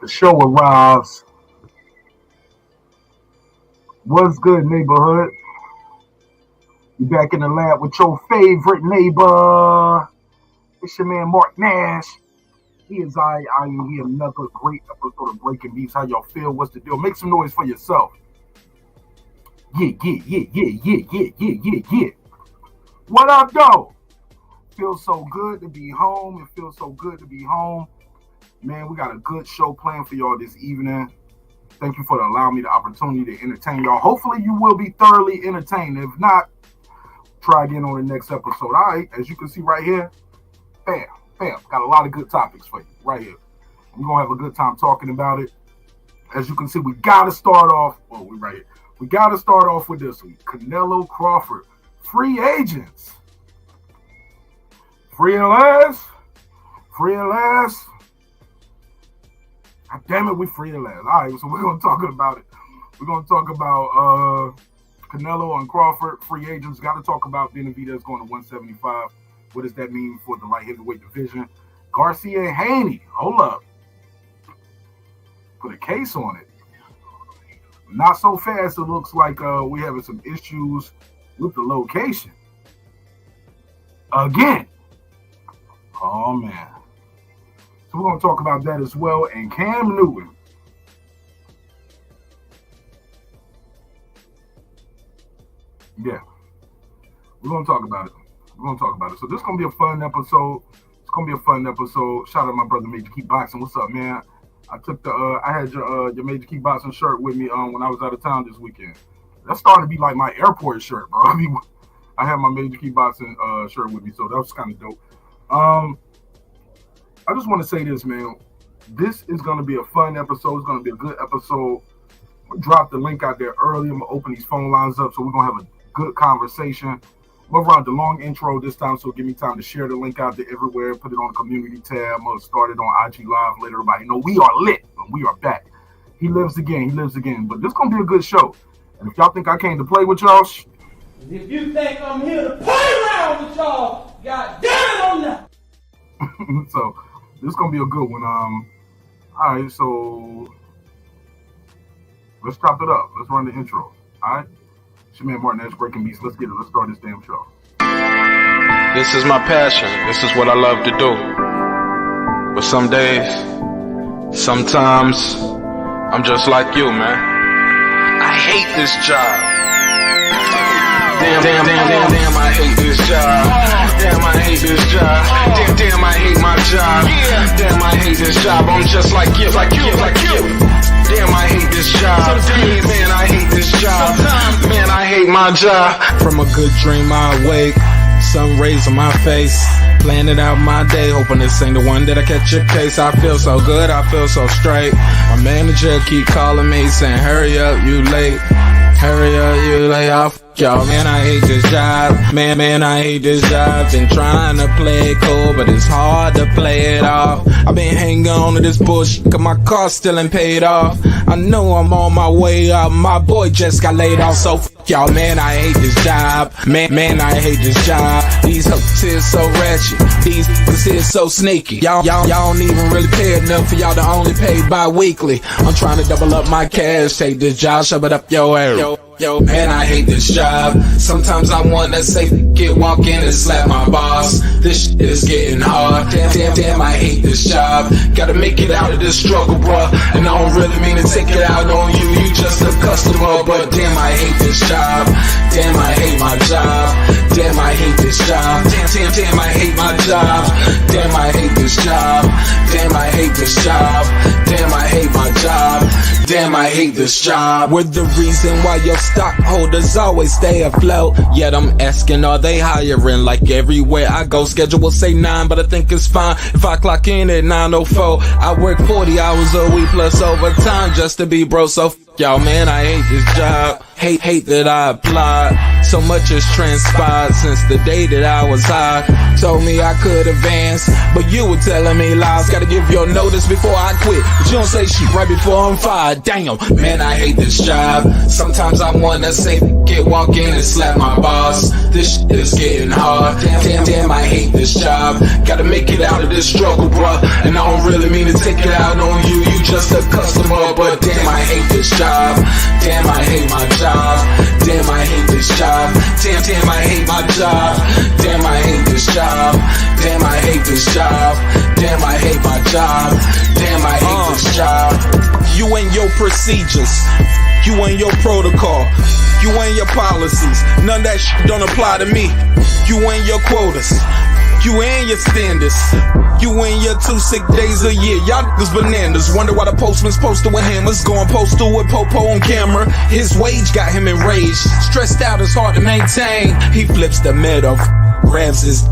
The show arrives. What's good, neighborhood? You back in the lab with your favorite neighbor. It's your man Mark Nash. He is here another great episode of Breaking Beats. How y'all feel? What's the deal? Make some noise for yourself. Yeah. What up, though? Feels so good to be home. It feels so good to be home. Man, we got a good show planned for y'all this evening. Thank you for allowing me the opportunity to entertain y'all. Hopefully you will be thoroughly entertained. If not, try again on the next episode. All right, as you can see right here, bam. Got a lot of good topics for you right here. We're going to have a good time talking about it. As you can see, we got to start off. Oh, we right here. We got to start off with this one. Canelo Crawford. Free agents. Free at last. God damn it, we free at last. All right, so we're going to talk about it. We're going to talk about Canelo and Crawford, free agents. Got to talk about Benavidez going to 175. What does that mean for the light heavyweight division? Garcia and Haney, hold up. Put a case on it. Not so fast. It looks like we're having some issues with the location. Again. Oh, man. So we're going to talk about that as well. And Cam Newton. Yeah. We're going to talk about it. So this is going to be a fun episode. Shout out my brother Major Keep Boxing. What's up, man? I took I had your Major Keep Boxing shirt with me when I was out of town this weekend. That's starting to be like my airport shirt, bro. I mean, I have my Major Keep Boxing shirt with me, so that was kind of dope. I just want to say this, man. This is going to be a fun episode. It's going to be a good episode. I'll drop the link out there early. I'm going to open these phone lines up so we're going to have a good conversation. We'll run the long intro this time, so give me time to share the link out there everywhere. Put it on the community tab. I'm going to start it on IG Live. Let everybody know we are lit and we are back. He lives again. But this is going to be a good show. And if y'all think I came to play with y'all, if you think I'm here to play around with y'all, God damn it, I'm not. So this is going to be a good one. All right, so let's chop it up. Let's run the intro. All right. It's your man Martin Nash, Breaking Beats. Let's get it. Let's start this damn show. This is my passion. This is what I love to do. But some days, sometimes, I'm just like you, man. I hate this job. Damn, I hate this job. Damn, I hate this job. Damn, I hate my job. Damn, I hate this job. I'm just like you. Damn, I hate this job. Man, I hate this job. Man, I hate my job. From a good dream I wake, sun rays on my face, planning out my day, hoping this ain't the one that I catch a case. I feel so good, I feel so straight. My manager keep calling me saying, hurry up, you late. Hurry up, you lay off. Y'all, man, I hate this job. Man, I hate this job. Been trying to play it cool, but it's hard to play it off. I've been hanging on to this bullshit, cause my car still ain't paid off. I know I'm on my way up. My boy just got laid off, so y'all, man, I hate this job. Man, I hate this job. These hoes here so ratchet. These niggas here so sneaky. Y'all don't even really pay enough for y'all to only pay bi-weekly. I'm trying to double up my cash. Take this job, shove it up your area. Yo, man, I hate this job. Sometimes I wanna say, walk in and slap my boss. This shit is getting hard. Damn, I hate this job. Gotta make it out of this struggle, bruh. And I don't really mean to take it out on you. You just a customer, but damn, I hate this job. Damn, I hate my job. Damn, I hate this job. Damn, I hate my job. Damn, I hate this job. Damn, I hate this job. Damn, I hate my job. Damn, I hate this job. We're the reason why your stockholders always stay afloat. Yet I'm asking, are they hiring? Like everywhere I go, schedule will say 9, but I think it's fine if I clock in at 9:04. I work 40 hours a week plus overtime just to be bro. So y'all, man, I hate this job. Hate that I applied. So much has transpired since the day that I was high. Told me I could advance, but you were telling me lies. Gotta give your notice before I quit, but you don't say shit right before I'm fired. Damn, man, I hate this job. Sometimes I wanna say, walk in and slap my boss. This shit is getting hard. Damn, I hate this job. Gotta make it out of this struggle, bruh. And I don't really mean to take it out on you, you just a customer. But damn, I hate this job. Damn, I hate my job. Damn, I hate this job. Damn, I hate my job. Damn, I hate this job. Damn, I hate this job. Damn, I hate my job. Damn, I hate this job. You and your procedures, you and your protocol, you and your policies, none of that shit don't apply to me. You and your quotas, you and your standards, you and your 2 sick days a year. Y'all niggas bananas. Wonder why the postman's posted with hammers, going postal with Popo on camera. His wage got him enraged, stressed out, it's hard to maintain. He flips the middle, grabs his.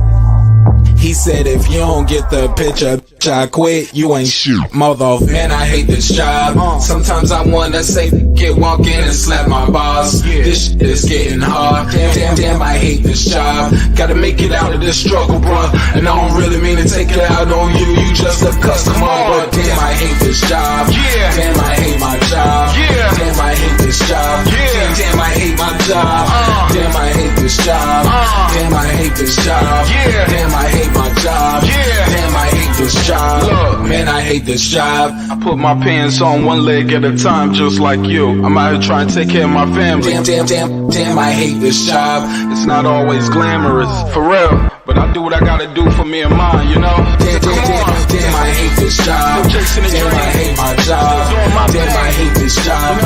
He said, if you don't get the picture, I quit, you ain't shoot, mother. Man, I hate this job. Sometimes I wanna say, walk in and slap my boss. This shit is getting hard. Damn, I hate this job. Gotta make it out of this struggle, bruh. And I don't really mean to take it out on you, you just a customer. But damn, I hate this job. Damn, I hate my job. Damn, I hate this job. Damn, I hate my job. Damn, I hate this job. Damn, I hate this job. Damn, I hate my job. Damn, I hate this job. Look, man, I hate this job. I put my pants on one leg at a time, just like you. I'm out here trying to take care of my family. Damn, I hate this job. It's not always glamorous, for real, but I do what I gotta do for me and mine, you know? Damn, I hate this job. Damn, I hate my job. Damn, I hate this job.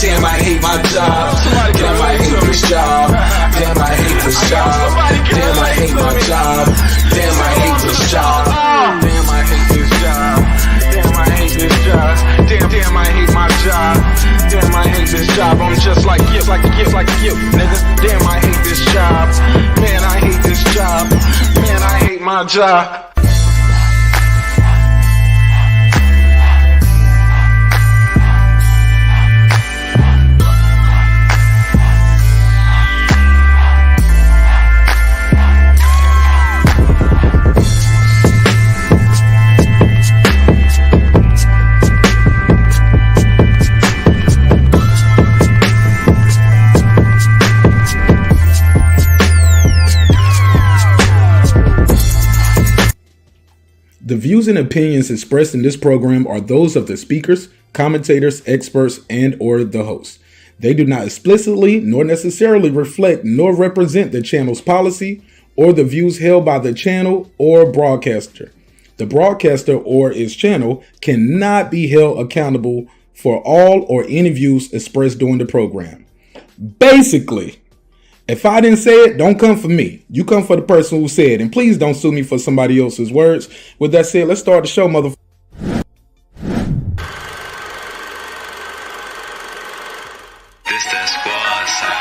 Damn, I hate my job. Damn, I hate this job. Damn, I hate this job. Damn, I hate my job. Damn, I hate this job. Damn, I hate this job. Damn, I hate this job. Damn, I hate my job. Damn, I hate this job. I'm just like you, nigga. Damn, I hate this job. Man, I hate this job. Man, I hate my job. The views and opinions expressed in this program are those of the speakers, commentators, experts, and or the host. They do not explicitly nor necessarily reflect nor represent the channel's policy or the views held by the channel or broadcaster. The broadcaster or its channel cannot be held accountable for all or any views expressed during the program. Basically, if I didn't say it, don't come for me. You come for the person who said it. And please don't sue me for somebody else's words. With that said, let's start the show, motherfucker. This that squad side.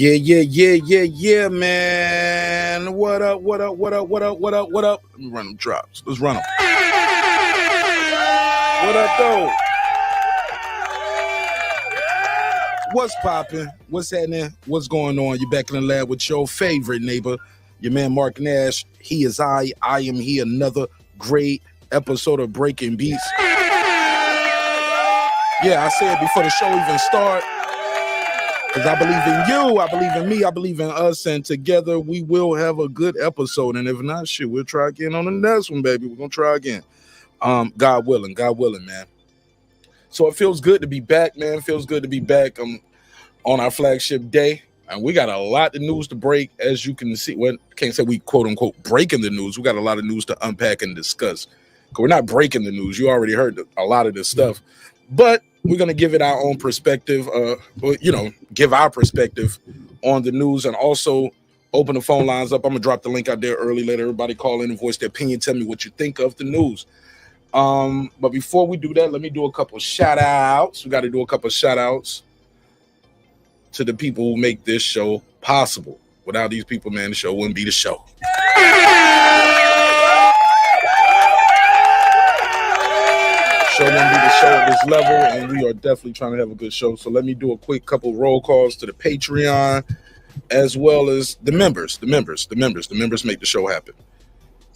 Yeah, man. What up? Let me run them drops. Let's run them. What up, though? What's popping? What's happening? What's going on? You're back in the lab with your favorite neighbor, your man Mark Nash. He is I am he. Another great episode of Breaking Beats. Yeah, I said before the show even start, because I believe in you, I believe in me, I believe in us, and together we will have a good episode. And if not, shit, we'll try again on the next one, baby. We're gonna try again. God willing, man. So it feels good to be back, man. It feels good to be back on our flagship day. And we got a lot of news to break, as you can see. Well, I can't say we quote unquote breaking the news. We got a lot of news to unpack and discuss. Because we're not breaking the news. You already heard a lot of this stuff. But we're going to give it our own perspective, give our perspective on the news, and also open the phone lines up. I'm going to drop the link out there early. Let everybody call in and voice their opinion. Tell me what you think of the news. But before we do that, let me do a couple shout outs. We got to do a couple shout outs to the people who make this show possible. Without these people, man, the show wouldn't be the show. show at this level, and we are definitely trying to have a good show. So let me do a quick couple roll calls to the Patreon, as well as the members. The members make the show happen.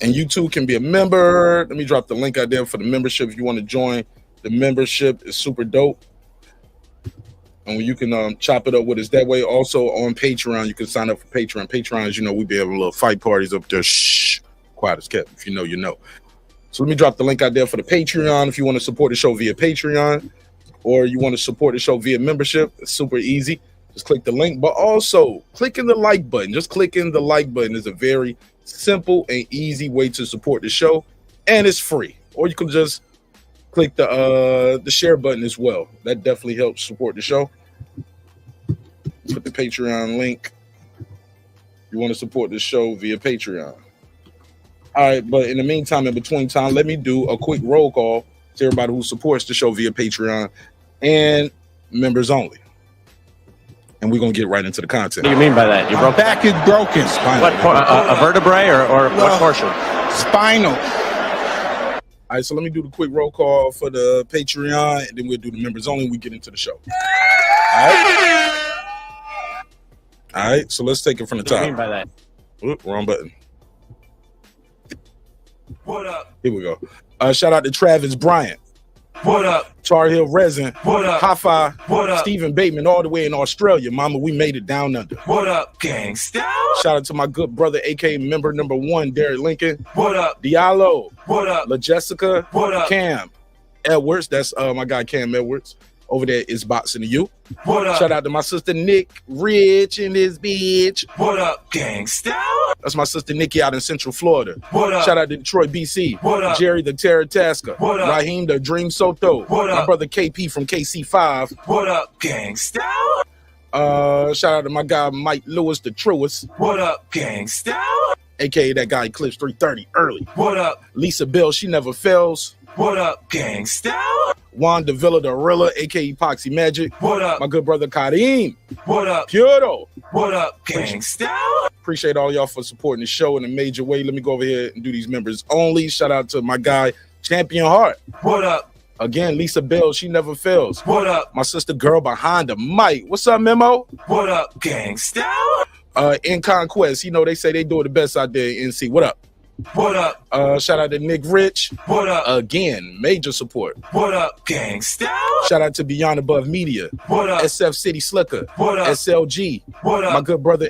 And you too can be a member. Let me drop the link out there for the membership if you want to join. The membership is super dope. And you can chop it up with us that way. Also on Patreon, you can sign up for Patreon. Patreon, as you know, we be having little fight parties up there. Shh, quiet as kept. If you know, you know. So let me drop the link out there for the Patreon if you want to support the show via Patreon, or you want to support the show via membership. It's super easy. Just click the link, but also clicking the like button. Just clicking the like button is a very simple and easy way to support the show, and it's free. Or you can just click the share button as well. That definitely helps support the show. Put the Patreon link. You want to support the show via Patreon. All right, but in the meantime, in between time, let me do a quick roll call to everybody who supports the show via Patreon and members only. And we're going to get right into the content. What do you mean by that? Your back is broken. Spinal. What, a vertebrae or what portion? Spinal. All right, so let me do the quick roll call for the Patreon, and then we'll do the members only and we get into the show. All right? All right, so let's take it from the top. What do you mean by that? Oop, wrong button. What up? Here we go. Shout out to Travis Bryant. What up? Tar Heel Resin. What up? High What up? Stephen Bateman, all the way in Australia. Mama, we made it down under. What up, gangsta? Shout out to my good brother, aka member number 1, Derek Lincoln. What up? Diallo. What up? La Jessica. What up? Cam Edwards. That's my guy Cam Edwards. Over there is Boxing to You. What up? Shout out to my sister Nick Rich and his bitch. What up, gangsta? That's my sister Nikki out in Central Florida. What up? Shout out to Detroit, BC. What up? Jerry the Terror Tasker. What up? Raheem the Dream Soto. What My up? brother KP from KC5. What up, gangsta? Shout out to my guy Mike Lewis, the Truest. What up, gangsta? AKA that guy Eclipse 330 early. What up? Lisa Bell, she never fails. What up, gangsta? Juan Davila the Rilla, aka Epoxy Magic. What up? My good brother Kareem. What up? Puro. What up, gangsta? Appreciate all y'all for supporting the show in a major way. Let me go over here and do these members only. Shout out to my guy Champion Heart. What up? Again, Lisa Bell, she never fails. What up? My sister girl behind the mic. What's up, Memo? What up, gangsta? In Conquest, you know, they say they do it the best out there in NC. What up? What up? Shout out to Nick Rich. What up? Again, major support. What up, gangsta? Shout out to Beyond Above Media. What up? SF City Slicker. What up? SLG. What up? My good brother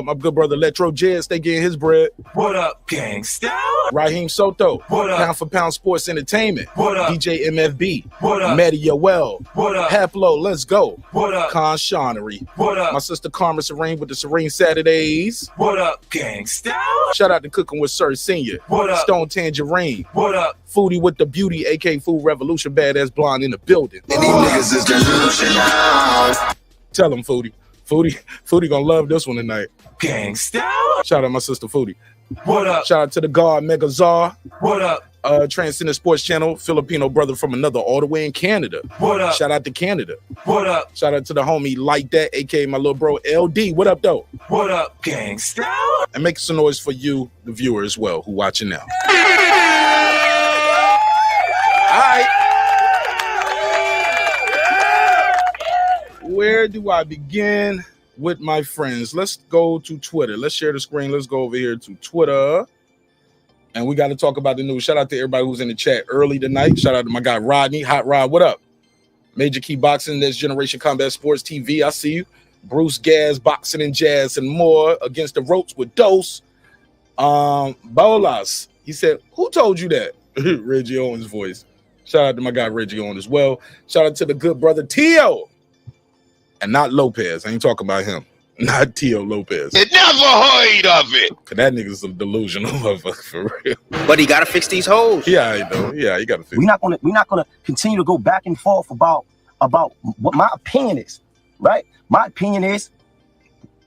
my good brother Letro Jez, they getting his bread. What up, gangsta? Raheem Soto. What up? Pound for Pound Sports Entertainment. What up? DJ MFB. What up? Matty Yoel. What up? Haplo, let's go. What up? Con Shawnery. What up? My sister Karma Serene with the Serene Saturdays. What up, gangsta? Shout out to Cooking with Sir Senior. What up? Stone Tangerine. What up? Foodie with the Beauty, aka Food Revolution, badass blonde in the building. And these niggas is delusional. Tell him, Foodie. Foodie gonna love this one tonight. Gangsta? Shout out my sister Foodie. What up? Shout out to the God Mega Czar. What up? Transcendent Sports Channel, Filipino brother from another all the way in Canada. What up? Shout out to Canada. What up? Shout out to the homie Like That, aka my little bro LD. What up, though? What up, gangsta? And make some noise for you, the viewer, as well, who watching now. All right. Where do I begin with my friends? Let's go to Twitter. Let's share the screen. Let's go over here to Twitter. And we got to talk about the news. Shout out to everybody who's in the chat early tonight. Shout out to my guy Rodney. Hot Rod, what up? Major Key Boxing, Next Generation Combat Sports TV. I see you. Bruce Gaz, Boxing and Jazz and more. Against the Ropes with Dose. Bolas. He said, who told you that? Reggie Owens' voice. Shout out to my guy Reggie Owens as well. Shout out to the good brother Tio. And not Lopez. I ain't talking about him. Not Tio Lopez. You never heard of it. Cause that nigga's a delusional motherfucker for real. But he gotta fix these hoes. Yeah, I know. Yeah, you gotta fix We're not gonna continue to go back and forth about what my opinion is, right? My opinion is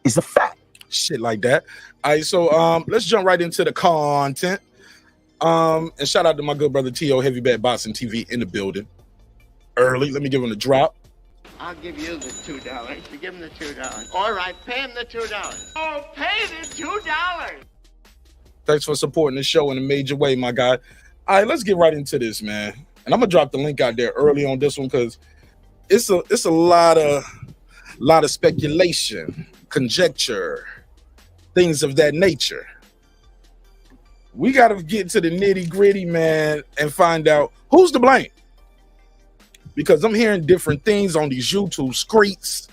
a fact. Shit like that. All right, so let's jump right into the content. And shout out to my good brother T.O. Heavy Bat Boxing TV in the building. Early. Let me give him the drop. I'll give you the $2. You give him the $2. All right, pay him the $2. Oh, pay the $2. Thanks for supporting the show in a major way, my guy. All right, let's get right into this, man. And I'm gonna drop the link out there early on this one because it's a lot of speculation, conjecture, things of that nature. We got to get to the nitty gritty, man, and find out who's to blame. Because I'm hearing different things on these YouTube streets.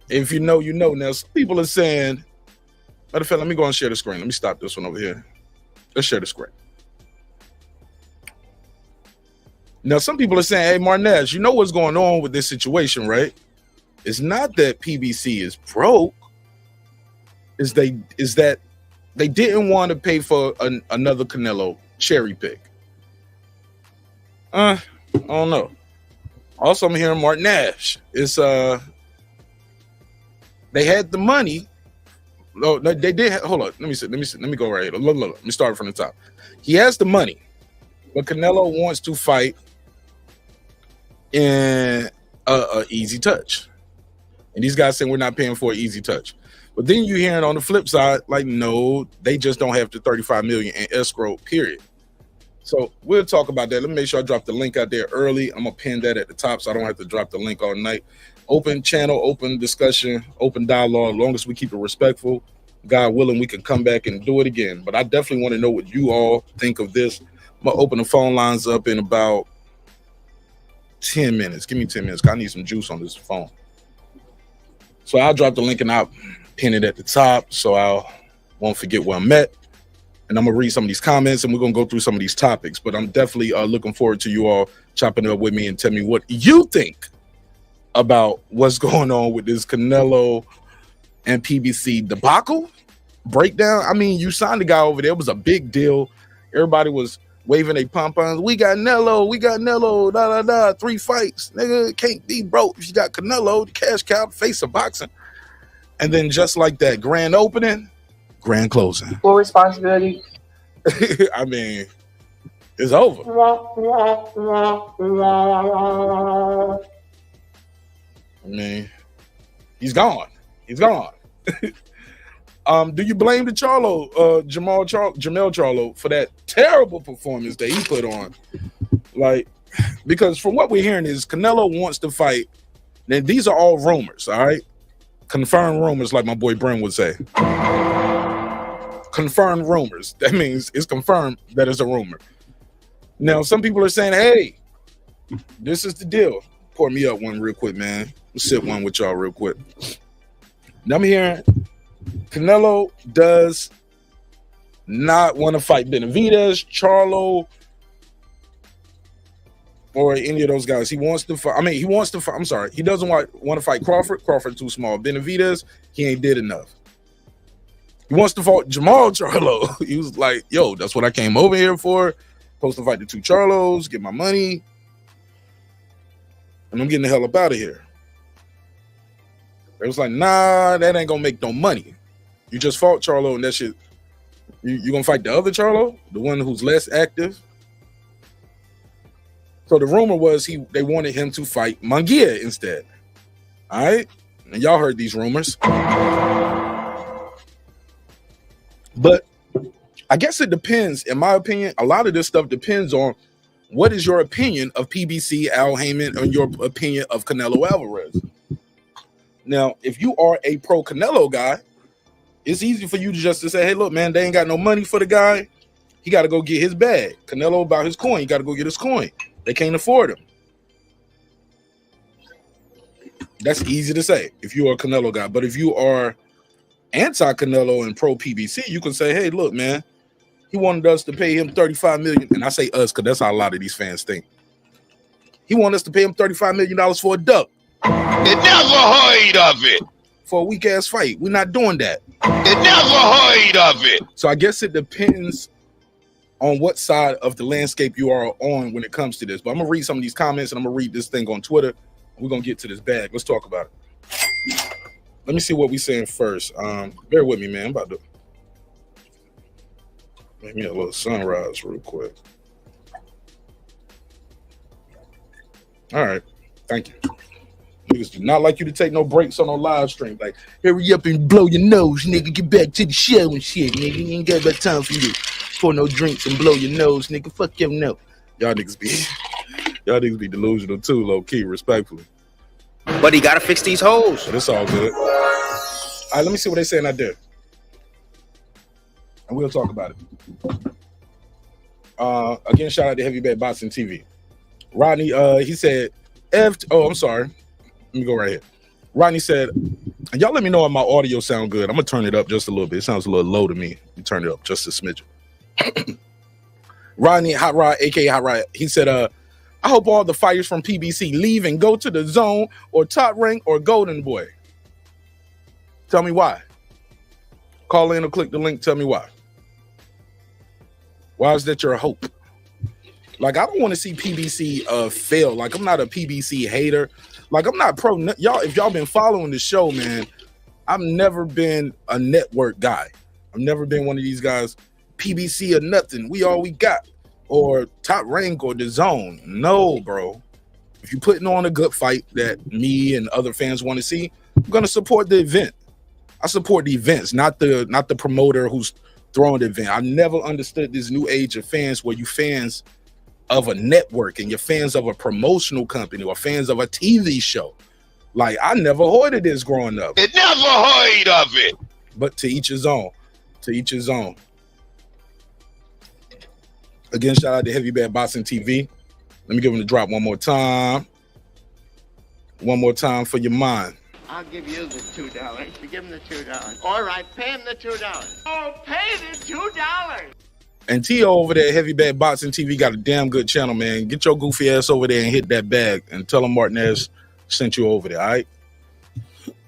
If you know, you know. Now, some people are saying, matter of fact, let me go and share the screen. Let me stop this one over here. Let's share the screen. Now, some people are saying, hey, Marnez, you know what's going on with this situation, right? It's not that PBC is broke. Is that they didn't want to pay for another Canelo cherry pick. I don't know. Also, I'm hearing Martin Nash. It's they had the money. No, they did. Hold on. Let me go right here. Look. Let me start from the top. He has the money, but Canelo wants to fight in a easy touch. And these guys saying we're not paying for an easy touch. But then you hearing on the flip side, like, no, they just don't have the $35 million in escrow, period. So we'll talk about that. Let me make sure I drop the link out there early. I'm going to pin that at the top so I don't have to drop the link all night. Open channel, open discussion, open dialogue. As long as we keep it respectful, God willing, we can come back and do it again. But I definitely want to know what you all think of this. I'm going to open the phone lines up in about 10 minutes. Give me 10 minutes. I need some juice on this phone. So I'll drop the link and I'll pin it at the top so I won't forget where I'm at. And I'm going to read some of these comments and we're going to go through some of these topics. But I'm definitely looking forward to you all chopping it up with me and tell me what you think about what's going on with this Canelo and PBC debacle breakdown. I mean, you signed the guy over there. It was a big deal. Everybody was waving their pom-poms. We got Nello, da, da, da, 3 fights. Nigga, can't be broke if you got Canelo, the cash cow, the face of boxing. And then just like that, grand opening, grand closing. Full responsibility. I mean, it's over. I mean, he's gone. He's gone. Do you blame the Jermall Charlo for that terrible performance that he put on? Like, because from what we're hearing is Canelo wants to fight. Then these are all rumors, all right? Confirmed rumors, like my boy Brent would say. Confirmed rumors. That means it's confirmed that it's a rumor. Now, some people are saying, hey, this is the deal. Pour me up one real quick, man. Let's sit one with y'all real quick. Now I'm hearing Canelo does not want to fight Benavidez, Charlo, or any of those guys. He wants to fight. I mean, he wants to fight. I'm sorry. He doesn't want to fight Crawford. Crawford too small. Benavidez, he ain't did enough. He wants to fight Jermall Charlo. He was like, yo, that's what I came over here for. Supposed to fight the 2 Charlos, get my money. And I'm getting the hell up out of here. It was like, nah, that ain't gonna make no money. You just fought Charlo and that shit. You gonna fight the other Charlo, the one who's less active? So the rumor was they wanted him to fight Munguia instead. All right, and y'all heard these rumors. But I guess it depends. In my opinion, a lot of this stuff depends on what is your opinion of PBC, Al Heyman, and your opinion of Canelo Alvarez. Now, if you are a pro Canelo guy, it's easy for you to say, hey, look, man, they ain't got no money for the guy. He got to go get his bag. Canelo about his coin. He got to go get his coin. They can't afford him. That's easy to say if you are a Canelo guy. But if you are anti-Canelo and pro-PBC, you can say, hey, look, man, he wanted us to pay him $35 million. And I say us because that's how a lot of these fans think. He wanted us to pay him $35 million for a duck. It never heard of it. For a weak-ass fight. We're not doing that. It never heard of it. So I guess it depends on what side of the landscape you are on when it comes to this. But I'm going to read some of these comments and I'm going to read this thing on Twitter. We're going to get to this bag. Let's talk about it. Let me see what we're saying first. Bear with me, man. I'm about to make me a little sunrise real quick. All right. Thank you. Niggas do not like you to take no breaks on no live stream. Like, hurry up and blow your nose, nigga. Get back to the show and shit, nigga. You ain't got that time for you. Pour no drinks and blow your nose, nigga. Fuck your nose. Y'all niggas be Y'all niggas be delusional too, low key, respectfully. But he gotta fix these holes. But it's all good. All right, let me see what they saying out there. And we'll talk about it. Again, shout out to Heavyweight Boxing TV. Rodney, he said, I'm sorry. Let me go right here. Rodney said, and y'all let me know if my audio sound good. I'm gonna turn it up just a little bit. It sounds a little low to me. You turn it up just a smidgen. Rodney Hot Rod, aka Hot Rod, he said, I hope all the fighters from PBC leave and go to the Zone or Top Rank or Golden Boy. Tell me why. Call in or click the link. Tell me why. Why is that your hope? Like, I don't want to see PBC fail. Like, I'm not a PBC hater. Like, I'm not pro. Y'all, if y'all been following the show, man, I've never been a network guy. I've never been one of these guys, PBC or nothing. We all we got. Or Top Rank or the Zone. No, bro. If you're putting on a good fight that me and other fans want to see, I'm gonna support the event. I support the events, not the promoter who's throwing the event. I never understood this new age of fans where you fans of a network and you're fans of a promotional company or fans of a TV show. Like, I never heard of this growing up. It never heard of it. But to each his own. To each his own. Again, shout out to Heavyweight Boxing TV. Let me give him the drop one more time. One more time for your mind. I'll give you the $2. You give him the $2. All right, pay him the $2. Oh, pay the $2. And Tio over there at Heavyweight Boxing TV got a damn good channel, man. Get your goofy ass over there and hit that bag and tell him Martinez sent you over there, all right?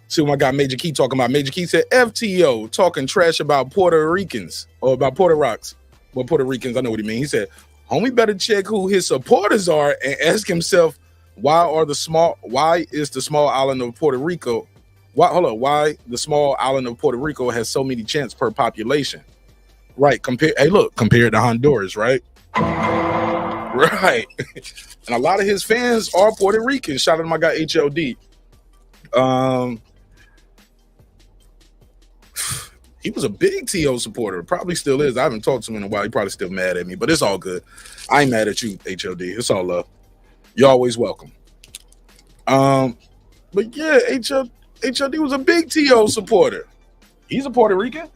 See what my guy Major Key talking about. Major Key said, FTO talking trash about Puerto Ricans or about Puerto Rocks. Well, Puerto Ricans, I know what he means. He said, homie better check who his supporters are and ask himself, why is the small island of Puerto Rico, why the small island of Puerto Rico has so many chants per population? Right, compared to Honduras, right? Right. And a lot of his fans are Puerto Rican. Shout out to my guy HLD. He was a big TO supporter. Probably still is. I haven't talked to him in a while. He probably still mad at me, but it's all good. I ain't mad at you, HLD. It's all love. You're always welcome. But yeah, HLD was a big TO supporter. He's a Puerto Rican.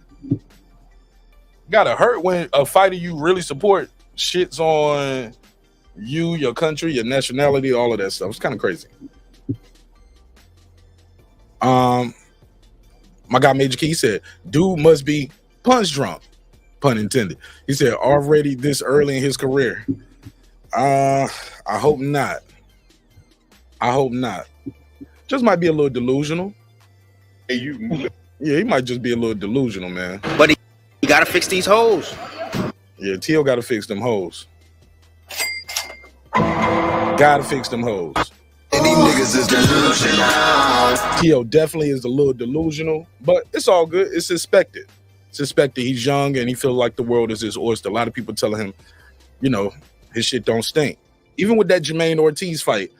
Gotta hurt when a fighter you really support shits on you, your country, your nationality, all of that stuff. It's kind of crazy. My guy Major Key said, dude must be punch drunk, pun intended. He said, already this early in his career. I hope not. I hope not. Just might be a little delusional. Yeah, he might just be a little delusional, man. But he gotta fix these holes. Yeah, Tio gotta fix them hoes. Gotta fix them hoes. And these niggas is delusional. Tio definitely is a little delusional, but it's all good. It's expected. It's expected. He's young and he feels like the world is his oyster. A lot of people telling him, you know, his shit don't stink. Even with that Jermaine Ortiz fight,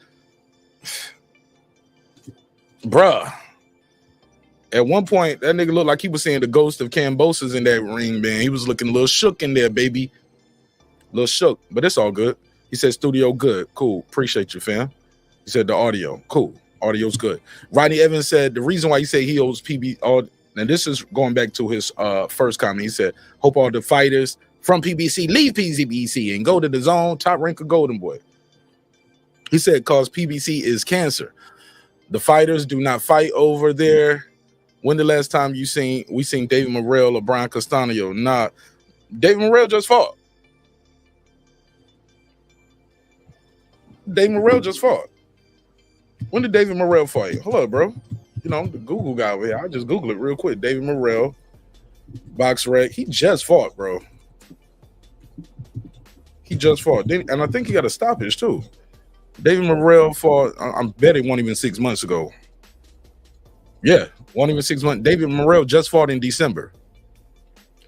bruh. At one point, that nigga looked like he was seeing the ghost of Cambosa's in that ring, man. He was looking a little shook in there, baby. A little shook, but it's all good. He said, studio good. Cool. Appreciate you, fam. He said, the audio. Cool. Audio's good. Rodney Evans said, the reason why he said he owes PB, and this is going back to his first comment. He said, hope all the fighters from PBC leave PBC and go to the Zone, Top Rank, or Golden Boy. He said, cause PBC is cancer. The fighters do not fight over there. When the last time we seen David Morrell or Brian Castaño? Nah, David Morrell just fought. David Morrell just fought. When did David Morrell fight? Hold up, bro. You know, I'm the Google guy over here. I just Google it real quick. David Morrell, Box Rec. He just fought, bro. He just fought. And I think he got a stoppage, too. David Morrell fought, I bet it wasn't even 6 months ago. Yeah, wasn't even 6 months. David Morrell just fought in December.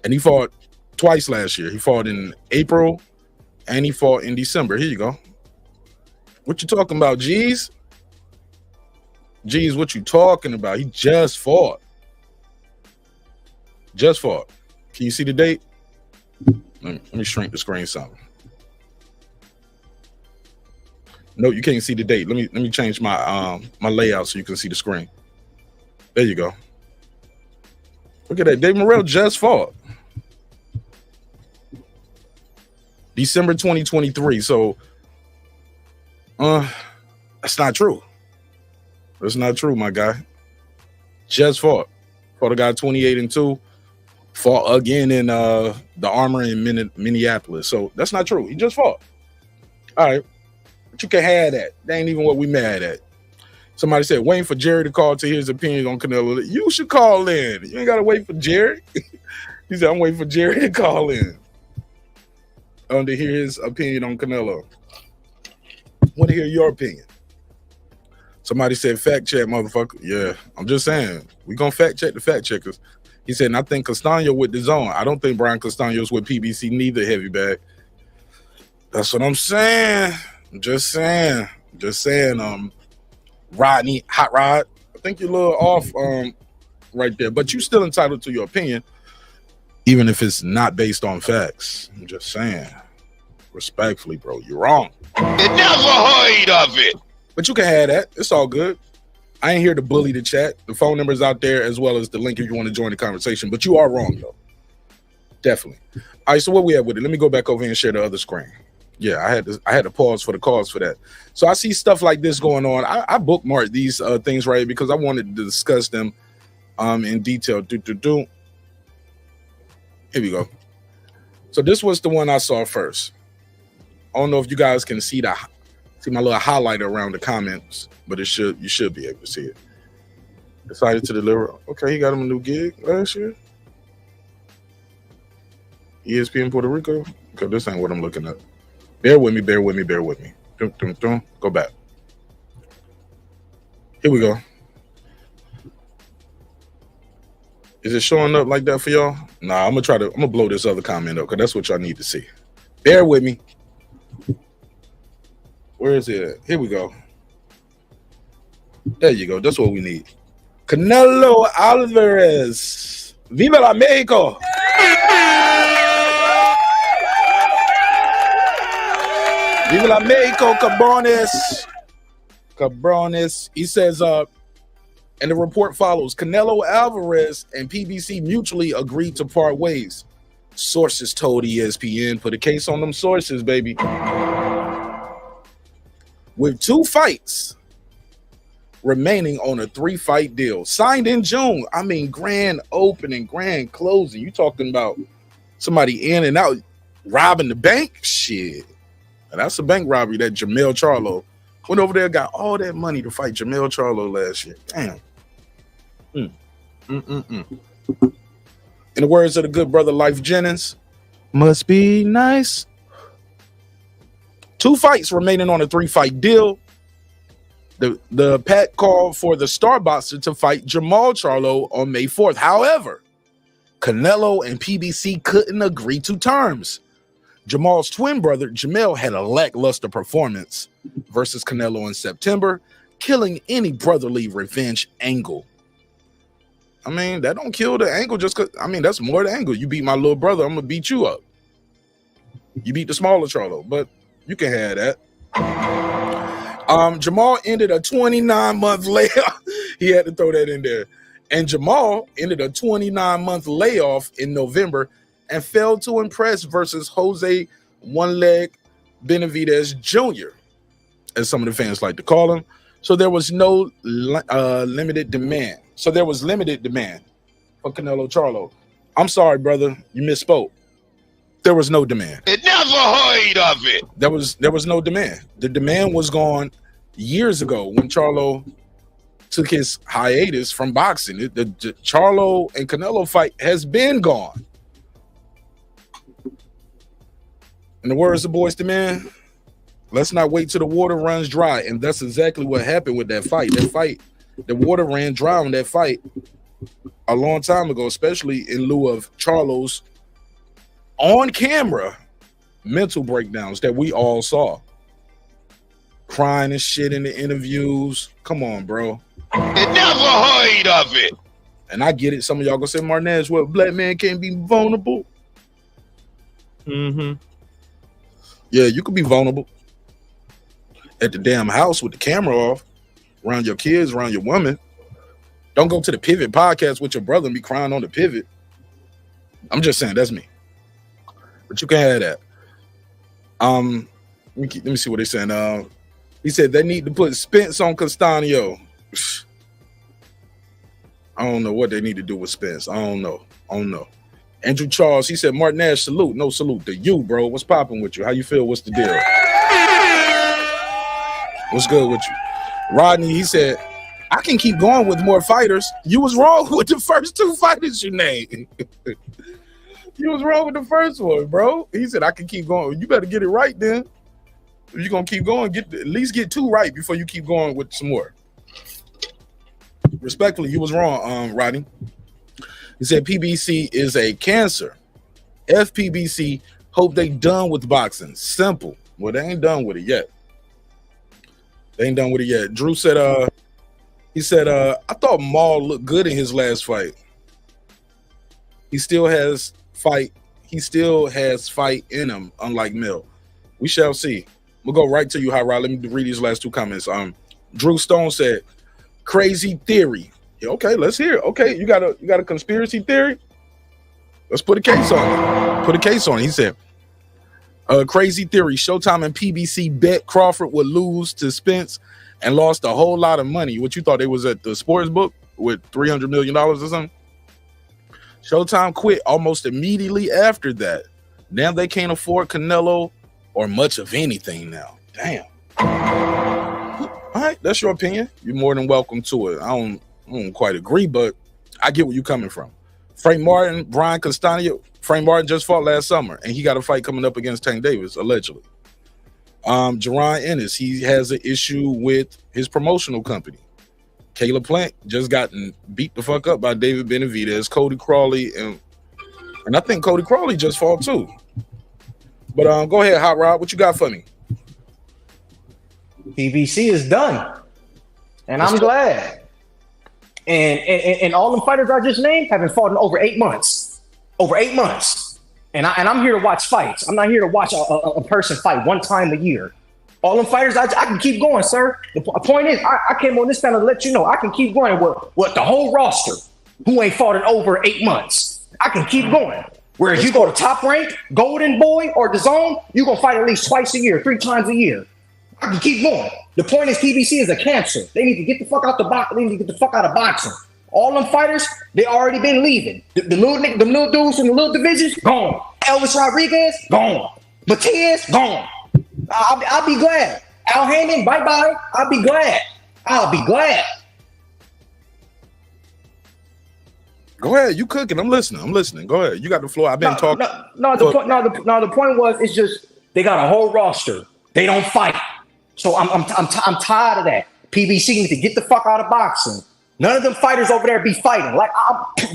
And he fought twice last year. He fought in April and he fought in December. Here you go. What you talking about, G's? G's, what you talking about? He just fought. Just fought. Can you see the date? Let me shrink the screen some. No, you can't see the date. Let me change my my layout so you can see the screen. There you go. Look at that. Dave Morrell just fought. December 2023. So that's not true. That's not true, my guy. Just fought. Fought a guy 28-2. Fought again in the Armor in Minneapolis. So that's not true. He just fought. All right. But you can have that. That ain't even what we mad at. Somebody said, waiting for Jerry to call to hear his opinion on Canelo. You should call in. You ain't got to wait for Jerry. He said, I'm waiting for Jerry to call in to hear his opinion on Canelo. Want to hear your opinion. Somebody said, fact check, motherfucker. Yeah, I'm just saying. We're going to fact check the fact checkers. He said, and I think Castaño with the zone. I don't think Brian Castaño's with PBC neither, heavy bag. That's what I'm saying. I'm just saying. Rodney, Hot Rod. I think you're a little off right there, but you're still entitled to your opinion, even if it's not based on facts. I'm just saying. Respectfully, bro, you're wrong. You never heard of it. But you can have that. It's all good. I ain't here to bully the chat. The phone number's out there as well as the link if you want to join the conversation. But you are wrong, though. Definitely. All right, so what we have with it? Let me go back over here and share the other screen. Yeah, I had to pause for the cause for that. So I see stuff like this going on. I bookmarked these things right because I wanted to discuss them in detail. Here we go. So this was the one I saw first. I don't know if you guys can see my little highlighter around the comments, but you should be able to see it. Decided to deliver. Okay, he got him a new gig last year. ESPN Puerto Rico. Okay, this ain't what I'm looking at. Bear with me. Go back. Here we go. Is it showing up like that for y'all? Nah, I'm gonna blow this other comment up because that's what y'all need to see. Bear with me. Where is it at? Here we go. There you go. That's what we need. Canelo Alvarez. Viva la Mexico. Viva la Mexico, cabrones. He says, and the report follows, Canelo Alvarez and PBC mutually agreed to part ways. Sources told ESPN, put a case on them sources, baby. With 2 fights remaining on a 3-fight deal. Signed in June. I mean, grand opening, grand closing. You talking about somebody in and out robbing the bank? Shit. And that's a bank robbery that Jermall Charlo went over there, got all that money to fight Jermall Charlo last year. Damn. In the words of the good brother Life Jennings, must be nice. 2 fights remaining on a 3-fight deal. The Pat called for the star boxer to fight Jermall Charlo on May 4th. However, Canelo and PBC couldn't agree to terms. Jermall's twin brother, Jermall, had a lackluster performance versus Canelo in September, killing any brotherly revenge angle. I mean, that don't kill the angle just because, I mean, that's more the angle. You beat my little brother, I'm going to beat you up. You beat the smaller Charlo, but you can have that. Jermall ended a 29-month layoff. He had to throw that in there. And Jermall ended a 29-month layoff in November and failed to impress versus Jose One-Leg Benavidez Jr., as some of the fans like to call him. So there was no limited demand. So there was limited demand for Canelo Charlo. I'm sorry, brother. You misspoke. There was no demand. It never heard of it. There was no demand. The demand was gone years ago when Charlo took his hiatus from boxing. The Charlo and Canelo fight has been gone. In the words of Boyz II Men, let's not wait till the water runs dry. And that's exactly what happened with that fight. The water ran dry on that fight a long time ago, especially in lieu of Charlo's on camera mental breakdowns that we all saw. Crying and shit in the interviews. Come on, bro. It never heard of it. And I get it. Some of y'all gonna say, Martinez, well, black man can't be vulnerable. Yeah, you could be vulnerable. at the damn house with the camera off, around your kids, around your woman. Don't go to the Pivot podcast with your brother and be crying on the Pivot. I'm just saying, that's me. But you can have that. Let me see what they're saying. He said they need to put Spence on Castaño. I don't know what they need to do with Spence. I don't know. Andrew Charles, he said, Martinez, salute. No salute to you, bro. What's popping with you? How you feel? What's the deal? What's good with you? Rodney, he said, I can keep going with more fighters. You was wrong with the first two fighters you named. You was wrong with the first one, bro. He said, I can keep going. You better get it right then. If you're going to keep going, at least get two right before you keep going with some more. Respectfully, you was wrong, Rodney. He said PBC is a cancer. FPBC, hope they done with boxing. Simple. Well, they ain't done with it yet. Drew said, he said, I thought Maul looked good in his last fight. He still has fight in him, unlike Mill. We shall see. We'll go right to you, Hot Rod. Let me read these last two comments. Drew Stone said, crazy theory. Yeah, okay, let's hear it. Okay, you got a conspiracy theory? Let's put a case on it. He said, crazy theory. Showtime and PBC bet Crawford would lose to Spence and lost a whole lot of money. What you thought they was at the sports book with $300 million or something? Showtime quit almost immediately after that. Now they can't afford Canelo or much of anything now. Damn. All right, that's your opinion. You're more than welcome to it. I don't quite agree, but I get where you're coming from. Frank Martin, Brian Castaño. Frank Martin just fought last summer, and he got a fight coming up against Tank Davis, allegedly. Jerron Ennis, he has an issue with his promotional company. Caleb Plant just gotten beat the fuck up by David Benavidez, Cody Crawley, and I think Cody Crawley just fought too. But go ahead, Hot Rod, what you got for me? PBC is done, and I'm glad. And all them fighters I just named haven't fought in over 8 months. And I'm here to watch fights. I'm not here to watch a person fight one time a year. All them fighters, I can keep going, sir. The point is, I came on this panel to let you know I can keep going with the whole roster who ain't fought in over 8 months. I can keep going. Whereas you go to Top Rank, Golden Boy, or the Zone, you're going to fight at least twice a year, 3 times a year. I can keep going. The point is PBC is a cancer. They need to get the fuck out the box. They need to get the fuck out of boxing. All them fighters, they already been leaving. The little dudes in the little divisions, gone. Elvis Rodriguez, gone. Matias, gone. I'll be glad. Al Haney, bye-bye. I'll be glad. Go ahead. You cooking. I'm listening. Go ahead. You got the floor. I've been talking. The point was, it's just they got a whole roster. They don't fight. So I'm tired of that. PBC needs to get the fuck out of boxing. None of them fighters over there be fighting. Like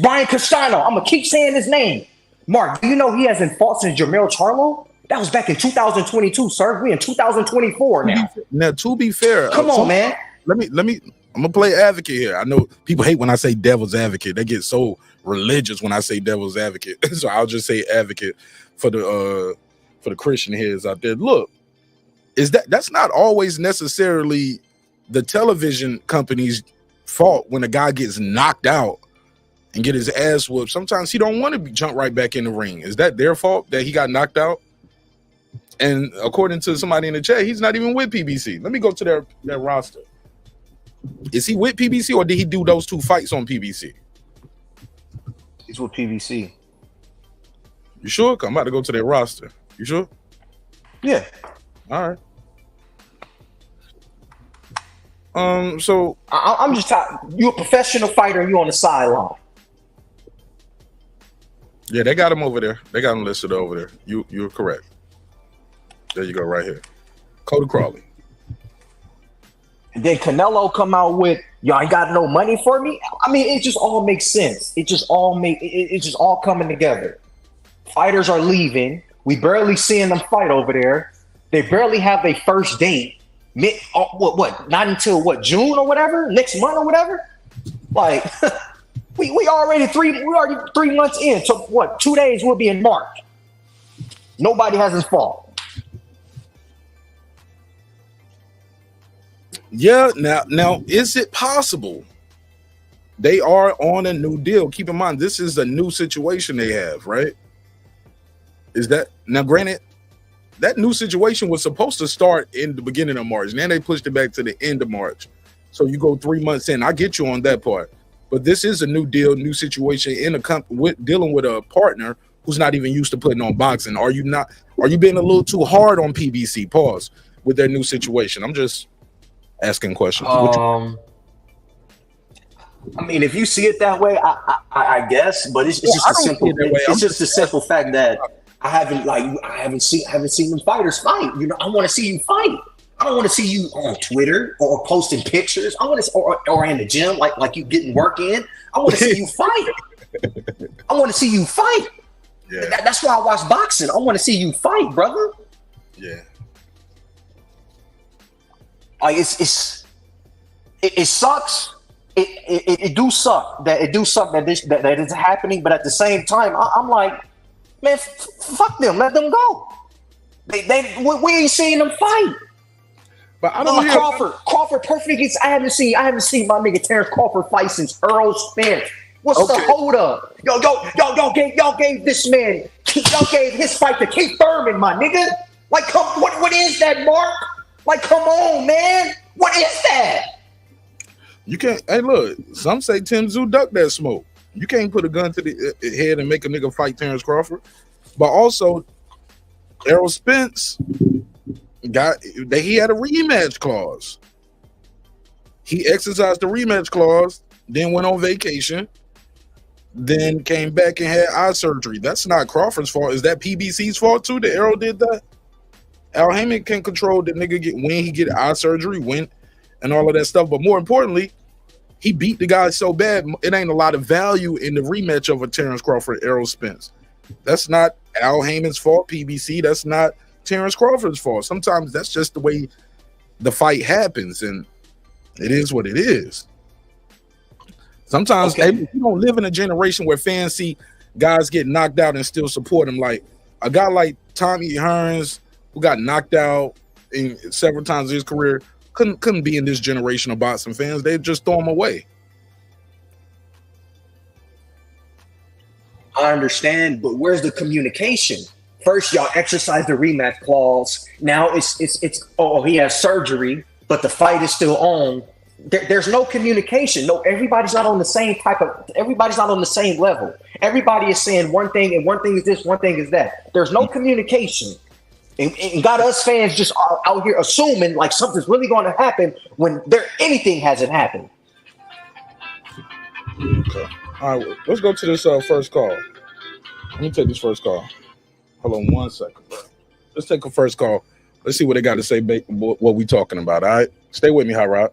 Brian Castaño, I'm gonna keep saying his name. Mark, do you know he hasn't fought since Jermall Charlo? That was back in 2022, sir. We in 2024 now. Now, to be fair, come on, man. Let me. I'm gonna play advocate here. I know people hate when I say devil's advocate. They get so religious when I say devil's advocate. So I'll just say advocate for the Christian heads out there. Look. That's not always necessarily the television company's fault when a guy gets knocked out and get his ass whooped. Sometimes he don't want to jump right back in the ring. Is that their fault that he got knocked out? And according to somebody in the chat, he's not even with PBC. Let me go to their roster. Is he with PBC or did he do those 2 fights on PBC? He's with PBC. You sure? I'm about to go to their roster. You sure? Yeah. All right. So I'm just tired. You're a professional fighter and you're on the sideline. Yeah, they got him over there. They got him listed over there. You're correct. There you go, right here. Cody Crawley. And then Canelo come out with, y'all ain't got no money for me. I mean, it just all makes sense. It's just all coming together. Fighters are leaving. We barely seeing them fight over there. They barely have their first date. Not until June or whatever, next month or whatever. Like we already 3 months in. So 2 days we'll be in March. Nobody hasn't fought. Yeah, now is it possible? They are on a new deal. Keep in mind, this is a new situation they have, right? Is that now? Granted, that new situation was supposed to start in the beginning of March, and then they pushed it back to the end of March. So you go 3 months in. I get you on that part, but this is a new deal, new situation in a dealing with a partner who's not even used to putting on boxing. Are you being a little too hard on PBC? Pause with their new situation. I'm just asking questions. I mean, if you see it that way, I guess, but it's just a simple. It's just a simple fact that I haven't seen them fighters fight. You know, I want to see you fight. I don't want to see you on Twitter or posting pictures. I want to, or in the gym, like you getting work in. I want to see you fight. I want to see you fight. Yeah. That's why I watch boxing. I want to see you fight, brother. Yeah. Like it sucks. It do suck that that is happening, but at the same time, I'm like, man, fuck them, let them go. We ain't seeing them fight. But I don't Crawford perfect. I haven't seen my nigga Terence Crawford fight since Earl Spence. What's the hold up? Y'all gave this man, y'all gave his fight to Keith Thurman, my nigga. Like, what is that, Mark? Like, come on, man. What is that? You can't. Hey, look. Some say tszyu duck that smoke. You can't put a gun to the head and make a nigga fight Terence Crawford. But also, Errol Spence he had a rematch clause. He exercised the rematch clause, then went on vacation, then came back and had eye surgery. That's not Crawford's fault. Is that PBC's fault too? That Errol did that? Al Heyman can control the nigga when he get eye surgery, when and all of that stuff. But more importantly, he beat the guy so bad, it ain't a lot of value in the rematch of a Terence Crawford, Errol Spence. That's not Al Heyman's fault, PBC. That's not Terence Crawford's fault. Sometimes that's just the way the fight happens, and it is what it is. Sometimes you don't live in a generation where fans see guys get knocked out and still support him. Like a guy like Tommy Hearns, who got knocked out in several times in his career, couldn't be in this generation of boxing fans. They just throw him away. I understand, but where's the communication? First, y'all exercise the rematch clause. Now it's he has surgery, but the fight is still on. There's no communication. No, everybody's not on the same everybody's not on the same level. Everybody is saying one thing, and one thing is this, one thing is that. There's no communication. And got us fans just out here assuming like something's really going to happen when anything hasn't happened. Okay. All right, let's go to this first call. Let me take this first call. Hold on 1 second. Let's take a first call. Let's see what they got to say, what we talking about, all right? Stay with me, Hot Rod.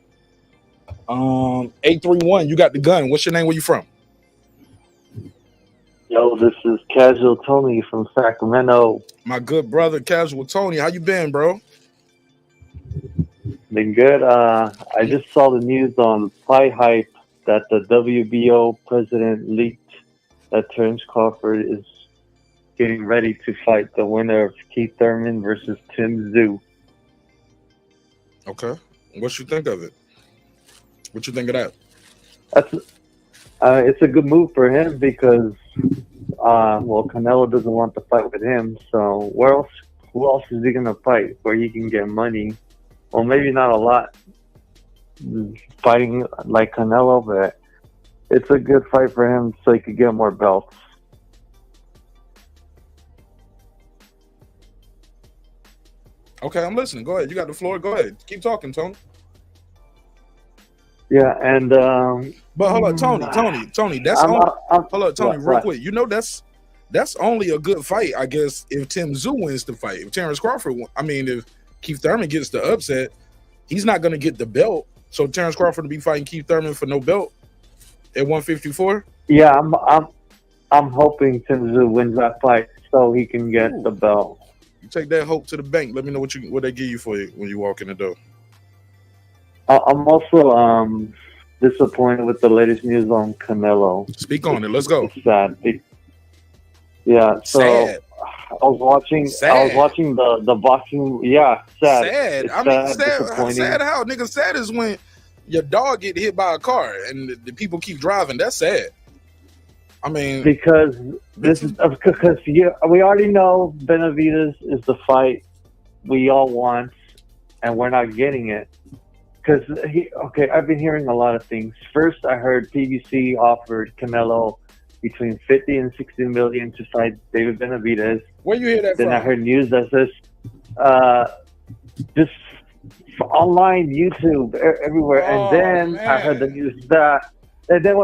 831, you got the gun. What's your name? Where you from? Yo, this is Casual Tony from Sacramento. My good brother, Casual Tony. How you been, bro? Been good. I just saw the news on fighthype that the WBO president leaked that Terence Crawford is getting ready to fight the winner of Keith Thurman versus tszyu. Okay. What you think of it? What you think of that? It's a good move for him because, Canelo doesn't want to fight with him. So who else is he going to fight where he can get money? Well, maybe not a lot fighting like Canelo, but it's a good fight for him so he could get more belts. Okay, I'm listening. Go ahead. You got the floor. Go ahead. Keep talking, Tony. Yeah, and but hold on, Tony. That's Tony, real quick. You know that's only a good fight, I guess, if tszyu wins the fight. If Terence Crawford, if Keith Thurman gets the upset, he's not going to get the belt. So Terence Crawford will be fighting Keith Thurman for no belt at 154. Yeah, I'm hoping tszyu wins that fight so he can get the belt. You take that hope to the bank. Let me know what they give you for you when you walk in the door. I'm also disappointed with the latest news on Canelo. Speak on it. Let's go. It's sad. Yeah, so was watching the boxing. Yeah, sad. Sad. It's I mean, disappointing. sad how nigga sad is when your dog get hit by a car and the people keep driving. That's sad. I mean, because we already know Benavidez is the fight we all want, and we're not getting it. Because I've been hearing a lot of things. First, I heard PBC offered Canelo between 50 and 60 million to fight David Benavidez. Where you hear that then from? I heard news that says just online, YouTube, everywhere. Oh, and then I heard the news that. And then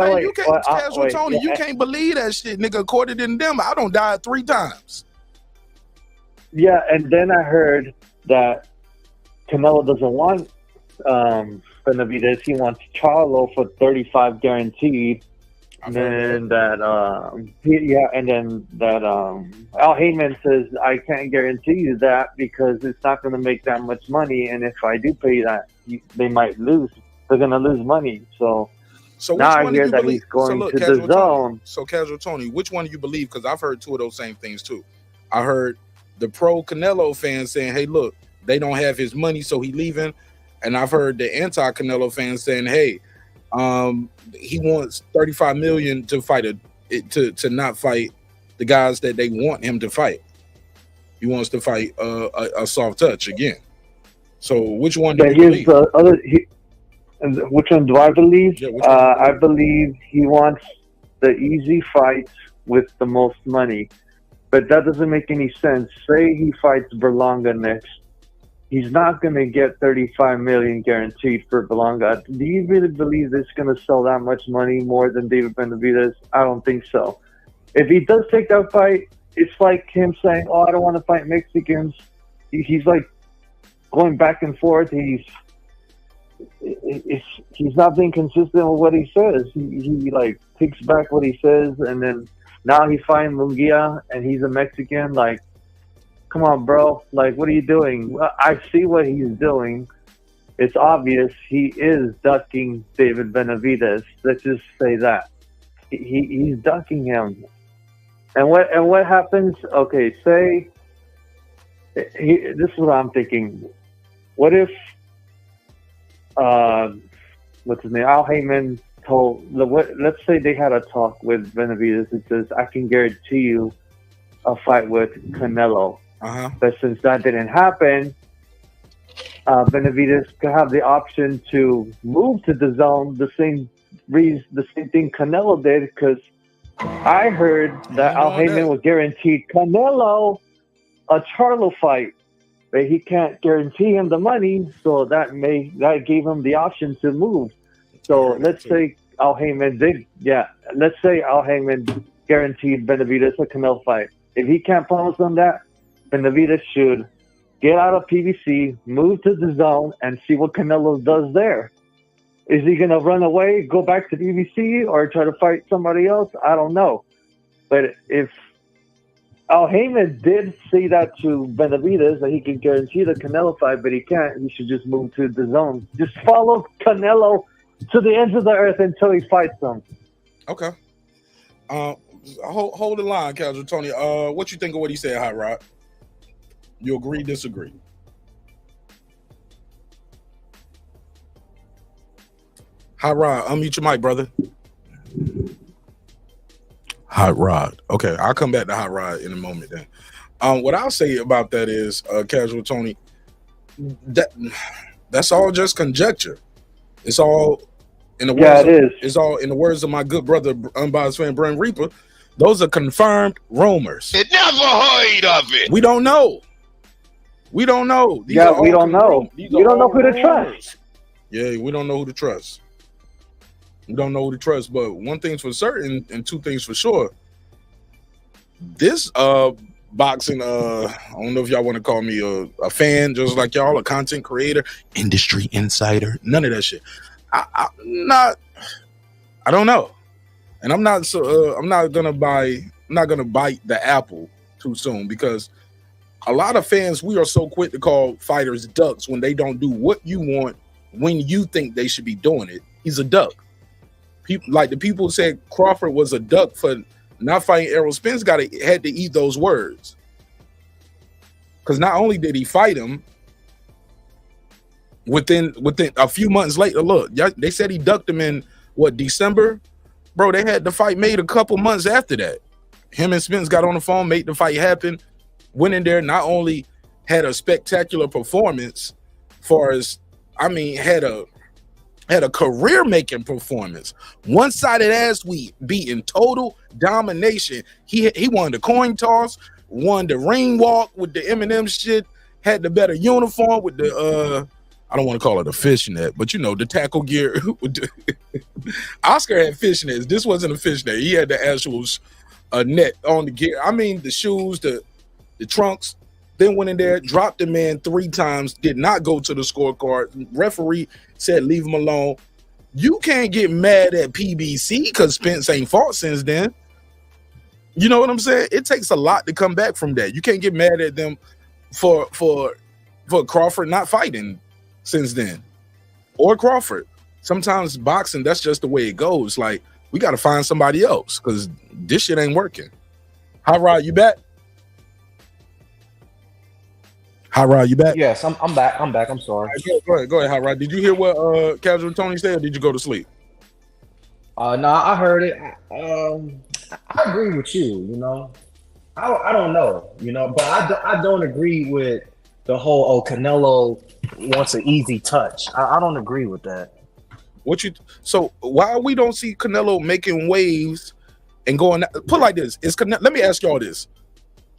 Tony, you can't believe that shit, nigga. According to them, I don't died 3 times. Yeah, and then I heard that Canelo doesn't want Benavidez. He wants Charlo for 35 guaranteed. And then that Al Heyman says I can't guarantee you that because it's not going to make that much money, and if I do pay that, they might lose. They're going to lose money. So now I hear that he's going to the zone. So Casual Tony, which one do you believe? Because I've heard 2 of those same things too. I heard the pro Canelo fans saying, "Hey, look, they don't have his money, so he leaving," and I've heard the anti Canelo fans saying, "Hey, he wants 35 million to fight to not fight the guys that they want him to fight. He wants to fight a soft touch again." So which one do you believe? Which one do I believe? Yeah, I believe he wants the easy fights with the most money, but that doesn't make any sense. Say he fights Berlanga next. He's not going to get 35 million guaranteed for Berlanga. Do you really believe it's going to sell that much money more than David Benavidez? I don't think so. If he does take that fight, it's like him saying, "Oh, I don't want to fight Mexicans." He's like going back and forth. He's not being consistent with what he says. He like takes back what he says, and then now he's fighting Munguia, and he's a Mexican. Like, come on, bro. Like, what are you doing? I see what he's doing. It's obvious he is ducking David Benavidez. Let's just say that. He's ducking him. And what happens? Okay, say, this is what I'm thinking. What if, what's his name? Al Heyman let's say they had a talk with Benavidez and says, "I can guarantee you a fight with Canelo." But since that didn't happen, Benavidez could have the option to move to the zone, the same thing Canelo did, because I heard that Al Heyman was guaranteed Canelo a Charlo fight, but he can't guarantee him the money, so that gave him the option to move. So let's say Al Heyman guaranteed Benavidez a Canelo fight. If he can't promise them that, Benavidez should get out of PBC, move to the zone, and see what Canelo does there. Is he going to run away, go back to PBC, or try to fight somebody else? I don't know. But if Al Heyman did say that to Benavidez, that he can guarantee the Canelo fight, but he can't, he should just move to the zone. Just follow Canelo to the ends of the earth until he fights them. Okay. Hold the line, Casual Tony. What you think of what he said, Hot Rod? You agree, disagree? Hot Rod, unmute your mic, brother. Hot Rod. Okay, I'll come back to Hot Rod in a moment then. What I'll say about that is, Casual Tony, that's all just conjecture. It's all in the words it's all in the words of my good brother, unbiased fan Brent Reaper. Those are confirmed rumors. It never heard of it. We don't know. We don't know. We don't know. We don't know who to trust. Yeah, we don't know who to trust. We don't know who to trust. But one thing's for certain and 2 things for sure. This boxing, I don't know if y'all want to call me a fan, just like y'all, a content creator, industry insider, none of that shit. I don't know. And I'm not gonna bite the apple too soon, because a lot of fans, we are so quick to call fighters ducks when they don't do what you want when you think they should be doing it. He's a duck. People like the people said Crawford was a duck for not fighting Errol Spence had to eat those words. Because not only did he fight him, within a few months later, look, they said he ducked him in December? Bro, they had the fight made a couple months after that. Him and Spence got on the phone, made the fight happen, went in there, not only had a spectacular performance, had a career-making performance. One-sided ass beating, total domination. He won the coin toss, won the ring walk with the Eminem shit, had the better uniform with the I don't want to call it a fishnet, but the tackle gear. Oscar had fishnets. This wasn't a fishnet. He had the actual net on the gear. I mean, the shoes, the trunks. Then went in there, dropped the man 3 times, did not go to the scorecard. Referee said, leave him alone. You can't get mad at PBC because Spence ain't fought since then. You know what I'm saying? It takes a lot to come back from that. You can't get mad at them for Crawford not fighting since then. Or Crawford. Sometimes boxing, that's just the way it goes. Like, we got to find somebody else because this shit ain't working. Hi, Rod, you back? Hi, Rod, you back? Yes, I'm back. I'm sorry. Right, go ahead, Hi, Rod. Did you hear what Casual Tony said, or did you go to sleep? No, I heard it. I agree with you. I don't know. But I don't agree with the whole Canelo wants an easy touch. I don't agree with that. So why we don't see Canelo making waves and going? Put like this: let me ask y'all this.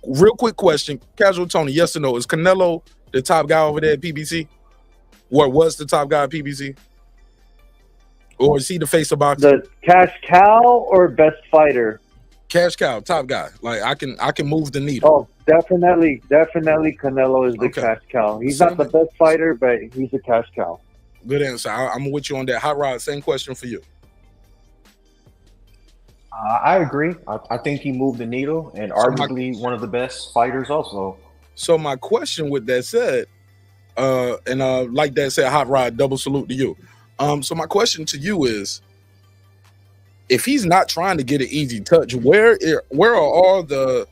Real quick question, Casual Tony, yes or no? Is Canelo the top guy over there at PBC? Or was the top guy at PBC? Or is he the face of boxing? The cash cow or best fighter? Cash cow, top guy. Like I can move the needle. Oh, definitely Canelo is the cash cow. He's not the best fighter, but he's a cash cow. Good answer. I'm with you on that. Hot Rod, same question for you. I agree. I think he moved the needle and arguably one of the best fighters also. So my question with that said, like that said, Hot Rod, double salute to you. So my question to you is, if he's not trying to get an easy touch, where are all the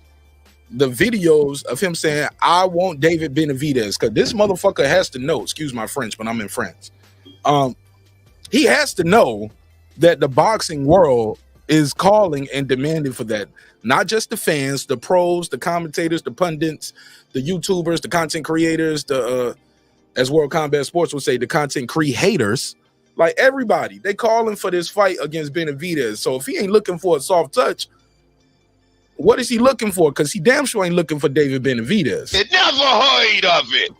videos of him saying, I want David Benavidez? Because this motherfucker has to know, excuse my French, but I'm in France. He has to know that the boxing world is calling and demanding for that. Not just the fans, the pros, the commentators, the pundits, the YouTubers, the content creators, as World Combat Sports would say, the content creators. Like everybody, they calling for this fight against Benavidez. So if he ain't looking for a soft touch, what is he looking for? Because he damn sure ain't looking for David Benavidez. It never heard of it.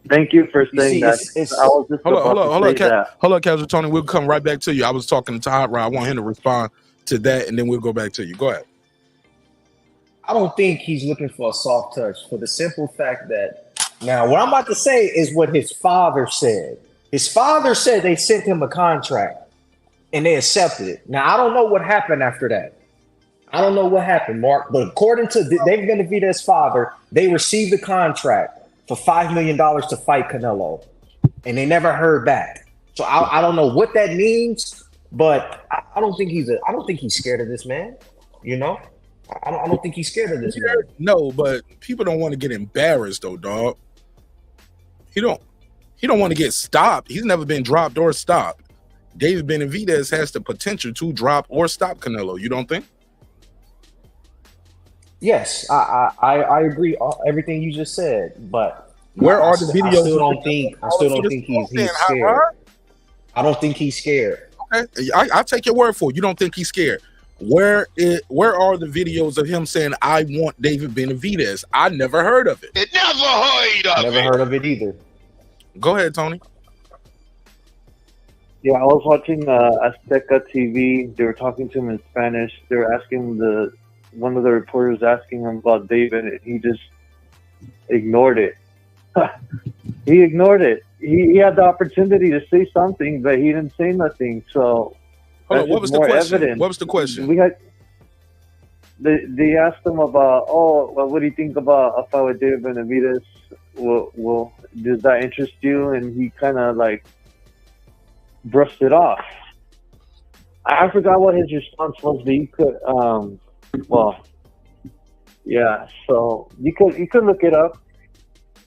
Thank you for saying that. I was just hold on, Casual Tony. We'll come right back to you. I was talking to Hot Rod. I want him to respond to that, and then we'll go back to you. Go ahead. I don't think he's looking for a soft touch for the simple fact that now what I'm about to say is what his father said. His father said they sent him a contract and they accepted it. Now, I don't know what happened after that. I don't know what happened, Mark, but according to David Benavidez's father, they received the contract for $5 million to fight Canelo, and they never heard back. So I don't know what that means, but I don't think he's scared of this man. I don't think he's scared of this man. No, but people don't want to get embarrassed though, dog. He don't want to get stopped. He's never been dropped or stopped. David Benavidez has the potential to drop or stop Canelo. You don't think? Yes, I agree everything you just said, but where are the videos? I still don't think he's scared. I don't think he's scared. Okay, I'll take your word for it. You don't think he's scared. Where are the videos of him saying, I want David Benavidez? I never heard of it. It never heard of it. Never heard of it either. Go ahead, Tony. Yeah, I was watching Azteca TV. They were talking to him in Spanish. They were asking one of the reporters asking him about David, and he just ignored it. He ignored it. He had the opportunity to say something, but he didn't say nothing. So what was the question? Evidence. What was the question? They asked him about, what do you think about a fight with David Benavidez? Well, does that interest you? And he kind of like brushed it off. I forgot what his response was, but he could, Yeah, so you could look it up.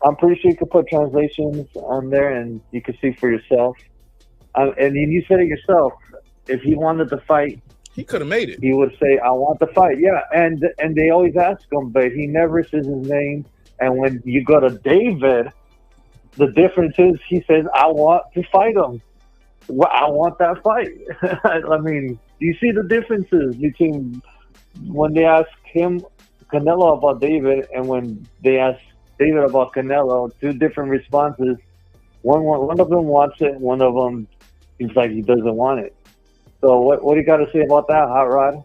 I'm pretty sure you could put translations on there, and you could see for yourself. And you said it yourself. If he wanted to fight, he could have made it. He would say, "I want to fight." Yeah, and they always ask him, but he never says his name. And when you go to David, the difference is he says, "I want to fight him. Well, I want that fight." I mean, do you see the differences between when they ask him, Canelo, about David, and when they ask David about Canelo? Two different responses. One of them wants it, one of them seems like he doesn't want it. So what do you got to say about that, Hot Rod?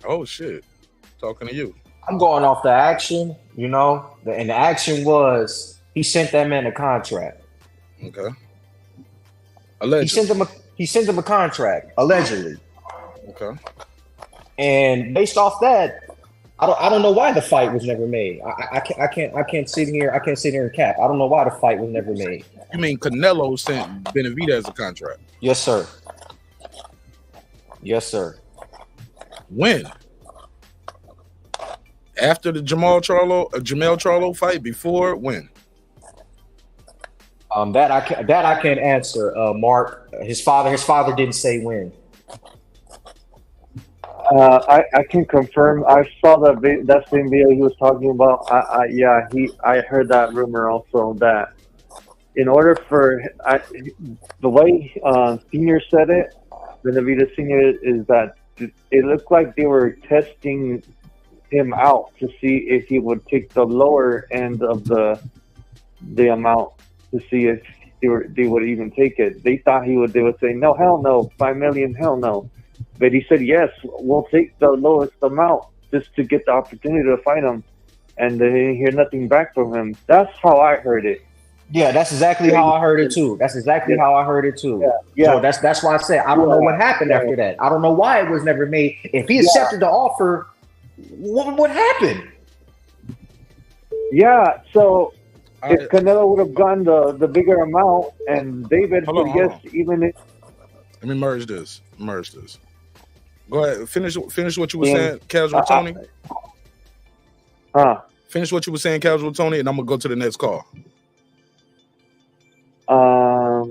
Oh shit, talking to you. I'm going off the action, you know, and the action was he sent that man a contract. Okay. Allegedly. He sent him a contract, allegedly. Okay. And based off that, I don't know why the fight was never made. I can't sit here and cap. I don't know why the fight was never made. You mean Canelo sent Benavidez a contract? Yes, sir. Yes, sir. When? After the Jermall Charlo fight? Before? When? That I can't answer. Mark, his father didn't say when. I can confirm. I saw that same video he was talking about. I heard that rumor also, that in order for the way Senior said it, Benavidez Senior, is that it looked like they were testing him out to see if he would take the lower end of the amount, to see if they would even take it. They thought they would say, no, hell no, 5 million, hell no. But he said, yes, we'll take the lowest amount just to get the opportunity to fight him. And they didn't hear nothing back from him. That's how I heard it. Yeah, that's exactly how I heard it too. Yeah. So that's why I said I don't know what happened after that. I don't know why it was never made. If he accepted the offer, what happened? Yeah, so if Canelo would have gone the bigger amount and David said yes, even if... Let me merge this. Go ahead. Finish what you were saying, Casual Tony. Finish what you were saying, Casual Tony, and I'm gonna go to the next call. I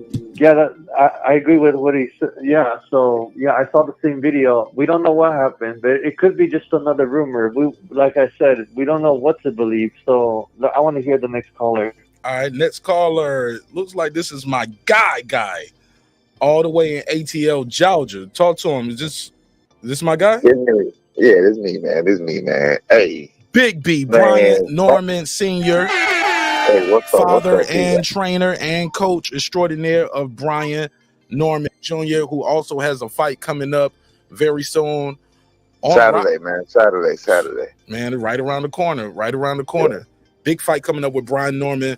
agree with what he said. Yeah, so I saw the same video. We don't know what happened, but it could be just another rumor. Like I said, we don't know what to believe. So I want to hear the next caller. All right, next caller. Looks like this is my guy, all the way in ATL, Georgia. Talk to him. Is this my guy? Yeah, this is me, man. Hey, Big B, man. Brian Norman Sr. Hey, what's up? Father and trainer and coach extraordinaire of Brian Norman Jr., who also has a fight coming up very soon. Saturday, man. Saturday. Man, right around the corner. Yeah. Big fight coming up with Brian Norman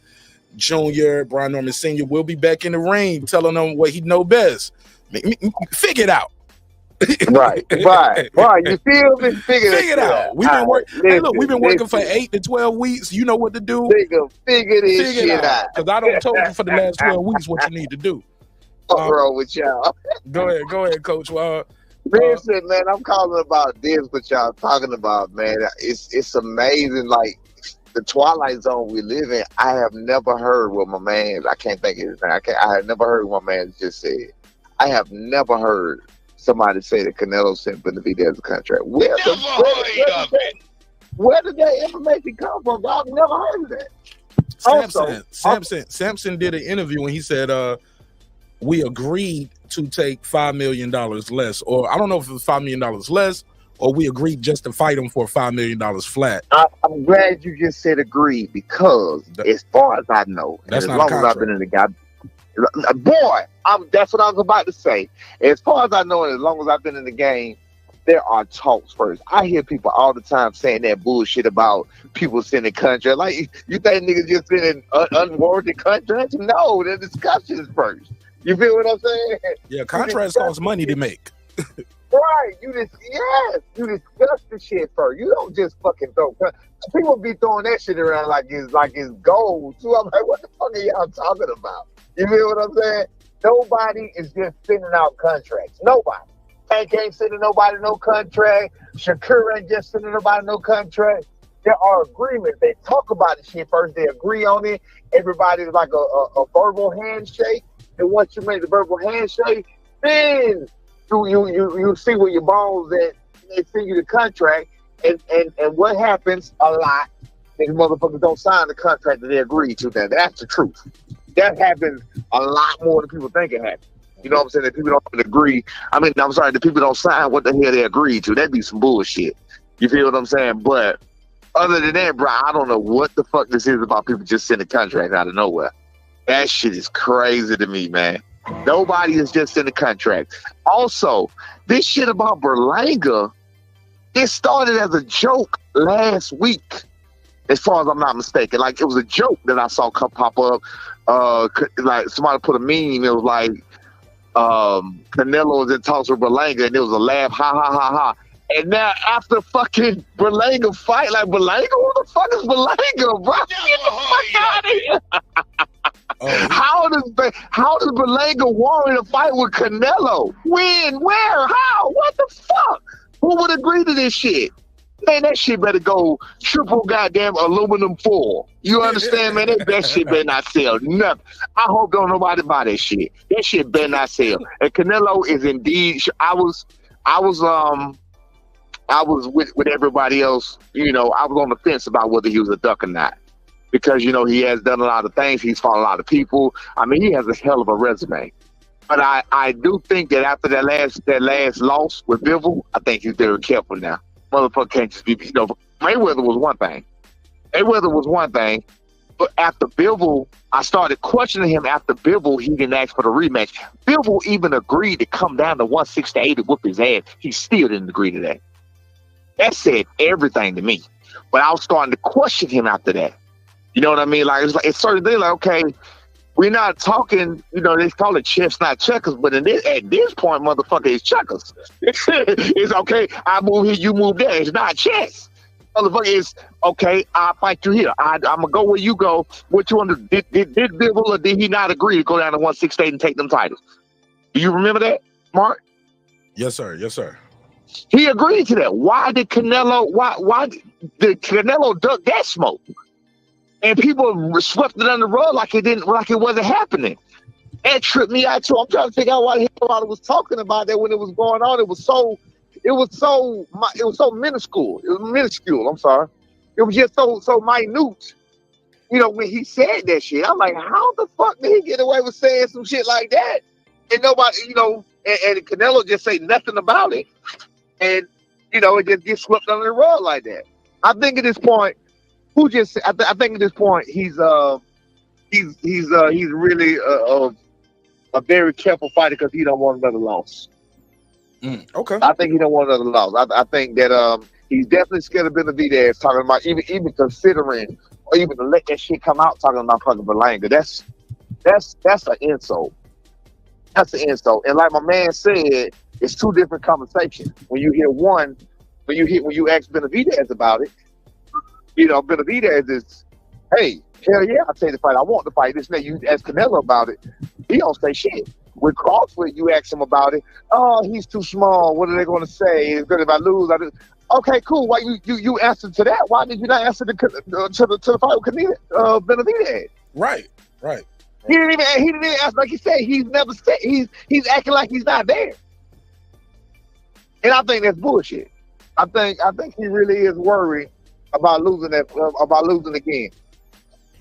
Jr., Brian Norman Sr. will be back in the ring telling them what he know best. Figure it out. Right. You feel me? Figure it out. We've been working for 8 to 12 weeks. You know what to do. Figure this shit out. Because I don't told you for the last 12 weeks what you need to do. What's wrong with y'all? Go ahead, Coach. Listen, man, I'm calling about this, what y'all talking about, man. It's amazing. Like, the Twilight Zone we live in, I have never heard what my man, I can't think of his name. I have never heard what my man just said. I have never heard somebody say that Canelo sent Benavidez a contract. Where did that information come from? I've never heard of that. Sampson did an interview and he said, we agreed to take $5 million less, or I don't know if it was $5 million less, or we agreed just to fight him for $5 million flat. I'm glad you just said agreed, because as far as I know, that's as not long as I've been in the game, boy, that's what I was about to say. As far as I know, and as long as I've been in the game, there are talks first. I hear people all the time saying that bullshit about people sending contracts. Like, you think niggas just sending unwarranted contracts? No, the discussion is first. You feel what I'm saying? Yeah, contracts cost money to make. Right, you discuss the shit first. You don't just fucking throw. People be throwing that shit around like it's gold. So I'm like, what the fuck are y'all talking about? You feel what I'm saying? Nobody is just sending out contracts. Nobody. Tank ain't sending nobody no contract. Shakur ain't just sending nobody no contract. There are agreements. They talk about the shit first. They agree on it. Everybody's like a verbal handshake. And once you make the verbal handshake, then you see where your bones at. They send you the contract. And what happens a lot, these motherfuckers don't sign the contract that they agree to. That's the truth. That happens a lot more than people think it happens. You know what I'm saying? That people don't agree. The people don't sign what the hell they agreed to. That'd be some bullshit. You feel what I'm saying? But other than that, bro, I don't know what the fuck this is about people just sending contracts out of nowhere. That shit is crazy to me, man. Nobody is just in the contract. Also, this shit about Berlanga, it started as a joke last week, as far as I'm not mistaken. Like, it was a joke that I saw pop up. Like, somebody put a meme, it was like, Canelo was in talks with Berlanga, and it was a laugh, ha, ha, ha, ha. And now after fucking Berlanga fight, like, Berlanga, who the fuck is Berlanga, bro? Get the fuck out of here. How does Berlanga warrant a fight with Canelo? When? Where? How? What the fuck? Who would agree to this shit? Man, that shit better go triple goddamn aluminum foil. You understand, man? That shit better not sell nothing. I hope don't nobody buy that shit. That shit better not sell. And Canelo is indeed. I was with everybody else. You know, I was on the fence about whether he was a duck or not, because you know he has done a lot of things. He's fought a lot of people. I mean, he has a hell of a resume. But I do think that after that last loss with Bivol, I think he's very careful now. Motherfucker can't just be, you know, Mayweather was one thing. But after Bivol, I started questioning him after Bivol. He didn't ask for the rematch. Bivol even agreed to come down to 168 to whoop his ass. He still didn't agree to that. That said everything to me. But I was starting to question him after that. You know what I mean? Like, it's certain things like, okay, we're not talking, you know, they call it chess, not checkers, but at this point, motherfucker, it's checkers. It's okay, I move here, you move there. It's not chess. Motherfucker, it's okay, I'll fight you here. I'm going to go where you go. What you want to do? Did Bivol or did he not agree to go down to 168 and take them titles? Do you remember that, Mark? Yes, sir. Yes, sir. He agreed to that. Why did Canelo duck that smoke? And people swept it under the rug like it wasn't happening. That tripped me out too. I'm trying to figure out why everybody was talking about that when it was going on. It was so minuscule. It was minuscule. I'm sorry. It was just so minute. You know, when he said that shit, I'm like, how the fuck did he get away with saying some shit like that? And nobody, you know, and Canelo just say nothing about it, and you know, it just gets swept under the rug like that. I think at this point. I think at this point he's really a very careful fighter because he don't want another loss. Okay. I think he don't want another loss. I think that he's definitely scared of Benavidez talking about even considering or even to let that shit come out talking about fucking Berlanga. That's an insult. That's an insult. And like my man said, it's two different conversations. When you ask Benavidez about it. You know, Benavidez is, hey, hell yeah, I'll take the fight. I want the fight. This and you ask Canelo about it, he don't say shit. With Crawford, you ask him about it. Oh, he's too small. What are they going to say? It's good if I lose. Okay, cool. Why you answered to that? Why did you not answer to the fight with Benavidez? Right. He didn't even ask. Like he said, he's never said. He's acting like he's not there. And I think that's bullshit. I think he really is worried about losing again.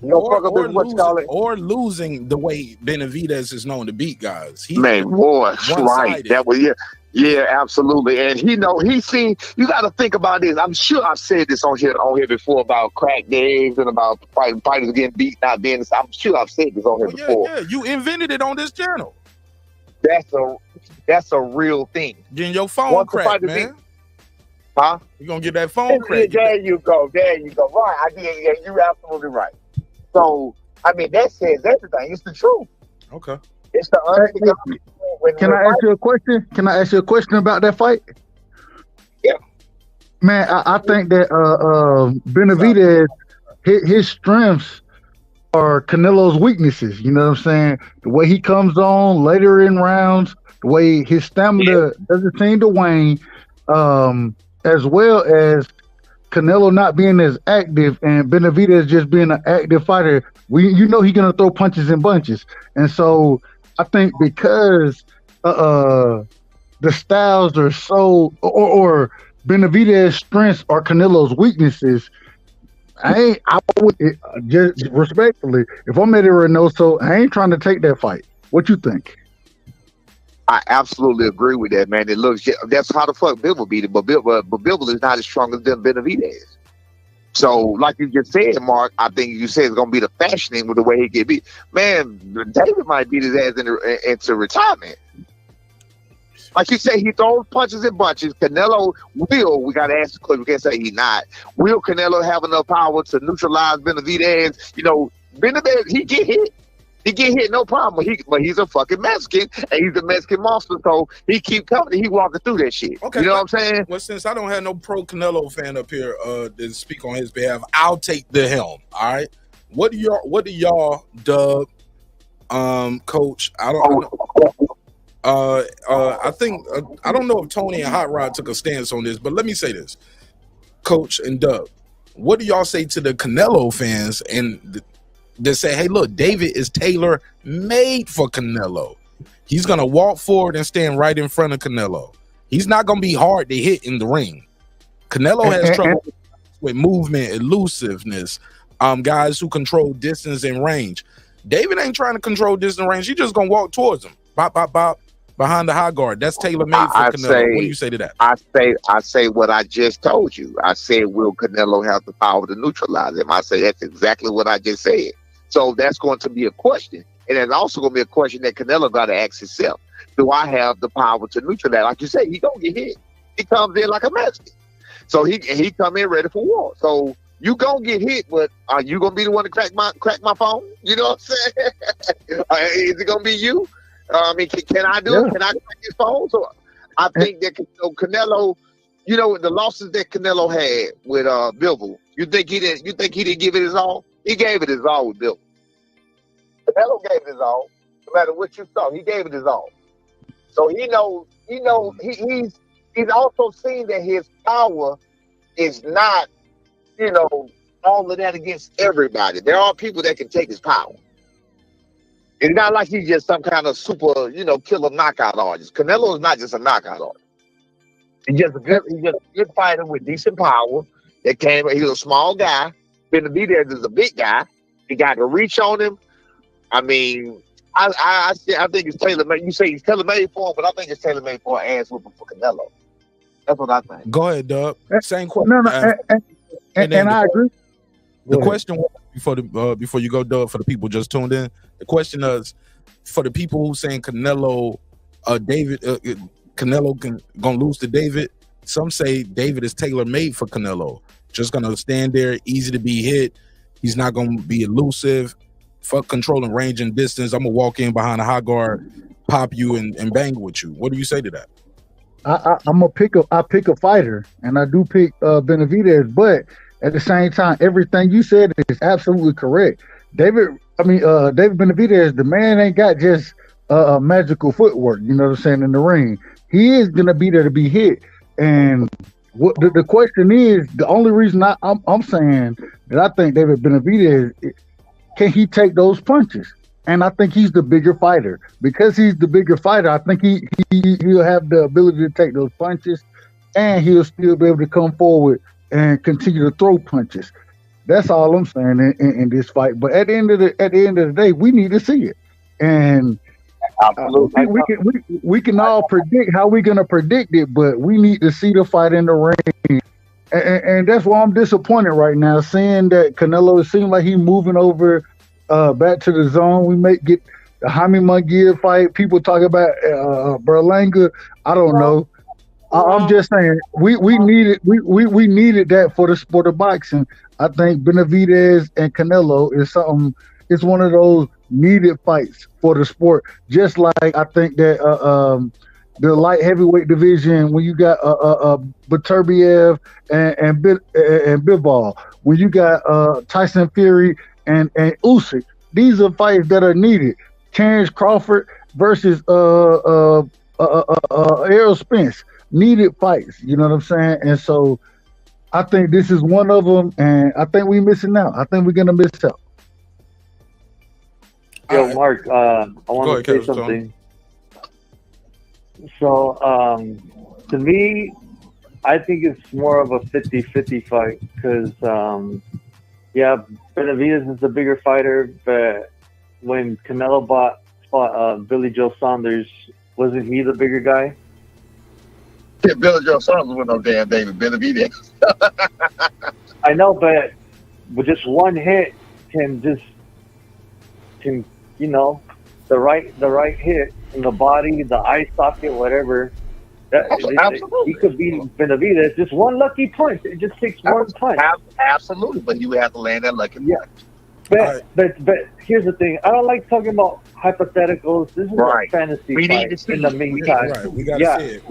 Or losing the way Benavidez is known to beat guys. Right. That was yeah, absolutely. And you got to think about this. I'm sure I've said this on here before about crack days and about fighters getting beat, not being. I'm sure I've said this on here before. Yeah, you invented it on this channel. That's a real thing. Getting your phone cracked, man. Huh? You're gonna get that phone cracked. There you go. Right. I did. Yeah, you're absolutely right. So, I mean, that says everything. It's the truth. Okay. It's the honest. Can I ask you a question? Can I ask you a question about that fight? Yeah. Man, I think that Benavidez, his strengths are Canelo's weaknesses. You know what I'm saying? The way he comes on later in rounds, the way his stamina doesn't seem to wane, as well as Canelo not being as active and Benavidez just being an active fighter. He's gonna throw punches and bunches, and so I think because the styles are so, or Benavidez's strengths are Canelo's weaknesses. I would just respectfully, if I'm Eddie Reynoso, I ain't trying to take that fight. What you think? I absolutely agree with that, man. It looks, that's how the fuck Bivol beat it, but Bivol is not as strong as Benavidez. So, like you just said, Mark, I think you said it's gonna be the fashioning with the way he get beat. Man, David might beat his ass into retirement. Like you say, he throws punches and bunches. Canelo will, we got to ask the question, we can't say he's not. Will Canelo have enough power to neutralize Benavidez? Benavidez, he get hit. He get hit, no problem. But he's a fucking Mexican, and he's a Mexican monster, so he keep coming. He walking through that shit. Okay, you know what I'm saying? Well, since I don't have no pro Canelo fan up here to speak on his behalf, I'll take the helm. All right. What do y'all dub, Coach? I don't know. I think I don't know if Tony and Hot Rod took a stance on this, but let me say this, Coach and Dub, what do y'all say to the Canelo fans and that say, hey, look, David is tailor made for Canelo. He's gonna walk forward and stand right in front of Canelo. He's not gonna be hard to hit in the ring. Canelo has trouble with movement, elusiveness, guys who control distance and range. David ain't trying to control distance and range. He's just gonna walk towards him. Bop, bop, bop. Behind the high guard. That's tailor-made for Canelo. What do you say to that? I say what I just told you. I said, will Canelo have the power to neutralize him? I say that's exactly what I just said. So that's going to be a question. And it's also going to be a question that Canelo got to ask himself. Do I have the power to neutralize? Like you say, he going to get hit. He comes in like a Mexican. So he come in ready for war. So you going to get hit, but are you going to be the one to crack my phone? You know what I'm saying? Is it going to be you? Can I do it? Can I crack his phone? So I think that Canelo, the losses that Canelo had with Bivol, you think he didn't give it his all? He gave it his all with Bivol. Canelo gave it his all. No matter what you saw, he gave it his all. So he's also seen that his power is not, all of that against everybody. There are people that can take his power. It's not like he's just some kind of super, killer knockout artist. Canelo is not just a knockout artist. He's just a good fighter with decent power. He's a small guy. Benavidez is a big guy. He got the reach on him. I think it's tailor-made. You say he's tailor-made for him, but I think it's tailor-made for an ass whooping for Canelo. That's what I think. Go ahead, Doug. Same question. And I agree. The question was, before you go, Doug, for the people just tuned in, the question is for the people who saying Canelo, Canelo gonna lose to David. Some say David is tailor made for Canelo. Just gonna stand there, easy to be hit. He's not gonna be elusive. Fuck controlling range and distance. I'm gonna walk in behind a high guard, pop you, and bang with you. What do you say to that? I pick a fighter, and I do pick Benavidez, but at the same time, everything you said is absolutely correct. David Benavidez, the man ain't got just magical footwork, you know what I'm saying, in the ring. He is going to be there to be hit. And what the question is, the only reason I'm saying that I think David Benavidez, can he take those punches? And I think he's the bigger fighter. Because he's the bigger fighter, I think he'll have the ability to take those punches, and he'll still be able to come forward and continue to throw punches. That's all I'm saying in this fight. But at the end of the day, we need to see it. And we can all predict how we're gonna predict it, but we need to see the fight in the ring. And that's why I'm disappointed right now, seeing that Canelo seems like he's moving over back to the zone. We may get the Jaime Munguia fight. People talk about Berlanga. I don't know. I'm just saying we needed that for the sport of boxing. I think Benavidez and Canelo is something. It's one of those needed fights for the sport. Just like I think that the light heavyweight division, when you got Beterbiev and Bivol, when you got Tyson Fury and Usyk, these are fights that are needed. Terence Crawford versus Errol Spence needed fights. You know what I'm saying? And so I think this is one of them, and I think we're missing out. I think we're gonna miss out. Yo, Mark, I want to say something. So, to me, I think it's more of a 50-50 fight because, Benavidez is the bigger fighter, but when Canelo fought Billy Joe Saunders, wasn't he the bigger guy? Yeah, Billy Joe Saunders with no damn David Benavidez. I know, but with just one hit can the right hit in the body, the eye socket, whatever. He could beat Benavidez. Just one lucky punch. It just takes one punch. Absolutely, but you have to land that lucky punch. But here's the thing. I don't like talking about hypotheticals. This is a fantasy fight in the meantime. We gotta see it.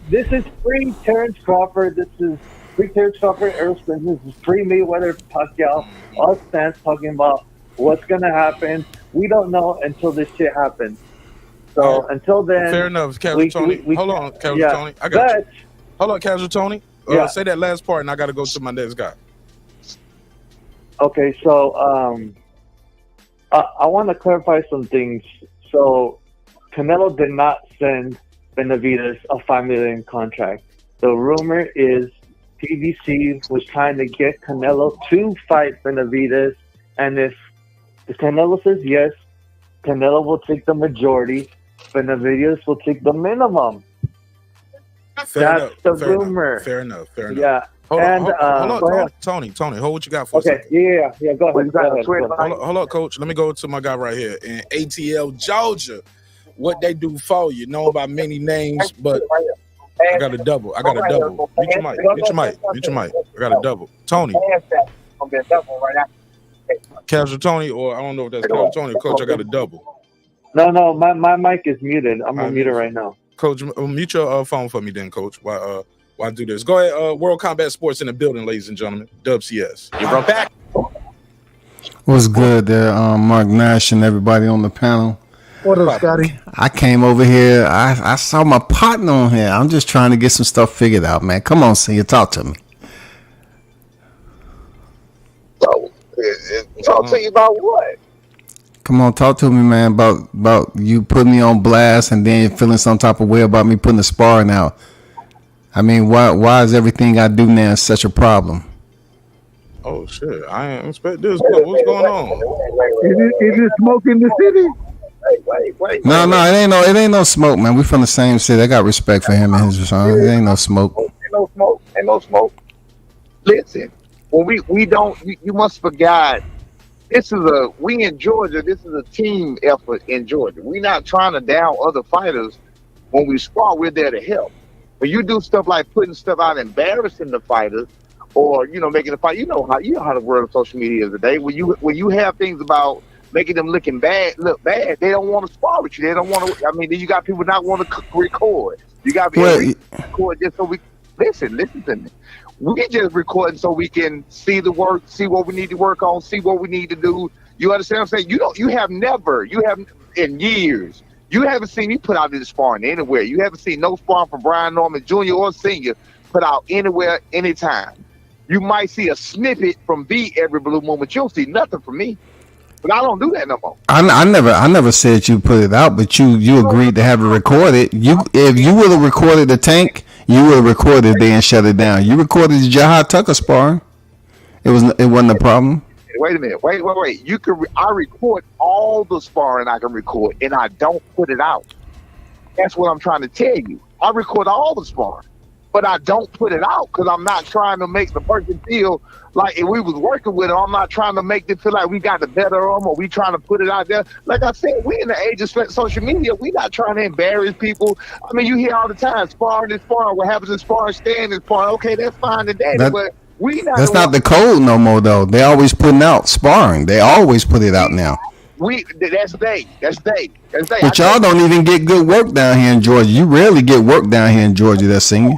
This is free Terence Crawford. This is free Terence Crawford, Errol Spence. This is free Mayweather, Pacquiao. Us fans talking about what's gonna happen. We don't know until this shit happens. So until then, fair enough, Casual Tony. Hold on, Casual Tony. I got you. Hold on, Casual Tony. Say that last part, and I got to go to my next guy. Okay, so I want to clarify some things. So Canelo did not send Benavidez a $5 million contract. The rumor is PBC was trying to get Canelo to fight Benavidez, and if Canelo says yes, Canelo will take the majority. Benavidez will take the minimum. That's the rumor. Fair enough. Yeah. Hold on, Tony, hold what you got for us. Okay, yeah, go ahead. Hold on, Coach. Let me go to my guy right here in ATL, Georgia. What they do for you? Know about many names, but I got a double. Mute your mic. I got a double. Tony. Casual Tony, or I don't know if that's Casual Tony. Coach, I got a double. No, my mic is muted. I'm gonna mute it right now. Coach, mute your phone for me then, Coach. While I do this. Go ahead. World Combat Sports in the building, ladies and gentlemen. Dub CS. You're back. What's good there, Mark Nash and everybody on the panel? What up, Scotty? I came over here. I saw my partner on here. I'm just trying to get some stuff figured out, man. Come on, Senior, talk to me. Talk to you about what? Come on, talk to me, man, about you putting me on blast and then feeling some type of way about me putting the sparring out. I mean, why is everything I do now such a problem? Oh shit! I didn't expect this. What's going on? Is it smoke in the city? Wait. No, it ain't no smoke, man. We from the same city. I got respect for him and his son. It ain't no smoke. Ain't no smoke. Listen, when we don't, you must forget. We in Georgia. This is a team effort in Georgia. We're not trying to down other fighters. When we spar, we're there to help. When you do stuff like putting stuff out, embarrassing the fighters, or making the fight, you know how the world of social media is today. When you have things about making them look bad, they don't want to spar with you. They don't want to. I mean, then you got people not want to record. You got to record just so we listen to me. We just recording so we can see the work, see what we need to work on, see what we need to do. You understand what I'm saying? You have in years. You haven't seen me put out this sparring anywhere. You haven't seen no sparring from Brian Norman Jr. or Senior put out anywhere, anytime. You might see a snippet from B every blue moon, but you'll see nothing from me. But I don't do that no more. I never said you put it out, but you agreed to have it recorded. If you would have recorded the tank, you would have recorded it and shut it down. You recorded the Jahad Tucker sparring. It wasn't a problem. Wait a minute. Wait. I record all the sparring I can record, and I don't put it out. That's what I'm trying to tell you. I record all the sparring, but I don't put it out because I'm not trying to make the person feel like if we was working with them, I'm not trying to make them feel like we got the better of them or we trying to put it out there. Like I said, we in the age of social media. We not trying to embarrass people. I mean, you hear all the time, sparring is sparring. What happens in sparring, stand is sparring. Okay, that's fine today, but that's not the code no more, though. They always putting out sparring. They always put it out now. That's they. But y'all don't even get good work down here in Georgia. You rarely get work down here in Georgia. That's Senior.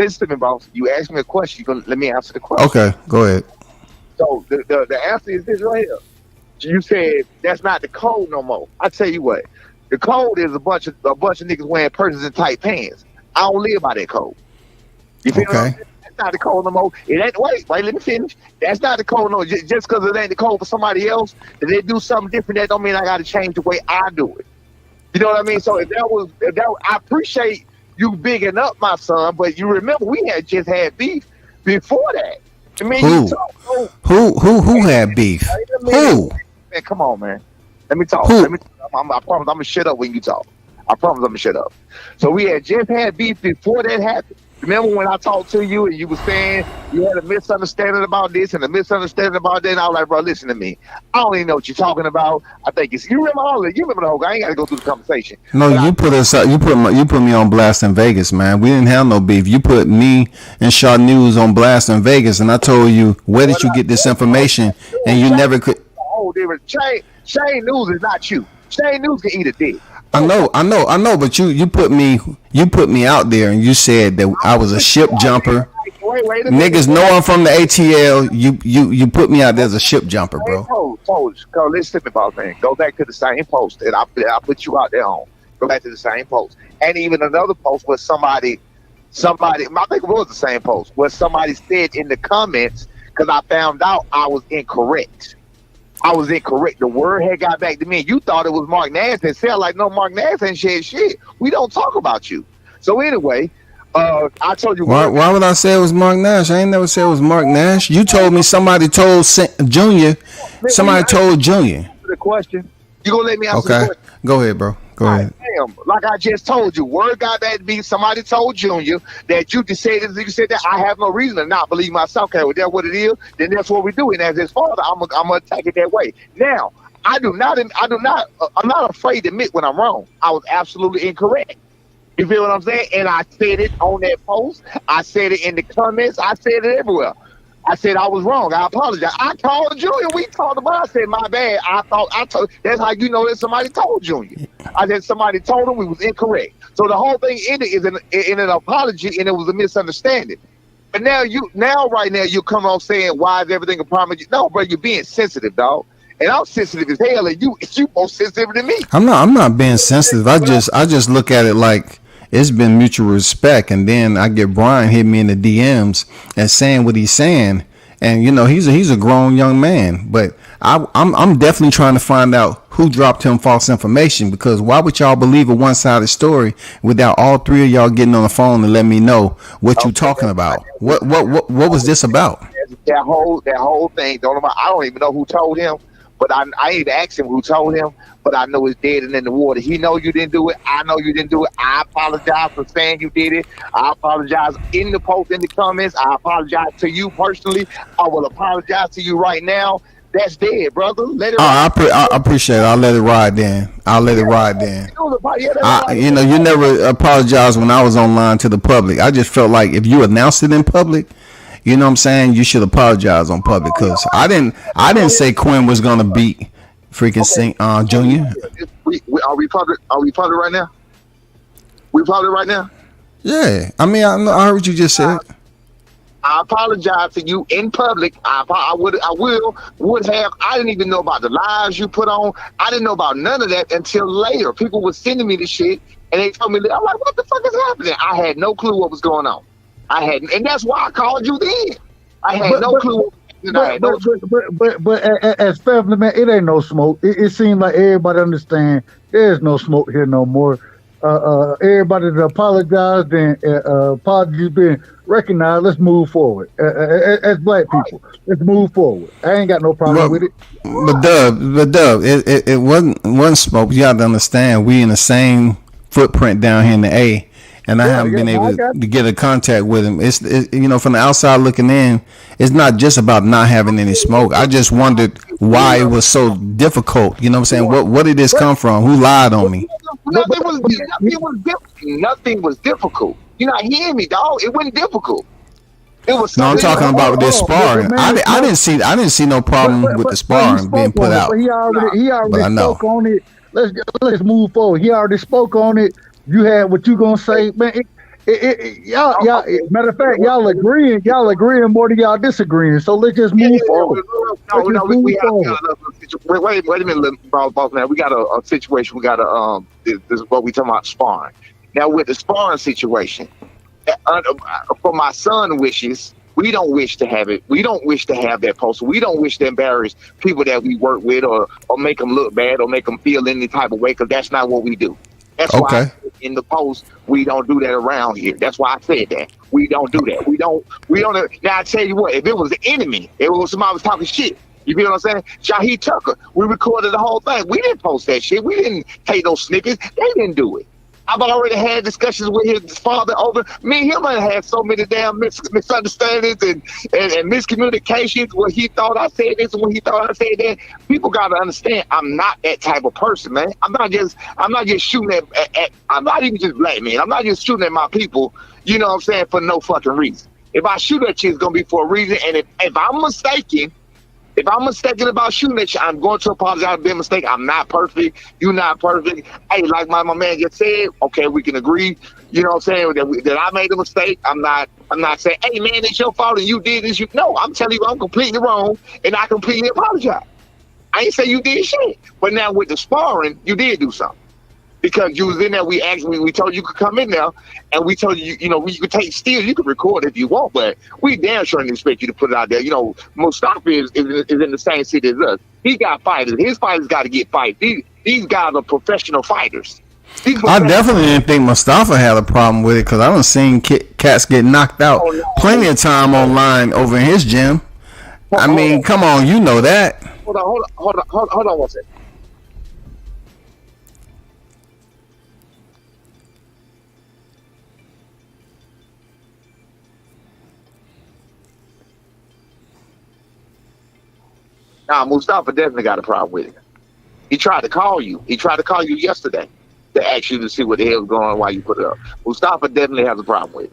Listen to me, boss. You asked me a question. Let me answer the question. Okay, go ahead. So the answer is this right here. You said that's not the code no more. I tell you what. The code is a bunch of niggas wearing purses and tight pants. I don't live by that code. You feel me? That's not the code no more. It ain't. Wait, let me finish. That's not the code no. Just because it ain't the code for somebody else, that they do something different, that don't mean I got to change the way I do it. You know what I mean? So if I appreciate you bigging up my son, but you remember we had just had beef before that. I mean, Who had beef? Who? Man, come on, man. Let me talk. Who? I promise I'm gonna shut up when you talk. I promise I'm gonna shut up. So we had just had beef before that happened. Remember when I talked to you and you were saying you had a misunderstanding about this and a misunderstanding about that? And I was like, bro, listen to me. I don't even know what you're talking about. I think it's you remember all of it. You remember the whole guy. I ain't gotta go through the conversation. No, but you put us up. You put me on blast in Vegas, man. We didn't have no beef. You put me and Shaw News on blast in Vegas, and I told you, where did you get this information? And you never could. Oh, Shane News is not you. Shane News can eat a dick. I know, but you put me out there, and you said that I was a ship jumper. Wait a Niggas know I'm from the ATL. You put me out there as a ship jumper, bro. Go, let's flip about thing. Go back to the same post that I put you out there on. Go back to the same post, and even another post where somebody, I think it was the same post where somebody said in the comments, because I found out I was incorrect. The word had got back to me. You thought it was Mark Nash that said, like, no, Mark Nash ain't said shit. We don't talk about you. So anyway, I told you. Why would I say it was Mark Nash? I ain't never said it was Mark Nash. You told me somebody told Junior. Somebody told Junior. The question. You gonna let me answer the question? Go ahead, bro. Go ahead. Damn, like I just told you, word got back to me. Somebody told Junior that you said that. I have no reason to not believe myself. Okay, well, that's what it is. Then that's what we do. And as his father, I'm gonna attack it that way. Now, I'm not afraid to admit when I'm wrong. I was absolutely incorrect. You feel what I'm saying? And I said it on that post. I said it in the comments. I said it everywhere. I said I was wrong. I apologize. I called Junior. We talked about it. I said, my bad. I told. That's how you know that somebody told Junior. I said somebody told him we was incorrect. So the whole thing ended in an apology, and it was a misunderstanding. But right now you come on saying, why is everything a problem? No, bro, you're being sensitive, dog. And I'm sensitive as hell, and you more sensitive than me. I'm not being sensitive. I just look at it like it's been mutual respect, and then I get Brian hit me in the DMs and saying what he's saying, and you know he's a grown young man, but I'm definitely trying to find out who dropped him false information, because why would y'all believe a one-sided story without all three of y'all getting on the phone and let me know what you talking about? What was this about? That whole thing. I don't even know who told him. But I ain't asked him who told him, but I know it's dead and in the water. He know you didn't do it. I know you didn't do it. I apologize for saying you did it. I apologize in the post, in the comments. I apologize to you personally. I will apologize to you right now. That's dead, brother. Let it ride. I appreciate it. I'll let it ride then. You know, you never apologized when I was online to the public. I just felt like if you announced it in public, you know what I'm saying, you should apologize on public, because I didn't say Quinn was gonna beat freaking Junior. Are we public right now? We public right now? Yeah. I mean, I heard what you just said. I apologize to you in public. I would have. I didn't even know about the lives you put on. I didn't know about none of that until later. People were sending me the shit, and they told me, I'm like, what the fuck is happening? I had no clue what was going on. And that's why I called you then. I had no clue. But as family, man, it ain't no smoke. It seems like everybody understand there's no smoke here no more. Everybody that apologized and apologies being recognized. Let's move forward. As black people, let's move forward. I ain't got no problem with it. But Dub, it wasn't smoke. You got to understand, we in the same footprint down here in the A. And I haven't been able to get a contact with him. It's you know, from the outside looking in, it's not just about not having any smoke. I just wondered why it was so difficult. You know what I'm saying? What did this come from? Who lied on me? Nothing was difficult. You're not hearing me, dog. It wasn't difficult. It was. No, I'm talking about this sparring. I didn't see no problem with the sparring being put out. He already spoke on it. Let's move forward. He already spoke on it. You had what you gonna say, man. Y'all. Matter of fact, y'all agreeing more than y'all disagreeing. So let's just move forward. We have wait a minute, boss man. We got a situation. We got this is what we talking about sparring. Now with the sparring situation, for my son wishes, we don't wish to have it. We don't wish to have that poster. We don't wish to embarrass people that we work with or make them look bad or make them feel any type of way, because that's not what we do. That's why in the post we don't do that around here. That's why I said that. We don't do that. We don't. Now I tell you what, if it was the enemy, if it was somebody was talking shit, you feel what I'm saying? Shaheed Tucker, we recorded the whole thing. We didn't post that shit. We didn't take those snippets. They didn't do it. I've already had discussions with his father over. Me and him had so many damn misunderstandings and miscommunications where he thought I said this and when he thought I said that. People got to understand I'm not that type of person, man. I'm not just shooting at I'm not even just black, man. I'm not just shooting at my people, you know what I'm saying, for no fucking reason. If I shoot at you, it's going to be for a reason. And if I'm mistaken, about shooting at you, I'm going to apologize for being mistaken. I'm not perfect. You're not perfect. Hey, like my man just said, okay, we can agree. You know what I'm saying? That I made a mistake. I'm not saying, hey man, it's your fault and you did this. No, I'm telling you I'm completely wrong and I completely apologize. I ain't say you did shit. But now with the sparring, you did do something. Because you was in there, we told you could come in there, and we told you, you could take still, you could record if you want, but we damn sure didn't expect you to put it out there. You know, Mustafa is in the same city as us. He got fighters. His fighters got to get fights. These guys are professional fighters. I definitely didn't think Mustafa had a problem with it, because I done seen cats get knocked out plenty of time online over in his gym. I mean, come on, you know that. Hold on one second. Nah, Mustafa definitely got a problem with it. He tried to call you. He tried to call you yesterday to ask you to see what the hell's going on while you put it up. Mustafa definitely has a problem with it.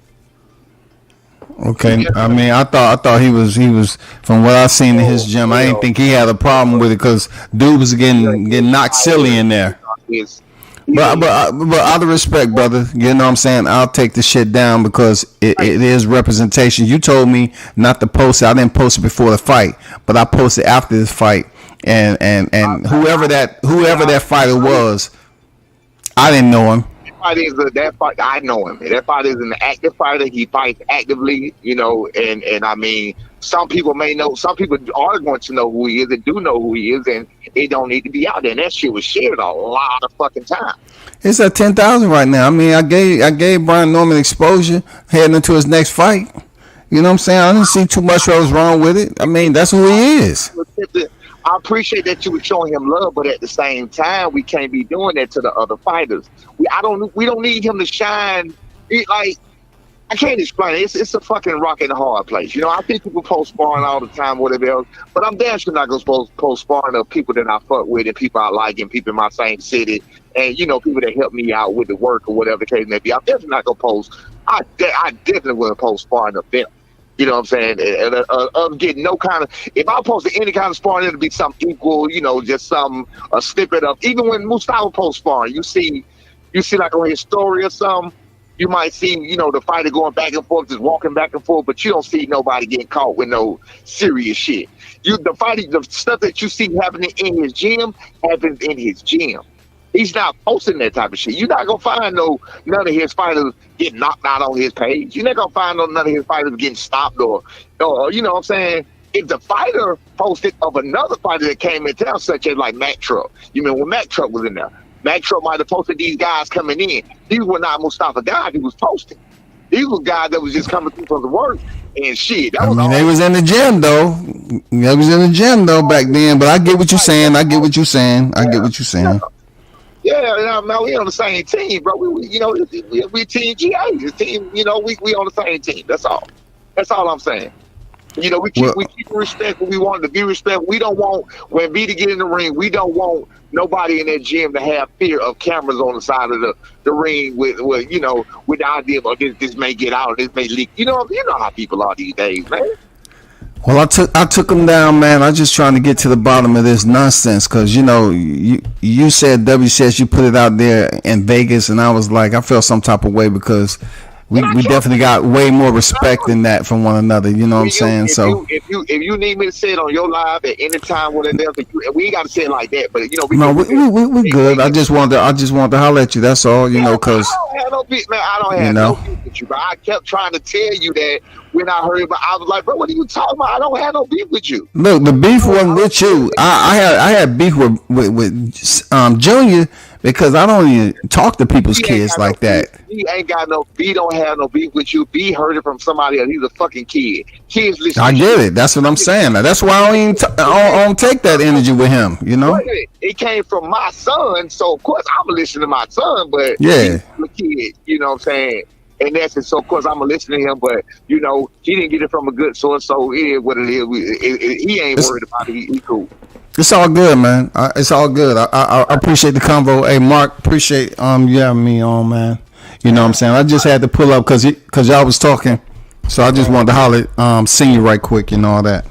Okay, I mean, I thought he was from what I've seen in his gym. I didn't think he had a problem with it because dude was getting knocked silly in there. But out of respect, brother, you know what I'm saying? I'll take the shit down because it is representation. You told me not to post it. I didn't post it before the fight, but I posted after the fight. And whoever that fighter was, I didn't know him. That fight, I know him. That fighter is an active fighter. He fights actively, you know, and I mean, some people may know, some people are going to know who he is and do know who he is, and it don't need to be out there. And that shit was shared a lot of fucking time. It's at 10,000 right now. I mean, I gave Brian Norman exposure heading into his next fight. You know what I'm saying? I didn't see too much that was wrong with it. I mean, that's who he is. I appreciate that you were showing him love, but at the same time, we can't be doing that to the other fighters. We don't need him to shine. I can't explain it. It's a fucking rock and a hard place. You know, I think people post sparring all the time, whatever else, but I'm damn sure not going to post sparring of people that I fuck with and people I like and people in my same city and, you know, people that help me out with the work or whatever the case may be. I'm definitely not going to post. I definitely wouldn't post sparring of them. You know what I'm saying? Of getting no kind of, if I posted any kind of sparring, it'll be something equal, you know, just a snippet of, even when Mustafa posts sparring, you see like on his story or something, you might see, you know, the fighter going back and forth, just walking back and forth, but you don't see nobody getting caught with no serious shit. The stuff that you see happening in his gym happens in his gym. He's not posting that type of shit. You're not gonna find none of his fighters getting knocked out on his page. You're not gonna find none of his fighters getting stopped or you know what I'm saying? If the fighter posted of another fighter that came in town, such as like Mac Truck, you mean when Mac Truck was in there, Mac Truck might have posted these guys coming in. These were not Mustafa guys he was posting. These were guys that was just coming through from the work and shit. They was in the gym though. They was in the gym though back then. But I get what you're saying. Yeah, no, we on the same team, bro. We team GA. The team, you know, we on the same team. That's all. That's all I'm saying. You know, we keep respect when we want to be respect. We don't want, when B to get in the ring, we don't want nobody in that gym to have fear of cameras on the side of the ring with the idea of this may get out or this may leak. You know how people are these days, man. Well, I took him down, man. I'm just trying to get to the bottom of this nonsense because, you know, you said W says you put it out there in Vegas, and I was like, I felt some type of way because we definitely got way more respect than that from one another. You know what I'm saying? So if you need me to say it on your live at any time, whatever, we ain't got to say it like that. But you know, we good. I just want to holler at you. That's all. You know, because I don't have no beef, man. I don't have no beef with you, but I kept trying to tell you that when I heard, but I was like, bro, what are you talking about? I don't have no beef with you. Look, the beef wasn't with you. I had beef with Junior because I don't even talk to people's kids like that. He ain't got no. B don't have no beef with you. B heard it from somebody else. He's a fucking kid. Kids listen. I get it. That's what I'm saying. That's why I don't take that energy with him. You know. It came from my son, so of course I'm gonna listen to my son. But yeah, he's a kid. You know what I'm saying? And that's it. So of course I'm gonna listen to him. But you know, he didn't get it from a good source, so it is what it is. He ain't worried about it. He cool. It's all good, man. It's all good. I appreciate the convo. Hey, Mark, appreciate you having me on, man. You know what I'm saying? I just had to pull up because y'all was talking, so I just wanted to holler, see you right quick and all that.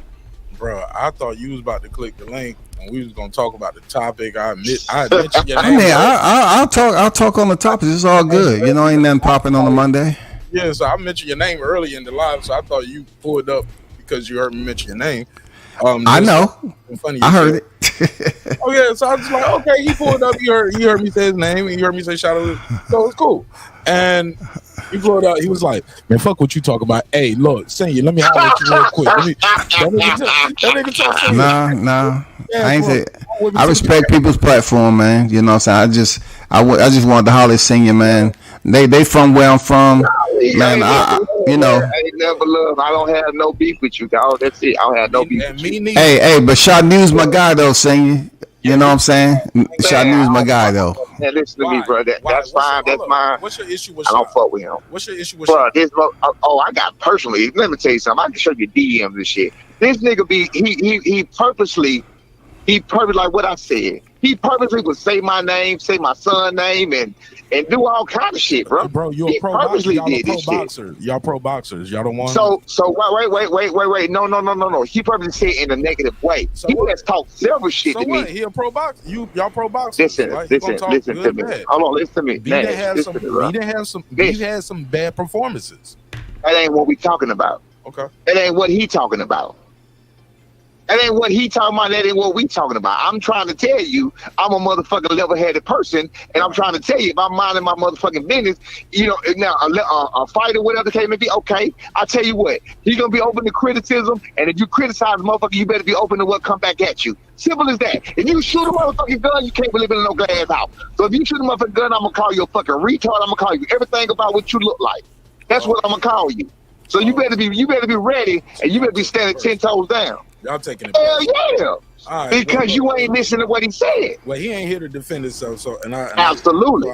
Bro, I thought you was about to click the link and we was gonna talk about the topic. I mentioned your name. I'll talk on the topic. It's all good. You know, ain't nothing popping on a Monday. Yeah, so I mentioned your name early in the live, so I thought you pulled up because you heard me mention your name. I know. I heard it. Oh yeah, so I was like, okay, he pulled up. He heard me say his name, and you heard me say shout out. So it's cool. And he pulled out. He was like, "Man, fuck what you talk about." Hey, look, senior, let me holler at you real quick. That nigga talk. Nah. Yeah, I ain't say. I respect people's platform, man. You know what I'm saying? I just wanted to holler at senior, man. They from where I'm from, man. I ain't never love. I don't have no beef with you, dog. That's it. I don't have no beef with you. Hey, but Shadnew's my guy though, senior. You know what I'm saying? Shadnew's my guy though. Man, listen to me, bro. That's fine. That's mine. What's your issue with? I don't fuck with him. What's your issue with? Bro, I got personally. Let me tell you something. I can show you DMs and shit. This nigga he purposely like what I said. He purposely would say my name, say my son's name, and do all kind of shit, bro. Bro, you're a pro boxer. Y'all a pro boxer. Y'all pro boxers. Y'all don't want. So wait. No. He purposely said it in a negative way. So he has talked several shit to me. He a pro boxer. Y'all pro boxers. Listen to me. Hold on, listen to me. He had some bad performances. That ain't what we talking about. Okay. That ain't what he talking about. That ain't what he talking about. That ain't what we talking about. I'm trying to tell you, I'm a motherfucking level-headed person, and I'm trying to tell you, if I'm minding my motherfucking business, you know, now a fighter, whatever the case may be, okay, I'll tell you what, he's gonna be open to criticism, and if you criticize a motherfucker, you better be open to what come back at you. Simple as that. If you shoot a motherfucking gun, you can't be living in no glass house. So if you shoot a motherfucking gun, I'm gonna call you a fucking retard. I'm gonna call you everything about what you look like. That's what I'm gonna call you. So you better be ready, and you better be standing 10 toes down. Y'all taking it. Hell yeah. Right, because you ain't listening to what he said. Well, he ain't here to defend himself. So, absolutely.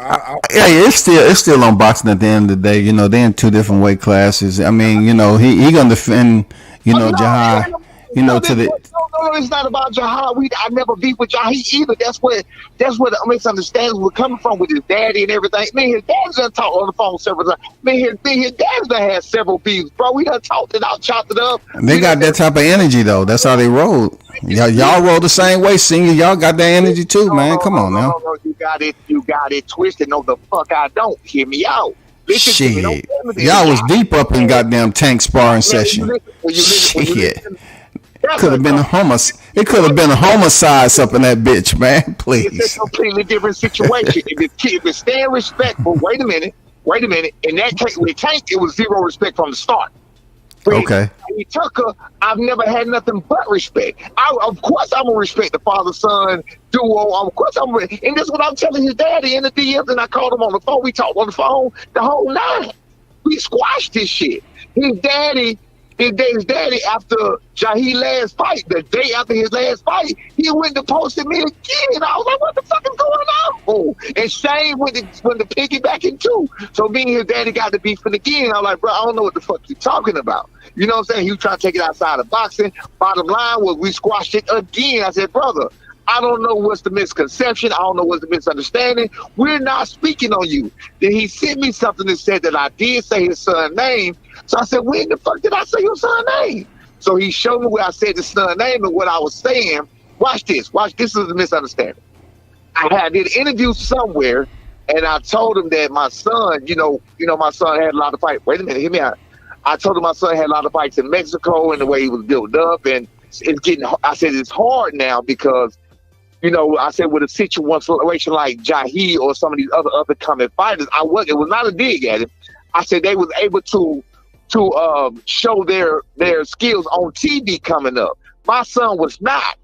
It's still on boxing at the end of the day. You know, they're in two different weight classes. I mean, you know, he gonna defend, you know, Jahai. You know, to the. No, it's not about Jahai. I never beef with Jahai either. That's where the misunderstandings were coming from with his daddy and everything. Man, his dad's done talked on the phone several times. Man, his dad's done had several beefs, bro. We done talked it out, chopped it up. They got that type of energy though. That's how they roll. Y'all roll the same way, senior. Y'all got that energy too, man. Come on now. No, you got it twisted. No, the fuck I don't. Hear me out. Listen shit. To me. Y'all was deep up in goddamn tank sparring session. Shit. It could have been a homicide. It could have been a homicide up in that bitch, man. Please. It's a completely different situation. if it's staying respectful, wait a minute. In that case, with Tank, it was zero respect from the start. But okay. In Tucker, I've never had nothing but respect. Of course, I'm gonna respect the father-son duo. Of course, and this is what I'm telling his daddy in the DMs. And I called him on the phone. We talked on the phone the whole night. We squashed this shit. His daddy, after Jahie's last fight, the day after his last fight, he went to posted me again. I was like, what the fuck is going on? Oh, and Shane went to piggybacking too. So me and his daddy got to beefing again. I was like, bro, I don't know what the fuck you talking about. You know what I'm saying? He was trying to take it outside of boxing. Bottom line was we squashed it again. I said, brother, I don't know what's the misconception. I don't know what's the misunderstanding. We're not speaking on you. Then he sent me something that said that I did say his son's name. So I said, when the fuck did I say your son's name? So he showed me where I said the son's name and what I was saying. Watch this. This is the misunderstanding. I did an interview somewhere And I told him that my son, my son had a lot of fights. Wait a minute, hear me out. I told him my son had a lot of fights in Mexico and the way he was built up. And it's getting, I said, it's hard now because, I said with a situation like Jahi or some of these other coming fighters, it was not a dig at him. I said they was able to show their skills on TV coming up. My son was not.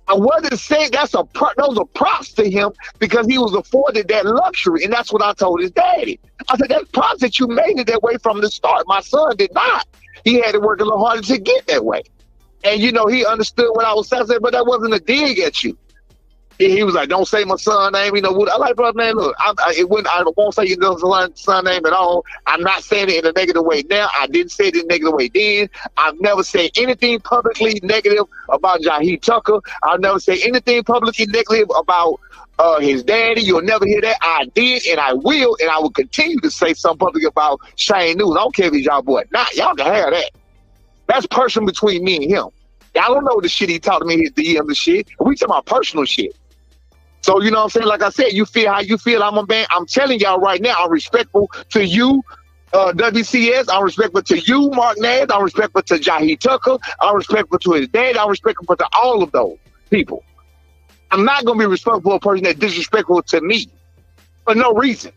I wasn't saying those are props to him because he was afforded that luxury, and that's what I told his daddy. I said, that's props that you made it that way from the start. My son did not. He had to work a little harder to get that way. And, he understood what I was saying, but that wasn't a dig at you. He was like, don't say my son name. I like, brother, man, look, I won't say your son name at all. I'm not saying it in a negative way now. I didn't say it in a negative way then. I've never said anything publicly negative about Jahi Tucker. I've never said anything publicly negative about his daddy. You'll never hear that. I did, and I will continue to say something public about Shane News. I don't care if he's y'all boy. Nah, y'all can have that. That's personal between me and him. Y'all don't know the shit he taught me, his DMs and shit. We talking about personal shit. So, you know what I'm saying? Like I said, you feel how you feel. I'm a man. I'm telling y'all right now, I'm respectful to you, WCS. I'm respectful to you, Mark Nash. I'm respectful to Jahi Tucker. I'm respectful to his dad. I'm respectful to all of those people. I'm not going to be respectful for a person that's disrespectful to me for no reason.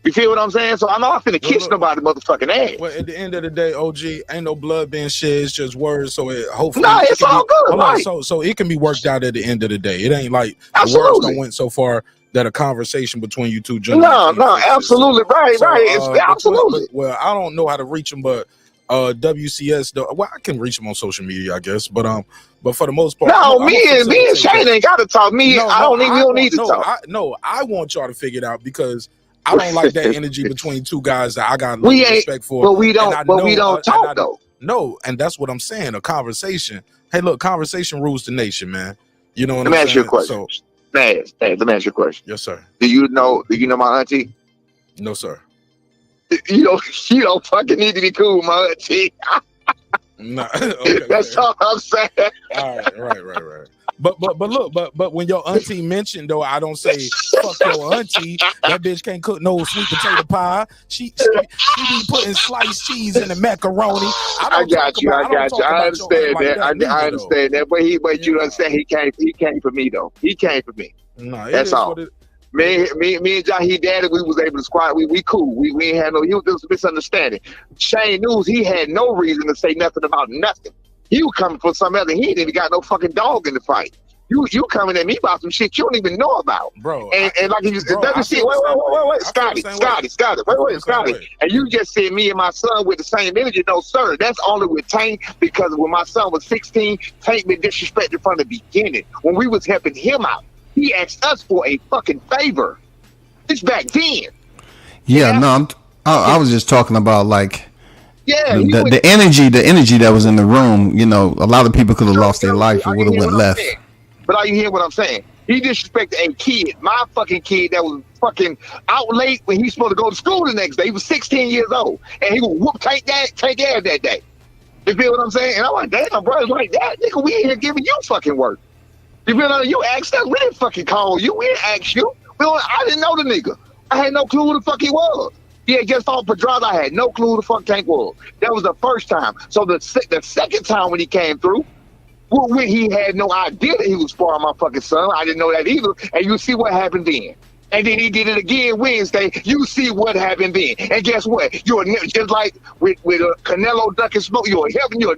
You feel what I'm saying? So I'm not finna kiss nobody motherfucking ass. Well, at the end of the day, OG, ain't no blood being shed. It's just words. So hopefully, it's all good. Right? So it can be worked out at the end of the day. It ain't like the words don't went so far that a conversation between you two gentlemen. No, absolutely right. Absolutely. Well, I don't know how to reach them, but WCS. I can reach them on social media, I guess. But for the most part, no, me and Shane ain't got to talk. We don't need to talk. I want y'all to figure it out because I don't like that energy between two guys that I got respect for. But we don't talk though. No, and that's what I'm saying. A conversation. Hey, look, conversation rules the nation, man. You know what I'm saying? Let me ask you a question. Let me ask you a question. Yes, sir. Do you know my auntie? No, sir. You don't fucking need to be cool with my auntie. No, okay, that's all I'm saying. All right. But when your auntie mentioned though, I don't say fuck your auntie. That bitch can't cook no sweet potato pie. She be putting sliced cheese in the macaroni. I got you. I understand that. I understand that. But you understand he came for me though. He came for me. No, that's all. Me and Jahi daddy, we was able to squat. We cool. We ain't had no. He was a misunderstanding. Shane News, he had no reason to say nothing about nothing. You coming for something else, and he didn't even got no fucking dog in the fight. You coming at me about some shit you don't even know about, bro. And like you wait, Scotty. And you just said me and my son with the same energy. No, sir, that's only with Tank because when my son was 16, Tank been disrespected from the beginning. When we was helping him out, he asked us for a fucking favor. It's back then. Yeah, no, I was just talking about like. Yeah, the energy that was in the room, a lot of people could have lost their life or would have went left. But are you hearing what I'm saying? He disrespected a kid, my fucking kid that was fucking out late when he's supposed to go to school the next day. He was 16 years old, and he would whoop Tank ass that day. You feel what I'm saying? And I'm like, damn, bro, it's like that, nigga. We in here giving you fucking work. You feel like you asked us? We didn't fucking call you. We didn't ask you. I didn't know the nigga. I had no clue who the fuck he was. He had just fought Pedraza. I had no clue who the fuck Tank was. That was the first time. So the second time when he came through, he had no idea that he was sparring my fucking son. I didn't know that either. And you see what happened then. And then he did it again Wednesday. You see what happened then. And guess what? You'll just like with Canelo ducking smoke, you'll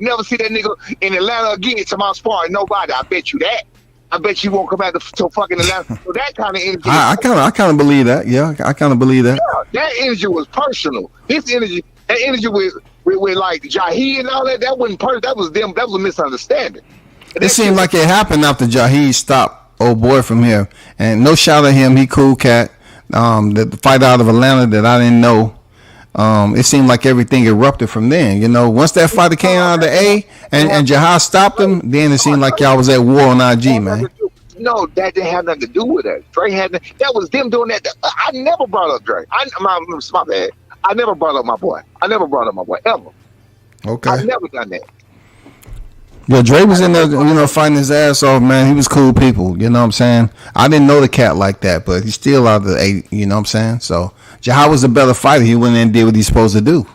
never see that nigga in Atlanta again to my sparring. Nobody. I bet you that. I bet you won't come back to fucking Atlanta. So that kind of energy. I kind of believe that. Yeah, I kind of believe that. Yeah, that energy was personal. That energy with like Jahi and all that wasn't personal. That was them. That was a misunderstanding. It seemed like it happened after Jahi stopped old boy from here. And no shout at him. He cool cat. The fight out of Atlanta that I didn't know. It seemed like everything erupted from then. Once that fighter came out of the A and Jahi stopped him, then it seemed like y'all was at war on IG, man. No, that didn't have nothing to do with that. Dre that was them doing that. I never brought up Dre. My bad. I never brought up my boy. Ever. Okay. I've never done that. Yo, Dre was in there, fighting his ass off, man. He was cool people, you know what I'm saying? I didn't know the cat like that, but he's still out of the 8, you know what I'm saying? So, Jahai was a better fighter. He went in and did what he's supposed to do.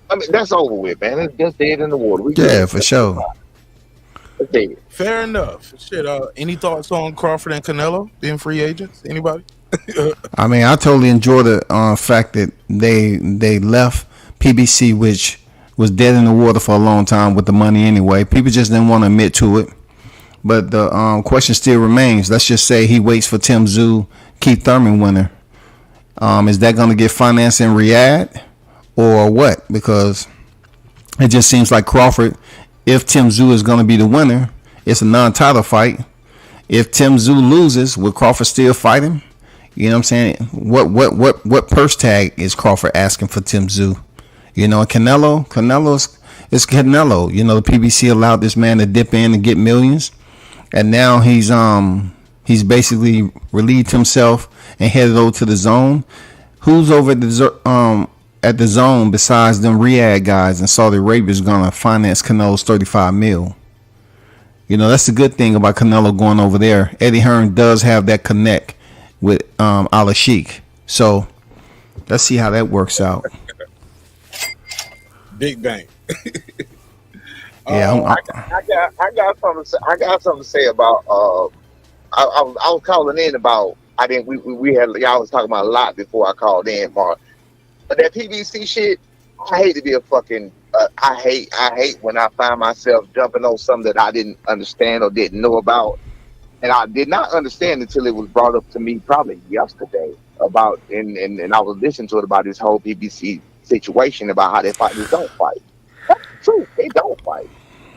I mean, that's over with, man. It's just dead in the water. Yeah, for sure. It's dead. Fair enough. Shit. Any thoughts on Crawford and Canelo being free agents? Anybody? I mean, I totally enjoy the fact that they left PBC, which was dead in the water for a long time with the money anyway. People just didn't want to admit to it. But the question still remains. Let's just say he waits for tszyu, Keith Thurman winner. Is that going to get financed in Riyadh or what? Because it just seems like Crawford, if tszyu is going to be the winner, it's a non-title fight. If tszyu loses, will Crawford still fight him? You know what I'm saying? What purse tag is Crawford asking for tszyu? You know, Canelo's Canelo. You know, the PBC allowed this man to dip in and get millions, and now he's basically relieved himself and headed over to the zone. Who's over at the zone besides them Riyadh guys? And Saudi Arabia is gonna finance Canelo's $35 million. You know, that's the good thing about Canelo going over there. Eddie Hearn does have that connect with Al Sheikh. So let's see how that works out. Big bang. Yeah, I got something. I got something to say about. I was calling in about. I didn't. We had y'all was talking about a lot before I called in, Mark. But that PBC shit, I hate to be a fucking. I hate when I find myself jumping on something that I didn't understand or didn't know about, and I did not understand until it was brought up to me probably yesterday about, and I was listening to it about this whole PBC situation about how they fighters don't fight. That's true. They don't fight.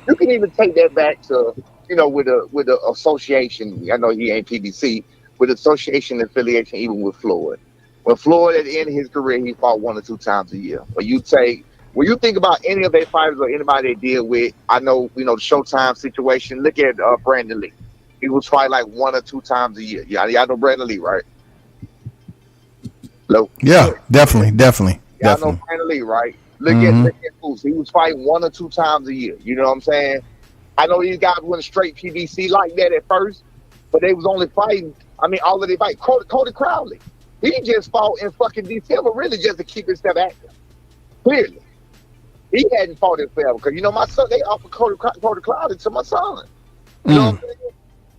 You can even take that back to, you know, with the association. I know he ain't PBC, with association affiliation, even with Floyd. When Floyd at the end of his career, he fought 1 or 2 times a year. When you think about any of their fighters or anybody they deal with, I know, you know, the Showtime situation. Look at Brandon Lee. He was fighting like 1 or 2 times a year. Y'all know Brandon Lee, right? Hello? Yeah, definitely. Y'all know Brandon Lee, right? Look at Boots. He was fighting 1 or 2 times a year. You know what I'm saying? I know these guys went straight PBC like that at first, but they was only fighting. I mean, all of they fight. Cody Crowley. He just fought in fucking December, really just to keep himself active. Clearly, he hadn't fought in forever because, you know, my son, they offered Cody Crowley to my son. You know what I'm saying?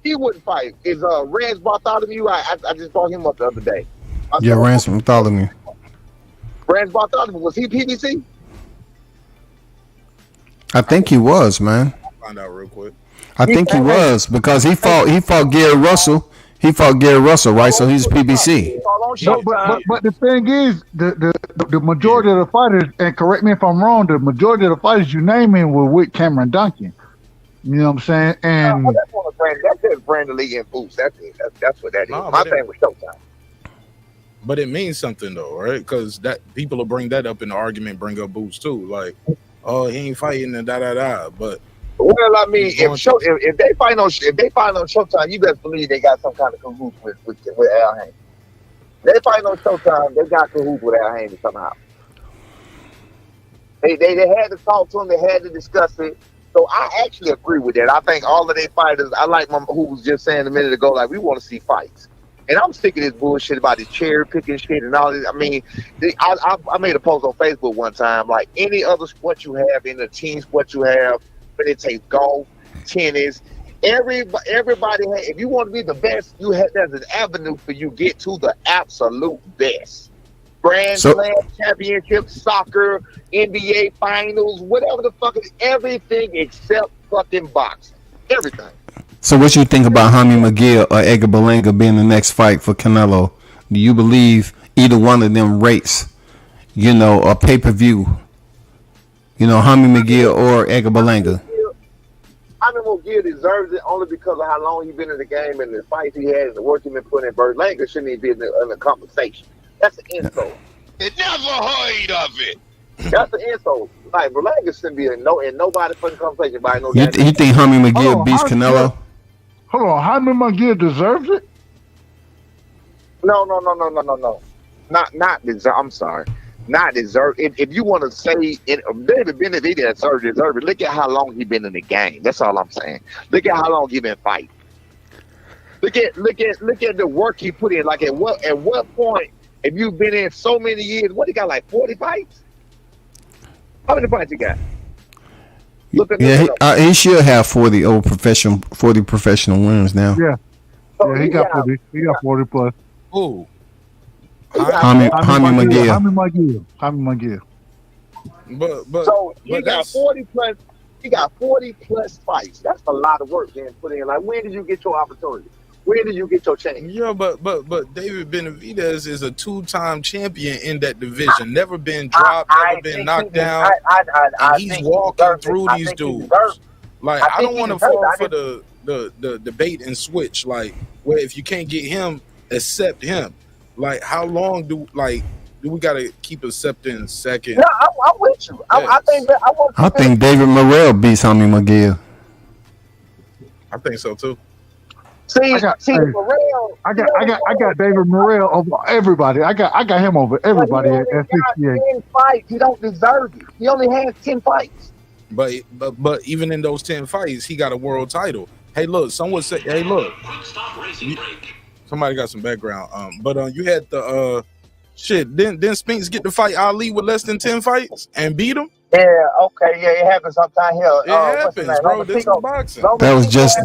He wouldn't fight. Is Rance Bartholomew? I just brought him up the other day. Rance Bartholomew. Rance Bartholomew, was he PBC? I think he was, man. I'll find out real quick. I think he was because he fought Gary Russell. He fought Gary Russell, right? So he's PBC. No, but the thing is, the majority of the fighters, and correct me if I'm wrong, the majority of the fighters you naming were with Cameron Duncan. You know what I'm saying? And that's just Brandon Lee and Boots. That's it. That's what that is. My thing was Showtime. But it means something though, right? Because that people will bring that up in the argument, bring up Boots too, like, oh, he ain't fighting and da. But well, I mean, if they fight on Showtime, you best believe they got some kind of cahoots with Al Haney. They fight on Showtime, they got cahoots with Al Haney somehow. They had to talk to him, they had to discuss it. So I actually agree with that. I think all of their fighters, I like who was just saying a minute ago, like, we want to see fights. And I'm sick of this bullshit about this cherry picking shit and all this. I mean, I made a post on Facebook one time, like any other sport you have, in a team sport you have, but it takes golf, tennis, everybody, if you want to be the best, there's an avenue for you to get to the absolute best. Grand Slam championships, soccer, NBA finals, whatever the fuck it is, everything except fucking boxing. Everything. So what you think about Jaime McGill or Edgar Berlanga being the next fight for Canelo? Do you believe either one of them rates, you know, a pay-per-view? You know, Jaime McGill or Edgar Berlanga? Jaime McGill deserves it only because of how long he's been in the game and the fights he had and the work he's been putting in. Berlanga shouldn't even be in the conversation. That's an insult. Never heard of it. That's an insult. Like, Berlanga shouldn't be in nobody fucking conversation. You think Jaime McGill beats Canelo? Hold on, Jaime McGill deserves it? No. Not deserve. I'm sorry. not deserve. If you want to say David Benavidez deserve it, look at how long he been in the game. That's all I'm saying. Look at how long he been fighting. Look at the work he put in. Like at what point, if you've been in so many years, what he got, like 40 fights? How many fights he got? He should have 40 professional wins now. Yeah. Yeah, he got 40. He got 40 plus. Ooh. Jaime McGill. But so he got 40 plus. He got 40 plus fights. That's a lot of work being put in. Like, when did you get your opportunity? Where did you get your chance? Yeah, but David Benavidez is a 2-time champion in that division. Never been dropped, never been knocked down. And he's walking through these dudes. Like, I don't want to fall for the debate and switch. Like, where if you can't get him, accept him. Like, how long do we gotta keep accepting second? Yeah, I'm with you. Yes. I think David Morrell beats Jaime McGill. I think so too. Morrell. I got David Morrell over everybody. I got him over everybody at 68. 10 fights. He don't deserve it. He only has 10 fights. But even in those 10 fights, he got a world title. Hey, look, someone said, hey, look. Somebody got some background. But you had the shit. Didn't Spence get to fight Ali with less than 10 fights and beat him? Yeah, okay, yeah, it happens sometimes here. It happens, bro. This is boxing. That was just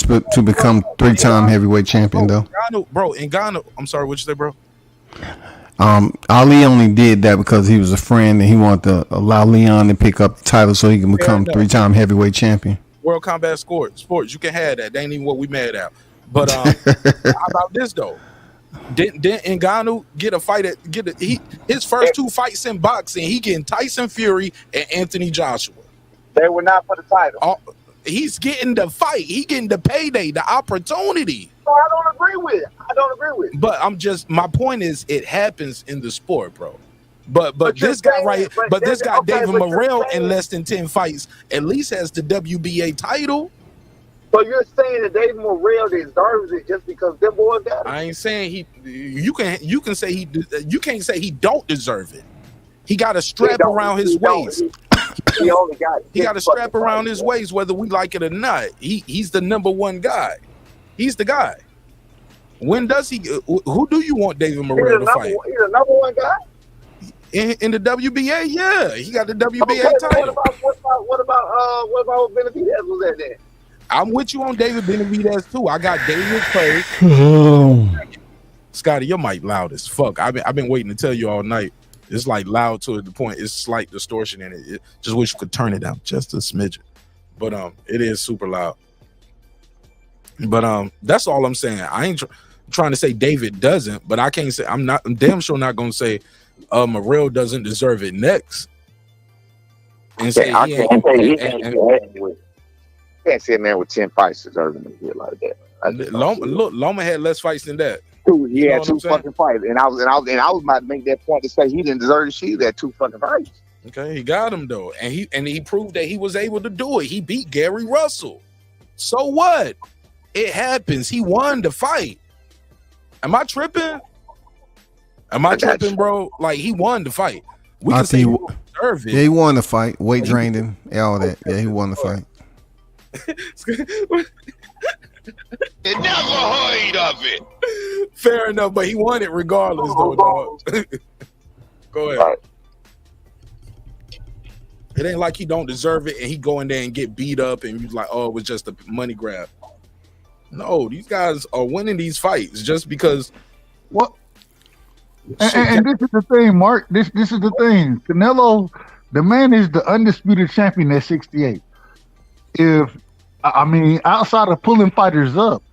to become 3-time heavyweight champion, though. Ngannou. I'm sorry, what you say, bro? Ali only did that because he was a friend and he wanted to allow Leon to pick up the title so he can become 3-time heavyweight champion. World Combat Sports, you can have that. That ain't even what we mad at. But how about this though? Didn't Ngannou get a fight his first 2 fights in boxing? He getting Tyson Fury and Anthony Joshua. They were not for the title. He's getting the fight. He getting the payday, the opportunity. So I don't agree with it. But my point is, it happens in the sport, bro. But this guy David Morrell in less than 10 fights at least has the WBA title. So you're saying that David Morrell deserves it just because them boys got it? I ain't saying you can say you can't say he don't deserve it. He got a strap around his waist. He only got it. He got a strap around his waist, whether we like it or not. He's the number one guy. He's the guy. When does he? Who do you want David Morrell to fight? He's the number one guy. In the WBA, yeah, he got the WBA title. What about Benavidez was at there? I'm with you on David Benavidez too. I got David first. Scotty, your mic loud as fuck. I've been waiting to tell you all night. It's like loud to the point. It's slight distortion in it. Just wish you could turn it down just a smidgen. But it is super loud. But that's all I'm saying. I ain't trying to say David doesn't, but I can't say I'm damn sure not gonna say Morrell doesn't deserve it next. And say can't see a man with 10 fights deserving to get like that. Loma had less fights than that. He had 2 fucking fights, and I was about to make that point to say he didn't deserve to see that 2 fucking fights. Okay, he got him though, and he proved that he was able to do it. He beat Gary Russell. So what? It happens. He won the fight. Am I tripping? Bro? Like, he won the fight. We can say he deserved it. Yeah, he won the fight. Weight drained him. All that. Yeah, he won the fight. You never heard of it. Fair enough, but he won it regardless, though, dog. Go ahead. Right. It ain't like he don't deserve it and he go in there and get beat up and you like, oh, it was just a money grab. No, these guys are winning these fights just because. What? And this is the thing, Mark. This is the thing. Canelo, the man is the undisputed champion at 68. Outside of pulling fighters up,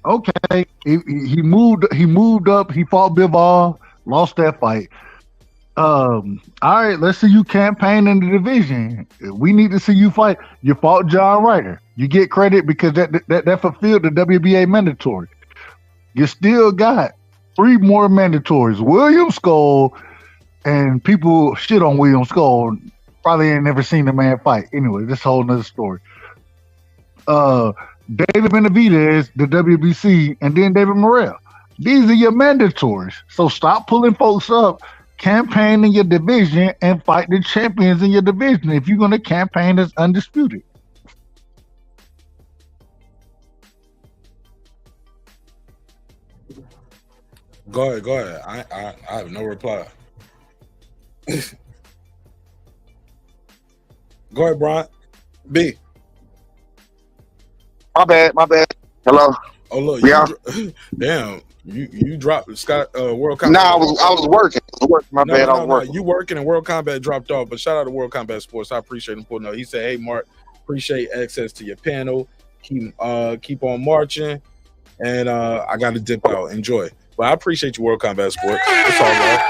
okay, he moved up. He fought Bivol, lost that fight. All right, let's see you campaign in the division. We need to see you fight. You fought John Ryder. You get credit because that fulfilled the WBA mandatory. You still got 3 more mandatories. William Skull, and people shit on William Skull. Probably ain't never seen the man fight. Anyway, this whole nother story. David Benavidez, the WBC, and then David Morrell. These are your mandatories. So stop pulling folks up, campaign in your division and fight the champions in your division if you're going to campaign as undisputed. Go ahead. I have no reply. Go ahead, Brian. B. My bad. Hello. Oh look, yeah. Damn, you dropped Scott World Combat. No, I was working. My bad. I was working. You working and World Combat dropped off, but shout out to World Combat Sports. I appreciate him putting up. He said, "Hey Mark, appreciate access to your panel. Keep on marching." And I got to dip out. Enjoy. But I appreciate you, World Combat Sports. It's all love.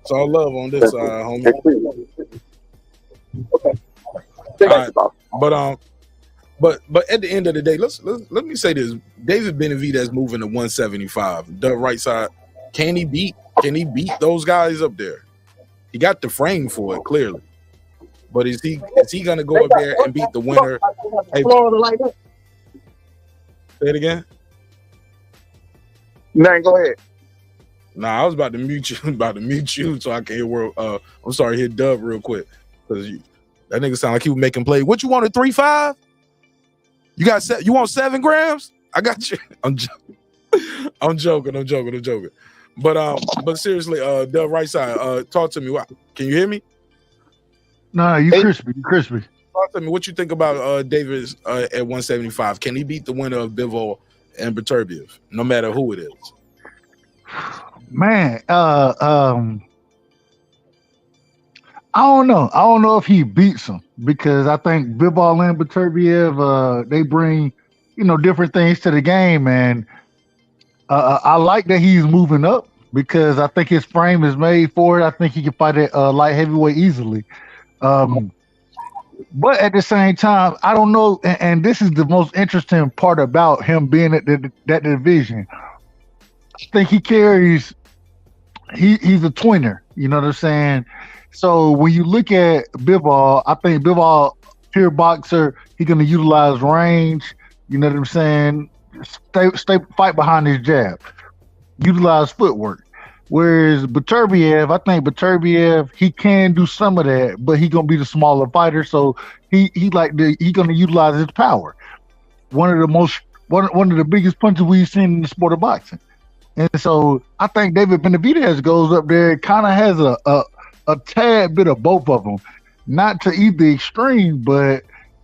It's all love on this side, homie. Okay. Right. But at the end of the day, let me say this: David Benavidez moving to 175, the right side. Can he beat those guys up there? He got the frame for it, clearly. But is he gonna go up there and beat the winner? Hey, say it again. No, go ahead. Nah, I was about to mute you so I can hear I'm sorry, hit Dub real quick. Because that nigga sound like he was making play. What you want, a 3-5? You want 7 grams? I got you. I'm joking. But seriously, Dub right side, talk to me. Can you hear me? No, you crispy. Talk to me. What you think about Davis at 175? Can he beat the winner of Bivol and Beterbiev, no matter who it is? Man, I don't know. I don't know if he beats him because I think Bivol and Beterbiev, they bring, different things to the game, and I like that he's moving up because I think his frame is made for it. I think he can fight at light heavyweight easily. But at the same time, I don't know, and this is the most interesting part about him being at that division. I think he carries. He's a twinner. You know what I'm saying? So when you look at Bivol, I think Bivol, pure boxer, he's going to utilize range. You know what I'm saying? Stay fight behind his jab. Utilize footwork. Whereas Beterbiev, I think Beterbiev, he can do some of that, but he's gonna be the smaller fighter, so he's gonna utilize his power. One of the biggest punches we've seen in the sport of boxing. And so I think David Benavidez goes up there, kind of has a tad bit of both of them, not to either extreme, but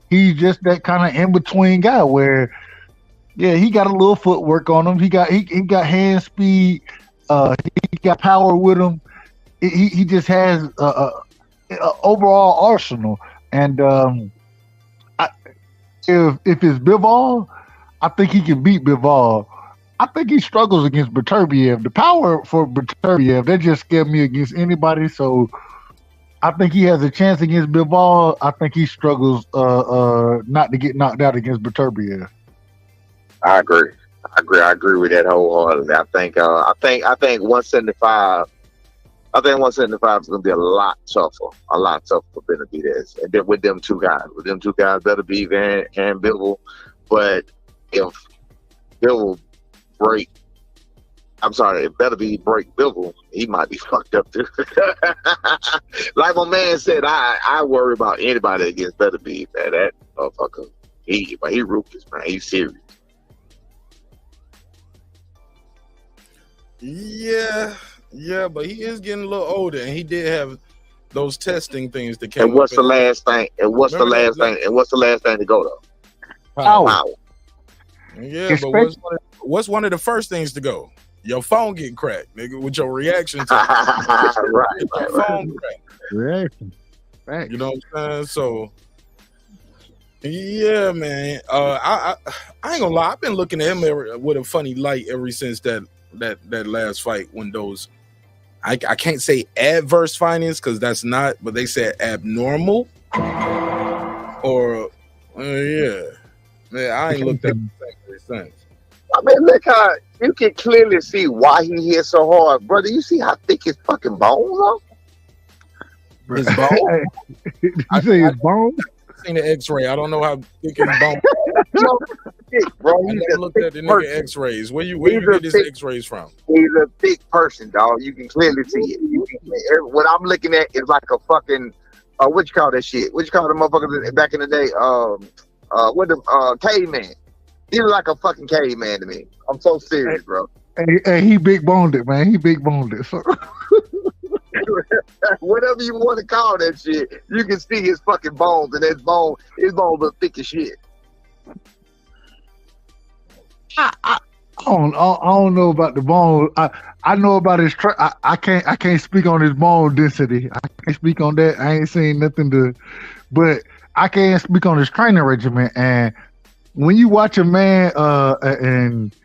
he's just that kind of in between guy where, yeah, he got a little footwork on him. He got hand speed. He got power with him. He just has a overall arsenal. And if it's Bivol, I think he can beat Bivol. I think he struggles against Beterbiev. The power for Beterbiev, that just scared me against anybody. So I think he has a chance against Bivol. I think he struggles not to get knocked out against Beterbiev. I agree with that wholeheartedly. I think 175. I think 175 is going to be a lot tougher for Benavidez. And then with them two guys, Benavidez and Bivol. But if Bivol break Bivol, he might be fucked up too. Like my man said, I worry about anybody against Benavidez, man. That motherfucker, he ruthless, man. He's serious. Yeah, but he is getting a little older, and he did have those testing things that came. And what's the last thing? And what's the last thing to go though? Power. Yeah, but what's one of the first things to go? Your phone get cracked, nigga, with your reaction time. Right. Phone cracked. Reaction. Right. You know what I'm saying? So, yeah, man. I ain't gonna lie. I've been looking at him with a funny light ever since that last fight when those I can't say adverse findings because that's not, but they said abnormal or yeah. Man, I ain't looked at the since. I mean, look how you can clearly see why he hit so hard, brother. You see how thick his fucking bones are? His bone? You say his bone? I've seen the X-ray. I don't know how thick his bone. thick, bro. I He's never a looked thick at the nigga person. X-rays. Where you He's a get his thick- X-rays from? He's a thick person, dog. You can clearly see it. What I'm looking at is like a fucking what you call that shit? What you call the motherfuckers back in the day? What the caveman? He was like a fucking caveman to me. I'm so serious, bro. Hey, he big boned it, man. He big boned it. So. Whatever you want to call that shit, you can see his fucking bones, and his bones are thick as shit. I don't know about the bone. I know about his. I can't speak on his bone density. I can't speak on that. I ain't seen nothing to, but I can't speak on his training regimen. And when you watch a man, and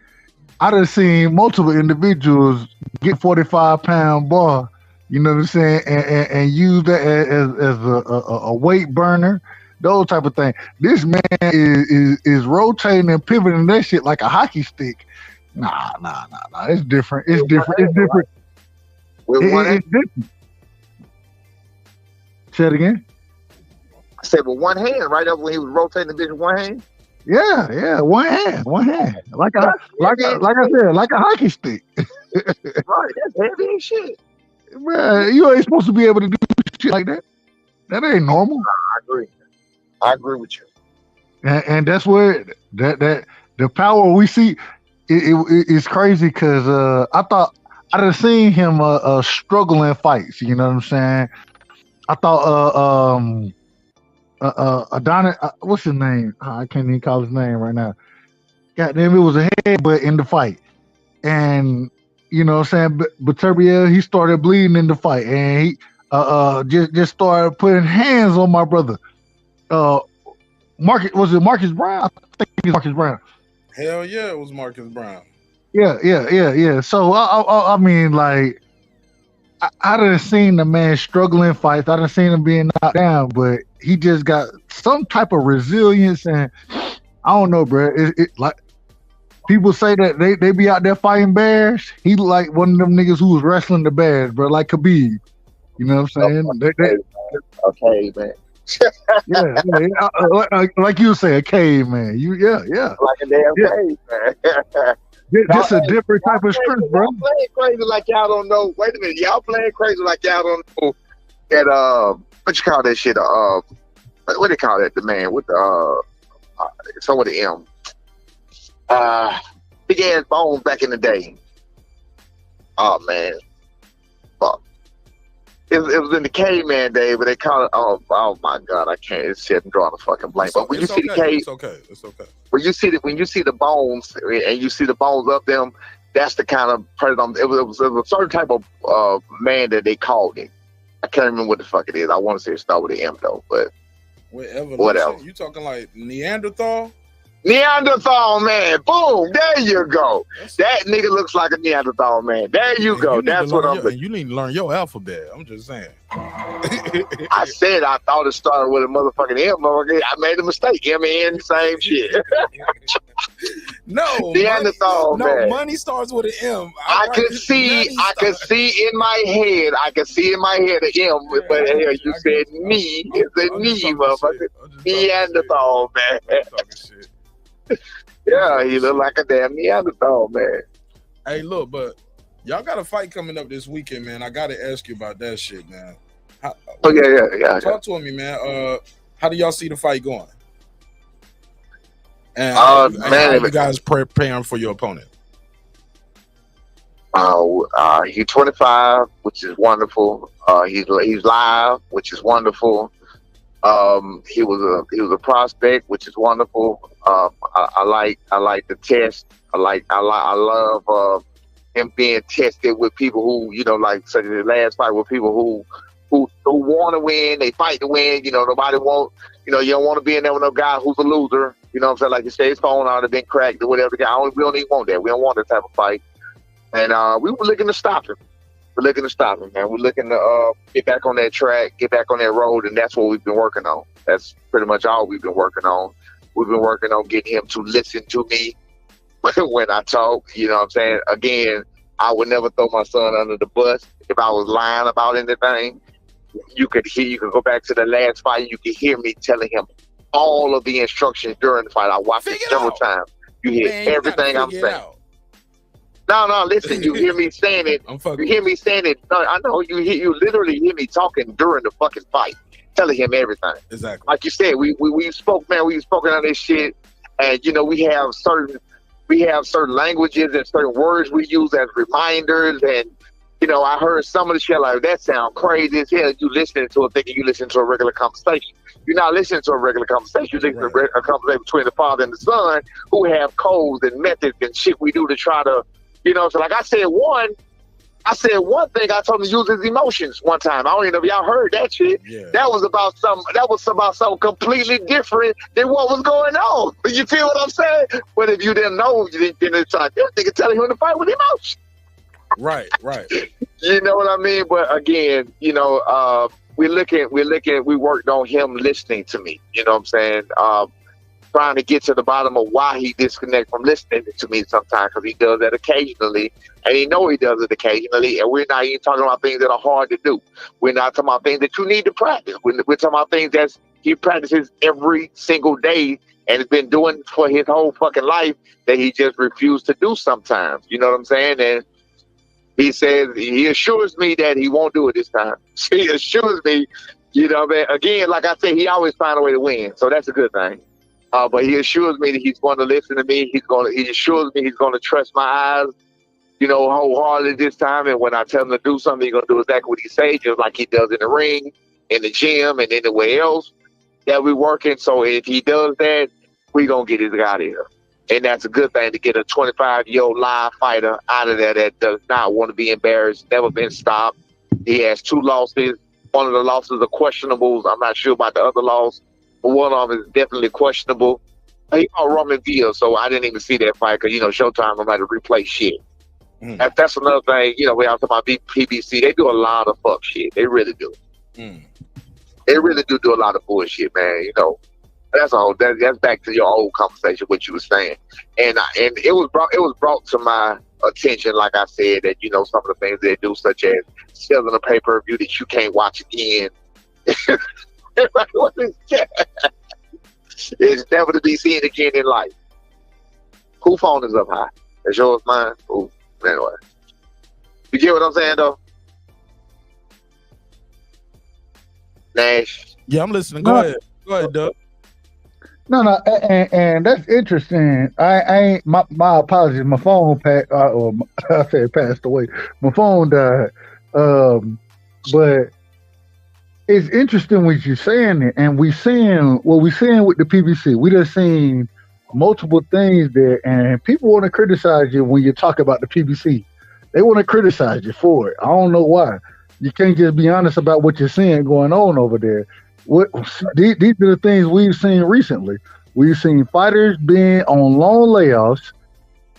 I done seen multiple individuals get 45-pound bar. You know what I'm saying, and use that as a weight burner, those type of things. This man is rotating and pivoting that shit like a hockey stick. Nah. It's different. It's different. It's different. Say it again. I said with one hand, right up when he was rotating the bitch with one hand. Yeah, one hand. Like I said, like a hockey stick. Right, that's heavy as shit. Man, you ain't supposed to be able to do shit like that. That ain't normal. I agree with you. And that's where that the power we see it's crazy because I thought I done seen him struggle in fights. You know what I'm saying? I thought Adonis, what's his name? I can't even call his name right now. Goddamn, it was a headbutt in the fight, and you know what I'm saying? But Turbiel, he started bleeding in the fight, and he just started putting hands on my brother. Was it Marcus Brown? I think it's Marcus Brown. Hell yeah, it was Marcus Brown. Yeah. So I mean, like, I done seen the man struggle in fights. I done seen him being knocked down, but he just got some type of resilience, and I don't know, bro. It like. People say that they be out there fighting bears. He like one of them niggas who was wrestling the bears, bro, like Khabib. You know what I'm saying? Okay, man. Yeah. Like you say, a caveman. Yeah. Like a damn caveman. Just a different type of strength, bro. Y'all playing crazy like y'all don't know. Wait a minute, y'all playing crazy like y'all don't know that what you call that shit? What they call that? The man with the some with the M. Big ass bones back in the day. Oh man, fuck. It was in the caveman day, but they call it. Oh my god, I can't. It's shit. I'm drawing a fucking blank. But when you see the cave, it's okay. When you see the bones and you see the bones up them, that's the kind of person. It was a certain type of man that they called it. I can't remember what the fuck it is. I want to say it started with an M though, but whatever. You talking like Neanderthal? Neanderthal man, boom! There you go. That nigga looks like a Neanderthal man. There you go. That's what I'm. You need to learn your alphabet. I'm just saying. I said I thought it started with a motherfucking M. I made a mistake. M-N, same shit. No, Neanderthal man. No, money starts with an M. I could see in my head. I could see in my head an M, but here you said me. It's a knee, motherfucker. Neanderthal man. Yeah, he look like a damn Neanderthal, man. Hey, look, but y'all got a fight coming up this weekend, man. I got to ask you about that shit, man. Yeah. Talk to me, man. How do y'all see the fight going? And how you guys preparing for your opponent? He's 25, which is wonderful. He's live, which is wonderful. He was a prospect, which is wonderful. I like the test. I love him being tested with people who, you know, like such as the last fight with people who want to win. They fight to win. You know, nobody want. You know, you don't want to be in there with no guy who's a loser. You know what I'm saying? Like you say, his phone out have been cracked or whatever. We don't even want that. We don't want that type of fight. And we were looking to stop him. We're looking to stop him, man. We're looking to get back on that track, get back on that road, and that's what we've been working on. That's pretty much all we've been working on. We've been working on getting him to listen to me when I talk. You know what I'm saying? Again, I would never throw my son under the bus. If I was lying about anything, you could go back to the last fight. You could hear me telling him all of the instructions during the fight. I watched it several times. You hear everything I'm saying. No, listen. You hear me saying it. You hear me saying it. No, I know you literally hear me talking during the fucking fight, telling him everything. Exactly. Like you said, we spoke, man. We've spoken on this shit, and we have certain languages and certain words we use as reminders. And I heard some of the shit like that sound crazy as hell. You listening to it, thinking you listen to a regular conversation. You're not listening to a regular conversation. You're listening to a conversation between the father and the son, who have codes and methods and shit we do to try to. So like I said one thing. I told him to use his emotions one time. I don't even know if y'all heard that shit. Yeah. That was about something completely different than what was going on. You feel what I'm saying? But if you didn't know, you didn't try. They could tell him to fight with emotion. Right. You know what I mean? But again, we worked on him listening to me. You know what I'm saying? Trying to get to the bottom of why he disconnects from listening to me sometimes, because he does that occasionally, and he does it occasionally, and we're not even talking about things that are hard to do. We're not talking about things that you need to practice. We're talking about things that he practices every single day and has been doing for his whole fucking life that he just refused to do sometimes. You know what I'm saying? And he assures me that he won't do it this time. He assures me, again, like I said, he always finds a way to win, so that's a good thing. But he assures me that he's going to listen to me. He assures me he's going to trust my eyes, wholeheartedly this time. And when I tell him to do something, he's going to do exactly what he says, just like he does in the ring, in the gym, and anywhere else that we're working. So if he does that, we're going to get his guy out of here. And that's a good thing, to get a 25-year-old live fighter out of there that does not want to be embarrassed, never been stopped. He has 2 losses. One of the losses are questionables. I'm not sure about the other loss. But one of them is definitely questionable. He fought Roman Villa, so I didn't even see that fight because, Showtime, I'm about to replay shit. That's another thing, when I'm talking about PBC, they do a lot of fuck shit. They really do. They really do a lot of bullshit, man, That's that's back to your old conversation, what you were saying. And it was brought to my attention, like I said, that, some of the things they do, such as selling a pay-per-view that you can't watch again. What is that? It's never to be seen again in life. Whose phone is up high? Is yours, mine? Ooh, anyway. You get what I'm saying, though? Nash? Yeah, I'm listening. Go ahead, Doug. No, and that's interesting. I ain't my apologies. My phone passed away. My phone died. But it's interesting what you're saying, and we're seeing with the PBC. We just seen multiple things there, and people want to criticize you when you talk about the PBC. They want to criticize you for it. I don't know why. You can't just be honest about what you're seeing going on over there. These are the things we've seen recently. We've seen fighters being on long layoffs.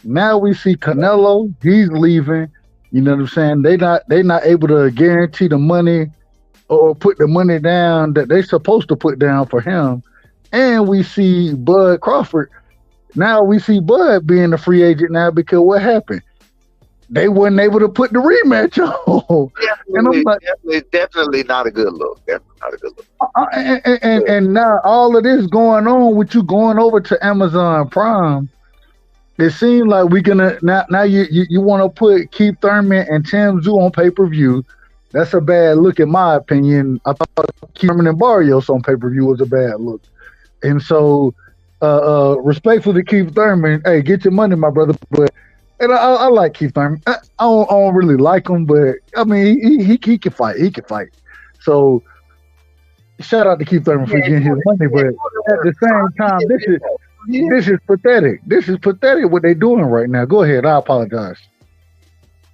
Now we see Canelo. He's leaving. You know what I'm saying? They not able to guarantee the money or put the money down that they're supposed to put down for him. And we see Bud Crawford. Now we see Bud being a free agent now because what happened? They weren't able to put the rematch on. Definitely not a good look. Definitely not a good look. And now all of this going on with you going over to Amazon Prime, it seems like we're gonna now you want to put Keith Thurman and tszyu on pay-per-view. That's a bad look in my opinion. I thought Keith Thurman and Barrios on pay-per-view was a bad look. And so respectful to Keith Thurman, hey, get your money, my brother. But I like Keith Thurman. I don't really like him, but I mean he can fight. He can fight. So shout out to Keith Thurman for getting his money, but at the same time, this is pathetic. This is pathetic what they're doing right now. Go ahead. I apologize.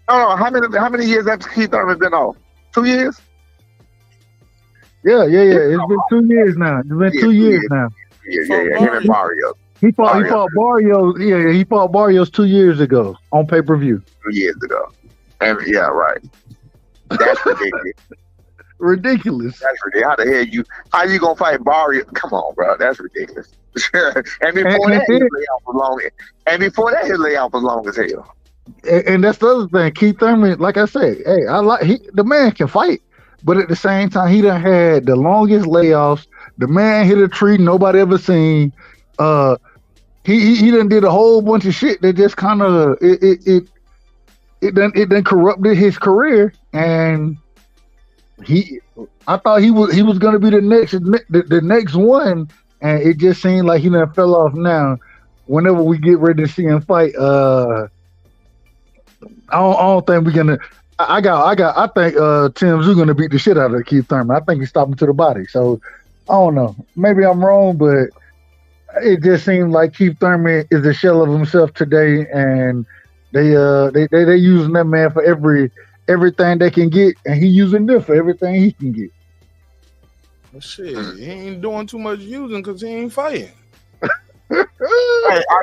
Oh, how many years have Keith Thurman been off? 2 years? Yeah. It's been 2 years now. It's been 2 years now. Yeah. Him and Barrios. He fought Barrios. Yeah, he fought Barrios 2 years ago on pay-per-view. 2 years ago. And yeah, right. That's ridiculous. Ridiculous. That's ridiculous. How you gonna fight Barrios? Come on, bro. That's ridiculous. And before that, his layoff was long. And before that, his layoff was long as hell. And that's the other thing. Keith Thurman, like I said, hey, the man can fight, but at the same time, he done had the longest layoffs, The man hit a tree nobody ever seen. He done did a whole bunch of shit that just kind of it done corrupted his career, and I thought he was gonna be the next one, and it just seemed like he done fell off now. Whenever we get ready to see him fight, I don't think we're gonna. I think Tszyu gonna beat the shit out of Keith Thurman. I think he's stopping to the body. So I don't know. Maybe I'm wrong, but it just seems like Keith Thurman is a shell of himself today, and they using that man for everything they can get, and he using them for everything he can get. Well, shit, he ain't doing too much using because he ain't fighting. Hey,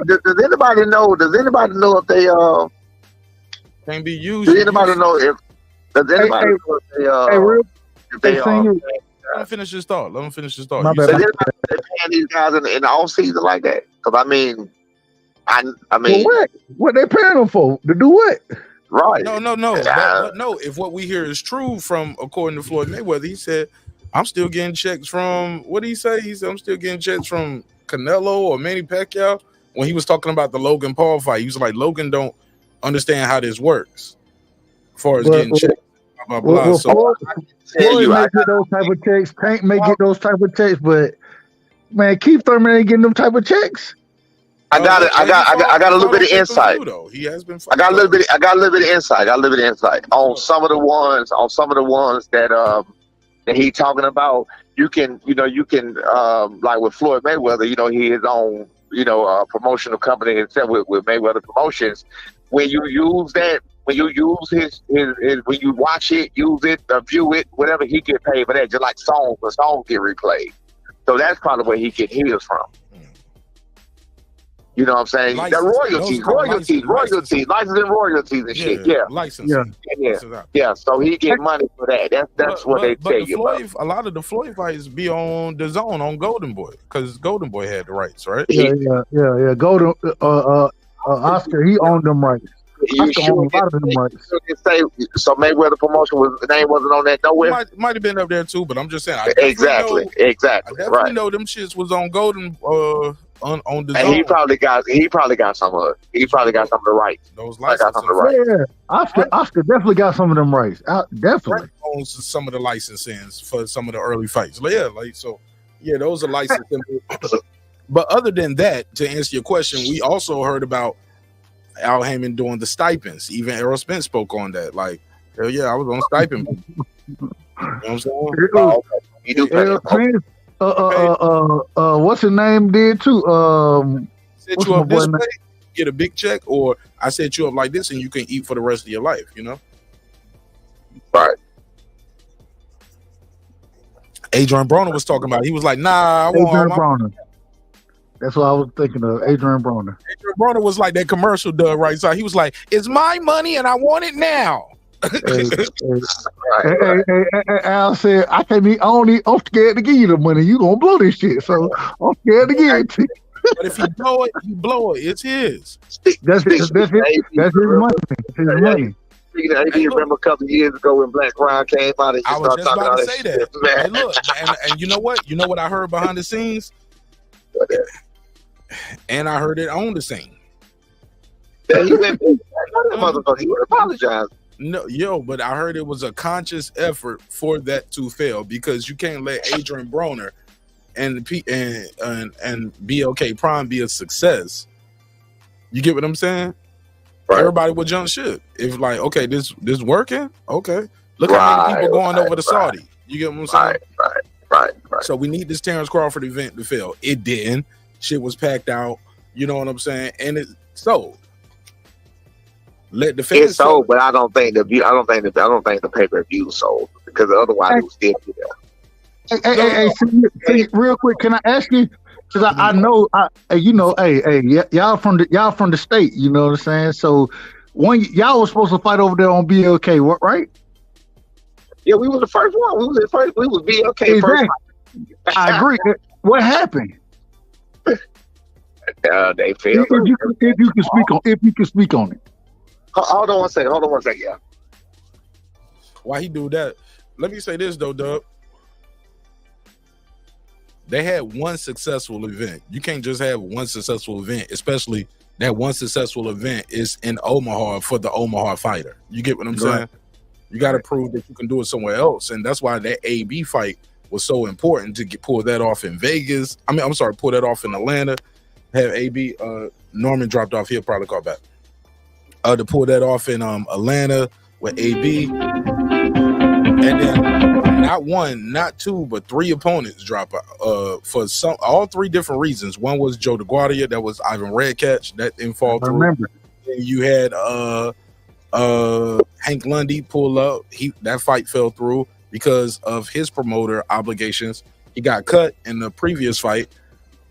does anybody know? Does anybody know if they can't be used? Does anybody know if? Does anybody know if they Let him finish his thought. Does anybody paying these guys in the off season like that? Because I mean, well, what they paying them for? To do what? Right. No. But no, if what we hear is true from according to Floyd Mayweather, he said, I'm still getting checks from, what did he say? He said, I'm still getting checks from Canelo or Manny Pacquiao. When he was talking about the Logan Paul fight, he was like, Logan don't understand how this works as far as getting checks. Blah, blah, blah. So Floyd may get those type of checks. Tank may get those type of checks, but man, Keith Thurman ain't getting them type of checks. I got a little bit of insight. He has been. I got a little bit of insight on some of the ones that he talking about. You can like with Floyd Mayweather, he is on promotional company except with Mayweather Promotions. When you use that, when you use his when you watch it, use it, view it, whatever, he get paid for that. Just like songs, the songs get replayed. So that's probably where he get his from. You know what I'm saying? The royalties, licensing royalties and shit. Yeah. Licensing. Yeah. So he get money for that. That's what they tell you about. A lot of the Floyd fights be on the zone on Golden Boy because Golden Boy had the rights, right? Yeah. Golden Oscar, he owned them rights. Oscar owned a lot of them rights. So Mayweather Promotion the name wasn't on that nowhere. Might have been up there too, but I'm just saying. Exactly. I definitely know them shits was on Golden. On the and zone. he probably got some of it. He probably got some of the rights. Those licenses. Yeah, Oscar definitely got some of them rights. Definitely owns some of the licensings for some of the early fights. Those are licensing. But other than that, to answer your question, we also heard about Al Heyman doing the stipends. Even Errol Spence spoke on that. Like, hell yeah, I was on stipend. You know what I'm saying? What's his name did too? Set you up this way, get a big check, or I set you up like this and you can eat for the rest of your life, Right. Adrian Broner was talking about it. He was like, nah, I want Adrian Broner. That's what I was thinking of, Adrian Broner. Adrian Broner was like that commercial done right side. He was like, it's my money and I want it now. Al said, I'm scared to give you the money. You gonna blow this shit, so I'm scared to give it to you. But if you blow it, it's his. That's his money. It's his money. You remember a couple of years ago when Black Crown came out and I was just about to say that. Hey, look, and you know what? You know what I heard behind the scenes? And I heard it on the scene. Yeah, he would apologize. No, but I heard it was a conscious effort for that to fail because you can't let Adrian Broner and BLK Prime be a success. You get what I'm saying? Right. Everybody would jump ship if like, okay, this working. Okay, look how many people going over to Saudi. You get what I'm saying? Right. So we need this Terence Crawford event to fail. It didn't. Shit was packed out. You know what I'm saying? And it sold. Let the fans. It's sold, but I don't think the pay-per-view sold because otherwise it would still be there. Hey, real quick, can I ask you? Because I know, y'all from the state, you know what I'm saying? So when y'all was supposed to fight over there on BLK, what, right? Yeah, we was the first one. We was BLK first. I agree. What happened? They failed. If you can speak on it. Hold on one second. Yeah. Why he do that? Let me say this though, Dub. they had one successful event. You can't just have one successful event, especially that one successful event is in Omaha for the Omaha fighter. You get what I'm saying? You got to prove that you can do it somewhere else, and that's why that AB fight was so important to pull that off in Vegas. Pull that off in Atlanta. Have AB Norman dropped off. He'll probably call back. To pull that off in Atlanta with AB, and then not one, not two, but three opponents drop for all three different reasons. One was Joe DeGuardia, that was Ivan Redcatch, that didn't fall through. I remember. And you had Hank Lundy pull up. That fight fell through because of his promoter obligations. He got cut in the previous fight,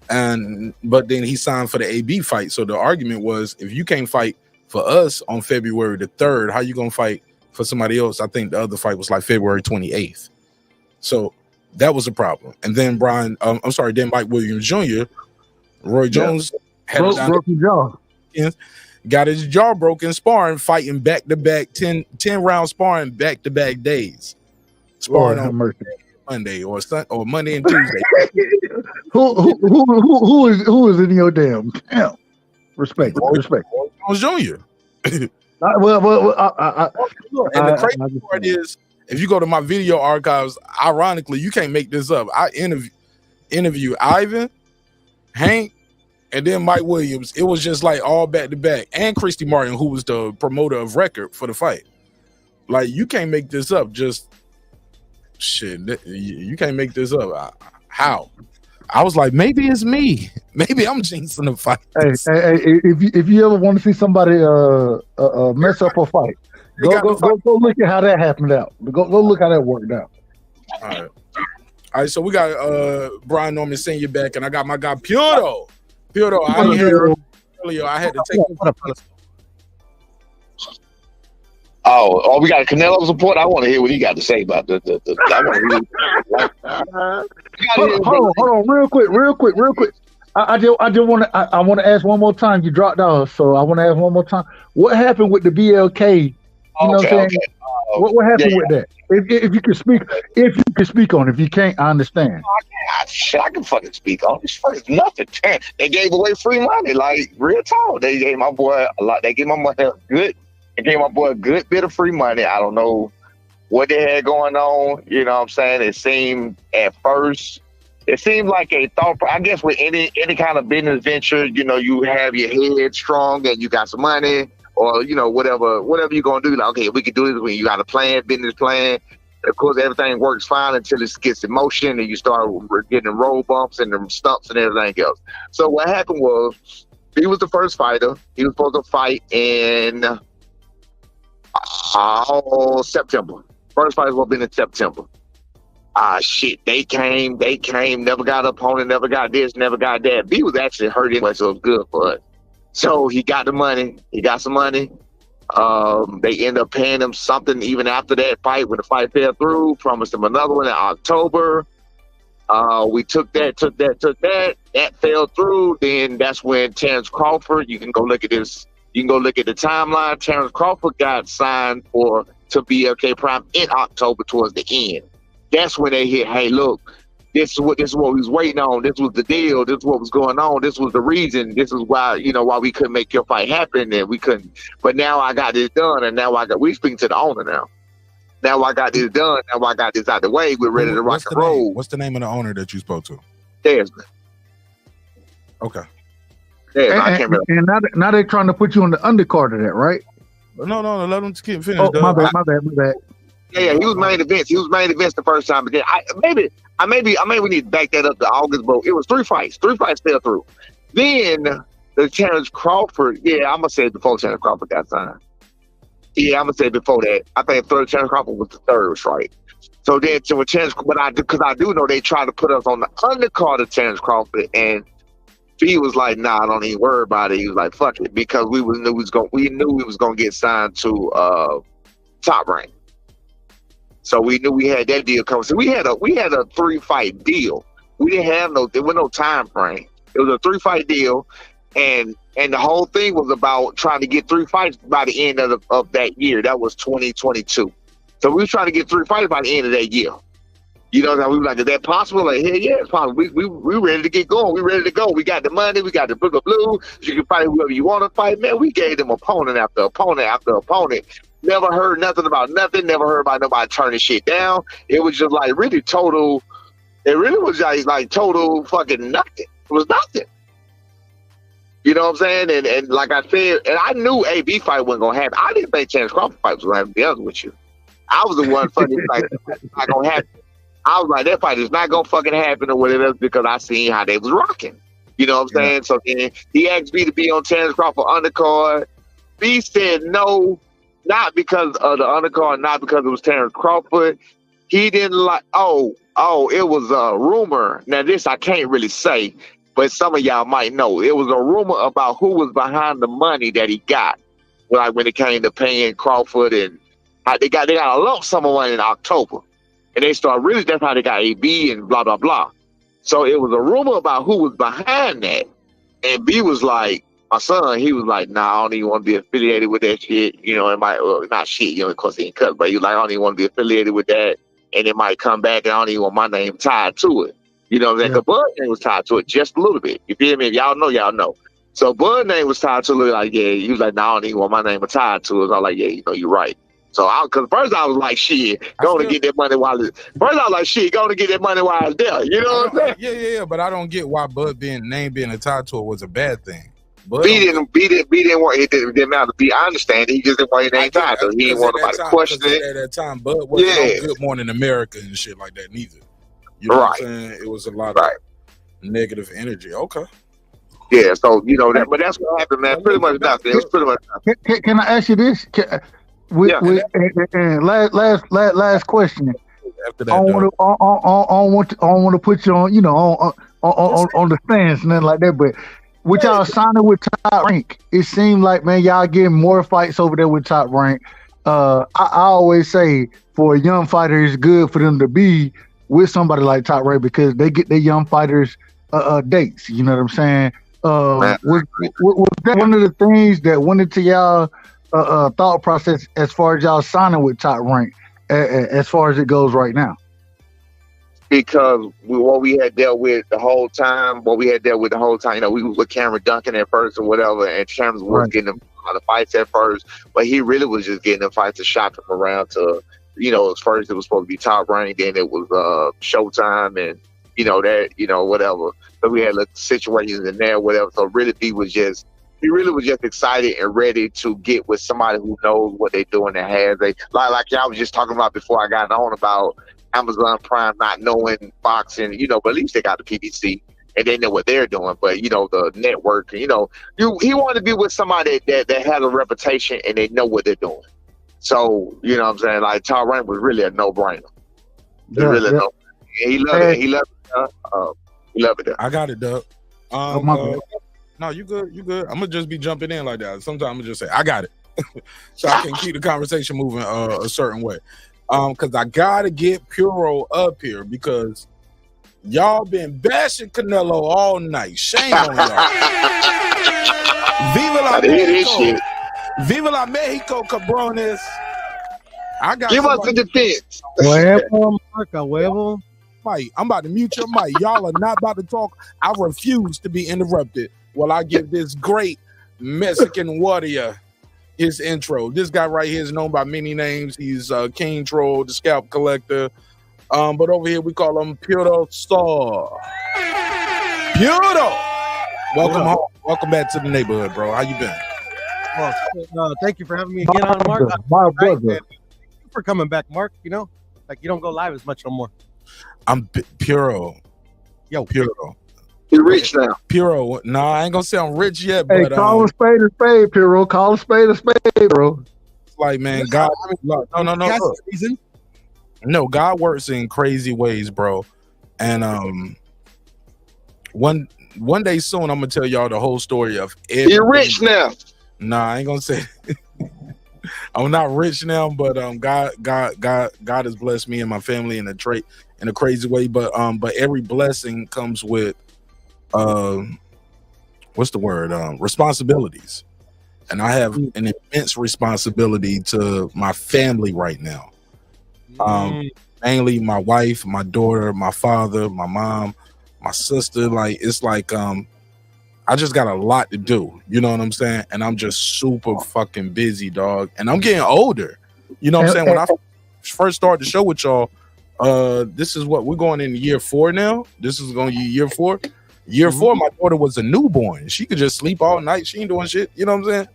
but then he signed for the AB fight. So the argument was, if you can't fight for us on February the 3rd, how you gonna fight for somebody else? I think the other fight was like February 28th. So that was a problem. And then then Mike Williams Jr., Roy Jones had broken jaw. Got his jaw broken sparring, fighting back-to-back 10 round sparring back-to-back days. Sparring on Monday or Monday and Tuesday. who is in your damn camp? Respect. Jones Jr. And the crazy part is, if you go to my video archives, ironically, you can't make this up. I interview Ivan, Hank, and then Mike Williams. It was just like all back to back, and Christy Martin, who was the promoter of record for the fight. Like, you can't make this up. Just shit, you can't make this up. How? I was like, maybe it's me. Maybe I'm jinxing the fight. Hey, if you ever want to see somebody mess up a fight, go look at how that happened out. Go look how that worked out. All right. So we got Brian Norman Senior back, and I got my guy Piotr. I didn't hear earlier. I had to take him. Oh, we got a Canelo support. I want to hear what he got to say about the I want to hold on, real quick. I want to ask one more time. You dropped off, so I want to ask one more time. What happened with the BLK? You know what I'm saying? What happened with that? If you can speak on it. If you can't, I understand. I can fucking speak on this. First, nothing. They gave away free money, like real talk. They gave my boy a lot. They gave my money good. They gave my boy a good bit of free money. I don't know what they had going on. You know what I'm saying? It seemed at first, like a thought. I guess with any kind of business venture, you know, you have your head strong and you got some money, or you know, whatever you're gonna do. Like, okay, we can do this when you got a business plan. Of course, everything works fine until it gets in motion and you start getting road bumps and the stumps and everything else. So what happened was, he was the first fighter. He was supposed to fight in September. First fight was going to be in September. Shit, they came, never got an opponent, never got this, never got that. B was actually hurt anyway, so it was good for us. So he got the money. He got some money. They ended up paying him something even after that fight. When the fight fell through, promised him another one in October. We took that. That fell through. Then that's when Terence Crawford, you can go look at this. You can go look at the timeline. Terence Crawford got signed to BLK Prime in October towards the end. That's when they hit, hey, look, this is what we was waiting on. This was the deal. This is what was going on. This was the reason. This is why, why we couldn't make your fight happen, and we couldn't. But now I got this done, and we speaking to the owner now. Now I got this done. Now I got this out the way. We're ready to rock and roll. What's the name of the owner that you spoke to? Desmond. Okay. And now they're trying to put you on the undercard of that, right? No, let them keep finish. Oh, my bad. Yeah, he was main events. He was main events the first time, but then maybe we need to back that up to August, but it was 3 fights. 3 fights fell through. Then the Terence Crawford, I'm gonna say it before Terence Crawford got signed. Yeah, I'm gonna say it before that. I think Terence Crawford was the third fight. So then, because I do know they tried to put us on the undercard of Terence Crawford, and he was like, "Nah, don't even worry about it." He was like, "Fuck it," because we knew we was gonna get signed to Top Rank. So we knew we had that deal coming. So we had a 3-fight deal. We didn't have there was no time frame. It was a 3-fight deal, and the whole thing was about trying to get 3 fights by the end of that year. That was 2022. So we were trying to get 3 fights by the end of that year. You know, we were like, is that possible? Like, hell yeah, it's possible. We ready to get going. We ready to go. We got the money. We got the blue. You can fight whoever you want to fight, man. We gave them opponent after opponent after opponent. Never heard nothing about nothing. Never heard about nobody turning shit down. It was just like really total. It really was like total fucking nothing. It was nothing. You know what I'm saying? And like I said, and I knew AB fight wasn't gonna happen. I didn't think Terence Crawford fight was gonna happen. To be honest with you, I was the one fucking like it's not gonna happen. I was like, that fight is not gonna fucking happen or whatever because I seen how they was rocking. You know what I'm saying? So then he asked me to be on Terence Crawford undercard. B said no, not because of the undercard, not because it was Terence Crawford. He didn't like. Oh, it was a rumor. Now this I can't really say. But some of y'all might know. It was a rumor about who was behind the money that he got. Like when it came to paying Crawford and they got a lump sum of money in October. And they started really, that's how they got AB and blah, blah, blah. So it was a rumor about who was behind that. And B was like, my son, he was like, nah, I don't even want to be affiliated with that shit. You know, it might, well, not shit, you know, of course he ain't cut, but he was like, I don't even want to be affiliated with that. And it might come back and I don't even want my name tied to it. You know what I'm saying? The Bud name was tied to it just a little bit. You feel me? If y'all know, y'all know. So Bud name was tied to it. Like, yeah, he was like, no, I don't even want my name tied to it. So I was like, yeah, you know, you're right. So because first I was like, shit, going to get that money while it's there. You know what I'm saying? Yeah. But I don't get why Bud name being attached to it was a bad thing. B didn't want it. Didn't matter. B, I understand. He just didn't want his name tied to it. He didn't want nobody to question it. At that time, Bud wasn't on Good Morning America and shit like that neither. You know what I'm saying? It was a lot of negative energy. Okay. Yeah, so you know that, but that's what happened, man. Pretty much nothing. It was pretty much nothing. Can I ask you this? Last question. After that, I don't want to put you on, you know, on the fence, nothing like that. But with y'all signing with Top Rank, it seemed like, man, y'all getting more fights over there with Top Rank. I always say for a young fighter, it's good for them to be with somebody like Top Rank because they get their young fighters dates. You know what I'm saying? Was that one of the things that went into y'all thought process as far as y'all signing with Top Rank, as far as it goes right now? Because what we had dealt with the whole time, you know, we was with Cameron Duncan at first or whatever, and Cameron was getting them a lot of fights at first, but he really was just getting them fights to shop him around to, you know, at first it was supposed to be Top Rank, then it was Showtime, and you know that, you know, whatever. So we had situations in there, whatever. So really, he really was just excited and ready to get with somebody who knows what they're doing and has like y'all was just talking about before I got on about Amazon Prime not knowing boxing, you know, but at least they got the PBC and they know what they're doing. But you know, the network, you know, he wanted to be with somebody that has a reputation and they know what they're doing. So, you know what I'm saying? Like, Top Rank was really a no-brainer. No-brainer. He loved it. He loved it. I got it, Doug. No, you good. I'm going to just be jumping in like that. Sometimes I'm going to just say, I got it. So I can keep the conversation moving a certain way. Because I got to get Puro up here because y'all been bashing Canelo all night. Shame on y'all. Viva la Mexico. Viva la Mexico, cabrones. Give us the defense. Mike, I'm about to mute your mic. Y'all are not about to talk. I refuse to be interrupted while I give this great Mexican warrior his intro. This guy right here is known by many names. He's King Troll, the Scalp Collector. But over here we call him Puro Star. Puro! Welcome home. Welcome back to the neighborhood, bro. How you been? Thank you for having me again on, Mark. Thank you for coming back, Mark. You know, like you don't go live as much no more. I'm Puro. Yo, Puro. You're rich now. Puro. No, I ain't gonna say I'm rich yet, hey, but call a spade a spade, Puro. Call a spade, bro. Like, man, God. No. No, God works in crazy ways, bro. And one day soon, I'm gonna tell y'all the whole story of everything. You're rich now. Nah, I ain't gonna say. I'm not rich now, but God has blessed me and my family in a crazy way. But every blessing comes with what's the word? Responsibilities, and I have an immense responsibility to my family right now. Man, mainly my wife, my daughter, my father, my mom, my sister. Like it's like I just got a lot to do. You know what I'm saying? And I'm just super fucking busy, dog. And I'm getting older. You know what I'm saying? When I first started the show with y'all, this is what we're going in year 4 now. This is going to be year 4. Year 4, my daughter was a newborn. She could just sleep all night. She ain't doing shit. You know what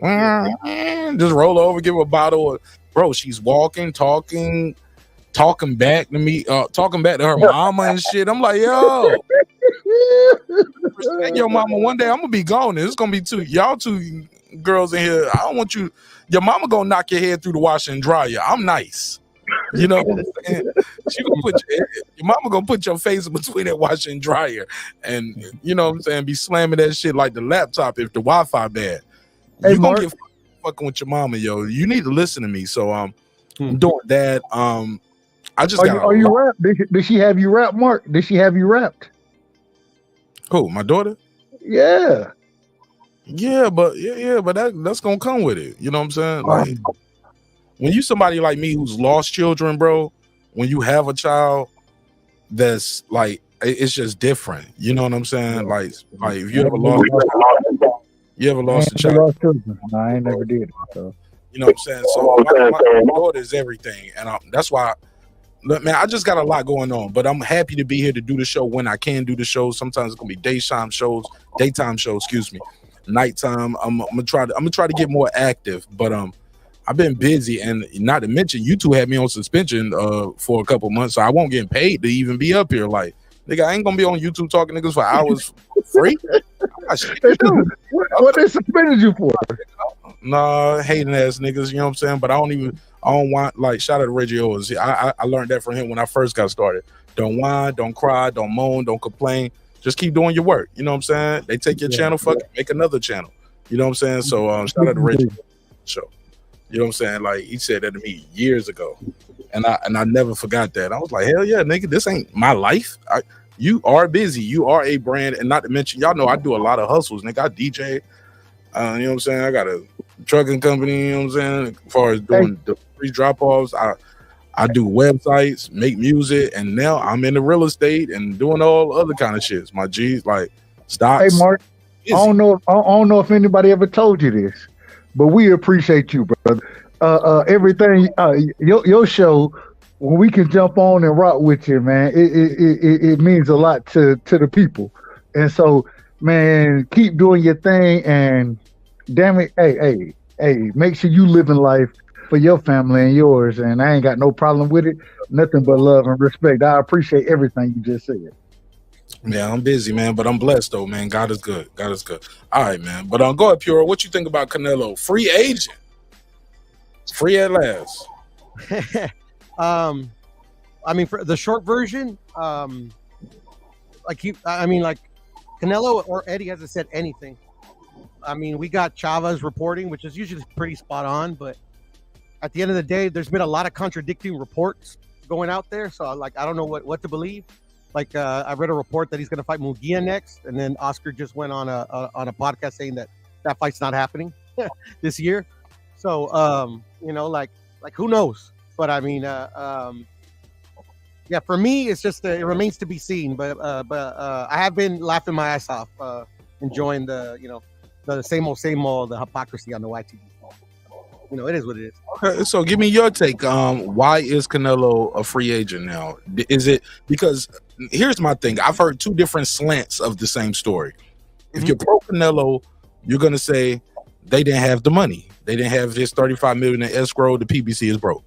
I'm saying? Just roll over, give her a bottle. Bro, she's walking, talking back to me, talking back to her mama and shit. I'm like, yo, respect your mama. One day I'm gonna be gone. It's gonna be y'all two girls in here. I don't want you. Your mama gonna knock your head through the washer and dryer. I'm nice. You know what I'm saying? She gonna put your mama gonna put your face in between that washer and dryer, and you know what I'm saying, be slamming that shit like the laptop if the Wi-Fi bad. Hey, You gonna Mark. get fucking with your mama, yo. You need to listen to me. So I'm doing that. I just got. Are you rap? Did she have you rap, Mark? Did she have you rapped? Who? My daughter? Yeah. Yeah, but that's gonna come with it. You know what I'm saying? Like when you somebody like me who's lost children, bro, when you have a child that's like it's just different. You know what I'm saying? Like if you ever lost a child. No, I ain't never did it. So. You know what I'm saying? So my daughter is everything. And that's why look, man, I just got a lot going on, but I'm happy to be here to do the show when I can do the show. Sometimes it's gonna be daytime shows, excuse me. Nighttime. I'm gonna try to get more active, but I've been busy, and not to mention you two had me on suspension for a couple months, so I won't get paid to even be up here. Like, nigga, I ain't gonna be on YouTube talking niggas for hours free. What they suspended you for? Nah, hating ass niggas, you know what I'm saying? But I don't want, like, shout out to Reggie Owens. I learned that from him when I first got started. Don't whine, don't cry, don't moan, don't complain. Just keep doing your work. You know what I'm saying? They take your channel, fuck it, make another channel. You know what I'm saying? So shout out to Reggie show. You know what I'm saying? Like, he said that to me years ago. And I never forgot that. I was like, hell yeah, nigga, this ain't my life. You are busy. You are a brand. And not to mention, y'all know I do a lot of hustles, nigga. I DJ. You know what I'm saying? I got a trucking company, you know what I'm saying? As far as doing the free drop-offs, I do websites, make music, and now I'm in the real estate and doing all other kind of shits. My G's, like stocks. Hey, Mark, I don't know if anybody ever told you this, but we appreciate you, brother. Everything, your show, when we can jump on and rock with you, man, it means a lot to the people. And so, man, keep doing your thing, and damn it, hey, make sure you live in life for your family and yours, and I ain't got no problem with it. Nothing but love and respect. I appreciate everything you just said. Yeah, I'm busy, man, but I'm blessed though, man. God is good. God is good. All right, man. But go ahead, Pure. What you think about Canelo? Free agent. Free at last. I mean, for the short version, like Canelo or Eddie hasn't said anything. I mean, we got Chavez reporting, which is usually pretty spot on, but at the end of the day, there's been a lot of contradicting reports going out there. So, like, I don't know what to believe. Like, I read a report that he's going to fight Munguia next, and then Oscar just went on a podcast saying that fight's not happening this year. So, you know, like who knows? But I mean, yeah, for me, it's just it remains to be seen. But I have been laughing my ass off, enjoying the same old the hypocrisy on the YTV. You know, it is what it is. Okay, so give me your take. Why is Canelo a free agent now? Is it because here's my thing? I've heard two different slants of the same story. If you're pro Canelo, you're gonna say they didn't have the money. They didn't have his $35 million in escrow. The PBC is broke.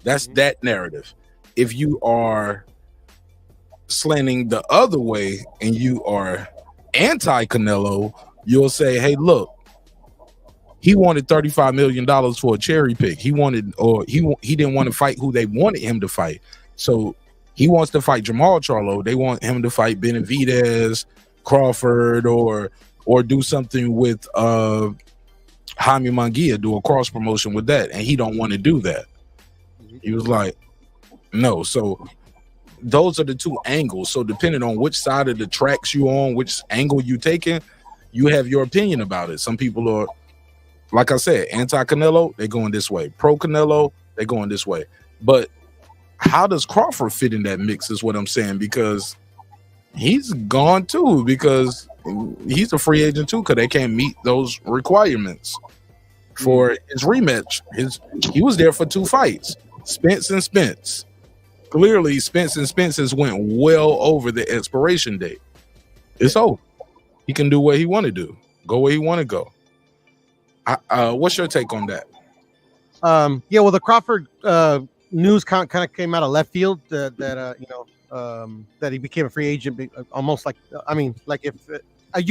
That's that narrative. If you are slanting the other way and you are anti-Canelo, you'll say, hey, look, he wanted $35 million for a cherry pick. He didn't want to fight who they wanted him to fight. So he wants to fight Jermall Charlo. They want him to fight Benavidez, Crawford, or do something with Jaime Munguia, do a cross promotion with that. And he don't want to do that. He was like, no. So those are the two angles. So depending on which side of the tracks you on, which angle you taking, you have your opinion about it. Some people are, like I said, anti-Canelo, they're going this way. Pro-Canelo, they're going this way. But how does Crawford fit in that mix is what I'm saying, because he's gone too, because he's a free agent too, because they can't meet those requirements for his rematch. He was there for 2 fights, Spence and Spence. Clearly, Spence and Spence's went well over the expiration date. It's over. He can do what he want to do, go where he want to go. What's your take on that? Yeah, well, the Crawford news kind of came out of left field that he became a free agent, almost like, I mean, like if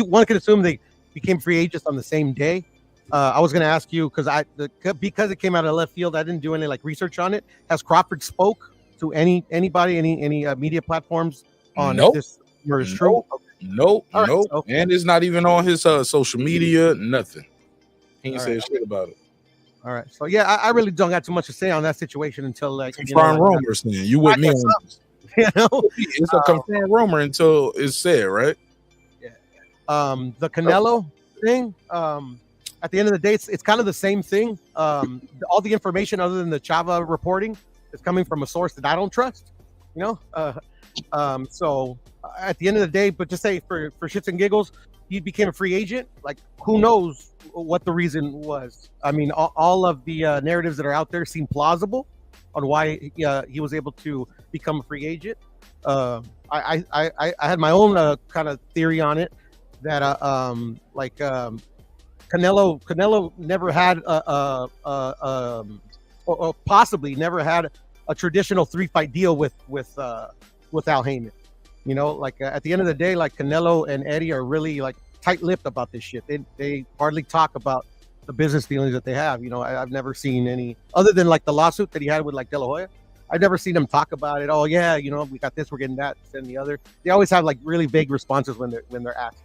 one could assume they became free agents on the same day. I was going to ask you, because it came out of left field, I didn't do any like research on it. Has Crawford spoke to anybody, any media platforms on if this rumor is true? Nope. Right, nope. so, And it's not even on his social media, nothing. He ain't said shit about it. All right. So yeah, I really don't got too much to say on that situation until like confirmed rumors. Then you with me on this. You know, it's a confirmed rumor until it's said, right? Yeah. The Canelo thing. At the end of the day, it's kind of the same thing. All the information other than the Chava reporting is coming from a source that I don't trust. You know. So at the end of the day, but just say for shits and giggles, he became a free agent. Like, who knows what the reason was? I mean, all of the narratives that are out there seem plausible on why he was able to become a free agent. I had my own kind of theory on it that Canelo never had or possibly never had a traditional 3-fight deal with Al Heyman. You know, like at the end of the day, like Canelo and Eddie are really like tight-lipped about this shit. They hardly talk about the business dealings that they have. You know, I've never seen any other than like the lawsuit that he had with like De La Hoya. I've never seen them talk about it. Oh yeah, you know, we got this, we're getting that, and the other. They always have like really vague responses when they're asked.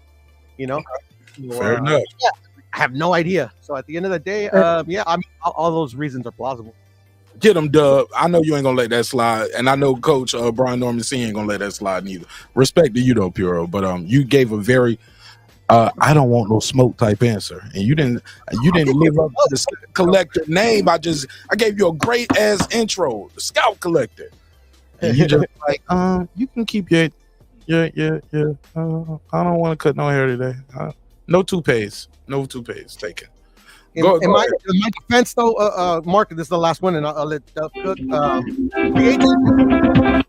You know, fair enough. Yeah, I have no idea. So at the end of the day, yeah, I mean, all those reasons are plausible. Get him, Dub. I know you ain't gonna let that slide, and I know Coach Brian Norman C ain't gonna let that slide neither. Respect to you though, Puro, but you gave a very I don't want no smoke type answer, and you didn't live up to the Scout Collector name. I gave you a great ass intro, the Scout Collector, and you just like you can keep your I don't want to cut no hair today. No toupees taken. In my defense, though, Mark, this is the last one, and I'll let Duff cook. Free agent,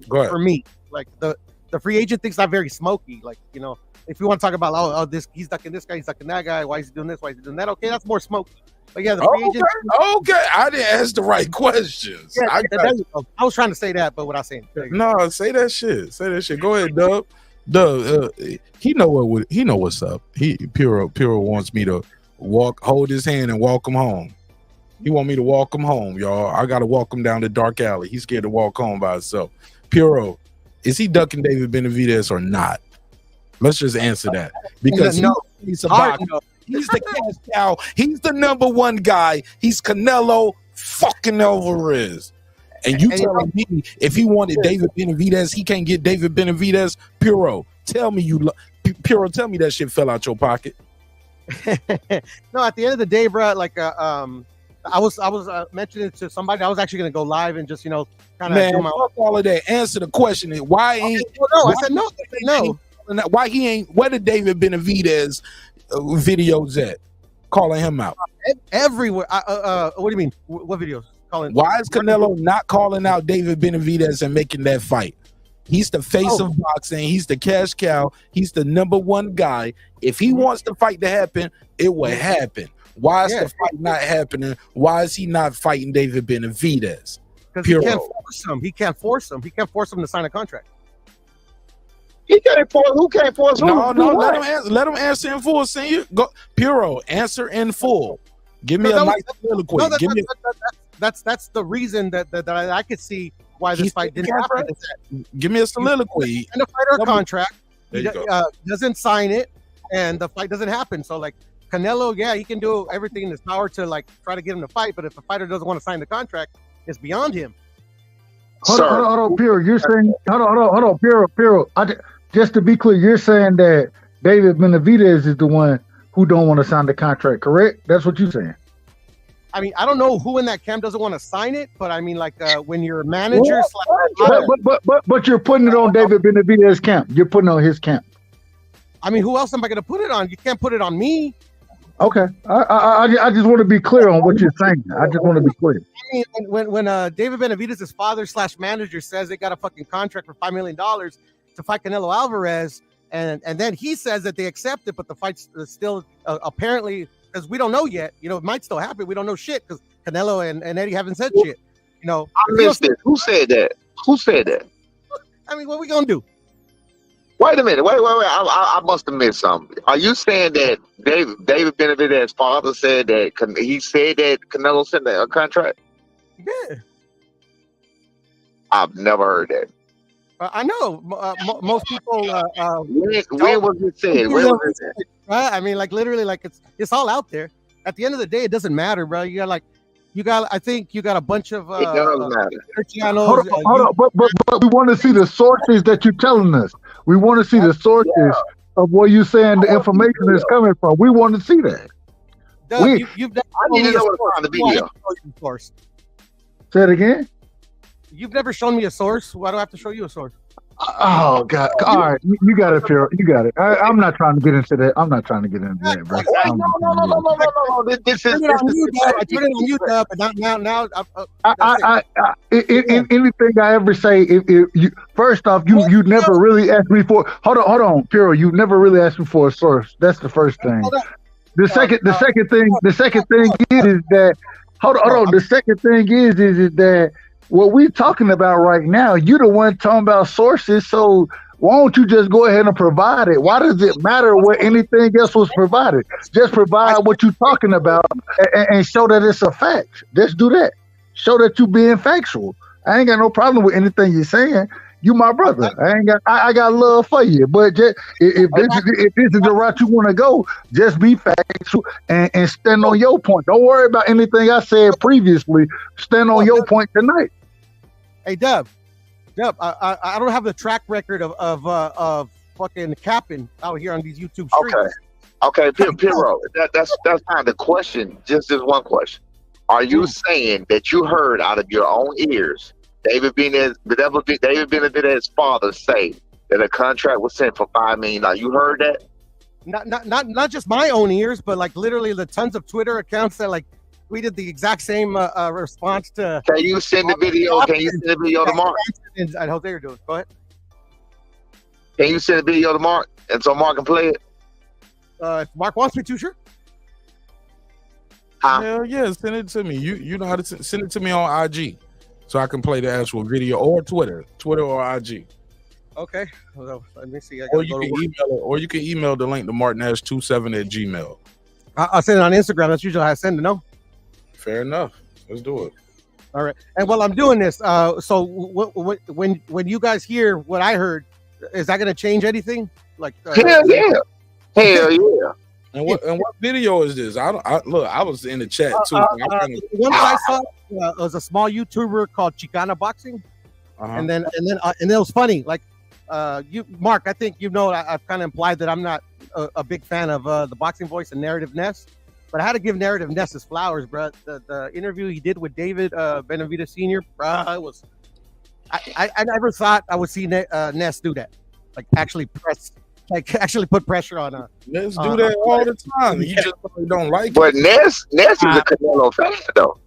go ahead. For me, like the free agent thing's not very smoky. Like, you know, if you want to talk about this, he's ducking this guy, he's ducking that guy. Why is he doing this? Why is he doing that? Okay, that's more smoky. But yeah, the free agent. Okay, I didn't ask the right questions. Yeah, I was trying to say that, but without saying. No, say that shit. Say that shit. Go ahead, Dub. Dub, he know what's up. Puro wants me to hold his hand and walk him home. He want me to walk him home, y'all. I gotta walk him down the dark alley. He's scared to walk home by himself. Puro, is he ducking David Benavidez or not? Let's just answer that, because he's the cash cow. He's the number one guy. He's Canelo fucking Alvarez. And you telling me if he wanted David Benavidez, he can't get David Benavidez? Puro, tell me tell me that shit fell out your pocket. No, at the end of the day, bro, like I was mentioning to somebody. I was actually gonna go live and just, you know, kind of do my fuck all of that. Answer the question. Why ain't? I said no. Why he ain't? Where the David Benavidez videos at? Calling him out everywhere. What do you mean? What videos? Why is Canelo not calling out David Benavidez and making that fight? He's the face of boxing. He's the cash cow. He's the number one guy. If he wants the fight to happen, it will happen. Why is the fight not happening? Why is he not fighting David Benavidez? Because he can't force him. He can't force him. He can't force him to sign a contract. He can't force. Who can't force? No. Let him answer in full. Senior, go Puro. Answer in full. Give me a nice soliloquy. That's the reason that I could see why this fight didn't happen. Give me a soliloquy. And the fighter contract, he doesn't sign it, and the fight doesn't happen. So like Canelo, yeah, he can do everything in his power to like try to get him to fight, but if the fighter doesn't want to sign the contract, it's beyond him. Hold on, Puro. You're saying hold on, Puro. Just to be clear, you're saying that David Benavidez is the one who don't want to sign the contract, correct? That's what you're saying. I mean, I don't know who in that camp doesn't want to sign it, but I mean, like when you're a manager, but you're putting it on David Benavidez's camp. You're putting it on his camp. I mean, who else am I going to put it on? You can't put it on me. Okay, I just want to be clear on what you're saying. I just want to be clear. I mean, when David Benavidez's father/manager says they got a fucking contract for $5 million to fight Canelo Alvarez, and then he says that they accept it, but the fight's still apparently, because we don't know yet. You know, it might still happen. We don't know shit because Canelo and Eddie haven't said shit. You know, I missed it. Who said that? Who said that? I mean, what are we gonna do? Wait a minute. Wait. I must have missed something. Are you saying that David Benavidez's father said that he said that Canelo sent a contract? Yeah. I've never heard that. I know most people. When was it said? When was it said? I mean, like literally, like it's all out there. At the end of the day, it doesn't matter, bro. I think you got a bunch of it doesn't matter. Hold on, but we want to see the sources that you're telling us. We want to see the sources of where you're saying the information is coming from. We want to see that. Doug, I need to know where to find the video. Say it again. You've never shown me a source. Why do I have to show you a source? Oh God! All right, you got it, Phil. You got it. I'm not trying to get into that. I'm not trying to get into that, bro. No. This is I put it on YouTube, but now. Anything I ever say, if you first off, you never really asked me for. Hold on, Piro. You never really asked me for a source. That's the first thing. The second thing is that. Hold on. The second thing is that. What we're talking about right now, you're the one talking about sources, so why don't you just go ahead and provide it? Why does it matter what anything else was provided? Just provide what you're talking about and show that it's a fact. Just do that. Show that you're being factual. I ain't got no problem with anything you're saying. You my brother. I got love for you. But just, if this is the route you want to go, just be factual and stand on your point. Don't worry about anything I said previously. Stand on your point tonight. Hey, Dub, I don't have the track record of fucking capping out here on these YouTube streams. Okay, Piro, that's not the question. Just this one question. Are you saying that you heard out of your own ears David Benavidez's father say that a contract was sent for $5 million? Now, you heard that? Not just my own ears, but like literally the tons of Twitter accounts that like tweeted the exact same response to. Can you send the video? Can you send the video to Mark? I hope they're doing. Go ahead. Can you send the video to Mark and so Mark can play it? If Mark wants me to, sure. Hell yeah, send it to me. You know how to send it to me on IG, so I can play the actual video, or Twitter or IG. Okay. Well, let me see. Or you can email the link to martinez27@gmail. I'll send it on Instagram. That's usually how I send it. No. Fair enough. Let's do it. All right. And while I'm doing this, so when you guys hear what I heard, is that going to change anything? Like hell yeah. And what video is this? I was in the chat too. One that I saw was a small YouTuber called Chicana Boxing, and then it was funny. Like you, Mark, I think you know I've kind of implied that I'm not a big fan of the Boxing Voice and Narrative Ness, but I had to give Narrative Ness his flowers, bro. The interview he did with David Benavidez Sr., bro, it was. I never thought I would see Ness do that, like actually put pressure on Ness do that all the time. You just don't like but it. But Ness is a Canelo fan though.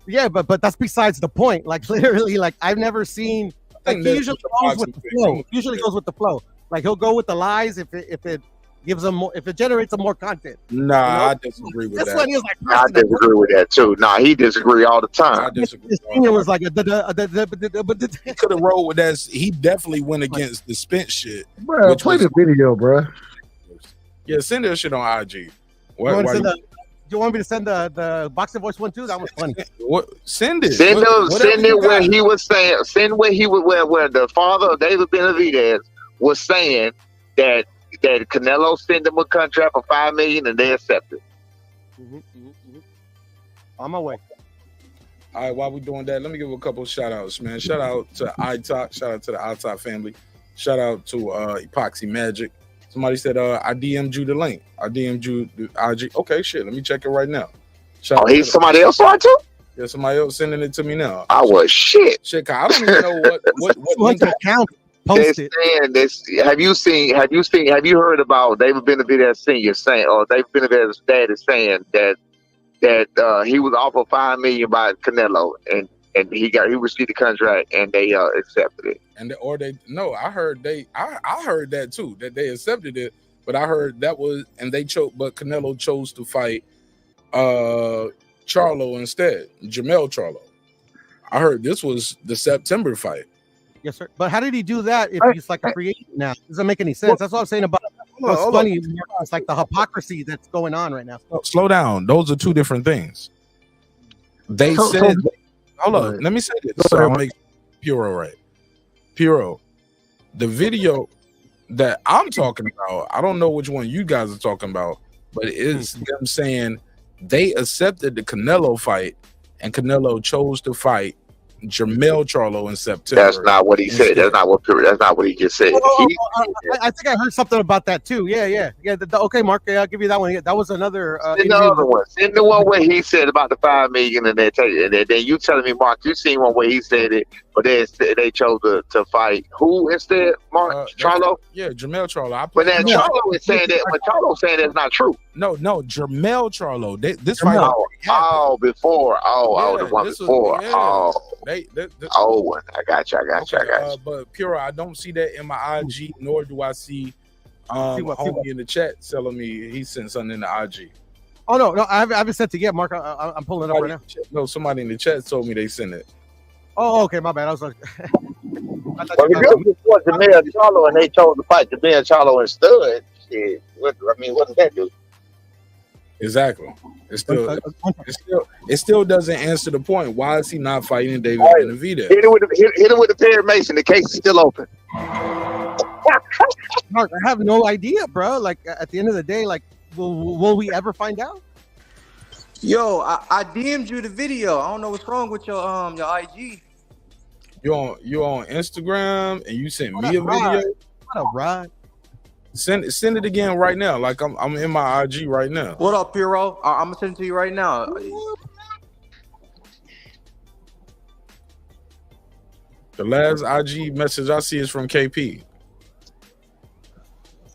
Yeah, but that's besides the point. Like literally, like I've never seen. Like he usually goes with the flow. Usually goes with the flow. Like he'll go with the lies if it gives them more, if it generates them more content. Nah, you know? I disagree with that. One he was like, I disagree with that too. Nah, he disagree all the time. I disagree. It was like he could have rolled with that. He definitely went against the spence shit. Bro, play the video, bro. Yeah, send that shit on IG. Do you want me to send the Boxing Voice one too? That was funny. Send it. Send it where he was saying. Send where he was where the father of David Benavidez was saying that Canelo sent them a contract for $5 million and they accepted. On my way. All right, while we're doing that, let me give a couple of shout outs, man. Shout out to iTalk. Shout out to the iTalk family. Shout out to Epoxy Magic. Somebody said I DM'd you the link. I DM'd you the IG. Okay, shit. Let me check it right now. Shout Oh, somebody else saw it too? Yeah, somebody else sending it to me now. I was shit. Shit, 'cause I don't even know what link account They're posted. saying this. Have you heard about David Benavidez Sr. saying, or David Benavidez's dad is saying that he was offered $5 million by Canelo, and he received the contract, and they accepted it. And I heard I heard that too, that they accepted it, but I heard that was, and they chose, but Canelo chose to fight Charlo instead, Jermall Charlo. I heard this was the September fight. Yes, sir. But how did he do that if he's like a free agent now? Doesn't make any sense. That's what I'm saying about what's funny. It's like the hypocrisy that's going on right now. Slow down. Those are two different things. They said, hold on, let me say this so I'll make Puro right. Puro, the video that I'm talking about, I don't know which one you guys are talking about, but it's them saying they accepted the Canelo fight and Canelo chose to fight Jermall Charlo in September. That's not what he said. That's not what he just said. I think I heard something about that too. Yeah. Okay, Mark, I'll give you that one. That was another. Send the other one. Send the one where he said about the $5 million, and then you telling me, Mark, you seen one where he said it, but they chose to fight who instead? Mark Charlo. Yeah, Jermall Charlo. But then Charlo is saying that. But Charlo saying that's not true. No, Jermall Charlo. This fight. Before. The one before. Old one. I got you. But Pure, I don't see that in my IG, nor do I see homie in the chat telling me he sent something in the IG. Oh no, I haven't sent it yet, Mark. I'm pulling it up right now. No, somebody in the chat told me they sent it. Oh, okay, my bad. I was like, well, if it was Jermall Charlo and they chose to fight Jermall Charlo instead, shit. What does that do? Exactly. It still doesn't answer the point. Why is he not fighting David Benavidez? Hit it with the Perry Mason. The case is still open. Mark, I have no idea, bro. Like at the end of the day, like will we ever find out? Yo, I DM'd you the video. I don't know what's wrong with your IG. You on Instagram and you sent me a video. What a ride. Send it again right now. Like I'm in my IG right now. What up, Piro? I'm gonna send it to you right now. The last IG message I see is from KP.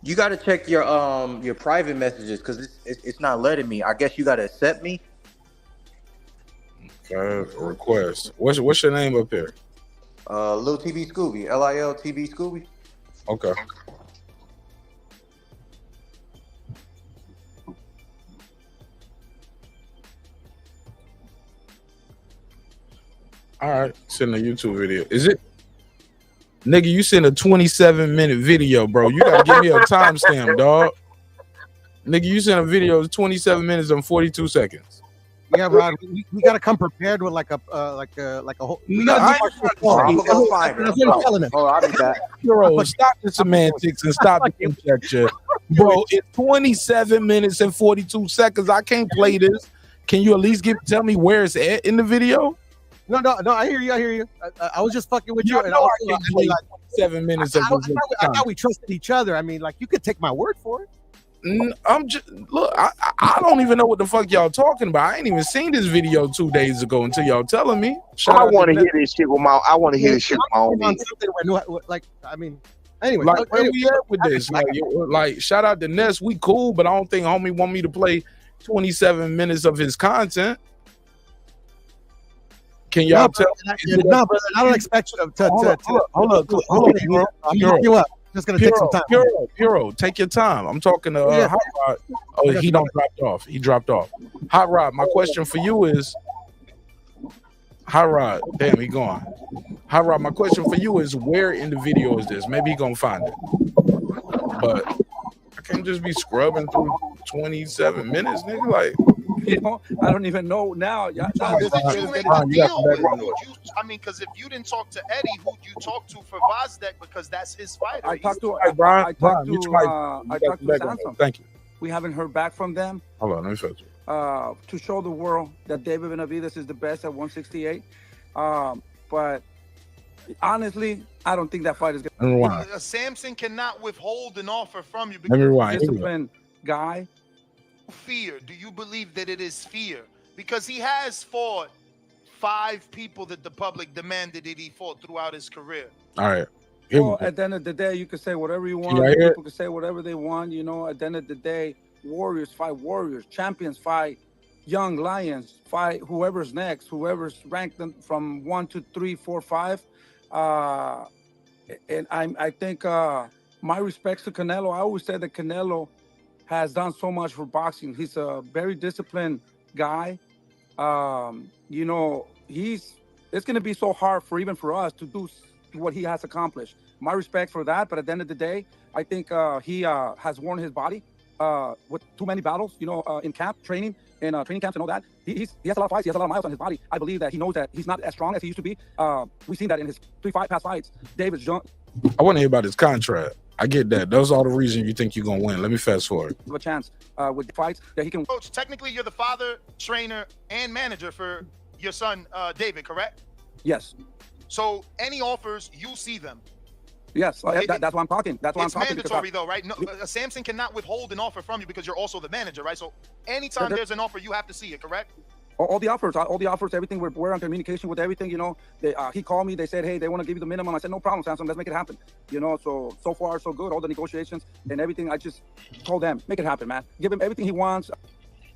You gotta check your private messages because it's not letting me. I guess you gotta accept me. Okay, request. What's your name up here? Lil TB Scooby. LIL TB Scooby. Okay. All right, send a YouTube video. Is it? Nigga, you sent a 27-minute video, bro. You gotta give me a timestamp, dog. Nigga, you sent a video of 27 minutes and 42 seconds. Yeah, Rod, we gotta come prepared with like a whole. I'm gonna go find it. Oh, I'll be back. Bro, stop the semantics and stop the conjecture. Bro, it's 27 minutes and 42 seconds. I can't play this. Can you at least tell me where it's at in the video? No, I hear you. I was just fucking with you. And also, I mean, like 7 minutes. I thought we trusted each other. I mean, like you could take my word for it. I'm just look. I don't even know what the fuck y'all talking about. I ain't even seen this video 2 days ago until y'all telling me. I want to hear this shit with my. I want to hear this shit with my own. Like, I mean, anyway, like where we at with this? Like, shout out to Ness. We cool, but I don't think homie want me to play 27 minutes of his content. Can y'all tell? No, but I don't expect you to hold up. I'm hooking you up. Just gonna take some time. Puro, take your time. I'm talking to Hot Rod. Oh, he dropped off. He dropped off. Hot Rod, my question for you is, Hot Rod, damn, he gone. Hot Rod, my question for you is, where in the video is this? Maybe he gonna find it. But I can't just be scrubbing through 27 minutes, nigga. Like, you know, I don't even know now. I mean, because if you didn't talk to Eddie, who'd you talk to for Vazdek? Because that's his fighter. I talked to Samsung. Thank you. We haven't heard back from them. Hold on, let me fetch you. To show the world that David Benavidez is the best at 168. But honestly, I don't think that fight is going to. Samson cannot withhold an offer from you. Let me rewind. Disciplined guy. Fear. Do you believe that it is fear Because he has fought 5 people that the public demanded that he fought throughout his career. All right. Here we Well, go. at the end of the day, you can say whatever you want. y'all hear it? People can say whatever they want. You know, at the end of the day, warriors fight warriors. Champions fight young lions. Fight whoever's next, whoever's ranked them from 1 to 3, 4, 5. And I think my respects to Canelo. I always said that Canelo has done so much for boxing. He's a very disciplined guy. You know, it's going to be so hard for even for us to do what he has accomplished. My respect for that. But at the end of the day, I think he has worn his body with too many battles, you know, in camp, training, and training camps and all that. He has a lot of fights. He has a lot of miles on his body. I believe that he knows that he's not as strong as he used to be. We've seen that in his 3 past fights. David's young. I want to hear about his contract. I get that. Those are all the reasons you think you're going to win. Let me fast forward. A chance with fights that he can. Coach, technically, you're the father, trainer, and manager for your son, David, correct? Yes. So any offers, you see them. Yes, that's why I'm talking. That's why I'm talking. It's mandatory, though, right? No, Samson cannot withhold an offer from you because you're also the manager, right? So anytime there's an offer, you have to see it, correct? All the offers, everything. We're on communication with everything. You know, he called me. They said, hey, they want to give you the minimum. I said, no problem, Samson. Let's make it happen. You know, so far so good. All the negotiations and everything. I just told them, make it happen, man. Give him everything he wants.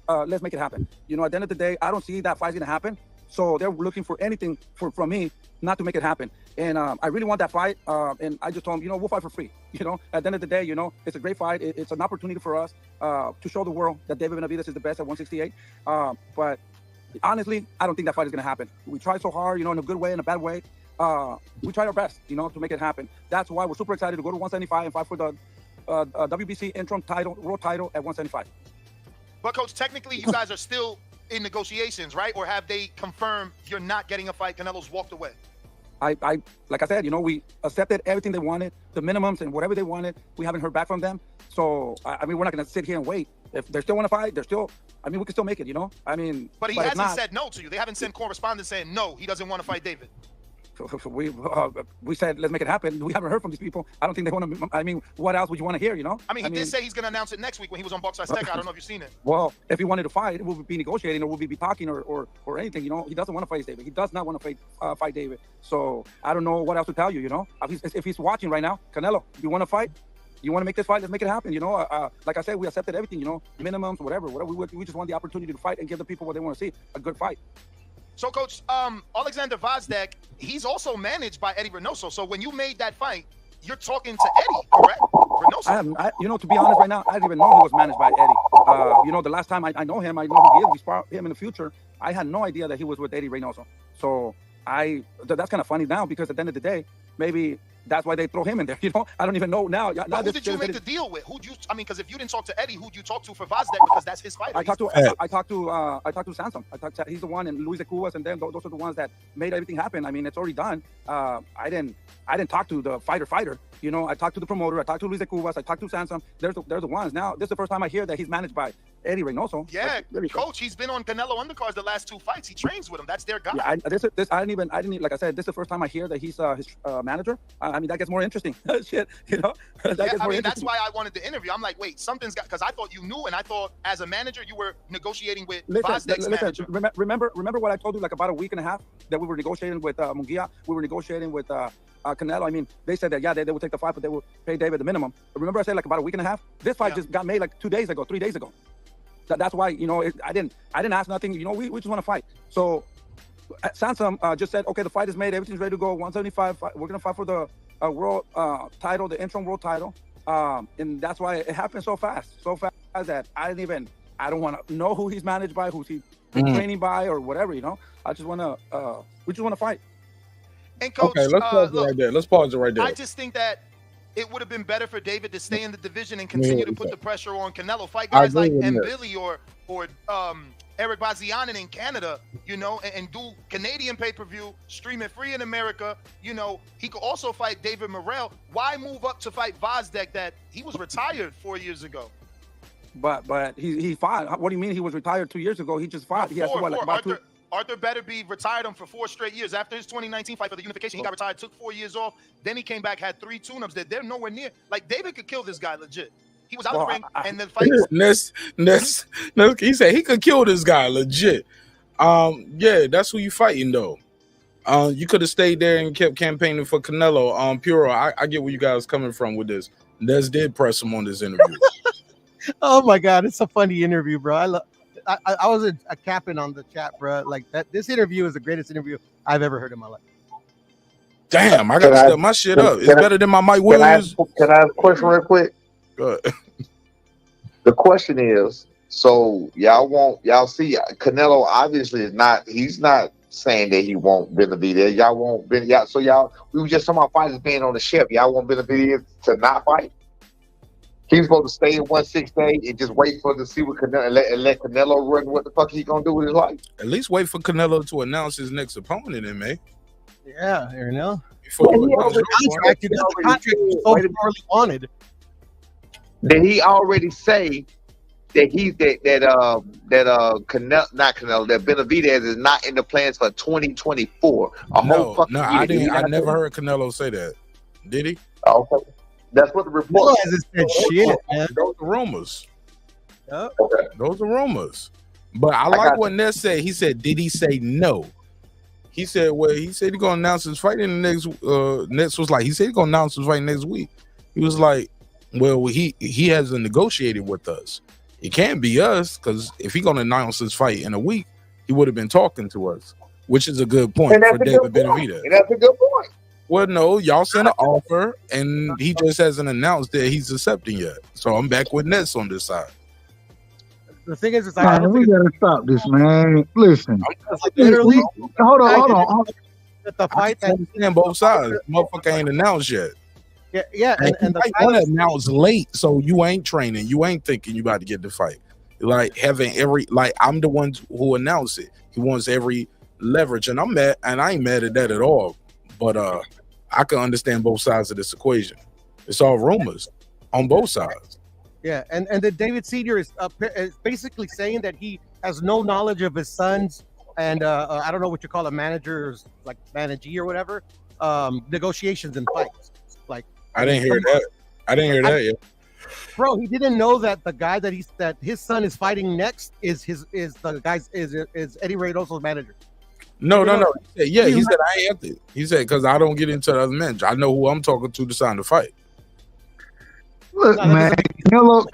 Let's make it happen. You know, at the end of the day, I don't see that fight's gonna happen. So they're looking for anything from me not to make it happen. And I really want that fight. And I just told them, you know, we'll fight for free. You know, at the end of the day, you know, it's a great fight. It's an opportunity for us to show the world that David Benavidez is the best at 168. But honestly, I don't think that fight is going to happen. We tried so hard, you know, in a good way, in a bad way. We tried our best, you know, to make it happen. That's why we're super excited to go to 175 and fight for the WBC interim title, world title at 175. But, Coach, technically, you guys are still in negotiations, right? Or have they confirmed you're not getting a fight? Canelo's walked away. I like I said, you know, we accepted everything they wanted, the minimums and whatever they wanted. We haven't heard back from them. So, I mean, we're not going to sit here and wait. If they still want to fight, we can still make it, you know? I mean. But he hasn't said no to you. They haven't sent correspondence saying, no, he doesn't want to fight David. So we said, let's make it happen. We haven't heard from these people. I don't think they want to. I mean, what else would you want to hear, you know? I mean, he did say he's going to announce it next week when he was on Box Azteca. I don't know if you've seen it. Well, if he wanted to fight, we'll be negotiating or we'll be talking or anything, you know? He doesn't want to fight David. He does not want to fight David. So I don't know what else to tell you, you know? If he's watching right now, Canelo, you want to fight? You want to make this fight? Let's make it happen, you know? Like I said, we accepted everything, you know? Minimums, whatever. We just want the opportunity to fight and give the people what they want to see, a good fight. So, Coach, Alexander Gvozdyk, he's also managed by Eddie Reynoso. So when you made that fight, you're talking to Eddie, correct? Reynoso. You know, to be honest, right now, I didn't even know he was managed by Eddie. You know, the last time I know him, I know who he is. We spar him in the future. I had no idea that he was with Eddie Reynoso. So that's kind of funny now because at the end of the day, maybe that's why they throw him in there. You know, I don't even know now. But who did you make the deal with? Because if you didn't talk to Eddie, who'd you talk to for Gvozdyk? Because that's his fighter. I talked to Samson. He's the one, and Luis de Cubas, and then those are the ones that made everything happen. I mean, it's already done. I didn't talk to the fighter. You know, I talked to the promoter. I talked to Luis de Cubas. I talked to Samson. They're the ones. Now, this is the first time I hear that he's managed by Eddie Reynoso. Yeah, Coach, he's been on Canelo undercards the last 2 fights. He trains with him. That's their guy. Yeah, I didn't like I said, this is the first time I hear that he's his manager. I mean, that gets more interesting. Shit, you know. That's why I wanted to interview. I'm like, wait, something's got, because I thought you knew, and I thought as a manager you were negotiating with Gvozdyk's manager. Remember what I told you like about a week and a half that we were negotiating with Munguia. We were negotiating with Canelo. I mean, they said that they would take the fight, but they would pay David the minimum. But remember I said like about a week and a half. This fight just got made like 3 days ago. That's why, you know, I didn't ask nothing. You know, we just want to fight. So Samson just said, okay, the fight is made. Everything's ready to go. 175. We're gonna fight for the world title, the interim world title. And that's why it happened so fast that I don't want to know who he's managed by, who's he training by, or whatever. You know, we just want to fight. And Coach, okay, let's pause it right there. Let's pause it right there. I just think that it would have been better for David to stay in the division and continue to put the pressure on Canelo. Fight guys like Billy or Eric Bazianen in Canada, you know, and do Canadian pay-per-view, stream it free in America. You know, he could also fight David Morrell. Why move up to fight Gvozdyk that he was retired 4 years ago? But he fought. What do you mean he was retired 2 years ago? He just fought. He has to what, Arthur Beterbiev retired him for 4 straight years. After his 2019 fight for the unification, he got retired, took 4 years off. Then he came back, had 3 tune-ups that they're nowhere near. Like, David could kill this guy legit. He was out the ring, and the fight. He said he could kill this guy legit. Yeah, that's who you fighting though. You could have stayed there and kept campaigning for Canelo. Puro, I get where you guys coming from with this. Des did press him on this interview. Oh my god, it's a funny interview, bro. I was a capping on the chat, bro. Like that. This interview is the greatest interview I've ever heard in my life. Damn, I gotta step my shit up. It's better than my Mike Williams. Can I have a question real quick? Go ahead. The question is, so y'all see Canelo obviously is not, he's not saying that he won't Benavidez. Y'all won't we were just talking about fighters being on the ship. Y'all want Benavidez to not fight? He's supposed to stay in 168 and just wait for to see what Canelo and let Canelo run what the fuck he gonna do with his life. At least wait for Canelo to announce his next opponent in May. Yeah, you know. Before the contract was so poorly wanted. Did he already say that that Benavidez is not in the plans for 2024? No, I didn't. I never heard Canelo say that. Did he? Okay. That's what the report said. Shit, man. Those are rumors. Yep. Okay. Those are rumors. But I like what Ness said. He said, did he say no? He said, well, he said he's gonna announce his fight in the next Ness was like, he said he's gonna announce his fight next week. He was like, well, he hasn't negotiated with us. It can't be us, because if he's gonna announce his fight in a week, he would have been talking to us, which is a good point for David Benavidez. And that's a good point. Well, no, y'all sent an offer, and he just hasn't announced that he's accepting yet. So I'm back with Ness on this side. The thing is, Man, we gotta stop this, man. Listen, literally, hold on. The fight that understand both sides. Motherfucker ain't announced yet. Yeah, and the fight was announced late, so you ain't training. You ain't thinking you about to get the fight. Like having I'm the one who announced it. He wants every leverage, and I'm mad, and I ain't mad at that at all. But I can understand both sides of this equation. It's all rumors on both sides. Yeah, and then David Senior is basically saying that he has no knowledge of his sons and I don't know what you call a manager's like managee or whatever negotiations and fights. Like I didn't hear that yet. Bro, he didn't know that the guy that his son is fighting next is Eddie Reynoso's manager. No. He said, he said I ain't have to. He said because I don't get into the other men. I know who I'm talking to sign the fight. Look, man, Canelo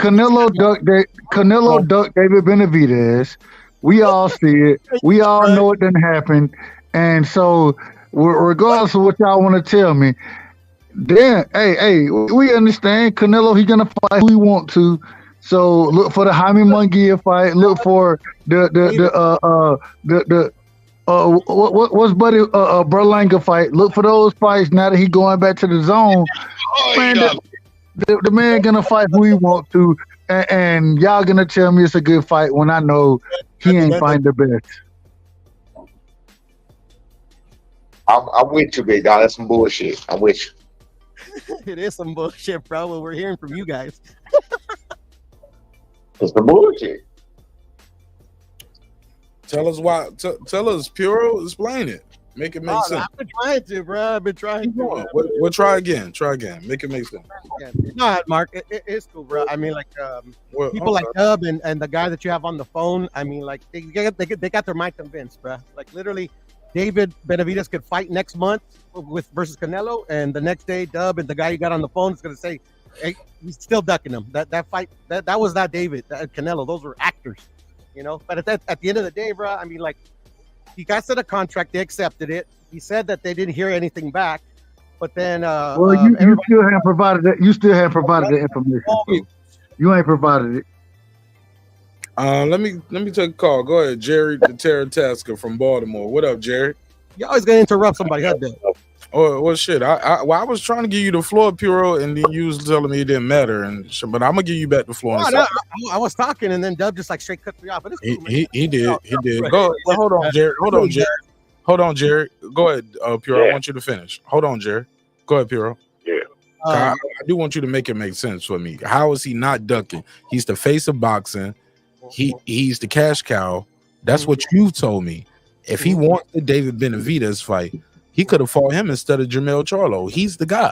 ducked David Benavidez. We all see it. We all know it didn't happen. And so, regardless of what y'all want to tell me, then hey, we understand Canelo. He's gonna fight who he want to. So look for the Jaime Munguia fight. Look for what's buddy Berlanga fight. Look for those fights now that he going back to the zone. Man, the man gonna fight who he want to, and y'all gonna tell me it's a good fight when I know he ain't find the best. I'm with you, big dog. That's some bullshit. I'm with you. It is some bullshit, bro. What we're hearing from you guys. It's the bullshit. Tell us why. Tell us, Puro. Explain it. Make it make sense. I've been trying to, bro. I've been trying to. We'll try again. Make it make sense. No, Mark, it's cool, bro. I mean, like people like Dub and the guy that you have on the phone. I mean, like they got their mind convinced, bro. Like literally, David Benavidez could fight next month versus Canelo, and the next day, Dub and the guy you got on the phone is gonna say, "Hey, he's still ducking him." That fight that was not David, Canelo. Those were actors, you know. But at the end of the day, bro, I mean, like. He got sent a contract. They accepted it. He said that they didn't hear anything back, but then you still haven't provided that. You still haven't provided the information. So you ain't provided it. Let me take a call. Go ahead, Jerry the Terror Tasker from Baltimore. What up, Jerry? You always gonna interrupt somebody. Oh well, shit. I was trying to give you the floor, Puro, and then you was telling me it didn't matter, but I'm gonna give you back the floor. I was talking, and then Dub just like straight cut me off. But it's cool, he did. Go. Well, hold on, Jerry. Go ahead, Puro. Yeah. I want you to finish. Hold on, Jerry. Go ahead, Puro. Yeah. I do want you to make it make sense for me. How is he not ducking? He's the face of boxing. He's the cash cow. That's what you told me. If he wants the David Benavidez fight, he could have fought him instead of Jermall Charlo. He's the guy.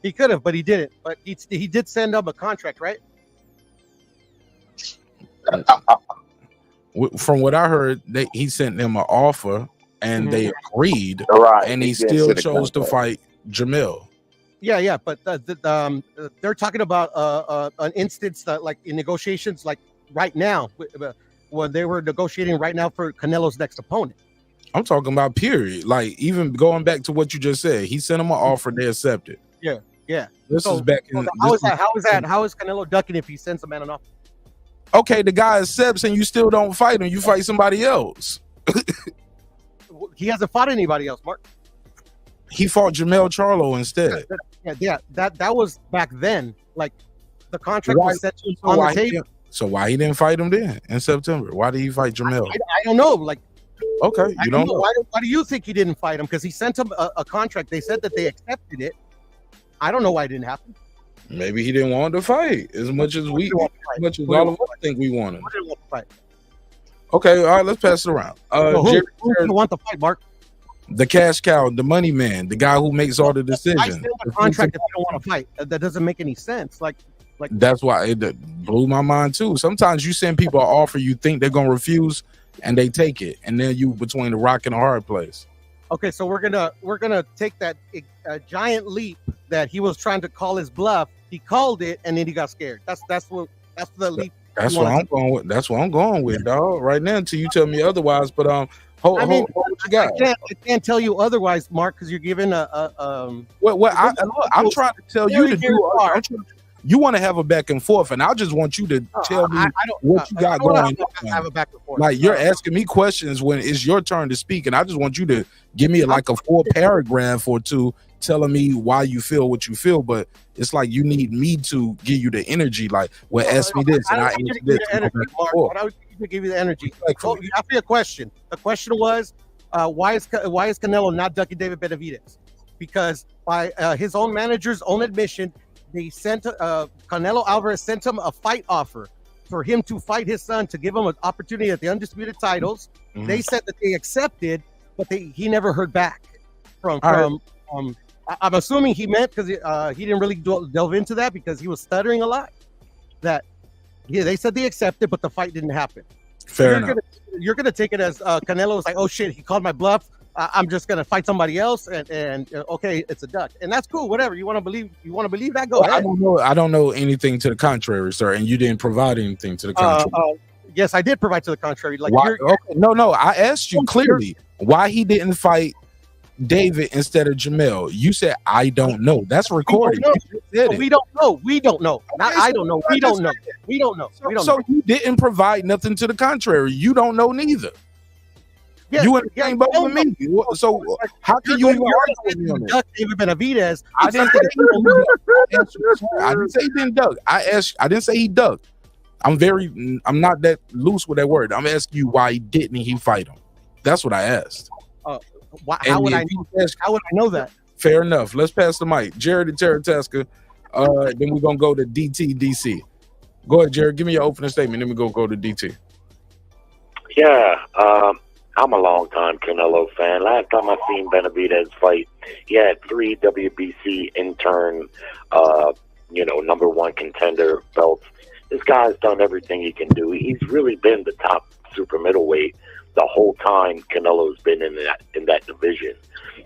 He could have, but he didn't. But he did send up a contract, right? From what I heard, he sent them an offer and they agreed, Right. and he He still did chose to contract. fight Jermall. Yeah, but they're talking about an instance that, like, in negotiations, like right now, when they were negotiating right now for Canelo's next opponent. I'm talking about period. Like, even going back to what you just said, he sent them an offer, they accepted. Yeah. This is back in. How is Canelo ducking if he sends a man an offer? Okay, the guy accepts and you still don't fight him. You fight somebody else. He hasn't fought anybody else, Mark. He fought Jermall Charlo instead. Yeah, that was back then. Like, the contract was set on the table. So why he didn't fight him then in September? Why did he fight Jermall? I don't know. Like, okay, you don't know. Why do you think he didn't fight him? Because he sent him a contract. They said that they accepted it. I don't know why it didn't happen. Maybe he didn't want to fight as much as all of us think we wanted. Didn't want to fight. Okay, all right, let's pass it around. Who didn't want to fight, Mark? The cash cow, the money man, the guy who makes all the decisions. I still the contract if you don't want to fight. That doesn't make any sense. Like that's why it blew my mind too. Sometimes you send people an offer, you think they're gonna refuse, and they take it, and then you between the rock and a hard place. Okay, so we're gonna take that giant leap that he was trying to call his bluff. He called it, and then he got scared. That's the leap. That's what I'm going with. That's what I'm going with, dog. Right now, until you tell me otherwise. But hold what you got? I can't tell you otherwise, Mark, because you're giving I'm trying to tell you to do. You want to have a back and forth, and I just want you to tell me what you got going on. Have a back and forth. Like, you're asking me questions when it's your turn to speak, and I just want you to give me like a full paragraph or two telling me why you feel what you feel. But it's like you need me to give you the energy. Like, well, ask me this, and I answer this. I would give you the energy. So you asked me a question. The question was, why is Canelo not ducking David Benavidez? Because by his own manager's own admission, they sent Canelo Alvarez sent him a fight offer for him to fight his son to give him an opportunity at the undisputed titles. Mm-hmm. They said that they accepted, but he never heard back from. I'm assuming he meant, because he didn't really delve into that because he was stuttering a lot. That they said they accepted, but the fight didn't happen. Fair enough. You're gonna take it as Canelo was like, oh shit, he called my bluff. I'm just gonna fight somebody else, and okay, it's a duck, and that's cool. Whatever you want to believe, That go ahead. I don't know anything to the contrary, sir, and you didn't provide anything to the contrary. Yes, I did provide to the contrary. Like, no, I asked you clearly why he didn't fight David instead of Jermall. You said I don't know. We don't know. Not I don't know. We don't know. So you didn't provide nothing to the contrary. You don't know neither. Yeah, you in the same boat with me. So how can you even argue with me on that? David Benavidez. I didn't say he didn't duck. I didn't say he ducked. I'm not that loose with that word. I'm asking you why didn't he fight him? That's what I asked. How would I know that? Fair enough. Let's pass the mic. Jared and Terataska. Then we're gonna go to DTDC. Go ahead, Jared. Give me your opening statement. Then we go to DT. Yeah, I'm a long-time Canelo fan. Last time I seen Benavidez fight, he had 3 WBC intern, number 1 contender belts. This guy's done everything he can do. He's really been the top super middleweight the whole time Canelo's been in that division.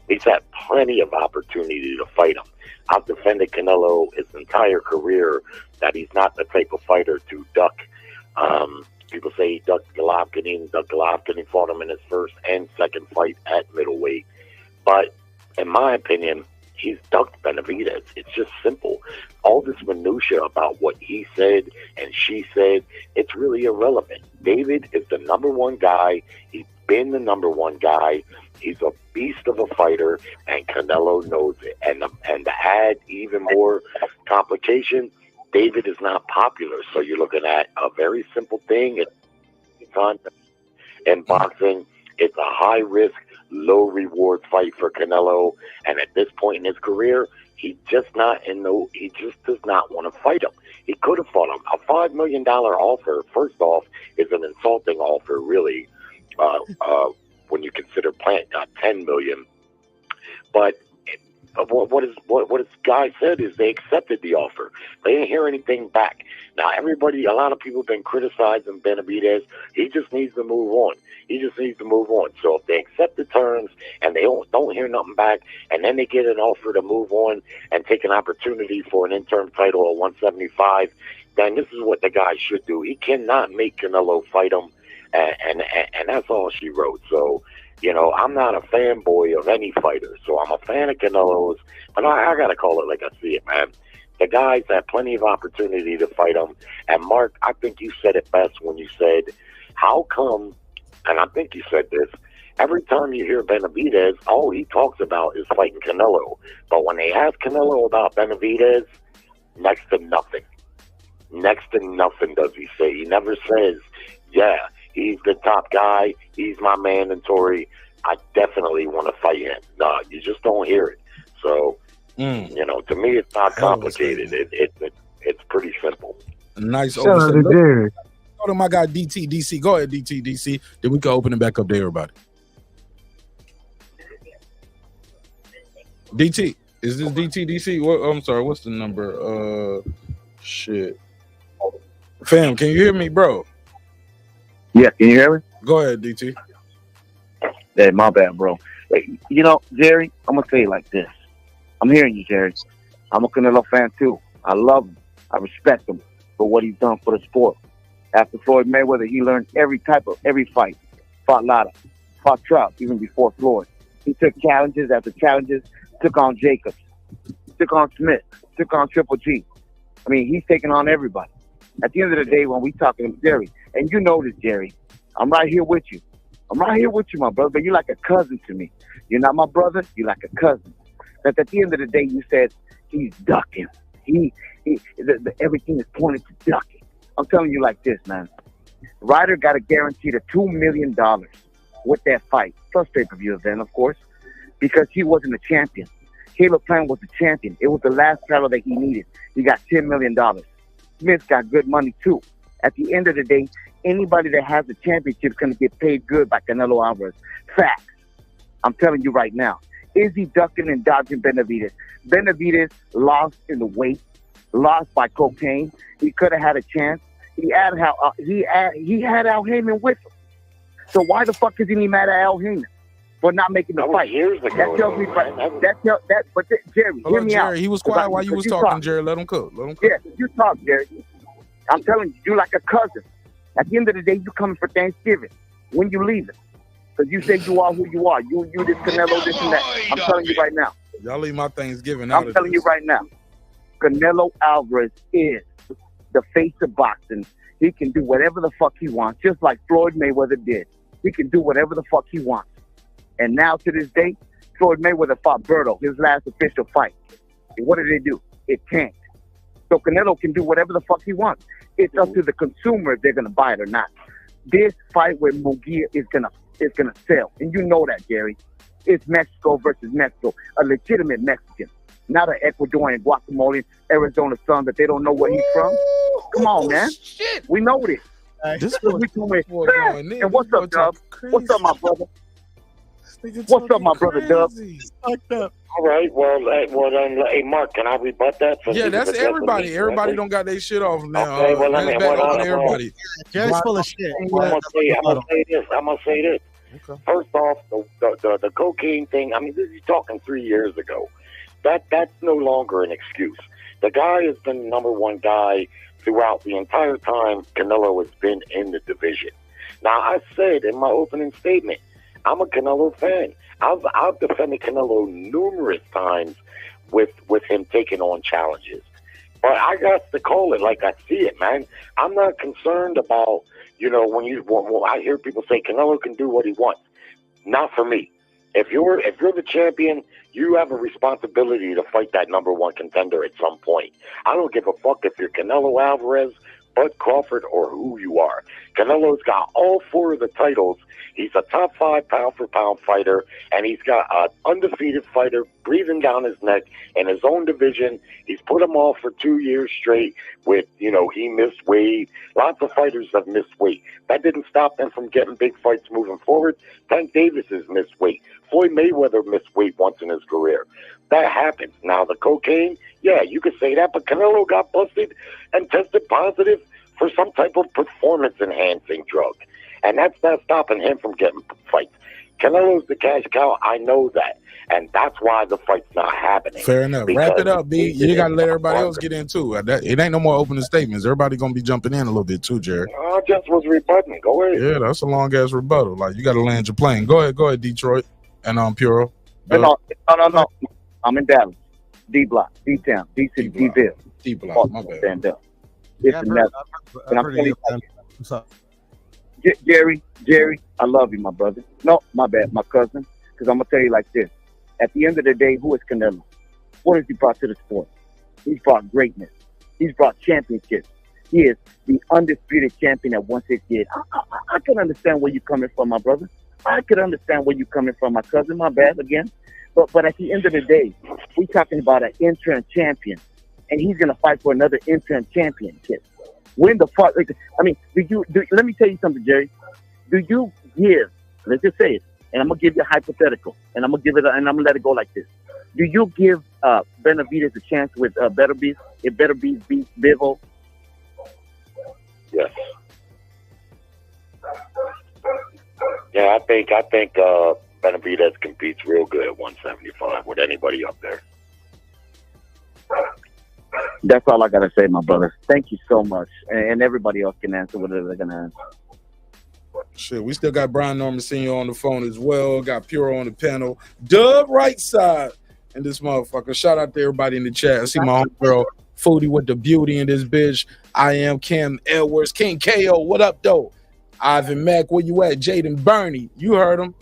He's had plenty of opportunity to fight him. I've defended Canelo his entire career that he's not the type of fighter to duck. People say he ducked Golovkin. He fought him in his first and second fight at middleweight. But in my opinion, he's ducked Benavidez. It's just simple. All this minutia about what he said and she said, it's really irrelevant. David is the number 1 guy. He's been the number 1 guy. He's a beast of a fighter, and Canelo knows it. And to add even more complication, David is not popular. So you're looking at a very simple thing. In boxing, it's a high-risk, low-reward fight for Canelo. And at this point in his career, he just does not want to fight him. He could have fought him. A $5 million offer, first off, is an insulting offer, really, when you consider Plant got $10 million. But what this guy said is they accepted the offer. They didn't hear anything back. Now a lot of people have been criticizing Benavidez. He just needs to move on. So if they accept the terms and they don't hear nothing back, and then they get an offer to move on and take an opportunity for an interim title at 175, then this is what the guy should do. He cannot make Canelo fight him, and that's all she wrote. So, I'm not a fanboy of any fighter, so I'm a fan of Canelo's, but I got to call it like I see it, man. The guys had plenty of opportunity to fight him, and Mark, I think you said it best when you said, how come, and I think you said this, every time you hear Benavidez, all he talks about is fighting Canelo, but when they ask Canelo about Benavidez, next to nothing does he say. He never says, yeah, he's the top guy. He's my mandatory. I definitely want to fight him. No, you just don't hear it. So, to me, it's not complicated. It's pretty simple. Nice. Shout out to Jerry. Go to my guy DTDC. Go ahead, DTDC. Then we can open it back up to everybody. DT. Is this DTDC? I'm sorry. What's the number? Shit. Fam, can you hear me, bro? Yeah, can you hear me? Go ahead, DT. Hey, my bad, bro. Hey, Jerry, I'm going to say it like this. I'm hearing you, Jerry. I'm a Canelo fan, too. I love him. I respect him for what he's done for the sport. After Floyd Mayweather, he learned every fight. Fought Lotta, fought Trout, even before Floyd. He took challenges after challenges, took on Jacobs, took on Smith, took on Triple G. I mean, he's taking on everybody. At the end of the day, when we talking to Jerry, and you know this, Jerry, I'm right here with you. My brother, but you're like a cousin to me. You're not my brother, you're like a cousin. But at the end of the day, you said he's ducking. Everything is pointed to ducking. I'm telling you like this, man. Ryder got a guaranteed of $2 million with that fight, plus pay-per-view event, of course, because he wasn't a champion. Caleb Plant was the champion. It was the last title that he needed. He got $10 million. Smith got good money, too. At the end of the day, anybody that has a championship is going to get paid good by Canelo Alvarez. Facts. I'm telling you right now. Is he ducking and dodging Benavidez? Benavidez lost in the weight, lost by cocaine. He could have had a chance. He had Al Heyman with him. So why the fuck isn't he mad at Al Heyman for not making the fight? Years ago, that tells me, but Jerry, hear me out. He was quiet while you was talking, Jerry. Let him cook. Yeah, you talk, Jerry. I'm telling you, you're like a cousin. At the end of the day, you coming for Thanksgiving. When you leaving? Because you say you are who you are. You this Canelo, this and that. I'm telling you right now. Y'all leave my Thanksgiving out. I'm telling you right now. Canelo Alvarez is the face of boxing. He can do whatever the fuck he wants, just like Floyd Mayweather did. He can do whatever the fuck he wants. And now to this day, Floyd Mayweather fought Berto, his last official fight. And what did they do? It tanked. So Canelo can do whatever the fuck he wants. It's up to the consumer if they're gonna buy it or not. This fight with Munguia is gonna sell, and you know that, Jerry. It's Mexico versus Mexico, a legitimate Mexican, not an Ecuadorian guacamole, Arizona son that they don't know where he's from. Come on, man. Shit. We know this. And what's up, Dub? What's up, my brother? What's up, my brother, Dub? All right. Well, hey, Mark, can I rebut that? Yeah, that's everybody. Everybody don't got their shit off now. Okay, well, let me everybody. Jerry's full of shit. I'm gonna say this. Okay. First off, the cocaine thing. I mean, this is talking 3 years ago. That's no longer an excuse. The guy has been the number one guy throughout the entire time Canelo has been in the division. Now, I said in my opening statement, I'm a Canelo fan. I've defended Canelo numerous times with him taking on challenges. But I got to call it like I see it, man. I'm not concerned about, when I hear people say Canelo can do what he wants. Not for me. If you're the champion, you have a responsibility to fight that number one contender at some point. I don't give a fuck if you're Canelo Alvarez, Bud Crawford, or who you are. Canelo's got all 4 of the titles. He's a top 5 pound-for-pound fighter, and he's got an undefeated fighter breathing down his neck in his own division. He's put him off for 2 years straight with, he missed weight. Lots of fighters have missed weight. That didn't stop them from getting big fights moving forward. Tank Davis has missed weight. Floyd Mayweather missed weight once in his career. That happens. Now, the cocaine, yeah, you could say that, but Canelo got busted and tested positive for some type of performance-enhancing drug. And that's not stopping him from getting fights. Canelo's the cash cow. I know that. And that's why the fight's not happening. Fair enough. Wrap it up, B. You got to let everybody else get in, too. It ain't no more opening statements. Everybody going to be jumping in a little bit, too, Jerry. I just was rebutting. Go ahead. Yeah, that's a long-ass rebuttal. Like, you got to land your plane. Go ahead, Detroit. And Puro. No. I'm in Dallas. D-Block, D-Town, D-City, D-Ville. D-Block, my bad. Stand up. Yeah, I've heard of you, man. What's up? Jerry, I love you, my brother. No, my bad, my cousin. Because I'm going to tell you like this. At the end of the day, who is Canelo? What has he brought to the sport? He's brought greatness. He's brought championships. He is the undisputed champion at 168. I can understand where you're coming from, my brother. I could understand where you're coming from, my cousin. My bad again. But at the end of the day, we're talking about an interim champion. And he's going to fight for another interim championship. When the fuck? I mean, let me tell you something, Jerry. Do you give? Let's just say it, and I'm gonna give you a hypothetical, and I'm gonna let it go like this. Do you give Benavidez a chance with Better Beef? If Better Beef beats Bivol? Yes. Yeah, I think Benavidez competes real good at 175 with anybody up there. That's all I gotta say, my brother. Thank you so much, and everybody else can answer whatever they're gonna answer. Shit, we still got Brian Norman Sr. on the phone as well. Got Puro on the panel. Dub right side and this motherfucker. Shout out to everybody in the chat. I see my homegirl Foodie with the beauty in this bitch. I am Cam Edwards, King KO. What up, though? Ivan Mack, where you at? Jaden Burney, you heard him.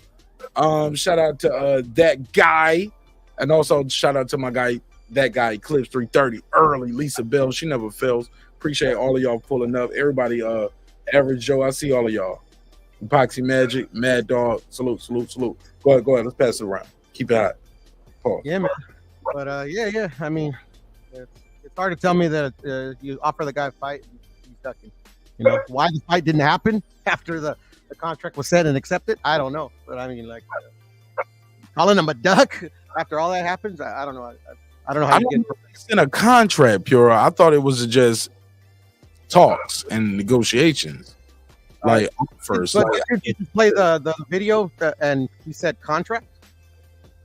Shout out to that guy, and also shout out to my guy. That guy, Eclipse 330 early. Lisa Bell, she never fails. Appreciate all of y'all pulling up. Everybody, Average Joe, I see all of y'all. Epoxy Magic, Mad Dog, salute. Go ahead. Let's pass it around. Keep it hot. Pause. Yeah, man. But yeah. I mean, it's hard to tell me that you offer the guy a fight, he's ducking. Why the fight didn't happen after the contract was set and accepted, I don't know. But I mean, like, calling him a duck after all that happens, I don't know. I don't know how you get in a contract, Pure. I thought it was just talks and negotiations. Like first, but did you play the video and he said contract?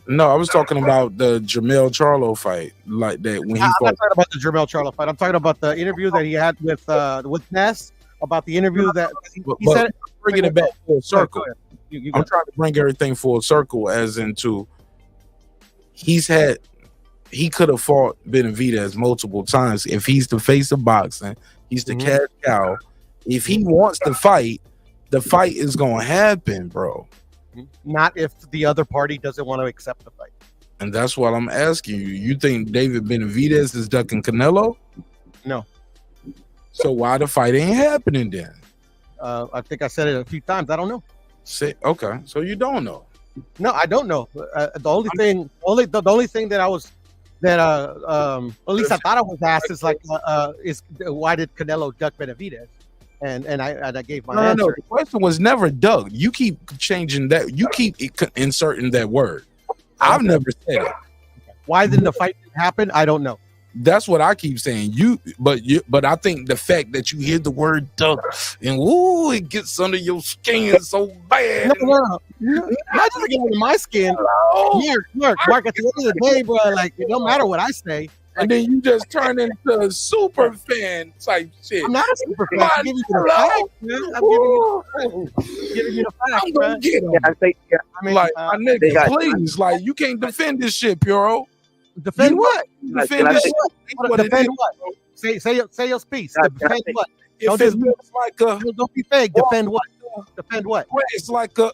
No, I was talking about the Jermall Charlo fight, like that when he I'm fought. not talking about the Jermall Charlo fight. I'm talking about the interview that he had with Ness, about the interview that he said. Bringing it back full circle. I'm trying to bring everything full circle, as into he could have fought Benavidez multiple times. If he's the face of boxing, he's the cash cow. If he wants to fight, the fight is going to happen, bro. Not if the other party doesn't want to accept the fight. And that's what I'm asking you. You think David Benavidez is ducking Canelo? No. So why the fight ain't happening then? I think I said it a few times. I don't know. Okay, so you don't know. No, I don't know. The only thing that I was at least I thought I was asked is like is why did Canelo duck Benavidez? And I gave my answer. No, the question was never ducked. You keep changing that. You keep inserting that word. I've never said it. Why didn't the fight happen? I don't know. That's what I keep saying. But I think the fact that you hear the word duck and it gets under your skin so bad. No. Not just getting under my skin. Mark, at the end of the day, bro, like it don't matter what I say. And then you just turn into a super fan type shit. I'm not a super fan. I'm giving you the facts, man. I'm giving you the facts, I'm gonna get him. I mean, like, my nigga, please, like, you can't defend this shit, Puro. Defend what? Defend this shit. Defend what? Say your piece. Defend what? If it looks like a, don't be fake. Defend what? Defend what? It's like a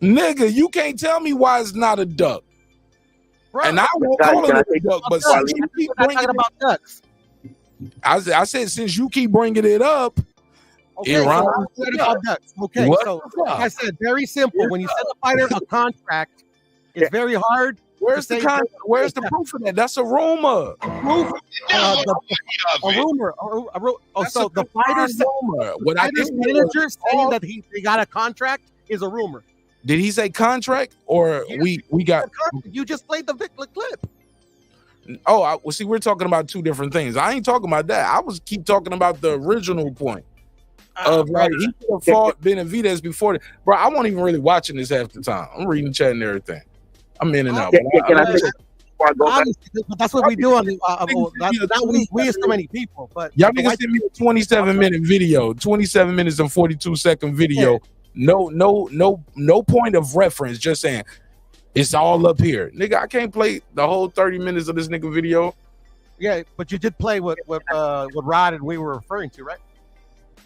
nigga. You can't tell me why it's not a duck. Bro, and I won't call it a duck, but since you keep bringing about ducks, I said since you keep bringing it up, Okay, Iran. Okay, What so the fuck? like I said, very simple. When you send a fighter a contract, it's very hard. Where's the proof of that? That's a rumor. Proof? A rumor. So the fighter's rumor. What I think manager saying that they got a contract is a rumor. Did he say contract or we got? You just played the clip. Oh, well, see, we're talking about two different things. I ain't talking about that. I was keep talking about the original point of like he could have fought Benavidez before. Bro, I wasn't even really watching this half the time. I'm reading the chat and everything. I'm in and out. That's what we do on the. We is so many people, but y'all niggas send me a 27-minute video, 27 minutes and 42-second video. No point of reference. Just saying. It's all up here. Nigga, I can't play the whole 30 minutes of this nigga video. Yeah, but you did play what Rod and we were referring to, right?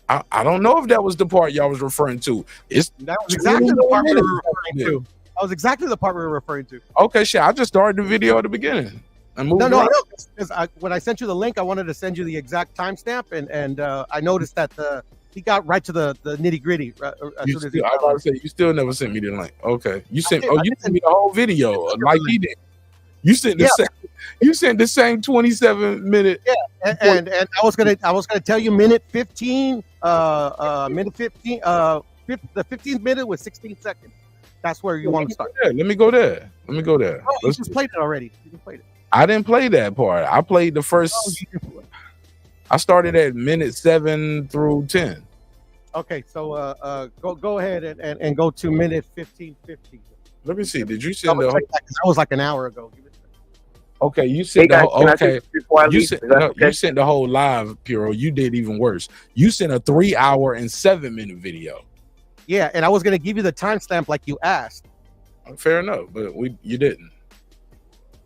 I don't know if that was the part y'all was referring to. That was exactly the part we were referring to. That was exactly the part we were referring to. Okay, shit. I just started the video at the beginning. No. When I sent you the link, I wanted to send you the exact timestamp, and I noticed that he got right to the nitty gritty. I was about to say you still never sent me the link. Okay, you sent me the whole video like he did. You sent the same 27-minute. Yeah, and I was gonna tell you minute 15, minute 15, the 15th minute with 16 seconds. That's where you want to start. Let me go there. Oh, you just played it already. I didn't play that part. I played the first. I started at minute 7 through 10. Okay, so go ahead and go to minute 15:50. Let me see. Did you send the? That was like an hour ago. Okay, you sent the whole. Okay, you sent the whole live, Puro. You did even worse. You sent a 3-hour and 7-minute video. Yeah, and I was gonna give you the timestamp like you asked. Fair enough, but you didn't.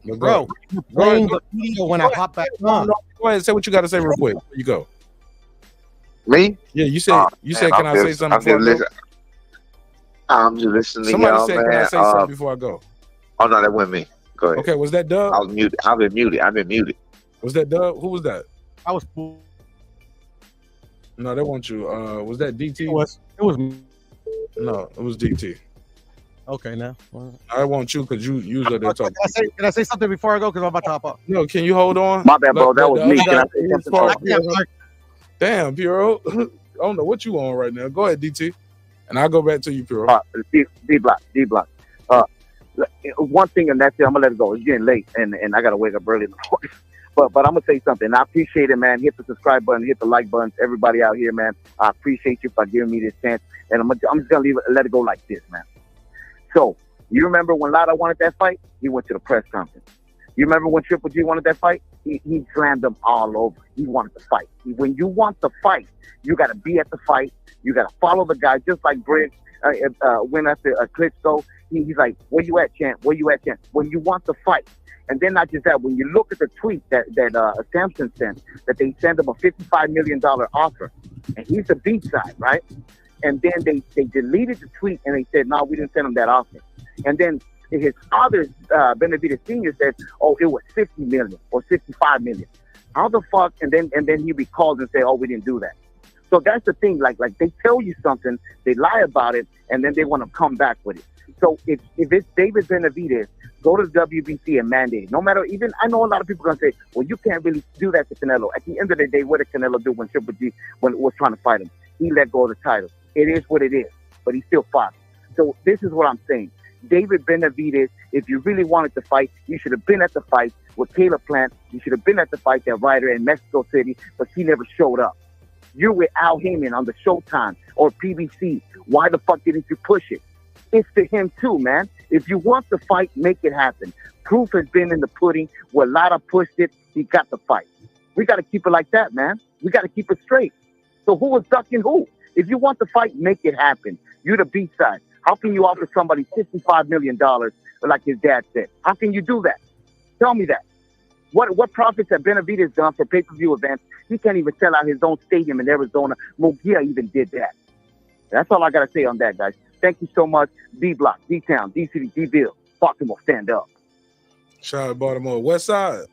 Bro, you're playing the video when I hop back on. Go ahead, say what you got to say real quick. Before you go. Me? Yeah, you said. Can I say something? I'm just listening. Somebody said, "Can I say something before I go?" Oh no, that wasn't me. Go ahead. Okay, was that Dub? I was muted. I've been muted. Was that Dub? Who was that? I was. No, that wasn't you. Was that DT? It was. No, it was DT. Okay, now. I want you because you usually they're talking. Can I say something before I go? Because I'm about to hop up. No, can you hold on? My bad, bro. That was me. Can I say something? Damn, Puro. I don't know what you on right now. Go ahead, DT. And I'll go back to you, Puro. D block. One thing, and that's it. I'm gonna let it go. It's getting late, and I gotta wake up early in the morning. But I'm gonna say something. I appreciate it, man. Hit the subscribe button, hit the like button. Everybody out here, man. I appreciate you for giving me this chance, and I'm just gonna let it go like this, man. So you remember when Lada wanted that fight? He went to the press conference. You remember when Triple G wanted that fight? He slammed them all over. He wanted to fight. When you want to fight, you got to be at the fight. You got to follow the guy, just like Briggs went after Klitschko. He's like, where you at, champ? Where you at, champ? When you want to fight. And then not just that, when you look at the tweet that Samson sent, that they sent him a $55 million offer. And he's the B side, right? And then they deleted the tweet and they said, no, we didn't send him that offer. And then his father, Benavidez Sr., said, oh, it was 50 million or 55 million. How the fuck? And then he recalled and said, oh, we didn't do that. So that's the thing. Like they tell you something, they lie about it, and then they want to come back with it. So if it's David Benavidez, go to the WBC and mandate it. No matter, even I know a lot of people are gonna say, well, you can't really do that to Canelo. At the end of the day, what did Canelo do when Triple G was trying to fight him? He let go of the title. It is what it is, but he still fought. So this is what I'm saying. David Benavidez, if you really wanted to fight, you should have been at the fight with Caleb Plant. You should have been at the fight that Ryder in Mexico City, but he never showed up. You're with Al Heyman on the Showtime or PBC. Why the fuck didn't you push it? It's to him too, man. If you want the fight, make it happen. Proof has been in the pudding. Where Lada pushed it, he got the fight. We got to keep it like that, man. We got to keep it straight. So who was ducking who? If you want the fight, make it happen. You're the B side. How can you offer somebody $55 million like his dad said? How can you do that? Tell me that. What profits have Benavidez done for pay-per-view events? He can't even sell out his own stadium in Arizona. Munguia even did that. That's all I got to say on that, guys. Thank you so much. D-Block, D-Town, D-City, D-Bill. Baltimore, stand up. Shout out Baltimore. West Side.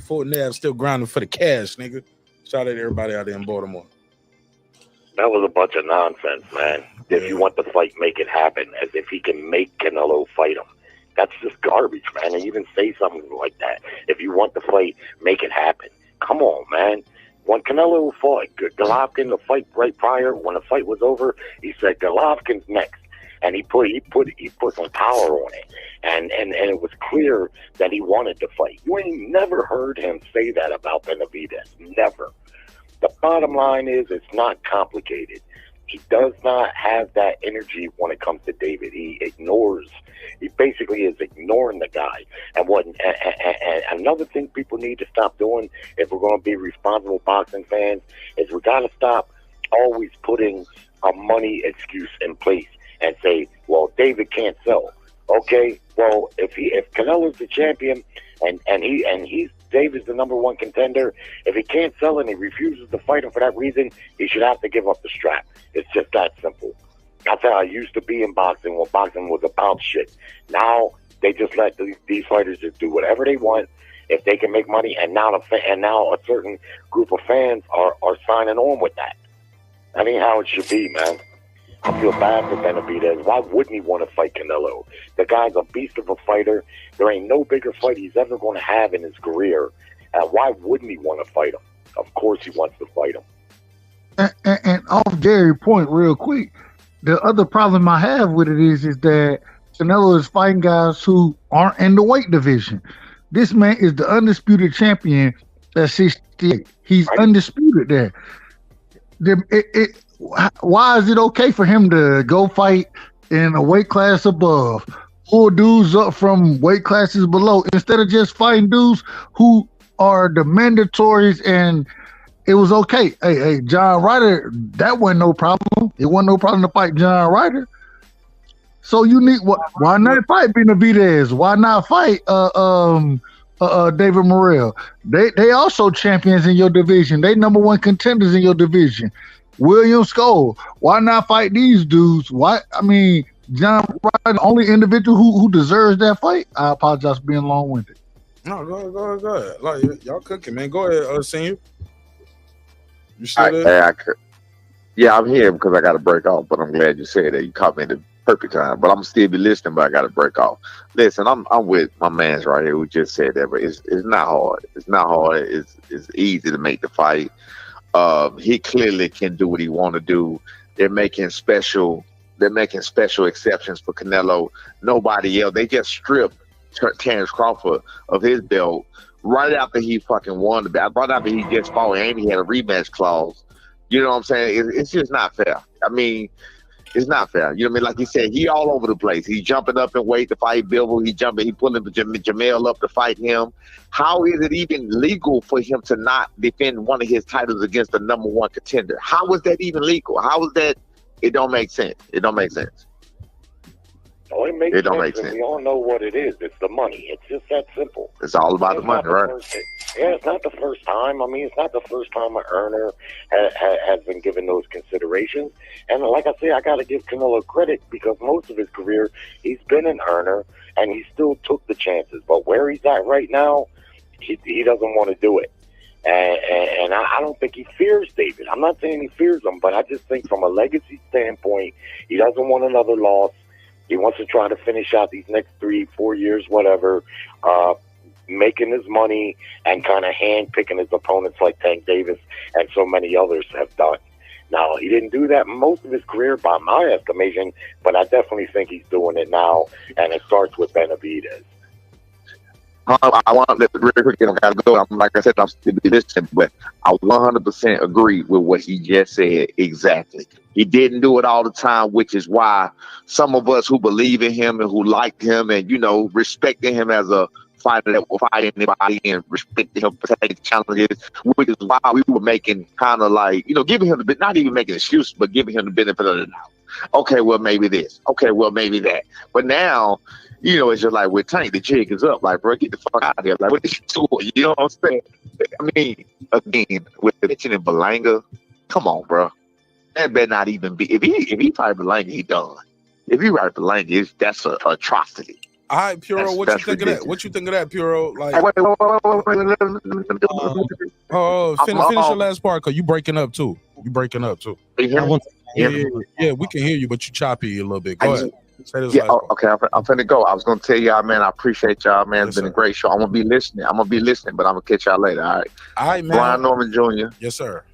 Fort Nav still grinding for the cash, nigga. Shout out to everybody out there in Baltimore. That was a bunch of nonsense, man. If you want the fight, make it happen. As if he can make Canelo fight him. That's just garbage, man. And even say something like that. If you want the fight, make it happen. Come on, man. When Canelo fought Golovkin, the fight right prior, when the fight was over, he said Golovkin's next, and he put some power on it, and it was clear that he wanted to fight. You ain't never heard him say that about Benavidez. Never. The bottom line is, it's not complicated. He does not have that energy when it comes to David. He basically is ignoring the guy. And another thing people need to stop doing, if we're going to be responsible boxing fans, is we got to stop always putting a money excuse in place and say, well, David can't sell. Okay, well, if Canelo's the champion and he's David's the number one contender, if he can't sell and he refuses to fight him for that reason, he should have to give up the strap. It's just that simple. That's how I used to be in boxing, when boxing was about shit. Now they just let these fighters just do whatever they want if they can make money, and now a certain group of fans are signing on with that. That ain't how it should be, man. I feel bad for Benavidez. Why wouldn't he want to fight Canelo? The guy's a beast of a fighter. There ain't no bigger fight he's ever going to have in his career. Why wouldn't he want to fight him? Of course he wants to fight him. And off Jerry's point real quick, the other problem I have with it is that Canelo is fighting guys who aren't in the weight division. This man is the undisputed champion at 68. He's undisputed there. Why is it okay for him to go fight in a weight class above, pull dudes up from weight classes below, instead of just fighting dudes who are the mandatories? And it was okay. Hey, John Ryder, that wasn't no problem. It wasn't no problem to fight John Ryder. So you need why not fight Benavidez? Why not fight David Morrell? They also champions in your division. They number one contenders in your division. William Skoll, why not fight these dudes? Why? I mean, John Ryder, the only individual who deserves that fight. I apologize for being long-winded. No, go ahead. Like, y'all cooking, man. Go ahead, Senior. You still there? Yeah, I'm here because I got to break off, but I'm glad you said that. You caught me at the perfect time, but I'm still be listening, but I got to break off. Listen, I'm with my man's right here who just said that, but it's not hard. It's not hard. It's easy to make the fight. He clearly can do what he want to do. They're making special exceptions for Canelo. Nobody else. They just stripped Terence Crawford of his belt right after he fucking won the belt. Right after he just fought Haney, had a rematch clause. You know what I'm saying? It's just not fair. I mean, it's not fair. You know what I mean? Like he said, he all over the place. He's jumping up in weight to fight Bivol. He pulling Jermall up to fight him. How is it even legal for him to not defend one of his titles against the number one contender? How is that even legal? How is that? It don't make sense. It don't make sense. Oh, it makes sense. We all know what it is. It's the money. It's just that simple. It's all about the money, right? It's not the first time. I mean, it's not the first time an earner has been given those considerations. And like I say, I got to give Canelo credit because most of his career, he's been an earner, and he still took the chances. But where he's at right now, he doesn't want to do it. And I don't think he fears David. I'm not saying he fears him, but I just think from a legacy standpoint, he doesn't want another loss. He wants to try to finish out these next 3-4 years, whatever, making his money and kind of hand-picking his opponents like Tank Davis and so many others have done. Now, he didn't do that most of his career by my estimation, but I definitely think he's doing it now, and it starts with Benavidez. I want to really quick, I gotta go. Like I said, I'm still listening, but I 100% agree with what he just said. Exactly. He didn't do it all the time, which is why some of us who believe in him and who liked him and, respected him as a fighter that will fight anybody and respected him for taking challenges, which is why we were making kind of like, giving him the, not even making excuses, but giving him the benefit of the doubt. Okay, well, maybe this. Okay, well, maybe that. But now, it's just like with Tank, the jig is up. Like, bro, get the fuck out of here. Like, what is you doing? You know what I'm saying? I mean, again, with mentioning Berlanga, come on, bro. That better not even be. If he fight Berlanga, he done. If he fight Berlanga, that's an atrocity. All right, Puro, what you think of that? What you think of that, Puro? Like, wait. finish your last part, cause you breaking up too. You breaking up too. You hear me? Yeah, we can hear you, but you choppy a little bit. Go ahead. Say this Yeah, last part. okay, I'm finna go. I was gonna tell y'all, man, I appreciate y'all, man. It's been a great show. I'm gonna be listening, but I'm gonna catch y'all later. All right. All right, man. Brian Norman Jr. Yes, sir.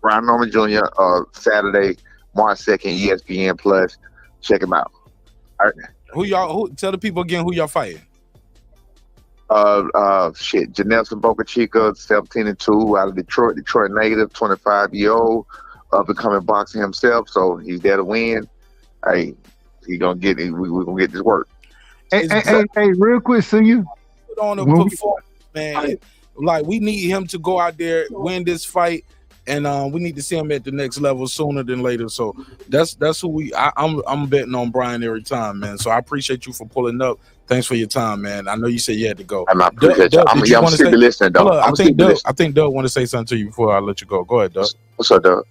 Brian Norman Jr. Saturday, March 2nd, ESPN Plus. Check him out. All right. Who tell the people again who y'all fighting? Janelson Boca Chica, 17-2, out of Detroit native, 25-year-old, becoming boxing himself, so he's there to win. Hey, we're gonna get this work. Hey, real quick, Tszyu. Put on a performance, man. Like, we need him to go out there, win this fight, and we need to see him at the next level sooner than later. So that's who I'm betting on Brian every time, man. So I appreciate you for pulling up. Thanks for your time, man. I know you said you had to go. I appreciate you. I'm still listening, though. I think Doug want to say something to you before I let you go. Go ahead, Doug. What's up, Doug?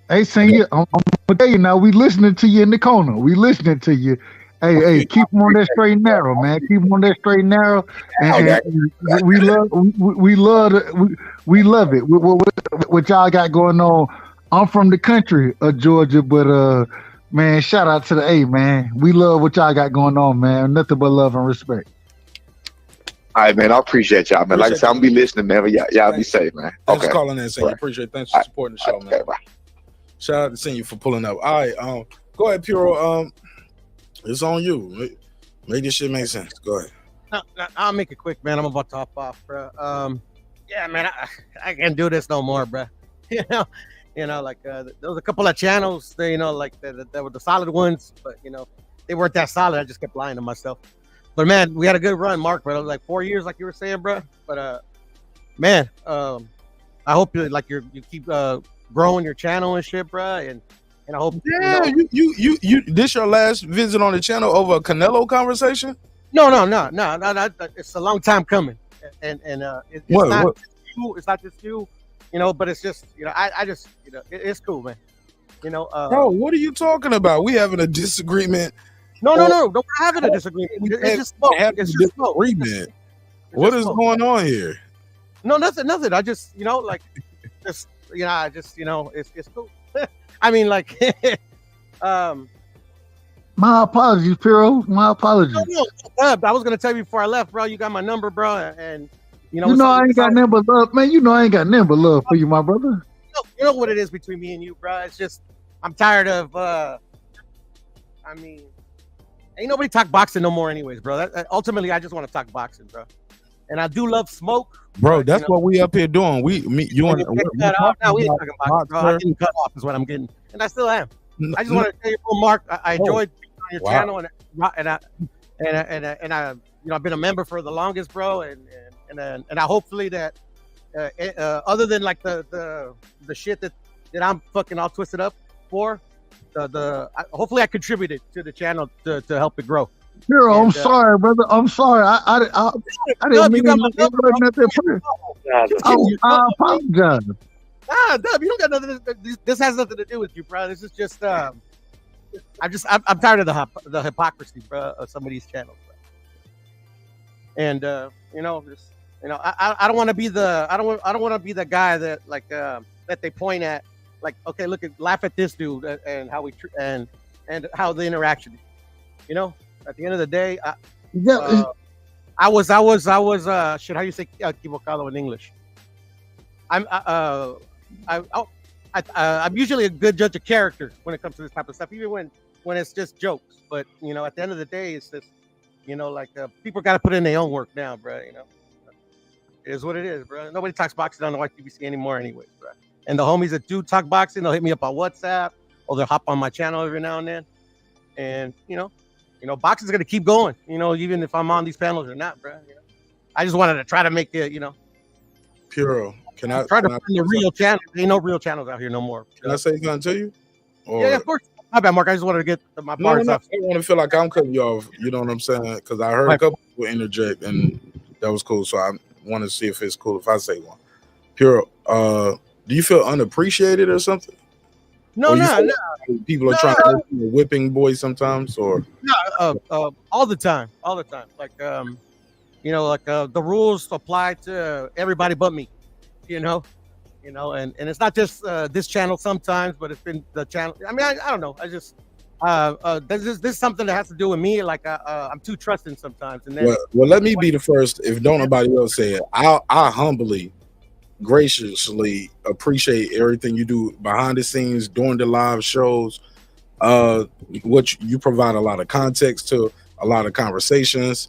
Hey, Tszyu, I'm gonna tell you now. We listening to you in the corner. We listening to you. Hey, keep them on that straight and narrow, man. Keep them on that straight and narrow. And we love it. What y'all got going on? I'm from the country of Georgia, but man, shout out to the A, man. We love what y'all got going on, man. Nothing but love and respect. All right, man. I appreciate y'all, man. Like I said, I'm gonna be listening, man. But y'all be safe, man. Thanks for calling in, Tszyu. Appreciate it. Thanks for supporting the show, man. Bye. Shout out to Tszyu for pulling up. All right, go ahead, Puro. It's on you. Make this shit make sense. Go ahead. No, I'll make it quick, man. I'm about to hop off, bro. Yeah, man, I can't do this no more, bro. You know, like there was a couple of channels, that, like that were the solid ones, but they weren't that solid. I just kept lying to myself. But man, we had a good run, Mark, bro. Like 4 years, like you were saying, bro. But man, I hope you keep growing your channel and shit, bro. And I hope. Yeah, you. This your last visit on the channel over a Canelo conversation? No. It's a long time coming, and it's not just you, but it's just I just it's cool, man. Bro, what are you talking about? We having a disagreement. No, we're having a disagreement. It's just smoke. It's just smoke. What is going on here? No, nothing. I just it's cool. I mean, like, my apologies, Piro. My apologies. No, I was gonna tell you before I left, bro. You got my number, bro, and I ain't got nothing but love, man. I ain't got nothing but love for you, my brother. You know what it is between me and you, bro. It's just I'm tired of. I mean, ain't nobody talk boxing no more, anyways, bro. Ultimately, I just want to talk boxing, bro. And I do love smoke, bro. That's what we up here doing. We ain't talking boxing, bro. I'm getting cut off is what I'm getting, and I still am. I just want to tell you, bro, Mark, I enjoyed being on your channel, and I I've been a member for the longest, bro, and I hopefully that other than like the shit that I'm fucking all twisted up for, hopefully I contributed to the channel to help it grow. Piro, I'm sorry, brother. I'm sorry. I didn't mean nothing. I apologize. Nah, Dub, you don't got nothing. This has nothing to do with you, bro. This is just I'm tired of the hypocrisy, bro, of some of these channels, bro. And I don't want to be the I don't want to be the guy that that they point at, like, okay, laugh at this dude and how and how the interaction is. At the end of the day, I was shit. How you say equivocado in English? I'm usually a good judge of character when it comes to this type of stuff, even when it's just jokes. But at the end of the day, it's just people got to put in their own work now, bro. It is what it is, bro. Nobody talks boxing on the YTBC anymore, anyways, bro. And the homies that do talk boxing, they'll hit me up on WhatsApp or they'll hop on my channel every now and then. And boxing's gonna keep going. Even if I'm on these panels or not, bro. I just wanted to try to make it. Puro, can I try to find the real channels? There ain't no real channels out here no more. Can I say something to you? Yeah, of course. My bad, Mark. I just wanted to get my bars off. I don't want to feel like I'm cutting you off. You know what I'm saying? Because I heard a couple people interject, and that was cool. So I want to see if it's cool if I say one. Puro, do you feel unappreciated or something? No. People are trying to be a whipping boy sometimes, or all the time. Like the rules apply to everybody but me. you know, and it's not just this channel sometimes, but it's been the channel. I mean, I don't know. I just this is something that has to do with me. Like I'm too trusting sometimes. And then well, let me be the first. If don't nobody else say it, I humbly, graciously appreciate everything you do behind the scenes during the live shows. What you provide a lot of context to a lot of conversations.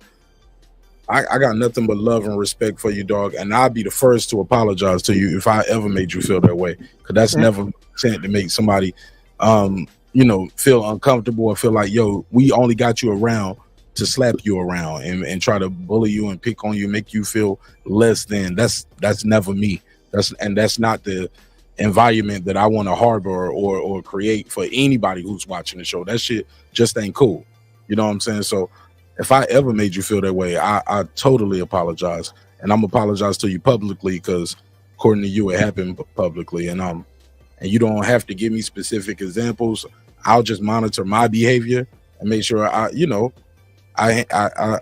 I got nothing but love and respect for you, dog, and I'll be the first to apologize to you if I ever made you feel that way, because that's never intent to make somebody you know, feel uncomfortable or feel like, yo, we only got you around to slap you around and try to bully you and pick on you, make you feel less than. That's never me. That's not the environment that I want to harbor or create for anybody who's watching the show. That shit just ain't cool. You know what I'm saying? So if I ever made you feel that way, I totally apologize, and I'm apologize to you publicly, because according to you, it happened publicly, and you don't have to give me specific examples. I'll just monitor my behavior and make sure I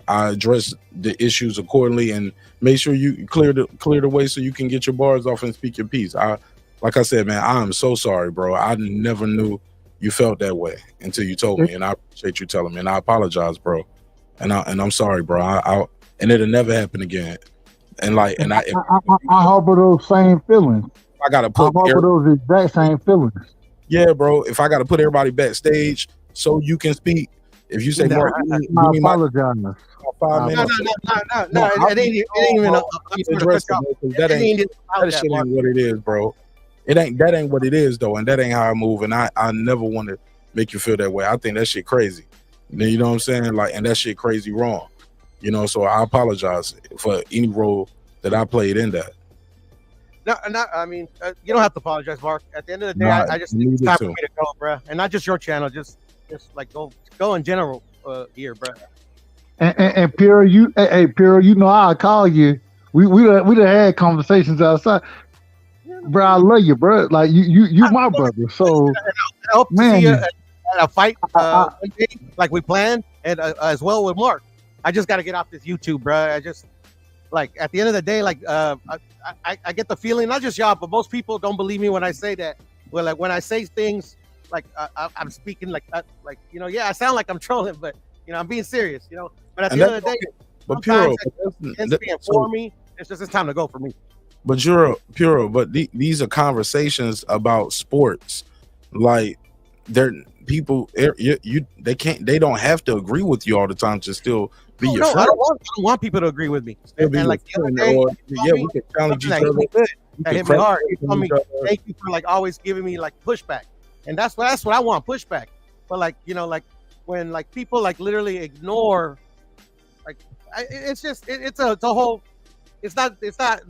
address the issues accordingly, and make sure you clear the way so you can get your bars off and speak your piece. Like I said, man, I am so sorry, bro. I never knew you felt that way until you told me, and I appreciate you telling me, and I apologize, bro. And I'm sorry, bro. And it'll never happen again. And I harbor those same feelings. I gotta put those exact same feelings. Yeah, bro. If I gotta put everybody backstage so you can speak, if you say, Mark, I apologize. No. It ain't even. That shit ain't what it is, bro. That ain't what it is, though, and that ain't how I move. And I never want to make you feel that way. I think that shit crazy. You know what I'm saying? Like, and that shit crazy wrong. You know, so I apologize for any role that I played in that. No, I mean, you don't have to apologize, Mark. At the end of the day, I just think it's time for me to go, bro. And not just your channel, just like go in general here, bro. And Pierre, Pierre, you know I call you. We done had conversations outside. Bro, I love you, bro. Like you my brother. So I hope to see you at a fight like we planned, and as well with Mark. I just got to get off this YouTube, bro. I just, like, at the end of the day, like I get the feeling, not just y'all, but most people don't believe me when I say that. Well, like when I say things, like I'm speaking like you know, yeah, I sound like I'm trolling, but you know, I'm being serious, you know. But at the end of the day, sometimes it tends to be for me. It's time to go for me. But Puro, but these are conversations about sports. Like, they're people, they don't have to agree with you all the time to still be your friend. I don't want people to agree with me. And like the other day, we can challenge each other. That hit me hard. He told me, thank you for like always giving me like pushback, and that's what I want, pushback. But like, you know, like when like people like literally ignore, like it's a whole. It's not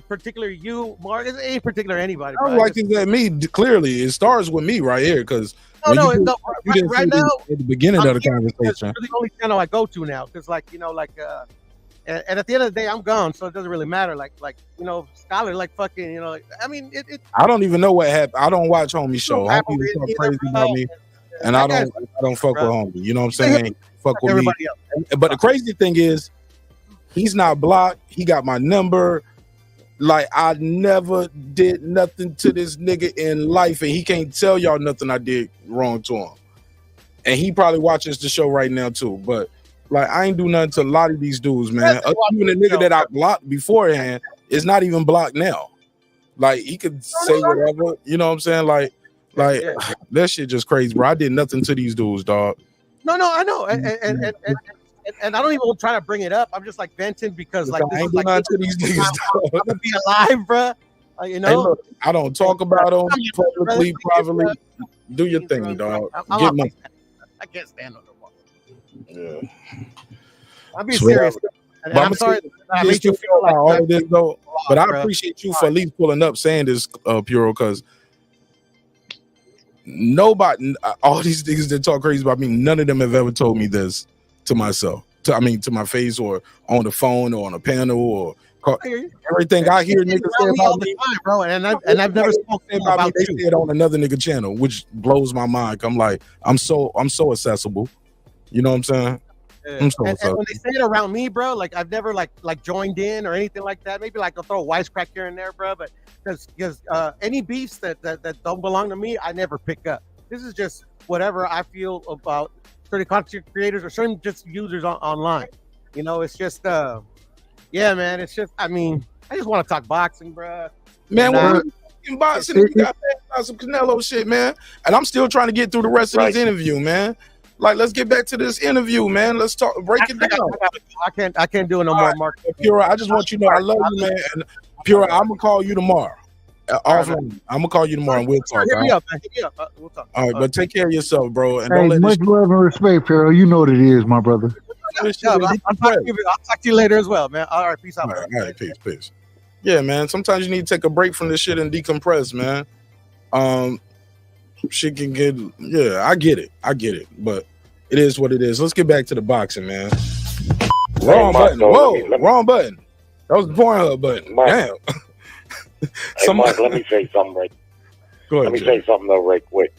particular you, Mark. It ain't particular anybody. I like it's at me. Clearly, it starts with me right here, because right now at the beginning of the conversation. It's the only channel I go to now, because like, you know, like and at the end of the day, I'm gone, so it doesn't really matter. Like you know, Scholar, like fucking, you know, like, I mean, it. I don't even know what happened. I don't watch Homie show. Homie talk crazy about me, and I don't fuck with Homie. You know what I'm saying? Fuck with me. But the crazy thing is, he's not blocked. He got my number. Like, I never did nothing to this nigga in life, and he can't tell y'all nothing I did wrong to him. And he probably watches the show right now too. But like, I ain't do nothing to a lot of these dudes, man. Even the nigga that I blocked beforehand is not even blocked now. Like, he could say whatever. You know what I'm saying? Like that shit just crazy, bro. I did nothing to these dudes, dog. No, I know, and I don't even try to bring it up. I'm just like venting, because like this is like to these niggas, I'm gonna be alive, bro. You know, hey, look, I don't talk about them publicly, privately. Do your thing, dog. Get money. I can't stand on the wall. Yeah, I'm being serious. And I'm sorry that I made you feel like all of this, though. But I appreciate you for at least pulling up, saying this, Puro, because nobody, all these niggas that talk crazy about me, none of them have ever told me this to myself, to my face, or on the phone, or on a panel, or everything I hear niggas say about me, bro. And I've never spoken about me. They say it on another nigga channel, which blows my mind. I'm like, I'm so accessible. You know what I'm saying? I'm so And sorry. when they say it around me, bro, like I've never like joined in or anything like that. Maybe like I'll throw a wisecrack here and there, bro. But because any beefs that don't belong to me, I never pick up. This is just whatever I feel about certain content creators or certain just users online. You know, it's just yeah, man. It's just, I mean, I just want to talk boxing, bro. Man, And, we're talking boxing. We got some Canelo shit, man. And I'm still trying to get through the rest of this interview, man. Like, let's get back to this interview, man. Let's break it down. I can't do it no more, Mark. Pura, I just want you to know I love you, man. And Pura, I'm gonna call you tomorrow. Offline. I'm gonna call you tomorrow and we'll talk. Hit me up, man. Hit me up. We'll talk. All right, but take care of yourself, bro. And Hey, don't let much love and respect, Peril. You know what it is, my brother. I'll talk to you later as well, man. All right, peace out. All right, peace. Yeah, man. Sometimes you need to take a break from this shit and decompress, man. Shit can get, yeah, I get it, but it is what it is. Let's get back to the boxing, man. Wrong button. Whoa, wrong button. That was the Pornhub button. Damn. Hey, Mark, let me say something let me say something though right quick.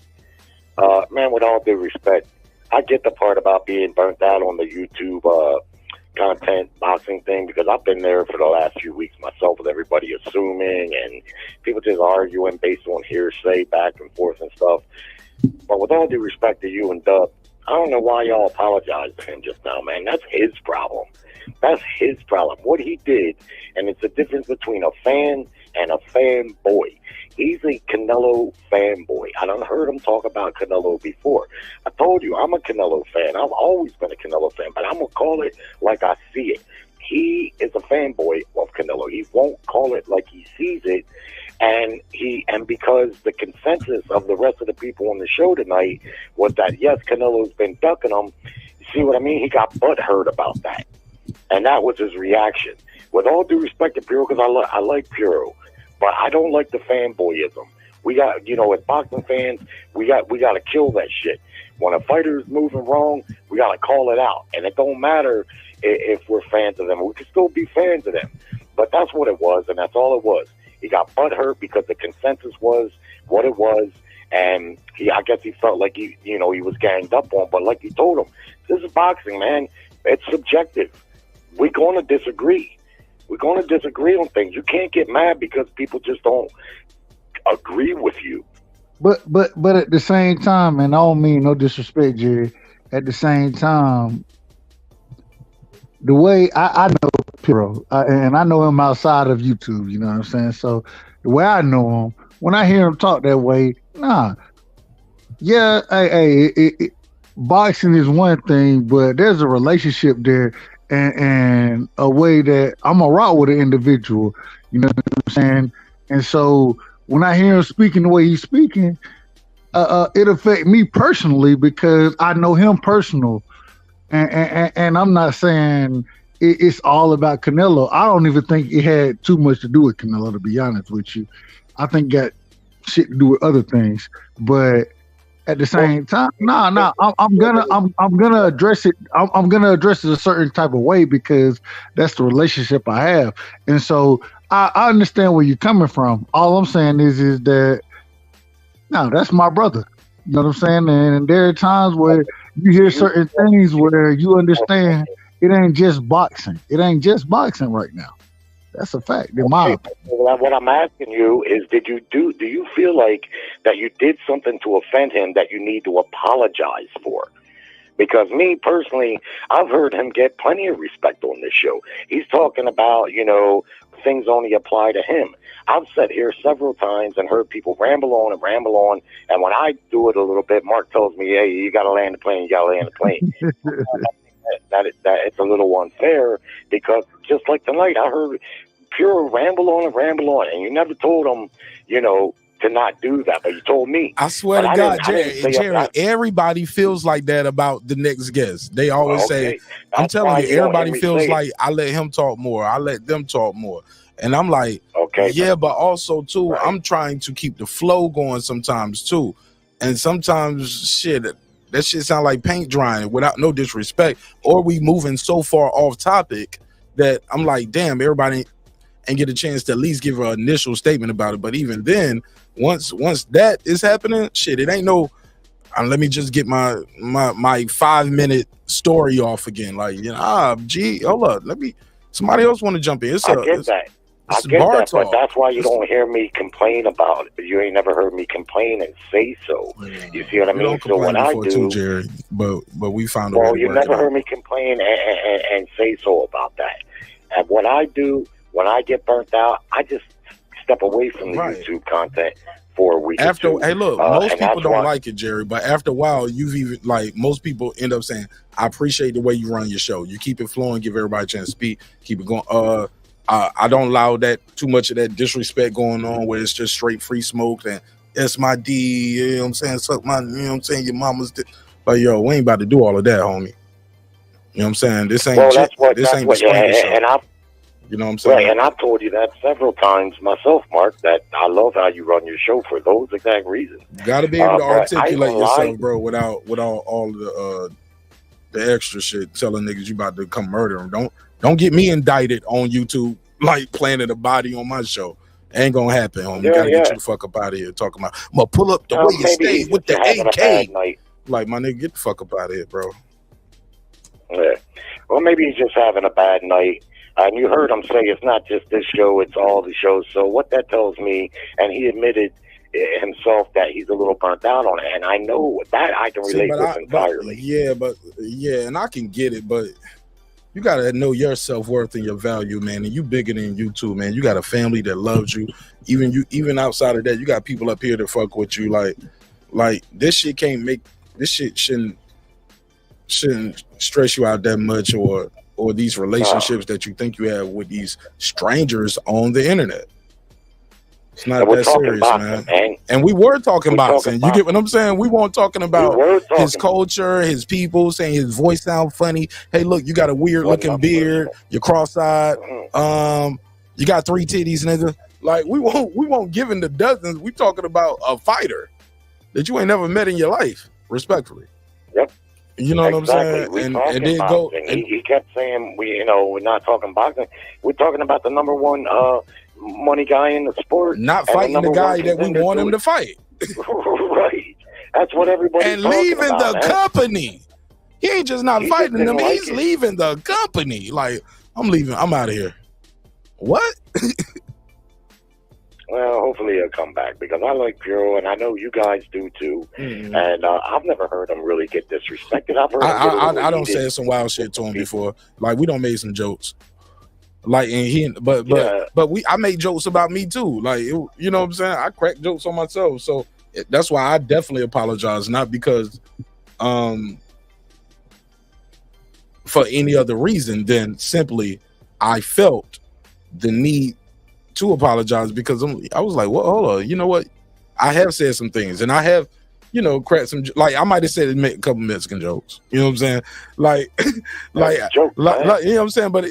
Man, with all due respect, I get the part about being burnt out on the YouTube content boxing thing, because I've been there for the last few weeks myself with everybody assuming and people just arguing based on hearsay back and forth and stuff. But with all due respect to you and Dub, I don't know why y'all apologize to him just now, man. That's his problem. That's his problem. What he did, and it's the difference between a fan and a fanboy. He's a Canelo fanboy. I done heard him talk about Canelo before. I told you, I'm a Canelo fan. I've always been a Canelo fan, but I'm going to call it like I see it. He is a fanboy of Canelo. He won't call it like he sees it. And because the consensus of the rest of the people on the show tonight was that, yes, Canelo's been ducking him. You see what I mean? He got butthurt about that. And that was his reaction. With all due respect to Puro, because I like Puro, but I don't like the fanboyism. We got, as boxing fans, we got to kill that shit. When a fighter is moving wrong, we got to call it out. And it don't matter if we're fans of them. We can still be fans of them. But that's what it was, and that's all it was. He got butthurt because the consensus was what it was, and I guess he felt like he was ganged up on. But like you told him, this is boxing, man. It's subjective. We're going to disagree. We're going to disagree on things. You can't get mad because people just don't agree with you. But at the same time, and I don't mean no disrespect, Jerry. At the same time, the way I know Piro, and I know him outside of YouTube, you know what I'm saying? So the way I know him, when I hear him talk that way, boxing is one thing, but there's a relationship there and a way that I'm a rock with an individual, you know what I'm saying? And so when I hear him speaking the way he's speaking, it affects me personally because I know him personal. And I'm not saying it's all about Canelo. I don't even think it had too much to do with Canelo, to be honest with you. I think it got shit to do with other things. But at the same time, I'm gonna address it. I'm gonna address it a certain type of way because that's the relationship I have. And so I understand where you're coming from. All I'm saying is that that's my brother. You know what I'm saying? And there are times where you hear certain things where you understand it ain't just boxing. It ain't just boxing right now. That's a fact. What I'm asking you is, do you feel like that you did something to offend him that you need to apologize for? Because me personally, I've heard him get plenty of respect on this show. He's talking about, things only apply to him. I've sat here several times and heard people ramble on, and when I do it a little bit, Mark tells me, hey, you got to land the plane, that it's a little unfair because just like tonight, I heard Pure ramble on, and you never told him, to not do that, but you told me. I swear to God, Jerry, everybody feels like that about the next guest. They always say, I'm telling you, everybody feels like I let him talk more, I let them talk more. And I'm like, yeah, but also too, I'm trying to keep the flow going sometimes too. And sometimes that shit sound like paint drying without no disrespect, or we moving so far off topic that I'm like, damn, everybody ain't get a chance to at least give an initial statement about it. But even then, once that is happening, it ain't no let me just get my 5-minute story off again. Like, you know, hold up, somebody else want to jump in. I get that. But that's why you don't hear me complain about it. You ain't never heard me complain and say so. You see what I mean? So what I do, Jerry, but we found a way. Well, to you work never it out. heard me complain and say so about that. And what I do when I get burnt out, I just step away from the YouTube content for a week. Hey, look, most people don't why. like it, Jerry, but after a while, you've even most people end up saying, "I appreciate the way you run your show. You keep it flowing, give everybody a chance to speak, keep it going." I don't allow that too much of that disrespect going on where it's just straight free smoke and it's my D, you know what I'm saying? Suck my, you know what I'm saying? Your mama's like, yo, we ain't about to do all of that, homie. You know what I'm saying? This ain't this ain't the Sprinkle show. And you know what I'm saying? Right, and I've told you that several times myself, Mark, that I love how you run your show for those exact reasons. You gotta be able to articulate yourself, bro, without all the extra shit telling niggas you about to come murder them. Don't get me indicted on YouTube like planting a body on my show. Ain't gonna happen, homie. You gotta get you the fuck up out of here talking about I'm gonna pull up the way you stay with the AK. Like, my nigga, get the fuck up out of here, bro. Yeah. Well, maybe he's just having a bad night. And you heard him say it's not just this show, it's all the shows. So what that tells me, and he admitted himself that he's a little burnt out on it, and I know that I can relate with entirely. And I can get it, but you gotta know your self-worth and your value, man. And you bigger than YouTube, man. You got a family that loves you. Even outside of that, you got people up here that fuck with you. Like this shit shouldn't stress you out that much, or these relationships that you think you have with these strangers on the internet. It's not that serious, man. And we were talking boxing. You get what I'm saying? We weren't talking about his culture, his people, saying his voice sound funny. Hey, look, you got a weird looking beard. You're cross-eyed. You got 3 titties, nigga. Like, we won't give in the dozens. We talking about a fighter that you ain't never met in your life, respectfully. Yep. You know what I'm saying? And then go. He kept saying, we're not talking boxing. We're talking about the number one money guy in the sport. Not fighting the guy that we want him to fight. Right. That's what everybody's and leaving the company. He ain't just not fighting them. He's leaving the company. Like, I'm leaving. I'm out of here. What? Well, hopefully he'll come back because I like Puro, and I know you guys do too. Mm-hmm. And I've never heard him really get disrespected. I've heard I don't say some wild shit to him before. Like, we don't make some jokes. Like, and I made jokes about me too. Like, you know what I'm saying? I crack jokes on myself. So that's why I definitely apologize. Not because for any other reason than simply I felt the need to apologize because I was like, well, hold on. You know what? I have said some things and I have, cracked some, like I might have said a couple Mexican jokes. You know what I'm saying? Like, you know what I'm saying? But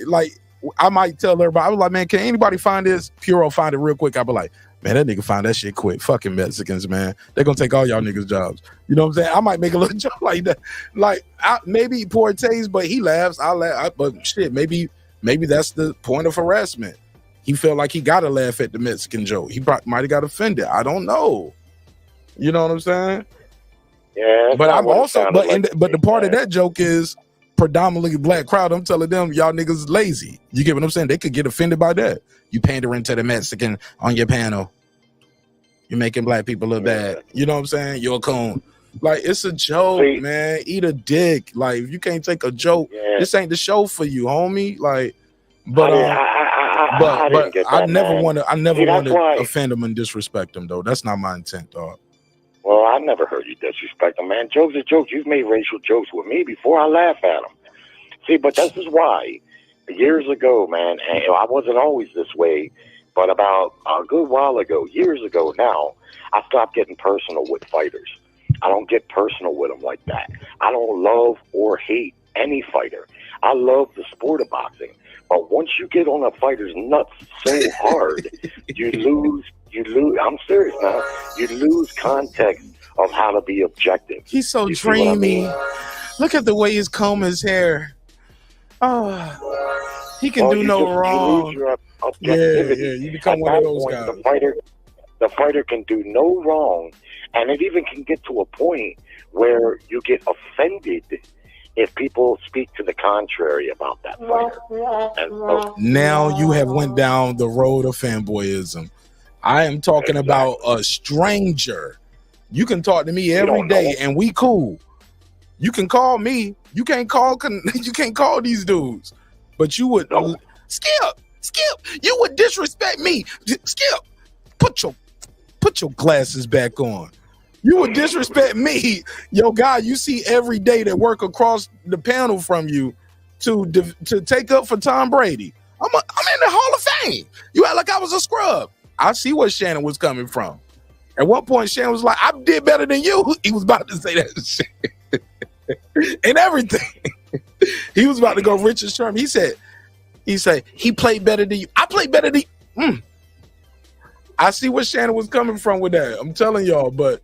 I might tell everybody, I was like, man, can anybody find this? Puro find it real quick. I'll be like, man, that nigga find that shit quick. Fucking Mexicans, man. They're going to take all y'all niggas' jobs. You know what I'm saying? I might make a little joke like that. Like, maybe poor taste, but he laughs. I laugh. But shit, maybe that's the point of harassment. He felt like he got to laugh at the Mexican joke. He might have got offended. I don't know. You know what I'm saying? Yeah. But I'm also, but the part of that joke is predominantly black crowd. I'm telling them, y'all niggas lazy. You get what I'm saying? They could get offended by that. You pandering to the Mexican on your panel. You're making black people look bad. You know what I'm saying? You're a coon. Like, it's a joke, man. Eat a dick. Like, if you can't take a joke, this ain't the show for you, homie. Like, but I never want to offend them and disrespect them, though. That's not my intent, dog. Well, I never heard you disrespect them, man. Jokes are jokes. You've made racial jokes with me before. I laugh at them. See, but this is why years ago, man, and I wasn't always this way, but about a good while ago, years ago now, I stopped getting personal with fighters. I don't get personal with them like that. I don't love or hate any fighter. I love the sport of boxing. But once you get on a fighter's nuts so hard, you lose. I'm serious now. You lose context of how to be objective. He's so dreamy. Look at the way he's combing his hair. Oh, he can do no wrong. Yeah, you become one of those guys. The fighter can do no wrong, And it even can get to a point where you get offended if people speak to the contrary about that fighter. And so, now you have went down the road of fanboyism. I am talking about a stranger. You can talk to me every day and we cool. You can call me. You can't call these dudes. But you would Skip, you would disrespect me. Skip, put your glasses back on. You would disrespect me, yo guy you see every day that work across the panel from you to take up for Tom Brady. I'm in the Hall of Fame. You act like I was a scrub. I see where Shannon was coming from. At one point, Shannon was like, I did better than you. He was about to say that shit. And everything. He was about to go Richard Sherman. He said, he played better than you. I played better than you. I see where Shannon was coming from with that. I'm telling y'all, but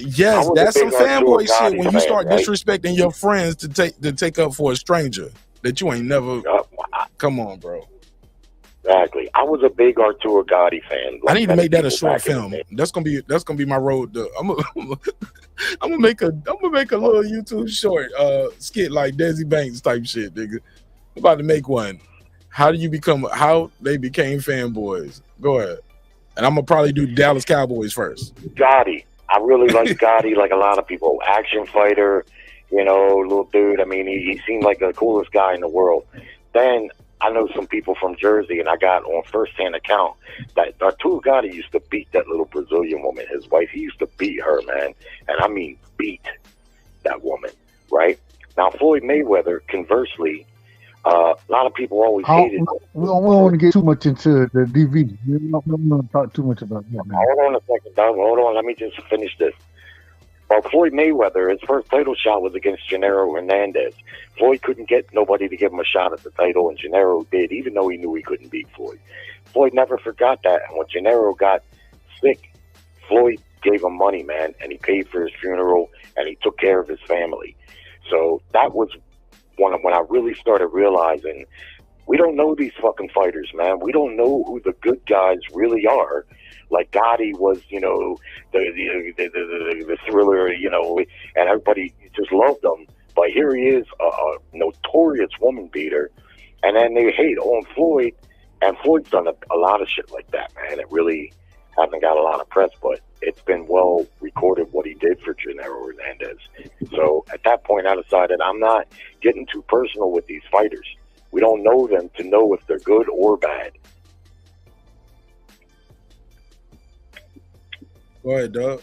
yes, that's some fanboy shit when you start disrespecting your friends to take up for a stranger that you ain't never. Come on, bro. Exactly. I was a big Arturo Gotti fan. I need to make that a short film. That's gonna be my road. I'm gonna make a little YouTube short skit like Desi Banks type shit, nigga. I'm about to make one. How they became fanboys. Go ahead. And I'm gonna probably do Dallas Cowboys first. Gotti. I really like Gotti, like a lot of people. Action fighter, little dude. I mean, he seemed like the coolest guy in the world. Then I know some people from Jersey, and I got on first-hand account that Arturo Gotti used to beat that little Brazilian woman, his wife. He used to beat her, man. And I mean beat that woman, right? Now, Floyd Mayweather, conversely, a lot of people always hated. We don't want to get too much into the DV. We don't want to talk too much about that. Man. Hold on a second, Doug. Hold on. Let me just finish this. Well, Floyd Mayweather, his first title shot was against Gennaro Hernandez. Floyd couldn't get nobody to give him a shot at the title, and Gennaro did, even though he knew he couldn't beat Floyd. Floyd never forgot that, and when Gennaro got sick, Floyd gave him money, man, and he paid for his funeral, and he took care of his family. So that was when I really started realizing we don't know these fucking fighters, man. We don't know who the good guys really are. Like Gotti was, the thriller, and everybody just loved him. But here he is, a notorious woman beater, and then they hate on Floyd, and Floyd's done a lot of shit like that, man. It really hasn't got a lot of press, but it's been well recorded what he did for Gennaro Hernandez. So at that point, I decided I'm not getting too personal with these fighters. We don't know them to know if they're good or bad. Go ahead, Doug.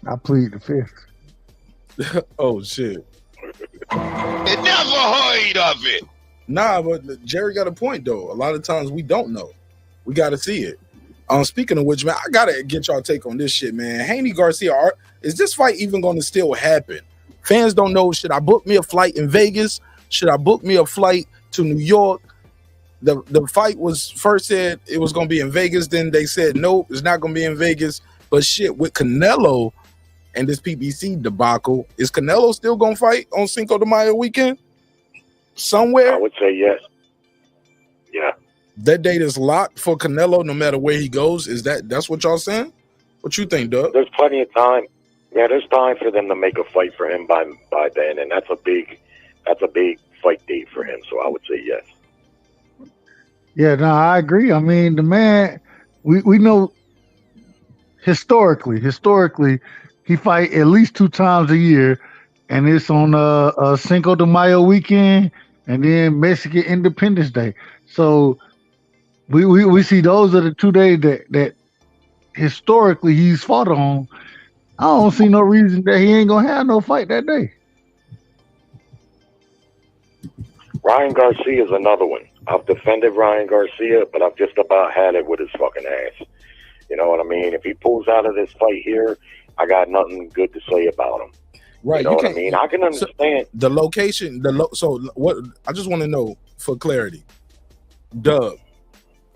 I plead the fifth. Oh, shit. Never heard of it. Nah, but Jerry got a point, though. A lot of times we don't know. We got to see it. Speaking of which, man, I got to get y'all take on this shit, man. Haney, Garcia, is this fight even going to still happen? Fans don't know. Should I book me a flight in Vegas? Should I book me a flight to New York? The fight was first said it was going to be in Vegas. Then they said, nope, it's not going to be in Vegas. But shit, with Canelo and this PBC debacle, is Canelo still going to fight on Cinco de Mayo weekend? Somewhere? I would say yes. Yeah. That date is locked for Canelo no matter where he goes. That's what y'all saying? What you think, Doug? There's plenty of time. Yeah, there's time for them to make a fight for him by then, and that's a big fight date for him. So I would say yes. Yeah, no, I agree. I mean, the man, we know historically, he fight at least 2 times a year, and it's on a Cinco de Mayo weekend and then Mexican Independence Day. So we see those are the 2 days that historically he's fought on. I don't see no reason that he ain't gonna have no fight that day. Ryan Garcia is another one. I've defended Ryan Garcia, but I've just about had it with his fucking ass. You know what I mean? If he pulls out of this fight here, I got nothing good to say about him. Right. You know what I mean? I can understand. The location, so what I just want to know for clarity. Doug,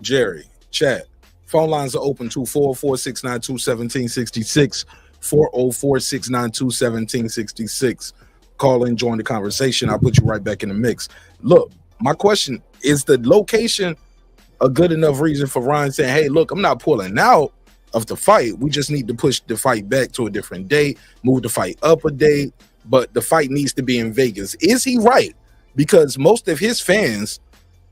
Jerry, chat. Phone lines are open to 404-692-1766, 404-692-1766. Call in, join the conversation. I'll put you right back in the mix. Look, my question is the location a good enough reason for Ryan saying, hey, look, I'm not pulling out of the fight. We just need to push the fight back to a different date, move the fight up a date, but the fight needs to be in Vegas. Is he right? Because most of his fans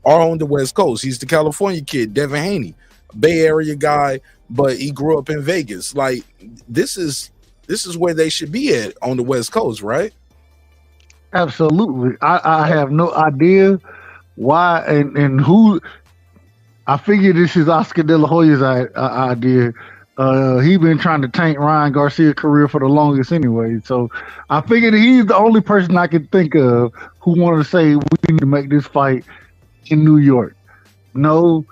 are on the West Coast. He's the California kid, Devin Haney, Bay Area guy, but he grew up in Vegas. Like, this is where they should be at on the West Coast, right? Absolutely. I have no idea why and who. I figure this is Oscar De La Hoya's idea. He been trying to tank Ryan Garcia's career for the longest anyway. So I figured he's the only person I can think of who wanted to say we need to make this fight in New York. No,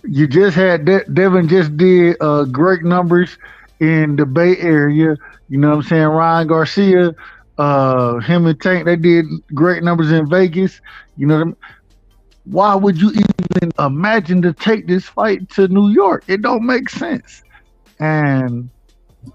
you just had Devin just did great numbers in the Bay Area. You know what I'm saying? Ryan Garcia, him and Tank, they did great numbers in Vegas. You know what I mean? Why would you even imagine to take this fight to New York? It don't make sense. And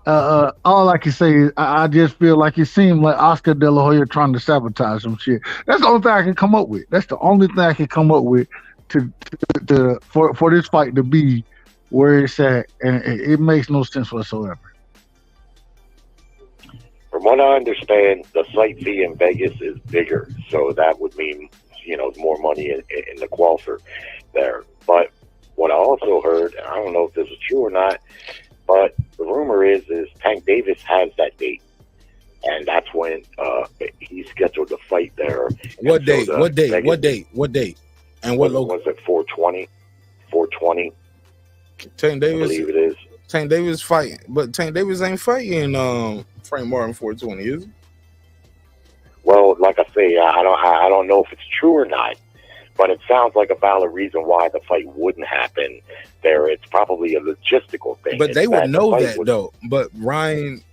all I can say is I just feel like it seemed like Oscar De La Hoya trying to sabotage some shit. That's the only thing I can come up with. That's the only thing I can come up with for this fight to be where it's at, and it makes no sense whatsoever. From what I understand, the site fee in Vegas is bigger, so that would mean, you know, more money in the Crawford there. But what I also heard, and I don't know if this is true or not, but the rumor is Tank Davis has that date, and that's when he's scheduled to fight there. What date? What date? Vegas, what date? And what was it? 420. Tank Davis. I believe it is. Tank Davis fighting, but Tank Davis ain't fighting Frank Martin 420, is he? Well, like I say, I don't know if it's true or not, but it sounds like a valid reason why the fight wouldn't happen there. It's probably a logistical thing. But they would know that, though. But Ryan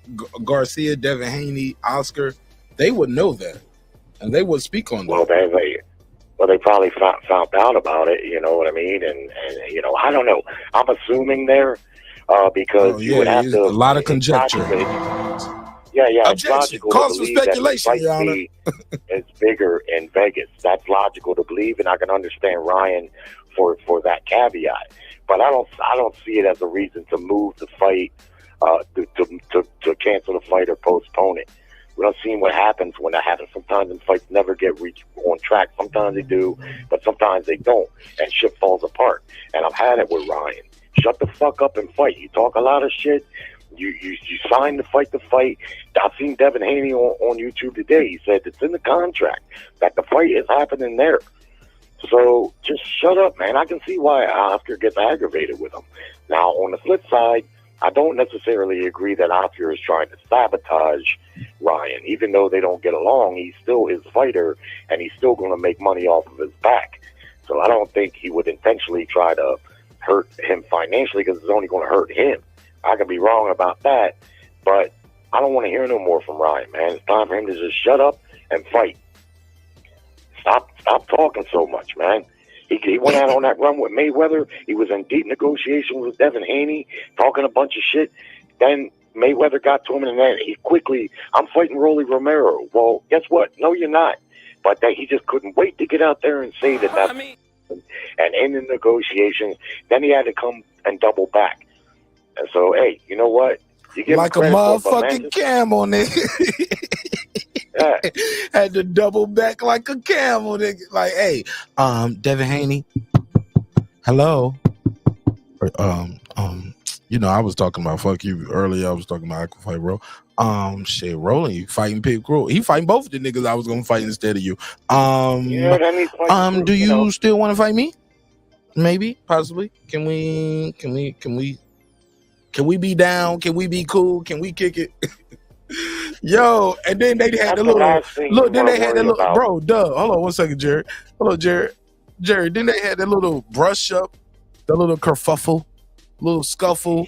Garcia, Devin Haney, Oscar, they would know that, and they would speak on that. Well, they probably found out about it. You know what I mean? And you know, I don't know. I'm assuming there because you would have to a lot of conjecture. Yeah. Objection. It's logical Cause to for believe speculation, that the Your fight Honor. fee is bigger in Vegas. That's logical to believe, and I can understand Ryan for that caveat. But I don't see it as a reason to move the fight, to cancel the fight or postpone it. We don't see what happens when that happens. Sometimes the fights never get on track. Sometimes they do, but sometimes they don't, and shit falls apart. And I've had it with Ryan. Shut the fuck up and fight. You talk a lot of shit. You signed to fight the fight. I've seen Devin Haney on YouTube today. He said it's in the contract that the fight is happening there. So just shut up, man. I can see why Oscar gets aggravated with him. Now, on the flip side, I don't necessarily agree that Oscar is trying to sabotage Ryan. Even though they don't get along, he's still his fighter, and he's still going to make money off of his back. So I don't think he would intentionally try to hurt him financially, because it's only going to hurt him. I could be wrong about that, but I don't want to hear no more from Ryan, man. It's time for him to just shut up and fight. Stop talking so much, man. He went out on that run with Mayweather. He was in deep negotiations with Devin Haney, talking a bunch of shit. Then Mayweather got to him, and then he quickly, I'm fighting Rolly Romero. Well, guess what? No, you're not. But that he just couldn't wait to get out there and say that. And in the negotiations, then he had to come and double back. And so, hey, you know what? You give like a motherfucking camel, nigga. Yeah. Had to double back like a camel, nigga. Like, hey, Devin Haney, hello. You know, I was talking about fuck you earlier. I was talking about Aquafight, bro. Shit, Rolling, you fighting Pig Crew. He fighting both of the niggas I was gonna fight instead of you. Do you still want to fight me? Maybe, possibly. Can we be down? Can we be cool? Can we kick it? Yo, and then they had the little then they had that little bro, hold on 1 second, Jared. Hello, Jared. Then they had that little brush up, the little kerfuffle, little scuffle.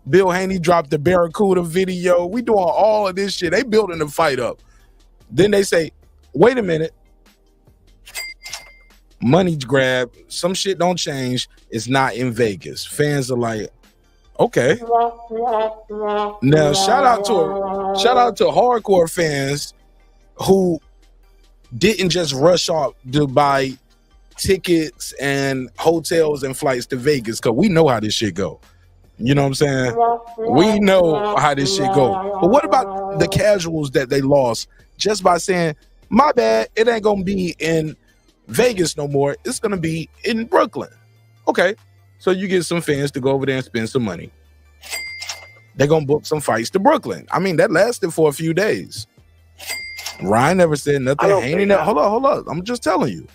Bill Haney dropped the Barracuda video. We doing all of this shit. They building the fight up. Then they say, wait a minute. Money grab. Some shit don't change. It's not in Vegas. Fans are like, okay. Now shout out to hardcore fans who didn't just rush off to buy tickets and hotels and flights to Vegas because we know how this shit go. You know what I'm saying? We know how this shit go. But what about the casuals that they lost just by saying, my bad, it ain't gonna be in Vegas no more. It's gonna be in Brooklyn. Okay, so you get some fans to go over there and spend some money. They're gonna book some fights to Brooklyn. I mean, that lasted for a few days. Ryan never said nothing. Haney, hold on. I'm just telling you.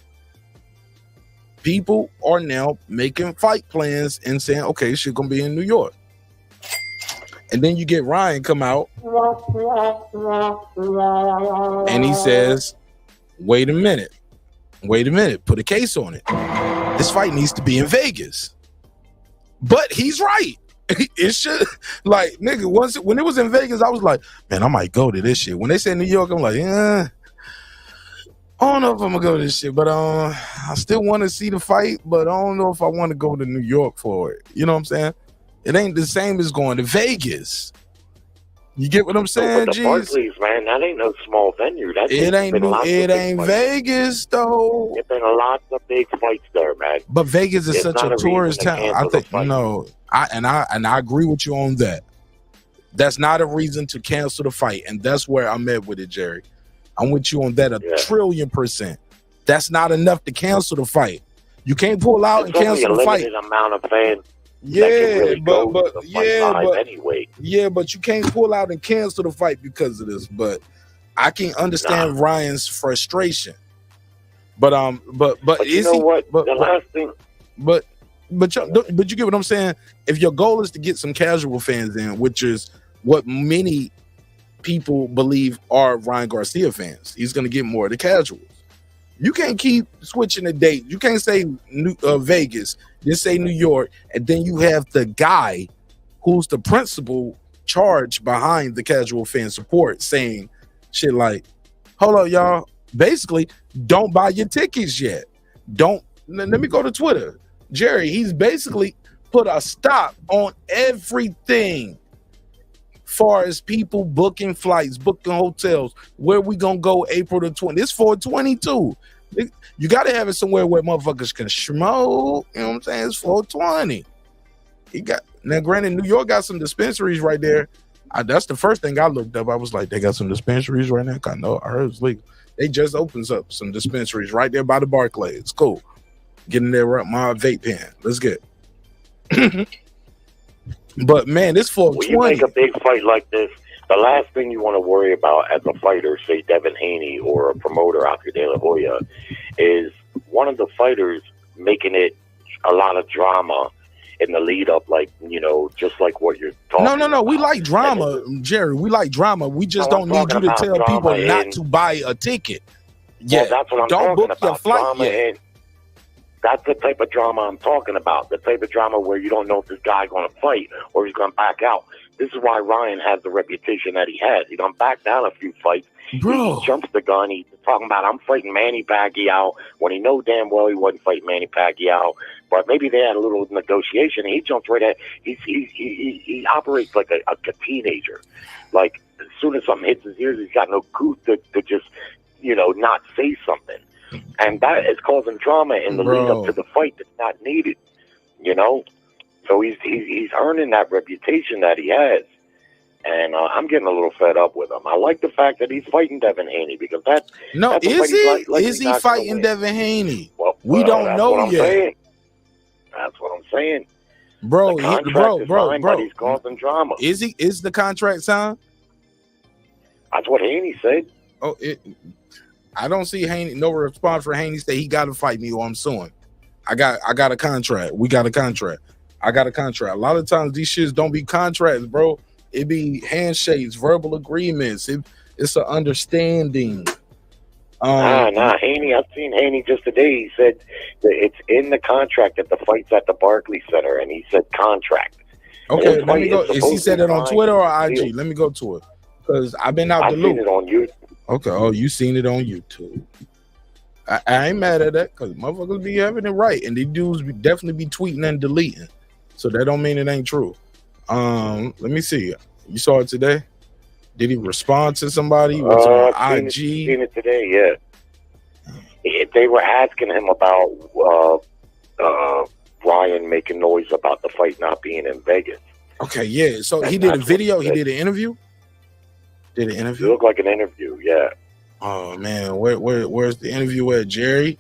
People are now making fight plans and saying, okay, shit gonna be in New York. And then you get Ryan come out and he says, wait a minute, put a case on it. This fight needs to be in Vegas. But he's right. It should, like, nigga, when it was in Vegas, I was like, man, I might go to this shit. When they said New York, I'm like, yeah, I don't know if I'm gonna go to this shit, but I still want to see the fight, but I don't know if I want to go to New York for it. You know what I'm saying? It ain't the same as going to Vegas. You get what I'm saying, G? Barclays, man, that ain't no small venue. It ain't Vegas though. There's been lots of big fights there, man. But Vegas is such a tourist town. I think I agree with you on that. That's not a reason to cancel the fight, and that's where I'm at with it, Jerry. I'm with you on that 1,000,000,000%. That's not enough to cancel the fight. You can't pull out and cancel the fight. Limited amount of fans. Yeah, Anyway. But you can't pull out and cancel the fight because of this. But I can understand Ryan's frustration. But you know what? The last thing. But you get what I'm saying? If your goal is to get some casual fans in, which is what many people believe are Ryan Garcia fans, he's going to get more of the casuals. You can't keep switching the date. You can't say Vegas, then say New York, and then you have the guy who's the principal charge behind the casual fan support saying shit like, hold up, y'all. Basically, don't buy your tickets yet. Let me go to Twitter. Jerry, he's basically put a stop on everything far as people booking flights, booking hotels, where we gonna go April the 20th. It's 4/22. You gotta have it somewhere where motherfuckers can smoke. You know what I'm saying? It's 4/20. Now granted, New York got some dispensaries right there. That's the first thing I looked up. I was like, they got some dispensaries right now. I know, I heard it's legal. They just opens up some dispensaries right there by the Barclays. It's cool. Getting there right my vape pen. Let's get it. But man, this 420. When you make a big fight like this, the last thing you want to worry about as a fighter, say Devin Haney or a promoter out here, De La Hoya, is one of the fighters making it a lot of drama in the lead up, like, you know, just like what you're talking about. No. We like drama, Jerry. We like drama. We just don't need you to tell people not to buy a ticket. Yeah, well, that's what I'm don't talking book your about. flight yet. That's the type of drama I'm talking about. The type of drama where you don't know if this guy's going to fight or he's going to back out. This is why Ryan has the reputation that he has. He done back down a few fights. Bro. He jumps the gun. He's talking about, I'm fighting Manny Pacquiao, when he know damn well he wasn't fighting Manny Pacquiao. But maybe they had a little negotiation. And he jumps right at. He operates like a teenager. Like, as soon as something hits his ears, he's got no couth to just, you know, not say something. And that is causing drama in the lead up to the fight that's not needed, you know. So he's earning that reputation that he has, and I'm getting a little fed up with him. I like the fact that he's fighting Devin Haney because that's is he? Is he fighting Devin Haney? Well, we don't know yet. That's what I'm saying, bro. Bro. But he's causing drama. Is he? Is the contract signed? That's what Haney said. Oh, I don't see Haney. No response for Haney. Say he got to fight me or I'm suing. I got a contract. We got a contract. I got a contract. A lot of times these shits don't be contracts, bro. It be handshakes, verbal agreements. It's an understanding. Nah, Haney. I've seen Haney just today. He said that it's in the contract that the fight's at the Barclays Center, and he said contract. Okay, let me go. Is he said it on Twitter or IG? Let me go to it because I've been out the loop. I've seen it on YouTube. Okay, oh, you seen it on YouTube. I ain't mad at that because motherfuckers be having it right, and these dudes definitely be tweeting and deleting. So that don't mean it ain't true. Let me see. You saw it today? Did he respond to somebody? What's on IG? Seen it today, yeah. they were asking him about Ryan making noise about the fight not being in Vegas. Okay, yeah. So he did a video. He did an interview. Did an interview? It looked like an interview, yeah. Oh man, where's the interview at, Jerry?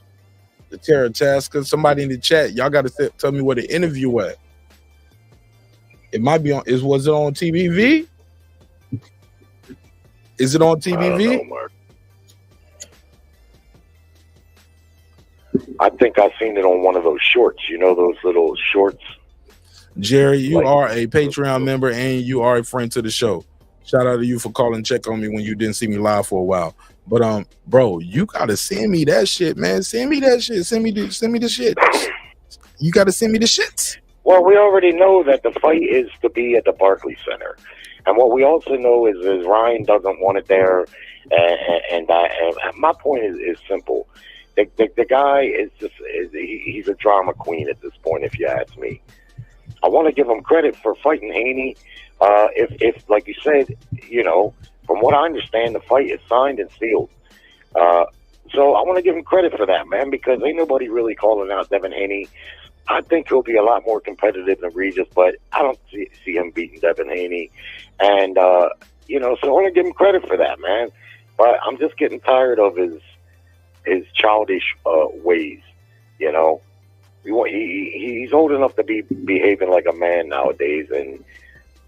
The Terra Tasker. Somebody in the chat, y'all got to tell me where the interview at. It might be on. Was it on TBV? Is it on TBV? I think I've seen it on one of those shorts. You know those little shorts? Jerry, you are a Patreon member and you are a friend to the show. Shout out to you for calling and check on me when you didn't see me live for a while. But bro, you gotta send me that shit, man. Send me that shit. Send me the shit. You gotta send me the shits. Well, we already know that the fight is to be at the Barclays Center, and what we also know is Ryan doesn't want it there. And my point is simple. The guy is he's a drama queen at this point, if you ask me. I want to give him credit for fighting Haney. If like you said, you know, from what I understand, the fight is signed and sealed. So I want to give him credit for that, man, because ain't nobody really calling out Devin Haney. I think he'll be a lot more competitive than Regis, but I don't see him beating Devin Haney. And, you know, so I want to give him credit for that, man. But I'm just getting tired of his childish ways, you know. He's old enough to be behaving like a man nowadays, and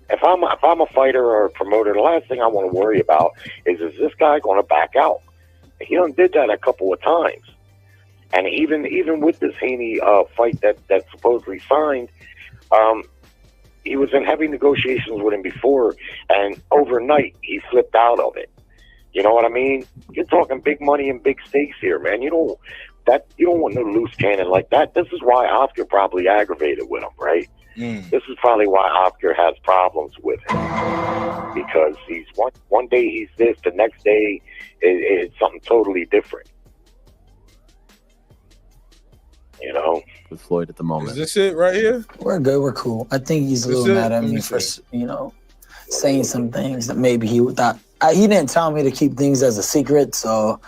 if I'm a fighter or a promoter, the last thing I want to worry about is this guy going to back out? He done did that a couple of times, and even with this Haney fight that supposedly signed, he was in heavy negotiations with him before, and overnight he flipped out of it. You know what I mean? You're talking big money and big stakes here, man. You don't want no loose cannon like that. This is why Oscar probably aggravated with him, right? This is probably why Oscar has problems with him, because he's one day he's this, the next day it's something totally different. You know, with Floyd at the moment. Is this it right here? We're good. We're cool. I think he's a little mad at me for, you know, saying some things that maybe he thought. He didn't tell me to keep things as a secret, so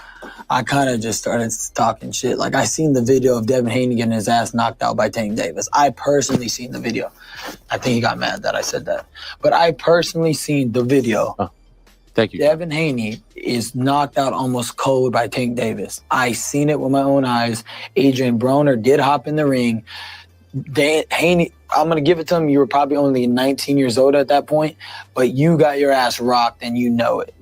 I kind of just started talking shit. Like, I seen the video of Devin Haney getting his ass knocked out by Tank Davis. I personally seen the video. I think he got mad that I said that. But I personally seen the video. Oh, thank you. Devin Haney is knocked out almost cold by Tank Davis. I seen it with my own eyes. Adrian Broner did hop in the ring. Haney, I'm going to give it to him. You were probably only 19 years old at that point, but you got your ass rocked and you know it.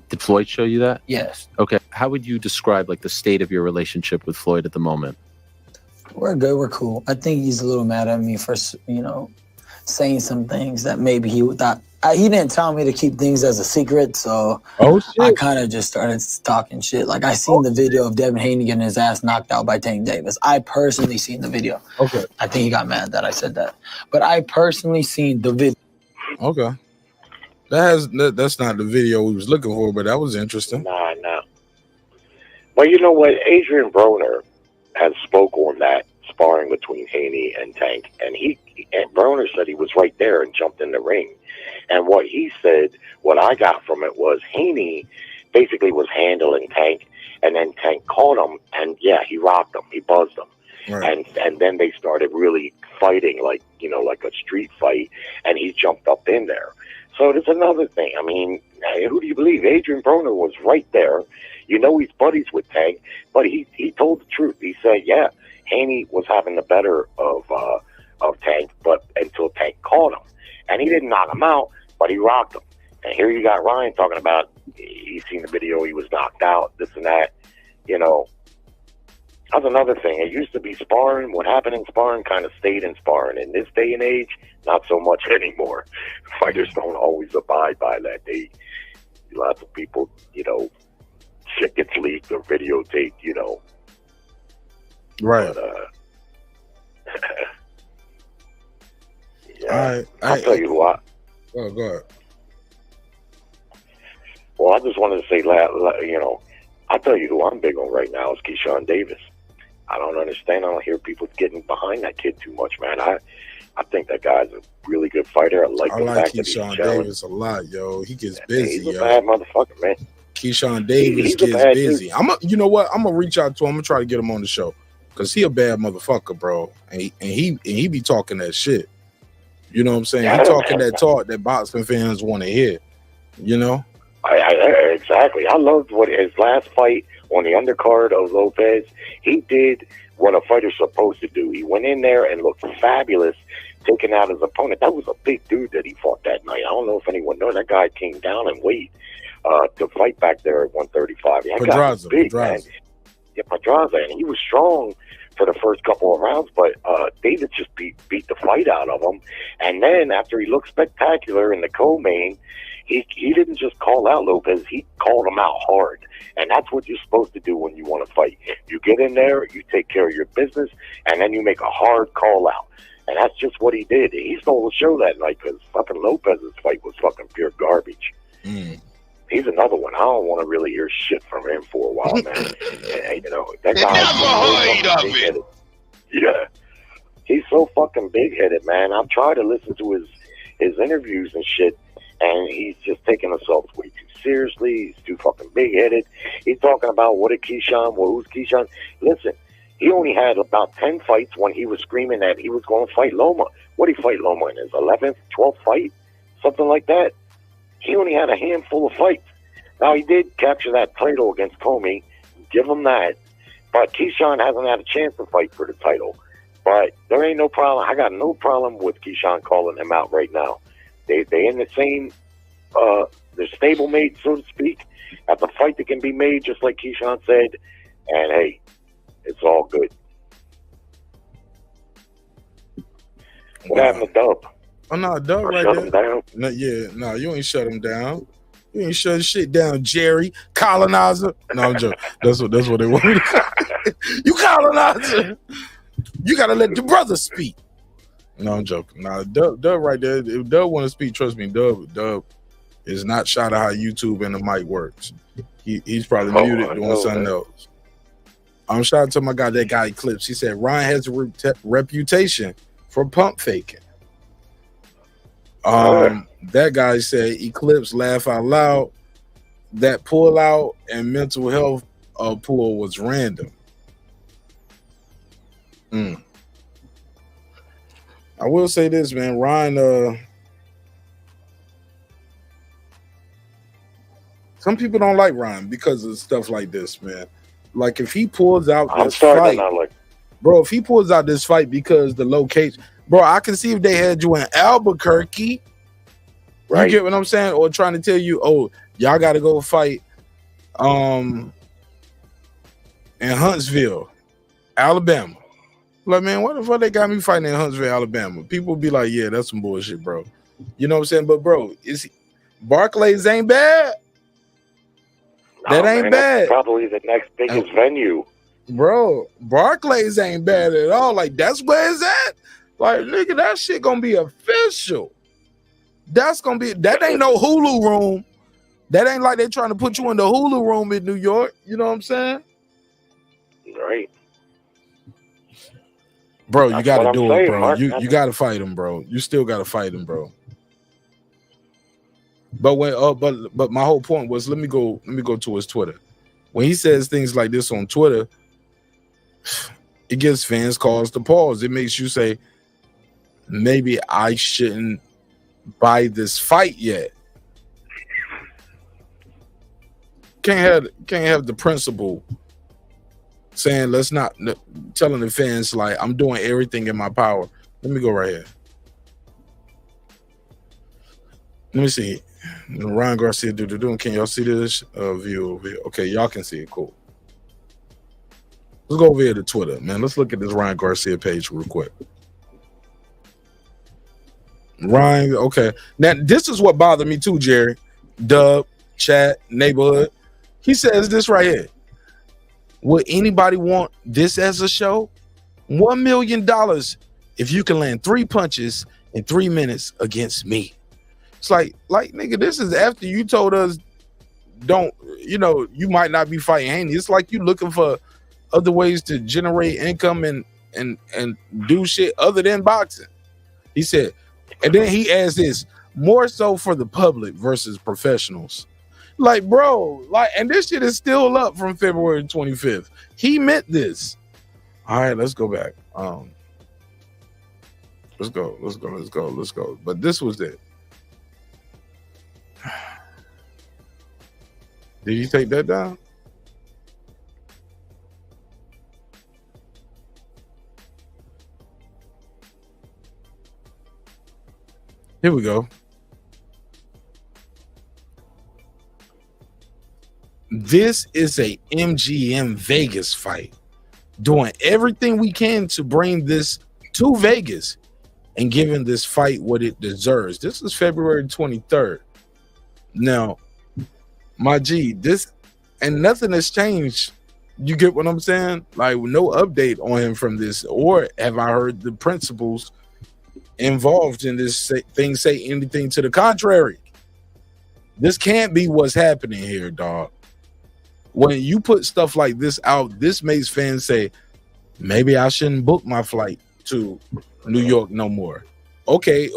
Did Floyd show you that? Yes. Okay. How would you describe like the state of your relationship with Floyd at the moment? We're good. We're cool. I think he's a little mad at me for, you know, saying some things that maybe he thought. He didn't tell me to keep things as a secret, so I kind of just started talking shit. Like, I seen the video of Devin Haney getting his ass knocked out by Tank Davis. I personally seen the video. Okay. I think he got mad that I said that. But I personally seen the video. Okay. That's not the video we was looking for, but that was interesting. Nah. Well, you know what? Adrian Broner has spoke on that sparring between Haney and Tank, and Broner said he was right there and jumped in the ring. And what he said, what I got from it was Haney basically was handling Tank, and then Tank caught him, and yeah, he rocked him, he buzzed him. Right. And then they started really fighting, like, you know, like a street fight, and he jumped up in there. So there's another thing. I mean, who do you believe? Adrian Broner was right there. You know, he's buddies with Tank, but he told the truth. He said, yeah, Haney was having the better of Tank, but until Tank caught him. And he didn't knock him out, but he rocked him. And here you got Ryan talking about he's seen the video, he was knocked out, this and that. You know, that's another thing. It used to be sparring. What happened in sparring kind of stayed in sparring. In this day and age, not so much anymore. Fighters don't always abide by that. Lots of people, you know, shit gets leaked or videotaped, you know. Right. But, yeah, I'll tell you what. Oh, go ahead. Well, I just wanted to say, you know, I'll tell you who I'm big on right now is Keyshawn Davis. I don't understand. I don't hear people getting behind that kid too much, man. I think that guy's a really good fighter. I like the fact that he's Keyshawn Davis a lot, yo. He gets busy, he's a bad motherfucker, man. Keyshawn Davis gets busy. You know what? I'm gonna reach out to him. I'm gonna try to get him on the show because he a bad motherfucker, bro. And he be talking that shit. You know what I'm saying? He talking that talk that boxing fans want to hear. You know? Exactly. I loved what his last fight on the undercard of Lopez. He did what a fighter's supposed to do. He went in there and looked fabulous, taking out his opponent. That was a big dude that he fought that night. I don't know if anyone knows. That guy came down in weight to fight back there at 135. That guy was big, man. Yeah, Pedraza, and he was strong for the first couple of rounds, but David just beat the fight out of him. And then after he looked spectacular in the co-main, he didn't just call out Lopez, he called him out hard. And that's what you're supposed to do when you want to fight. You get in there, you take care of your business, and then you make a hard call out. And that's just what he did. He stole the show that night because fucking Lopez's fight was fucking pure garbage. He's another one. I don't want to really hear shit from him for a while, man. You know, that guy. Yeah. He's so fucking big-headed, man. I've tried to listen to his interviews and shit, and he's just taking himself way too seriously. He's too fucking big-headed. He's talking about what did Keyshawn, well, who's Keyshawn? Listen, he only had about 10 fights when he was screaming that he was going to fight Loma. What did he fight Loma in his 11th, 12th fight? Something like that. He only had a handful of fights. Now, he did capture that title against Comey. Give him that. But Keyshawn hasn't had a chance to fight for the title. But there ain't no problem. I got no problem with Keyshawn calling him out right now. They in the same, they're stablemate, so to speak. At the fight that can be made, just like Keyshawn said. And, hey, it's all good. What happened to Dub? Oh, no, Dub right shut there. him down? No, yeah, no, you ain't shut him down. You ain't shut shit down, Jerry colonizer. No, I'm joking. That's what they want. You colonizer. You gotta let the brother speak. No, I'm joking. Nah, Dub right there. If Dub want to speak, trust me, Dub is not shot at how YouTube and the mic works. He's probably muted doing something else. I'm shout out to my guy, that guy Eclipse. He said Ryan has a reputation for pump faking. That guy said Eclipse laugh out loud. That pull out and mental health pull was random. I will say this, man. Ryan, some people don't like Ryan because of stuff like this, man. Like if he pulls out this fight, bro, if he pulls out this fight because the location, bro, I can see if they had you in Albuquerque. Right. You get what I'm saying? Or trying to tell you, oh, y'all got to go fight in Huntsville, Alabama. Like, man, what the fuck they got me fighting in Huntsville, Alabama? People be like, yeah, that's some bullshit, bro. You know what I'm saying? But, bro, Barclays ain't bad. That ain't bad. That's probably the next biggest venue. Bro, Barclays ain't bad at all. Like, that's where it's at. Like, nigga, that shit gonna be official. That ain't no Hulu room. That ain't like they trying to put you in the Hulu room in New York. You know what I'm saying? Right. Bro, you got to do it, bro. You got to fight him, bro. You still got to fight him, bro. But but my whole point was, let me go to his Twitter. When he says things like this on Twitter, it gives fans cause to pause. It makes you say, maybe I shouldn't buy this fight yet. Can't have the principle saying let's not, telling the fans like I'm doing everything in my power. Let me go right here. Let me see. Ryan Garcia do. Can y'all see this view over here? Okay, y'all can see it. Cool. Let's go over here to Twitter, man. Let's look at this Ryan Garcia page real quick. Ryan, okay. Now, this is what bothered me too, Jerry. Dub, chat, neighborhood. He says this right here. Would anybody want this as a show? $1 million if you can land 3 punches in 3 minutes against me. It's like nigga, this is after you told us you might not be fighting Haney. It's like you looking for other ways to generate income and do shit other than boxing. He said, and then he adds this, more so for the public versus professionals. Like, bro, like, and this shit is still up from February 25th. He meant this. All right, let's go back. Let's go. But this was it. Did you take that down? Here we go. This is a MGM Vegas fight. Doing everything we can to bring this to Vegas and giving this fight what it deserves. This is February 23rd. Now, my G, this and nothing has changed. You get what I'm saying? Like, no update on him from this, or have I heard the principals involved in this thing say anything to the contrary? This can't be what's happening here, dog. When you put stuff like this out, this makes fans say, maybe I shouldn't book my flight to New York no more. Okay,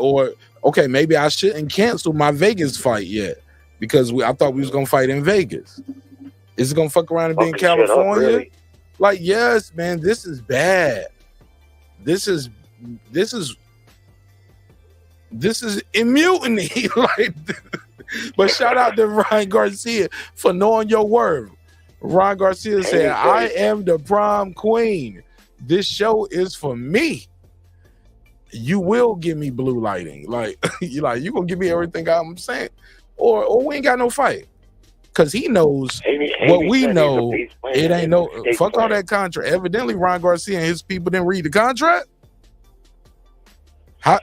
maybe I shouldn't cancel my Vegas fight yet because I thought we was gonna fight in Vegas. Is it gonna fuck around and be in California? Really? Like, yes, man, this is bad. This is immunity. Like, but shout out to Ryan Garcia for knowing your word. Ryan Garcia said, I am the prom queen. This show is for me. You will give me blue lighting. Like, you gonna give me everything I'm saying. Or we ain't got no fight. Cause he knows what we know. It ain't no fuck all that contract. Evidently, Ryan Garcia and his people didn't read the contract. How,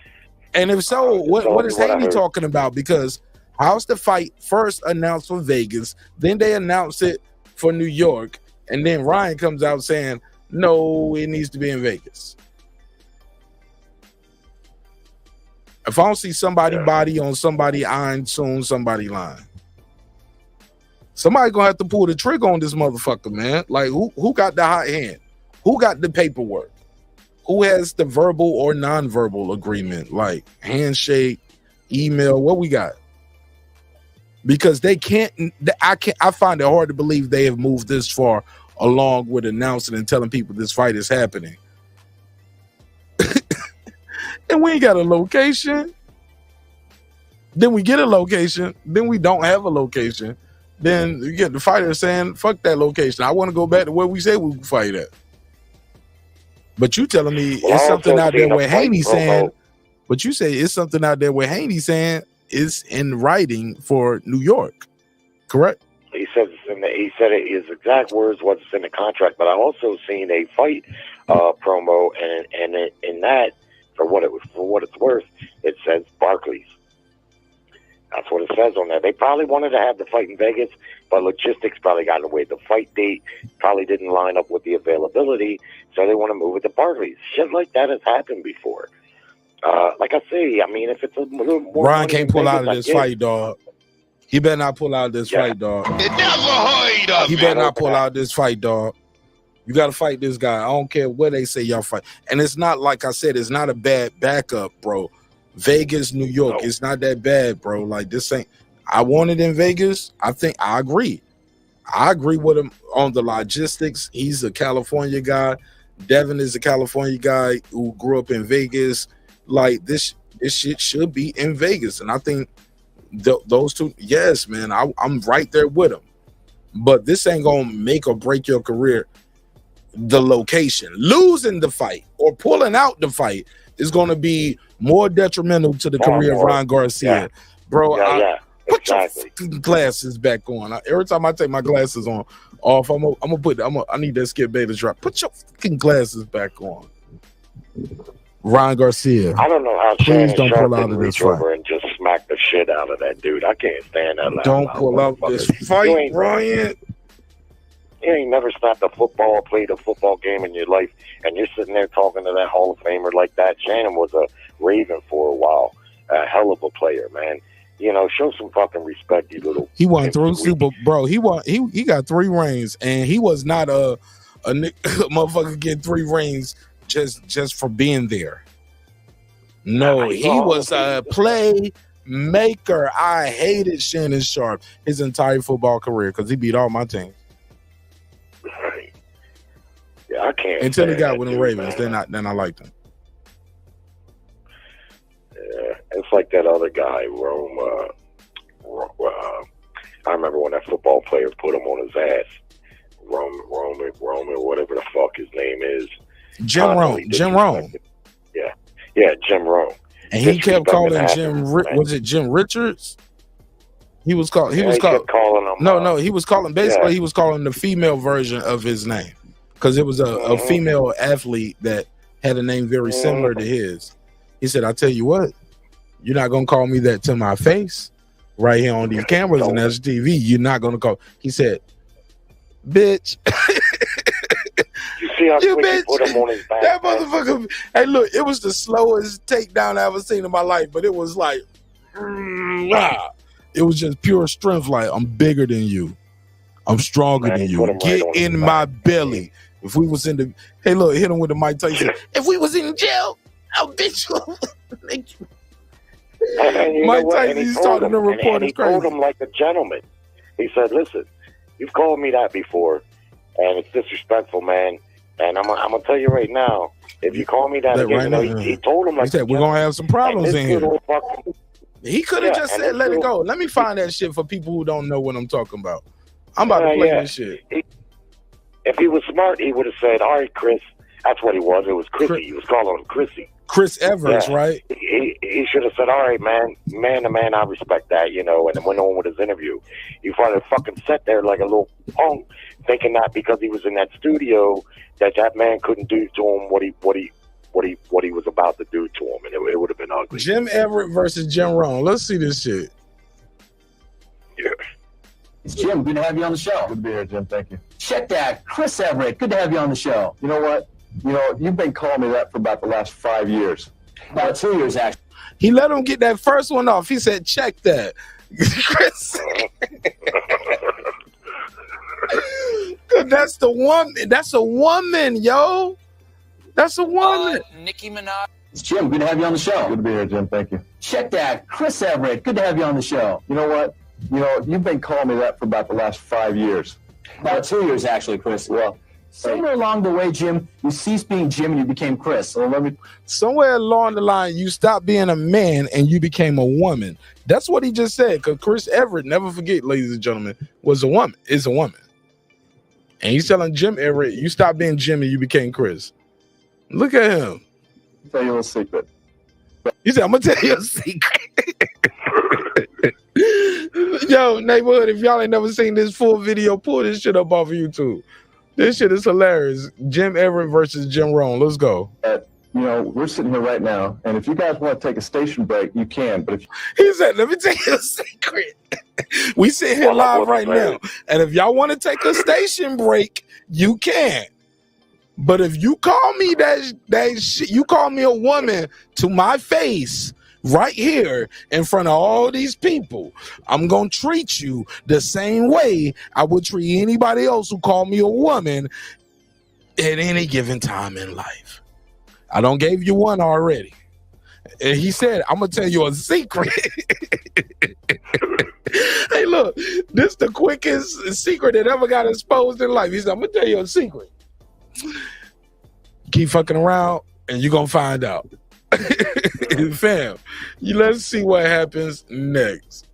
and if so, what is Haney talking about? Because how's the fight first announced for Vegas, then they announce it for New York, and then Ryan comes out saying, no, it needs to be in Vegas. If I don't see somebody body on somebody iron soon, somebody lying. Somebody gonna have to pull the trigger on this motherfucker, man. Like, who got the hot hand? Who got the paperwork? Who has the verbal or non-verbal agreement? Like handshake, email, what we got? Because I find it hard to believe they have moved this far along with announcing and telling people this fight is happening. And we ain't got a location. Then we get a location. Then we don't have a location. Then you get the fighter saying, fuck that location. I want to go back to where we say we can fight at. But you telling me it's something out there where Haney saying, but you say it's something out there where Haney saying it's in writing for New York, correct? He said his exact words was in the contract, but I also seen a fight promo, and in that, for what it's worth, it says Barclays. That's what it says on there. They probably wanted to have the fight in Vegas, but logistics probably got in the way. The fight date probably didn't line up with the availability, so they want to move it to Barclays. Shit like that has happened before. Like I say, I mean, if it's a little more, Ryan can't pull out of this fight, dog. He better not pull out of this fight, dog. It never heard of He better not pull out of this fight, dog. You got to fight this guy. I don't care where they say y'all fight. And it's not, like I said, it's not a bad backup, bro. Vegas, New York, it's not that bad, bro. Like, this ain't, I want it in Vegas. I think I agree. I agree with him on the logistics. He's a California guy. Devin is a California guy who grew up in Vegas. Like, this shit should be in Vegas. And I think those two, yes, man, I'm right there with him. But this ain't going to make or break your career. The location, losing the fight or pulling out the fight is going to be more detrimental to the career of Ryan Garcia. Bro, put your fucking glasses back on. Every time I take my glasses off, I need that Skip Bayless drop. Put your fucking glasses back on. Ryan Garcia. I don't know how please Shannon don't Sharp pull out didn't of this reach over fight. and just smack the shit out of that dude. I can't stand that. Don't pull out this fight, Ryan. You ain't never snapped a football or played a football game in your life, and you're sitting there talking to that Hall of Famer like that. Shannon was a Raven for a while. A hell of a player, man. You know, show some fucking respect, you little. He won 3 Super, bro. He got 3 rings, and he was not a motherfucker getting 3 rings just for being there. No, he was a play maker. I hated Shannon Sharp his entire football career because he beat all my teams. Right. Yeah, I can't. Until he got with the Ravens, then I liked him. Yeah, it's like that other guy, Rome. I remember when that football player put him on his ass. Roman, whatever the fuck his name is. Jim Rome. Yeah, Jim Rome. And he kept calling was it Jim Richards? He was called. He was called. Calling him. No. He was calling. Basically, he was calling the female version of his name because it was a female athlete that had a name very similar to his. He said, "I tell you what, you're not gonna call me that to my face, right here on these cameras and STV. You're not gonna call." He said, "Bitch." You see how quick he put him on his back? That motherfucker. Hey, look, it was the slowest takedown I ever seen in my life, but it was like, it was just pure strength. Like, I'm bigger than you. I'm stronger than you. Get in my belly. If we was in the, hey, look, hit him with the Mike Tyson. If we was in jail, I'll bitch you. Mike Tyson started to report he told him like a gentleman. He said, "Listen, you've called me that before, and it's disrespectful, man. And I'm gonna tell you right now, if you call me that again," he told him like, he said, "We're gonna have some problems in here." He could have just said, "Let it go." Let me find that shit for people who don't know what I'm talking about. I'm about to play this shit. If he was smart, he would have said, "All right, Chris." That's what he was. It was Chrissy. He was calling him Chrissy. Chris Evers, right? He should have said, "All right, man to man, I respect that," and then went on with his interview. He finally fucking sat there like a little punk, thinking that because he was in that studio that man couldn't do to him what he was about to do to him, and it would have been ugly. Jim Everett versus Jim Rohn. Let's see this shit. Yeah. It's Jim. Good to have you on the show. Good to be here, Jim. Thank you. Check that. Chris Everett. Good to have you on the show. You know what? You've been calling me that for about the last 5 years. About 2 years, actually. He let him get that first one off. He said, "Check that." Chris. That's the woman. That's a woman, yo. That's a woman. Nicki Minaj. It's Jim. Good to have you on the show. Good to be here, Jim. Thank you. Check that. Chris Everett. Good to have you on the show. You know what? You've been calling me that for about the last 5 years. About 2 years, actually, Chris. Well, somewhere along the way, Jim, you ceased being Jim and you became Chris. So somewhere along the line, you stopped being a man and you became a woman. That's what he just said. Because Chris Everett, never forget, ladies and gentlemen, was a woman. Is a woman. And he's telling Jim Everett, you stopped being Jim and you became Chris. Look at him. I'll tell you a little secret. He said, "I'm gonna tell you a secret." Yo, neighborhood, if y'all ain't never seen this full video, pull this shit up off of YouTube. This shit is hilarious. Jim Everett versus Jim Rohn. Let's go. We're sitting here right now, and if you guys want to take a station break, you can. But if he said, "Let me tell you a secret." We sit here live right now, and if y'all want to take a station break, you can. But if you call me that shit, you call me a woman to my face right here in front of all these people, I'm gonna treat you the same way I would treat anybody else who called me a woman at any given time in life. I don't gave you one already. And he said, "I'm gonna tell you a secret." Hey, look, this is the quickest secret that ever got exposed in life. He said, "I'm gonna tell you a secret. Keep fucking around and you're gonna find out." Fam, let's see what happens next.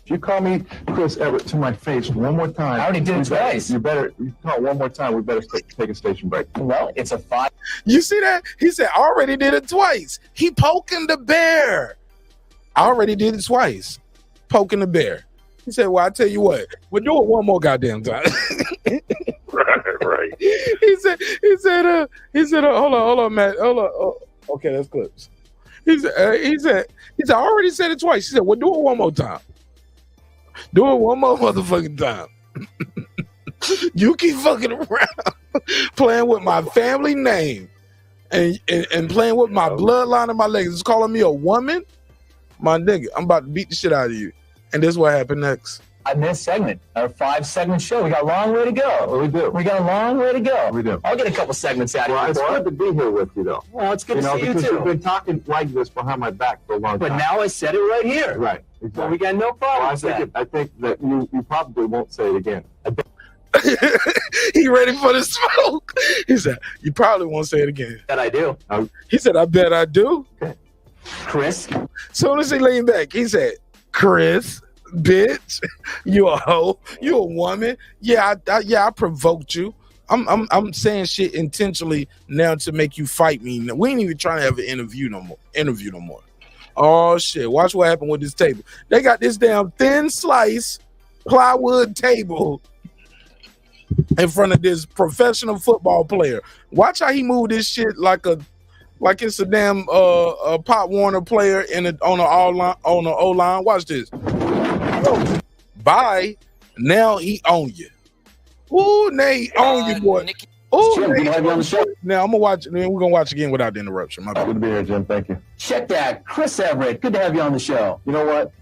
If you call me Chris Everett to my face one more time, I already did it twice. You call it one more time. We better take a station break. Well, it's a 5. You see that? He said, "I already did it twice." He poking the bear. I already did it twice. Poking the bear. He said, "Well, I tell you what, we'll do it one more goddamn time." Right. He said, hold on, Matt. Hold on. Oh, okay, that's clips. He said, I already said it twice. He said, "Well, do it one more time. Do it one more motherfucking time." You keep fucking around, playing with my family name and playing with my bloodline and my legs. It's calling me a woman, my nigga. I'm about to beat the shit out of you. And this is what happened next. 5-minute segment, our 5-segment show. We got a long way to go. Well, we do. We got a long way to go. We do. I'll get a couple segments out of Well, you. it's good to be here with you, though. Well, it's good to see you because too. you've been talking like this behind my back for a long But time. now I said it right here. Right. Exactly. Well, we got no problem with that. I think that you probably won't say it again. He ready for the smoke. He said, "You probably won't say it again." That I do. He said, "I bet I do." Okay. Chris. Soon as he leaned back, he said, "Chris, bitch, you a hoe, you a woman. Yeah, I provoked you. I'm saying shit intentionally now to make you fight me. We ain't even trying to have an interview no more. Oh shit! Watch what happened with this table. They got this damn thin slice plywood table in front of this professional football player. Watch how he moved this shit like it's a damn Pop Warner player on the O line. Watch this. Bye. Now he on you. Ooh, now he on you, boy. Ooh, now I'm gonna watch. We're gonna watch again without the interruption. My bad. Good to be here, Jim. Thank you. Check that, Chris Everett. Good to have you on the show. You know what?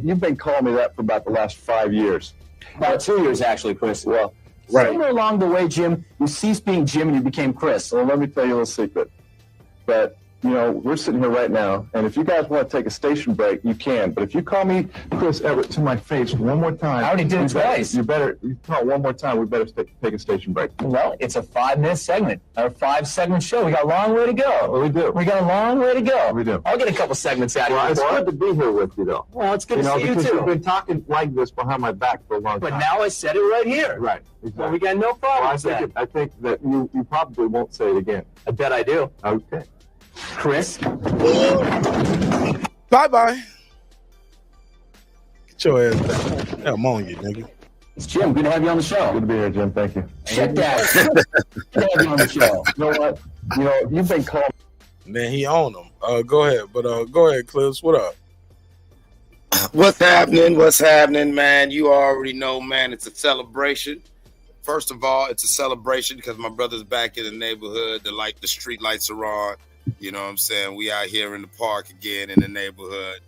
You've been calling me that for about the last 5 years. About 2 years, actually, Chris. Well, right. Somewhere along the way, Jim, you ceased being Jim and you became Chris. Well, let me tell you a little secret. But we're sitting here right now, and if you guys want to take a station break, you can. But if you call me Chris Everett to my face one more time, I already did it twice. You call one more time. We better take a station break. Well, it's a 5-minute segment, our 5-segment show. We got a long way to go. Well, we do. We got a long way to go. We do. I'll get a couple segments out of you. Well, it's good to be here with you, though. Well, it's good to see you because too. you've been talking like this behind my back for a long time. But now I said it right here. Right. Exactly. Well, we got no problem with that. I think that you probably won't say it again. I bet I do. Okay. Chris. Bye-bye. Get your ass down. I'm on you, nigga. It's Jim. Good to have you on the show. Good to be here, Jim. Thank you. Check that. Good to have you on the show. You know what? You've been calling. Then he on them. Go ahead. But go ahead, Clips. What up? What's happening? What's happening, man? You already know, man. It's a celebration. First of all, it's a celebration because my brother's back in the neighborhood. The street lights are on. You know what I'm saying? We out here in the park again in the neighborhood.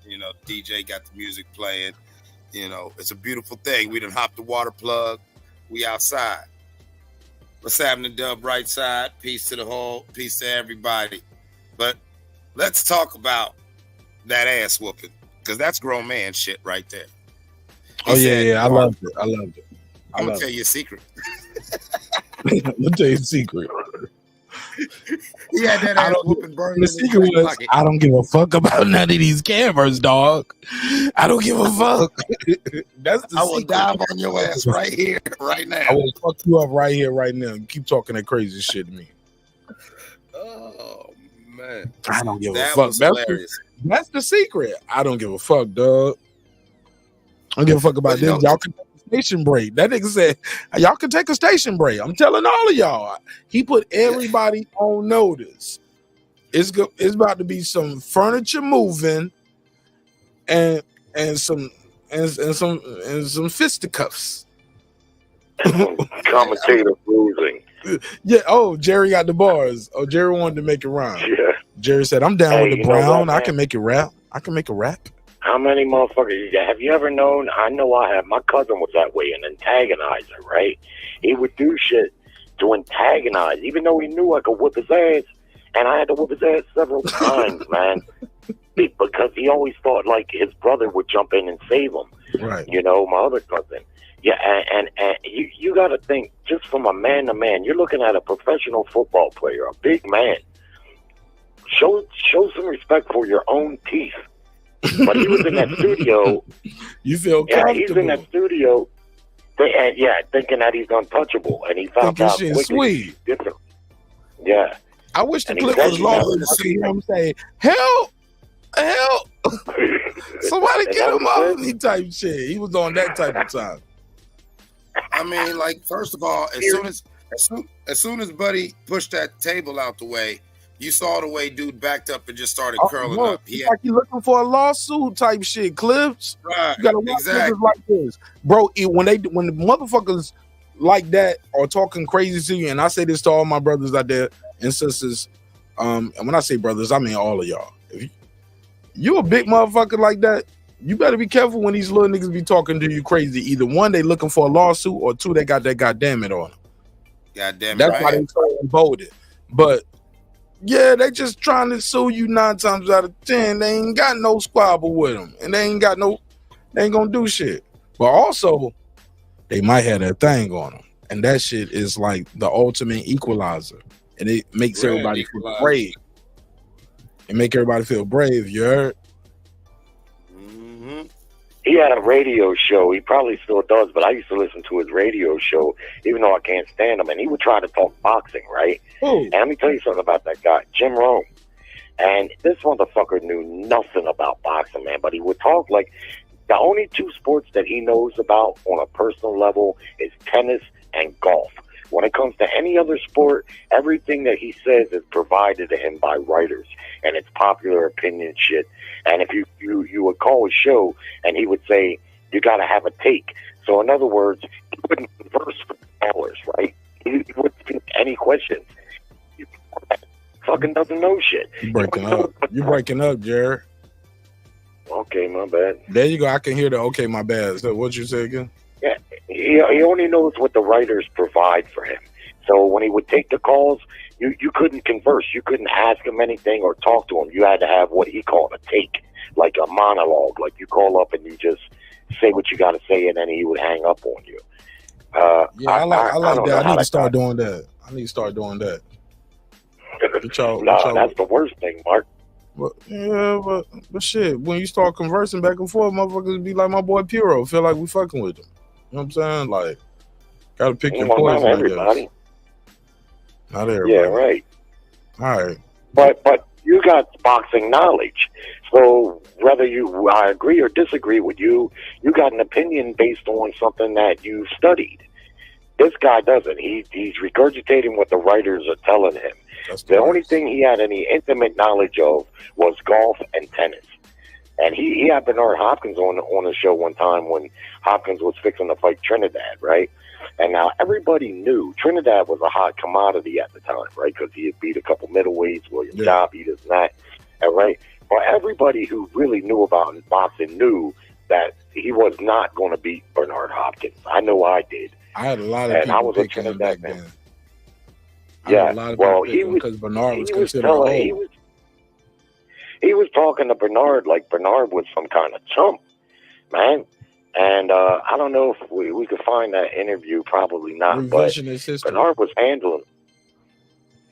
DJ got the music playing. It's a beautiful thing. We done hopped the water plug. We outside. What's happening, Dub? Right side. Peace to the whole. Peace to everybody. But let's talk about that ass whooping because that's grown man shit right there. I loved it. I'm going to tell you a secret. Let me tell you a secret. He had that ass whooping burning. The secret was, I don't give a fuck about none of these cameras, dog. I don't give a fuck. That's the I will dive on your ass right here, right now. I will fuck you up right here, right now. You keep talking that crazy shit to me. Oh, man. I don't give a That fuck. was hilarious. That's the secret. I don't give a fuck, dog. I don't give a fuck about this. Y'all can take a station break. That nigga said, y'all can take a station break. I'm telling all of y'all. He put everybody on notice. It's about to be some furniture moving and some fisticuffs. Commentator losing. Yeah. Oh, Jerry got the bars. Oh, Jerry wanted to make it rhyme. Yeah. Jerry said, "I'm down with the you know brown. what, I can make it rap. I can make a rap." How many motherfuckers have you ever known? I know I have. My cousin was that way, an antagonizer, right? He would do shit to antagonize, even though he knew I could whip his ass. And I had to whip his ass several times, man. Because he always thought like his brother would jump in and save him. Right. My other cousin. Yeah, and you got to think, just from a man to man, you're looking at a professional football player, a big man. Show some respect for your own teeth. But he was in that studio. You feel yeah, comfortable. he's in that studio. Thinking that he's untouchable, and he found out quickly sweet. different. Yeah. I wish the clip was longer to see him say, "Help! Help! Somebody get him off me!" type shit. He was on that type of time. I mean, like, first of all, as soon as Buddy pushed that table out the way, you saw the way dude backed up and just started curling up. Like he looking for a lawsuit type shit. Clips, right? You gotta watch niggas like this, bro. When the motherfuckers like that are talking crazy to you, and I say this to all my brothers out there and sisters, and when I say brothers, I mean all of y'all. If you a big motherfucker like that, you better be careful when these little niggas be talking to you crazy. Either one, they looking for a lawsuit, or two, they got that goddamn it on them. Goddamn it. That's why they so emboldened. But yeah, they just trying to sue you 9 times out of 10. They ain't got no squabble with them, and they ain't gonna do shit. But also, they might have that thing on them, and that shit is like the ultimate equalizer, and it makes everybody feel brave. It make everybody feel brave. You heard? He had a radio show. He probably still does, but I used to listen to his radio show, even though I can't stand him. And he would try to talk boxing, right? And let me tell you something about that guy, Jim Rome. And this motherfucker knew nothing about boxing, man. But he would talk like the only 2 sports that he knows about on a personal level is tennis and golf. When it comes to any other sport, everything that he says is provided to him by writers, and it's popular opinion shit. And if you would call his show, and he would say, you got to have a take. So in other words, he wouldn't converse for hours, right? He wouldn't ask any questions. He fucking doesn't know shit. You breaking up, Jared. Okay, my bad. There you go. I can hear the okay, my bad. So what you say again? Yeah, he only knows what the writers provide for him. So when he would take the calls, you couldn't converse. You couldn't ask him anything or talk to him. You had to have what he called a take, like a monologue. Like you call up and you just say what you got to say, and then he would hang up on you. I like that. I need to start doing that. That's the worst thing, Mark. But shit, when you start conversing back and forth, motherfuckers be like my boy Puro. Feel like we fucking with them. You know what I'm saying? Like, gotta pick your poison. Not everybody. Not everybody. Yeah, right. All right. But you got boxing knowledge. So whether I agree or disagree with you, you got an opinion based on something that you studied. This guy doesn't. He's regurgitating what the writers are telling him. The only thing he had any intimate knowledge of was golf and tennis. And he had Bernard Hopkins on the show one time when Hopkins was fixing to fight Trinidad, right? And now everybody knew Trinidad was a hot commodity at the time, right? Because he had beat a couple middleweights, William Job, beat this and that, and right? But everybody who really knew about boxing knew that he was not going to beat Bernard Hopkins. I know I did. I had a lot of people I was a Trinidad fan. Yeah, well, because Bernard was considered old. He was talking to Bernard like Bernard was some kind of chump, man. And I don't know if we could find that interview. Probably not. But Bernard was handling.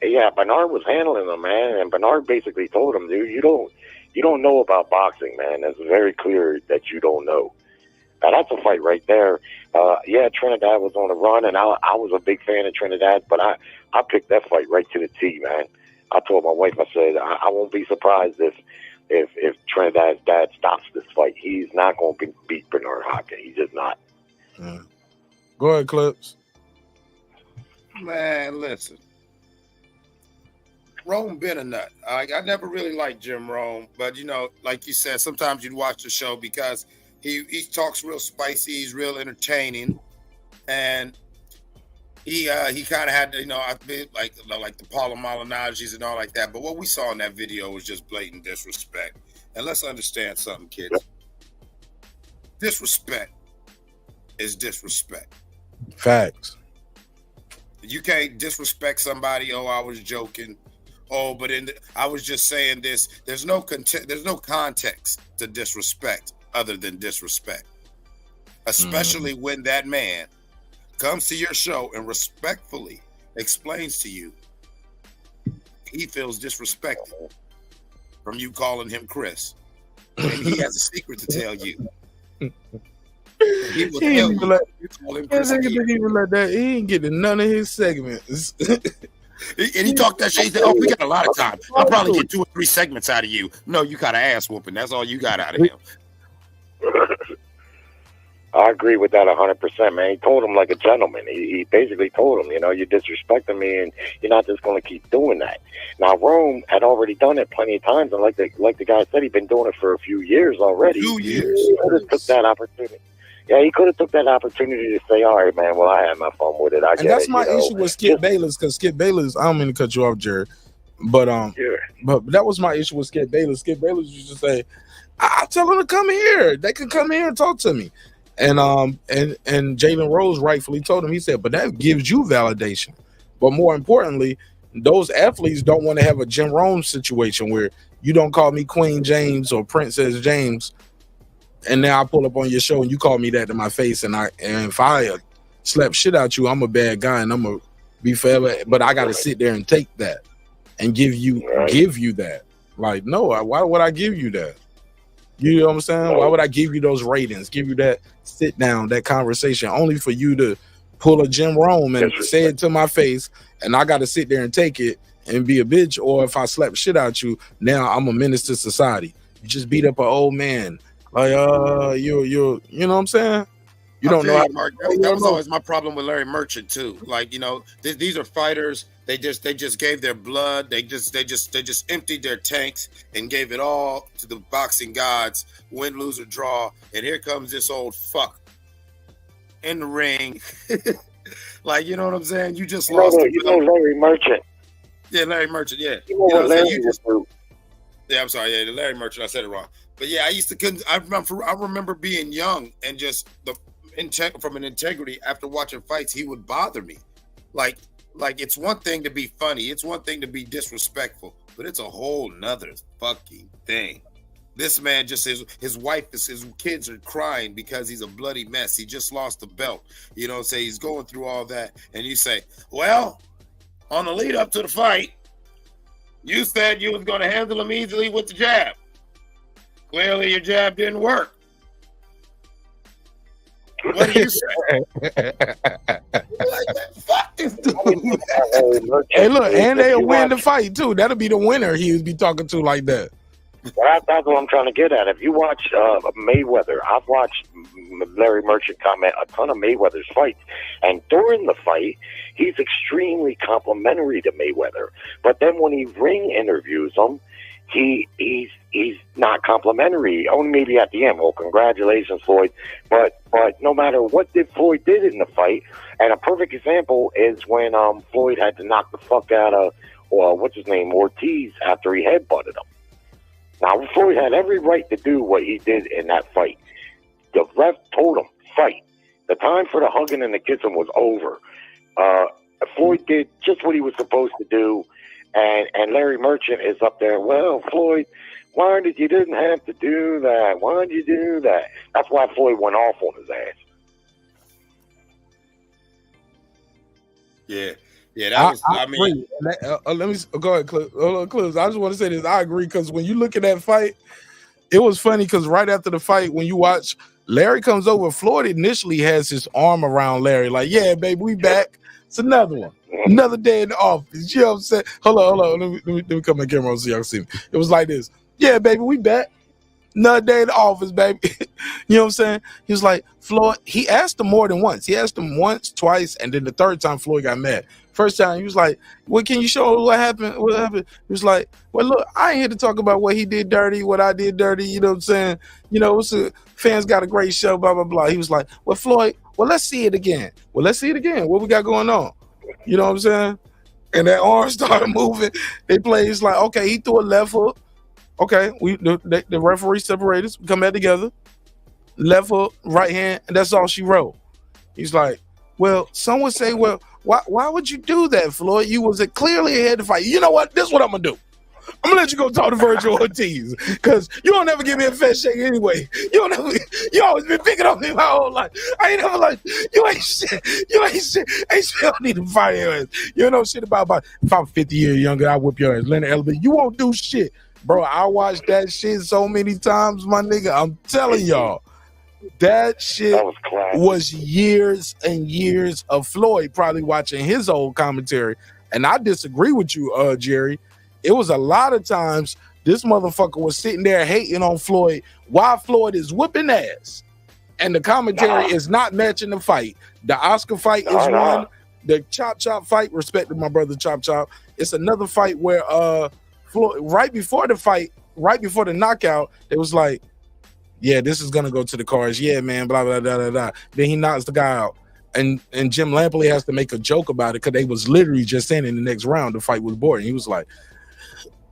Yeah, Bernard was handling him, man. And Bernard basically told him, dude, you don't know about boxing, man. It's very clear that you don't know. Now, that's a fight right there. Yeah, Trinidad was on the run, and I was a big fan of Trinidad, but I picked that fight right to the T, man. I told my wife, I said, I won't be surprised if Trinidad's dad stops this fight. He's not going to beat Bernard Hopkins. He's just not. Go ahead, Clips. Man, listen. Rome been a nut. I never really liked Jim Rome, but, you know, like you said, sometimes you'd watch the show because he talks real spicy. He's real entertaining. And he kind of had, you know, I feel like the Paulo Malignaggi's and all like that. But what we saw in that video was just blatant disrespect. And let's understand something, kids. Disrespect is disrespect. Facts. You can't disrespect somebody. Oh, I was joking. Oh, but I was just saying this. There's no context to disrespect other than disrespect. Especially when that man comes to your show and respectfully explains to you he feels disrespected from you calling him Chris. And he has a secret to tell you. He will tell you call him Chris. He ain't getting none of his segments. And he talked that shit. He said, oh, we got a lot of time. I'll probably get 2 or 3 segments out of you. No, you got an ass whooping. That's all you got out of him. I agree with that 100%, man. He told him like a gentleman. He basically told him, you know, you're disrespecting me, and you're not just going to keep doing that. Now, Rome had already done it plenty of times, and like the guy said, he'd been doing it for a few years already. 2 years. He could have took that opportunity. Yeah, he could have took that opportunity to say, all right, man, well, I had my fun with it. And that's my issue with Skip Bayless, because Skip Bayless, I don't mean to cut you off, Jared, but that was my issue with Skip Bayless. Skip Bayless used to say, I tell them to come here. They can come here and talk to me. And Jalen Rose rightfully told him, he said, but that gives you validation. But more importantly, those athletes don't want to have a Jim Rome situation where you don't call me Queen James or Princess James, and now I pull up on your show and you call me that to my face, and if I slap shit out you, I'm a bad guy and I'm gonna be forever. But I got to sit there and take that and give you that. Like, no, why would I give you that? You know what I'm saying? Why would I give you those ratings, give you that sit down, that conversation, only for you to pull a Jim Rome and say it to my face, and I got to sit there and take it and be a bitch? Or if I slap shit out you, now I'm a menace to society. You just beat up an old man. Like, you know what I'm saying? You don't know how to, Mark. That was always my problem with Larry Merchant too. Like, you know, these are fighters. They just gave their blood. They just emptied their tanks and gave it all to the boxing gods, win, lose, or draw. And here comes this old fuck in the ring. Like, you know what I'm saying? You just lost. You know Larry Merchant. Yeah, Larry Merchant. Yeah. You know what Larry was. Yeah, I'm sorry. Yeah, the Larry Merchant. I said it wrong. But yeah, I remember being young and just from an integrity after watching fights, he would bother me. Like it's one thing to be funny, it's one thing to be disrespectful, but it's a whole nother fucking thing. This man just his wife, his kids are crying because he's a bloody mess. He just lost the belt. You know, say he's going through all that, and you say, well, on the lead up to the fight, you said you was going to handle him easily with the jab. Clearly, your jab didn't work. What do you say? Fuck this dude. Hey, look, and they'll win the fight too. That'll be the winner he would be talking to like that. Well, that's what I'm trying to get at. If you watch Mayweather, I've watched Larry Merchant comment a ton of Mayweather's fights, and during the fight, he's extremely complimentary to Mayweather. But then when he ring interviews him, he's not complimentary. Only maybe at the end. Well, congratulations, Floyd. But no matter what Floyd did in the fight, and a perfect example is when Floyd had to knock the fuck out of what's his name, Ortiz, after he headbutted him. Now, Floyd had every right to do what he did in that fight. The ref told him, fight. The time for the hugging and the kissing was over. Floyd did just what he was supposed to do, and Larry Merchant is up there, well, Floyd, why did you didn't have to do that? Why did you do that? That's why Floyd went off on his ass. Yeah. Yeah, that was, I mean. Let me go ahead, Clips. I just want to say this. I agree, because when you look at that fight, it was funny because right after the fight, when you watch, Larry comes over, Floyd initially has his arm around Larry, like, yeah, baby, we back. It's another one. Another day in the office. You know what I'm saying? Hold on. Let me come on camera so y'all can see me. It was like this. Yeah, baby, we back. Another day in the office, baby. You know what I'm saying? He was like, Floyd, he asked him more than once. He asked him once, twice, and then the third time Floyd got mad. First time, he was like, well, can you show what happened? What happened? He was like, well, look, I ain't here to talk about what he did dirty, what I did dirty. You know what I'm saying? You know, fans got a great show, blah, blah, blah. He was like, well, Floyd, well, let's see it again. Well, let's see it again. What we got going on? You know what I'm saying? And that arm started moving. They played. It's like, okay, he threw a left hook. Okay, the referee separated us. We come back together. Left hook, right hand, and that's all she wrote. He's like, well, some would say, well, why would you do that, Floyd? You was clearly ahead to fight. You know what? This is what I'm gonna do. I'm gonna let you go talk to Virgil Ortiz, because you don't never give me a fair shake anyway. You always been picking on me my whole life. I ain't never like, you ain't shit. Ain't shit. I don't need to fight your ass. You don't know shit about if I'm 50 years younger, I whip your ass. Leonard Ellerby, you won't do shit. Bro, I watched that shit so many times, my nigga. I'm telling y'all, that shit was years and years of Floyd probably watching his old commentary. And I disagree with you, Jerry. It was a lot of times this motherfucker was sitting there hating on Floyd while Floyd is whooping ass. And the commentary is not matching the fight. The Oscar fight is one. The Chop fight, respect to my brother Chop. It's another fight where Floyd, right before the fight, right before the knockout, it was like, yeah, this is gonna go to the cars. Yeah, man, blah, blah, blah, blah, blah. Then he knocks the guy out. And Jim Lampley has to make a joke about it because they was literally just saying in the next round the fight was boring. He was like,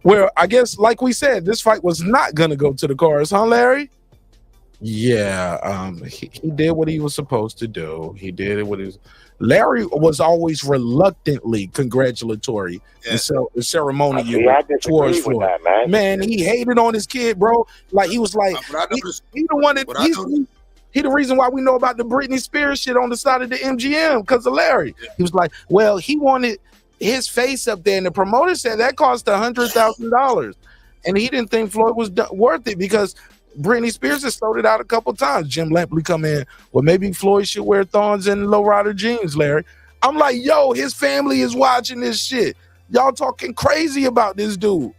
Well, I guess, like we said, this fight was not gonna go to the cards, huh, Larry? Yeah, he did what he was supposed to do. He did what he was. Larry was always reluctantly congratulatory and ceremonial towards Floyd. That, man, he hated on his kid, bro. Like he was like, he the one that he the reason why we know about the Britney Spears shit on the side of the MGM because of Larry. He was like, well, he wanted his face up there, and the promoter said that cost $100,000, and he didn't think Floyd was worth it because Britney Spears has sold it out a couple times. Jim Lampley come in, well, maybe Floyd should wear thongs and lowrider jeans, Larry. I'm like, yo, his family is watching this shit. Y'all talking crazy about this dude.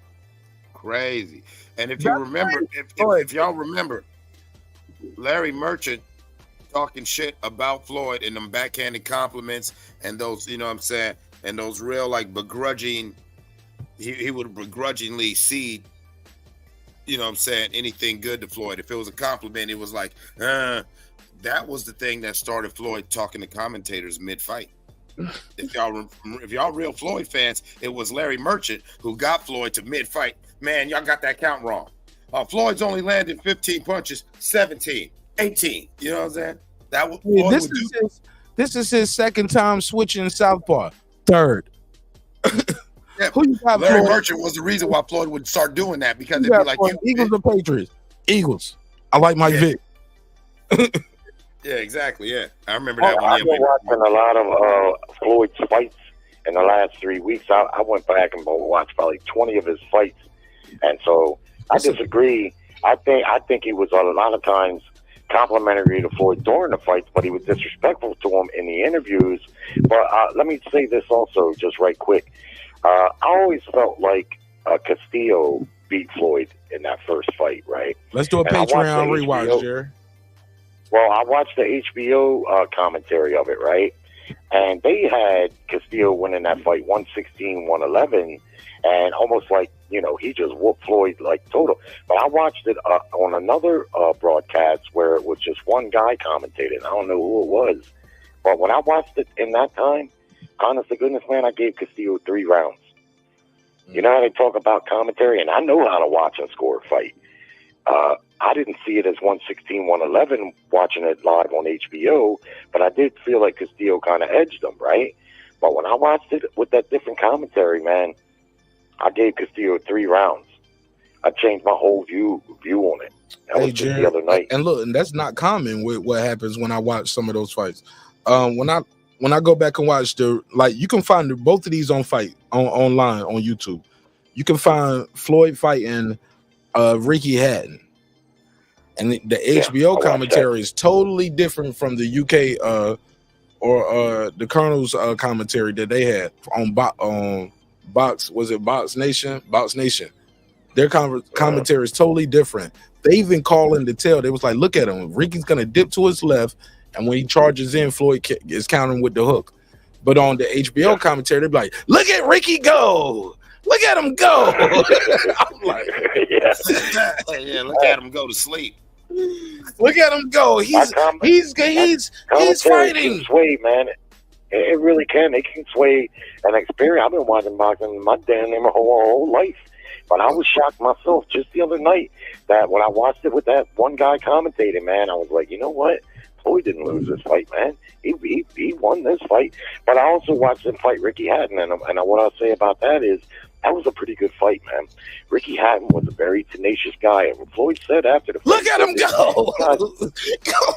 Crazy. And if you remember, if y'all remember, Larry Merchant talking shit about Floyd and them backhanded compliments and those, you know what I'm saying, and those real like begrudging, he would begrudgingly cede, you know what I'm saying, anything good to Floyd. If it was a compliment, it was like, that was the thing that started Floyd talking to commentators mid-fight. If y'all real Floyd fans, it was Larry Merchant who got Floyd to mid-fight. Man, y'all got that count wrong. Floyd's only landed 15 punches, 17, 18. You know what I'm saying? That was this is his second time switching southpaw. Third. Yeah, who you got? Larry Merchant was the reason why Floyd would start doing that because it'd be like Eagles or Patriots. Eagles. I like Mike Vick. Yeah, exactly. Yeah, I remember that one. I've been watching a lot of Floyd's fights in the last 3 weeks. I went back and watched probably 20 of his fights, and so I disagree. I think he was a lot of times complimentary to Floyd during the fights, but he was disrespectful to him in the interviews. But let me say this also, just right quick. I always felt like Castillo beat Floyd in that first fight, right? Let's do a Patreon rewatch, Jerry. Well, I watched the HBO commentary of it, right? And they had Castillo winning that fight 116-111, and almost like, you know, he just whooped Floyd like total. But I watched it on another broadcast where it was just one guy commentating. I don't know who it was. But when I watched it in that time, honest to goodness, man, I gave Castillo 3 rounds. You know how they talk about commentary? And I know how to watch and score a fight. I didn't see it as 116-111 watching it live on HBO, but I did feel like Castillo kind of edged him, right? But when I watched it with that different commentary, man, I gave Castillo 3 rounds. I changed my whole view on it. That was just the other night. And look, and that's not common with what happens when I watch some of those fights. When I go back and watch you can find both of these online on YouTube. You can find Floyd fighting Ricky Hatton. And the HBO commentary is totally different from the UK or the Colonel's commentary that they had on Box. Was it Box Nation? Box Nation. Their commentary is totally different. They even call in to tell. They was like, look at him. Ricky's gonna dip to his left, and when he charges in, Floyd is countering with the hook. But on the HBO commentary, they're like, look at Ricky go. Look at him go. I'm like, yeah, look at him go to sleep. Look at him go. He's fighting. Sway, man. It really can. They can sway an experience. I've been watching boxing my whole life. But I was shocked myself just the other night that when I watched it with that one guy commentating, man, I was like, you know what? Floyd didn't lose this fight, man. He won this fight. But I also watched him fight Ricky Hatton, and what I'll say about that is that was a pretty good fight, man. Ricky Hatton was a very tenacious guy. And Floyd said after the fight, look at him go.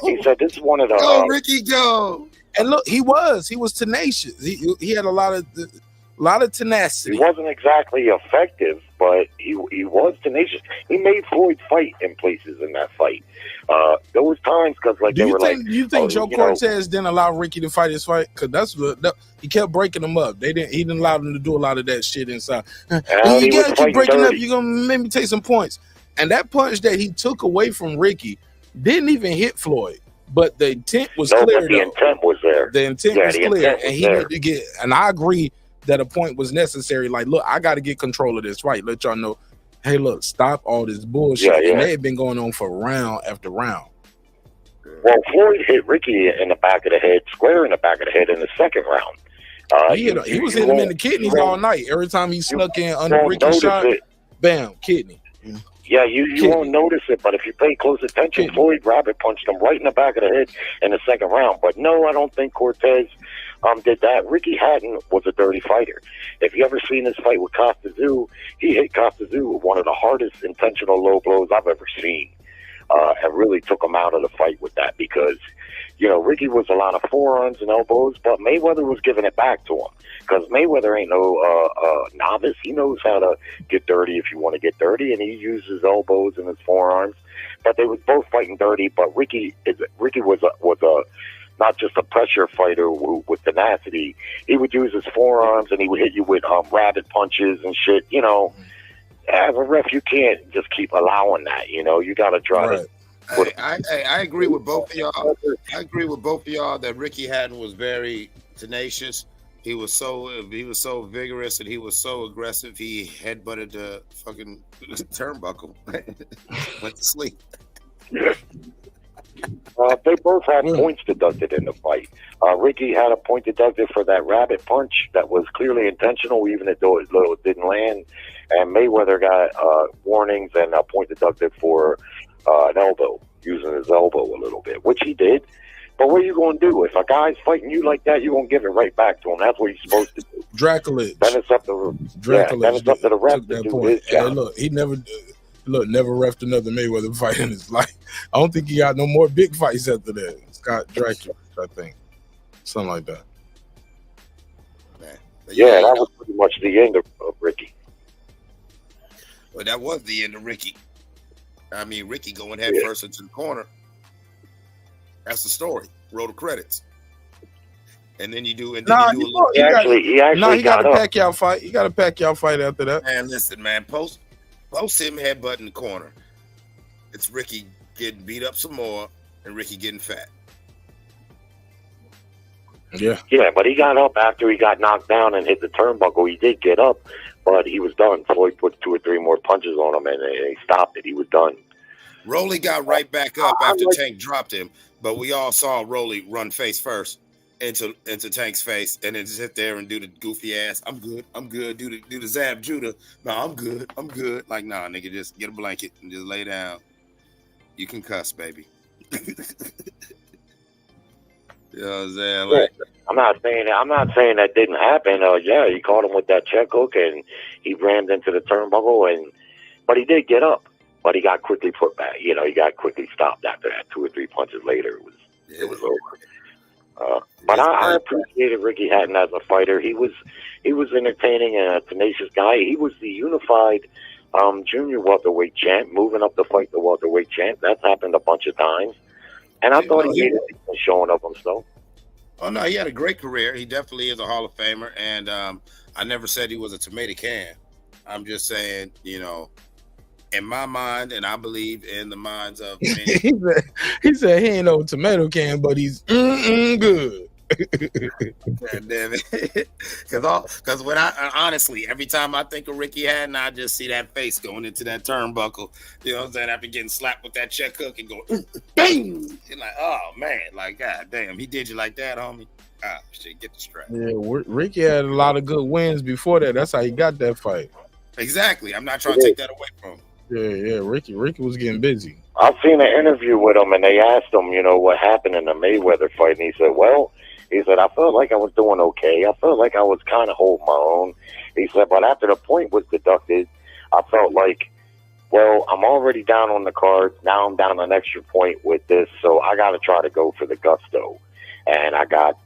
He said this is one of the go, Ricky, go. And look, he was tenacious. He had a lot of tenacity. He wasn't exactly effective, but he was tenacious. He made Floyd fight in places in that fight. There was times because you think Joe Cortez didn't allow Ricky to fight his fight? Because he kept breaking them up. He didn't allow them to do a lot of that shit inside. You gotta keep breaking up. You're gonna make me take some points. And that punch that he took away from Ricky didn't even hit Floyd. But the intent was clear. But the intent was there. The intent was clear, and he needed to get. And I agree that a point was necessary. Like, look, I got to get control of this fight. Let y'all know, hey, look, stop all this bullshit. And they had been going on for round after round. Well, Floyd hit Ricky in the back of the head, square in the back of the head in the second round. He was hitting him in the kidneys all night. Every time he snuck in under Ricky's shot, bam, kidney. Yeah, you won't notice it, but if you pay close attention, Floyd rabbit punched him right in the back of the head in the second round. But no, I don't think Cortez did that. Ricky Hatton was a dirty fighter. If you ever seen his fight with tszyu, he hit tszyu with one of the hardest intentional low blows I've ever seen, and really took him out of the fight with that because, you know, Ricky was a lot of forearms and elbows, but Mayweather was giving it back to him. Because Mayweather ain't no novice. He knows how to get dirty if you want to get dirty, and he uses his elbows and his forearms. But they was both fighting dirty. But Ricky was a not just a pressure fighter with tenacity. He would use his forearms, and he would hit you with rabbit punches and shit. You know, as a ref, you can't just keep allowing that. You know, you got to try to. I agree with both of y'all. I agree with both of y'all that Ricky Hatton was very tenacious. He was so vigorous and he was so aggressive. He headbutted the fucking turnbuckle. Went to sleep. They both had points deducted in the fight. Ricky had a point deducted for that rabbit punch that was clearly intentional, even though it didn't land. And Mayweather got warnings and a point deducted for an elbow, using his elbow a little bit, which he did. But what are you going to do? If a guy's fighting you like that, you're going to give it right back to him. That's what you're supposed to do. Draculich. Then it's up to the ref to do his job. Hey, look, he never refed another Mayweather fight in his life. I don't think he got no more big fights after that. Scott Draculich, I think. Something like that. Yeah, that was pretty much the end of Ricky. Well, that was the end of Ricky. I mean, Ricky going head first into the corner. That's the story. Roll the credits, and then you do. And then he got a Pacquiao fight. He got a Pacquiao fight after that. Man, listen, man. Post him headbutt in the corner. It's Ricky getting beat up some more, and Ricky getting fat. Yeah, but he got up after he got knocked down and hit the turnbuckle. He did get up, but he was done. Floyd put 2 or 3 more punches on him, and he stopped it. He was done. Rolly got right back up after Tank dropped him, but we all saw Rolly run face first into Tank's face, and then sit there and do the goofy ass. I'm good. Do the Zab Judah. No, I'm good. Like, nah, nigga, just get a blanket and just lay down. You can cuss, baby. You know what I'm saying? Like, I'm not saying that didn't happen. Yeah, he caught him with that check hook, and he rammed into the turnbuckle, but he did get up. But he got quickly put back. You know, he got quickly stopped after that. 2 or 3 punches later, it was over. But I appreciated Ricky Hatton as a fighter. He was entertaining and a tenacious guy. He was the unified junior welterweight champ, moving up to fight the welterweight champ. That's happened a bunch of times. And I thought he made a showing of himself. Oh, no, he had a great career. He definitely is a Hall of Famer. And I never said he was a tomato can. I'm just saying, you know, in my mind, and I believe in the minds of many. he said he ain't no tomato can, but he's good. God damn it. Because when I honestly, every time I think of Ricky Hatton, I just see that face going into that turnbuckle. You know what I'm saying? After getting slapped with that check hook and going, bang! You're like, oh man, like, god damn, he did you like that, homie. Ah, shit, get the strap. Yeah, Ricky had a lot of good wins before that. That's how he got that fight. Exactly. I'm not trying to take that away from him. Yeah. Ricky was getting busy. I've seen an interview with him, and they asked him, you know, what happened in the Mayweather fight, and he said, I felt like I was doing okay. I felt like I was kind of holding my own. He said, but after the point was deducted, I felt like, well, I'm already down on the card. Now I'm down an extra point with this, so I got to try to go for the gusto. And I got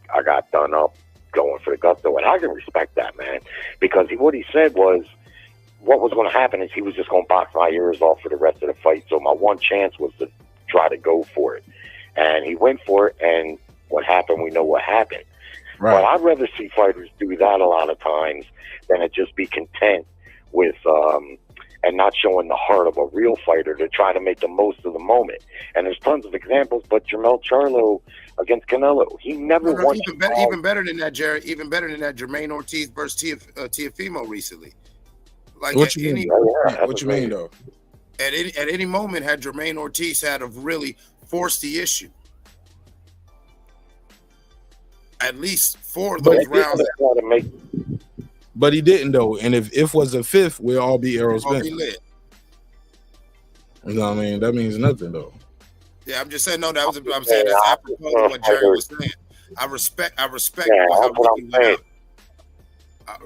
done up going for the gusto, and I can respect that, man, because what he said was, what was going to happen is he was just going to box my ears off for the rest of the fight. So my one chance was to try to go for it. And he went for it, and what happened, we know what happened. Right. But I'd rather see fighters do that a lot of times than to just be content with and not showing the heart of a real fighter to try to make the most of the moment. And there's tons of examples, but Jermall Charlo against Canelo, he never won. Even better than that, Jared. Even better than that, Jermaine Ortiz versus Teofimo recently. Like what you mean? What you mean though? At any moment, had Jermaine Ortiz had have really forced the issue, at least 4 of those rounds. But he didn't though. And if was a fifth, we'll all be arrow All be spin. lit. You know what I mean? That means nothing though. Yeah, I'm just saying. No, I'm saying that's apropos of what Jerry was saying. I respect how Ricky went out.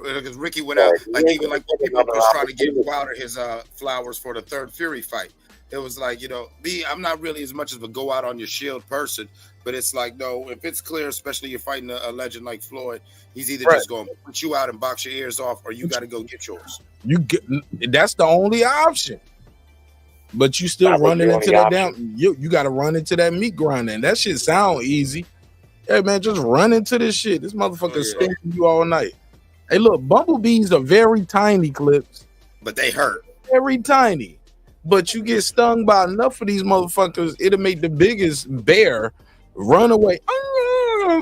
Because Ricky went out, like even like when people was trying to give Wilder his flowers for the third Fury fight. It was like, you know, I'm not really as much of a go out on your shield person, but it's like, no, if it's clear, especially you're fighting a legend like Floyd, he's either just going to put you out and box your ears off, or you got to go get yours. That's the only option. But you still running into that down. You got to run into that meat grinder, and that shit sound easy. Hey man, just run into this shit. This motherfucker stinking you all night. Hey, look, bumblebees are very tiny clips, but they hurt. Very tiny. But you get stung by enough of these motherfuckers, it'll make the biggest bear run away.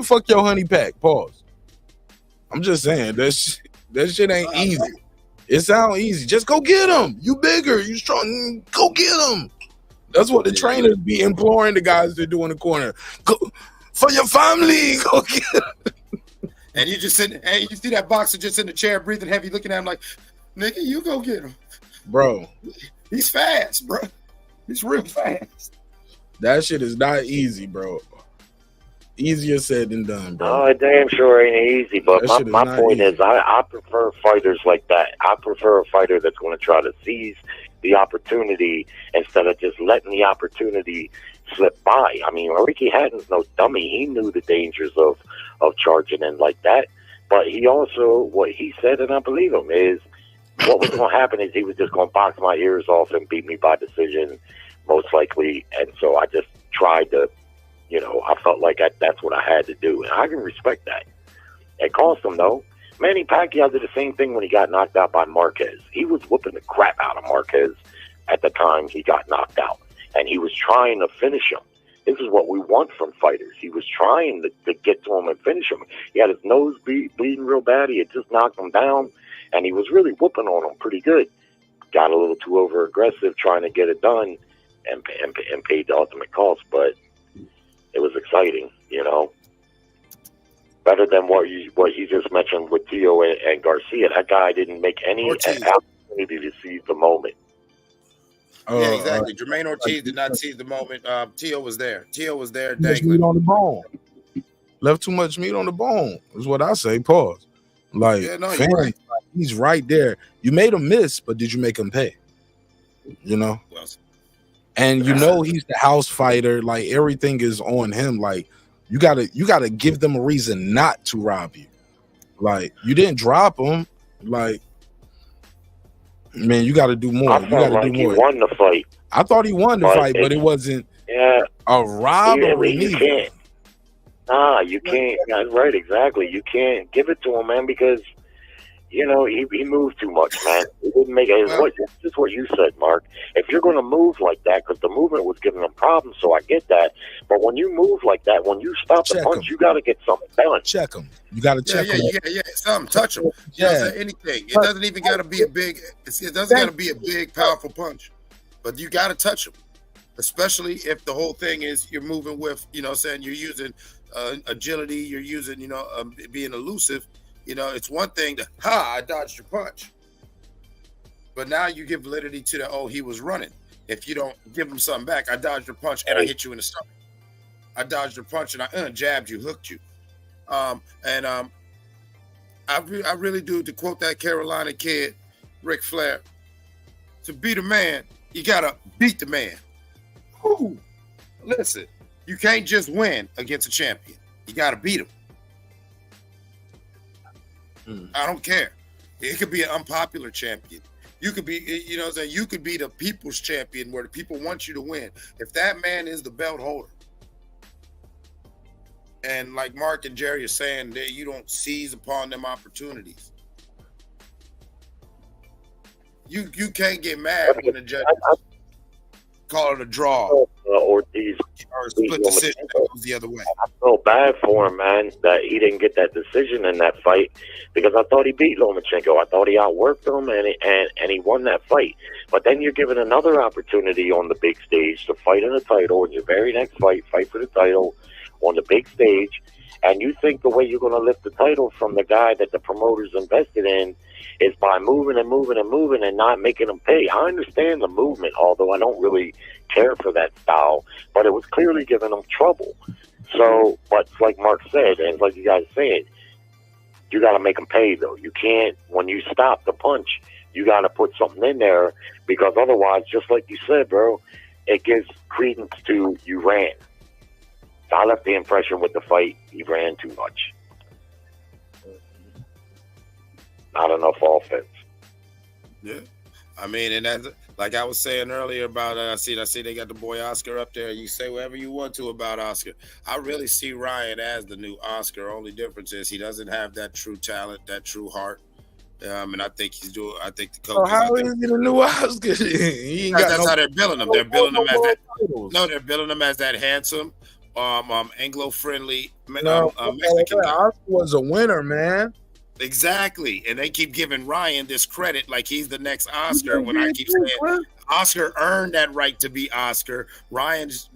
Fuck your honey pack. Pause. I'm just saying that shit ain't easy. It sounds easy. Just go get him. You bigger. You strong. Go get him. That's what the trainers be imploring the guys to do in the corner. Go for your family. Go get him. And you just sitting, and you see that boxer just in the chair breathing heavy, looking at him like, nigga, you go get him. Bro. He's fast, bro. He's real fast. That shit is not easy, bro. Easier said than done, bro. Oh, it damn sure ain't easy. But my point is, I prefer fighters like that. I prefer a fighter that's going to try to seize the opportunity instead of just letting the opportunity slip by. I mean, Ricky Hatton's no dummy. He knew the dangers of charging in like that. But he also, what he said, and I believe him, is what was going to happen is he was just going to box my ears off and beat me by decision, most likely. And so I just tried to, you know, I felt like that's what I had to do. And I can respect that. It cost him, though. Manny Pacquiao did the same thing when he got knocked out by Marquez. He was whooping the crap out of Marquez at the time he got knocked out. And he was trying to finish him. This is what we want from fighters. He was trying to get to him and finish him. He had his nose bleeding real bad. He had just knocked him down. And he was really whooping on him pretty good. Got a little too over-aggressive trying to get it done and paid the ultimate cost. But it was exciting, you know. Better than what you just mentioned with Tszyu and Garcia. That guy didn't make any opportunity to seize the moment. Yeah, exactly. Jermaine Ortiz did not seize the moment. Tszyu was there. Tszyu was there. Much meat on the bone. Left too much meat on the bone is what I say. Pause. Like, right. He's right there. You made him miss, but did you make him pay? You know? And you know he's the house fighter. Like, everything is on him. Like, you gotta give them a reason not to rob you. Like, you didn't drop him. Like, man, you gotta do more. I felt like he won the fight. I thought he won the fight, but it wasn't a robbery. You can't. Nah, you can't. That's right, exactly. You can't give it to him, man, because you know he moved too much, man. It didn't make it. This is what you said, Mark. If you're going to move like that, because the movement was giving him problems, so I get that. But when you move like that, when you stop the punch, you got to get something done. Check him. You got to check him. Yeah. Something. Touch him. You know, anything. It doesn't even got to be a big. It doesn't got to be a big, powerful punch, but you got to touch him. Especially if the whole thing is you're moving with, you know, saying you're using agility, you're using, you know, being elusive. You know, it's one thing to, I dodged your punch. But now you give validity to the, he was running. If you don't give him something back, I dodged your punch and I hit you in the stomach. I dodged your punch and I jabbed you, hooked you. I really do, to quote that Carolina kid, Ric Flair, to beat a man, you got to beat the man. Ooh, listen, you can't just win against a champion. You got to beat him. I don't care. It could be an unpopular champion. You could be, you know what I'm saying? You could be the people's champion where the people want you to win. If that man is the belt holder, and like Mark and Jerry are saying, that you don't seize upon them opportunities. You can't get mad when the judge call it a draw. Ortiz or a split decision that goes the other way. I feel bad for him, man, that he didn't get that decision in that fight because I thought he beat Lomachenko. I thought he outworked him and he won that fight. But then you're given another opportunity on the big stage to fight in the title in your very next fight for the title on the big stage, And you think the way you're going to lift the title from the guy that the promoters invested in is by moving and moving and moving and not making them pay. I understand the movement, although I don't really care for that style, but it was clearly giving them trouble. So, but like Mark said, and like you guys said, you got to make them pay, though. You can't, when you stop the punch, you got to put something in there, because otherwise, just like you said, bro, it gives credence to you ran. I left the impression with the fight, he ran too much. Not enough offense. Yeah. I mean, and that's like I was saying earlier about I see they got the boy Oscar up there. You say whatever you want to about Oscar. I really see Ryan as the new Oscar. Only difference is he doesn't have that true talent, that true heart. And I think he's doing. I think the coach. So how is he the new Oscar? He ain't got that's no, how they're billing him. They're billing him as that. No, they're billing him as that handsome, Anglo-friendly Mexican guy. Oscar was a winner, man. Exactly, and they keep giving Ryan this credit like he's the next Oscar. When I keep saying Oscar earned that right to be Oscar, Ryan's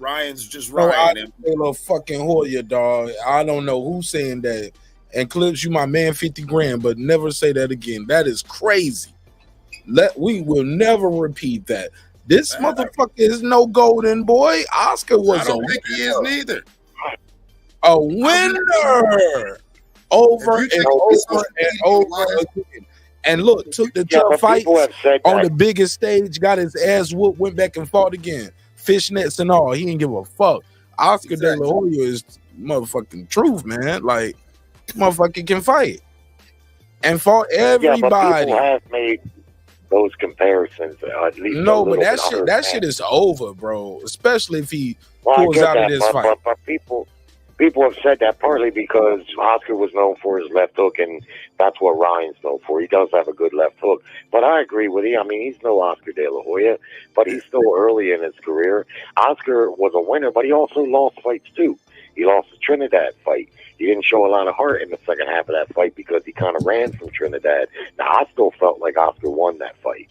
just Ryan. Little fucking Hoya, dog. I don't know who's saying that. And Clips, you my man, 50 grand, but never say that again. That is crazy. We will never repeat that. This motherfucker is no golden boy. Oscar was I don't think he is neither. A winner. Over and over and over again. And look, took the tough fight on the biggest stage, got his ass whooped, went back and fought again. Fishnets and all. He didn't give a fuck. Oscar De La Hoya is motherfucking truth, man. Like, motherfucker can fight. And fought everybody. Yeah, but people have made those comparisons. At least no, but that shit is over, bro. Especially if he pulls out of this fight. But people have said that partly because Oscar was known for his left hook, and that's what Ryan's known for. He does have a good left hook. But I agree with you. I mean, he's no Oscar De La Hoya, but he's still early in his career. Oscar was a winner, but he also lost fights too. He lost the Trinidad fight. He didn't show a lot of heart in the second half of that fight because he kind of ran from Trinidad. Now, I still felt like Oscar won that fight.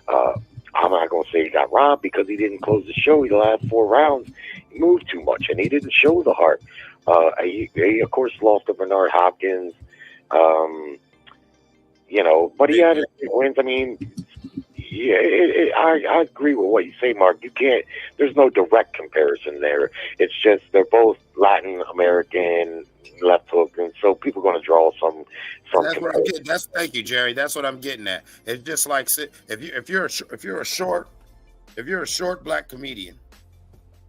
I'm not going to say he got robbed because he didn't close the show. The last 4 rounds, he moved too much, and he didn't show the heart. He of course, lost to Bernard Hopkins, but he had his wins. I mean, yeah, I agree with what you say, Mark. You can't, there's no direct comparison there. It's just they're both Latin American left hook, and so people are going to draw some that's what I'm getting. Thank you, Jerry. That's what I'm getting at. It's just like if you're a short black comedian,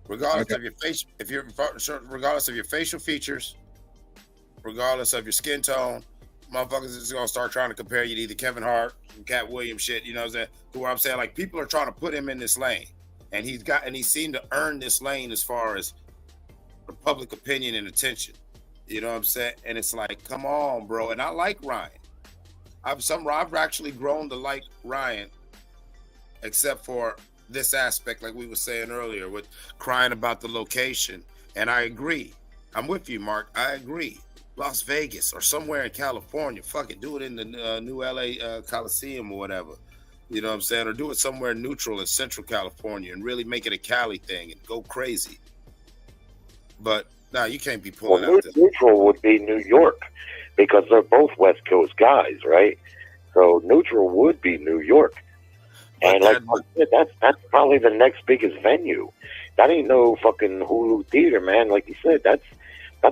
regardless of your face, regardless of your facial features, regardless of your skin tone, motherfuckers is gonna start trying to compare you to either Kevin Hart, Cat Williams shit. You know what I'm saying? To where I'm saying, like, people are trying to put him in this lane, and he seemed to earn this lane as far as the public opinion and attention. You know what I'm saying? And it's like, come on, bro. And I like Ryan. I've actually grown to like Ryan, except for this aspect, like we were saying earlier, with crying about the location. And I agree. I'm with you, Mark. I agree. Las Vegas or somewhere in California. Fuck it. Do it in the new LA Coliseum or whatever. You know what I'm saying? Or do it somewhere neutral in Central California and really make it a Cali thing and go crazy. But no, you can't be pulling out this. Neutral would be New York because they're both West Coast guys, right? So neutral would be New York. And like I said, that's probably the next biggest venue. That ain't no fucking Hulu theater, man. Like you said, that's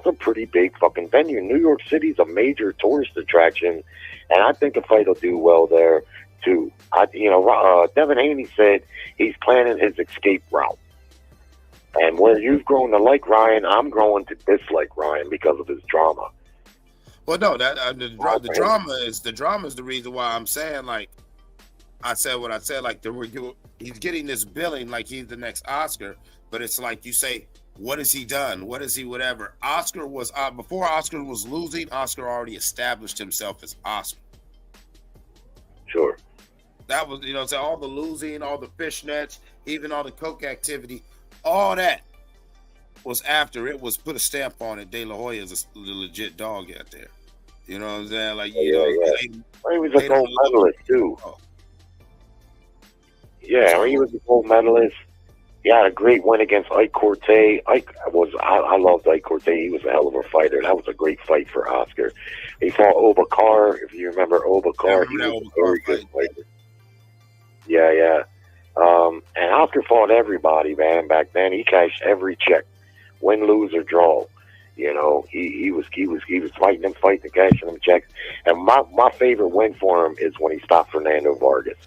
a pretty big fucking venue. New York City's a major tourist attraction, and I think a fight will do well there too. Devin Haney said he's planning his escape route. And where you've grown to like Ryan, I'm growing to dislike Ryan because of his drama. Well, no, the drama is the reason why I'm saying, like, I said what I said, like, he's getting this billing like he's the next Oscar, but it's like you say, what has he done? What is he, whatever? Oscar was, before Oscar was losing, Oscar already established himself as Oscar. Sure. That was, all the losing, all the fishnets, even all the coke activity, all that was after it was put a stamp on it. De La Hoya is a legit dog out there. You know what I'm saying? Like, he was a gold medalist too. Yeah, he was a gold medalist. He had a great win against Ike Cortez. I loved Ike Cortez. He was a hell of a fighter. That was a great fight for Oscar. He fought Obakar. If you remember Obakar, he was a very good fighter. Yeah. And Oscar fought everybody, man. Back then, he cashed every check, win, lose, or draw. You know, he was fighting them fights and cashing them checks. And my favorite win for him is when he stopped Fernando Vargas.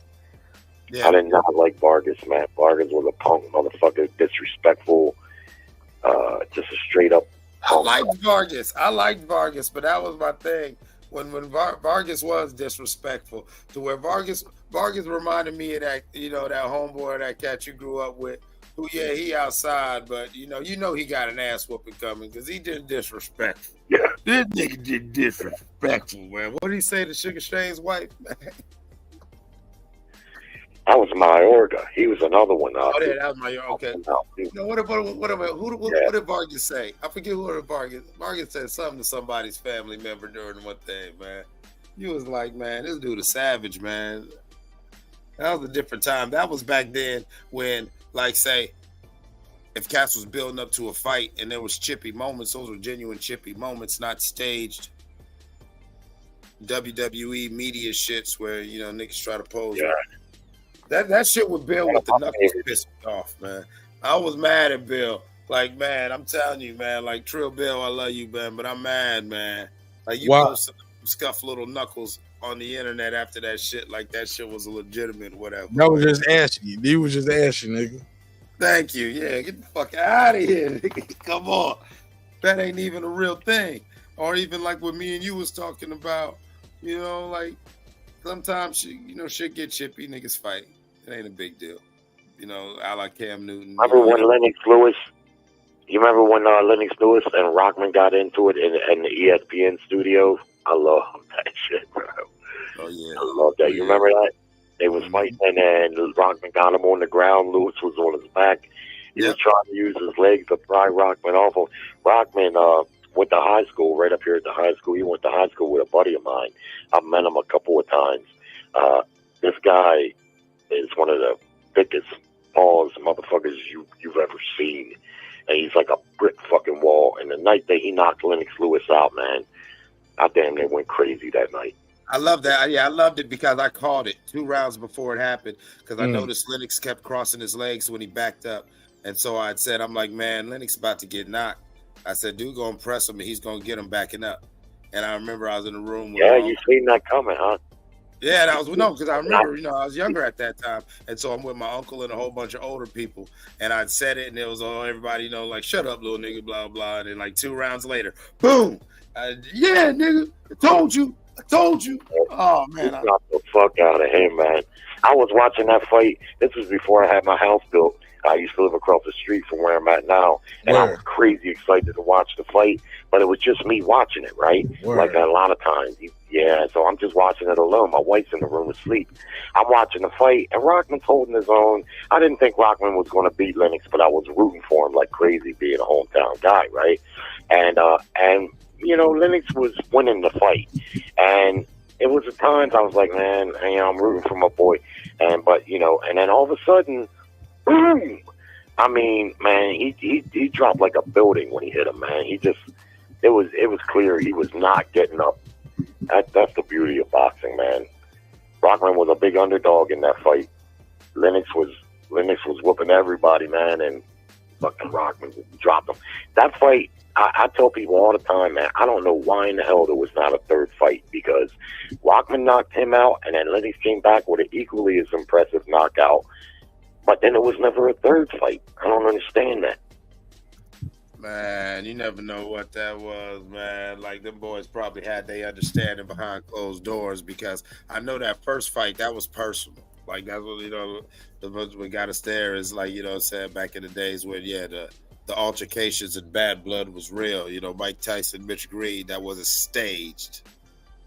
Yeah. I did not like Vargas, man. Vargas was a punk motherfucker, disrespectful, just a straight up punk. I liked Vargas, but that was my thing. When Vargas was disrespectful, to where Vargas reminded me of that, you know, that homeboy, that cat you grew up with, who, yeah, he outside, but you know he got an ass whooping coming because he did disrespectful. Yeah. This nigga did disrespectful, man. What did he say to Sugar Shane's wife, man? That was Mayorga. He was another one. That was Mayorga. Okay. No, what did Vargas say? I forget who Vargas. Vargas said something to somebody's family member during one thing, man. He was like, man, this dude is savage, man. That was a different time. That was back then when, like, say, if Cass was building up to a fight and there was chippy moments, those were genuine chippy moments, not staged WWE media shits where, you know, niggas try to pose. Yeah. That shit with Bill with the knuckles pissed me off, man. I was mad at Bill. Like, man, I'm telling you, man, like, Trill Bill, I love you, man, but I'm mad, man. Like, you posted scuff little knuckles on the internet after that shit, like that shit was a legitimate whatever. That was just ashy. He was just ashy, nigga. Thank you. Yeah, get the fuck out of here, nigga. Come on. That ain't even a real thing. Or even like what me and you was talking about, you know, like, sometimes, shit get chippy, niggas fight. It ain't a big deal. You know, a la Cam Newton. Remember when Lennox Lewis and Rockman got into it in the ESPN studio? I love that shit, bro. Oh, yeah. I love that. You remember that? They was fighting, and Rockman got him on the ground. Lewis was on his back. He was trying to use his legs to pry Rockman off. Rockman went to high school, right up here at the high school. He went to high school with a buddy of mine. I've met him a couple of times. This guy is one of the thickest paws motherfuckers you've ever seen. And he's like a brick fucking wall. And the night that he knocked Lennox Lewis out, man, I damn near went crazy that night. I love that. Yeah, I loved it because I called it 2 rounds before it happened because I noticed Lennox kept crossing his legs when he backed up. And so I said, I'm like, man, Lennox about to get knocked. I said, dude, going to press him and he's going to get him backing up. And I remember I was in the room. Yeah, you seen that coming, huh? Yeah, that was because I remember, I was younger at that time, and so I'm with my uncle and a whole bunch of older people, and I said it, and it was all everybody, like, shut up, little nigga, blah blah, and then like 2 rounds later, boom, yeah, nigga, I told you. Oh man, got the fuck out of him, man. I was watching that fight. This was before I had my house built. I used to live across the street from where I'm at now, and I was crazy excited to watch the fight, but it was just me watching it, right? Like a lot of times. Yeah, so I'm just watching it alone. My wife's in the room asleep. I'm watching the fight, and Rockman's holding his own. I didn't think Rockman was going to beat Lennox, but I was rooting for him like crazy, being a hometown guy, right? And Lennox was winning the fight, and it was at times I was like, man, I'm rooting for my boy, and then all of a sudden, boom! I mean, man, he dropped like a building when he hit him, man. It was clear he was not getting up. That's the beauty of boxing, man. Rockman was a big underdog in that fight. Lennox was whooping everybody, man, and fucking Rockman dropped him. That fight, I tell people all the time, man, I don't know why in the hell there was not a third fight, because Rockman knocked him out, and then Lennox came back with an equally as impressive knockout. But then there was never a third fight. I don't understand that. Man, you never know what that was, man. Like, them boys probably had their understanding behind closed doors, because I know that first fight, that was personal. Like, that's what, what got us there is, like, saying back in the days when, the altercations and bad blood was real. Mike Tyson, Mitch Green, that wasn't staged.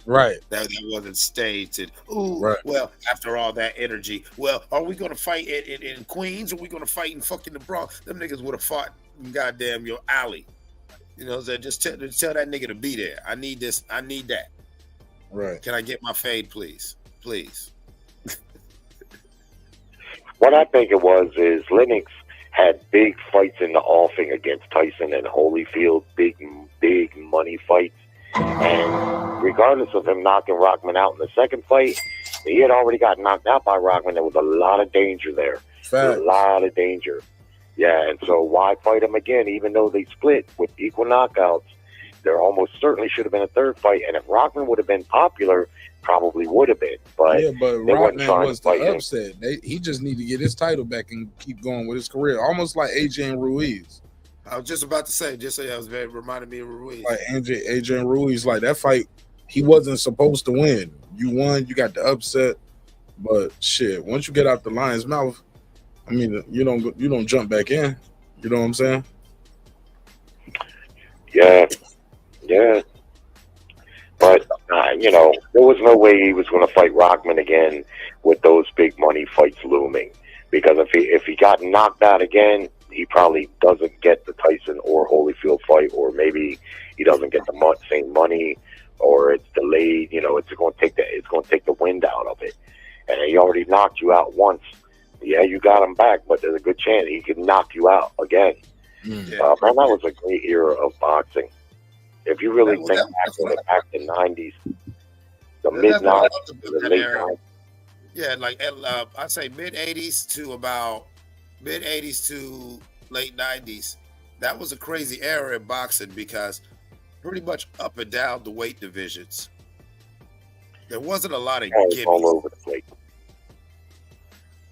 Right. That wasn't staged. And, well, after all that energy, well, are we going to fight in Queens, or are we going to fight in fucking the Bronx? Them niggas would have fought in goddamn your alley. Just tell that nigga to be there. I need this. I need that. Right. Can I get my fade, please? Please. What I think it was is Lennox had big fights in the offing against Tyson and Holyfield, big money fights. And regardless of him knocking Rockman out in the second fight, he had already got knocked out by Rockman. There was a lot of danger there. A lot of danger. Yeah, and so why fight him again, even though they split with equal knockouts? There almost certainly should have been a third fight, and if Rockman would have been popular, probably would have been. But yeah, but they weren't Rockman trying was to fight the him. upset. He just need to get his title back and keep going with his career, almost like AJ and Ruiz. I was just about to say, I was very reminded me of Ruiz. Like AJ and Ruiz, like that fight, he wasn't supposed to win. You won, you got the upset, but shit, once you get out the lion's mouth, I mean, you don't jump back in. You know what I'm saying? Yeah. But there was no way he was going to fight Rockman again with those big money fights looming. Because if he got knocked out again, he probably doesn't get the Tyson or Holyfield fight, or maybe he doesn't get the same money, or it's delayed. It's going to take the wind out of it. And he already knocked you out once. Yeah, you got him back, but there's a good chance he could knock you out again. Man, that was a great era of boxing. If you really think back to the 90s, the mid-90s, the late 90s. Yeah, like I'd say mid-80s to late 90s. That was a crazy era in boxing because pretty much up and down the weight divisions, there wasn't a lot of gimmies. All over the place.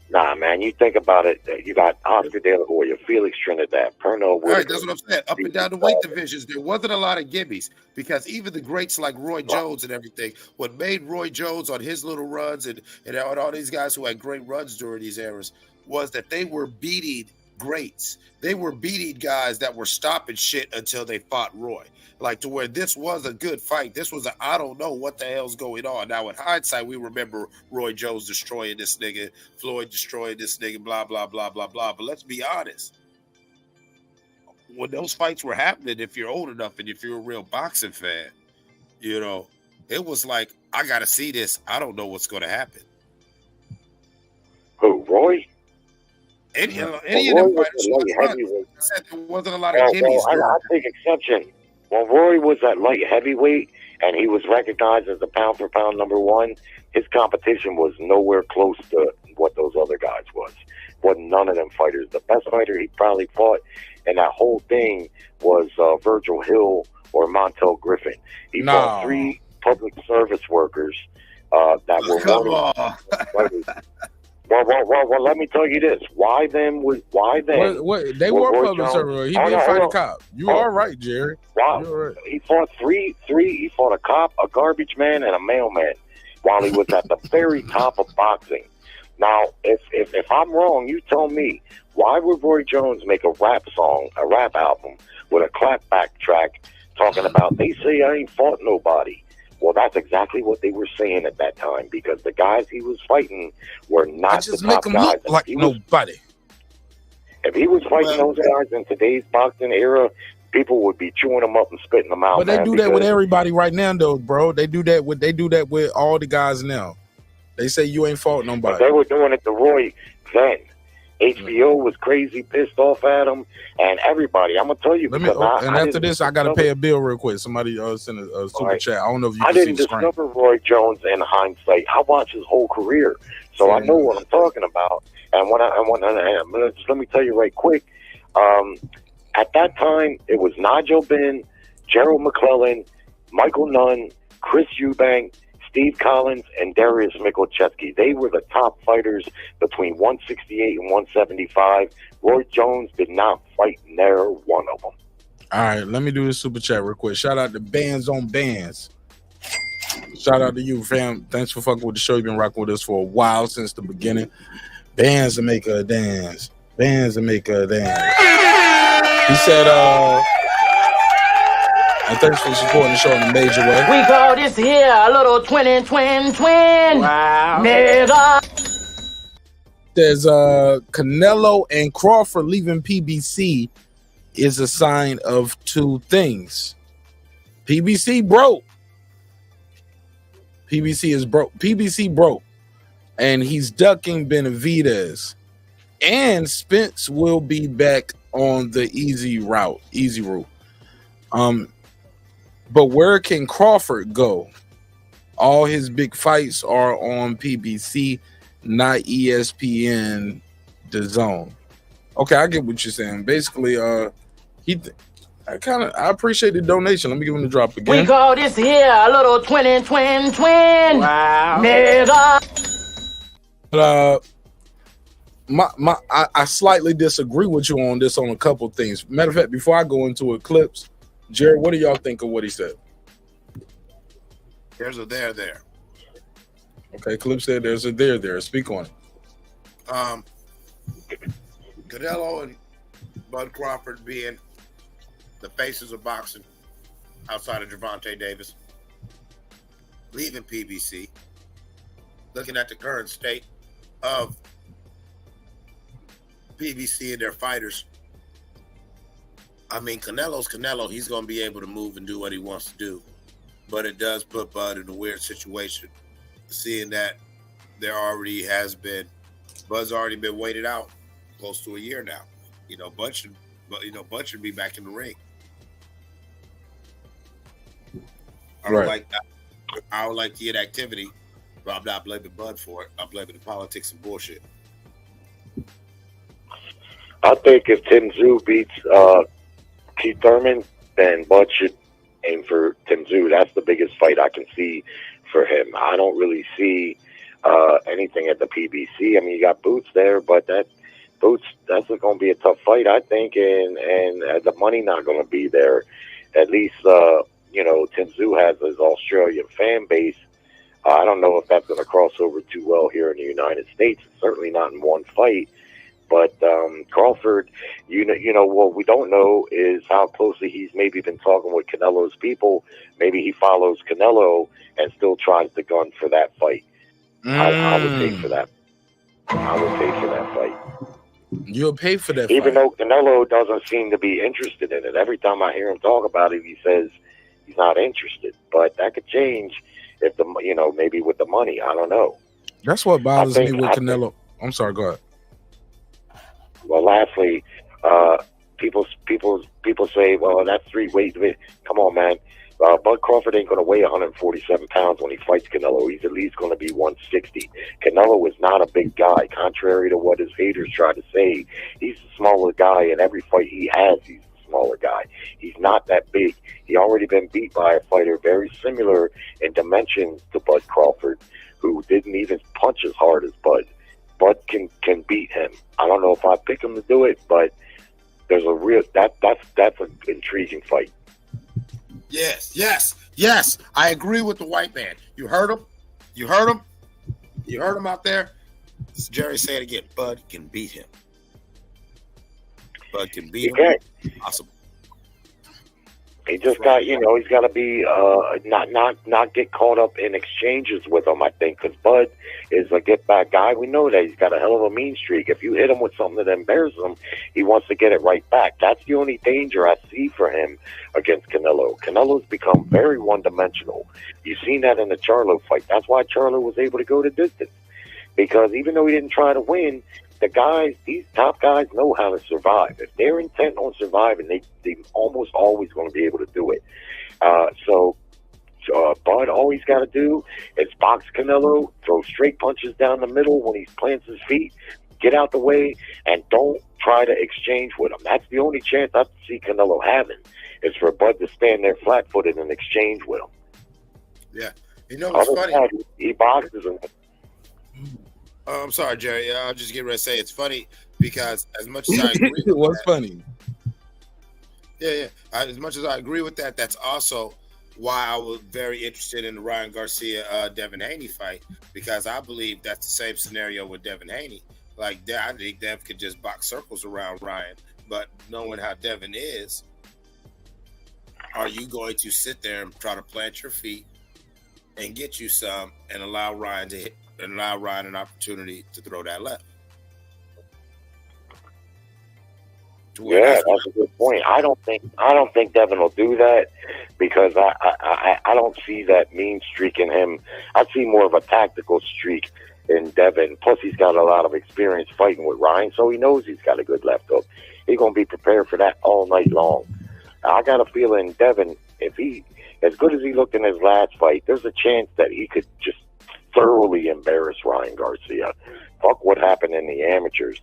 Nah, man, you think about it. You got Oscar De La Hoya, Felix Trinidad, Pernell Whitaker. Right, that's what I'm saying. Up and down the weight divisions, there wasn't a lot of gimmies because even the greats like Roy Jones and everything, what made Roy Jones on his little runs and all these guys who had great runs during these eras was that they were beating greats. They were beating guys that were stopping shit until they fought Roy. Like to where this was a good fight. This was I don't know what the hell's going on. Now, in hindsight, we remember Roy Jones destroying this nigga, Floyd destroying this nigga, blah, blah, blah, blah, blah. But let's be honest. When those fights were happening, if you're old enough and if you're a real boxing fan, it was like, I got to see this. I don't know what's going to happen. Who, Roy? Any of them fighters said there wasn't a lot of gimmies. I take exception. When Roy was at light heavyweight and he was recognized as the pound-for-pound number one, his competition was nowhere close to what those other guys was. Wasn't none of them fighters. The best fighter he probably fought in that whole thing was Virgil Hill or Montel Griffin. He fought 3 public service workers that were fighters. Well, let me tell you this. Why them? What, they were public service. He didn't fight a cop. You are right, Jerry. Wow. Right. He fought three. He fought a cop, a garbage man, and a mailman while he was at the very top of boxing. Now, if I'm wrong, you tell me. Why would Roy Jones make a rap album with a clapback track talking about, they say I ain't fought nobody? Well, that's exactly what they were saying at that time because the guys he was fighting were not the top guys. Look like nobody. If he was fighting those guys in today's boxing era, people would be chewing them up and spitting them out. But they do that with everybody right now, though, bro. They do that with all the guys now. They say you ain't fought nobody. But they were doing it to Roy then. HBO was crazy, pissed off at him, and everybody. I'm gonna tell you. After this, I gotta pay a bill real quick. Somebody send a super chat. I don't know if you can see the screen. I didn't discover Roy Jones in hindsight. I watched his whole career, so I know what I'm talking about. And let me tell you right quick. At that time, it was Nigel Benn, Gerald McClellan, Michael Nunn, Chris Eubank, Steve Collins, and Darius Michalczewski. They were the top fighters between 168 and 175. Roy Jones did not fight near one of them. All right, let me do this super chat real quick. Shout out to Bands on Bands. Shout out to you, fam. Thanks for fucking with the show. You've been rocking with us for a while, since the beginning. Bands that make her dance. Bands that make her dance. He said, and thanks for supporting the show in a major way. We call this here a little twin. Wow. Nigga. There's Canelo and Crawford leaving PBC is a sign of 2 things. PBC broke. PBC is broke. PBC broke. And he's ducking Benavidez. and Spence will be back on the easy route. But where can Crawford go? All his big fights are on PBC, not ESPN, the Zone. Okay, I get what you're saying. Basically, I appreciate the donation. Let me give him the drop again. We call this here a little twin. Wow. Nigga. But I slightly disagree with you on this on a couple things. Matter of fact, before I go into it, clips, Jared, what do y'all think of what he said? There's a there. Okay, Clip said there's a there. Speak on it. Canelo and Bud Crawford being the faces of boxing outside of Gervonta Davis, leaving PBC, looking at the current state of PBC and their fighters. I mean, Canelo's Canelo. He's going to be able to move and do what he wants to do. But it does put Bud in a weird situation, seeing that Bud's already been waited out close to a year now. Bud should be back in the ring. I don't like that. I would like to get activity, but I'm not blaming Bud for it. I'm blaming the politics and bullshit. I think if tszyu beats Keith Thurman, then Bud should aim for tszyu. That's the biggest fight I can see for him. I don't really see anything at the PBC. I mean, you got Boots there, but that's going to be a tough fight, I think, and the money not going to be there. At least, tszyu has his Australian fan base. I don't know if that's going to cross over too well here in the United States. Certainly not in one fight. But Crawford, what we don't know is how closely he's maybe been talking with Canelo's people. Maybe he follows Canelo and still tries to gun for that fight. I would pay for that. I would pay for that fight. You'll pay for that Even fight. though Canelo doesn't seem to be interested in it. Every time I hear him talk about it, he says he's not interested. But that could change if maybe with the money. I don't know. That's what bothers me with Canelo. I'm sorry, go ahead. Well, lastly, people say, well, that's 3 weights. Come on, man. Bud Crawford ain't going to weigh 147 pounds when he fights Canelo. He's at least going to be 160. Canelo is not a big guy, contrary to what his haters try to say. He's a smaller guy. In every fight he has, he's a smaller guy. He's not that big. He already been beat by a fighter very similar in dimensions to Bud Crawford, who didn't even punch as hard as Bud. Bud can beat him. I don't know if I pick him to do it, but there's a real that's an intriguing fight. Yes. I agree with the white man. You heard him out there. Jerry, say it again. Bud can beat him. Bud can beat him. Awesome. He just got, he's got to be not get caught up in exchanges with him, I think, because Bud is a get-back guy. We know that he's got a hell of a mean streak. If you hit him with something that embarrasses him, he wants to get it right back. That's the only danger I see for him against Canelo. Canelo's become very one-dimensional. You've seen that in the Charlo fight. That's why Charlo was able to go the distance, because even though he didn't try to win, these top guys know how to survive. If they're intent on surviving, they almost always going to be able to do it. So Bud, all he's got to do is box Canelo, throw straight punches down the middle when he plants his feet, get out the way, and don't try to exchange with him. That's the only chance I see Canelo having, is for Bud to stand there flat-footed and exchange with him. Yeah. What's funny? He boxes him. I'm sorry, Jerry. I'll just get ready to say it's funny because as much as I agree with what's funny? Yeah. As much as I agree with that, that's also why I was very interested in the Ryan Garcia Devin Haney fight, because I believe that's the same scenario with Devin Haney. Like, I think Dev could just box circles around Ryan, but knowing how Devin is, are you going to sit there and try to plant your feet and get you some and allow Ryan to hit? And allow Ryan an opportunity to throw that left. Yeah, that's a good point. I don't think Devin will do that, because I don't see that mean streak in him. I see more of a tactical streak in Devin. Plus, he's got a lot of experience fighting with Ryan, so he knows he's got a good left hook. He's going to be prepared for that all night long. I got a feeling Devin, if he, as good as he looked in his last fight, there's a chance that he could just thoroughly embarrass Ryan Garcia. Fuck what happened in the amateurs.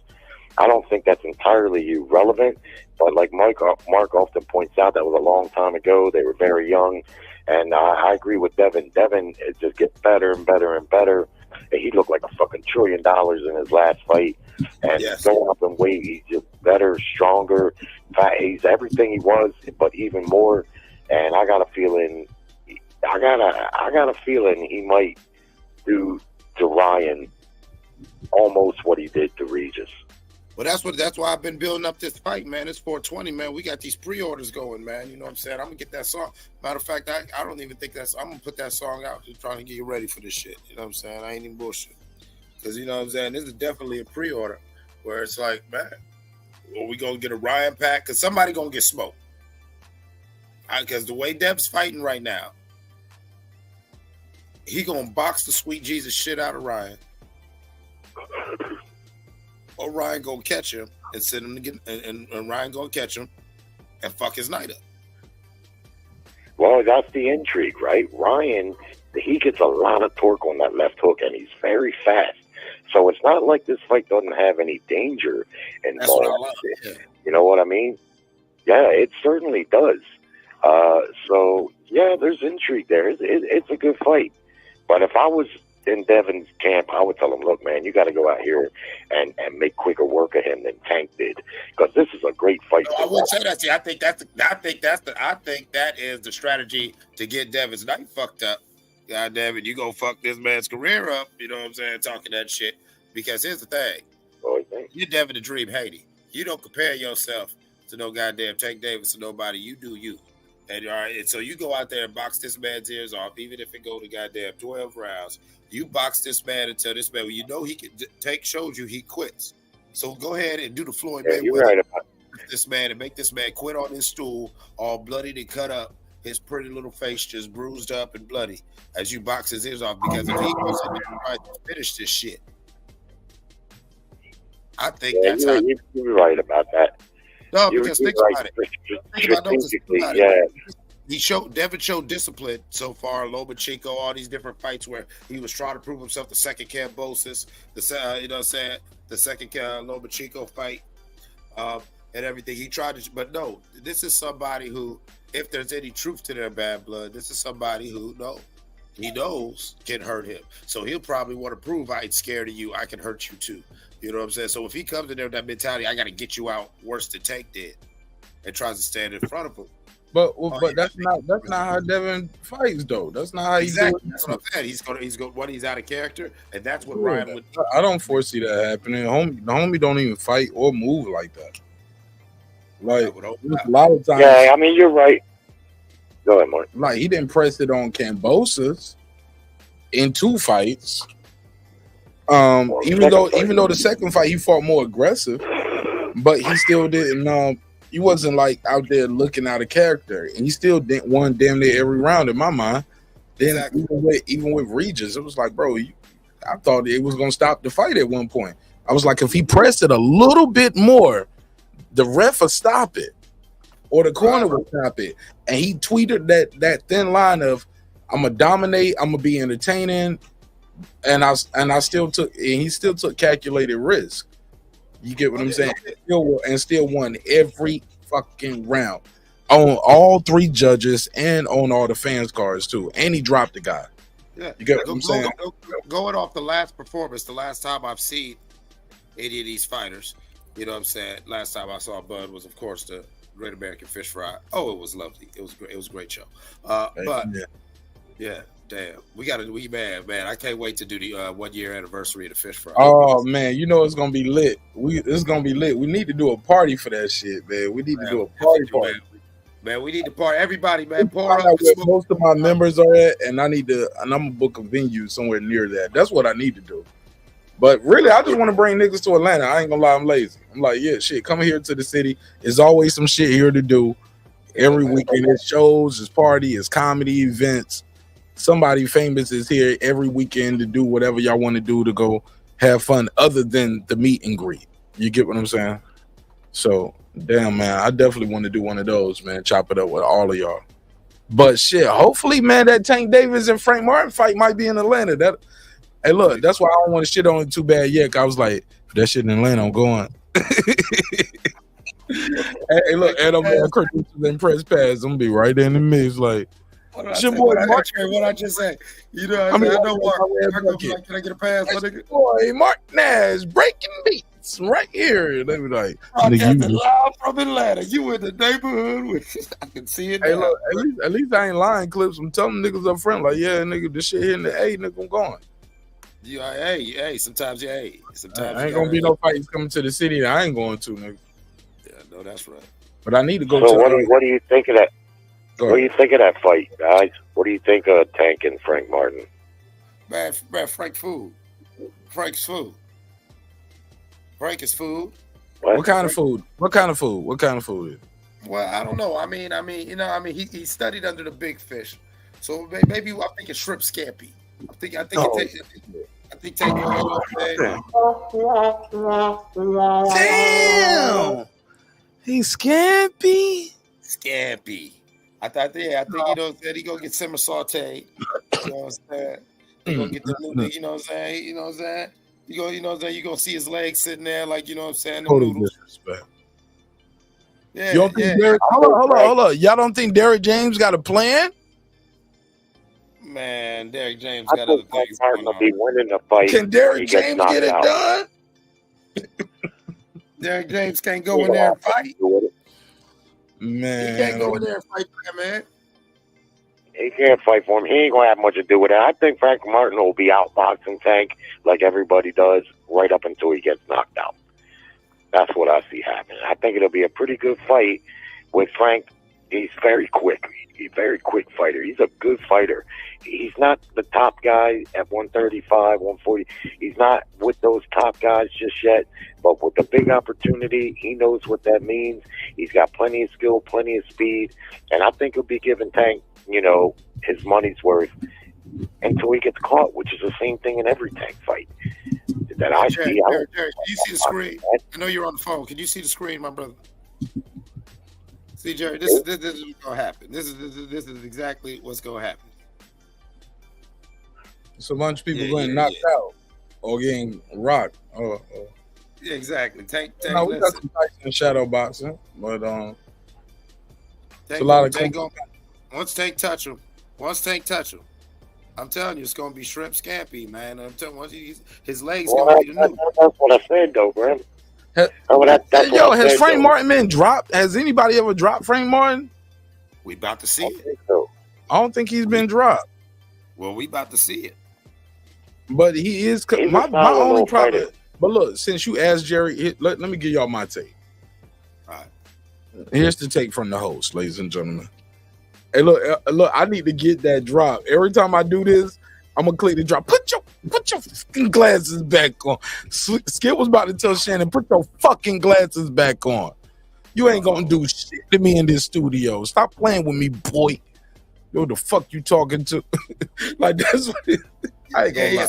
I don't think that's entirely irrelevant, but like Mark often points out, that was a long time ago. They were very young, and I agree with Devin. Devin, it just gets better and better and better. And he looked like a fucking $1 trillion in his last fight, and going up in weight, he's just better, stronger, fat. He's everything he was, but even more. And I got a feeling, I got a feeling he might do to Ryan almost what he did to Regis. Well, that's why I've been building up this fight, man. It's 420, man. We got these pre-orders going, man. You know what I'm saying? I'm gonna get that song. Matter of fact, I don't even think I'm gonna put that song out, just trying to get you ready for this shit. You know what I'm saying? I ain't even bullshit. Because you know what I'm saying, this is definitely a pre-order where it's like, man, well, we gonna get a Ryan pack because somebody gonna get smoked. Because the way Dev's fighting right now, he gonna box the sweet Jesus shit out of Ryan. Or Ryan gonna catch him and send him to get, and Ryan gonna catch him and fuck his night up. Well, that's the intrigue, right? Ryan, he gets a lot of torque on that left hook, and he's very fast. So it's not like this fight doesn't have any danger involved. That's what I love. Yeah. You know what I mean? Yeah, it certainly does. So yeah, there's intrigue there. It's a good fight. But if I was in Devin's camp, I would tell him, look, man, you got to go out here and make quicker work of him than Tank did, because this is a great fight. No, I wouldn't say that. See, I think that is the strategy to get Devin's night fucked up. God damn it, you gonna fuck this man's career up. You know what I'm saying? Talking that shit. Because here's the thing. You're Devin the Dream Haney. You don't compare yourself to no goddamn Tank Davis to nobody. You do you. And all right, and so you go out there and box this man's ears off, even if it go to goddamn 12 rounds. You box this man until this man, you know he can. Tank showed you he quits. So go ahead and do the Floyd Mayweather. Right about this man and make this man quit on his stool, all bloodied and cut up, his pretty little face just bruised up and bloody as you box his ears off. Because if he goes in there and tries to finish this shit, I think that's how you're right about that. No, because think about it. Devin showed discipline so far. Lomachenko, all these different fights where he was trying to prove himself. The second Cambosis, the second Lomachenko fight, and everything. He tried to, but no, this is somebody who, if there's any truth to their bad blood, this is somebody who he knows can hurt him. So he'll probably want to prove I ain't scared of you. I can hurt you too. You know what I'm saying? So if he comes in there with that mentality, I got to get you out worse than Tank did, and tries to stand in front of him. But that's not how Devin fights though. That's not how he exactly. do it. That's what I'm saying. He's out of character, and that's what Ryan would. I don't foresee that happening. The homie don't even fight or move like that. Like a lot of times. Yeah, I mean you're right. Go ahead, Mark. Like he didn't press it on Cambosis in 2 fights. Even though the second fight he fought more aggressive, but he still didn't. He wasn't like out there looking out of character, and he still won damn near every round in my mind. Then even with Regis, it was like, bro, I thought it was gonna stop the fight at one point. I was like, if he pressed it a little bit more, the ref would stop it, or the corner would stop it. And he tweeted that thin line of, "I'm gonna dominate, I'm gonna be entertaining." And he still took calculated risk. You get what I'm saying? Still won every fucking round on all 3 judges and on all the fans' cards too. And he dropped the guy. Yeah, you get what I'm saying? Going off the last performance, the last time I've seen any of these fighters, you know what I'm saying? Last time I saw Bud was, of course, the Great American Fish Fry. Oh, it was lovely. It was great. It was a great show. Yeah. Damn, we man. I can't wait to do the 1 year anniversary of the Fish Fry. Oh man, you know it's gonna be lit. It's gonna be lit. We need to do a party for that shit, man. We need to do a party. Man, we need to party. Everybody, man, pour up. Where most of my members are at, and I'm gonna book a venue somewhere near that. That's what I need to do. But really, I just want to bring niggas to Atlanta. I ain't gonna lie, I'm lazy. I'm like, yeah, shit, come here to the city. There's always some shit here to do. Every weekend, it's shows, it's party, it's comedy events. somebody famous is here every weekend to do whatever y'all want to do to go have fun other than the meet and greet. You get what I'm saying? So, damn, man, I definitely want to do one of those, man. Chop it up with all of y'all. But shit, hopefully, man, that Tank Davis and Frank Martin fight might be in Atlanta. Hey, look, that's why I don't want to shit on it too bad yet. I was like, if that shit in Atlanta, I'm going. Hey, look, and I'm going to then press pass. I'm gonna be right in the mix, like. What I just say? You know, I know Mark. Can I get a pass? Boy, Mark Nash breaking beats right here. They be like, live from Atlanta. You in the neighborhood with? I can see it. Hey, look, at least I ain't lying, Clips. I'm telling niggas up front, like, yeah, nigga, this shit here in the A, nigga, I'm going. Yeah, hey, sometimes sometimes I ain't gonna be no fights coming to the city that I ain't going to, nigga. Yeah, no, that's right. But I need to go. So what do you think of that? What do you think of that fight, guys? What do you think of Tank and Frank Martin? Man, Frank's food. Frank's food. Frank is food. What kind of food? What kind of food? What kind of food? Well, I don't know. I mean, he studied under the big fish, so maybe I think it's shrimp scampi. I think Tank. Damn, he's scampi. Scampi. I think he gonna get simmer sauteed. You know what I'm saying? He gonna get the new, you know what I'm saying? You know what I'm saying? You gonna see his legs sitting there, like, you know what I'm saying? Total disrespect. Yeah. You don't think Derek, hold on. Y'all don't think Derek James got a plan? Man, Derek James got other things going on. Be winning the fight. Can Derek James get it done? Derek James can't go in there and fight. Man, he can't go in there and fight for him, man. He can't fight for him. He ain't gonna have much to do with it. I think Frank Martin will be outboxing Tank like everybody does right up until he gets knocked out. That's what I see happening. I think it'll be a pretty good fight with Frank. He's very quick. He's a very quick fighter. He's a good fighter. He's not the top guy at 135, 140. He's not with those top guys just yet. But with the big opportunity, he knows what that means. He's got plenty of skill, plenty of speed. And I think he'll be giving Tank, his money's worth until he gets caught, which is the same thing in every Tank fight. That I see. Derek, can you see the screen? I know you're on the phone. Can you see the screen, my brother? See, Jerry, this is what's gonna happen. This is exactly what's gonna happen. So a bunch of people getting knocked out or getting rocked. Yeah, exactly. Tank. No, we got some Tyson shadow boxing, but it's a lot of once Tank touch him, I'm telling you, it's gonna be shrimp scampi, man. I'm telling you, his legs gonna be the new. That's what I said, though, bro. Has Frank Martin been dropped? Has anybody ever dropped Frank Martin? We about to see it. I don't think he's been dropped. Well, we about to see it. But he is my only problem. But look, since you asked Jerry, let me give y'all my take. All right. Here's the take from the host, ladies and gentlemen. Hey, look, I need to get that drop. Every time I do this, I'm gonna click the drop. Put your fucking glasses back on. Skip was about to tell Shannon, put your fucking glasses back on. You ain't gonna do shit to me in this studio. Stop playing with me, boy. Yo, the fuck you talking to? Like that's what it, I ain't gonna lie.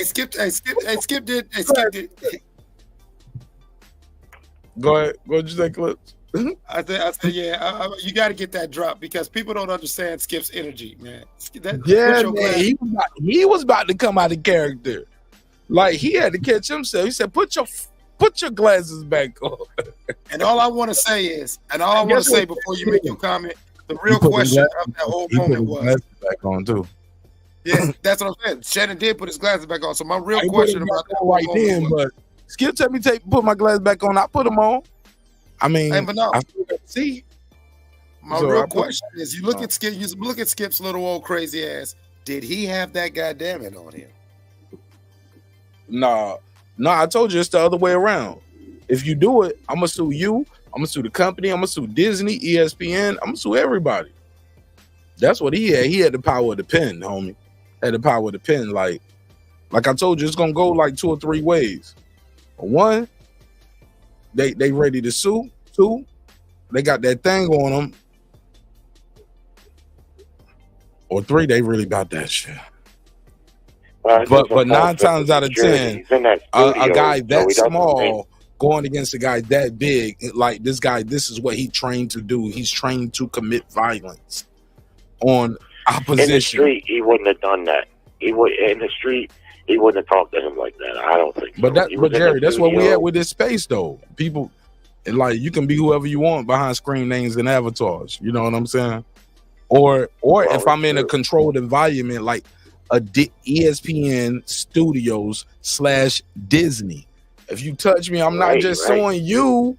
Skip did. Go ahead. What'd you say, Clips? I said, yeah. You got to get that drop because people don't understand Skip's energy, man. Man, he was about to come out of character. Like he had to catch himself. He said, "Put your glasses back on." And all I want to say before you make your comment, the real question of that whole moment was back on too. Yeah, that's what I'm saying. Shannon did put his glasses back on. So my real question about that right then, but Skip tell me put my glasses back on. I put them on. I mean, but no. I still got to see. My real question is: you look at Skip's little old crazy ass. Did he have that goddamn it on him? Nah. I told you it's the other way around. If you do it, I'm gonna sue you. I'm gonna sue the company. I'm gonna sue Disney, ESPN. I'm gonna sue everybody. That's what he had. He had the power of the pen, homie. Had the power of the pen. Like I told you, it's gonna go like 2 or 3 ways. One, they ready to sue. 2, they got that thing on them. or 3, they really about that shit. Well, But 9 times out of 10, a guy that small going against a guy that big, like this guy, this is what he trained to do. He's trained to commit violence on opposition. In the street, he wouldn't have done that. He would in the street. He wouldn't have talked to him like that. I don't think. But so. but Jerry, that's what we had with this space, though. People, like, you can be whoever you want behind screen names and avatars. You know what I'm saying? Or if I'm in a controlled environment like a ESPN Studios / Disney. If you touch me, I'm not just suing you.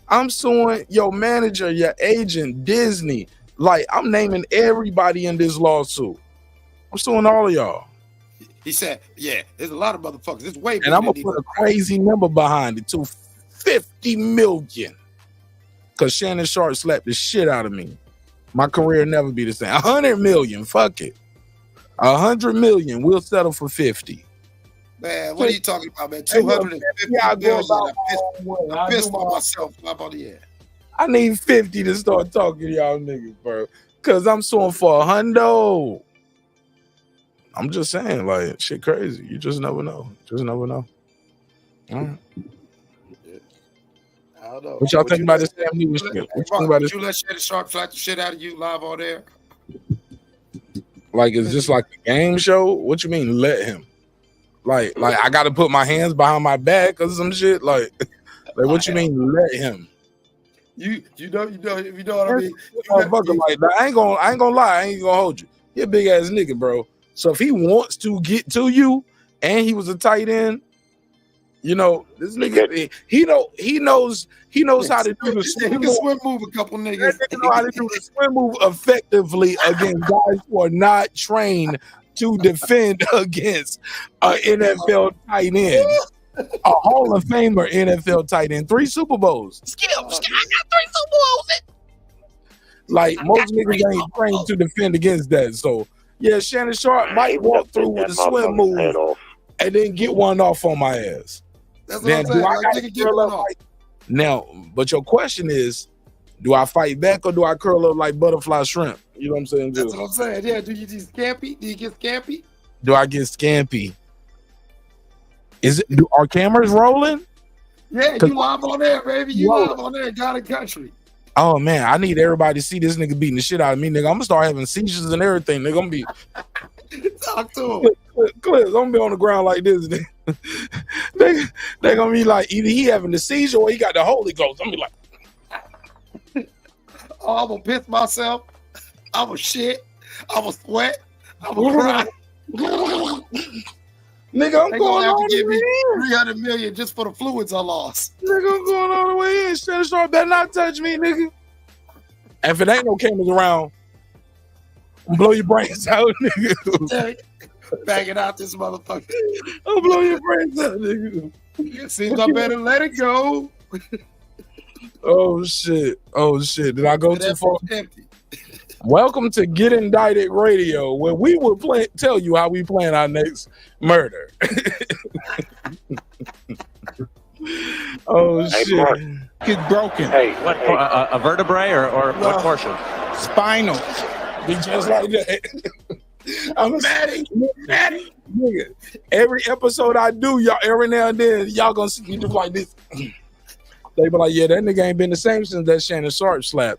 I'm suing your manager, your agent, Disney. Like, I'm naming everybody in this lawsuit. I'm suing all of y'all. He said, yeah, there's a lot of motherfuckers. It's way bigger. And I'm going to put a crazy number behind it, too. 50 million. Because Shannon Sharp slapped the shit out of me. My career will never be the same. 100 million. Fuck it. 100 million. We'll settle for 50. Man, what are you talking about, man? 250 million. I'm pissed on myself. Flop on the air. I need 50 to start talking to y'all niggas, bro. Because I'm suing for $100. I'm just saying, like, shit crazy. You just never know. Just never know. All right. I don't know. What y'all think about this damn news shit? What you think about this? Would you let Shannon Sharp slap the shit out of you live on there? Like, is this like a game show? What you mean, let him? Like I got to put my hands behind my back or some shit? Like what you mean, let him? You know what I mean? Like, I ain't gonna lie. I ain't gonna hold you. He a big ass nigga, bro. So if he wants to get to you, and he was a tight end, you know, this nigga, he knows how to do the swim move. He can swim move a couple niggas. He know how to do the swim move effectively against guys who are not trained to defend against an NFL tight end. A Hall of Famer NFL tight end. 3 Super Bowls. Skip. I got 3 Super Bowls. Like, most niggas ain't trained to defend against that. So, yeah, Shannon Sharp might walk through with a swim move and then get one off on my ass. That's what I'm saying. Now, but your question is, do I fight back or do I curl up like butterfly shrimp? You know what I'm saying? That's what I'm saying. Yeah, do you get scampy? Do you get scampy? Do I get scampy? Are cameras rolling? Yeah, you live on there, baby. You live on there, God and country. Oh man, I need everybody to see this nigga beating the shit out of me, nigga. I'm gonna start having seizures and everything, nigga. I'm gonna be talk to him. Clips, I'm gonna be on the ground like this, nigga. They gonna be like, either he having the seizure or he got the Holy Ghost. I'm gonna be like, oh, I'm gonna piss myself. I'm gonna shit. I'm gonna sweat. I'm gonna cry. Nigga, I'm going have all to give the me way in. 300 million just for the fluids I lost. Nigga, I'm going all the way in. Shannon Sharp better not touch me, nigga. And if it ain't no cameras around, I'll blow your brains out, nigga. Bagging out this motherfucker. I'll blow your brains out, nigga. It seems I better let it go. Oh shit. Did I go too far? Empty. Welcome to Get Indicted Radio, where we will tell you how we plan our next murder. Oh hey, shit! Mark. Get broken. Hey, what? A vertebrae or what portion? Spinal. Be just like that. I'm Maddie. Nigga. Every episode I do, y'all every now and then, y'all gonna see me do like this. They be like, yeah, that nigga ain't been the same since that Shannon Sharp slap.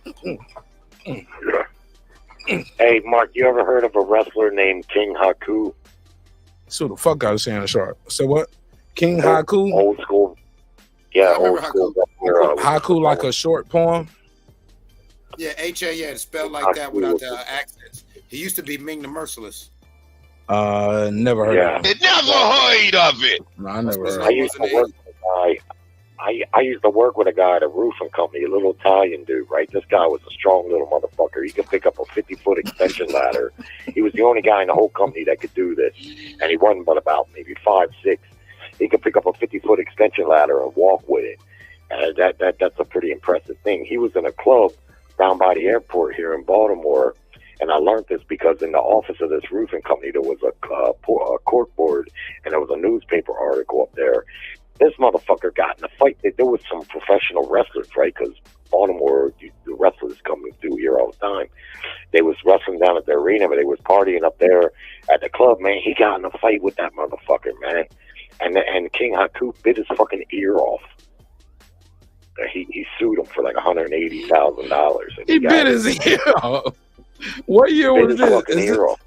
Hey, Mark, you ever heard of a wrestler named King Haku? So the fuck out of Shannon Sharp. So what? King Haku? Old school. Yeah, old school. Haku like a short poem? Yeah, H-A, yeah, it's spelled like that without the accents. He used to be Ming the Merciless. Never heard of it. Never heard of it. No, I never heard of I used to work with a guy. I used to work with a guy at a roofing company, a little Italian dude, right? This guy was a strong little motherfucker. He could pick up a 50-foot extension ladder. He was the only guy in the whole company that could do this. And he wasn't but about maybe 5'6". He could pick up a 50-foot extension ladder and walk with it. And that's a pretty impressive thing. He was in a club down by the airport here in Baltimore. And I learned this because in the office of this roofing company, there was a cork board and there was a newspaper article up there. This motherfucker got in a fight. There was some professional wrestlers, right? Because Baltimore, the wrestlers coming through here all the time. They was wrestling down at the arena, but they was partying up there at the club, man. He got in a fight with that motherfucker, man. And King Haku bit his fucking ear off. He sued him for like $180,000. He bit his ear off. What year was this?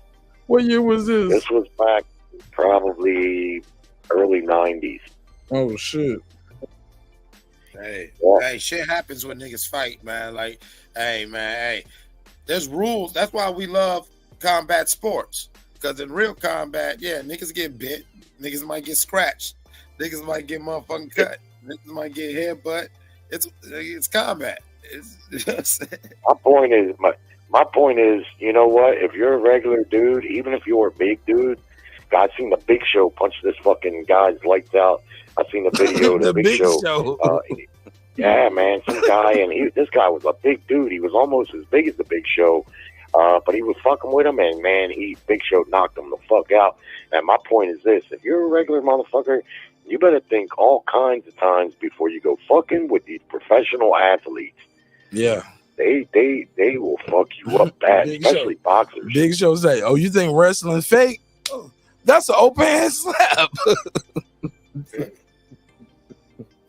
What year was this? This was back probably early 90s. Oh, shit. Hey, shit happens when niggas fight, man. Like, hey, there's rules. That's why we love combat sports. Because in real combat, niggas get bit. Niggas might get scratched. Niggas might get motherfucking cut. Niggas might get headbutt. It's combat. My point is, you know what? If you're a regular dude, even if you're a big dude, I seen the Big Show punch this fucking guy's lights out. I seen the video of the Big Show. Yeah, man, some guy, and this guy was a big dude. He was almost as big as the Big Show, but he was fucking with him, and man, Big Show knocked him the fuck out. And my point is this: if you're a regular motherfucker, you better think all kinds of times before you go fucking with these professional athletes. Yeah. They will fuck you up bad, especially boxers. Big Show say, "Oh, you think wrestling's fake? Oh, that's an open hand slap."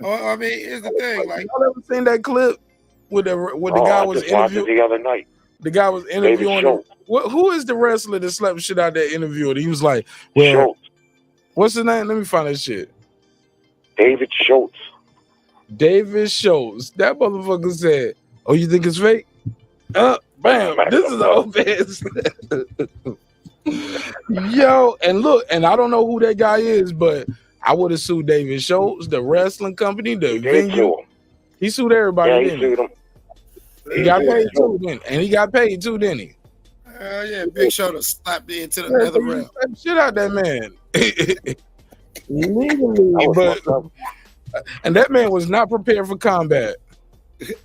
I mean, here's the thing. Like, y'all ever seen that clip with the guy was interviewing the other night? The guy was interviewing. Who is the wrestler that slapped shit out that interviewer? He was like, "Well, Schultz. What's his name? Let me find that shit." David Schultz. David Schultz. That motherfucker said, "Oh, you think it's fake?" Bam! This is an open slap. Yo, and look, and I don't know who that guy is, but I would have sued David Schultz, the wrestling company, the venue. He sued everybody. Yeah, he sued him. He got paid too, didn't he? And he got paid too, didn't he? Yeah, Big Show to slap me into the nether realm. Shit out that man. Legally, but and that man was not prepared for combat.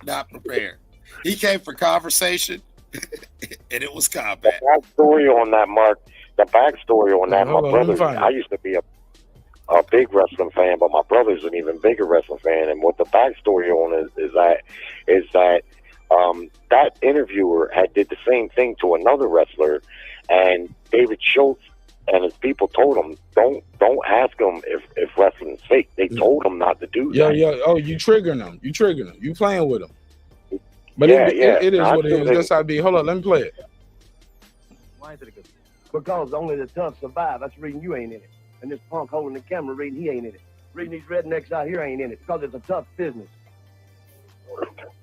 Not prepared. He came for conversation, and it was combat. The backstory on that, Mark. The backstory on that, my brother. I used to be a big wrestling fan, but my brother's an even bigger wrestling fan. And what the backstory on is that that interviewer had did the same thing to another wrestler, and David Schultz and his people told him, don't ask him if wrestling's fake. They told him not to do that. Yeah. Oh, you triggering them. You playing with them. But it is what it is. That's how it be. Hold on, let me play it. Why is it a good? Because only the tough survive. That's the reason you ain't in it. And this punk holding the camera reading he ain't in it. Reading these rednecks out here ain't in it because it's a tough business.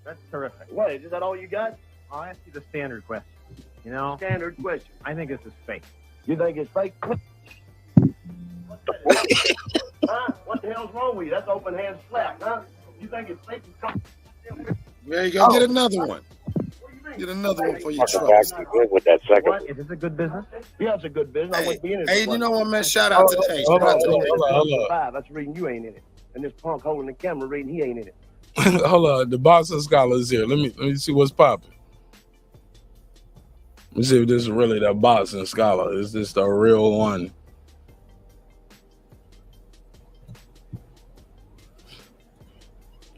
That's terrific. What, is that all you got? I'll ask you the standard question. You know? Standard question. I think this is fake. You think it's fake? Huh? What the hell's wrong with you? That's open hand slap, huh? You think it's fake? There you go. Get another one. Get another one for your troubles. With that second. What? Is this a good business? Yeah, it's a good business. I wouldn't be in it. Hey, you know what, man? Shout out to Tay. Hold on. That's the reason you ain't in it. And this punk holding the camera reading he ain't in it. Hold on. The boxing scholar is here. Let me see what's popping. Let me see if this is really the boxing scholar. Is this the real one?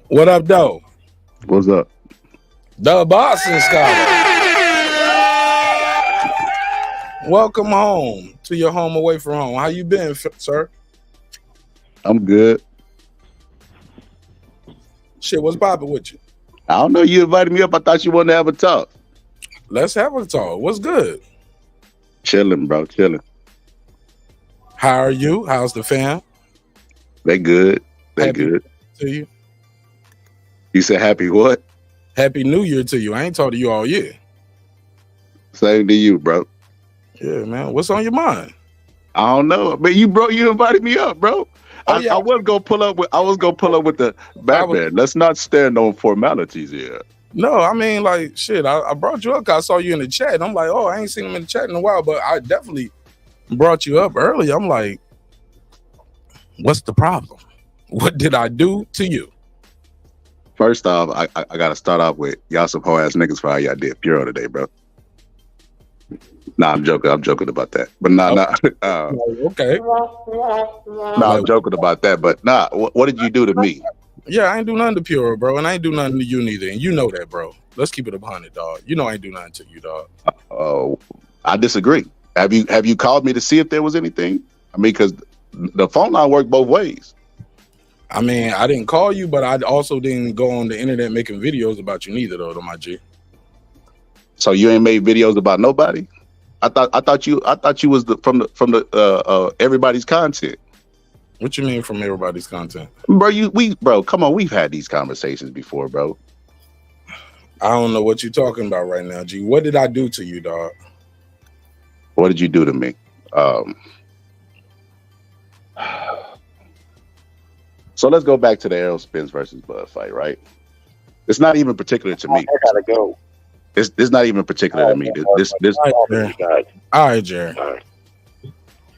What up, though? What's up? The boxing scholar. Welcome home to your home away from home. How you been, sir? I'm good. Shit, what's popping with you? I don't know. You invited me up. I thought you wanted to have a talk. Let's have a talk. What's good? Chilling, bro. Chilling. How are you? How's the fam? They good. They good. To you. You said happy what? Happy New Year to you. I ain't talked to you all year. Same to you, bro. Yeah, man. What's on your mind? I don't know. But you invited me up, bro. Oh, yeah. I was gonna pull up with the Batman. Let's not stand on formalities here. No, I mean, like, shit, I brought you up because I saw you in the chat. And I'm like, oh, I ain't seen him in the chat in a while, but I definitely brought you up early. I'm like, what's the problem? What did I do to you? First off, I gotta start off with y'all some whole ass niggas for how y'all did Puro today, bro. Nah, I'm joking. I'm joking about that. But nah. Okay. Nah, I'm joking about that. But nah, what did you do to me? Yeah, I ain't do nothing to Puro, bro, and I ain't do nothing to you neither, and you know that, bro. Let's keep it 100, dog. You know I ain't do nothing to you, dog. Oh, I disagree. Have you called me to see if there was anything? I mean, because the phone line worked both ways. I mean, I didn't call you, but I also didn't go on the internet making videos about you neither, though, my G. So you ain't made videos about nobody? I thought you was from the everybody's content. What you mean from everybody's content? Bro, come on, we've had these conversations before, bro. I don't know what you're talking about right now, G. What did I do to you, dog? What did you do to me? So let's go back to the Errol Spence versus Bud fight, right? It's not even particular to me. I gotta go. It's not even particular to me. This. All right, Jerry. All right.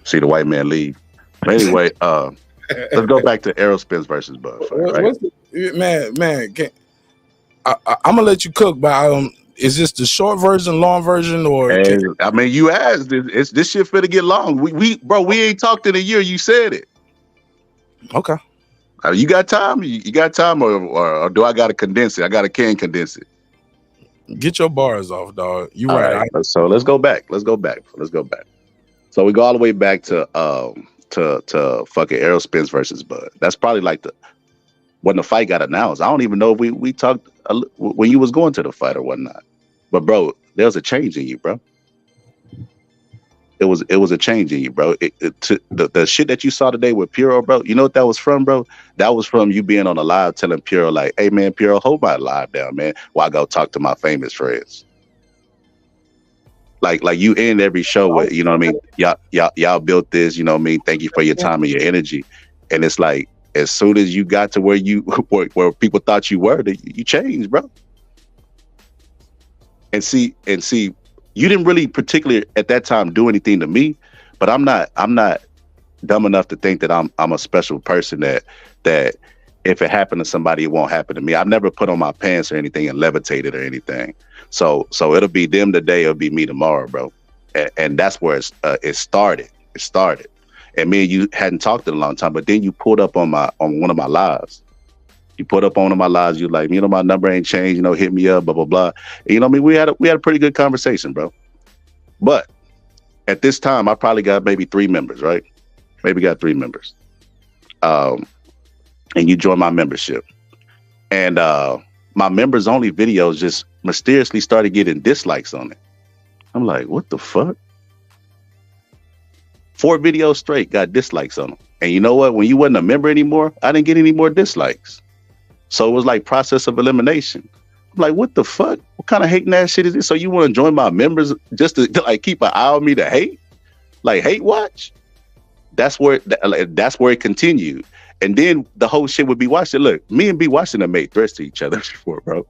See the white man leave. But anyway, let's go back to Errol Spence versus Bud fight, right? Man, I'm gonna let you cook, but is this the short version, long version, or? I mean, you asked. This shit finna get long. We ain't talked in a year. You said it. Okay. You got time? You got time, or do I gotta condense it? I gotta condense it. Get your bars off, dog. You All right. So let's go back. So we go all the way back to fucking Errol Spence versus Bud. That's probably like when the fight got announced. I don't even know if we talked when you was going to the fight or whatnot. But bro, there was a change in you, bro. It was a change in you, bro. The shit that you saw today with Puro, bro. You know what that was from, bro? That was from you being on a live telling Puro like, "Hey man, Puro, hold my live down, man, while I go talk to my famous friends." Like you end every show with, you know what I mean? Y'all built this, you know what I mean? Thank you for your time and your energy. And it's like, as soon as you got to where where people thought you were, you changed, bro. And see, you didn't really particularly at that time do anything to me, but I'm not dumb enough to think that I'm a special person that if it happened to somebody, it won't happen to me. I've never put on my pants or anything and levitated or anything. So it'll be them today, it'll be me tomorrow, bro. And that's where it started. It started. And me and you hadn't talked in a long time, but then you pulled up on one of my lives. You put up on one of my lives, you like, you know, my number ain't changed, you know, hit me up, blah, blah, blah. And, you know what I mean? We had a pretty good conversation, bro. But at this time, I probably got maybe 3 members, right? Maybe got 3 members. And you joined my membership. And my members only videos just mysteriously started getting dislikes on it. I'm like, what the fuck? 4 videos straight got dislikes on them. And you know what? When you wasn't a member anymore, I didn't get any more dislikes. So it was like process of elimination. I'm like, what the fuck? What kind of hating ass shit is this? So you want to join my members just to like keep an eye on me to hate? Like hate watch? That's where it continued. And then the whole shit would be watching. Look, me and B watching have made threats to each other before, bro.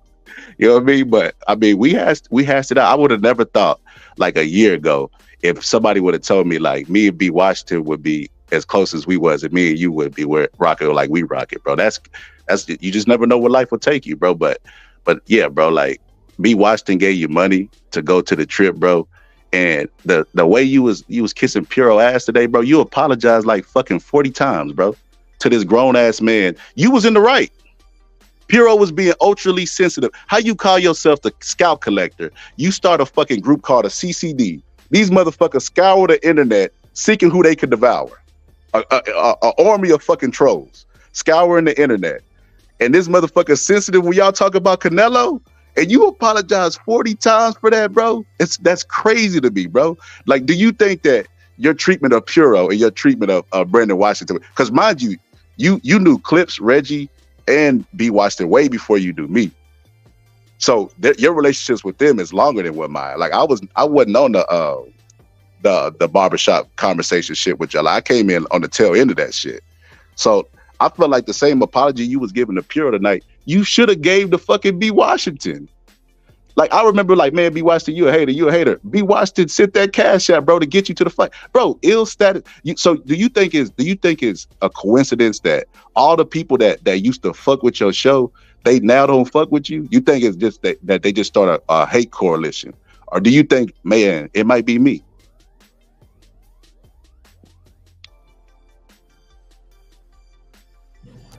You know what I mean? But I mean, we hashed it out. I would have never thought like a year ago if somebody would have told me like me and B Washington would be as close as we was, and me and you would be rocking like we rock it, bro. That's you just never know where life will take you, bro. But yeah, bro, like B Washington gave you money to go to the trip, bro. And the way you was kissing Puro ass today, bro, you apologized like fucking 40 times, bro, to this grown ass man. You was in the right. Puro was being ultrally sensitive. How you call yourself the scalp collector? You start a fucking group called a CCD. These motherfuckers scour the internet seeking who they could devour. A army of fucking trolls scouring the internet. And this motherfucker sensitive when y'all talk about Canelo, and you apologize 40 times for that, bro. That's crazy to me, bro. Like, do you think that your treatment of Puro and your treatment of Brandon Washington, because mind you, you knew Clips, Reggie, and B Washington way before you knew me. So your relationships with them is longer than what mine. Like I wasn't on the barbershop conversation shit with y'all. I came in on the tail end of that shit. So I felt like the same apology you was giving to Puro tonight, you should have gave the fucking B Washington. Like I remember, like, man, B Washington, you a hater. B Washington sent that cash out, bro, to get you to the fight, bro. Ill status. So do you think it's a coincidence that all the people that used to fuck with your show, they now don't fuck with you? You think it's just that they just start a hate coalition, Or do you think, man, it might be me?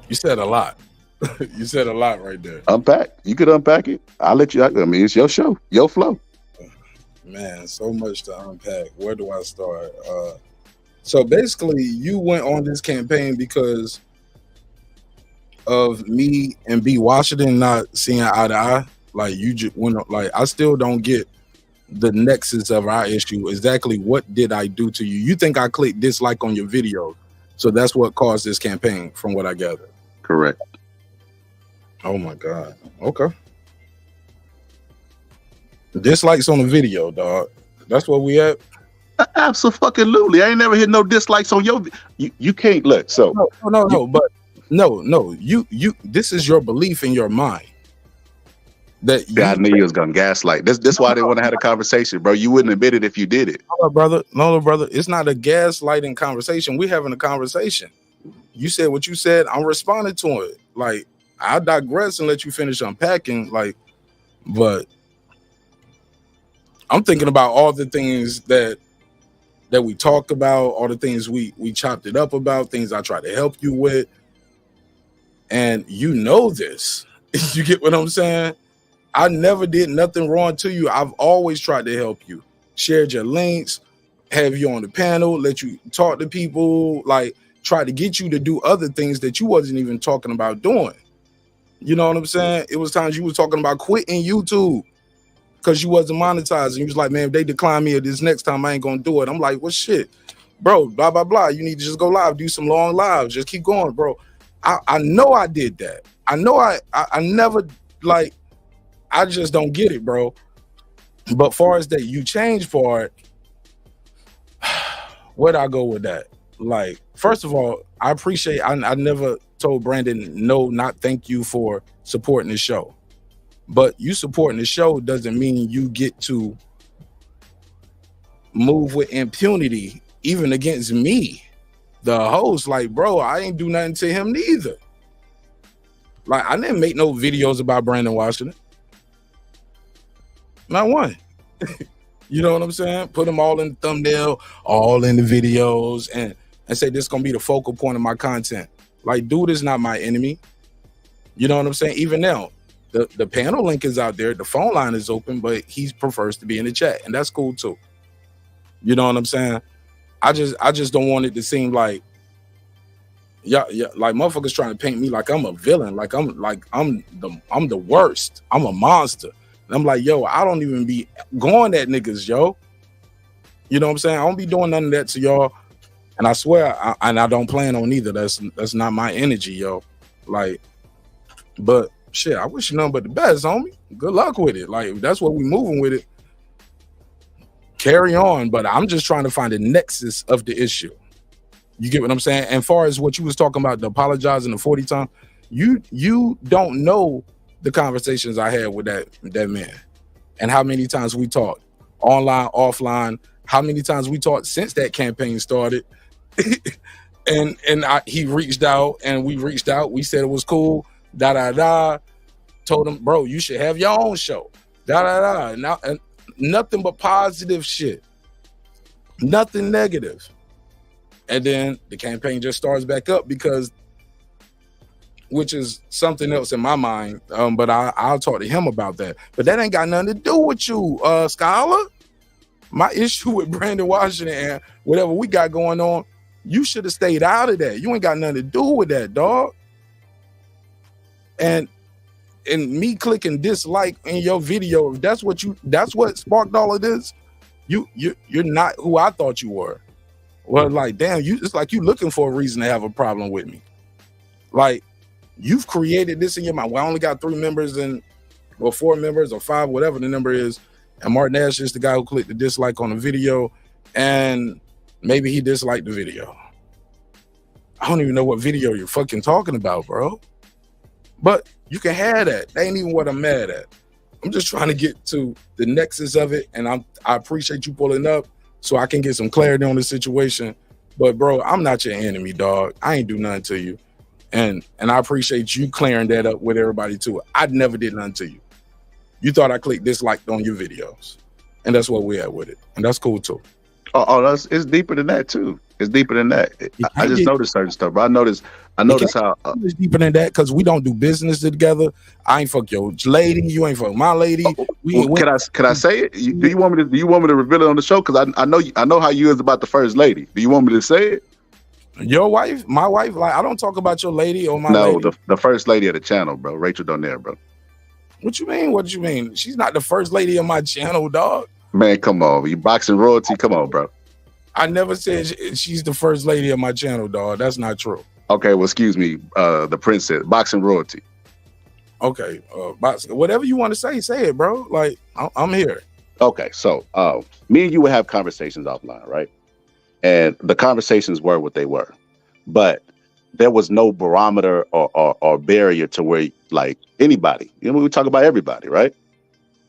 You said a lot. You said a lot right there. Unpack. You could unpack it. I'll let you. I mean, it's your show, your flow. Man, so much to unpack. Where do I start? So basically, you went on this campaign because of me and B. Washington not seeing eye to eye. Like you just went. Like I still don't get the nexus of our issue. Exactly what did I do to you? You think I clicked dislike on your video, so that's what caused this campaign, from what I gather. Correct. Oh my God. Okay. Dislikes on the video, dog. That's what we at. Absolutely. I ain't never hit no dislikes on your. You can't look. So no. You. This is your belief in your mind. That I knew you was gonna gaslight. This why I didn't want to have a conversation, bro. You wouldn't admit it if you did it. No, brother. It's not a gaslighting conversation. We're having a conversation. You said what you said. I'm responding to it. Like I digress and let you finish unpacking. Like, but I'm thinking about all the things that we talked about, all the things we chopped it up about, things I tried to help you with, and you know this. You get what I'm saying? I never did nothing wrong to you. I've always tried to help you. Shared your links, have you on the panel, let you talk to people, like try to get you to do other things that you wasn't even talking about doing. You know what I'm saying? It was times you was talking about quitting YouTube because you wasn't monetizing. You was like, man, if they decline me this next time, I ain't gonna do it. I'm like, well, shit, bro, blah, blah, blah. You need to just go live, do some long lives. Just keep going, bro. I know I did that. I know I never, like, I just don't get it, bro. But far as that you changed for it, where'd I go with that? Like, first of all, I appreciate, I never told Brandon, no, not thank you for supporting the show. But you supporting the show doesn't mean you get to move with impunity, even against me, the host. Like, bro, I ain't do nothing to him neither. Like, I didn't make no videos about Brandon Washington. Not one. You know what I'm saying? Put them all in the thumbnail, all in the videos, and say this is gonna be the focal point of my content. Like, dude is not my enemy. You know what I'm saying? Even now, the panel link is out there, the phone line is open, but he prefers to be in the chat, and that's cool too. You know what I'm saying? I just don't want it to seem like like motherfuckers trying to paint me like I'm a villain, like I'm the worst. I'm a monster. And I'm like, yo, I don't even be going at niggas, yo. You know what I'm saying? I don't be doing none of that to y'all. And I swear, I don't plan on either. That's not my energy, yo. Like, but shit, I wish you nothing but the best, homie. Good luck with it. Like, if that's what we moving with it, carry on. But I'm just trying to find the nexus of the issue. You get what I'm saying? And far as what you was talking about, the apologizing the 40 times, you don't know the conversations I had with that man, and how many times we talked online, offline, how many times we talked since that campaign started. and he reached out and we reached out. We said it was cool. Told him, bro, you should have your own show. Now, and nothing but positive shit. Nothing negative. And then the campaign just starts back up because, which is something else in my mind. But I'll talk to him about that. But that ain't got nothing to do with you, Scholar. My issue with Brandon Washington and whatever we got going on, you should have stayed out of that. You ain't got nothing to do with that, dog. And me clicking dislike in your video, if that's what sparked all of this, you're not who I thought you were. Well, like, damn, it's like you looking for a reason to have a problem with me. Like, you've created this in your mind. Well, I only got 3 members or 4 members or 5, whatever the number is. And Martin Ash is the guy who clicked the dislike on the video, and maybe he disliked the video. I don't even know what video you're fucking talking about, bro. But you can have that. That ain't even what I'm mad at. I'm just trying to get to the nexus of it, and I appreciate you pulling up so I can get some clarity on the situation. But bro, I'm not your enemy, dog. I ain't do nothing to you. And I appreciate you clearing that up with everybody too. I never did nothing to you. You thought I clicked dislike on your videos. and that's what we at with it, and that's cool too. It's deeper than that too. It's deeper than that. I just noticed certain stuff, bro. I noticed how it's deeper than that because we don't do business together. I ain't fuck your lady. You ain't fuck my lady. Can I say it? Do you want me to reveal it on the show? Because I know how you is about the first lady. Do you want me to say it? Your wife, my wife. Like I don't talk about your lady or my lady. No, the first lady of the channel, bro. Rachel Donaire, bro. What you mean? What you mean? She's not the first lady of my channel, dog. Man, come on. You boxing royalty. Come on, bro. I never said she's the first lady of my channel, dog. That's not true. Okay, well, excuse me. The princess, boxing royalty. Okay, boxing. Whatever you want to say it, bro. Like I'm here. Okay, so me and you would have conversations offline, right? And the conversations were what they were, but there was no barometer or barrier to where like anybody. You know, we talk about everybody, right?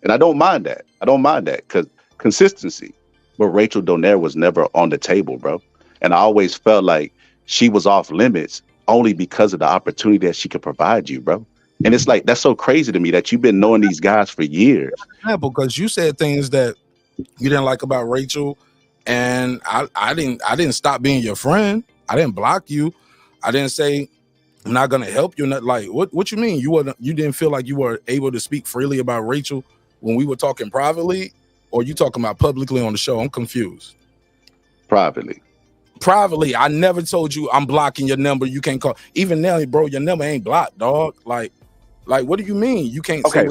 And I don't mind that. Because consistency. But Rachel Donaire was never on the table, bro. And I always felt like she was off limits only because of the opportunity that she could provide you, bro. And it's like, that's so crazy to me that you've been knowing these guys for years. Yeah, because you said things that you didn't like about Rachel, and I didn't stop being your friend. I didn't block you. I didn't say I'm not gonna help you. Not like what you mean? You didn't feel like you were able to speak freely about Rachel when we were talking privately? Or you talking about publicly on the show? I'm confused. Privately, I never told you I'm blocking your number. You can't call. Even now, bro, your number ain't blocked, dog. Like what do you mean? You can't. Okay,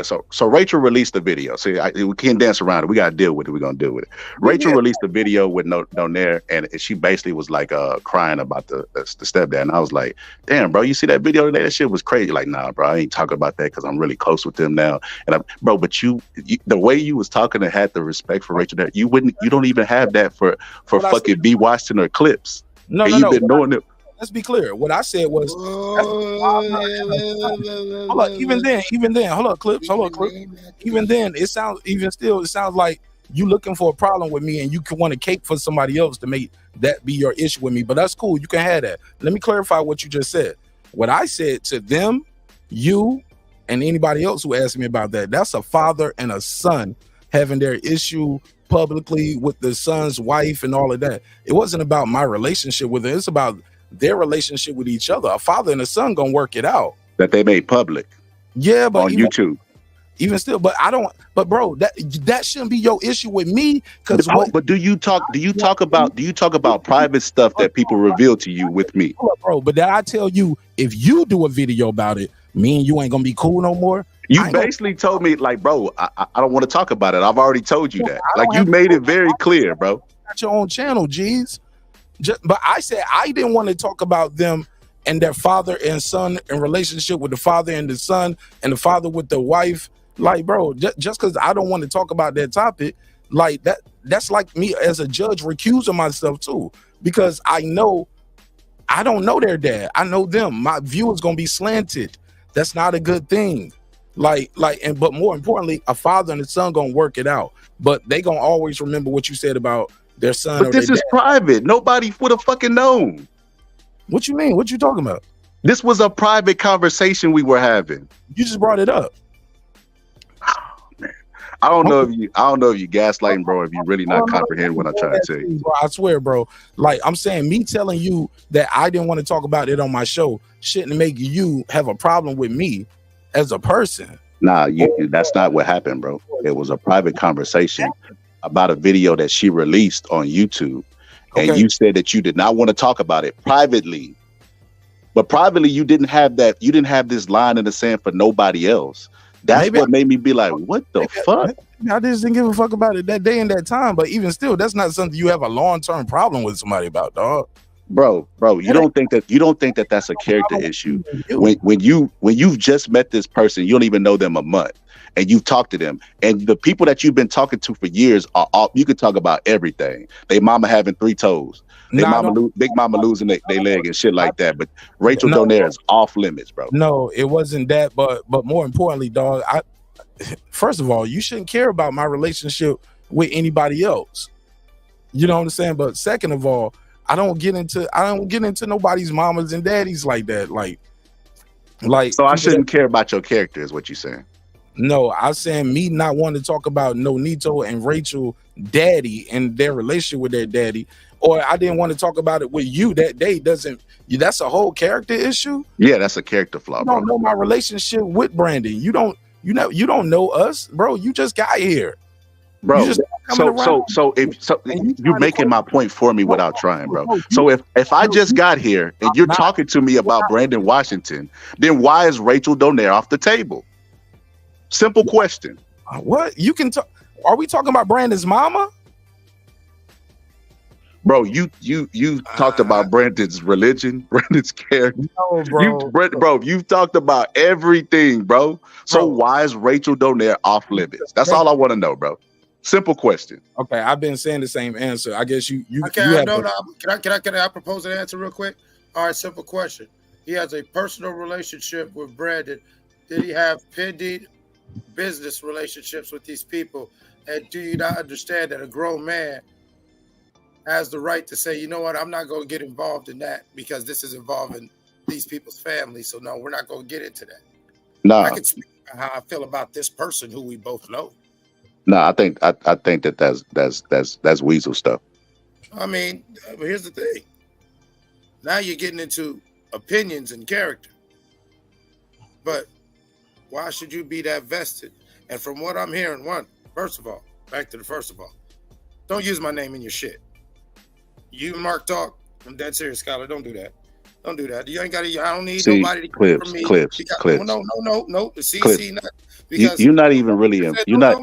so Rachel released the video. See, we can't dance around it. We gotta deal with it. We're gonna deal with it. Rachel released the video with Donaire, and she basically was like crying about the stepdad. And I was like, damn, bro, you see that video today? That shit was crazy. Like, nah, bro, I ain't talking about that because I'm really close with them now. And but you the way you was talking and had the respect for Rachel, that you don't even have that for fucking B. Washington or clips. No. Been knowing it. Let's be clear. What I said was, hold up. Even then, hold up, clips. Even then, it sounds like you looking for a problem with me, and you can want to cape for somebody else to make that be your issue with me. But that's cool. You can have that. Let me clarify what you just said. What I said to them, you, and anybody else who asked me about that, that's a father and a son having their issue publicly with the son's wife and all of that. It wasn't about my relationship with her. It's about their relationship with each other. A father and a son gonna work it out. That they made public. Yeah, but on YouTube. Even still, but I don't. But bro, that shouldn't be your issue with me. But do you talk about private stuff that people reveal to you with me, bro? But did I tell you if you do a video about it, me and you ain't gonna be cool no more? You basically told me like, bro, I don't want to talk about it. I've already told you that. Like you made it very clear, bro. Got your own channel, G's. But I said I didn't want to talk about them and their father and son in relationship with the father and the son and the father with the wife. Like, bro, just because I don't want to talk about that topic, like that's like me as a judge recusing myself too, because I don't know their dad. I know them. My view is gonna be slanted. That's not a good thing. But more importantly, a father and a son gonna work it out. But they gonna always remember what you said about their son. But this is private. Nobody would have fucking known. What you mean? What you talking about? This was a private conversation we were having. You just brought it up. I don't know if you gaslighting, bro, if you really not comprehend what I'm trying to tell you. Bro, I swear, bro. Like I'm saying, me telling you that I didn't want to talk about it on my show shouldn't make you have a problem with me as a person. Nah, that's not what happened, bro. It was a private conversation about a video that she released on YouTube. And you said that you did not want to talk about it privately. But privately, you didn't have that. You didn't have this line in the sand for nobody else. That's what made me be like, what the fuck? I just didn't give a fuck about it that day and that time. But even still, that's not something you have a long-term problem with somebody about, dog. Bro, you don't think that that's a character issue. When you've just met this person, you don't even know them a month, and you've talked to them, and the people that you've been talking to for years are all, you could talk about everything. They mama having 3 toes. Big mama losing their leg and shit like that. But Rachel Donaire is off limits, bro. No, it wasn't that. But more importantly, dog, first of all, you shouldn't care about my relationship with anybody else. You know what I'm saying? But second of all, I don't get into nobody's mamas and daddies like that. Like. So I shouldn't care about your character, is what you're saying? No, I saying me not wanting to talk about Nonito and Rachel daddy and their relationship with their daddy, or I didn't want to talk about it with you that day. That's a whole character issue. Yeah, that's a character flaw, You bro. don't know my relationship with Brandon. You don't know us, bro. You just got here. Bro, You just coming around. so you're making my point for me without trying, bro. So if I just got here and you're talking to me about Brandon Washington, then why is Rachel Donaire off the table? Simple question. What you can talk? Are we talking about Brandon's mama? Bro, you talked about Brandon's religion, Brandon's character. No, bro. Bro, you've talked about everything, bro. So why is Rachel Donaire off limits? That's all I want to know, bro. Simple question. Okay, I've been saying the same answer. I guess you. Okay, you can I propose an answer real quick? All right, simple question. He has a personal relationship with Brandon. Did he have pending business relationships with these people? And do you not understand that a grown man has the right to say, you know what, I'm not going to get involved in that because this is involving these people's families. So no, we're not going to get into that. Nah. I can speak about how I feel about this person who we both know. No, I think that's weasel stuff. I mean, here's the thing. Now you're getting into opinions and character. But why should you be that vested? And from what I'm hearing, first of all, back to the first of all, don't use my name in your shit. You and Mark talk. I'm dead serious, Scholar. Don't do that. Don't do that. You ain't got to. I don't need nobody to clips, from me. clips. No. The CC, not because you're not even really. You're not.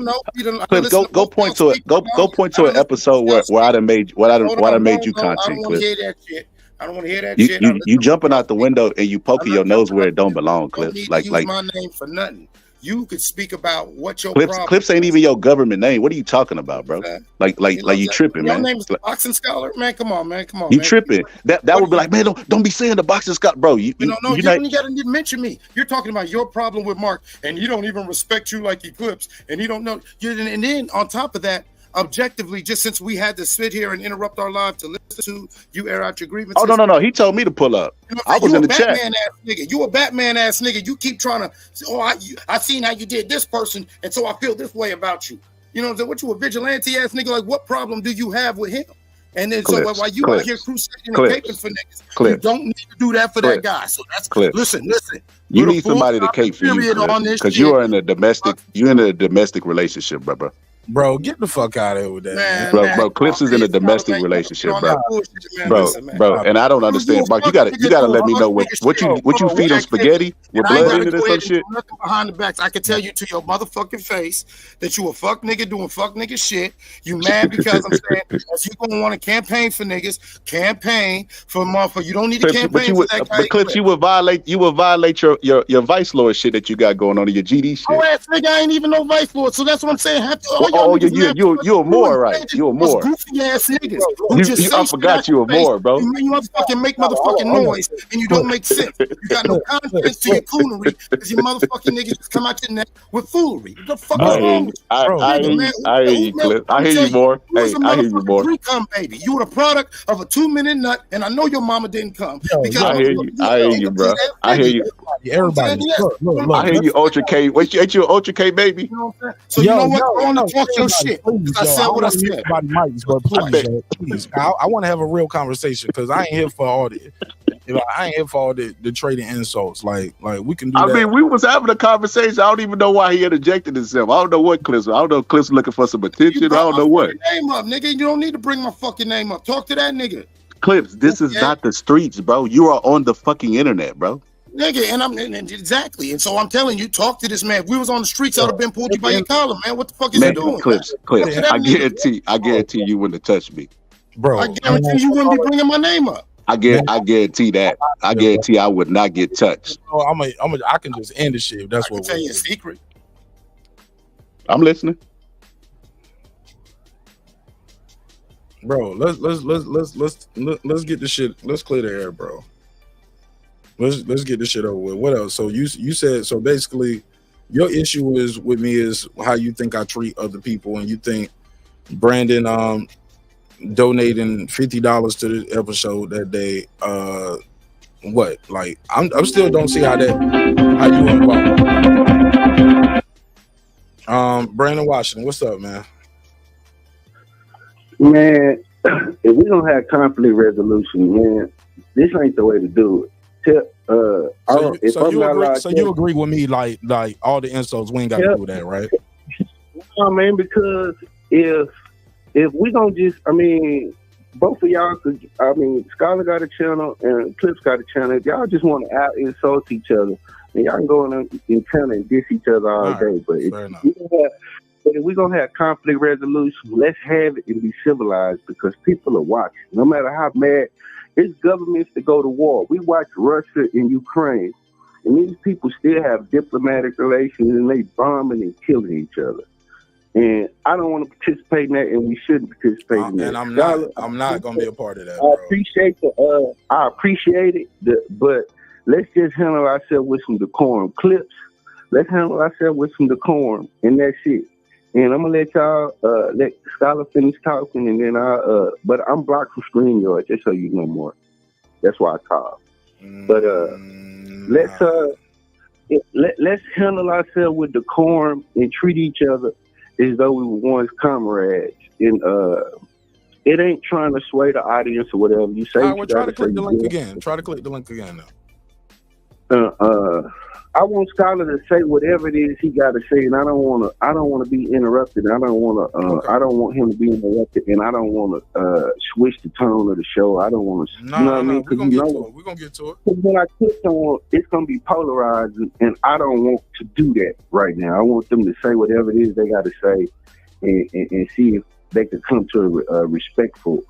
Clips, go point to it. Go point to an episode where I done made you content. I don't want to hear that shit. I don't want to hear that shit. You jumping out the window and you poking your nose where it don't belong, Clips. Like my name for nothing. You could speak about what your Clips ain't even your government name. What are you talking about, bro? Like you tripping, man. Your name is Boxing Scholar, man. Come on, man. You tripping? That would be like, man, don't be saying the Boxing Scholar, bro. You don't even mention me. You're talking about your problem with Mark, and you don't even respect you like Eclipse, and you don't know. And then on top of that, objectively, just since we had to sit here and interrupt our live to listen to you air out your grievances. Oh no! He told me to pull up. I was in the chat. You a Batman ass nigga. You keep trying to. I seen how you did this person, and so I feel this way about you. You know what I'm saying? What you a vigilante ass nigga? Like, what problem do you have with him? And then so while you out here crusading and caping for niggas, you don't need to do that for that guy. So that's listen. You need somebody to cape for you because you are in a domestic. You're in a domestic relationship, brother. Bro, get the fuck out of here with that, man. Bro. Clips is in a domestic relationship, bro. And I don't understand, Mark. You gotta let me know what you feed on spaghetti with blood in it or some shit. Behind the backs, I can tell you to your motherfucking face that you a fuck nigga doing fuck nigga shit. You mad because I'm saying if you gonna want to campaign for niggas, campaign for motherfucker. You don't need to campaign for that guy. But Clips, you would violate your vice lord shit that you got going on in your GD shit. Oh ass nigga, I ain't even no vice lord. So that's what I'm saying. You're more, right? You're more. Goofy ass niggas. I forgot you were more, bro. You motherfucking make motherfucking noise and you don't make sense. You got no confidence to your coonery because you motherfucking niggas just come out your neck with foolery. What the fuck is wrong with you? I hear you, Clip. I hear you more. Hey, I hear you more. Come, baby. You were the product of a 2-minute nut, and I know your mama didn't come. I hear you. I hear you, bro. I hear you. Everybody, look. I hear you, Ultra K. Ain't you an Ultra K baby? So you know what? Go on to talk your shit. Please, I said what I said. Mics, but please, I want to have a real conversation because I ain't here for all the. I ain't here for all the trading insults. Like we can do that. I mean, we was having a conversation. I don't even know why he interjected himself. I don't know what Clips. I don't know if Clips looking for some attention. I don't know what. Name up, nigga. You don't need to bring my fucking name up. Talk to that nigga. Clips, this is not the streets, bro. You are on the fucking internet, bro. Nigga, and exactly. And so I'm telling you, talk to this man. If we was on the streets, I would have been pulled you by your collar, man. What the fuck is he doing? Clips. I guarantee you wouldn't have touched me. Bro. I guarantee you wouldn't be bringing my name up. I guarantee that. I guarantee I would not get touched. I can just end the shit if that's what. I can tell you a secret. I'm listening. Bro, let's get the shit. Let's clear the air, bro. Let's get this shit over with. What else? So you said so basically your issue is with me is how you think I treat other people, and you think Brandon donating $50 to the episode that day. What? Like I'm still don't see how you involved. Brandon Washington, what's up, man? Man, if we don't have conflict resolution, man, this ain't the way to do it. So you agree with me, like all the insults, we ain't got to do that, right? No, man, because if we gonna just, I mean, both of y'all could, I mean, Scholar got a channel and Clips got a channel. If y'all just want to out insult each other, then y'all can go in channel and diss each other all day. But if we gonna have conflict resolution, let's have it and be civilized, because people are watching. No matter how mad, it's governments that go to war. We watch Russia and Ukraine, and these people still have diplomatic relations, and they bombing and killing each other. And I don't want to participate in that, and we shouldn't participate in that. And I'm not gonna be a part of that. I appreciate it, but let's just handle ourselves with some decorum. Clips, let's handle ourselves with some decorum, and that's it. And I'm gonna let y'all let Scholar finish talking, and then but I'm blocked from StreamYard, just so you know more. That's why I called. But let's handle ourselves with decorum and treat each other as though we were once comrades. And it ain't trying to sway the audience or whatever. You say. All right, well, try to click the link again. Try to click the link again now. I want Scholar to say whatever it is he got to say, and I don't want to be interrupted. I don't want him to be interrupted, and I don't want to switch the tone of the show. I don't want to. You know what I mean? We're gonna get to it. Because when I click on, it's gonna be polarized, and I don't want to do that right now. I want them to say whatever it is they got to say, and see if they can come to a respectful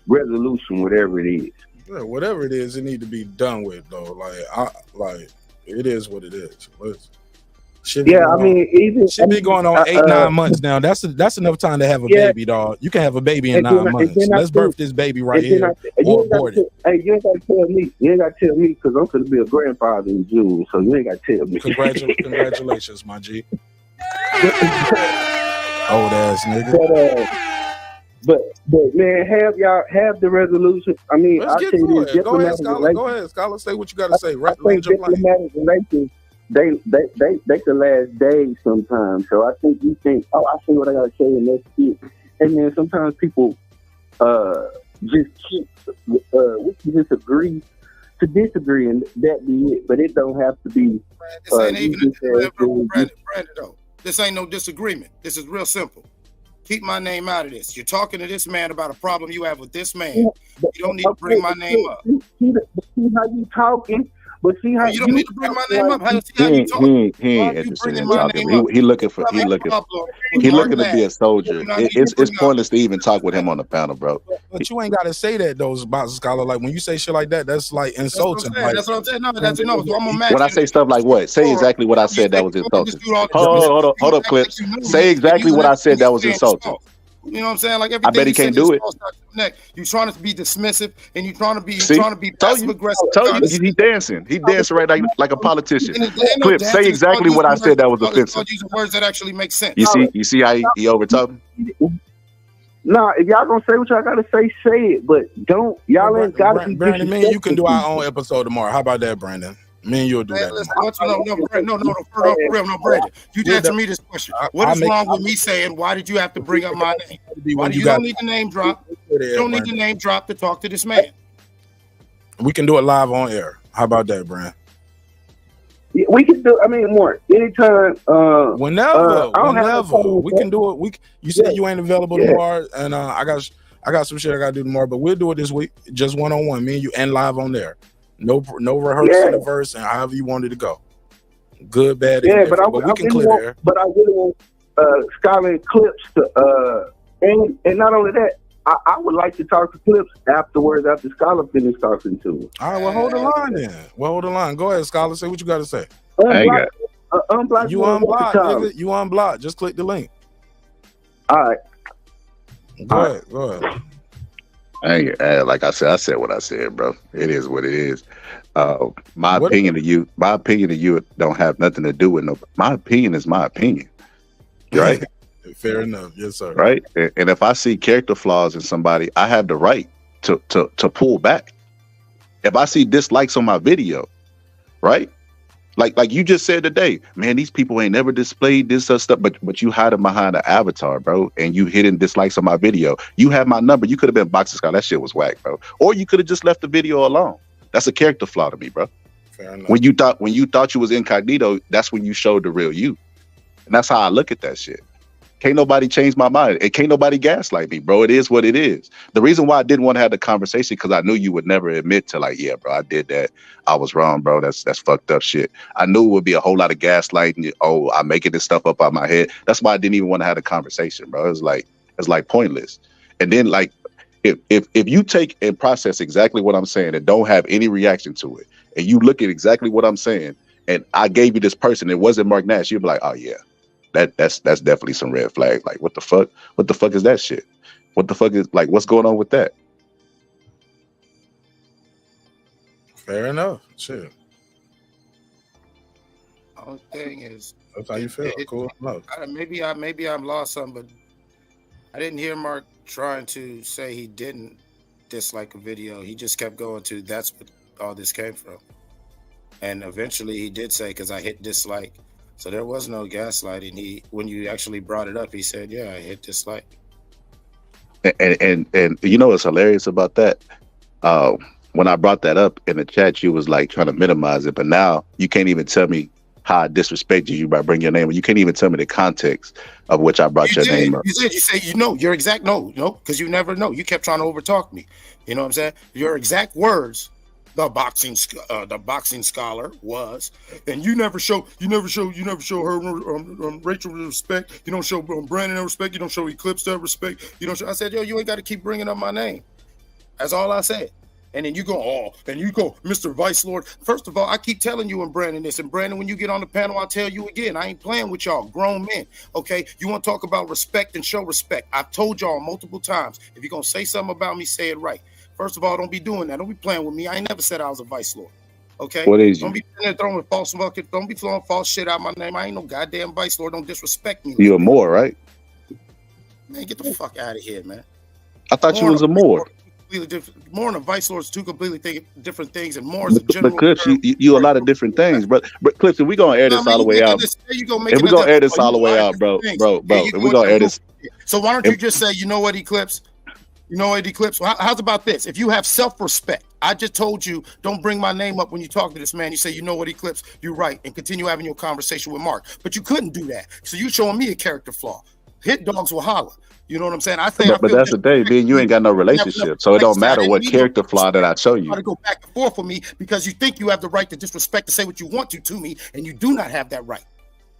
resolution, whatever it is. Yeah, whatever it is, it need to be done with though. Like it is what it is. Should be going on 8-9 months now. That's enough time to have a baby, dog. You can have a baby in 9 months. Let's birth this baby right here or abort it. Hey, you ain't got to tell me. You ain't got to tell me, because I'm going to be a grandfather in June. So you ain't got to tell me. Congratulations, my G. Old ass nigga. But man, have the resolution. I mean, let's get to it. Go ahead, Scholar. Say what you got to say. I think diplomatic relations, they could last days sometimes. So I think you think, oh, I see what I got to say, and that's it. And then sometimes people just keep we can just agree to disagree, and that be it. But it don't have to be. This ain't even Brandon, though. This ain't no disagreement. This is real simple. Keep my name out of this. You're talking to this man about a problem you have with this man. You don't need to bring my name up. See how you talking, but see how you don't need to bring my name up. He ain't interested in talking. He looking to be a soldier. It's pointless to even talk with him on the panel, bro. But you ain't got to say that, though, Scholar. Like when you say shit like that, that's like insulting. That's what I'm saying. No, that's no. So I'm gonna match. When I say stuff like what? Say exactly what I said that was insulting. Hold up, Clips. Say exactly what I said that was insulting. You know what I'm saying? Like everything. I bet he can't do it. You trying to be dismissive, and you trying to be passive aggressive. Told you he dancing. He dancing right like a politician. Clip, say exactly what I said that was offensive. Using words that actually make sense. You see how he over talking? Nah, if y'all gonna say what y'all gotta say it. But don't y'all ain't gotta be. Brandon, me and you can do our own episode tomorrow. How about that, Brandon? Me and you'll do that. No, Brandon. You answer me this question. What is wrong with me saying, why did you have to bring up my name? You don't need the name drop. You don't need the name drop to talk to this man. We can do it live on air. How about that, Brandon? Yeah, we can do. I mean, more anytime. Whenever. We can do it. You said you ain't available tomorrow, and I got some shit I gotta do tomorrow, but we'll do it this week, just 1-on-1, me and you, and live on there. No rehearsing the verse, and however you wanted to go. Good, bad. Yeah, but we can clear there. But I really want Scholar and Clips to, and not only that, I would like to talk to Clips afterwards after Scholar finished talking to him. All right, well, hold the line then. Go ahead, Scholar. Say what you got to say. Unblock. You unblock, nigga. You unblock. Just click the link. All right. Go ahead. Like I said what I said, bro. It is what it is. My opinion of you don't have nothing to do with no. My opinion is my opinion, right? Fair enough, yes, sir. Right, and if I see character flaws in somebody, I have the right to pull back. If I see dislikes on my video, right, Like you just said today, man, these people ain't never displayed this stuff, but you hide them behind an avatar, bro, and you hidden dislikes on my video. You have my number. You could have been boxing Scott. That shit was whack, bro. Or you could have just left the video alone. That's a character flaw to me, bro. Fair enough. When you thought you was incognito, that's when you showed the real you. And that's how I look at that shit. Can't nobody change my mind. It can't nobody gaslight me, bro. It is what it is. The reason why I didn't want to have the conversation, because I knew you would never admit to, like, yeah, bro, I did that. I was wrong, bro. That's fucked up shit. I knew it would be a whole lot of gaslighting. Oh, I'm making this stuff up out my head. That's why I didn't even want to have the conversation, bro. It's like pointless. And then, like, if you take and process exactly what I'm saying and don't have any reaction to it, and you look at exactly what I'm saying, and I gave you this person, it wasn't Mark Nash, you'd be like, oh yeah. That's definitely some red flag. Like, what the fuck? What the fuck is that shit? What the fuck is, like, what's going on with that? Fair enough. Shit. Only thing is, that's how you feel. Cool. No. Maybe I'm lost something, but I didn't hear Mark trying to say he didn't dislike a video. He just kept going to, that's what all this came from. And eventually he did say, because I hit dislike. So there was no gaslighting. When you actually brought it up, he said, yeah, I hit dislike. And you know what's hilarious about that? When I brought that up in the chat, you was like trying to minimize it, but now you can't even tell me how I disrespected you by bringing your name. You can't even tell me the context of which I brought your name up. You said, your exact no, because you never know. You kept trying to overtalk me. You know what I'm saying? Your exact words, the boxing scholar was, and you never show her Rachel respect. You don't show Brandon respect. You don't show Eclipse that respect. You don't show. I said, yo, you ain't got to keep bringing up my name. That's all I said. And then you go, Mr. Vice Lord. First of all, I keep telling you and Brandon this. And Brandon, when you get on the panel, I'll tell you again, I ain't playing with y'all, grown men. Okay, you want to talk about respect and show respect. I've told y'all multiple times. If you're gonna say something about me, say it right. First of all, don't be doing that. Don't be playing with me. I ain't never said I was a vice lord. Okay? What is you? Don't be throwing false bucket. Don't be throwing false shit out my name. I ain't no goddamn vice lord. Don't disrespect me. You're a Moor, right? Man, get the fuck out of here, man. I thought you was a Moor. More and a vice lord is two completely different things, and more is a general. But Clips, you a lot of different things, but Clips, if we gonna air this all the way out, if we gonna air this all the way out, bro, if we gonna air this. So why don't you just say, you know what, Eclipse? You know what, Eclipse? How's about this? If you have self-respect, I just told you, don't bring my name up when you talk to this man. You say, you know what, Eclipse? You're right, and continue having your conversation with Mark. But you couldn't do that. So you showing me a character flaw. Hit dogs will holler. You know what I'm saying? But that's the thing, man. You ain't got no relationship, so it don't matter what character flaw that I show you. You to go back and forth with me because you think you have the right to disrespect to say what you want to me, and you do not have that right.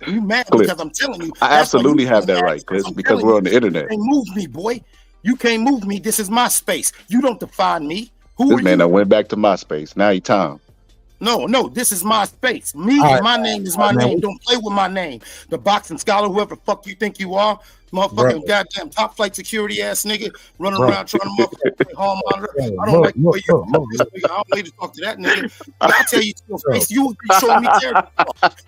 You mad because I'm telling you. I absolutely have that right, because we're on the internet. You can't move me, boy. You can't move me. This is my space. You don't define me. This man that went back to my space. Now he Tom. No, this is my space. My name is my name. Don't play with my name. The boxing scholar, whoever the fuck you think you are, motherfucking goddamn top flight security ass nigga running around trying to motherfucking play hall monitor. I don't like the way you talk this nigga. I don't need to talk to that nigga. But I'll tell you to your face, you be showing me character.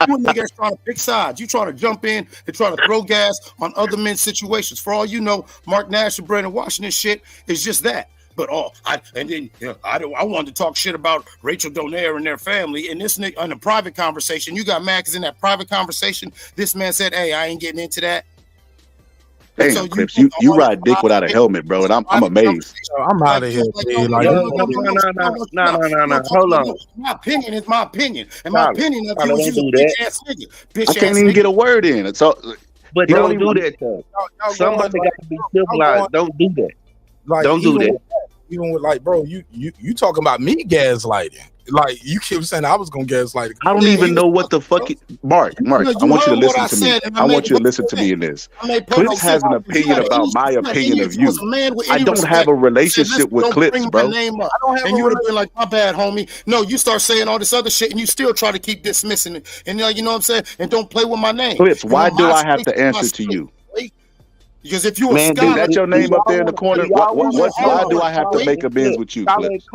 You a nigga that's trying to pick sides. You trying to jump in and try to throw gas on other men's situations. For all you know, Mark Nash and Brandon Washington shit is just that. But I wanted to talk shit about Rachel Donaire and their family. And this nigga, in a private conversation, you got mad because in that private conversation, this man said, "Hey, I ain't getting into that." Damn, so Clips, you ride dick without a helmet, bro, and I'm amazed. I'm out of here, dude. Like, no. Hold on. My opinion is my opinion, and my opinion of you is you a bitch ass nigga. I can't even get a word in. It's all. But don't do that, though. Somebody got to be civilized. Don't do that. Like, don't do that. Even with, like, bro, you talking about me gaslighting? Like, you keep saying I was gonna gaslight. I don't even know what the fuck. Mark, I want you to listen to me. I want you to listen to me in this. Clips has an opinion about my opinion of you. I don't have a relationship with Clips, bro. And you would have been like, my bad, homie. No, you start saying all this other shit, and you still try to keep dismissing it. And you know what I'm saying? And don't play with my name. Clips, why do I have to answer to you? Because if you a man, scholar, is that your name up there in the corner? Why do I have to make amends with you, Clips?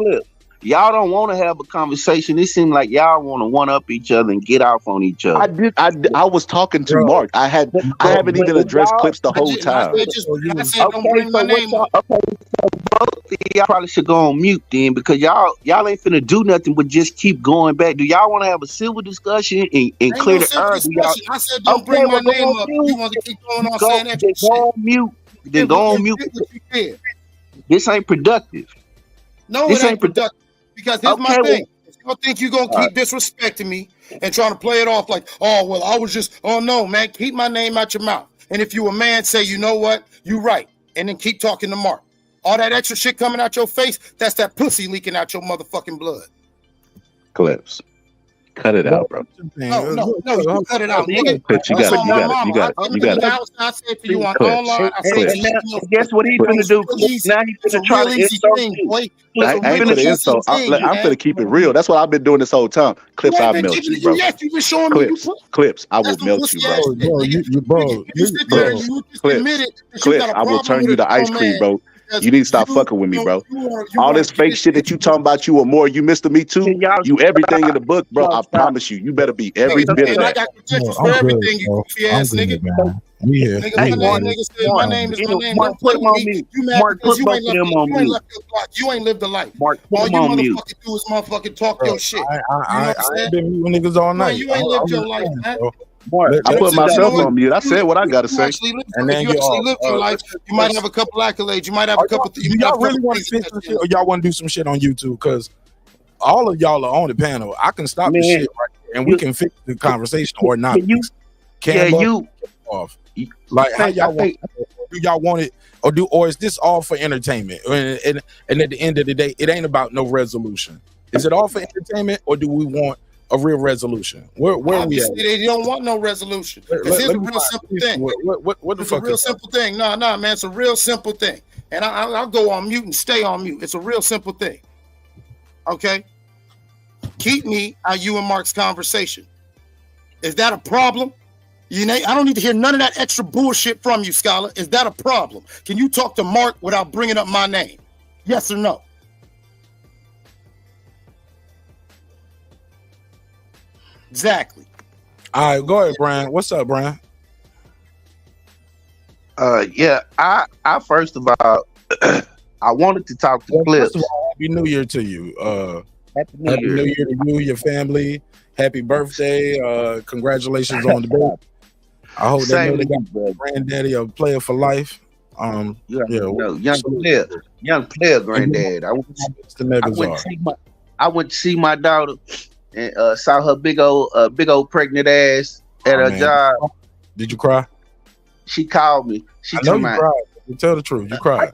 Y'all don't want to have a conversation. It seems like y'all want to one up each other and get off on each other. I was talking to Mark. I haven't even addressed clips the whole time. I said don't bring my name up. Okay, so both of y'all probably should go on mute then, because y'all ain't finna do nothing but just keep going back. Do y'all want to have a civil discussion and clear the air? I said don't bring my name up. You want to keep going on saying extra shit? Go on mute. Then go on mute. This ain't productive. No, it ain't productive. Because here's my thing. If you think you're going to keep disrespecting me and trying to play it off like, oh, well, I was just, oh, no, man, keep my name out your mouth. And if you a man, say, you know what, you right. And then keep talking to Mark. All that extra shit coming out your face, that's that pussy leaking out your motherfucking blood. Clips. Cut it out, bro. No, you cut it out, nigga. Clips, you got it. I said to you on online, I said to you. Guess what he's gonna do? Now he's gonna try to insult you. I ain't gonna insult. I'm gonna keep it real. That's what I've been doing this whole time. Clips, I'll melt you, bro. Yes, you been showing me. Clips, I will melt you, bro. Clips, I will turn you to ice cream, bro. You need to stop fucking with me, bro. All this fake shit that you talking about, you or more, you Mr. Me Too, you everything in the book, bro. I promise you, you better be every bit of that. I got protections for everything, you goofy ass nigga. My name is my name. Don't play with me. You mad because you ain't left your block. You ain't lived a life. All you motherfucking do is motherfucking talk your shit. I ain't been muting niggas all night. You ain't lived your life, man. I put myself on mute. I said what I gotta say. And then you actually live your life, you might have a couple accolades. You might have a couple. Do y'all really want to fix this shit, or y'all want to do some shit on YouTube? Because all of y'all are on the panel. I can stop the shit right here, and we can fix the conversation or not. Off. Like how y'all want? Do y'all want it, or is this all for entertainment? And at the end of the day, it ain't about no resolution. Is it all for entertainment, or do we want a real resolution? Where obviously we at? They don't want no resolution. Because here's a real simple thing. What the fuck? It's a real simple thing. No, man, it's a real simple thing. And I'll go on mute and stay on mute. It's a real simple thing. Okay? Keep me out you and Mark's conversation. Is that a problem? I don't need to hear none of that extra bullshit from you, Scholar. Is that a problem? Can you talk to Mark without bringing up my name? Yes or no? Exactly. All right, go ahead, Brian. What's up, Brian? Yeah, I first of all, I wanted to talk to Clips. First of all, Happy New Year to you. Happy New Year to you, your family. Happy birthday. Congratulations on the birthday. I hope they know they got granddaddy, a player for life. Young player granddad. I went to see my daughter and saw her big old pregnant ass at her job. Did you cry? She called me. She told me, cried. You tell the truth. You cried.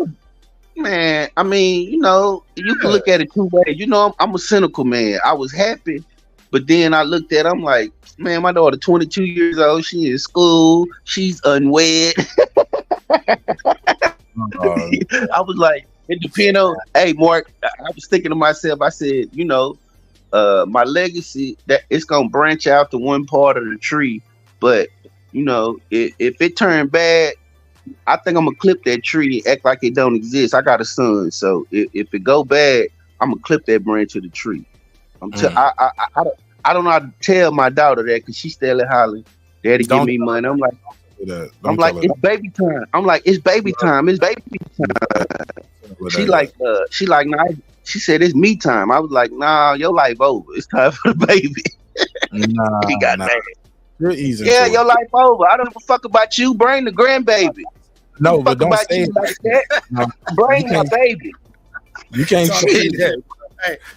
Man, I mean, you can look at it two ways. I'm a cynical man. I was happy, but then I looked at it, I'm like, man, my daughter 22 years old. She in school. She's unwed. I was like, it depends on. Hey, Mark, I was thinking to myself. I said, my legacy, that it's gonna branch out to one part of the tree, but if it turned bad, I think I'm gonna clip that tree and act like it don't exist. I got a son, so if it go bad, I'm gonna clip that branch of the tree. I don't know how to tell my daughter that because she's still hollering, "Daddy, give me money." I'm like, it's baby time. I'm like, it's baby time. It's baby time. She like, nah. She said, it's me time. I was like, nah, your life over. It's time for the baby. Nah. You're easy. Yeah, your life over. I don't give a fuck about you. Bring the grandbaby. No, but don't say it like that. No. Bring my baby. You can't say that.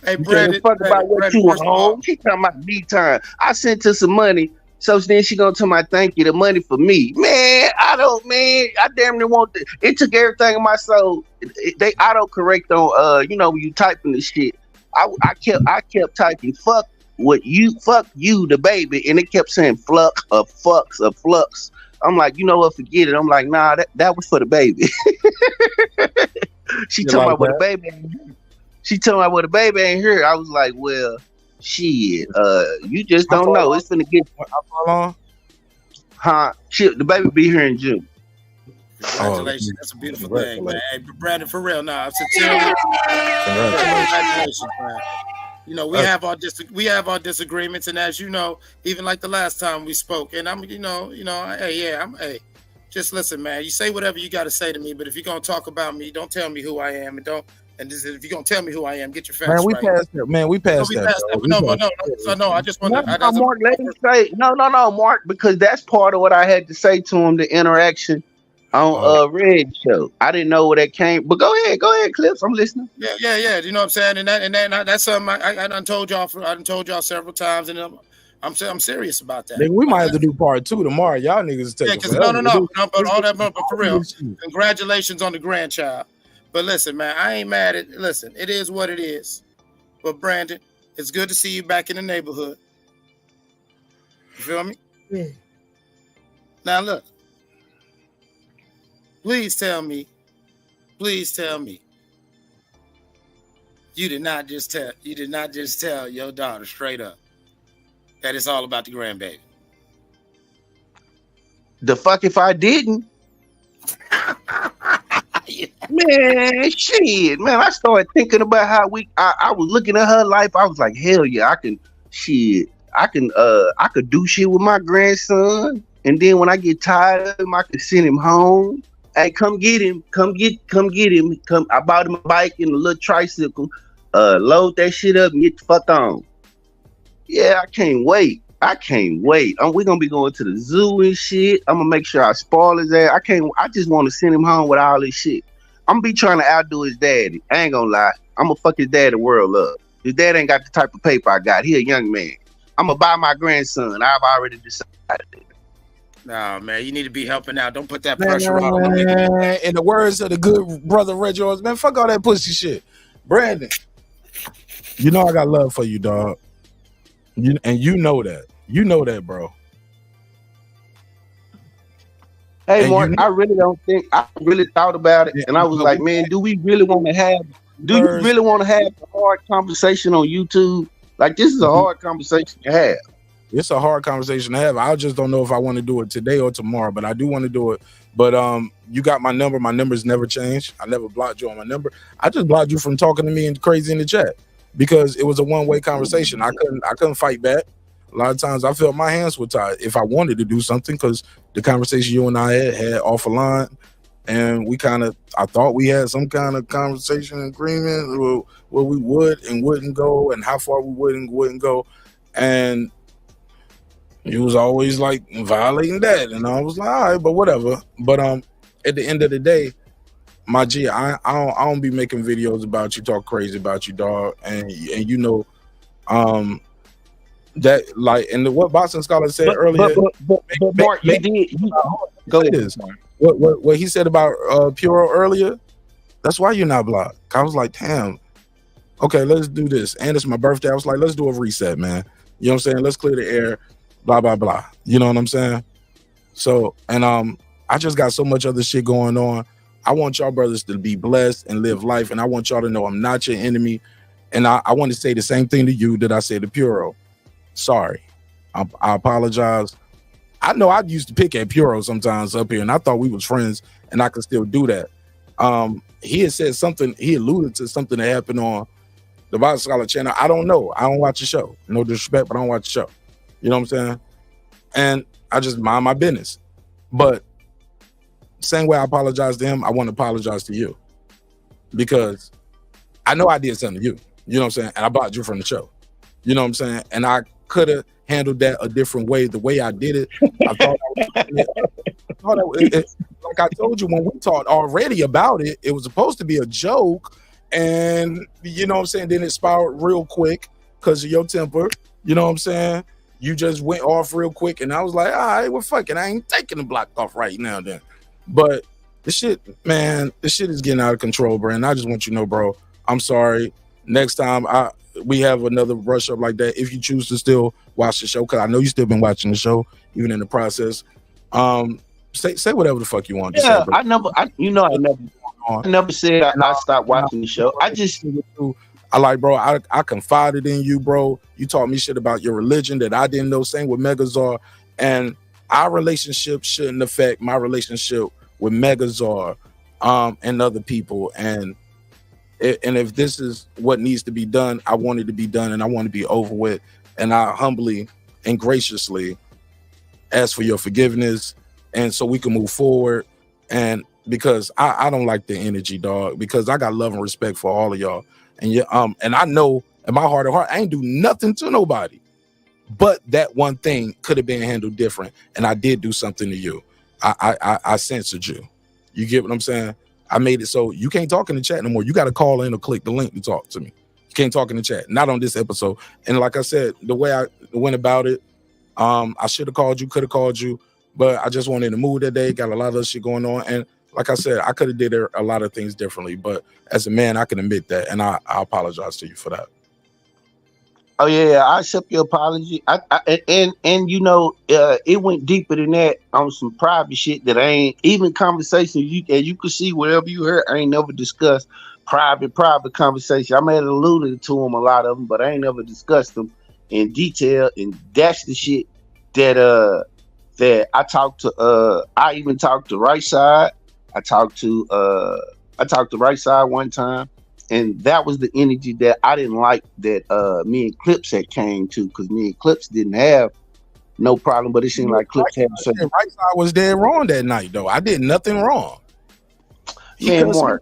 Hey, Brandon. Fuck about what you want home. She talking about me time. I sent her some money. So then she gonna tell my thank you, the money for me. Man, I damn near want it took everything in my soul. They auto correct on when you typing this shit. I kept typing fuck you, the baby, and it kept saying flux or fucks or flux. I'm like, forget it. I'm like, nah, that was for the baby. She told me what the baby ain't here. She told me what the baby ain't here. I was like, well, shit, you just don't know. It's gonna get how long? Huh? Shit, the baby be here in June. Congratulations. That's a beautiful thing, man. Hey, Brandon, for real, nah. Sincerely. Congratulations, man. You know, we have our disagreements, and as you know, even like the last time we spoke, and I'm, hey, just listen, man. You say whatever you got to say to me, but if you're gonna talk about me, don't tell me who I am, and if you're gonna tell me who I am, get your facts right. Passed that. Man, we passed that. No, I just want to. No, Mark, let me say no, Mark, because that's part of what I had to say to him. The interaction on Red Show. I didn't know where that came, but go ahead, Clips. I'm listening. Yeah. You know what I'm saying? And that's something I done told y'all. I done told y'all several times, and I'm serious about that. Nigga, we might have to do part 2 tomorrow. Y'all niggas take it. But for real, congratulations on the grandchild. But listen, man, I ain't mad at. Listen, it is what it is. But Brandon, it's good to see you back in the neighborhood. You feel me? Yeah. Now look. Please tell me, you did not just tell your daughter straight up that it's all about the grandbaby. The fuck if I didn't? Man, shit, man. I started thinking about how I was looking at her life. I was like, hell yeah, I could do shit with my grandson. And then when I get tired of him, I could send him home. Hey, come get him. Come get him. I bought him a bike and a little tricycle. Load that shit up and get the fuck on. Yeah, I can't wait. We're gonna be going to the zoo and shit. I'm gonna make sure I spoil his ass. I just want to send him home with all this shit. I'm gonna be trying to outdo his daddy. I ain't gonna lie. I'm gonna fuck his dad the world up. His dad ain't got the type of paper I got. He a young man. I'm gonna buy my grandson. I've already decided it. Nah, man, you need to be helping out. Don't put that pressure on. In the words of the good brother Red Jones, man, fuck all that pussy shit. Brandon, you know I got love for you, dog. You know that. You know that, bro. Hey, and Mark, I really thought about it, and I was like, man, do you really want to have a hard conversation on YouTube? Like, this is a hard conversation to have. It's a hard conversation to have. I just don't know if I want to do it today or tomorrow, but I do want to do it. But you got my number. My number's never changed. I never blocked you on my number. I just blocked you from talking to me and crazy in the chat because it was a one-way conversation. I couldn't fight back. A lot of times I felt my hands were tied if I wanted to do something because the conversation you and I had off a line, and I thought we had some kind of conversation agreement where we would and wouldn't go and how far we would and wouldn't go. And you was always like violating that. And I was like, all right, but whatever. But at the end of the day, my G, I don't be making videos about you, talk crazy about you, dog. And you know, that like, and what Boxing Scholar said earlier. But Mark, you did. Go ahead. What he said about Puro earlier, that's why you're not blocked. I was like, damn, okay, let's do this. And it's my birthday. I was like, let's do a reset, man. You know what I'm saying? Let's clear the air, blah, blah, blah. You know what I'm saying? So, and I just got so much other shit going on. I want y'all brothers to be blessed and live life. And I want y'all to know I'm not your enemy. And I want to say the same thing to you that I said to Puro. Sorry. I apologize. I know I used to pick at Puro sometimes up here, and I thought we was friends, and I could still do that. He had said something, he alluded to something that happened on the Boxing Scholar channel. I don't know. I don't watch the show. No disrespect, but I don't watch the show. You know what I'm saying? And I just mind my business. But same way I apologize to him, I want to apologize to you. Because I know I did something to you. You know what I'm saying? And I blocked you from the show. You know what I'm saying? And I could have handled that a different way. The way I did it, I thought like I told you when we talked already about it, it was supposed to be a joke. And you know what I'm saying? Then it spiraled real quick because of your temper. You know what I'm saying? You just went off real quick. And I was like, all right, well, fuck it. I ain't taking the block off right now then. But this shit, man, this shit is getting out of control, bro. And I just want you to know, bro, I'm sorry. Next time we have another rush up like that, if you choose to still watch the show, because I know you still been watching the show, even in the process. Say whatever the fuck you want to say, bro. I never said I stopped watching the show. I like, bro, I confided in you, bro. You taught me shit about your religion that I didn't know. Same with Megazord. And our relationship shouldn't affect my relationship with Megazord and other people. And And if this is what needs to be done, I want it to be done, and I want to be over with. And I humbly and graciously ask for your forgiveness, and so we can move forward. And because I don't like the energy, dog, because I got love and respect for all of y'all. And and I know in my heart of heart, I ain't do nothing to nobody. But that one thing could have been handled different. And I did do something to you. I censored you. You get what I'm saying? I made it so you can't talk in the chat no more. You got to call in or click the link to talk to me. You can't talk in the chat. Not on this episode. And like I said, the way I went about it, I should have called you, could have called you, but I just wanted to move that day. Got a lot of other shit going on. And like I said, I could have did a lot of things differently. But as a man, I can admit that. And I apologize to you for that. Oh yeah, I accept your apology. And you know, it went deeper than that on some private shit that I ain't even conversations. You can see whatever you heard, I ain't never discussed private conversation. I may have alluded to them, a lot of them, but I ain't never discussed them in detail. And that's the shit that that I talked to. I even talked to Right Side. I talked to Right Side one time. And that was the energy that I didn't like that me and Clips had came to, because me and Clips didn't have no problem, but it seemed like Clips had something. Right Side was dead wrong that night, though. I did nothing wrong. Yeah, Mark.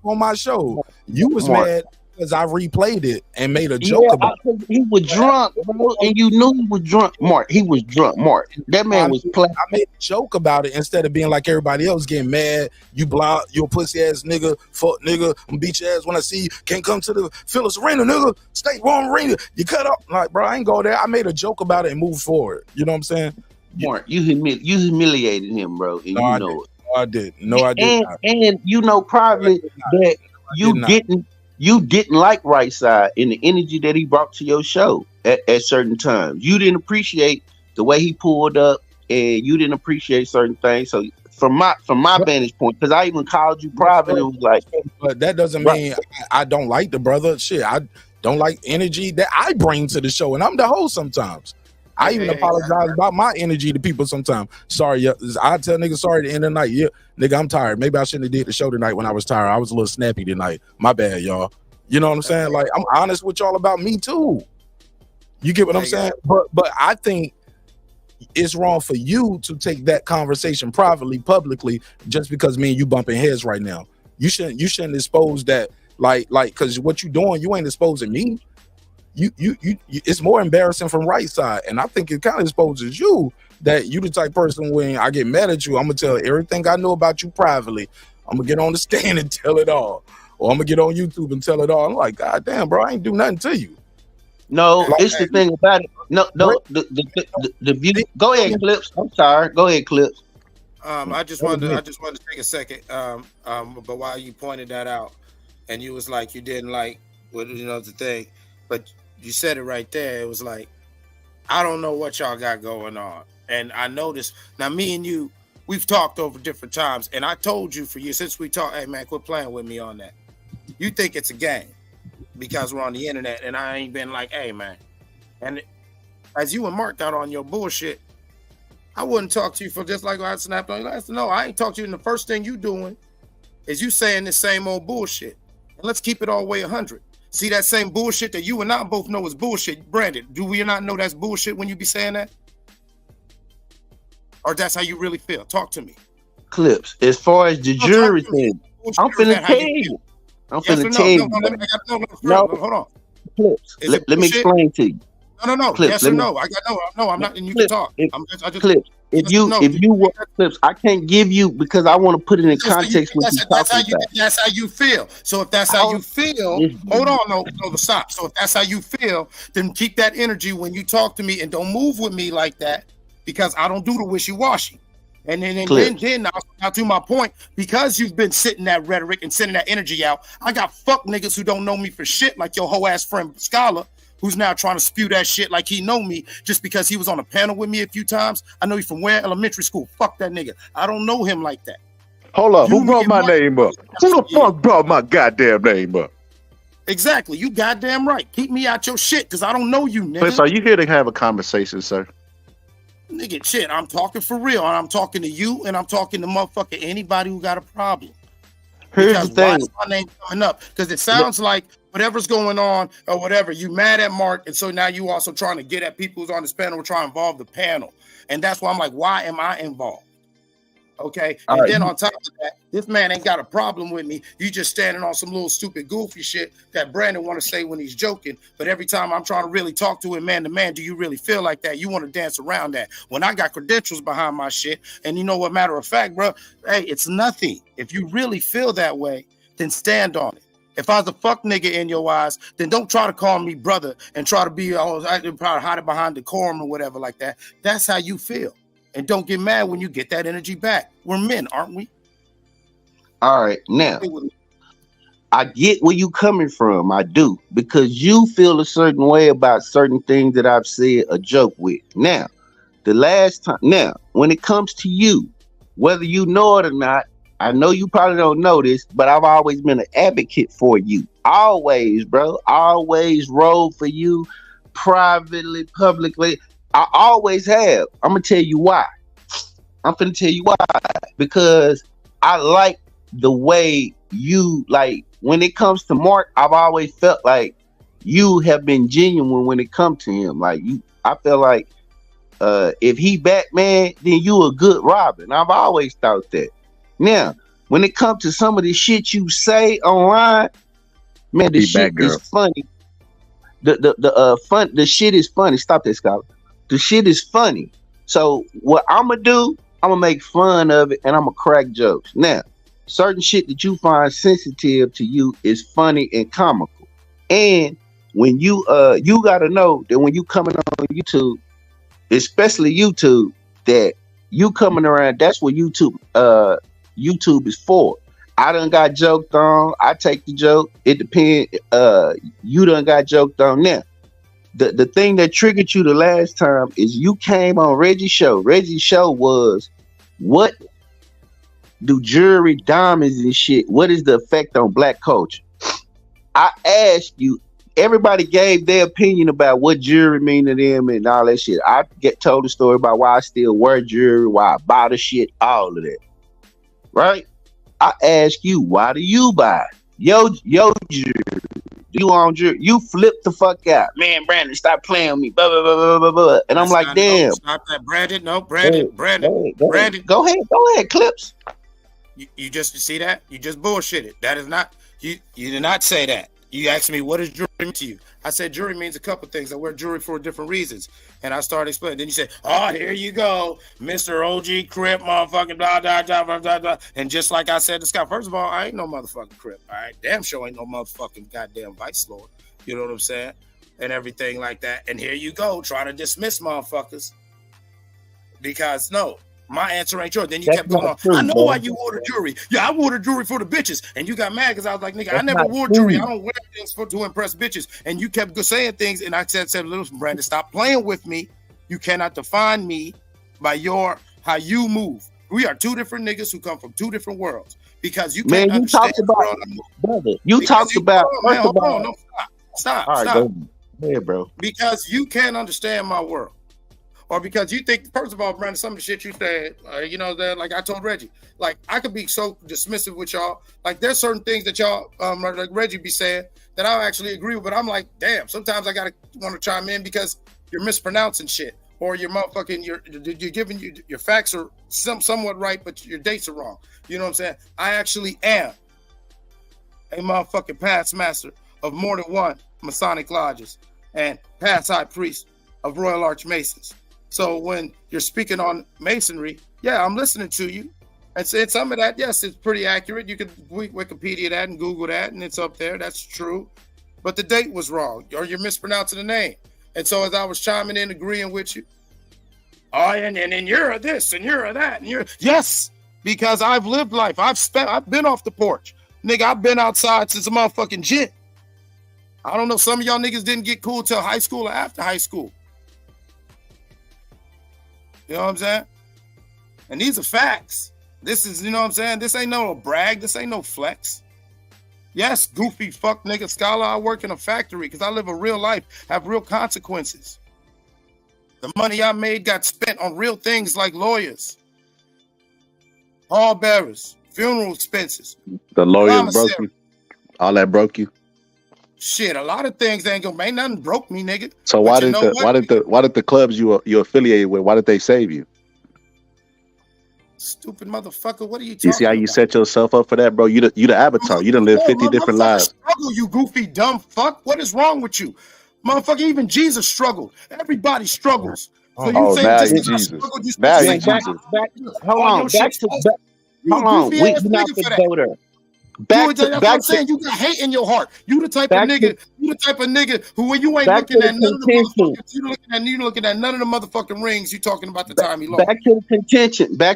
On my show, you was mad because I replayed it and made a joke about it. He was drunk, bro, and you knew he was drunk, Mark. He was drunk, Mark. That man was playing. I made a joke about it instead of being like everybody else, getting mad. You blind, you a pussy ass nigga, fuck nigga. I'm beat your ass when I see you. Can't come to the Phyllis Arena, nigga. State wrong arena. You cut up. Like, bro, I ain't go there. I made a joke about it and moved forward. You know what I'm saying? Mark, you humiliated him, bro, and no, you know it. No, I did. No, I did not. And you know probably that you didn't like Right Side and the energy that he brought to your show at certain times. You didn't appreciate the way he pulled up, and you didn't appreciate certain things. So from my vantage point, because I even called you private, it was like, but that doesn't mean I don't like the brother. Shit, I don't like energy that I bring to the show, and I'm the host sometimes. I even apologize about my energy to people sometimes. Sorry, I tell niggas sorry at the end of the night. Yeah, nigga, I'm tired. Maybe I shouldn't have did the show tonight when I was tired. I was a little snappy tonight. My bad, y'all. You know what I'm saying? Like, I'm honest with y'all about me too. You get what I'm saying? But I think it's wrong for you to take that conversation privately, publicly, just because me and you bumping heads right now. You shouldn't expose that, like, because what you doing, you ain't exposing me. You it's more embarrassing from Right Side, and I think it kind of exposes you that you the type person when I get mad at you, I'm gonna tell everything I know about you privately. I'm gonna get on the stand and tell it all, or I'm gonna get on YouTube and tell it all. I'm like, God damn, bro, I ain't do nothing to you. No, like, it's the thing about it. No, the view. Go ahead, Clips. I'm sorry. Go ahead, Clips. I just wanted to take a second. But while you pointed that out, and you was like you didn't like what the thing, but you said it right there. It was like, I don't know what y'all got going on. And I noticed, now me and you, we've talked over different times, and I told you for years, since we talked, hey man, quit playing with me on that. You think it's a game because we're on the internet, and I ain't been like, hey man. And as you and Mark got on your bullshit, I wouldn't talk to you for just like I snapped on you last. No, I ain't talk to you, and the first thing you doing is you saying the same old bullshit. And let's keep it all the way 100. See that same bullshit that you and I both know is bullshit. Brandon, do we not know that's bullshit when you be saying that? Or that's how you really feel? Talk to me. Clips, as far as the jury thing, I'm finna tell you. I'm finna tell you. No, hold on. Clips, let me explain to you. No. Clips, yes or no? I got no. I'm not, and you can talk. Clips. If you want Clips, I can't give you because I want to put it in context. That's how you feel. So if that's how you feel, hold on, no, stop. So if that's how you feel, then keep that energy when you talk to me and don't move with me like that, because I don't do the wishy-washy. And then now to my point, because you've been sitting that rhetoric and sending that energy out, I got fuck niggas who don't know me for shit, like your whole ass friend Scholar, who's now trying to spew that shit like he know me just because he was on a panel with me a few times. I know he's from where? Elementary school. Fuck that nigga. I don't know him like that. Hold up. Who brought my name up? Who the fuck brought my goddamn name up? Exactly. You goddamn right. Keep me out your shit because I don't know you, nigga. But are you here to have a conversation, sir? Nigga, shit, I'm talking for real. And I'm talking to you and I'm talking to motherfucker anybody who got a problem. Here's Because the thing. why is my name coming up? Because it sounds like whatever's going on or whatever, you mad at Mark, and so now you also trying to get at people who's on this panel, trying to involve the panel. And that's why I'm like, why am I involved? Okay. And then on top of that, this man ain't got a problem with me. You just standing on some little stupid goofy shit that Brandon want to say when he's joking. But every time I'm trying to really talk to him man to man, do you really feel like that? You want to dance around that when I got credentials behind my shit. And you know what, matter of fact, bro, hey, it's nothing. If you really feel that way, then stand on it. If I was a fuck nigga in your eyes, then don't try to call me brother and try to be, probably hide it behind decorum or whatever like that. That's how you feel. And don't get mad when you get that energy back. We're men, aren't we? All right. Now, I get where you coming from. I do. Because you feel a certain way about certain things that I've said a joke with. Now, when it comes to you, whether you know it or not, I know you probably don't know this, but I've always been an advocate for you. Always, bro. Always rode for you privately, publicly. I always have. I'm going to tell you why. Because I like the way you, like, when it comes to Mark, I've always felt like you have been genuine when it comes to him. Like, I feel like if he Batman, then you a good Robin. I've always thought that. Now, when it comes to some of the shit you say online, man, the shit is funny. The shit is funny. Stop that, Scholar. The shit is funny. So what I'm going to do, I'm going to make fun of it and I'm going to crack jokes. Now, certain shit that you find sensitive to you is funny and comical. And when you got to know that when you coming on YouTube, especially YouTube, that you coming around, that's what YouTube is for. I done got joked on. I take the joke. It depends. You done got joked on now. The thing that triggered you the last time is you came on Reggie's show. Reggie's show was, what do jewelry, diamonds and shit, what is the effect on black culture? I asked you, everybody gave their opinion about what jewelry mean to them and all that shit. I told the story about why I still wear jewelry, why I buy the shit, all of that. Right? I ask you, why do you buy yo jewelry? You on jewelry? You flip the fuck out, man. Brandon, stop playing with me. Blah, blah, blah, blah, blah. And I'm like, damn. Stop that, Brandon. No, Brandon. Brandon. Go ahead, Clips. You just see that? You just bullshitted. That is not. You did not say that. You asked me, what does jewelry mean to you? I said jewelry means a couple things. I wear jewelry for different reasons. And I started explaining. Then you said, oh, here you go, Mr. OG Crip, motherfucking blah, blah, blah, blah, blah, blah. And just like I said to Scott, first of all, I ain't no motherfucking Crip. All right. Damn sure ain't no motherfucking goddamn Vice Lord. You know what I'm saying? And everything like that. And here you go, trying to dismiss motherfuckers. Because no. My answer ain't yours. Then you kept going on. I know why you wore the jewelry. Yeah, I wore the jewelry for the bitches. And you got mad because I was like, nigga, I never wore jewelry. I don't wear things to impress bitches. And you kept saying things. And I said, listen, Brandon, stop playing with me. You cannot define me by how you move. We are two different niggas who come from two different worlds. Because you can't understand. You talked about. Hold on. No, stop. All right, stop. Go ahead, bro. Because you can't understand my world. Or because you think, first of all, Brandon, some of the shit you said, you know, that like I told Reggie, like I could be so dismissive with y'all. Like there's certain things that y'all, like Reggie be saying that I actually agree with, but I'm like, damn, sometimes I gotta want to chime in because you're mispronouncing shit, or you're motherfucking, you're giving your facts are somewhat right, but your dates are wrong. You know what I'm saying? I actually am a motherfucking past master of more than one Masonic lodges and past high priest of Royal Arch Masons. So when you're speaking on masonry, yeah, I'm listening to you. And saying some of that, yes, it's pretty accurate. You could Wikipedia that and Google that, and it's up there. That's true. But the date was wrong, or you're mispronouncing the name. And so as I was chiming in, agreeing with you, oh, and you're a this, and you're a that, and you're, yes, because I've lived life. I've been off the porch. Nigga, I've been outside since a motherfucking jit. I don't know, some of y'all niggas didn't get cool till high school or after high school. You know what I'm saying? And these are facts. This is, you know what I'm saying? This ain't no brag. This ain't no flex. Yes, goofy fuck nigga Scholar, I work in a factory because I live a real life, have real consequences. The money I made got spent on real things like lawyers, pallbearers, funeral expenses. The lawyers Commissary. broke you. All that broke you. Shit, a lot of things ain't nothing broke me, nigga. So But why did the clubs you affiliated with, why did they save you? Stupid motherfucker, what are you talking You see how you about? set yourself up for that, bro? You the avatar. You done lived 50 different lives. Struggle, you goofy dumb fuck. What is wrong with you? Motherfucker, even Jesus struggled. Everybody struggles. So you Oh, say now just you 'cause I Jesus. struggled, you Now supposed you to say, Jesus. Hold all on. your shit's false. You Hold a on. goofy We ass not nigga to for that. go there. That's what I'm saying. You got hate in your heart. You the type of nigga who when you ain't looking at none of the motherfuckers, you looking at none of the motherfucking rings, you talking about the time he lost. Back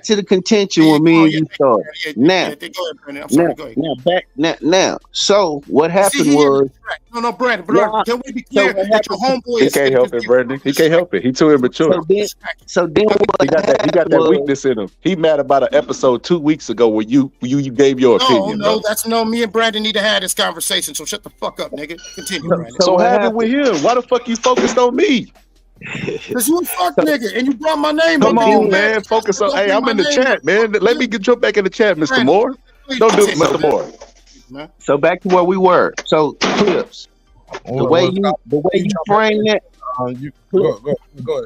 to the contention when me and you started. Now, Go ahead, Brandon. I'm sorry. Go ahead. now. So what happened See, was no, Brandon. Can we be clear that your homeboy He is can't help it, Brandon. He can't help it. He too immature. So then he got that weakness in him. He mad about an episode 2 weeks ago where you gave your opinion. No, bro. that's no. Me and Brandon need to have this conversation. So shut the fuck up, nigga. Continue, Brandon. So have it with him. Why the fuck you focused on me? Cause you a fuck nigga and you brought my name. Come up. on, man. Focus on. Hey, I'm in the chat, man. Let me get you back in the chat, Mr. Moore. Don't do it, Mr. Moore. So back to where we were. So Clips, the way you frame that,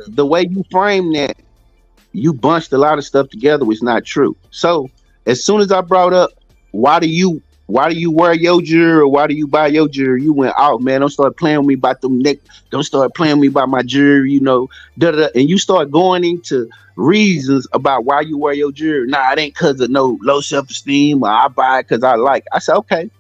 the way you frame that, you bunched a lot of stuff together was not true. So as soon as I brought up, why do you wear your jewelry or why do you buy your jewelry? You went out, man. Don't start playing with me about them neck. Don't start playing with me about my jewelry, you know. And you start going into reasons about why you wear your jewelry. Nah, it ain't because of no low self-esteem or I buy it because I like it. I said, okay.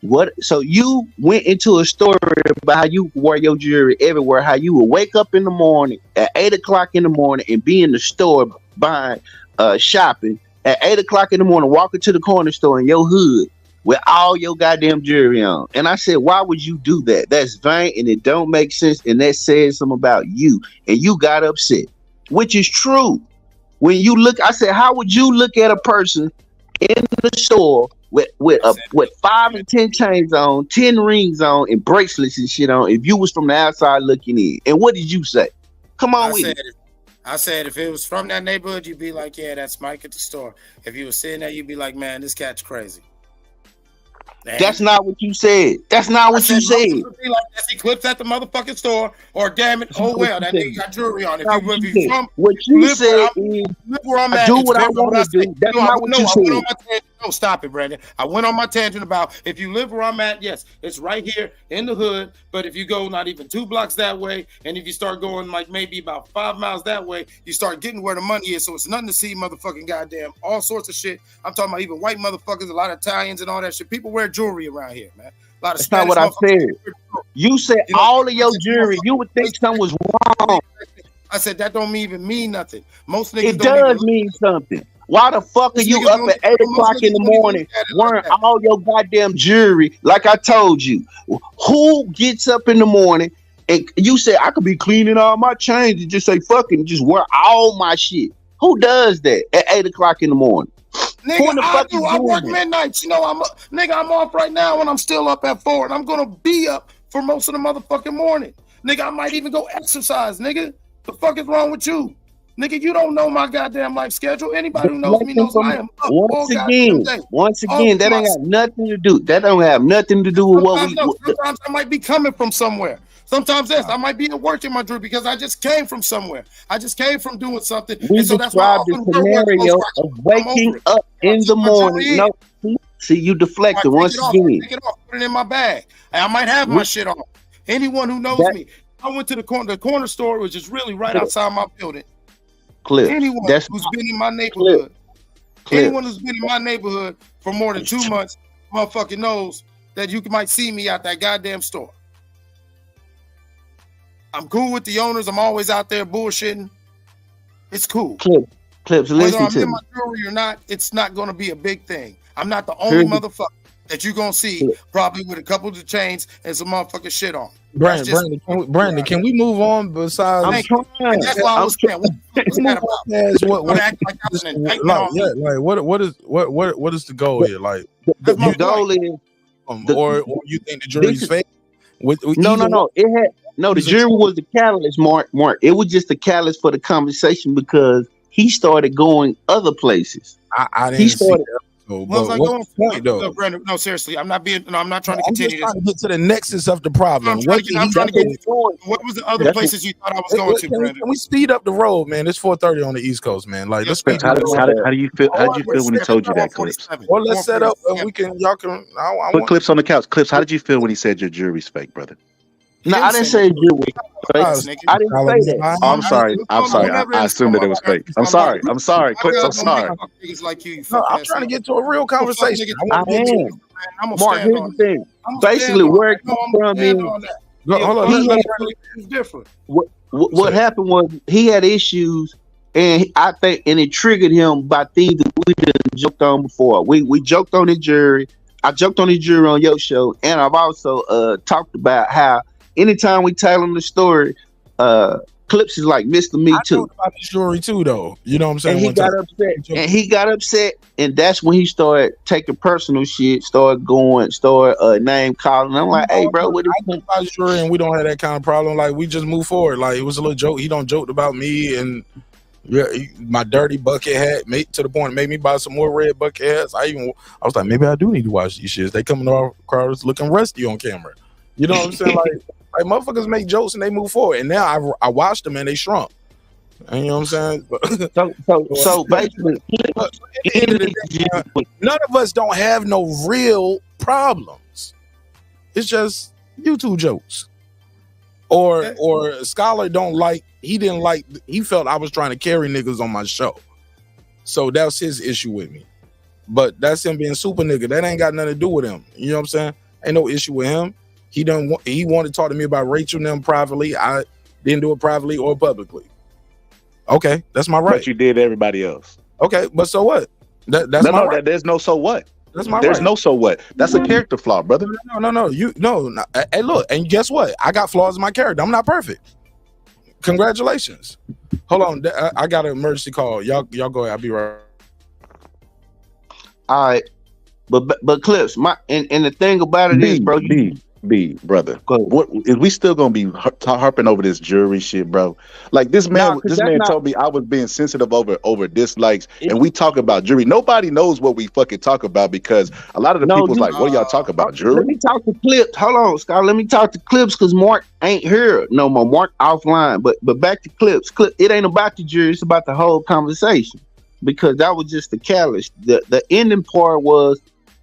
What? So you went into a story about how you wear your jewelry everywhere, how you will wake up in the morning at 8 o'clock in the morning and be in the store buying, shopping at 8 o'clock in the morning, walking to the corner store in your hood with all your goddamn jewelry on. And I said, why would you do that? That's vain and it don't make sense. And that says something about you. And you got upset, which is true. When you look, I said, how would you look at a person in the store with 5 and 10 chains on, 10 rings on, and bracelets and shit on if you was from the outside looking in? And what did you say? Come on with it. I said if it was from that neighborhood, you'd be like, yeah, that's Mike at the store. If you were sitting there, you'd be like, man, this cat's crazy. That's not what you said. That's not what you said. Be like, that's Eclipse at the motherfucking store, or damn it, oh well, that nigga got jewelry on. If you from what you said is, where I'm at, do what I want to do. That's not what you said. No, stop it, Brandon. I went on my tangent about if you live where I'm at, yes, it's right here in the hood. But if you go not even 2 blocks that way, and if you start going like maybe about 5 miles that way, you start getting where the money is. So it's nothing to see, motherfucking goddamn, all sorts of shit. I'm talking about even white motherfuckers, a lot of Italians and all that shit. People wear jewelry around here, man. A lot of That's not what I said. You said all of your jewelry. You would think something was wrong. I said that don't even mean nothing. Most niggas it does mean something. Why the fuck are you up at 8 o'clock in the morning wearing all your goddamn jewelry? Like I told you, who gets up in the morning and you say I could be cleaning all my chains and just say fucking just wear all my shit? Who does that at 8 o'clock in the morning? Nigga, I do. I work midnights. You know, I'm off right now and I'm still up at 4 and I'm gonna be up for most of the motherfucking morning. Nigga, I might even go exercise, nigga. The fuck is wrong with you? Nigga, you don't know my goddamn life schedule. Anybody who knows me knows I am up once again, that ain't got nothing to do. That don't have nothing to do with what we. Sometimes I might be coming from somewhere. Sometimes I might be at work in my dream because I just came from somewhere. I just came from doing something. We and so that's why described the scenario of waking up in the morning. No, see, you deflected once again. Take it off, put it in my bag. I might have my shit on. Anyone who knows me, I went to the corner store, which is really right outside my building. Anyone who's been in my neighborhood, anyone who's been in my neighborhood for more than 2 months, motherfucking knows that you might see me out that goddamn store. I'm cool with the owners. I'm always out there bullshitting. It's cool. Clips, whether listen I'm to in me. my jewelry or not, it's not going to be a big thing. I'm not the only motherfucker that you're going to see probably with a couple of the chains and some motherfucking shit on. Brandon, can we move on? Besides, I'm trying. That's why I was saying, what's that about? What is the goal here? Like the goal is, or you think the jury's fake? No. It had the jury was the catalyst, Mark. It was just the catalyst for the conversation because he started going other places. I didn't see So, What was but I what's going the point though? No, Brandon, no, seriously, I'm not being. No, I'm not trying to I'm continue just trying this. to get to the nexus of the problem. I'm trying to get. What was the other places you thought I was going to, Brandon? Can we speed up the road, man? It's 4:30 on the East Coast, man. Like, let's speed Clips, up. how do you feel? How did you feel when he told you that, Clips? Well, let's set up and we can. Y'all can. I Put want. Clips on the couch. Clips, how did you feel when he said your jury's fake, brother? No, I didn't say jury. I didn't say that. Oh, I'm sorry. I'm sorry. I assumed that it was fake. I'm sorry. I'm sorry. Clips, I'm sorry. No, I'm trying to get to a real conversation. I am. Mark, here's the thing. Basically, where it comes from is hold on. It's different. What happened was he had issues, and I think, and it triggered him by things that we didn't joked on before. We joked on the jury. I joked on the jury on your show, and I've also talked about how anytime we tell him the story, Clips is like Mr. Me Too. I know about the jury too, though. You know what I'm saying? And he got upset, and that's when he started taking personal shit, started name calling. I'm like, hey, bro, what is about jury? And we don't have that kind of problem. Like, we just move forward. Like, it was a little joke. He don't joke about me and my dirty bucket hat. To the point, it made me buy some more red bucket hats. I was like, maybe I do need to watch these shits. They coming off crowds looking rusty on camera. You know what I'm saying? Like motherfuckers make jokes and they move forward. And now I watched them and they shrunk. And you know what I'm saying? So basically, none of us don't have no real problems. It's just YouTube jokes. Or Scholar he felt I was trying to carry niggas on my show. So that's his issue with me. But that's him being super nigga. That ain't got nothing to do with him. You know what I'm saying? Ain't no issue with him. He wanted to talk to me about Rachel and them privately. I didn't do it privately or publicly. Okay, that's my right. But you did everybody else. Okay, but so what? That's my right. There's no so what. That's my There's right. no so what. That's a character flaw, brother. No. Hey, look, and guess what? I got flaws in my character. I'm not perfect. Congratulations. Hold on, I got an emergency call. Y'all go ahead. I'll be right. All right, but Clips, and the thing about it is, bro, brother, what is we still gonna be harping over this jury shit, bro? Like this man told me I was being sensitive over dislikes, and we talk about jury. Nobody knows what we fucking talk about because a lot of the people's like, what do y'all talk about, jury? Let me talk to Clips. Hold on, Scott. Let me talk to Clips because Mark ain't here no more. Mark offline, but back to Clips. It ain't about the jury. It's about the whole conversation because that was just the catalyst. The ending part was.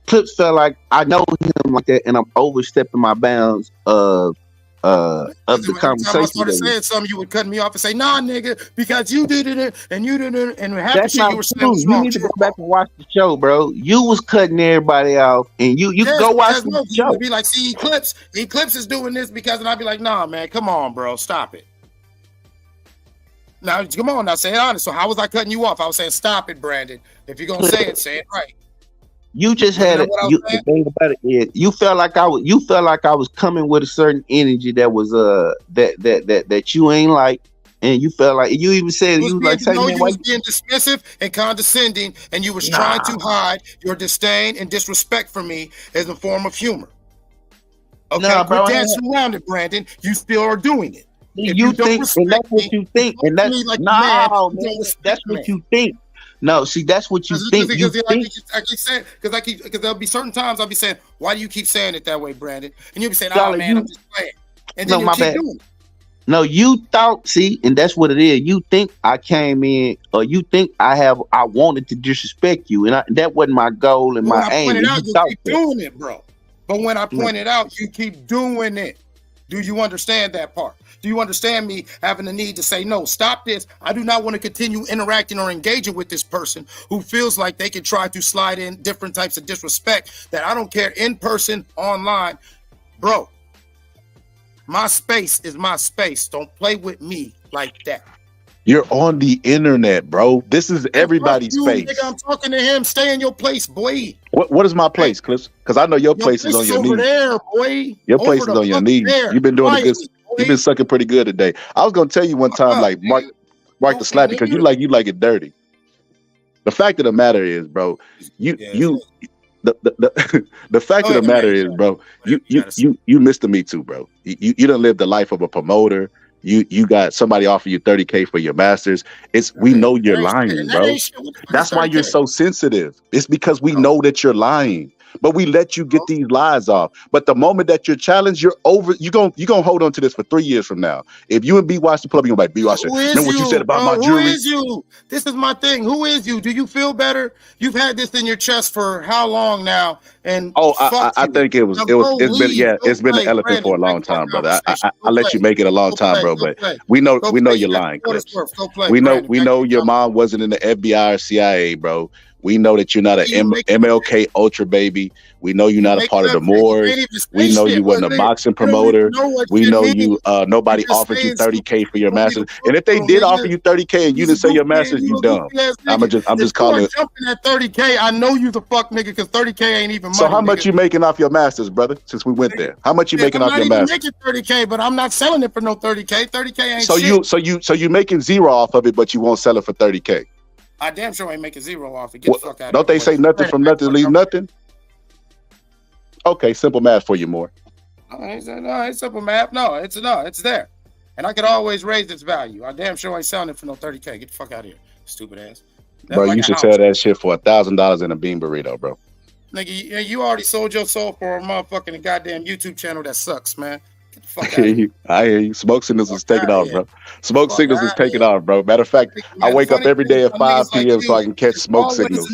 Clips felt like I know him like that, and I'm overstepping my bounds of the conversation. I started saying something, you would cut me off and say, "Nah, nigga, because you did it and you did it," and half the shit you were saying was wrong. You need to go back and watch the show, bro. You was cutting everybody off, and you can go watch the show. You'd be like, "See, Clips is doing this because," and I'd be like, "Nah, man, come on, bro, stop it." Now, come on, now say it honest. So how was I cutting you off? I was saying, "Stop it, Brandon. If you're gonna say it right." You just had the thing about it is you felt like I was coming with a certain energy that was that you ain't like, and you felt like you even said you was being dismissive and condescending, and you was trying to hide your disdain and disrespect for me as a form of humor. Okay, bro, we're dancing around it, Brandon. You still are doing it. If you think, and that's what you think, and that's that's what you think. No, see, that's what you think. I keep saying because there'll be certain times I'll be saying, "Why do you keep saying it that way, Brandon?" And you'll be saying, "Oh man, I'm just playing," and then you keep doing it. No, you thought, see, and that's what it is. You think I came in, or you think I wanted to disrespect you, and that wasn't my goal and my aim. You keep doing it, bro. But when I point it out, you keep doing it. Do you understand that part? Do you understand me having the need to say, no, stop this? I do not want to continue interacting or engaging with this person who feels like they can try to slide in different types of disrespect that I don't care in person, online. Bro, my space is my space. Don't play with me like that. You're on the internet, bro. This is everybody's space. Nigga, I'm talking to him. Stay in your place, boy. What is my place, Clips? Because I know your place is on your knees. Over there, boy. Your place is on your knees. You've been doing this. You've been sucking pretty good today. I was gonna tell you one time, like Mark the slap because you like it dirty. The fact of the matter is, bro, the fact of the matter is, bro, you Mr. Me Too, bro. You done lived the life of a promoter. You got somebody offer you $30K for your masters. We know you're lying, bro. That's why you're so sensitive. It's because we know that you're lying. But we let you get these lies off. But the moment that you're challenged, you're over. You're gonna hold on to this for 3 years from now. If you and B watch the club, you're like, B watch it. Remember what you said about my jewelry? Who is you? This is my thing. Who is you? Do you feel better? You've had this in your chest for how long now? And I think it's been an elephant for a long time, brother. I let you make it a long time, bro. But we know you're lying, Clips. We know your mom wasn't in the FBI or CIA, bro. We know that you're not an MLK Ultra baby. We know you're not a part of the Moors. We know you wasn't a boxing promoter. We know you. Nobody offered you $30K for your masters. And if they did offer you $30K and you didn't say your masters, you dumb. I'm just calling it. Jumping at $30K, I know you the fuck nigga because $30K ain't even money. So how much you making off your masters, brother? Since we went there, how much you making off your masters? I'm not making $30K, but I'm not selling it for no $30K. $30K ain't. So you making zero off of it, but you won't sell it for $30K. I damn sure ain't making zero off it. Get the fuck out. Don't they say nothing from nothing leave nothing? Okay, simple math for you, more. No, it's simple math. No, it's there, and I could always raise its value. I damn sure ain't selling it for no $30K. Get the fuck out of here, stupid ass. Bro, you should sell that shit for $1,000 in a bean burrito, bro. Nigga, you already sold your soul for a motherfucking goddamn YouTube channel that sucks, man. Get the fuck out of here. I hear you. Smoke signals is taking off, bro. Smoke signals is taking off, bro. Matter of fact, I wake up every day at 5 p.m. so I can catch smoke signals.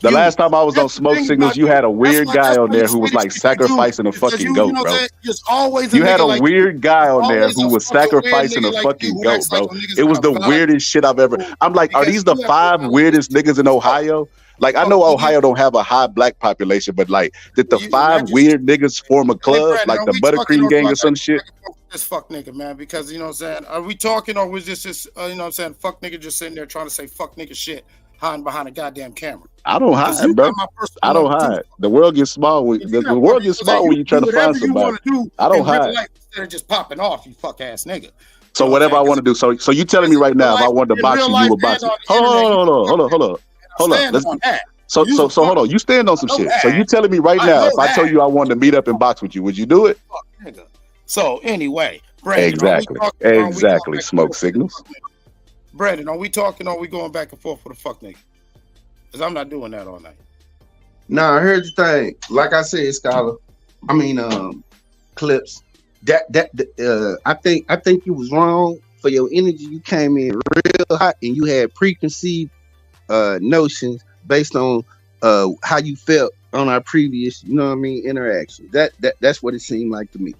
The last time I was on smoke signals, you had a weird guy on there who was like sacrificing a fucking goat, bro. You had a weird guy on there who was sacrificing a fucking goat, bro. It was the weirdest shit I've ever. I'm like, are these the 5 weirdest niggas in Ohio? Like, I know Ohio don't have a high black population, but like, did the 5 weird niggas form a club, like the Buttercream Gang or some shit? This fuck nigga, man, because you know what I'm saying. Are we talking, or was this just you know what I'm saying? Fuck nigga just sitting there trying to say fuck nigga shit, hiding behind a goddamn camera. I don't hide, bro. I don't hide. The world gets small when the world gets small when you try to find somebody. I don't hide. Instead of just popping off, you fuck ass nigga. So whatever I want to do. So you telling me right now, if I wanted to box you, you would box me? Hold on. So hold on. You stand on some shit. So you telling me right now, if I told you I wanted to meet up and box with you, would you do it? So anyway, Brandon, exactly. Smoke signals. Brandon, are we talking or are we going back and forth for the fuck nigga? Because I'm not doing that all night. Nah, here's the thing. Like I said, Scholar. I mean, Clips. I think you was wrong for your energy. You came in real hot and you had preconceived notions based on how you felt on our previous, you know what I mean, interaction. That's what it seemed like to me.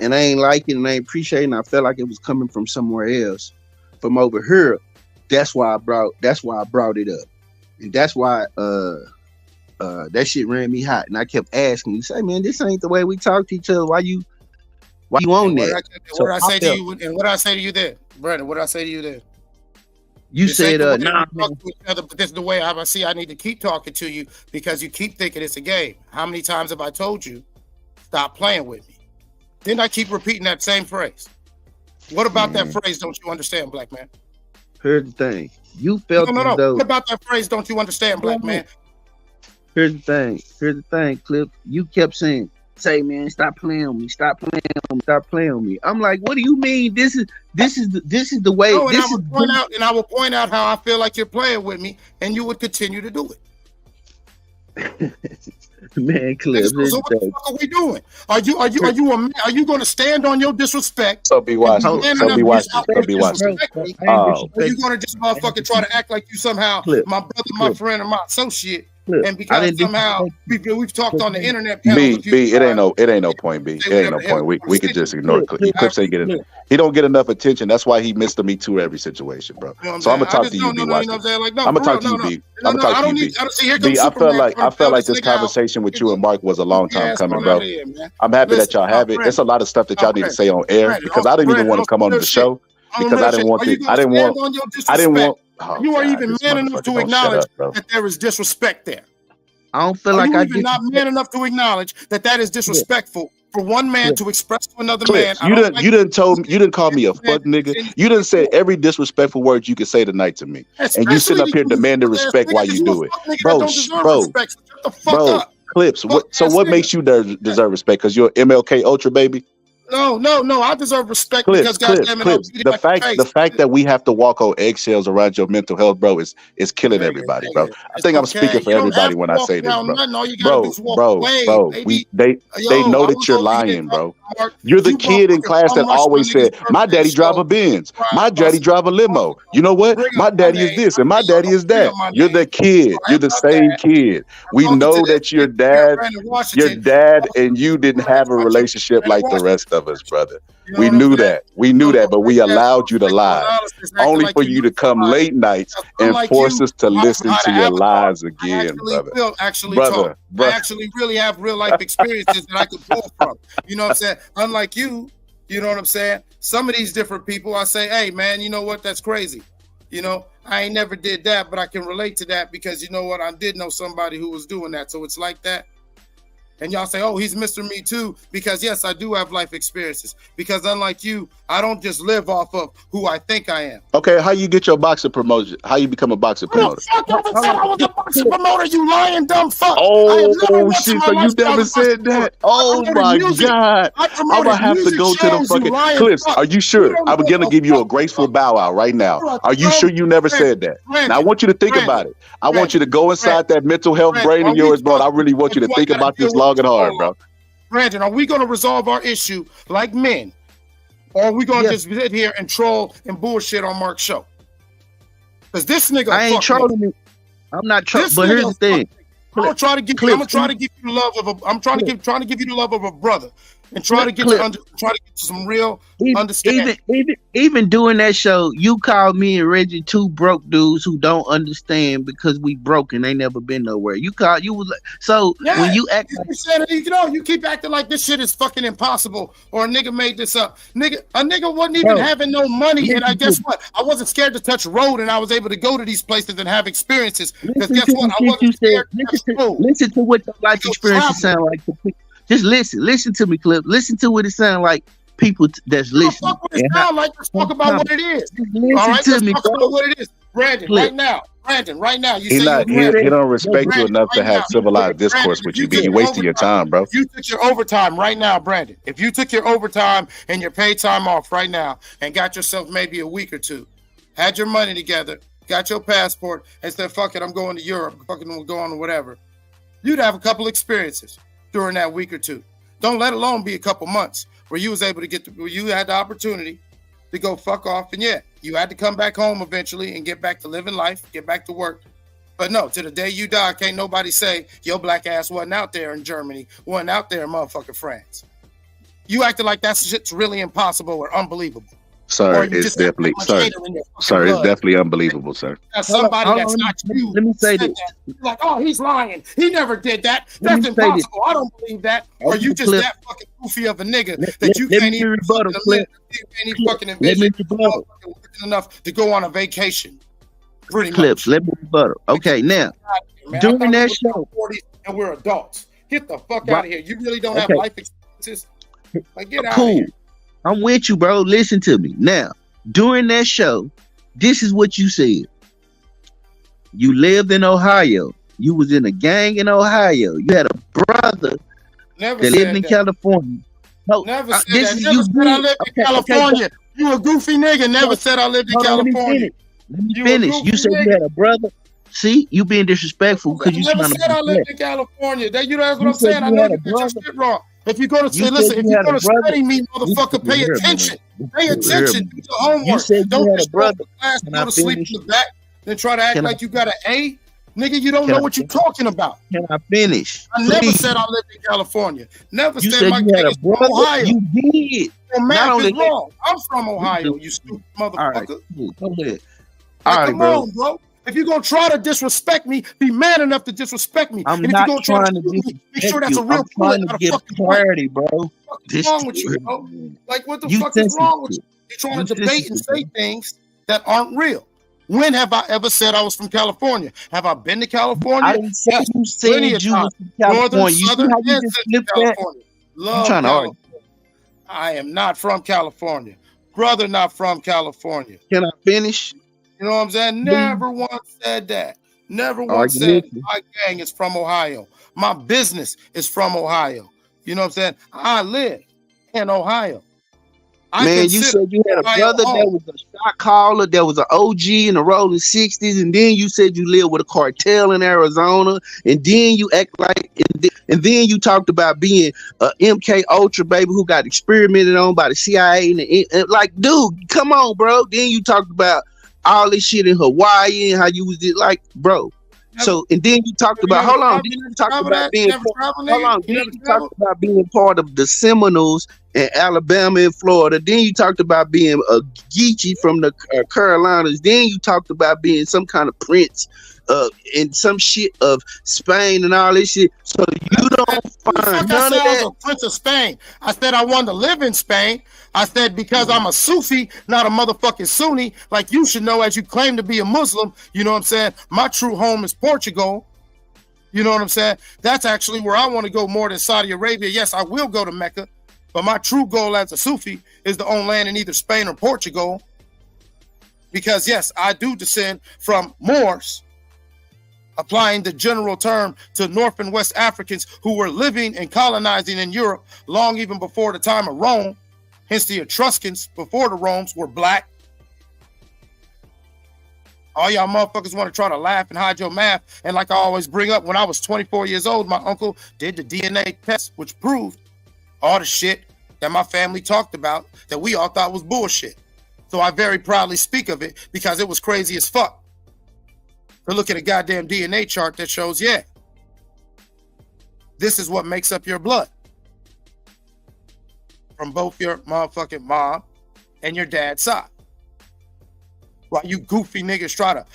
And I ain't like it and I ain't appreciating. I felt like it was coming from somewhere else, from over here. That's why I brought it up. And that's why that shit ran me hot. And I kept asking you, say, man, this ain't the way we talk to each other. Why you on that? What I say to you, and what I say to you there, Brandon, what I say to you there? You said, nah, but this is the way I see. I need to keep talking to you because you keep thinking it's a game. How many times have I told you, stop playing with me? Then I keep repeating that same phrase. What about that phrase? Don't you understand, black man? Here's the thing. You felt no. Though, what about that phrase? Don't you understand, black man? Here's the thing, Clip. You kept saying, "Say, man, stop playing on me. Stop playing on me." I'm like, what do you mean? This is the way. No, and I will point out how I feel like you're playing with me, and you would continue to do it. Man, Clip. So what the fuck are we doing? Are you going to stand on your disrespect? So be watching. Are you going to just motherfucking try to act like you somehow my brother, my friend, or my associate? And because somehow we've talked on the internet. B, it ain't no point. B, it ain't no point. We could just ignore it. Clips ain't getting. He don't get enough attention. That's why he missed the Me Too every situation, bro. So I'm gonna talk to you, B. I'm gonna talk to you, B. I'm gonna talk to you, B. B, I felt like this conversation with you and Mark was a long time coming, bro. I'm happy that y'all have it. It's a lot of stuff that y'all need to say on air because I didn't even want to come on the show because I didn't want. You are even man enough to acknowledge that there is disrespect there. I don't feel like I'm not man enough to acknowledge that is disrespectful for one man to express to another man. You didn't call me a fuck nigga. You didn't say every disrespectful word you could say tonight to me, and you sit up here demanding respect while you do it, bro. Clips. So what makes you deserve respect? Because you're an MLK Ultra baby. No. I deserve respect because goddamn it, the fact that we have to walk on eggshells around your mental health, bro, is killing everybody, bro. I think I'm speaking for everybody when I say this, bro. Bro. They know that you're lying, bro. You're the kid in class that always said, "My daddy drive a Benz. My daddy drive a limo. You know what? My daddy is this and my daddy is that." You're the kid. You're the same kid. We know that your dad, and you didn't have a relationship like the rest of us, brother. We knew that. But we allowed you to lie, only for you to come late nights and force us to listen to your lies again, brother. I actually really have real life experiences that I could pull from. You know what I'm saying? Unlike you, you know what I'm saying? Some of these different people, I say, hey, man, you know what? That's crazy. You know, I ain't never did that, but I can relate to that because you know what? I did know somebody who was doing that. So it's like that. And y'all say, oh, he's Mr. Me Too, because yes, I do have life experiences. Because unlike you, I don't just live off of who I think I am. Okay, how you get your boxer promotion? How you become a boxer promoter? I never said I was a boxer promoter, you lying dumb fuck. Oh shit, so you never said that? Oh my God. I'm gonna have to go to the fucking Clips. Are you sure? I'm gonna give you a graceful bow out right now. Are you sure you never said that? Now I want you to think about it. I want you to go inside that mental health brain of yours, bro. I really want you to think about this long and hard, bro. Brandon, are we going to resolve our issue like men? Or are we going to just sit here and troll and bullshit on Mark's show? Because this nigga, I ain't trolling you. I'm not trolling. But here's the thing. I'm gonna try to give you the love of a. I'm trying to give you the love of a brother, and try to get to some real understanding. Even doing that show, you called me and Reggie two broke dudes who don't understand because we broke and they never been nowhere. You was like, so when you act, you keep acting like this shit is fucking impossible, or a nigga made this up. A nigga wasn't even having no money, and I guess what? I wasn't scared to touch road, and I was able to go to these places and have experiences. Because guess what? I wasn't scared to touch road. Listen to what the life experiences sound like. Just listen to me, Clip. Listen to what it sounds like. People that's listening. Fuck what it sound like. Let's talk about what it is. All right, let's talk about what it is. Brandon, right now. He don't respect you enough to have civilized discourse with you. You wasting your time, bro. You took your overtime right now, Brandon. If you took your overtime and your paid time off right now and got yourself maybe a week or two, had your money together, got your passport, and said, fuck it, I'm going to Europe, fucking we'll go on or whatever, you'd have a couple experiences during that week or two. Don't let alone be a couple months where you was able to where you had the opportunity to go fuck off. And yeah, you had to come back home eventually and get back to living life, get back to work. But no, to the day you die, can't nobody say your black ass wasn't out there in Germany, wasn't out there in motherfucking France. You acted like that shit's really impossible or unbelievable. Sir, it's definitely unbelievable, sir. Somebody that's not you. Let me say this. Like, oh, he's lying. He never did that. That's impossible. I don't believe that. Or you just that fucking goofy of a nigga that you can't even rebuttal. Let me rebuttal. Enough to go on a vacation. Pretty Clips. Let me rebuttal. Okay, now during that show, and we're adults. Get the fuck out of here. You really don't have life experiences. Like, get out of here. I'm with you, bro. Listen to me. Now, during that show, this is what you said. You lived in Ohio. You was in a gang in Ohio. You had a brother that lived in California. No, never said that. Never said I lived in California. Okay. You a goofy nigga. Never said I lived in California. Let me finish. You said you had a brother. See, you being disrespectful because you trying to. Never said I lived in California. That's what I'm saying. I know you did your shit wrong. If you go to say, listen, if you're going to study me, motherfucker, pay attention. Pay attention. Do your homework. Don't just go to class and go to sleep in the back, then try to act like you got an A. Nigga, you don't know what you're talking about. Can I finish? I never said I lived in California. Never said my nigga's from Ohio. You did. Your math is wrong. I'm from Ohio, you stupid motherfucker. Go ahead. All right, bro. If you're going to try to disrespect me, be man enough to disrespect me. I'm not trying to disrespect you. I'm trying to give clarity, bro. What's wrong with you, bro? Like, what the fuck is wrong with you? You're trying to debate and say things that aren't real. When have I ever said I was from California? Have I been to California? I didn't say you said you was from California. Northern, you Southern, see how you just flipped California. I'm trying to argue. I am not from California. Brother not from California. Can I finish? You know what I'm saying? Never once said that. Never once said my gang is from Ohio. My business is from Ohio. You know what I'm saying? I live in Ohio. Man, you said you had a brother that was a shot caller, that was an OG in the rolling 60s, and then you said you lived with a cartel in Arizona, and then you act like, and then you talked about being a MK Ultra baby who got experimented on by the CIA, and like, dude, come on, bro. Then you talked about all this shit in Hawaii and how you was like, bro. So, and then you talked about, hold on, then you talked about being, part of the Seminoles in Alabama and Florida. Then you talked about being a Geechee from the Carolinas. Then you talked about being some kind of prince and some shit of Spain and all this shit. So you don't find none of that. I was a prince of Spain. I said I wanted to live in Spain. I said because I'm a Sufi, not a motherfucking Sunni, like you should know as you claim to be a Muslim. You know what I'm saying? My true home is Portugal. You know what I'm saying? That's actually where I want to go more than Saudi Arabia. Yes, I will go to Mecca, but my true goal as a Sufi is to own land in either Spain or Portugal. Because yes, I do descend from Moors, applying the general term to North and West Africans who were living and colonizing in Europe long even before the time of Rome. Hence the Etruscans before the Romans were black. All y'all motherfuckers want to try to laugh and hide your math. And like I always bring up, when I was 24 years old, my uncle did the DNA test, which proved all the shit that my family talked about that we all thought was bullshit. So I very proudly speak of it because it was crazy as fuck. To look at a goddamn DNA chart that shows, yeah, this is what makes up your blood. From both your motherfucking mom and your dad's side. While you goofy niggas try to,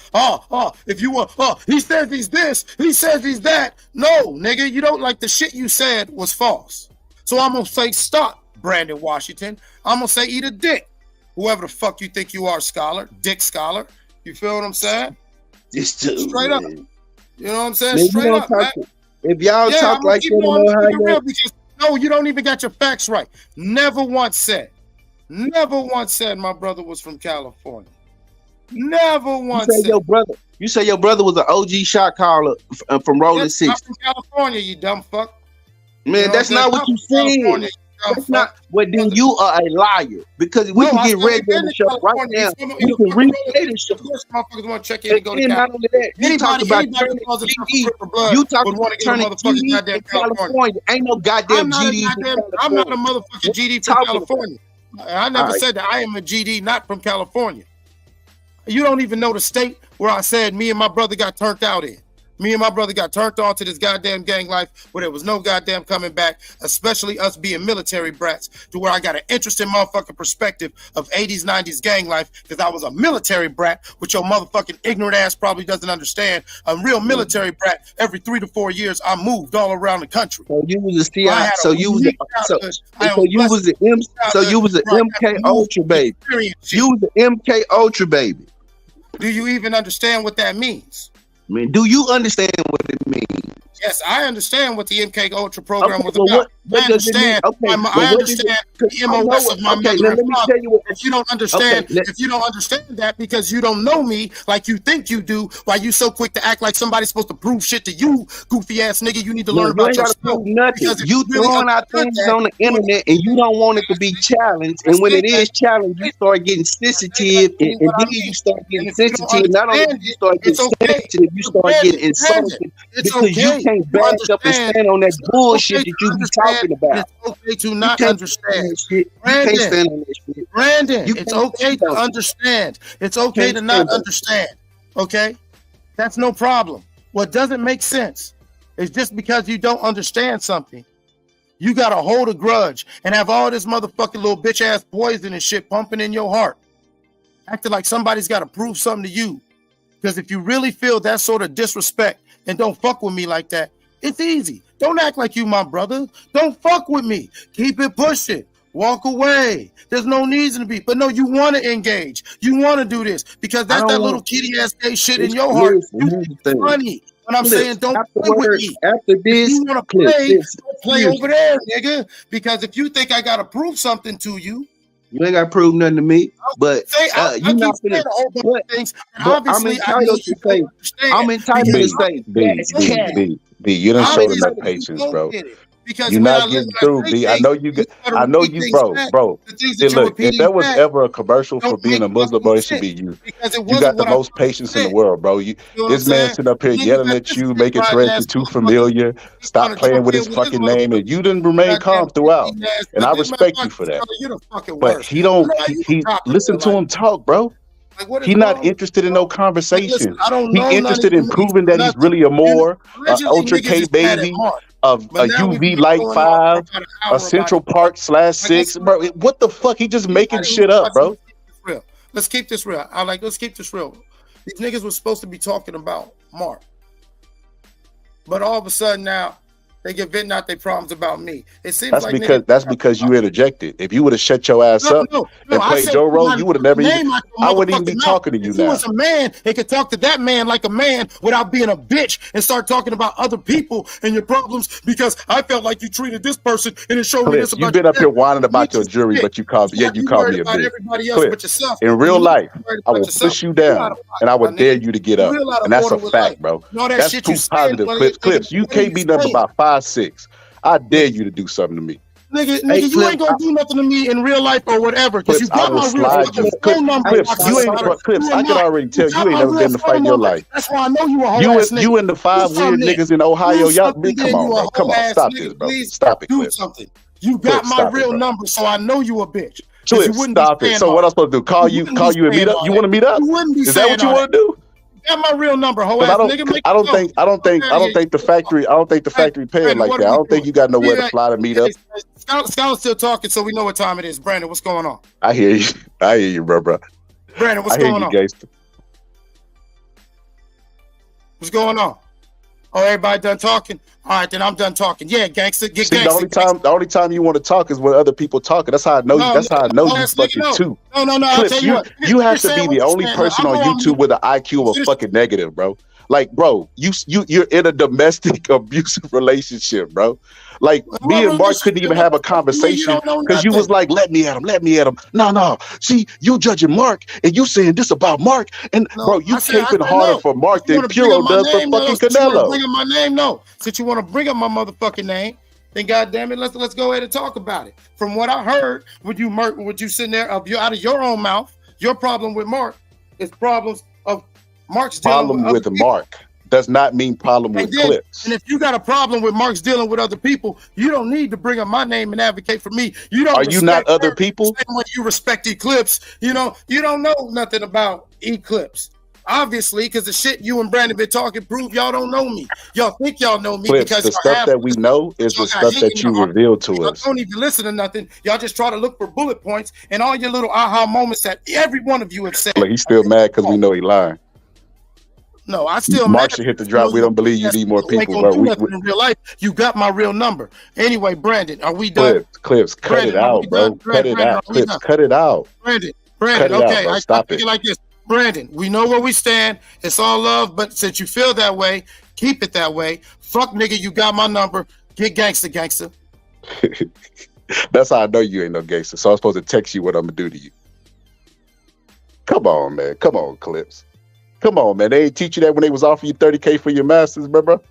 if you want, he says he's this, he says he's that. No, nigga, you don't like the shit you said was false. So I'm gonna say stop, Brandon Washington. I'm gonna say eat a dick. Whoever the fuck you think you are, scholar, dick scholar. You feel what I'm saying? Straight up. You know what I'm saying? Man, straight up, man. If y'all talk like that, no, you don't even got your facts right. Never once said my brother was from California. Never once said. You say your brother was an OG shot caller from Rolling Six. Not from California, you dumb fuck. Man, you know that's not what you said. That's not. Well, then you are a liar because we can get ready on the show right now. You can replay the show. Motherfuckers want to check in and go to California. You talk about you talk about turning GD to California. Ain't no goddamn GD. I'm not a motherfucking GD from California. I never said that. I am a GD, not from California. You don't even know the state where I said me and my brother got turned out in. Me and my brother got turned on to this goddamn gang life where there was no goddamn coming back, especially us being military brats, to where I got an interesting motherfucking perspective of 80s, 90s gang life because I was a military brat, which your motherfucking ignorant ass probably doesn't understand. A real military brat, every 3 to 4 years, I moved all around the country. So you was a CI, so you was the MK Ultra baby. You was the MK Ultra baby. Do you even understand what that means? I mean, do you understand what it means? Yes, I understand what the MK Ultra program was about. I understand. I understand the MOS of my mother and father. If you don't understand, that because you don't know me like you think you do, why you so quick to act like somebody's supposed to prove shit to you, goofy ass nigga. You need to learn about yourself. You throwing out things on the internet and you don't want it to be challenged. And when it is challenged, you start getting sensitive, and then you start getting sensitive. Not only do you start getting sensitive, you start getting insulted because you can't back up and stand on that bullshit that you be talking about. It's okay to not understand. Brandon, it's okay to understand. It's okay to not understand. Okay? That's no problem. What doesn't make sense is just because you don't understand something, you got to hold a grudge and have all this motherfucking little bitch ass poison and shit pumping in your heart. Acting like somebody's got to prove something to you. Because if you really feel that sort of disrespect and don't fuck with me like that, it's easy. Don't act like you my brother. Don't fuck with me. Keep it pushing. Walk away. There's no reason to be. But no, you want to engage. You want to do this because that's that little kitty ass gay shit in your heart. You think it's funny. When I'm saying don't play with me. After this, you want to play, play over there, nigga. Because if you think I got to prove something to you, you ain't got to prove nothing to me, but you not saying a whole bunch of things. Obviously, I'm entitled to say, B, you done showed enough patience, bro. Because you're when not getting through, B. I know you get. I know you, bro. See, look, if there was ever a commercial for being a Muslim, bro, it should be you. You got the most patience in the world, bro. This man sitting up here yelling at you, making threats. You're too familiar. Stop playing with his fucking name, and you didn't remain calm throughout. And I respect you for that. But he don't. He listen to him talk, bro. He's not interested in no conversation. He's interested in proving that he's really a more Ultra K baby, of a UV Light 5, a Central Park /6, bro. What the fuck? He just making shit up, bro. Let's keep this real. Let's keep this real. These niggas were supposed to be talking about Mark, but all of a sudden now they get venting out their problems about me. It seems that's because you interjected. If you would have shut your ass up and played Joe Rogan, you would have never even. I wouldn't even be talking to you if now. If was a man, he could talk to that man like a man without being a bitch and start talking about other people and your problems because I felt like you treated this person and it showed me this about you've been up here whining about your jury, but you called me a bitch. Everybody else but yourself. In real life, I will push you down and I will dare you to get up, and that's a fact, bro. That's too positive. Clips. You can't be nothing about 5'6". I dare you to do something to me. Nigga, you ain't gonna do nothing to me in real life or whatever. Because you got my real phone number. Clips, you ain't Clips. I can already tell you ain't never been in a fight in your life. That's why I know you a whole ass nigga. You and the 5 weird niggas in Ohio, y'all. Come on, bro. Come on, stop this, bro. Stop it, Clips. You got my real number, so I know you a bitch. Clips, stop it. So what I'm supposed to do? Call you and meet up? You want to meet up? Is that what you want to do? Got my real number, ho ass nigga. I don't think the factory paying like that. I don't think you got nowhere to fly to meet up. Scout's still talking, so we know what time it is. Brandon, what's going on? I hear you, bro. Brandon, what's going on? Gangster. What's going on? Oh, everybody done talking? All right, then I'm done talking. Yeah, gangster, get See, gangster. The only time you want to talk is when other people talking. That's how I know you. That's how I know you fucking too. No. Clips, you have to be the only person on YouTube with an IQ of a fucking negative, bro. Like, bro, you're in a domestic abusive relationship, bro. Like, me and Mark couldn't even have a conversation because you was like, let me at him. No. See, you judging Mark and you saying this about Mark. And, bro, you caping harder for Mark than Puro does for fucking Canelo. Bring up my name, no. Since you want to bring up my motherfucking name, then goddamn it, let's go ahead and talk about it. From what I heard, would you sitting there out of your own mouth, your problem with Mark is problems of Mark's problem with Mark does not mean problem with Clips. And if you got a problem with Mark's dealing with other people, you don't need to bring up my name and advocate for me. You don't. Are you not other people? Same way you respect Eclipse. You know, you don't know nothing about Eclipse. Obviously, because the shit you and Brandon been talking prove y'all don't know me. Y'all think y'all know me Clips, because the stuff that we know is the stuff that you revealed to us. Don't even listen to nothing. Y'all just try to look for bullet points and all your little aha moments that every one of you have said. Like, he's still mad because we know he lying. No, I still Mark should hit the drop. We don't believe you need more people. Bro. In real life, you got my real number. Anyway, Brandon, are we done? Clips, cut it out, bro. Cut it out. Clips, cut it out. Brandon, okay, I think it like this. Brandon, we know where we stand. It's all love, but since you feel that way, keep it that way. Fuck nigga, you got my number. Get gangster. That's how I know you ain't no gangster. So I'm supposed to text you what I'm gonna do to you. Come on, man. Come on, Clips. Come on, man. They ain't teach you that when they was offering you $30K for your masters, bro.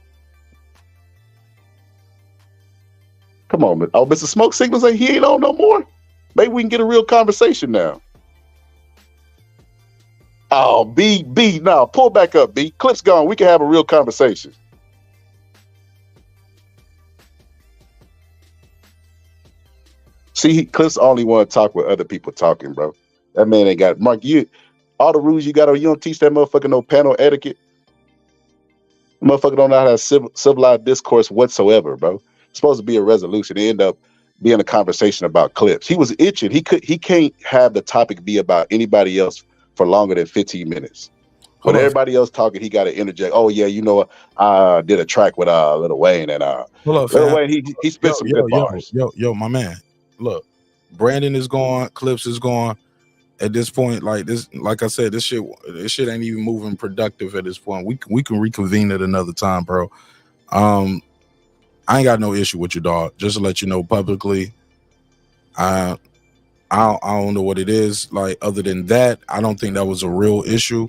Come on, man. Oh, Mr. Smoke Signals he ain't on no more. Maybe we can get a real conversation now. Oh, B, no, pull back up, B. Clip's gone. We can have a real conversation. See, Clip's only want to talk with other people talking, bro. That man ain't got Mark. All the rules you got, you don't teach that motherfucker no panel etiquette. Motherfucker don't know how to have civilized discourse whatsoever, bro. It's supposed to be a resolution. It ended up being a conversation about Clips. He was itching. He can't have the topic be about anybody else for longer than 15 minutes. But everybody else talking, he got to interject. Oh yeah, you know, I did a track with Lil Wayne and Lil Wayne. He spit some good bars. Yo, my man. Look, Brandon is gone. Clips is gone. At this point, like I said, this shit ain't even moving productive at this point. We can reconvene at another time, bro. I ain't got no issue with you, dog. Just to let you know publicly, I don't know what it is. Like, other than that, I don't think that was a real issue.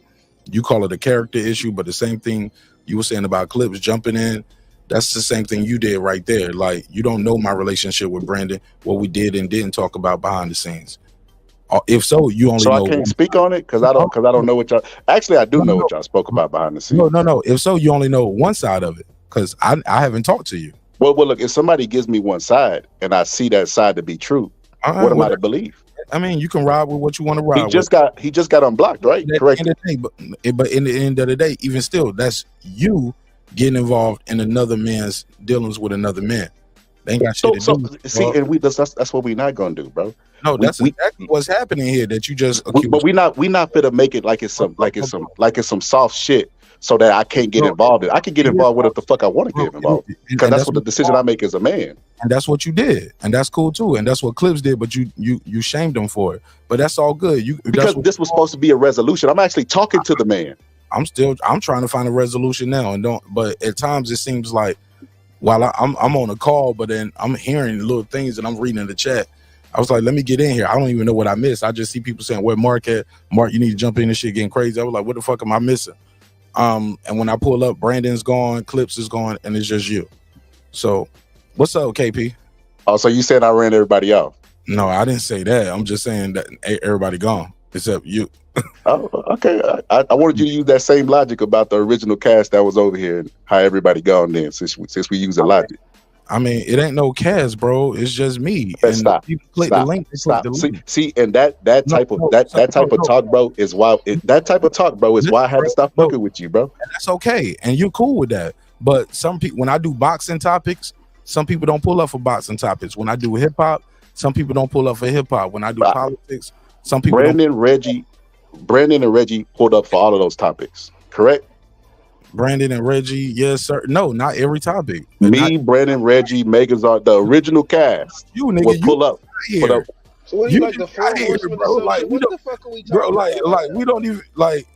You call it a character issue, but the same thing you were saying about Clips jumping in That's the same thing you did right there. Like, you don't know my relationship with Brandon, what we did and didn't talk about behind the scenes. If so, you only know. I can't speak on it because I don't know what y'all. Actually, I do know what y'all spoke about behind the scenes. No. If so, you only know one side of it because I haven't talked to you. Well, look. If somebody gives me one side and I see that side to be true, what am I to believe? I mean, you can ride with what you want to ride. He just got unblocked, right? Correct. But in the end of the day, even still, that's you getting involved in another man's dealings with another man. They ain't got shit to do. See, and that's what we're not gonna do, bro. No, that's exactly what's happening here. That you just but we not finna make it like it's some soft shit so that I can't get involved in. I can get involved with what the fuck I want to get involved because that's what the decision I make as a man. And that's what you did, and that's cool too, and that's what Clips did. But you shamed him for it. But that's all good. Because this was supposed to be a resolution. I'm actually talking to the man. I'm trying to find a resolution now, but at times it seems like while I'm on a call, but then I'm hearing little things and I'm reading in the chat. I was like, let me get in here. I don't even know what I missed. I just see people saying, where Mark at? Mark, you need to jump in and shit getting crazy. I was like, what the fuck am I missing? And when I pull up, Brandon's gone, Clips is gone, and it's just you. So what's up, KP? Oh, so you said I ran everybody off? No, I didn't say that. I'm just saying that everybody gone except you. Oh, okay. I wanted you to use that same logic about the original cast that was over here and how everybody gone then since we use the logic. I mean, it ain't no cast, bro. It's just me. And stop. You click the link. See, and that type of talk, bro, is why I had to stop fucking with you, bro. And that's okay, and you're cool with that. But some people, when I do boxing topics, some people don't pull up for boxing topics. When I do hip hop, some people don't pull up for hip hop. When I do politics, some people. Brandon and Reggie pulled up for all of those topics, correct? Brandon and Reggie, yes, sir. No, not every topic. Brandon, Reggie, Megazard, the original cast. You nigga, would pull up. So what are you like the four horsemen or something? What the fuck are we talking about? Like we don't even like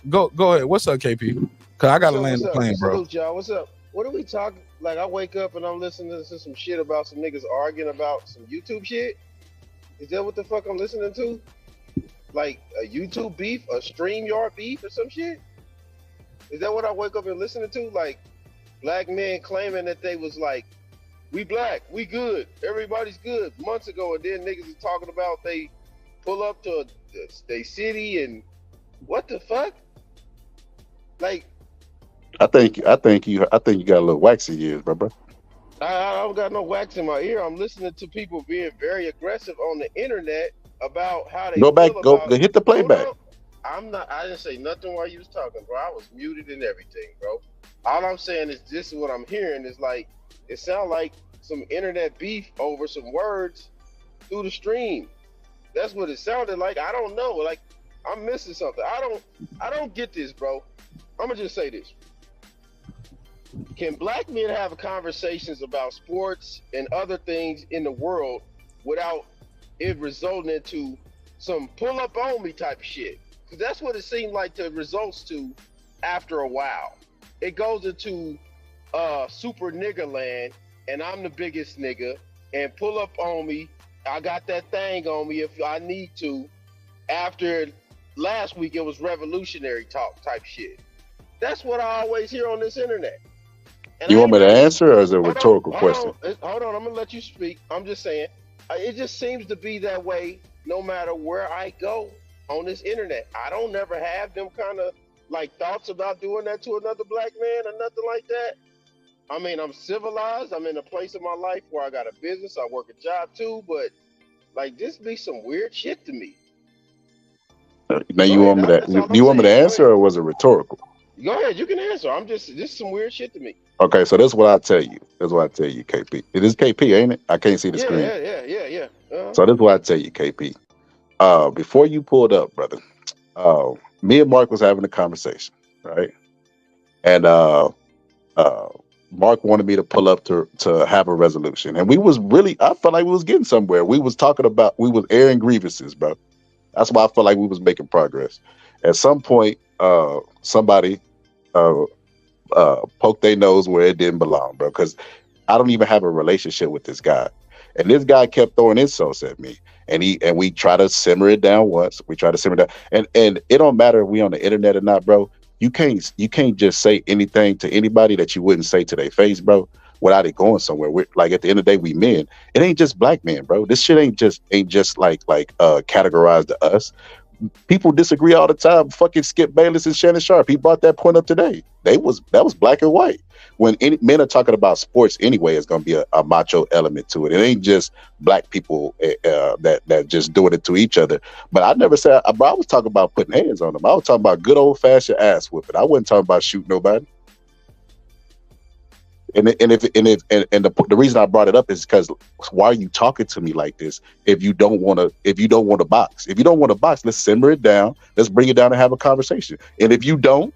go ahead. What's up, KP? Cause I gotta land the plane, bro. Salute, y'all. What's up? What are we talking? Like I wake up and I'm listening to some shit about some niggas arguing about some YouTube shit. Is that what the fuck I'm listening to? Like a YouTube beef, a StreamYard beef, or some shit? Is that what I wake up and listening to? Like black men claiming that they was like, we black, we good, everybody's good months ago, and then niggas is talking about they pull up to they city and what the fuck? Like, I think you got a little wax in your ears, bro. I don't got no wax in my ear. I'm listening to people being very aggressive on the internet about how they go hit the playback. I didn't say nothing while you was talking, bro. I was muted and everything, bro. All I'm saying is this is what I'm hearing is like, it sounds like some internet beef over some words through the stream. That's what it sounded like. I don't know. Like, I'm missing something. I don't get this, bro. I'm gonna just say this. Can black men have conversations about sports and other things in the world without it resulting into some pull up on me type of shit? Because that's what it seemed like the results to after a while. It goes into super nigga land, and I'm the biggest nigga, and pull up on me. I got that thing on me if I need to. After last week, it was revolutionary talk type shit. That's what I always hear on this internet. And you want me to answer, or is it a rhetorical question? Hold on, I'm gonna let you speak. I'm just saying, it just seems to be that way no matter where I go on this internet. I don't never have them kind of like thoughts about doing that to another black man or nothing like that. I mean, I'm civilized. I'm in a place in my life where I got a business. I work a job too, but like this be some weird shit to me. Now you want me to answer, or was it rhetorical? Go ahead, you can answer. This is some weird shit to me. Okay, so this is what I tell you. KP. It is KP, ain't it? I can't see the screen. Yeah. So this is what I tell you, KP. Before you pulled up, brother, me and Mark was having a conversation, right? And Mark wanted me to pull up to have a resolution. And I felt like we was getting somewhere. We was airing grievances, bro. That's why I felt like we was making progress. At some point, somebody poked their nose where it didn't belong, bro, because I don't even have a relationship with this guy. And this guy kept throwing insults at me. And we try to simmer it down once. We try to simmer it down. And it don't matter if we on the internet or not, bro. you can't just say anything to anybody that you wouldn't say to their face, bro, without it going somewhere. We're, like, at the end of the day, we men. It ain't just black men, bro. This shit ain't just like categorized to us. People disagree all the time. Fucking Skip Bayless and Shannon Sharp. He brought that point up today. That was black and white. When men are talking about sports anyway, it's gonna be a macho element to it. It ain't just black people that just doing it to each other. But I never said, bro, I was talking about putting hands on them. I was talking about good old fashioned ass whooping. I wasn't talking about shooting nobody. And the reason I brought it up is because why are you talking to me like this if you don't want to box? If you don't want to box, let's simmer it down. Let's bring it down and have a conversation. And if you don't,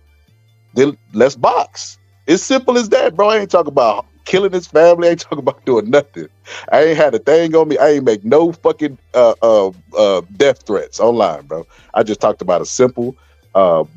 then let's box. It's simple as that, bro. I ain't talking about killing his family. I ain't talking about doing nothing. I ain't had a thing on me. I ain't make no fucking death threats online, bro. I just talked about a simple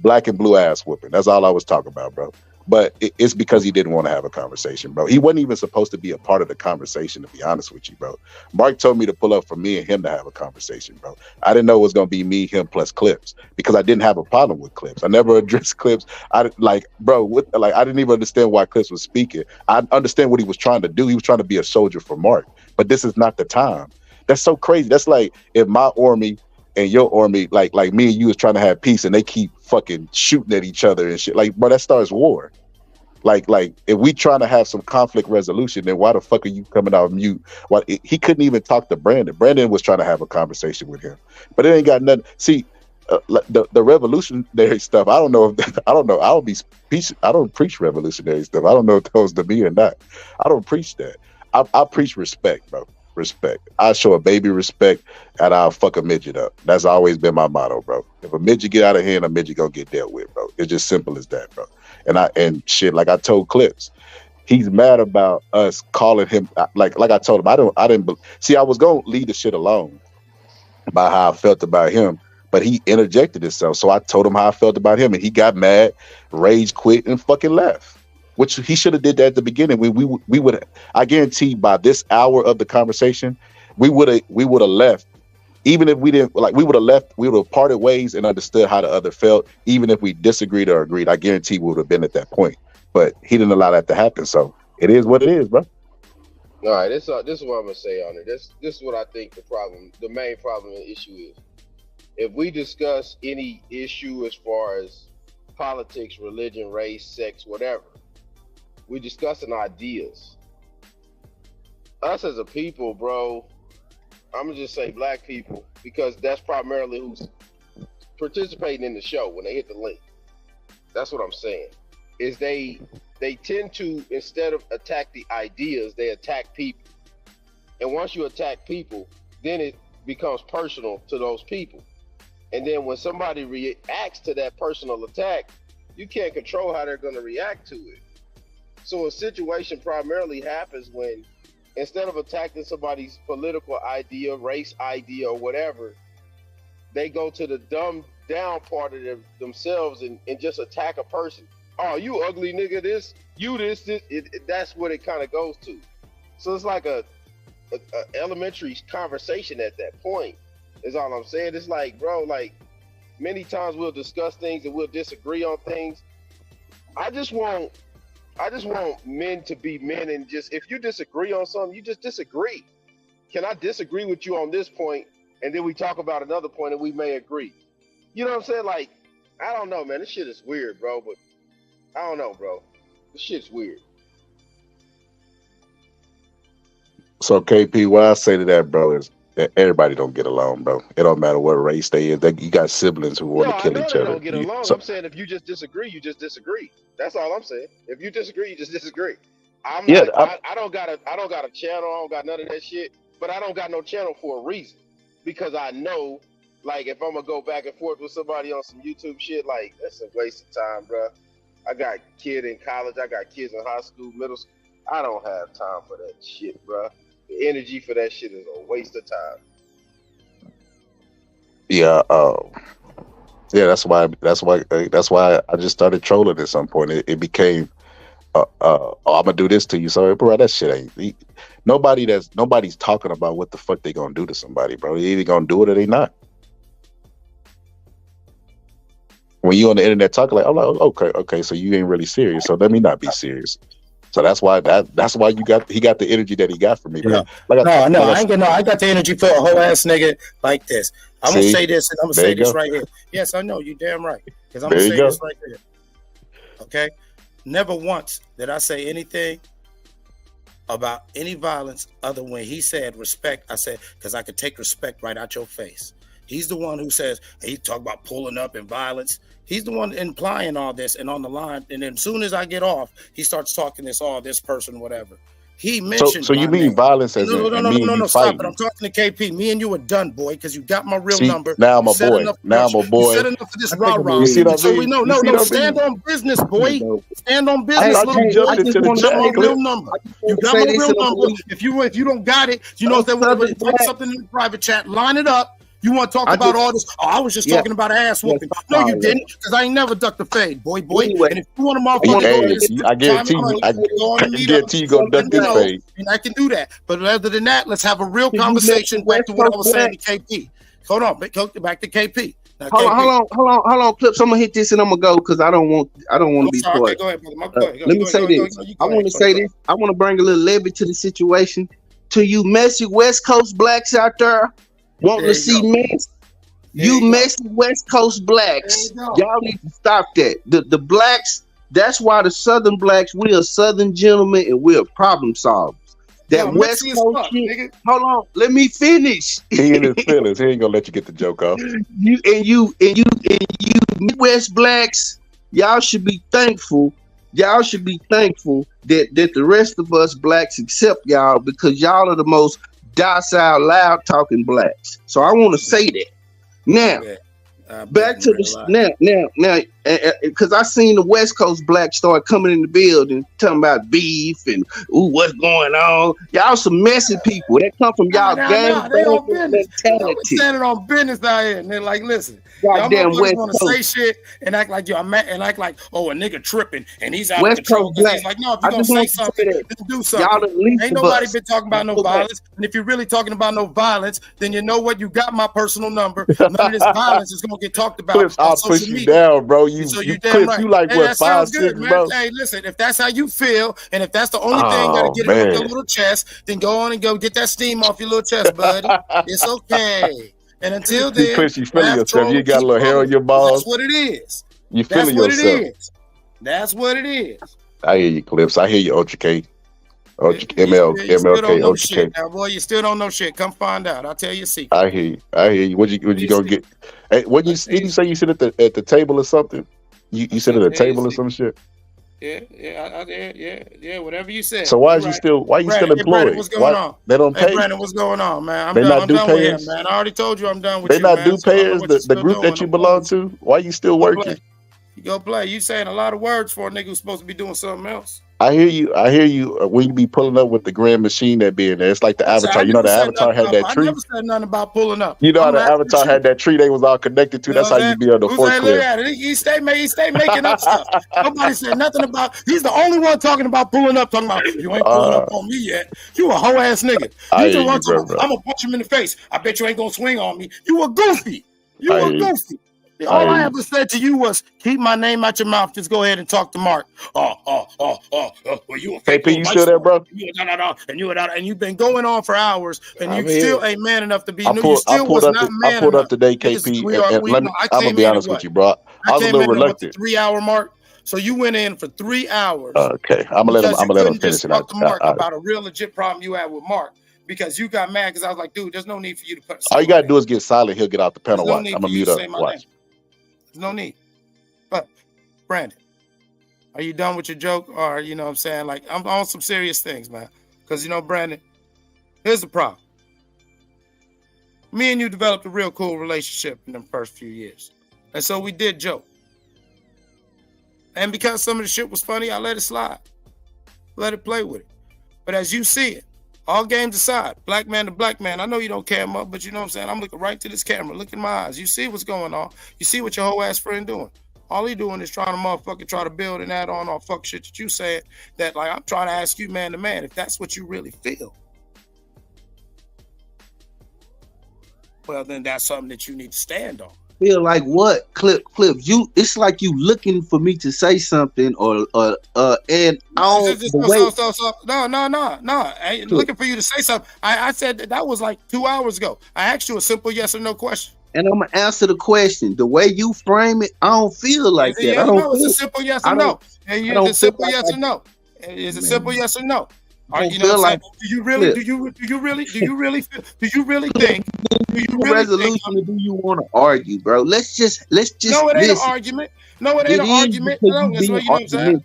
black and blue ass whooping. That's all I was talking about, bro. But it's because he didn't want to have a conversation, bro. He wasn't even supposed to be a part of the conversation, to be honest with you, bro. Mark told me to pull up for me and him to have a conversation, bro. I didn't know it was going to be me, him, plus Clips, because I didn't have a problem with Clips. I never addressed Clips. I didn't even understand why Clips was speaking. I understand what he was trying to do. He was trying to be a soldier for Mark, but this is not the time. That's so crazy. That's like if my army and your army, like me and you, is trying to have peace, and they keep fucking shooting at each other and shit. Like, bro, that starts war. Like if we trying to have some conflict resolution, then why the fuck are you coming out mute? Why he couldn't even talk to Brandon? Brandon was trying to have a conversation with him, but it ain't got nothing. See, the revolutionary stuff. I don't know. I don't preach revolutionary stuff. I don't know if those to me or not. I don't preach that. I preach respect, bro. Respect. I show a baby respect, and I'll fuck a midget up. That's always been my motto, bro. If a midget get out of hand, a midget gonna get dealt with, bro. It's just simple as that, bro. And shit, like I told Clips, he's mad about us calling him. Like I told him, I didn't see. I was gonna leave the shit alone about how I felt about him, but he interjected himself. So I told him how I felt about him, and he got mad, rage quit, and fucking left. Which he should have did that at the beginning. We would. I guarantee by this hour of the conversation, we would have left. Even if we didn't, like, we would have left. We would have parted ways and understood how the other felt. Even if we disagreed or agreed, I guarantee we would have been at that point. But he didn't allow that to happen. So it is what it is, bro. All right, this is what I'm gonna say on it. This is what I think the main problem and issue is. If we discuss any issue as far as politics, religion, race, sex, whatever. We're discussing ideas. Us as a people, bro, I'm gonna just say black people, because that's primarily who's participating in the show when they hit the link. That's what I'm saying. Is they tend to, instead of attack the ideas, they attack people. And once you attack people, then it becomes personal to those people. And then when somebody reacts to that personal attack, you can't control how they're gonna react to it. So a situation primarily happens when, instead of attacking somebody's political idea, race idea, or whatever, they go to the dumbed down part of themselves and just attack a person. Oh, you ugly nigga, this, you this. That's what it kind of goes to. So it's like a elementary conversation at that point, is all I'm saying. It's like, bro, like, many times we'll discuss things and we'll disagree on things. I just want men to be men, and just, if you disagree on something, you just disagree. Can I disagree with you on this point, and then we talk about another point and we may agree? You know what I'm saying? Like, I don't know, man. This shit is weird, bro, but I don't know, bro. This shit's weird. So KP, what I say to that, bro, is that everybody don't get along, bro. It don't matter what race they is. You got siblings who want to kill each other. Don't get along. I'm saying if you just disagree, you just disagree. That's all I'm saying. If you disagree, you just disagree. I don't got a channel. I don't got none of that shit. But I don't got no channel for a reason, because I know, like, if I'm gonna go back and forth with somebody on some YouTube shit, like, that's a waste of time, bro. I got kid in college. I got kids in high school, middle school. I don't have time for that shit, bro. The energy for that shit is a waste of time. Yeah, that's why I just started trolling at some point. It became, I'm gonna do this to you. So, bro, that shit ain't. Nobody's talking about what the fuck they gonna do to somebody, bro. They either gonna do it or they not. when you on the internet talking like, I'm like, okay, so you ain't really serious. So let me not be serious. So that's why he got the energy that he got from me, man. I got the energy for a whole ass nigga like this. I'm gonna say this and I'm gonna say this right here. Yes, I know you damn right. Because I'm gonna say this right here. Okay? Never once did I say anything about any violence other when he said respect. I said, because I could take respect right out your face. He's the one who says, he talk about pulling up and violence. He's the one implying all this and on the line. And then as soon as I get off, he starts talking this person, whatever. He mentioned. So you mean violence as no, stop fighting. it. I'm talking to KP. Me and you are done, boy, because you got my real number. Now I'm a boy. You said enough for this rah-rah. You see what I mean? No. Stand on business, boy. Stand on business. I thought you jumped into the chat. You got my real number. You got my real number. If you don't got it, you know that when you put something in the private chat, line it up. You want to talk about all this? Oh, I was just talking about ass whooping. No, you didn't, because I ain't never ducked a fade, boy. Anyway, and if you want to motherfucker, I guarantee you gonna duck this fade. And I can do that. But other than that, let's have a real conversation back to what I was saying to KP. Hold on, back to KP. Now, hold on, Clips. I'm gonna hit this and I'm gonna go because I don't want to be part. Okay, go ahead, brother. Let me say this. I want to say this. I want to bring a little levity to the situation. To you messy West Coast blacks out there wanting to see mess. You messy West Coast blacks, y'all need to stop that. The blacks, that's why the Southern blacks, we are Southern gentlemen and we're problem solvers. That West Coast shit. Hold on, let me finish. He in his feelings. He ain't gonna let you get the joke off. You Midwest blacks, y'all should be thankful. Y'all should be thankful that the rest of us blacks accept y'all because y'all are the most docile, loud talking blacks. So I want to say that. Now, back to the now, because I seen the West Coast blacks start coming in the building talking about beef and what's going on. Y'all some messy people that come from y'all gang mentality. Standing on business out here, and they're like, listen, goddamn y'all want to say shit and act like you're mad and act like, oh, a nigga tripping and he's out West of control. Coast black. He's like, no, if you're gonna say something, then do something. Ain't nobody been talking about no violence. And if you're really talking about no violence, then you know what? You got my personal number. None of this violence is gonna get talked about. Clips, I'll push you down, bro. You Clips, right. You like what, 5'6", bro? Hey, listen, if that's how you feel, and if that's the only thing that'll get it off your little chest, then go on and go get that steam off your little chest, buddy. It's okay. And until then, Clips, you feeling yourself. You got a little hair on your balls. That's what it is. You feeling yourself. That's what it is. I hear you, Clips. I hear you, Ultra K. MLK, Ultra K. Now, boy, you still don't know shit. Come find out. I'll tell you a secret. I hear you. What you gonna get? Hey, did you say you sit at the table or something? You sit at a table or some shit? Yeah. Whatever you said. So why you still employed? Brandon, what's going on? They don't pay. Hey, Brandon, what's going on, man? I'm done with him, man. I already told you I'm done with you. They not do payers. The group that you belong to. Why you still working? You go play. You saying a lot of words for a nigga who's supposed to be doing something else. I hear you. When you be pulling up with the grand machine that be in there, it's like the Avatar. You know, the Avatar had that tree. I never said nothing about pulling up. You know how the Avatar had that tree they was all connected to. That's how you be on the forklift. Look at it. He stay making up stuff. Nobody said nothing about. He's the only one talking about pulling up. Talking about you ain't pulling up on me yet. You a hoe ass nigga. You just want to. I'm gonna punch him in the face. I bet you ain't gonna swing on me. You a goofy. You a goofy. All I ever said to you was, keep my name out your mouth. Just go ahead and talk to Mark. Well, you a fake KP, you still there, bro? And you've been going on for hours, and you still ain't man enough to be. I pulled up today, KP, and I'm gonna be honest with you, bro. I was a little reluctant. 3 hour mark. So you went in for 3 hours. Okay, I'm gonna let him finish it out. Mark about a real legit problem you had with Mark. Because you got mad because I was like, dude, there's no need for you to put. All you gotta do is get silent. He'll get out the panel. Watch. I'm gonna mute up. Watch. There's no need. But Brandon, are you done with your joke? Or you know what I'm saying? Like, I'm on some serious things, man. Because you know, Brandon, here's the problem. Me and you developed a real cool relationship in the first few years. And so we did joke. And because some of the shit was funny, I let it slide. Let it play with it. But as you see it, all games aside, black man to black man, I know you don't care much, but you know what I'm saying? I'm looking right to this camera. Look in my eyes. You see what's going on. You see what your whole ass friend doing. All he doing is trying to try to build and add on all fuck shit that you said that, like, I'm trying to ask you man to man if that's what you really feel. Well, then that's something that you need to stand on. feel like what clips you. It's like you looking for me to say something or and I don't. No. I ain't looking for you to say something. I said that was like 2 hours ago. I asked you a simple yes or no question. And I'm gonna answer the question. The way you frame it, I don't feel like that. Yeah, I don't no, it's a simple yes or no. It's a simple yes or no. It's a simple yes or no. You know what I'm saying? Do you really think? Resolution or do you want to argue, bro? Let's just. No, it ain't an argument. No, it ain't an argument. No, that's what you know what I'm saying.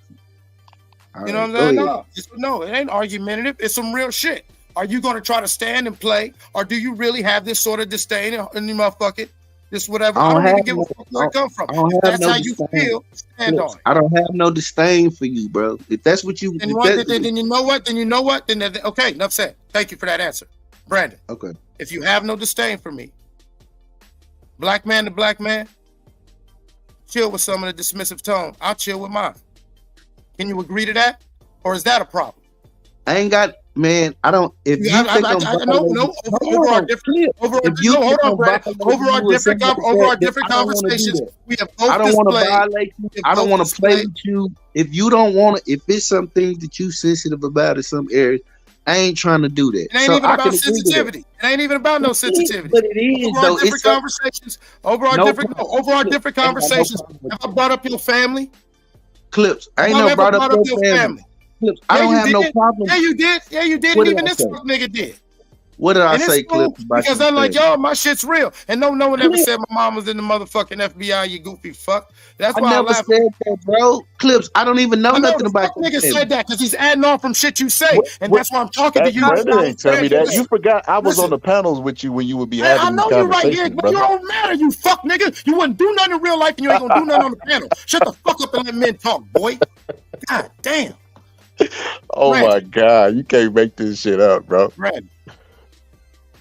You know what I'm saying? No, it ain't argumentative. It's some real shit. Are you going to try to stand and play, or do you really have this sort of disdain in your motherfucker? This whatever. I don't even give a fuck where it come from. If that's how you feel, stand on it. I don't have no disdain for you, bro. If that's what you. Then you know what? Then okay, enough said. Thank you for that answer, Brandon. Okay. If you have no disdain for me, black man to black man, chill with some of the dismissive tone. I'll chill with mine. Can you agree to that, or is that a problem? I ain't got. Man, I don't. If you think over our different conversations, we have both. I don't want to violate you. I don't want to play with you. If you don't want to, if it's some things that you sensitive about in some areas, I ain't trying to do that. It ain't even about sensitivity. It ain't even about no sensitivity. But it is though. Different conversations. Over our different conversations. Have I brought up your family? Clips. I ain't never brought up your family. I don't have no problem. Yeah, you did. Yeah, you did. Even this nigga did. What did I say, Clip? Because I'm like, yo, my shit's real. And no one ever said my mom was in the motherfucking FBI, you goofy fuck. That's why I never said that, bro. Clips, I don't even know nothing about that. Nigga said that because he's adding on from shit you say. And that's why I'm talking to you. Brandon ain't tell me that. You forgot I was on the panels with you when you would be having these conversations. I know you're right here, but you don't matter, you fuck nigga. You wouldn't do nothing in real life and you ain't gonna do nothing on the panel. Shut the fuck up and let men talk, boy. God damn. Oh my God, you can't make this shit up, bro.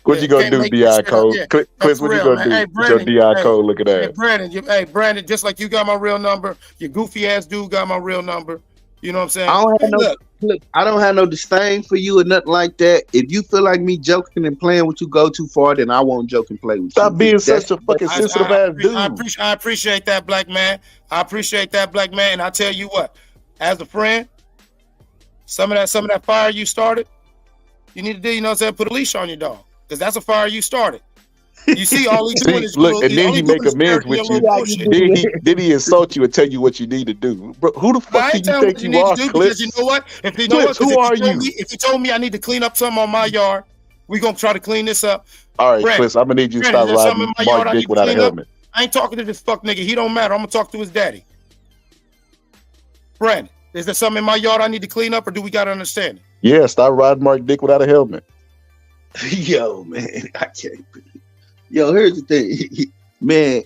What you gonna do, DI code? Chris, what you gonna do with your DI code looking at? Hey, Brandon, just like you got my real number, your goofy ass dude got my real number. You know what I'm saying? I don't have no disdain for you or nothing like that. If you feel like me joking and playing with you go too far, then I won't joke and play with you. Stop being such a fucking sensitive ass dude. I appreciate that, black man. And I tell you what, as a friend, some of that fire you started, you need to do, you know what I'm saying, put a leash on your dog. Because that's a fire you started. You see, all he's doing is look, and then he make amends with you. Then he insult you and tell you what you need to do. Bro, who the fuck do you think you are, Clips? You know what? Who are you? If you told me I need to clean up something on my yard, we're gonna try to clean this up. All right, Clips, I'm gonna need you to stop riding Mark Dick without a helmet. I ain't talking to this fuck nigga. He don't matter. I'm gonna talk to his daddy. Brandon, is there something in my yard I need to clean up, or do we gotta understand it? Yeah, stop riding Mark Dick without a helmet. Yo, man, I can't. Yo, here's the thing, man.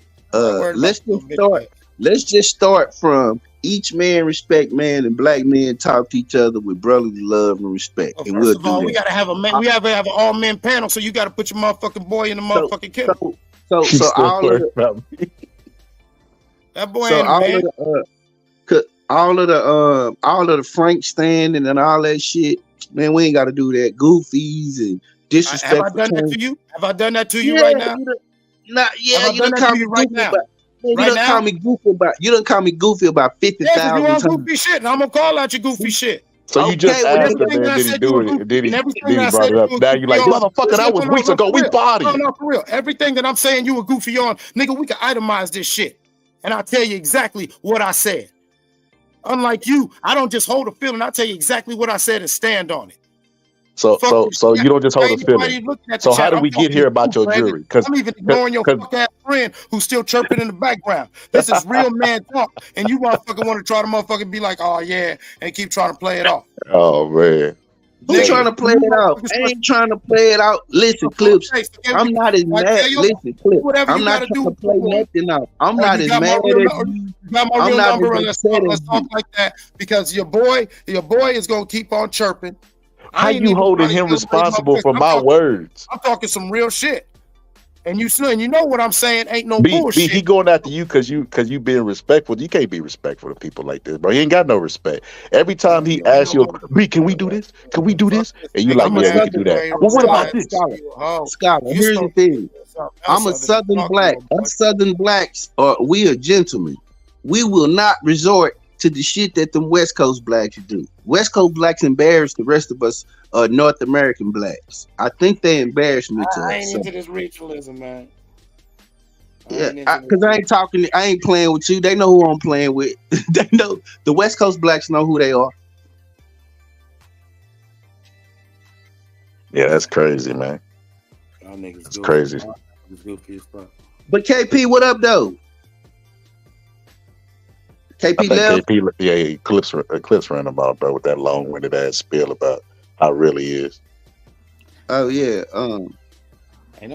Let's just start from each man respect man, and black men talk to each other with brotherly love and respect. Well, first of all, we gotta have we have an all men panel, so you gotta put your motherfucking boy in the motherfucking kennel. So all of the that boy ain't all of the Frank standing and all that shit, man. We ain't got to do that. Goofies and disrespect. Have I done that to you? Have I done that to you right now? You done call me right now. You done call me goofy about 50,000 times. You goofy shit, and I'm gonna call out your goofy shit. So you just asked him, man, did he do it? Did he brought it up? Now you like, motherfucker, that was weeks ago. We bodied. No, for real. Everything that I'm saying you were goofy on, nigga, we can itemize this shit, and I'll tell you exactly what I said. Unlike you, I don't just hold a feeling. I tell you exactly what I said and stand on it. So you don't just hold a feeling. So how did we get here about your jury? Because I'm even ignoring your fuck ass friend who's still chirping in the background. This is real man talk, and you motherfucker want to try to motherfucking be like, oh yeah, and keep trying to play it off. Oh man. Who's trying to play it out? I ain't trying to play it out. Listen, Clips. I'm not as mad. Listen, Clips. I'm not trying to play nothing out. I'm not as mad as you. You got my real number, and let's talk like that, because your boy is gonna keep on chirping. How you holding him responsible for my words? I'm talking some real shit. And you know what I'm saying ain't no B, bullshit. he going after you because you being respectful. You can't be respectful to people like this, bro. He ain't got no respect. Every time he asks you, B, can we do this? Can we do this? And you like, yeah, we can do that. Well, what about this? Scholar, here's the thing. I'm a Southern black. Us Southern blacks, we are gentlemen. We will not resort to the shit that them West Coast blacks do. West Coast blacks embarrass the rest of us North American blacks. I think they embarrass me to I us. ain't into this ritualism, man. Yeah, because I ain't playing with you. They know who I'm playing with. They know the West Coast blacks know who they are. Yeah, that's crazy, man. It's crazy. But KP, what up though? KP left. KP, yeah, Clips ran him out, bro, with that long-winded ass spiel about how it really is. Oh yeah. Ain't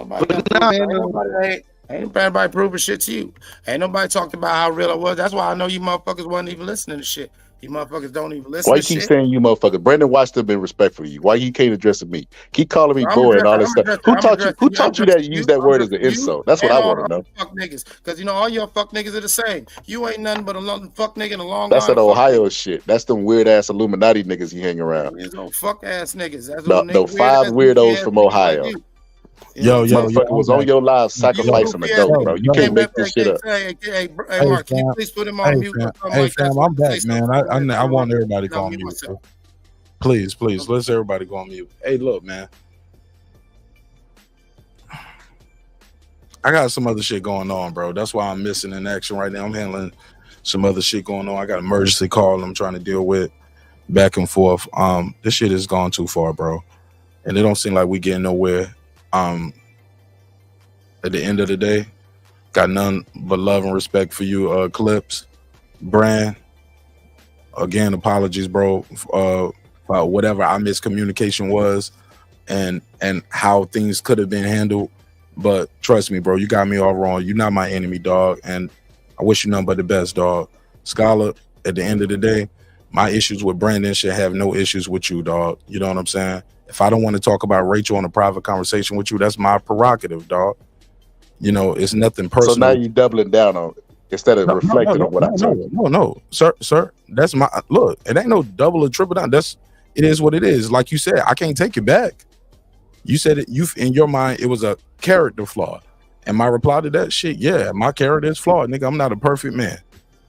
nobody proving shit to you. Ain't nobody talked about how real I was. That's why I know you motherfuckers wasn't even listening to shit. You motherfuckers don't even listen Why to you keep shit. saying you motherfucker? Brandon Washington been respectful to you. Why you can't address me? Keep calling me boy and all that stuff. Who taught you that you use that word as an insult? That's what I want to know. Fuck niggas. Because you know all your fuck niggas are the same. You ain't nothing but a fuck nigga in a long That's line. that Ohio shit. That's them weird ass Illuminati niggas you hang around. There's no fuck ass niggas. That's No, 5 weirdos from Ohio. Yo, motherfucker was on your live sacrificing a goat, bro. You can't make this shit up. Hey, Mark, can you please put him on mute? Hey, fam, I'm back, man. I want everybody to go on mute. Bro. Please, let's everybody go on mute. Hey, look, man. I got some other shit going on, bro. That's why I'm missing in action right now. I'm handling some other shit going on. I got an emergency call I'm trying to deal with back and forth. This shit has gone too far, bro. And it don't seem like we getting nowhere. At the end of the day, got none but love and respect for you, Clips, Brand. Again, apologies, bro, for whatever our miscommunication was and how things could have been handled. But trust me, bro, you got me all wrong. You're not my enemy, dog, and I wish you nothing but the best, dog. Scholar, at the end of the day, my issues with Brandon should have no issues with you, dog. You know what I'm saying? If I don't want to talk about Rachel in a private conversation with you, that's my prerogative, dog. You know, it's nothing personal. So now you doubling down on it instead of reflecting on what I told you. No, sir. That's my look. It ain't no double or triple down. It is what it is. Like you said, I can't take it back. You said it. You in your mind, it was a character flaw, and my reply to that shit, yeah, my character is flawed, nigga. I'm not a perfect man.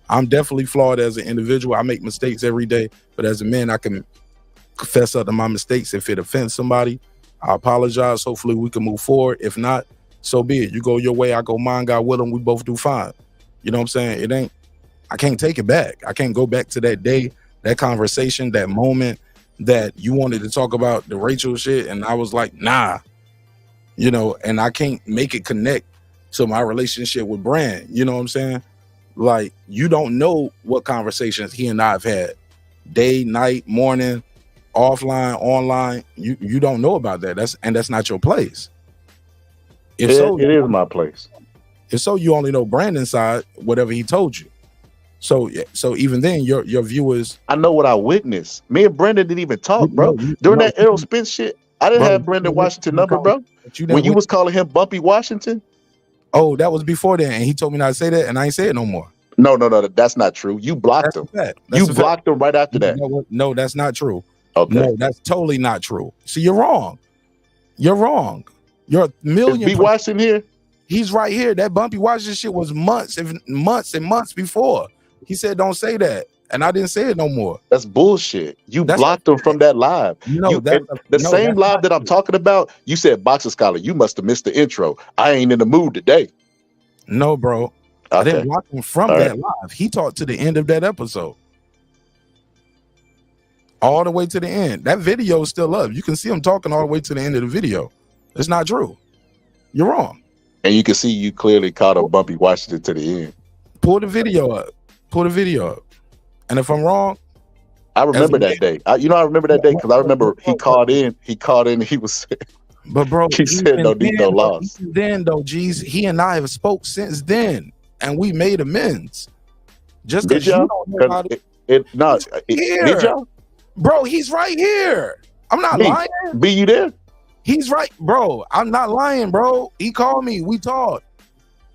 I'm definitely flawed as an individual. I make mistakes every day, but as a man, I can confess up to my mistakes. If it offends somebody, I apologize. Hopefully, we can move forward. If not, so be it. You go your way, I go mine. God willing, we both do fine. You know what I'm saying? I can't take it back. I can't go back to that day, that conversation, that moment that you wanted to talk about the Rachel shit. And I was like, nah, you know, and I can't make it connect to my relationship with Brand. You know what I'm saying? Like, you don't know what conversations he and I have had, day, night, morning, offline, online. You don't know about that. That's not your place. It is my place. If so, you only know Brandon's side, whatever he told you. So even then, your viewers. I know what I witnessed. Me and Brandon didn't even talk, bro. During that Errol Spence shit, I didn't have Brandon Washington number, bro. When you was calling him Bumpy Washington. Oh, that was before then, and he told me not to say that, and I ain't say it no more. No, that's not true. You blocked him. You blocked him right after that. No, that's not true. Okay. No, that's totally not true. See, you're wrong. You're wrong. You're a million. Is B Washington here? He's right here. That Bumpy Washington shit was months and months before. He said, don't say that. And I didn't say it no more. That's bullshit. You blocked him from that live. Same live that I'm talking about, you said, Boxer Scholar, you must have missed the intro. I ain't in the mood today. No, bro. Okay. I didn't block him from that live. He talked to the end of that episode. All the way to the end. That video is still up. You can see him talking all the way to the end of the video. It's not true. You're wrong. And you can see you clearly caught a Bumpy Washington to the end. Pull the video up. And if I'm wrong, I remember that day. I remember that day because I remember he called in. And he was. But bro, he said no need, no loss. Then though, geez, he and I have spoke since then, and we made amends. Just because you don't know about it. Did y'all? Bro, he's right here. I'm not lying. Be you there? He's right, bro. I'm not lying, bro. He called me. We talked.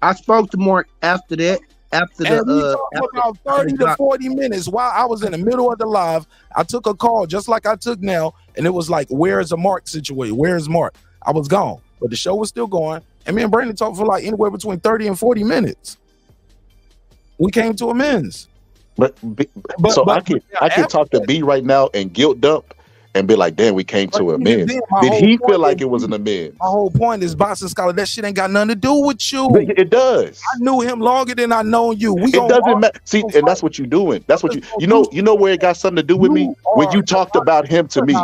I spoke to Mark after that. After And we the talked for about 30 to 40 minutes while I was in the middle of the live. I took a call just like I took now, and it was like, where's the Mark situation? Where's Mark? I was gone, but the show was still going. And me and Brandon talked for like anywhere between 30 and 40 minutes. We came to amends. I can talk to B right now and guilt dump and be like, damn, we came to amends. Did he feel like it was an amends? My whole point is, Boxing Scholar, that shit ain't got nothing to do with you. It does. I knew him longer than I know you. It doesn't matter. See, and that's what you're doing. That's what you know where it got something to do with me? When you talked about him to me.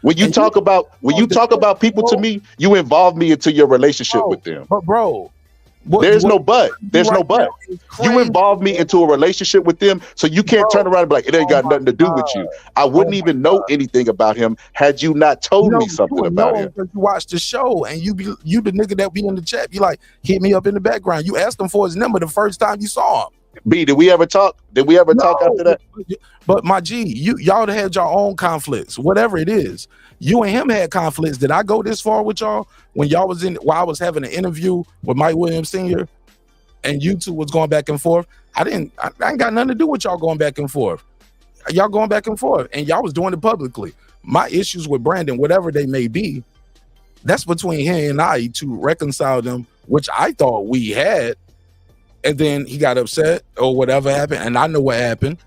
When you talk about people to me, you involve me into your relationship with them. But bro, there's no but. There's no but. You involve me into a relationship with them, so you can't turn around and be like, it ain't got nothing to do with you. I wouldn't even know anything about him had you not told me something about him. You watch the show and you the nigga that be in the chat. You like, hit me up in the background. You asked him for his number the first time you saw him. B, did we ever talk? Did we ever talk after that? But my G, y'all had your own conflicts, whatever it is. You and him had conflicts. Did I go this far with y'all when y'all was while I was having an interview with Mike Williams Sr. and you two was going back and forth? I ain't got nothing to do with y'all going back and forth. Y'all going back and forth, and y'all was doing it publicly. My issues with Brandon, whatever they may be, that's between him and I to reconcile them, which I thought we had. And then he got upset or whatever happened, and I know what happened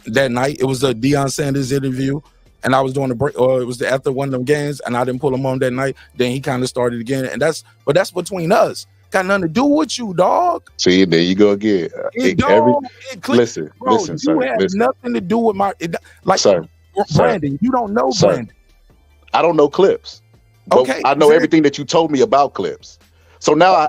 that night. It was a Deion Sanders interview, and I was doing a break, or it was after one of them games, and I didn't pull him on that night. Then he kind of started again, and that's between us. Got nothing to do with you, dog. See, there you go again. Listen, you had nothing to do with Brandon. You don't know Brandon. I don't know Clips. But I know everything that you told me about Clips. So now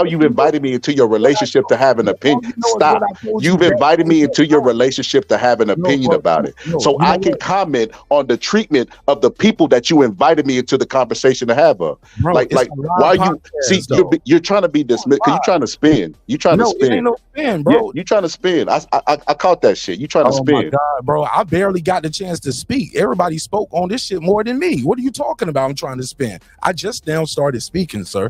you've invited me into your relationship to have an opinion. Stop. You've invited me into your relationship to have an opinion about it. So I can comment on the treatment of the people that you invited me into the conversation to have. Why you see you're trying to be dismissed because you're trying to spin. You're trying to spin. It ain't no spin, bro. Yeah, you're trying to spin. I caught that shit. You trying to spin. My God, bro. I barely got the chance to speak. Everybody spoke on this shit more than me. What are you talking about? I'm trying to spin. I just now started speaking, sir.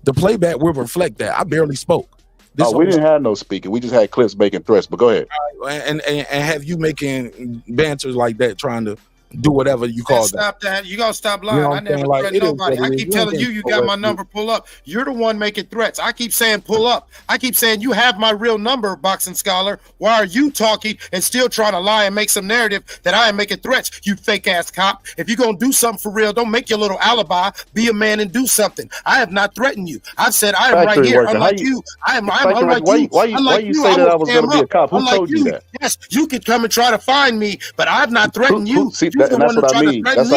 The playback will reflect that. I barely spoke. We didn't have no speaking. We just had Clips making threats, but go ahead. And have you making banter like that, trying to do whatever you call that. Stop that. You gotta stop lying. I never threatened nobody. I keep telling you got my number, pull up. You're the one making threats. I keep saying pull up. I keep saying you have my real number, Boxing Scholar. Why are you talking and still trying to lie and make some narrative that I am making threats, you fake ass cop? If you're gonna do something for real, don't make your little alibi. Be a man and do something. I have not threatened you. I've said I am right here. Unlike you, I'm unlike you. Why you say that I was gonna be a cop? Who told you that? Yes, you could come and try to find me, but I've not threatened you. And that's what I mean. That's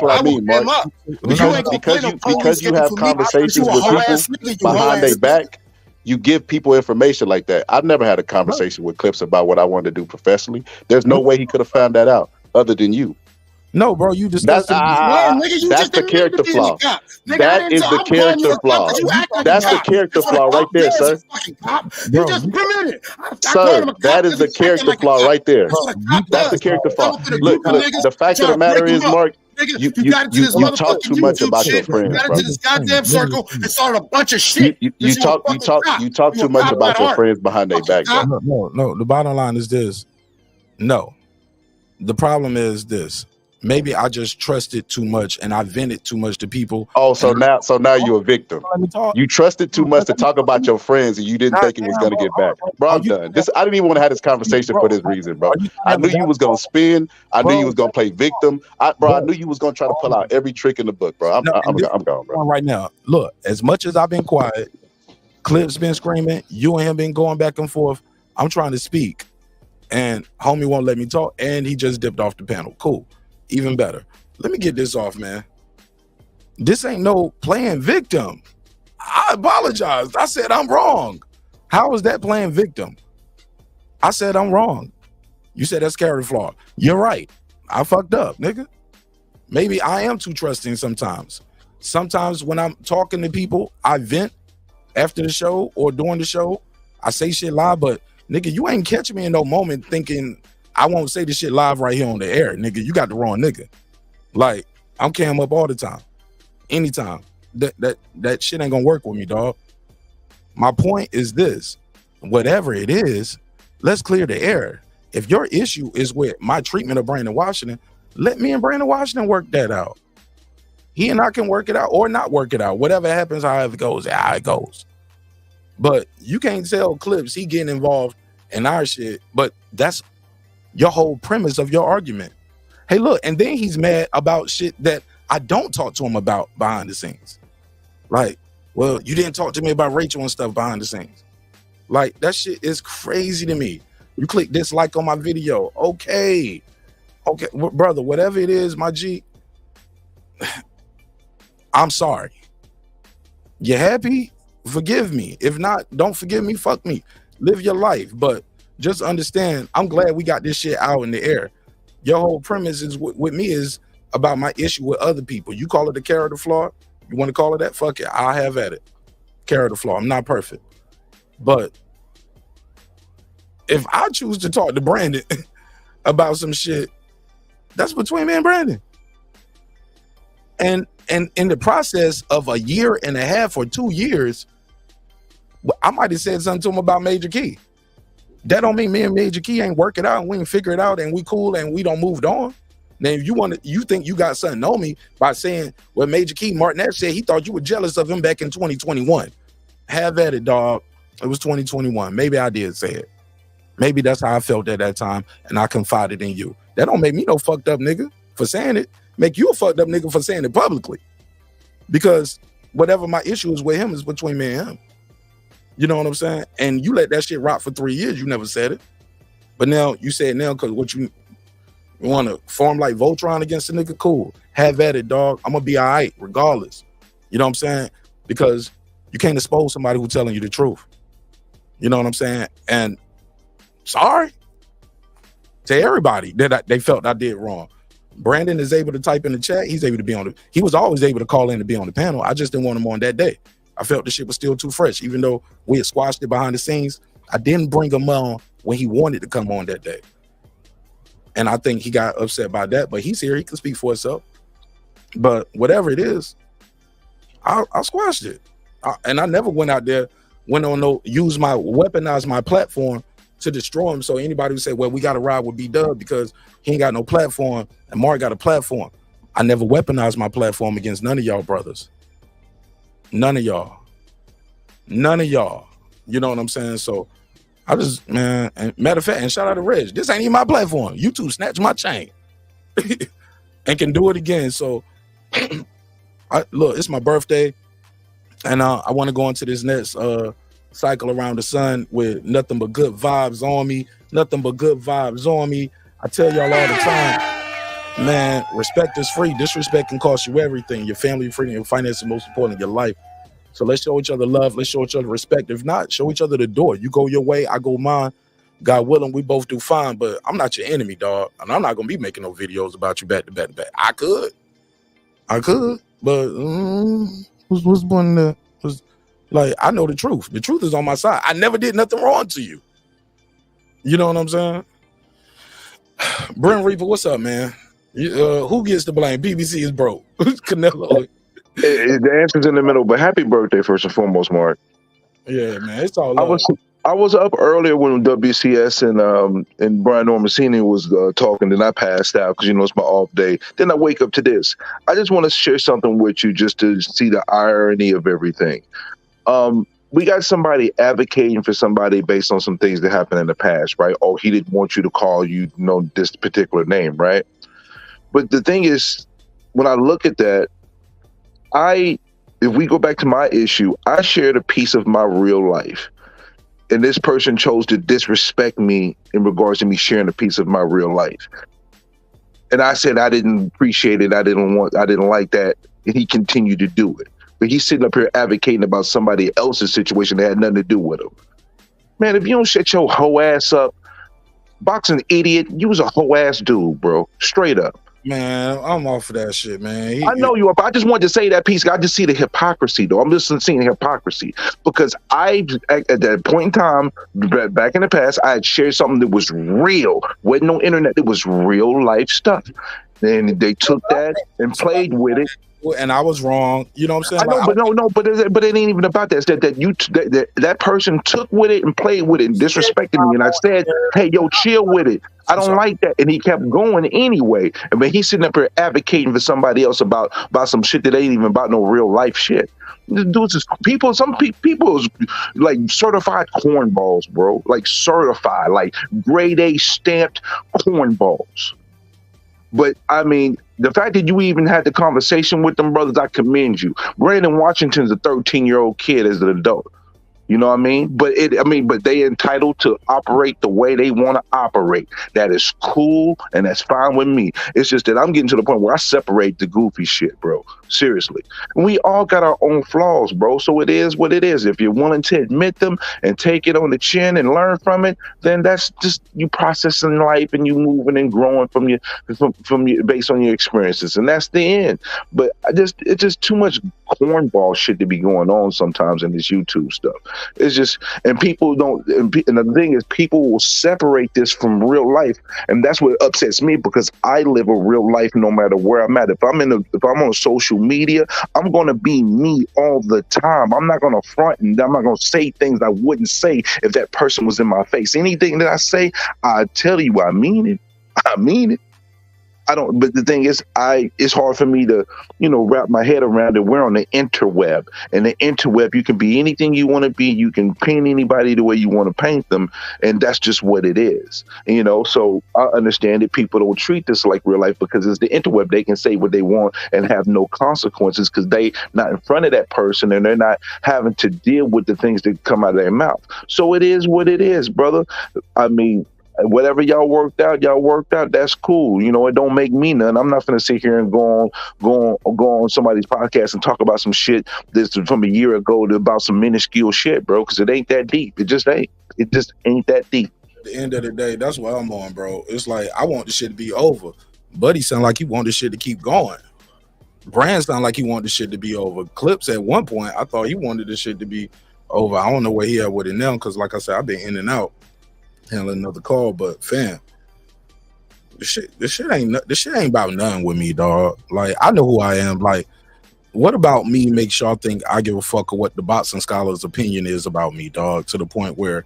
what I mean, Mark. Because you have conversations with people behind their back, you give people information like that. I've never had a conversation with Clips about what I wanted to do professionally. There's no way he could have found that out other than you. No, bro, you just that's the character flaw. That is the character flaw. That's the character flaw right there, sir. Sir, that is the character flaw right there. That's the character flaw. Look, the fact of the matter is, Mark, you talk too much about your friends, bro. Got into this goddamn circle and started a bunch of shit. You talk too much about your friends behind their back. No. The bottom line is this. No. The problem is this. Maybe I just trusted too much and I vented too much to people. Oh, so now you're a victim. You trusted too much to talk about your friends and you didn't think it was gonna get back. Bro, I'm done. I didn't even want to have this conversation for this reason, bro. I knew you was gonna spin. I knew you was gonna play victim. I knew you was gonna try to pull out every trick in the book, bro. I'm gone, bro. Right now, look, as much as I've been quiet, Clip's been screaming, you and him been going back and forth. I'm trying to speak, and homie won't let me talk, and he just dipped off the panel. Cool. Even better. Let me get this off, man. This ain't no playing victim. I apologized. I said I'm wrong. How is that playing victim? I said I'm wrong. You said that's character flaw. You're right. I fucked up, nigga. Maybe I am too trusting sometimes. Sometimes when I'm talking to people, I vent after the show or during the show. I say shit live, but nigga, you ain't catching me in no moment thinking I won't say this shit live right here on the air, nigga. You got the wrong nigga. Like, I'm cam up all the time, anytime. That shit ain't gonna work with me, dog. My point is this: whatever it is, let's clear the air. If your issue is with my treatment of Brandon Washington, let me and Brandon Washington work that out. He and I can work it out or not work it out. Whatever happens, however it goes, how it goes. But you can't tell Clips he getting involved in our shit. But that's your whole premise of your argument. Hey, look, and then he's mad about shit that I don't talk to him about behind the scenes. Like, well, you didn't talk to me about Rachel and stuff behind the scenes. Like, that shit is crazy to me. You click dislike on my video. Okay, brother, whatever it is, my G, I'm sorry. You happy? Forgive me. If not, don't forgive me. Fuck me. Live your life. But just understand, I'm glad we got this shit out in the air. Your whole premise is with me is about my issue with other people. You call it a character flaw. You want to call it that? Fuck it. I'll have at it. Character flaw. I'm not perfect. But if I choose to talk to Brandon about some shit, that's between me and Brandon. And in the process of a year and a half or 2 years, I might have said something to him about Major Key. That don't mean me and Major Key ain't work it out and we ain't figure it out and we cool and we don't moved on. Now, if you think you got something on me by saying, well, Major Key, Martinez said he thought you were jealous of him back in 2021. Have at it, dog. It was 2021. Maybe I did say it. Maybe that's how I felt at that time and I confided in you. That don't make me no fucked up nigga for saying it. Make you a fucked up nigga for saying it publicly. Because whatever my issue is with him is between me and him. You know what I'm saying? And you let that shit rock for 3 years. You never said it. But now you say it now because what you want to form like Voltron against the nigga? Cool. Have at it, dog. I'm going to be all right regardless. You know what I'm saying? Because you can't expose somebody who's telling you the truth. You know what I'm saying? And sorry to everybody that they felt I did wrong. Brandon is able to type in the chat. He's able to be on the. He was always able to call in to be on the panel. I just didn't want him on that day. I felt the shit was still too fresh, even though we had squashed it behind the scenes. I didn't bring him on when he wanted to come on that day, and I think he got upset by that. But he's here; he can speak for himself. But whatever it is, I squashed it, and I never went out there, weaponized my platform to destroy him. So anybody who say, well, we got to ride with B-Dub because he ain't got no platform and Mark got a platform. I never weaponized my platform against none of y'all brothers. None of y'all. None of y'all. You know what I'm saying? So I just, man, and matter of fact, and shout out to Reg. This ain't even my platform. YouTube snatched my chain and can do it again. So look, it's my birthday and I want to go into this next cycle around the sun with nothing but good vibes on me. Nothing but good vibes on me. I tell y'all all the time, man, respect is free. Disrespect can cost you everything. Your family, your freedom, your finances, most important, your life. So let's show each other love. Let's show each other respect. If not, show each other the door. You go your way, I go mine. God willing, we both do fine, but I'm not your enemy, dog. And I'm not going to be making no videos about you back to back to back. I could, but what's one that was like, I know the truth. The truth is on my side. I never did nothing wrong to you. You know what I'm saying? Brent Reaper, what's up, man? Who gets the blame? PBC is broke. Canelo. The answer's in the middle, but happy birthday first and foremost, Mark. Yeah, man, it's all love. I was up earlier when WCS and Brian Norman Sr. was talking, then I passed out because, it's my off day. Then I wake up to this. I just want to share something with you just to see the irony of everything. We got somebody advocating for somebody based on some things that happened in the past, right? Oh, he didn't want you to call this particular name, right? But the thing is, when I look at that, if we go back to my issue, I shared a piece of my real life. And this person chose to disrespect me in regards to me sharing a piece of my real life. And I said I didn't appreciate it. I didn't like that. And he continued to do it. But he's sitting up here advocating about somebody else's situation that had nothing to do with him. Man, if you don't shut your hoe ass up, boxing idiot, you was a hoe ass dude, bro. Straight up. Man, I'm off of that shit, man. I know you are, but I just wanted to say that piece. I just see the hypocrisy, though. I'm just seeing the hypocrisy because at that point in time, back in the past, I had shared something that was real. Wasn't no internet. It was real life stuff. And they took that and played with it. And I was wrong. You know what I'm saying? I know, but it ain't even about that. It's that person took with it and played with it and disrespected me. And I said, hey, yo, chill with it. I don't like that. And he kept going anyway. But he's sitting up here advocating for somebody else about some shit that ain't even about no real life shit. Dudes is people. Some people is like certified cornballs, bro. Like certified, like grade A stamped cornballs. But I mean, the fact that you even had the conversation with them brothers, I commend you. Brandon Washington's a 13-year-old kid as an adult. You know what I mean? But they entitled to operate the way they want to operate. That is cool and that's fine with me. It's just that I'm getting to the point where I separate the goofy shit, bro. Seriously. And we all got our own flaws, bro. So it is what it is. If you're willing to admit them and take it on the chin and learn from it, then that's just you processing life and you moving and growing from based on your experiences. And that's the end. But it's just too much cornball shit to be going on sometimes in this YouTube stuff. It's just, and people don't, and the thing is, people will separate this from real life, and that's what upsets me because I live a real life no matter where I'm at. If I'm on social media, I'm gonna be me all the time. I'm not gonna front and I'm not gonna say things I wouldn't say if that person was in my face. Anything that I say, I tell you, I mean it. I mean it. But the thing is, it's hard for me to, wrap my head around it. We're on the interweb, and the interweb, you can be anything you want to be. You can paint anybody the way you want to paint them, and that's just what it is. So I understand that people don't treat this like real life because it's the interweb. They can say what they want and have no consequences because they not in front of that person and they're not having to deal with the things that come out of their mouth. So it is what it is, brother. I mean, whatever y'all worked out, that's cool. It don't make me none. I'm not going to sit here and go on somebody's podcast and talk about some shit that's from a year ago about some minuscule shit, bro, because it ain't that deep. It just ain't. It just ain't that deep. At the end of the day, that's what I'm on, bro. It's like, I want this shit to be over. Buddy sound like he want this shit to keep going. Brand sound like he want this shit to be over. Clips at one point, I thought he wanted this shit to be over. I don't know where he at with it now, because like I said, I've been in and out handling another call, but fam, this shit ain't about nothing with me, dog. Like, I know who I am. Like, what about me makes y'all think I give a fuck of what the boxing scholar's opinion is about me, dog, to the point where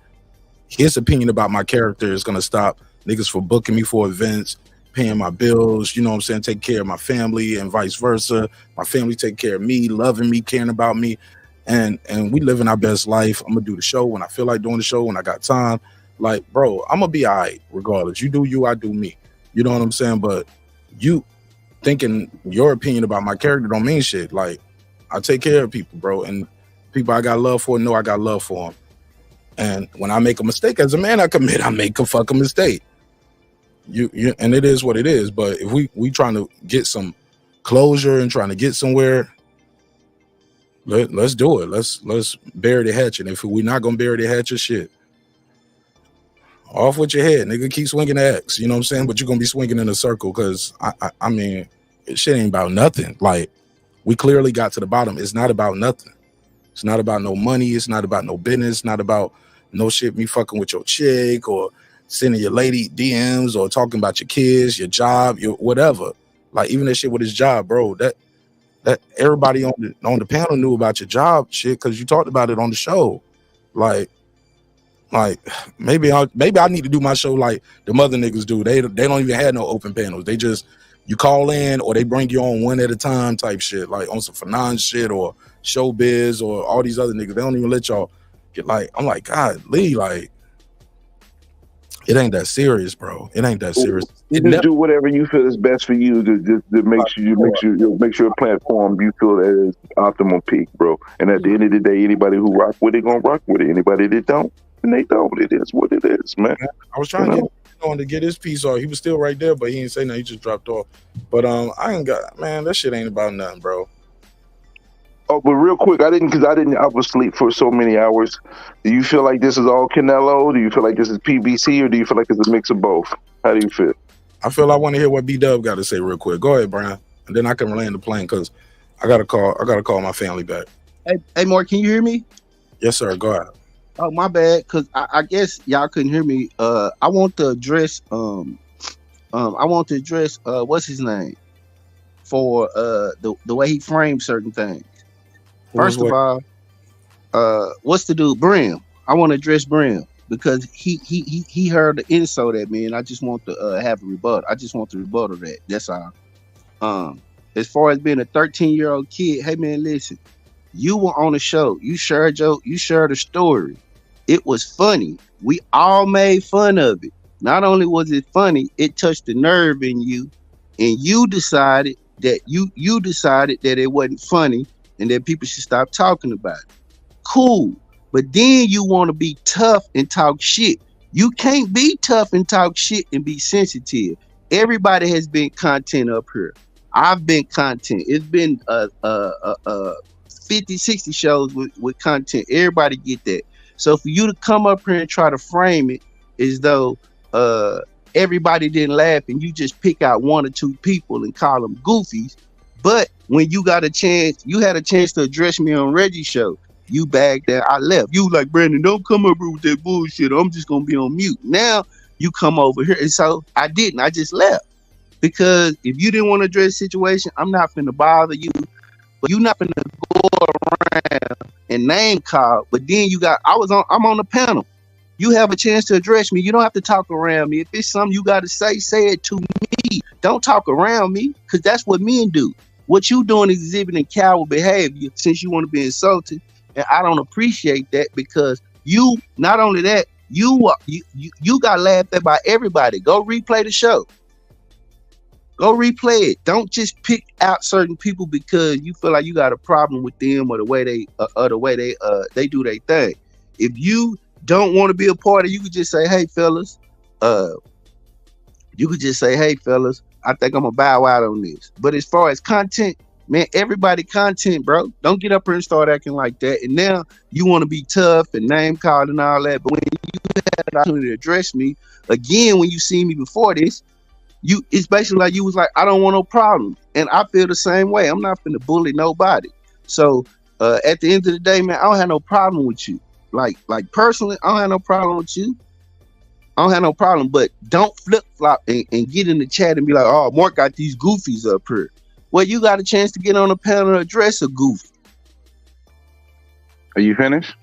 his opinion about my character is gonna stop niggas from booking me for events, paying my bills, you know what I'm saying, take care of my family and vice versa. My family take care of me, loving me, caring about me, and we living our best life. I'm gonna do the show when I feel like doing the show, when I got time. Like, bro, I'm gonna be all right regardless. You do you, I do me. You know what I'm saying? But you thinking your opinion about my character don't mean shit. Like, I take care of people, bro, and people I got love for know I got love for them. And when I make a mistake as a man, I make a fucking mistake. You and it is what it is. But if we trying to get some closure and trying to get somewhere, let's do it. Let's bury the hatchet. If we're not gonna bury the hatchet, shit, off with your head, nigga. Keep swinging the axe, you know what I'm saying? But you're gonna be swinging in a circle because I mean, shit ain't about nothing. Like, we clearly got to the bottom. It's not about nothing. It's not about no money. It's not about no business. It's not about no shit me fucking with your chick or sending your lady DMs or talking about your kids, your job, your whatever. Like, even that shit with his job, bro. That everybody on the panel knew about your job shit because you talked about it on the show. Like maybe I need to do my show like the mother niggas do. They don't even have no open panels. They just, you call in or they bring you on one at a time type shit, like on some finance shit or showbiz or all these other niggas. They don't even let y'all get like, I'm like, God, Lee, like, it ain't that serious, bro. It ain't that serious. You just do whatever you feel is best for you to make sure a platform you feel that is optimal peak, bro. And at the end of the day, anybody who rock with it gonna rock with it. Anybody that don't, and they don't. It is what it is, man. I was trying to get on to get his piece off. He was still right there, but he didn't say nothing. He just dropped off. But I ain't got, man, that shit ain't about nothing, bro. Oh, but real quick, I was asleep for so many hours. Do you feel like this is all Canelo? Do you feel like this is PBC, or do you feel like it's a mix of both? How do you feel? I feel I want to hear what B-Dub got to say real quick. Go ahead, Brian, and then I can land the plane because I gotta call my family back. Hey, Mark, can you hear me? Yes, sir. Go ahead. Oh, my bad, because I guess y'all couldn't hear me. I want to address I want to address what's his name for the way he framed certain things. First of all, what's the dude Brim? I want to address Brim because he heard the insult at me, and I just want to have a rebuttal. I just want to rebuttal that. That's all. As far as being a 13-year-old kid, hey man, listen. You were on the show. You shared a story. It was funny. We all made fun of it. Not only was it funny, it touched the nerve in you, and you decided that you decided that it wasn't funny and that people should stop talking about it. Cool. But then you want to be tough and talk shit. You can't be tough and talk shit and be sensitive. Everybody has been content up here. I've been content. It's been 50, 60 shows with content. Everybody get that. So for you to come up here and try to frame it as though everybody didn't laugh and you just pick out one or two people and call them goofies, but when you got a chance, you had a chance to address me on Reggie's show, you bagged that I left. You like, Brandon, don't come up here with that bullshit. I'm just gonna be on mute. Now you come over here, and so I didn't. I just left because if you didn't want to address the situation, I'm not finna bother you. But you're not finna go around and name call. But then I'm on the panel. You have a chance to address me. You don't have to talk around me. If it's something you got to say it to me. Don't talk around me, because that's what men do. What you doing is exhibiting coward behavior since you want to be insulted. And I don't appreciate that, because you, not only that, you got laughed at by everybody. Go replay the show. Go replay it. Don't just pick out certain people because you feel like you got a problem with them or the way they do their thing. If you don't want to be a part of it, you could just say, hey fellas, I think I'm gonna bow out on this. But as far as content, man, everybody content, bro. Don't get up here and start acting like that. And now you want to be tough and name called and all that. But when you had the opportunity to address me again, when you see me before this, it's basically like you was like, I don't want no problem. And I feel the same way. I'm not finna bully nobody. So at the end of the day, man, I don't have no problem with you. Like personally, I don't have no problem with you. I don't have no problem, but don't flip-flop and get in the chat and be like, oh, Mark got these goofies up here. Well, you got a chance to get on the panel and address a goofy. Are you finished?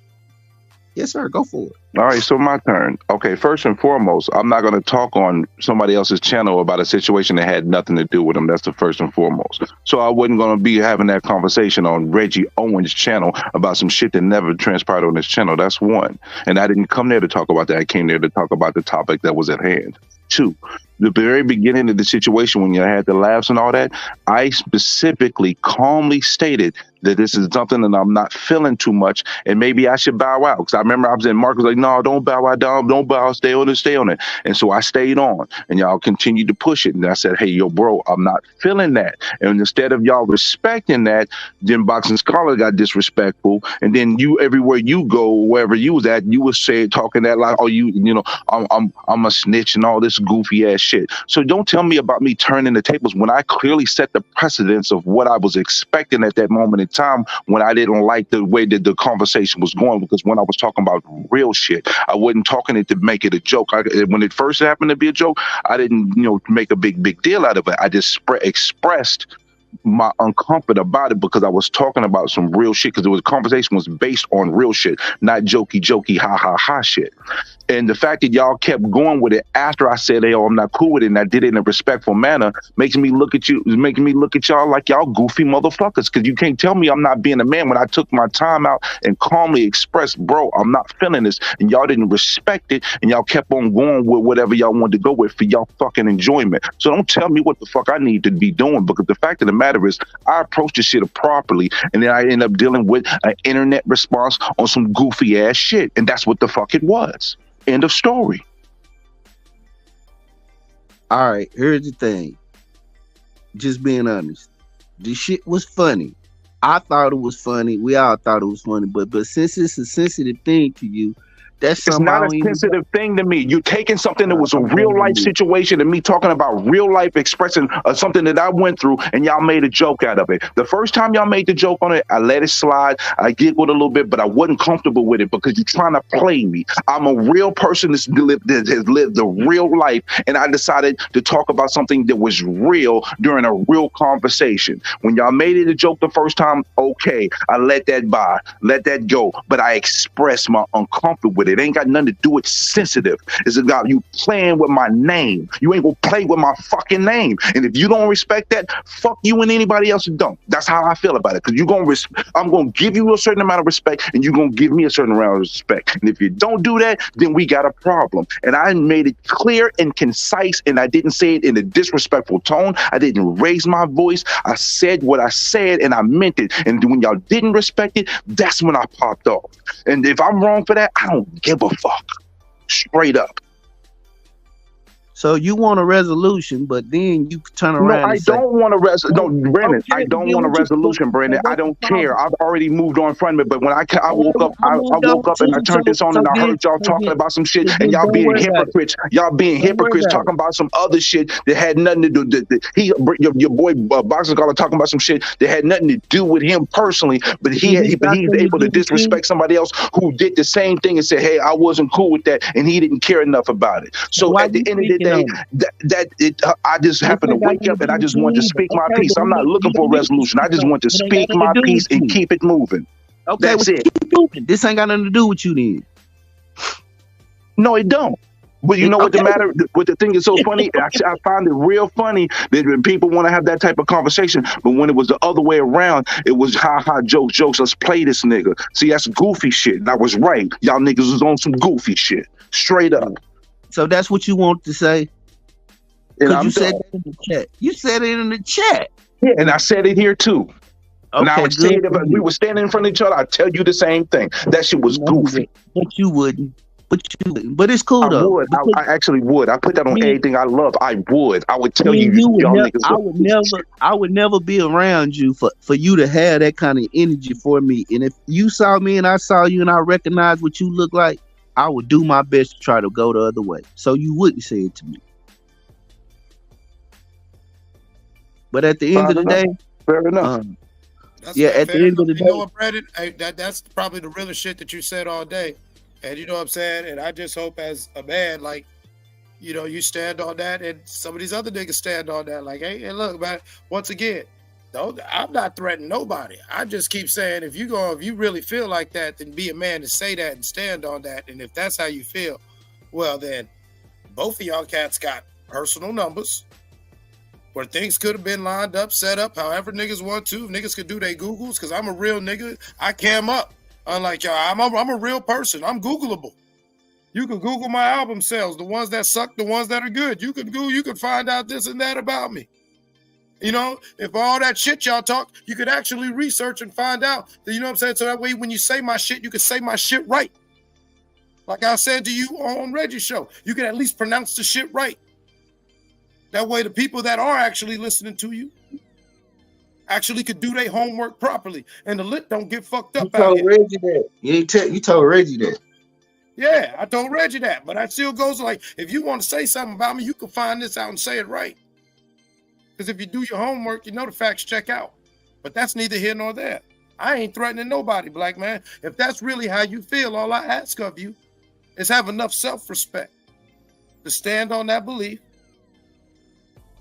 Yes, sir. Go for it. All right, so my turn. Okay, first and foremost, I'm not going to talk on somebody else's channel about a situation that had nothing to do with them. That's the first and foremost. So I wasn't going to be having that conversation on Reggie Owens' channel about some shit that never transpired on his channel. That's one. And I didn't come there to talk about that. I came there to talk about the topic that was at hand. Two, the very beginning of the situation when you had the laughs and all that, I specifically calmly stated that this is something that I'm not feeling too much, and maybe I should bow out. Because I remember I was in, Mark was like, no, don't bow out, don't bow out, stay on it. And so I stayed on, and y'all continued to push it. And I said, hey, yo, bro, I'm not feeling that. And instead of y'all respecting that, then Boxing Scholar got disrespectful. And then you, everywhere you go, wherever you was at, you was saying, talking that like, oh, you know, I'm a snitch and all this goofy ass shit. So don't tell me about me turning the tables when I clearly set the precedence of what I was expecting at that moment in time, when I didn't like the way that the conversation was going. Because when I was talking about real shit, I wasn't talking it to make it a joke. When it first happened to be a joke, I didn't, make a big deal out of it. I just expressed my uncomfort about it because I was talking about some real shit, because the conversation was based on real shit, not jokey ha shit. And the fact that y'all kept going with it after I said, hey, I'm not cool with it, and I did it in a respectful manner, making me look at y'all like y'all goofy motherfuckers, because you can't tell me I'm not being a man when I took my time out and calmly expressed, bro, I'm not feeling this, and y'all didn't respect it, and y'all kept on going with whatever y'all wanted to go with for y'all fucking enjoyment. So don't tell me what the fuck I need to be doing, because the fact of the matter is I approached this shit properly, and then I end up dealing with an internet response on some goofy ass shit, and that's what the fuck it was. End of story. All right, here's the thing. Just being honest. The shit was funny. I thought it was funny. We all thought it was funny. But since it's a sensitive thing to you, That's It's something not I a don't even. sensitive thing to me. You're taking something that was a real life situation and me talking about real life expressing something that I went through, and y'all made a joke out of it. The first time y'all made the joke on it, I let it slide. I giggled a little bit, but I wasn't comfortable with it because you're trying to play me. I'm a real person that has lived a real life, and I decided to talk about something that was real during a real conversation. When y'all made it a joke the first time, okay, I let that by, let that go, but I expressed my uncomfort with it. It ain't got nothing to do with sensitive. It's about you playing with my name. You ain't gonna play with my fucking name. And if you don't respect that, fuck you and anybody else who don't. That's how I feel about it. Because I'm gonna give you a certain amount of respect, and you're gonna give me a certain amount of respect. And if you don't do that, then we got a problem. And I made it clear and concise, and I didn't say it in a disrespectful tone. I didn't raise my voice. I said what I said, and I meant it. And when y'all didn't respect it, that's when I popped off. And if I'm wrong for that, I don't give a fuck. Straight up. So you want a resolution, but then you turn around. No, I don't want a resolution. No, Brandon, I don't want a resolution, Brandon. I don't care. I've already moved on from it. But when I woke up, I woke up and I turned this on and I heard y'all talking about some shit, and y'all being hypocrites. Y'all being hypocrites, talking about some other shit that had nothing to do. Your boy Boxing Scholar talking about some shit that had nothing to do with him personally, but he's able to disrespect somebody else who did the same thing and said, "Hey, I wasn't cool with that," and he didn't care enough about it. So at the end of the day, I just happened to wake up and I just wanted to speak my piece. I'm not looking for a resolution. I just want to speak my piece and keep it moving. Okay, that's it. Keep moving. This ain't got nothing to do with you then. No, it don't. But you know what the matter? What the thing is so funny? I find it real funny that when people want to have that type of conversation, but when it was the other way around, it was ha jokes. Let's play this nigga. See, that's goofy shit. And I was right. Y'all niggas was on some goofy shit. Straight up. So that's what you want to say? Because you said that in the chat. You said it in the chat. Yeah, and I said it here too. Okay, now if we were standing in front of each other, I'd tell you the same thing. That shit was goofy. But you wouldn't. But it's cool though. Would. I actually would. I put that on anything I love. I would. I would tell you. I would never be around you for you to have that kind of energy for me. And if you saw me and I saw you and I recognized what you look like, I would do my best to try to go the other way. So you wouldn't say it to me. But at the end of the day, fair enough. At the end of the day, you know what, Brandon? That's probably the realest shit that you said all day. And you know what I'm saying? And I just hope as a man, like, you know, you stand on that and some of these other niggas stand on that. Like, hey, look, man, once again, I'm not threatening nobody. I just keep saying, if you really feel like that, then be a man to say that and stand on that. And if that's how you feel, well, then both of y'all cats got personal numbers where things could have been lined up, set up, however niggas want to. If niggas could do their Googles, because I'm a real nigga, I cam up. Unlike y'all, I'm a real person. I'm Googleable. You can Google my album sales, the ones that suck, the ones that are good. You can find out this and that about me. You know, if all that shit y'all talk, you could actually research and find out. You know what I'm saying? So that way, when you say my shit, you can say my shit right. Like I said to you on Reggie's show, you can at least pronounce the shit right. That way, the people that are actually listening to you actually could do their homework properly, and the lit don't get fucked up. You told Reggie that. You told Reggie that. Yeah, I told Reggie that, but I still goes like, if you want to say something about me, you can find this out and say it right. Because if you do your homework, you know the facts check out. But that's neither here nor there. I ain't threatening nobody, black man. If that's really how you feel, all I ask of you is have enough self-respect to stand on that belief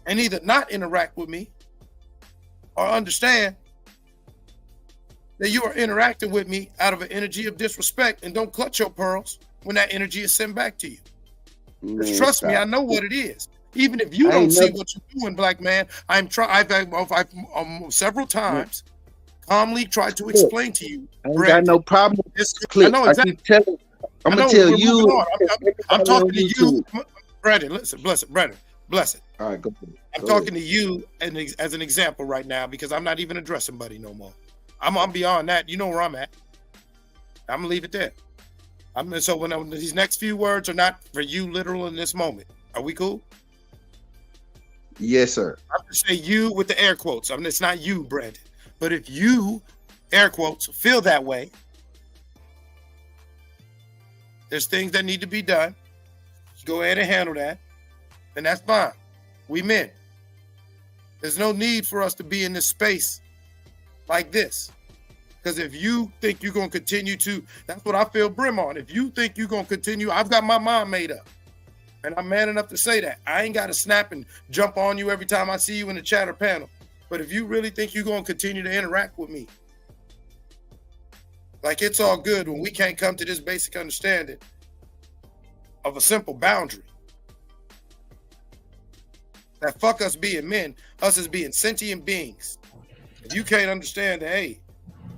and either not interact with me or understand that you are interacting with me out of an energy of disrespect, and don't clutch your pearls when that energy is sent back to you. Because trust me, I know what it is. Even if you don't see what you're doing, black man, I've several times calmly tried to explain to you. I ain't got no problem with this clip. I know exactly. I'm gonna tell you. I'm talking to you, Brandon. Listen, Brandon, bless it. All right, go ahead. I'm talking to you as an example right now because I'm not even addressing Buddy no more. I'm beyond that. You know where I'm at. I'm gonna leave it there. So when these next few words are not for you, literal in this moment. Are we cool? Yes, sir. I'm gonna say you with the air quotes. It's not you, Brandon. But if you, air quotes, feel that way, There's things that need to be done. Go ahead and handle that, and that's fine. We men. There's no need for us to be in this space like this. Because if you think you're going to continue to, that's what I feel Brim on. If you think you're going to continue, I've got my mind made up. And I'm man enough to say that. I ain't got to snap and jump on you every time I see you in the chatter panel. But if you really think you're going to continue to interact with me, like it's all good when we can't come to this basic understanding of a simple boundary. That fuck us being men, us as being sentient beings. If you can't understand that, hey,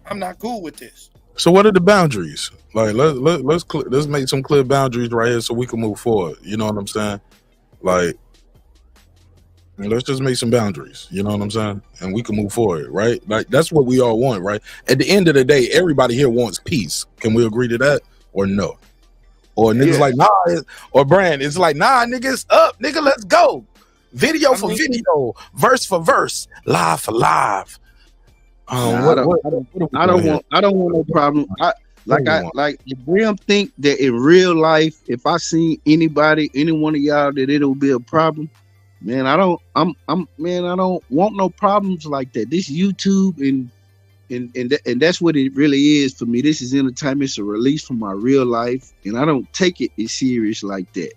I'm not cool with this. So what are the boundaries? Like let's make some clear boundaries right here so we can move forward. You know what I'm saying? Like let's just make some boundaries. You know what I'm saying? And we can move forward, right? Like that's what we all want, right? At the end of the day, everybody here wants peace. Can we agree to that or no? Or niggas like nah, or Brand, it's like nah, niggas up, nigga, let's go. Video for video, verse for verse, live for live. I don't want no problem. Like if Brim think that in real life, if I see any one of y'all that it'll be a problem, man, I don't want no problems like that. This YouTube and that's what it really is for me. This is entertainment. It's a release from my real life, and I don't take it as serious like that.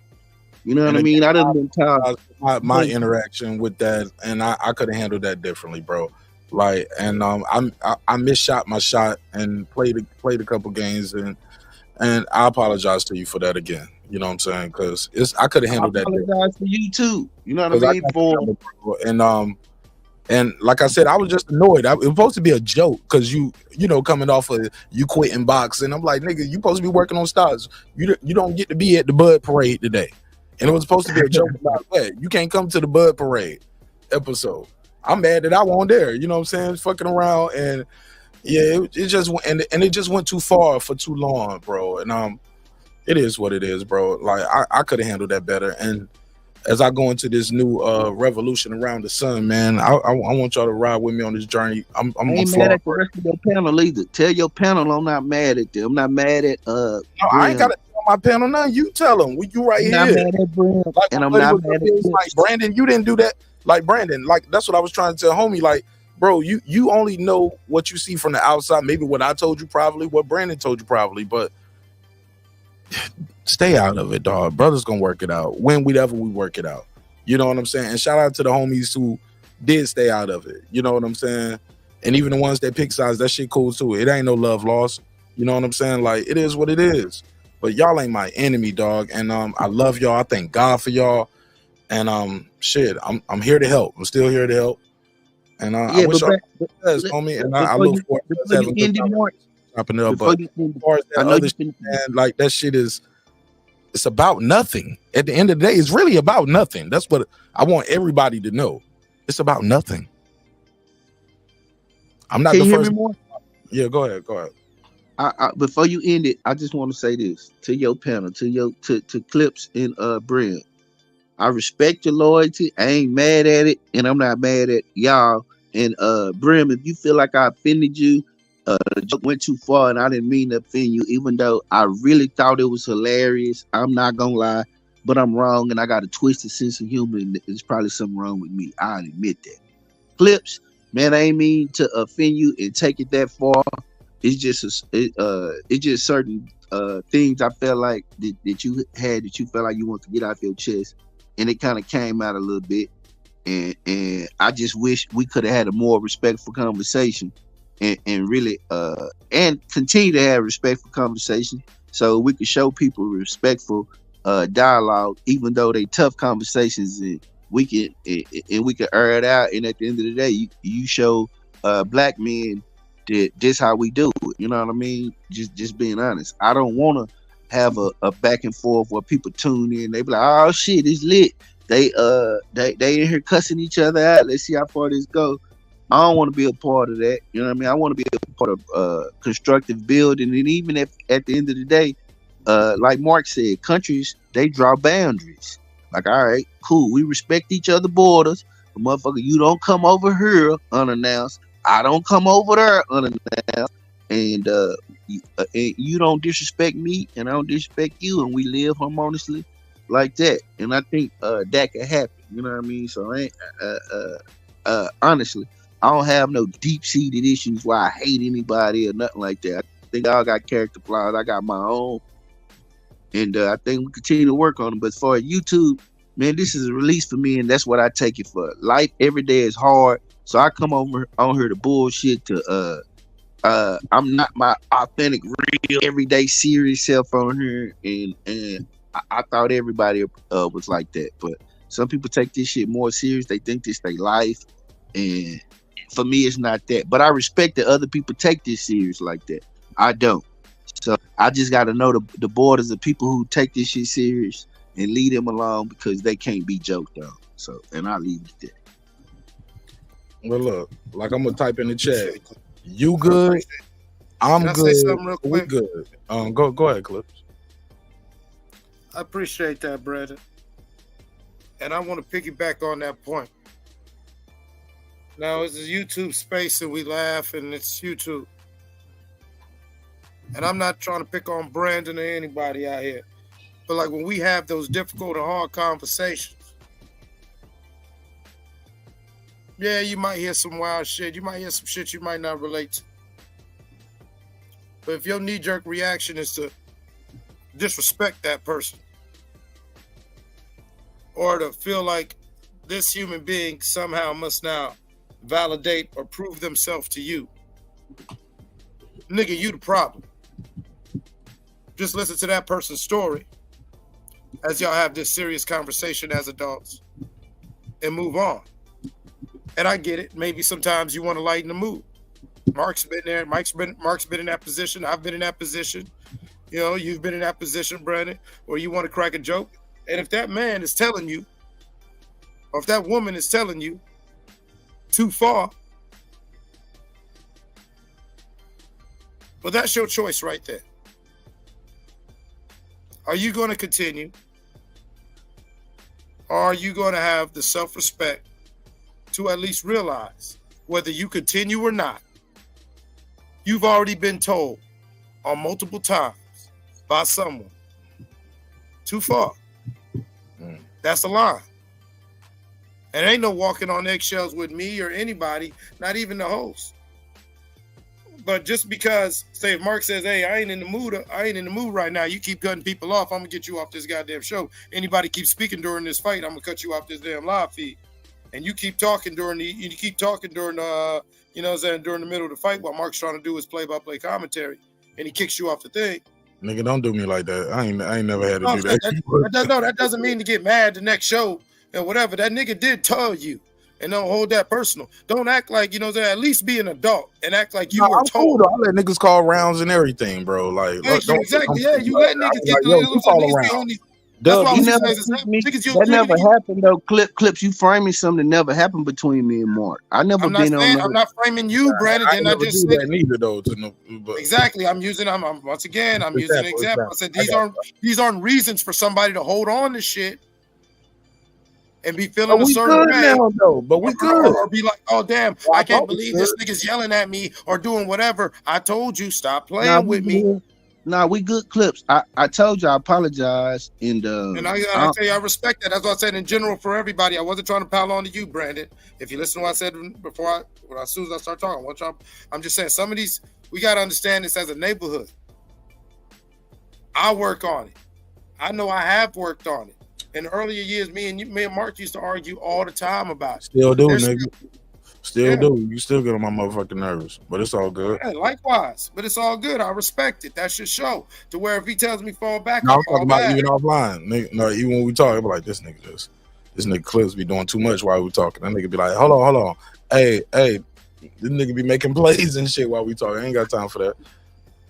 You know what I mean? I didn't been tired. My interaction with that, and I could have handled that differently, bro. Like, and I misshot my shot and played a couple games, and I apologize to you for that again. You know what I'm saying? Because I could have handled that. I apologize for you too. You know what I mean? And like I said, I was just annoyed. It was supposed to be a joke because you know, coming off of you quitting boxing, I'm like, nigga, you supposed to be working on stars. You don't get to be at the Bud Parade today. And it was supposed to be a joke about that. You can't come to the Bud Parade episode. I'm mad that I wasn't there. You know what I'm saying? Fucking around, and yeah, it just went, and it just went too far for too long, bro. And it is what it is, bro. Like I could have handled that better. And as I go into this new revolution around the sun, man, I want y'all to ride with me on this journey. I'm ain't mad at the rest of your panel either. Tell your panel I'm not mad at them. I'm not mad at No, I ain't gotta tell my panel nothing. You tell them. You right here. I'm not mad at Brim, like, and I'm not mad at like Brandon. You didn't do that. Like Brandon, like that's what I was trying to tell homie. Like, bro, you only know what you see from the outside. Maybe what I told you probably, what Brandon told you probably, but stay out of it, dog. Brother's gonna work it out whenever we work it out. You know what I'm saying? And shout out to the homies who did stay out of it. You know what I'm saying? And even the ones that pick sides, that shit cool too. It ain't no love lost. You know what I'm saying? Like it is what it is. But y'all ain't my enemy, dog. And I love y'all. I thank God for y'all. And shit, I'm here to help. I'm still here to help. And I wish y'all the best, homie. And I look forward to having good chopping it up. But as far as that other shit, man, like that shit it's about nothing. At the end of the day, it's really about nothing. That's what I want everybody to know. It's about nothing. I'm not Can the you first. hear me more? Yeah, go ahead. I before you end it, I just want to say this to your panel, to Clips and Brim. I respect your loyalty. I ain't mad at it, and I'm not mad at y'all. And Brim, if you feel like I offended you, the joke went too far, and I didn't mean to offend you, even though I really thought it was hilarious. I'm not gonna lie, but I'm wrong, and I got a twisted sense of humor, and there's probably something wrong with me. I admit that. Clips, man, I ain't mean to offend you and take it that far. It's just it's just certain things I felt like that you had that you felt like you want to get out your chest. And it kind of came out a little bit, and I just wish we could have had a more respectful conversation, and really and continue to have respectful conversation, so we could show people respectful dialogue, even though they tough conversations, and we can air it out. And at the end of the day, you show black men that this how we do it. You know what I mean? Just being honest. I don't want to have a back and forth where people tune in. They be like, oh shit, it's lit. They in here cussing each other out. Let's see how far this go. I don't want to be a part of that. You know what I mean? I want to be a part of constructive building. And even if at the end of the day, like Mark said, countries, they draw boundaries. Like, all right, cool. We respect each other's borders. But motherfucker, you don't come over here unannounced. I don't come over there unannounced. And you don't disrespect me, and I don't disrespect you, and we live harmoniously like that. And I think that could happen. You know what I mean? So I ain't honestly, I don't have no deep-seated issues why I hate anybody or nothing like that. I think I all got character flaws. I got my own, and I think we continue to work on them. But for YouTube, man, this is a release for me, and that's what I take it for. Life every day is hard, so I come over on here to bullshit to I'm not my authentic, real, everyday, serious self on here, and I thought everybody was like that, but some people take this shit more serious. They think this their life, and for me, it's not that. But I respect that other people take this serious like that. I don't. So I just got to know the borders of people who take this shit serious and leave them alone because they can't be joked on. So, and I leave it there. Well, look, like I'm gonna type in the chat. You good? I'm Can I good. say something real We quick? good. Go ahead, Clips. I appreciate that, Brandon. And I want to piggyback on that point. Now, it's a YouTube space and we laugh and it's YouTube. And I'm not trying to pick on Brandon or anybody out here. But like when we have those difficult and hard conversations, yeah, you might hear some wild shit. You might hear some shit you might not relate to. But if your knee-jerk reaction is to disrespect that person or to feel like this human being somehow must now validate or prove themselves to you, nigga, you the problem. Just listen to that person's story as y'all have this serious conversation as adults and move on. And I get it. Maybe sometimes you want to lighten the mood. Mark's been there. Mark's been in that position. I've been in that position. You know, you've been in that position, Brandon, where you want to crack a joke. And if that man is telling you, or if that woman is telling you too far, well, that's your choice right there. Are you going to continue? Or are you going to have the self-respect to at least realize whether you continue or not? You've already been told on multiple times by someone, too far. That's the line. And ain't no walking on eggshells with me or anybody, not even the host. But just because, say, if Mark says, hey, I ain't in the mood right now, you keep cutting people off, I'm gonna get you off this goddamn show. Anybody keeps speaking during this fight, I'm gonna cut you off this damn live feed. And you keep talking during the, you know what I'm saying, during the middle of the fight while Mark's trying to do his play-by-play commentary, and he kicks you off the thing. Nigga, don't do me like that. I ain't never had to do that. That doesn't mean to get mad the next show and whatever. That nigga did tell you, and don't hold that personal. Don't act like, you know what I'm saying, at least be an adult and act like you were I'm cool, told. though. I let niggas call rounds and everything, bro. Like, Exactly, yeah, you let niggas get you call around. That never happened though. Clips, you framing something that never happened between me and Mark. I never I'm been on. I'm not framing you, Brandon. I And I never just do said that neither, though. exactly. I'm using once again. I'm using an example. I said these aren't reasons for somebody to hold on to shit and be feeling a certain way. Now, though, but we good. Or be like, oh damn, I can't believe this nigga's yelling at me or doing whatever. I told you, stop playing with me. Nah, we good, Clips. I told you I apologize. And I tell you, I respect that. That's what I said in general for everybody. I wasn't trying to pile on to you, Brandon. If you listen to what I said before, as soon as I start talking, I'm just saying some of these, we got to understand this as a neighborhood. I work on it. I know I have worked on it. In earlier years, me and Mark used to argue all the time about it. Still do, nigga. Still do. You still get on my motherfucking nerves, but it's all good. Yeah, likewise, but it's all good. I respect it. That's your show. To where if he tells me fall back, No, I'm I'll fall talking about back. even offline. Nigga, no, even when we talk, I'm like, this nigga Clips be doing too much while we talking. That nigga be like, hold on. Hey, this nigga be making plays and shit while we talking. I ain't got time for that.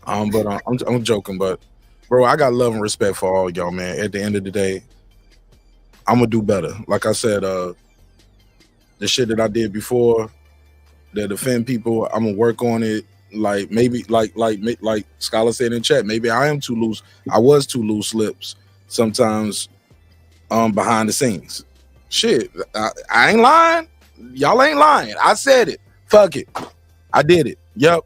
But I'm joking, but bro, I got love and respect for all y'all, man. At the end of the day, I'm gonna do better. Like I said, the shit that I did before that offend people, I'm gonna work on it. Like maybe, like Scholar said in chat, maybe I am too loose. I was too loose lips sometimes, behind the scenes. Shit, I ain't lying. Y'all ain't lying. I said it. Fuck it. I did it. Yep.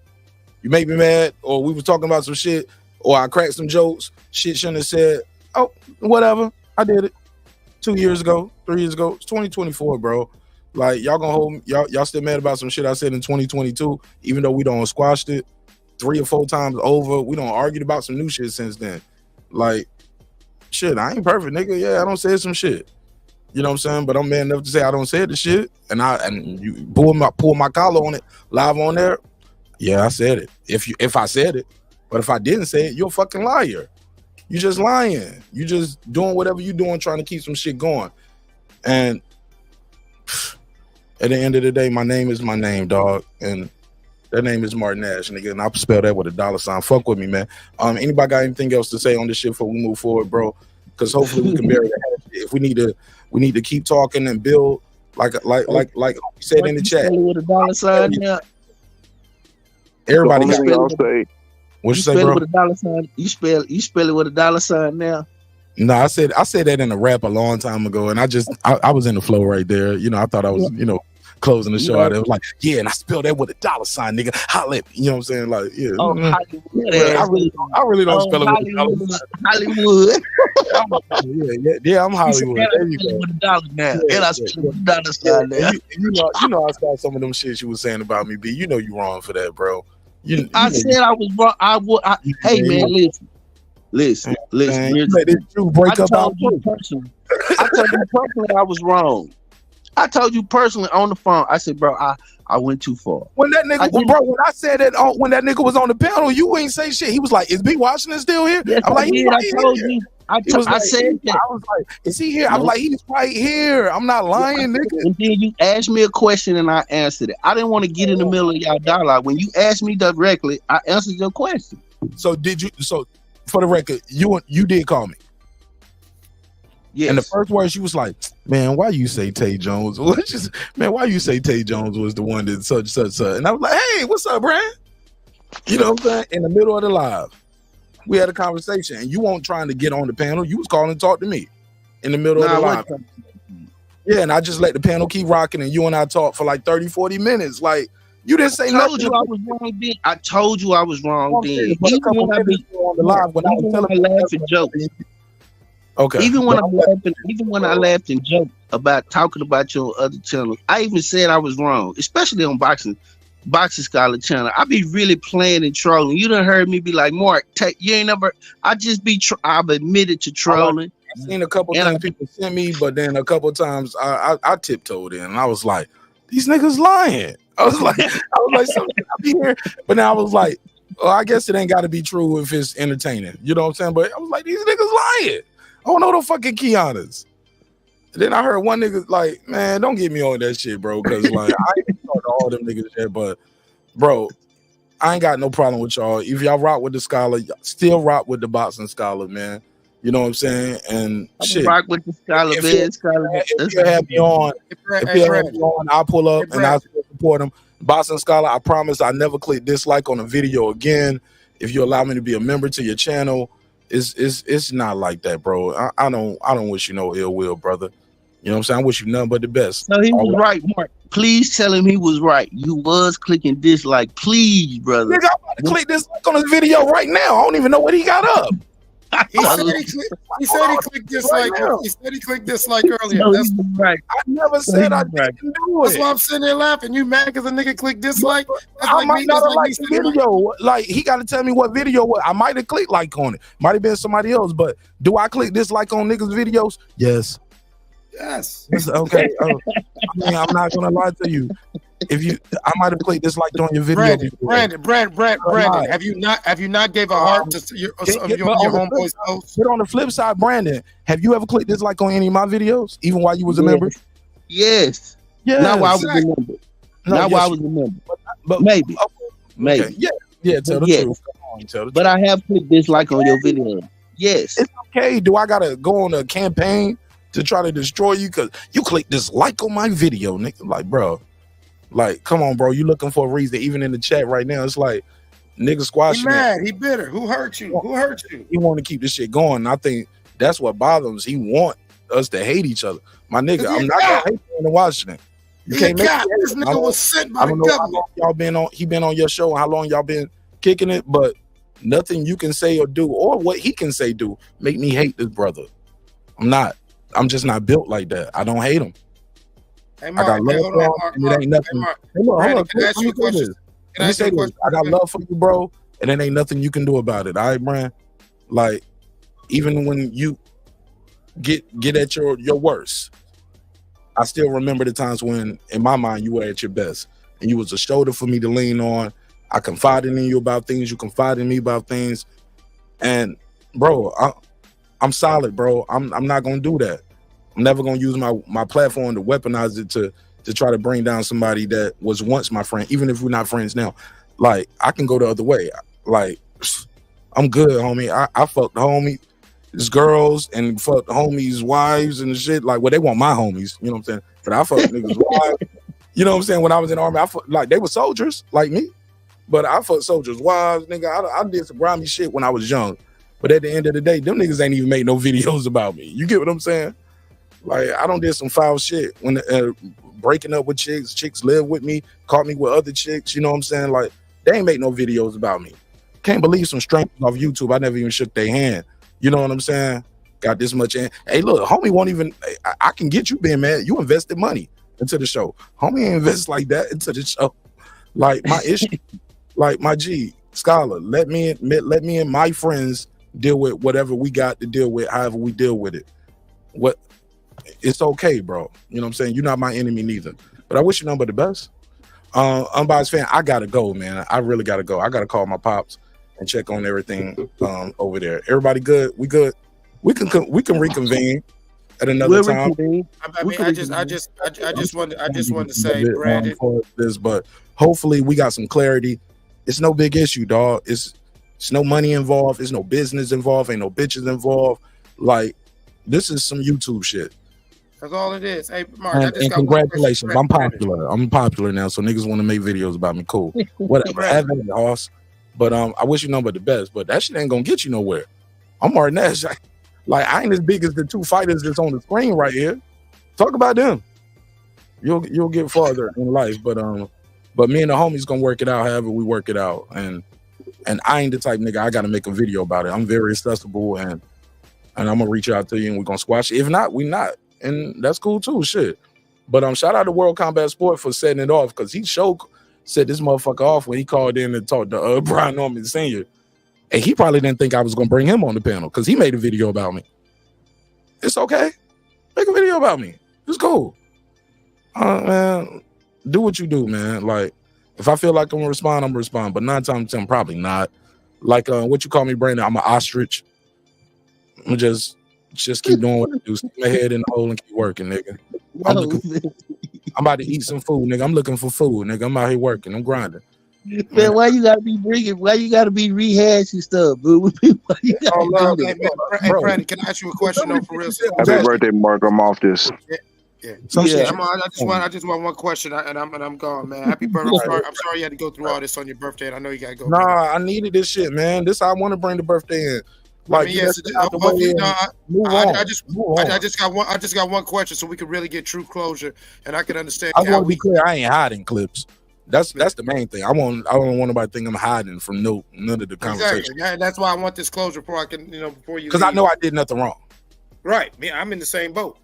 You make me mad, or we were talking about some shit, or I cracked some jokes. Shit shouldn't have said. Oh, whatever. I did it 2 years ago, 3 years ago. It's 2024, bro. Like y'all gonna hold y'all still mad about some shit I said in 2022, even though we don't squashed it 3 or 4 times over. We don't argued about some new shit since then. Like shit, I ain't perfect, nigga. Yeah, I don't say some shit. You know what I'm saying? But I'm man enough to say I don't say the shit, and you pull my collar on it live on there. Yeah, I said it. If I said it, but if I didn't say it, you're a fucking liar. You just lying. You just doing whatever you doing, trying to keep some shit going. And at the end of the day, my name is my name, dog, and that name is Martin Nash, nigga, and I'll spell that with a $sign. Fuck with me, man. Anybody got anything else to say on this shit before we move forward, bro? Because hopefully we can bury that shit. If we need to keep talking and build, like you said in the chat. With a $sign, yeah. Everybody got say. What you say, bro? With a $sign. You spell it with a $sign now. No, I said that in a rap a long time ago, and I was in the flow right there. You know, I thought I was, closing the show out. It was like, yeah, and I spelled that with a $sign, nigga. Holla at me. You know what I'm saying? Like, yeah. Oh, Hollywood. I really don't spell it with a $sign. Hollywood. Yeah, I'm Hollywood. There you go. With a dollar now. Yeah, and I spell it with a $sign now. You know, I saw some of them shit you was saying about me, B. You know you wrong for that, bro. I said I was wrong. Hey, man, listen. Man, you let this Jew break up our personally. I told you personally I was wrong. I told you personally on the phone. I said, bro, I went too far. When that nigga, when I said that, when that nigga was on the panel, you ain't say shit. He was like, "Is B Washington still here?" Yes, I'm like, I told you. I said that. I was like, "Is he here?" I was like, "He's right here." I'm not lying, nigga. And then you asked me a question and I answered it. I didn't want to get in the middle of y'all dialogue. When you asked me directly, I answered your question. So did you? So for the record, you did call me. Yes. And the first words she was like, "Man, why you say Tay Jones? Man, why you say Tay Jones was the one that such?" And I was like, "Hey, what's up, Brian?" You know what I'm saying? In the middle of the live, we had a conversation, and you weren't trying to get on the panel. You was calling to talk to me in the middle of the live. Yeah, and I just let the panel keep rocking, and you and I talked for like 30, 40 minutes. Like, you didn't say nothing. I told you I was wrong then. Even when I be on the live, when I was telling laughing jokes. Okay. Even when I laughed and joked about talking about your other channel, I even said I was wrong, especially on Boxing Scholar channel. I be really playing and trolling. You done heard me be like, Mark, you ain't never. I just be. I've admitted to trolling. I've seen a couple times people send me, but then a couple times I tiptoed in, and I was like, these niggas lying. I was like, something I be here, but now I was like, well, I guess it ain't got to be true if it's entertaining. You know what I'm saying? But I was like, these niggas lying. I don't know the fucking Keanas. Then I heard one nigga like, man, don't get me on that shit, bro. Cause like I ain't talking to all them niggas yet, but bro, I ain't got no problem with y'all. If y'all rock with the Scholar, still rock with the Boxing Scholar, man. You know what I'm saying? And shit. Rock with the Scholar, man. If you have me on, I'll pull up and I'll support them. Boxing Scholar, I promise I never click dislike on a video again. If you allow me to be a member to your channel. It's not like that, bro. I don't wish you no ill will, brother. You know what I'm saying? I wish you nothing but the best. No, he was right, Mark. Please tell him he was right. You was clicking dislike, please, brother. Nigga, I'm about to click dislike on his video right now. I don't even know what he got up. He said he clicked dislike. He said he clicked dislike earlier. No, that's right. I never said I didn't do it. That's why I'm sitting there laughing. You mad because a nigga clicked dislike? That's I like might me. not That's have like liked me the video. Like he got to tell me what video. I might have clicked like on it. Might have been somebody else. But do I click dislike on niggas' videos? Yes. Yes. Okay. I mean, I'm not gonna lie to you. I might have clicked dislike on your video. Brandon, have you not gave a heart to your homeboy's post? But on the flip side, Brandon, have you ever clicked dislike on any of my videos, even while you was a member? Yes. Yeah. Not while I was a member. Not while I was a member. But maybe. Maybe. Okay. Yeah. Tell the truth. Come on, but I have clicked dislike on your video. Yes. It's okay. Do I gotta go on a campaign to try to destroy you because you click dislike on my video, nigga? Like, bro. Like, come on, bro. You looking for a reason. Even in the chat right now, it's like niggas squashing. He mad. He bitter. Who hurt you? Who hurt you? He want to keep this shit going. I think that's what bothers him. He want us to hate each other. My nigga, I'm not gonna hate you in Washington. You can't make this nigga was sent by the government. Y'all been on. He been on your show. How long y'all been kicking it, but nothing you can say or do, or what he can say do, make me hate this brother. I'm just not built like that. I don't hate him. Hey, Mark, I got love for him, and it ain't nothing. Hey, look, hold on. Can I ask you a question? Let me say this. I got love for you, bro, and it ain't nothing you can do about it. All right, Brian? Like, even when you get at your worst, I still remember the times when, in my mind, you were at your best, and you was a shoulder for me to lean on. I confided in you about things. You confided in me about things. And, bro, I'm solid, bro. I'm not going to do that. I'm never going to use my platform to weaponize it to try to bring down somebody that was once my friend, even if we're not friends now. Like, I can go the other way. Like, I'm good, homie. I fucked the homies, girls, and fucked the homies' wives and shit. Like, well, they want my homies, you know what I'm saying? But I fucked niggas' wives. You know what I'm saying? When I was in the army, like, they were soldiers like me. But I fucked soldiers' wives, nigga. I did some grimy shit when I was young. But at the end of the day, them niggas ain't even made no videos about me. You get what I'm saying? Like, I done did some foul shit when breaking up with chicks live with me, caught me with other chicks, you know what I'm saying? Like, they ain't make no videos about me. Can't believe some strangers off YouTube, I never even shook their hand. You know what I'm saying? Got this much in. Hey, look, homie won't even, I can get you being mad. You invested money into the show. Homie ain't invest like that into the show. Like, my issue, like, my G, Scholar, let me and my friends deal with whatever we got to deal with, however we deal with it. It's okay, bro. You know what I'm saying? You're not my enemy neither. But I wish you nothing but the best. Unbiased fan, I gotta go, man. I really gotta go. I gotta call my pops and check on everything over there. Everybody good? We good? We can reconvene at another time. I just wanted to say, Brandon, but hopefully we got some clarity. It's no big issue, dog. It's no money involved. It's no business involved. Ain't no bitches involved. Like, this is some YouTube shit. That's all it is. Hey, Mark, and congratulations. I'm popular. I'm popular now, so niggas want to make videos about me. Cool. Whatever. Have it, hoss. But I wish you nothing but the best. But that shit ain't gonna get you nowhere. I'm Martin Nash. Like, I ain't as big as the two fighters that's on the screen right here. Talk about them. You'll get farther in life. But me and the homies gonna work it out however we work it out. And I ain't the type nigga I gotta make a video about it. I'm very accessible and I'm gonna reach out to you and we're gonna squash it. If not, we not. And that's cool too, shit. But shout out to World Combat Sport for setting it off, because he set this motherfucker off when he called in and talked to Brian Norman Sr. And he probably didn't think I was gonna bring him on the panel because he made a video about me. It's okay. Make a video about me. It's cool. Man, do what you do, man. Like, if I feel like I'm gonna respond, but 9 times out of 10, probably not. Like, what you call me, Brandon? I'm an ostrich. I'm just keep doing what I do. Stick my head in the hole and keep working, nigga. I'm about to eat some food, nigga. I'm looking for food, nigga. I'm out here working. I'm grinding. Man, why you gotta be rehashing stuff, boo? Why you gotta do that? Hey, Brandon, can I ask you a question though, for real? Happy birthday, Mark. I'm off this. Yeah. I just want one question, and I'm gone, man. Happy birthday! I'm sorry you had to go through all this on your birthday, and I know you gotta go. Nah, I needed this shit, man. This how I want to bring the birthday in. Like, I just got one question, so we can really get true closure, and I can understand. I want to be clear. I ain't hiding clips. That's the main thing. I don't want nobody to think I'm hiding from none of the conversation. Exactly. Yeah, that's why I want this closure before I can, before you. Because I know I did nothing wrong. Right. I'm in the same boat.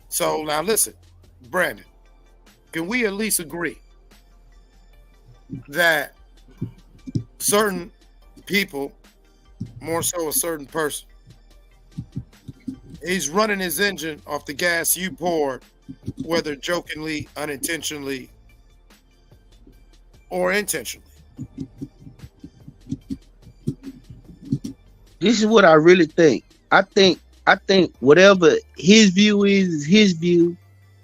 So now listen, Brandon, can we at least agree that certain people, more so a certain person, he's running his engine off the gas you poured, whether jokingly, unintentionally, or intentionally? This is what I really think. I think whatever his view is his view,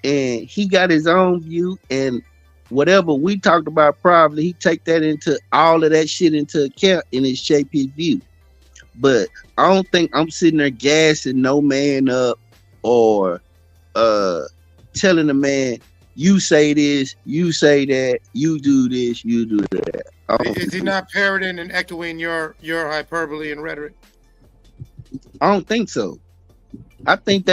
and he got his own view, and whatever we talked about privately, he take that into all of that shit into account and it shape his view. But I don't think I'm sitting there gassing no man up or telling the man, you say this, you say that, you do this, you do that. Is he not parroting and echoing your hyperbole and rhetoric? I don't think so. I think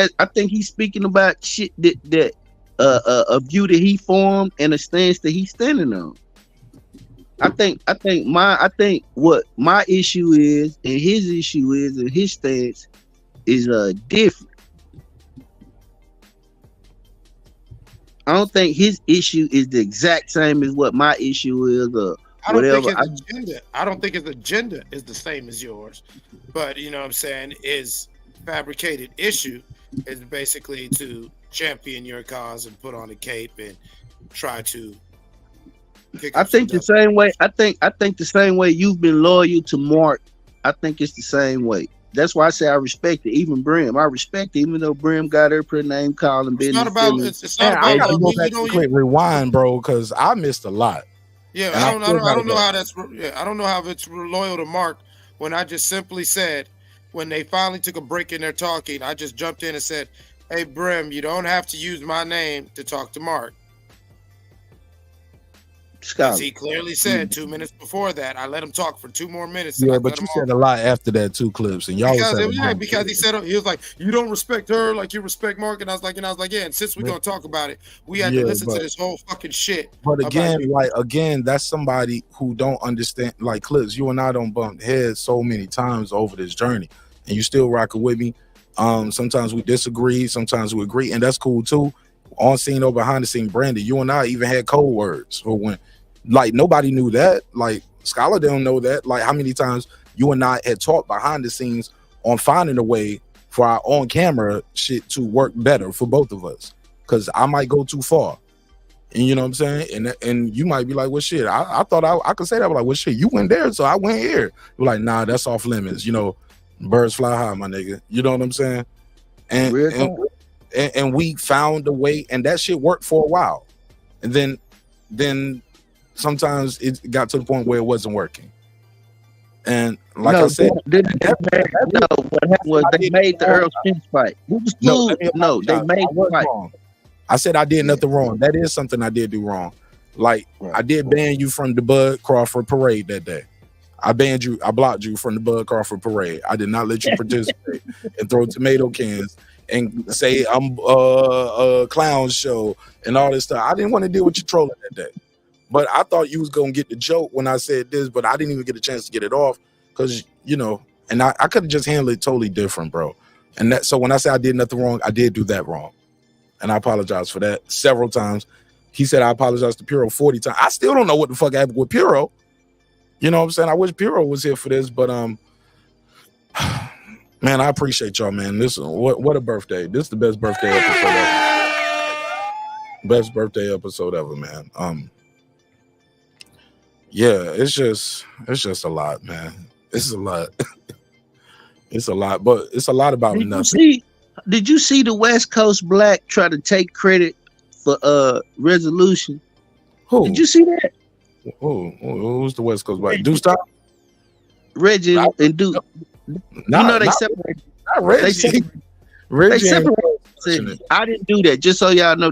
he's speaking about shit that a view that he formed and a stance that he's standing on. I think what my issue is and his issue is and his stance is different. I don't think his issue is the exact same as what my issue is or whatever. I don't think his agenda is the same as yours. But you know what I'm saying, his fabricated issue is basically to champion your cause and put on a cape and try to I think the same way. I think the same way you've been loyal to Mark. I think it's the same way. That's why I say I respect it. Even Brim, I respect it, even though Brim got her put name calling business. It's not about. It's not about. I gotta go back to quick rewind, bro, because I missed a lot. Yeah, I don't know how that's. Yeah, I don't know how it's loyal to Mark when I just simply said when they finally took a break in their talking, I just jumped in and said, "Hey, Brim, you don't have to use my name to talk to Mark." As he clearly said 2 minutes before that, I let him talk for 2 more minutes. Yeah, but you said a lot after that 2 clips, and y'all because he said he was like, "You don't respect her like you respect Mark," and I was like, yeah. And since we're gonna talk about it, we had to listen to this whole fucking shit. But again, that's somebody who don't understand. Like clips, you and I don't bump heads so many times over this journey, and you still rocking with me. Sometimes we disagree, sometimes we agree, and that's cool too. On scene or behind the scene, Brandon, you and I even had code words for when, like, nobody knew that. Like, Scholar don't know that. Like, how many times you and I had talked behind the scenes on finding a way for our on camera shit to work better for both of us. Because I might go too far, and you know what I'm saying. And you might be like, "Well, shit, I thought I could say that." But like, "Well, shit, you went there, so I went here." You're like, "Nah, that's off limits." You know, birds fly high, my nigga. You know what I'm saying? And we found a way, and that shit worked for a while, and then sometimes it got to the point where it wasn't working. And like I said, what happened was they made the Earl Spence fight. It was cool. No, they made the fight. Wrong. I said I did nothing wrong. That is something I did do wrong. Like I did ban you from the Bud Crawford parade that day. I banned you. I blocked you from the Bud Crawford parade. I did not let you participate and throw tomato cans and say I'm a clown show and all this stuff. I didn't want to deal with you trolling that day. But I thought you was gonna get the joke when I said this, but I didn't even get a chance to get it off because you know, and I could have just handled it totally different, bro. And that so when I say I did nothing wrong, I did do that wrong. And I apologize for that several times. He said I apologized to Puro 40 times. I still don't know what the fuck happened with Puro. You know what I'm saying? I wish Puro was here for this, but man, I appreciate y'all, man. This what a birthday. This is the best birthday episode ever. Best birthday episode ever, man. Yeah, it's just a lot, man. It's a lot. It's a lot, but it's a lot about nothing. Did you see the West Coast Black try to take credit for resolution? Who? Did you see that? Who's the West Coast Black? Do stop? Reggie and Do. They separated. Not Reggie. They separated. I didn't do that. Just so y'all know,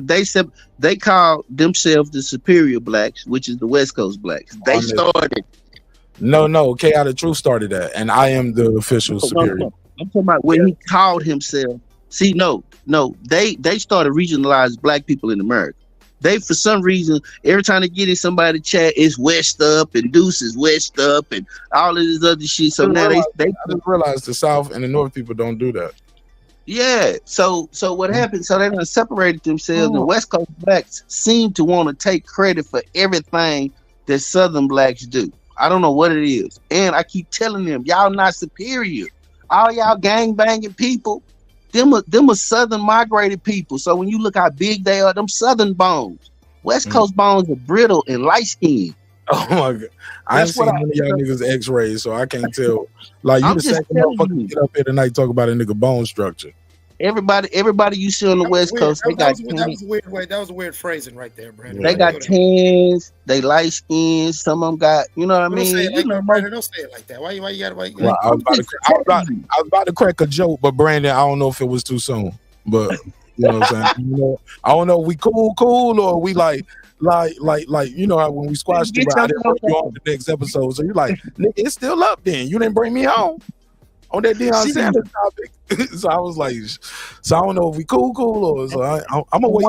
they call themselves the superior blacks, which is the West Coast Blacks. They started. No, K Out of Truth started that, and I am the official superior. I'm talking about when he called himself. See, no, they started regionalized black people in America. They, for some reason, every time they get in somebody chat, it's West up and Deuce is West up and all of this other shit. So now they didn't realize the South and the North people don't do that. Yeah. So what happened? So they done separated themselves. The West Coast blacks seem to want to take credit for everything that Southern blacks do. I don't know what it is. And I keep telling them, y'all not superior. All y'all gang banging people, them are Southern migrated people. So when you look how big they are, them Southern bones. West Coast bones are brittle and light skinned. Oh my God. I ain't seen none of y'all niggas x-rays, so I can't tell. Like you the second motherfucker get up here tonight talk about a nigga bone structure. Everybody you see on the West Coast, that was a weird way. That was a weird phrasing right there, Brandon. They got tans, they light skins, some of them got, you know what I mean? Brandon, don't say it like that. Why you got I was about to crack a joke, but Brandon, I don't know if it was too soon. But you know what I'm saying? I don't know if we cool, or we like you know how when we squashed it, I didn't work you on the next episode. So you're like, nigga, it's still up then. You didn't bring me home on that Deion Sanders topic. So I was like, so I don't know if we cool or so I'm gonna wait.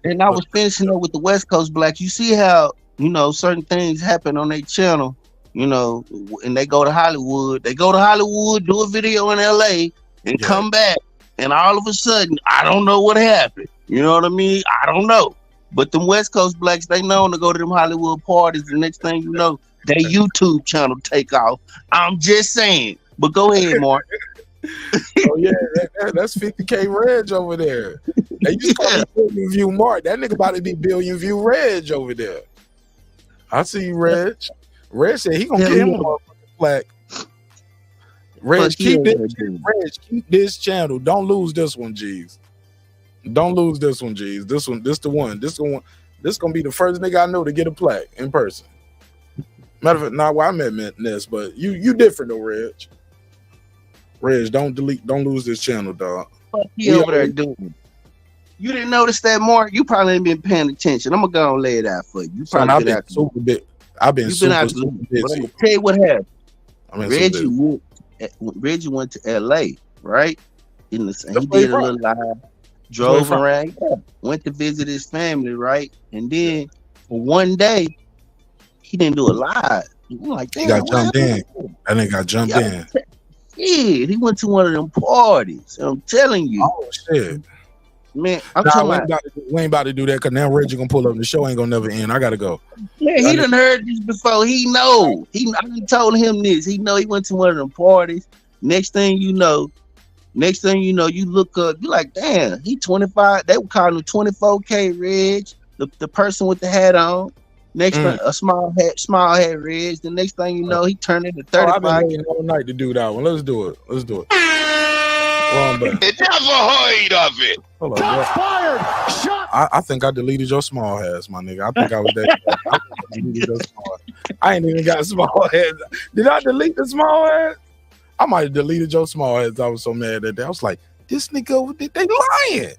And I was finishing up with the West Coast blacks. You see how you know, certain things happen on their channel, you know, and they go to Hollywood. They go to Hollywood, do a video in LA, and come back. And all of a sudden, I don't know what happened. You know what I mean? I don't know. But them West Coast blacks, they known to go to them Hollywood parties. The next thing you know, their YouTube channel take off. I'm just saying. But go ahead, Mark. Oh yeah, that's 50K Reg over there. They used to call me billion view Mark. That nigga about to be billion view Reg over there. I see you, Reg. Reg said he gonna get him a motherfucking plaque. Reg, keep this channel. Don't lose this one, G's. Don't lose this one, G's. This the one. This gonna be the first nigga I know to get a plaque in person. Matter of fact, not where I met Ness, but you different though, Reg. Reg, don't lose this channel, dog. What he over there doing? You didn't notice that, Mark? You probably ain't been paying attention. I'm gonna go and lay it out for you. You probably I've been super busy. I've been super busy. But I'm gonna tell you what happened. Reggie went to LA, right? He did a little live, drove around, went to visit his family, right? And then for one day, he didn't do a live. I'm like, damn, he got jumped in. That nigga got jumped in. Yeah, he went to one of them parties. I'm telling you. Oh shit. Man, I'm talking about, we ain't about to do that because now Reggie gonna pull up and the show ain't gonna never end. I gotta go. Yeah, he done heard this before. He know. I done told him this. He know he went to one of them parties. Next thing you know, you look up, you like, damn, he 25. They would call him 24K Reg, the person with the hat on. Next thing, a small hat Reg. The next thing you know, he turned into 35. I've been waiting all night to do that one. Let's do it. Wrong button. Never heard of it. Hold on, fired. Shot. I think I deleted your small heads, my nigga. I think I was that. I ain't even got small heads. Did I delete the small heads? I might have deleted your small heads. I was so mad that day. I was like, this nigga, they lying.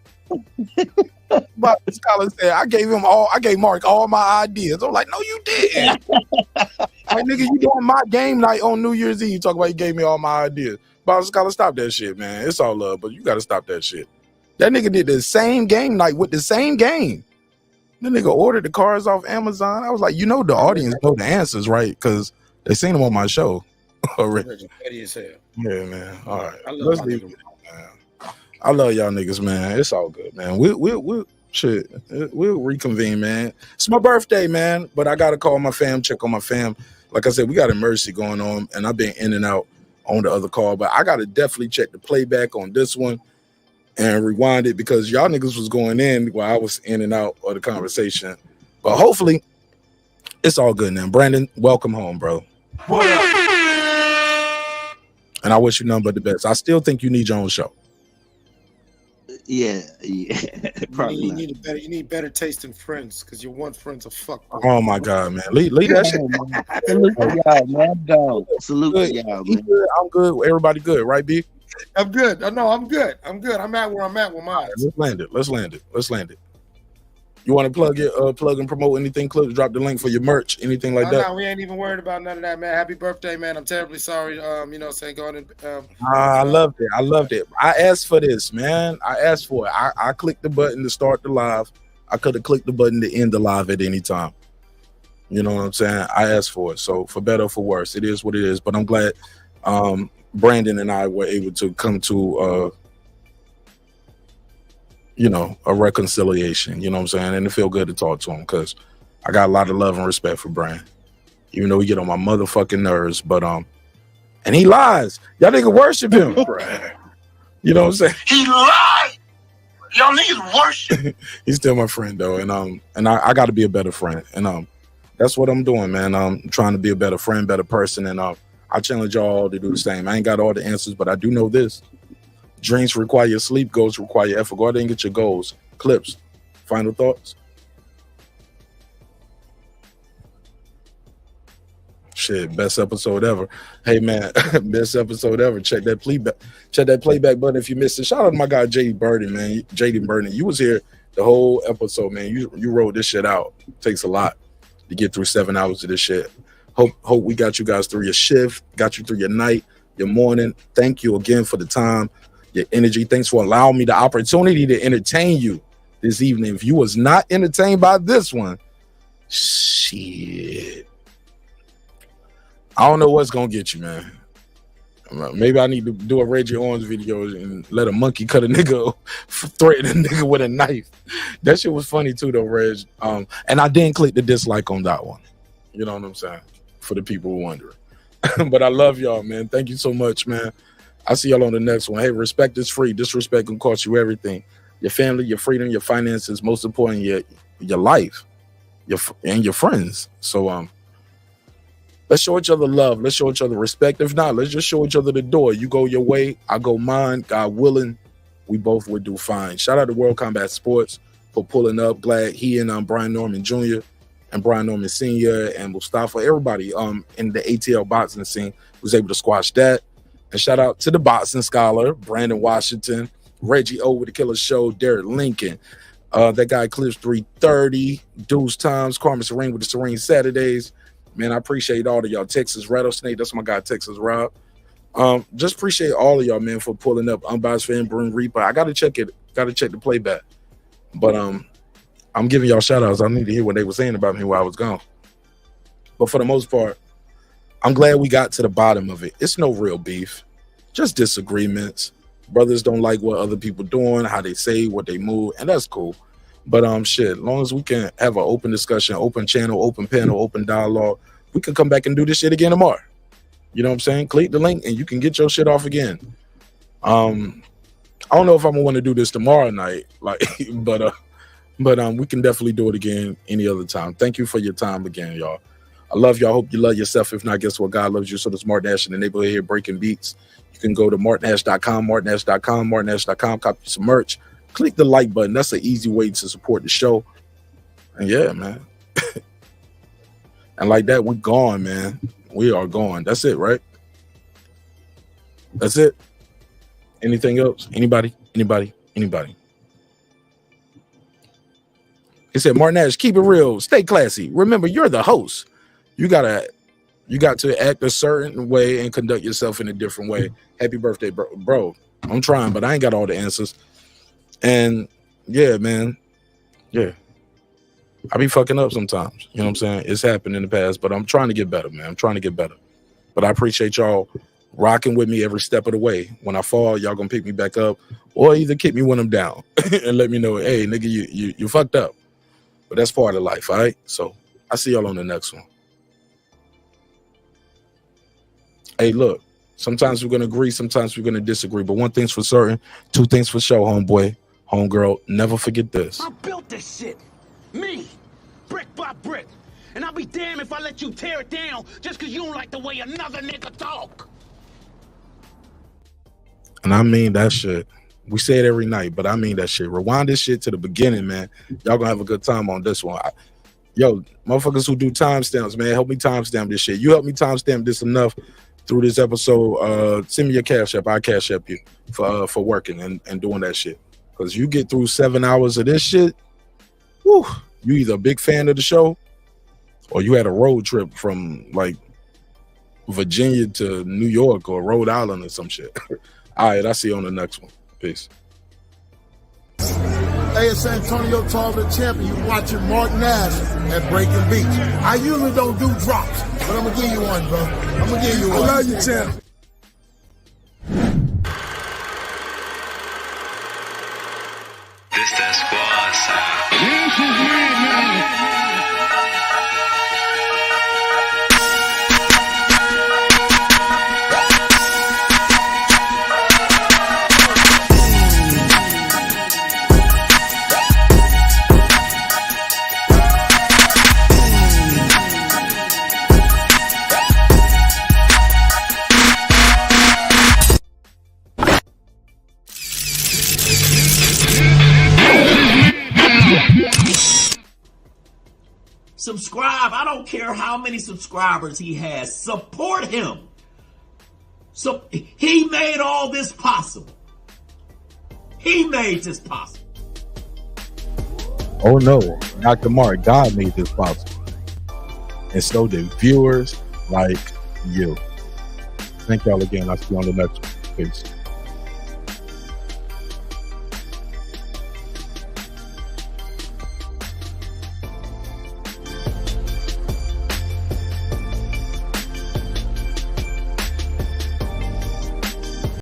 But the scholar said, I gave Mark all my ideas. I'm like, no, you didn't. Like, nigga, you doing my game night on New Year's Eve. You talk about you gave me all my ideas. But scholar, stop that shit, man. It's all love, but you gotta stop that shit. That nigga did the same game night with the same game. The nigga ordered the cars off Amazon. I was like, you know, the audience know the answers, right? Because they seen them on my show already. Yeah, man. All right, let's leave it, man. I love y'all niggas, man. It's all good, man. We'll reconvene, man. It's my birthday, man, but I gotta call my fam, check on my fam. Like I said, we got emergency going on, and I've been in and out on the other call, but I gotta definitely check the playback on this one and rewind it because y'all niggas was going in while I was in and out of the conversation. But hopefully, it's all good now. Brandon, welcome home, bro. And I wish you nothing but the best. I still think you need your own show. Yeah. Probably you need better taste in friends because your one friend's a fuck. Oh my god, man. Leave that shit. Salute to y'all, man. I'm down. Salute to y'all, man. I'm good. Everybody good, right, B? I'm good. No, I'm good. I'm at where I'm at with mine. Let's land it. You want to plug and promote anything? Drop the link for your merch, anything like that. No, we ain't even worried about none of that, man. Happy birthday, man. I'm terribly sorry. Saying going in. I loved it. I asked for this, man. I asked for it. I clicked the button to start the live. I could have clicked the button to end the live at any time. You know what I'm saying? I asked for it. So for better or for worse, it is what it is. But I'm glad Brandon and I were able to come to a reconciliation, you know what I'm saying? And it feel good to talk to him because I got a lot of love and respect for Brian, even though he get on my motherfucking nerves. But and he lies. Y'all niggas worship him. You know what I'm saying? He lied. Y'all niggas worship. He's still my friend though, and I got to be a better friend, and that's what I'm doing, man. I'm trying to be a better friend, better person, and I challenge y'all to do the same. I ain't got all the answers, but I do know this. Dreams require sleep, goals require effort. Go out there and get your goals. Clips. Final thoughts? Shit, best episode ever. Hey man, best episode ever. Check that playback button if you missed it. Shout out to my guy JD Burden, man. JD Burden, you was here the whole episode, man. You wrote this shit out. It takes a lot to get through 7 hours of this shit. Hope we got you guys through your shift, got you through your night, your morning. Thank you again for the time, your energy. Thanks for allowing me the opportunity to entertain you this evening. If you was not entertained by this one, shit. shit. I don't know what's gonna get you, man. Maybe I need to do a Reggie Owens video and let a monkey cut a nigga, threaten a nigga with a knife. That shit was funny too, though, Reg. And I didn't click the dislike on that one. You know what I'm saying? For the people who are wondering. But I love y'all, man. Thank you so much, man. I'll see y'all on the next one. Hey, respect is free. Disrespect can cost you everything. Your family, your freedom, your finances, most important, your life, and your friends. So let's show each other love. Let's show each other respect. If not, let's just show each other the door. You go your way, I go mine. God willing, we both would do fine. Shout out to World Combat Sports for pulling up. Glad he and Brian Norman Jr. and Brian Norman Sr. and Mustafa, everybody in the ATL boxing scene was able to squash that. And shout out to the boxing scholar, Brandon Washington, Reggie O with the Killer Show, Derek Lincoln. That guy Clips 330, Deuce Times, Carmen Serene with the Serene Saturdays. Man, I appreciate all of y'all. Texas Rattlesnake, that's my guy, Texas Rob. Just appreciate all of y'all, man, for pulling up. Unbiased Fan, Broom Reaper. I gotta check it. Gotta check the playback. But I'm giving y'all shout outs. I need to hear what they were saying about me while I was gone. But for the most part, I'm glad we got to the bottom of it. It's no real beef, just disagreements. Brothers don't like what other people doing, how they say, what they move, and that's cool. But shit, as long as we can have an open discussion, open channel, open panel, open dialogue, we can come back and do this shit again tomorrow. You know what I'm saying? Click the link and you can get your shit off again. I don't know if I'm gonna want to do this tomorrow night, like, but we can definitely do it again any other time. Thank you for your time again, y'all. I love y'all. Hope you love yourself. If not, guess what? God loves you. So does Martin Ash in the neighborhood here breaking beats. You can go to martinash.com, copy some merch. Click the like button. That's an easy way to support the show. And yeah, man. And like that, we're gone, man. We are gone. That's it, right? That's it. Anything else? Anybody? He said, Martin Ash, keep it real. Stay classy. Remember, you're the host. You got to act a certain way and conduct yourself in a different way. Happy birthday, bro. I'm trying, but I ain't got all the answers. And yeah, man. Yeah. I be fucking up sometimes. You know what I'm saying? It's happened in the past, but I'm trying to get better, man. I'm trying to get better. But I appreciate y'all rocking with me every step of the way. When I fall, y'all gonna pick me back up or either kick me when I'm down and let me know, hey, nigga, you fucked up. But that's part of life, all right? So I see y'all on the next one. Hey, look, sometimes we're going to agree, sometimes we're going to disagree. But one thing's for certain, two things for sure, homeboy, homegirl. Never forget this. I built this shit. Me. Brick by brick. And I'll be damned if I let you tear it down just because you don't like the way another nigga talk. And I mean that shit. We say it every night, but I mean that shit. Rewind this shit to the beginning, man. Y'all gonna have a good time on this one. Yo, motherfuckers who do timestamps, man, help me timestamp this shit. You help me timestamp this enough through this episode. Send me your cash app. I cash app you for working and doing that shit. Because you get through 7 hours of this shit, whew, you either a big fan of the show or you had a road trip from like Virginia to New York or Rhode Island or some shit. All right, I'll see you on the next one. Peace. Hey, it's Antonio Tarver, champion. You watching Martin Ash at Breaking Beach. I usually don't do drops, but I'm gonna give you one, bro. I'm gonna give you one. I love you, champ. This that squad side. This is Subscribe. I don't care how many subscribers he has. Support him. So he made all this possible. He made this possible. Oh no, Dr. Mark, God made this possible. And so did viewers like you. Thank y'all again. I'll see you on the next one. Peace.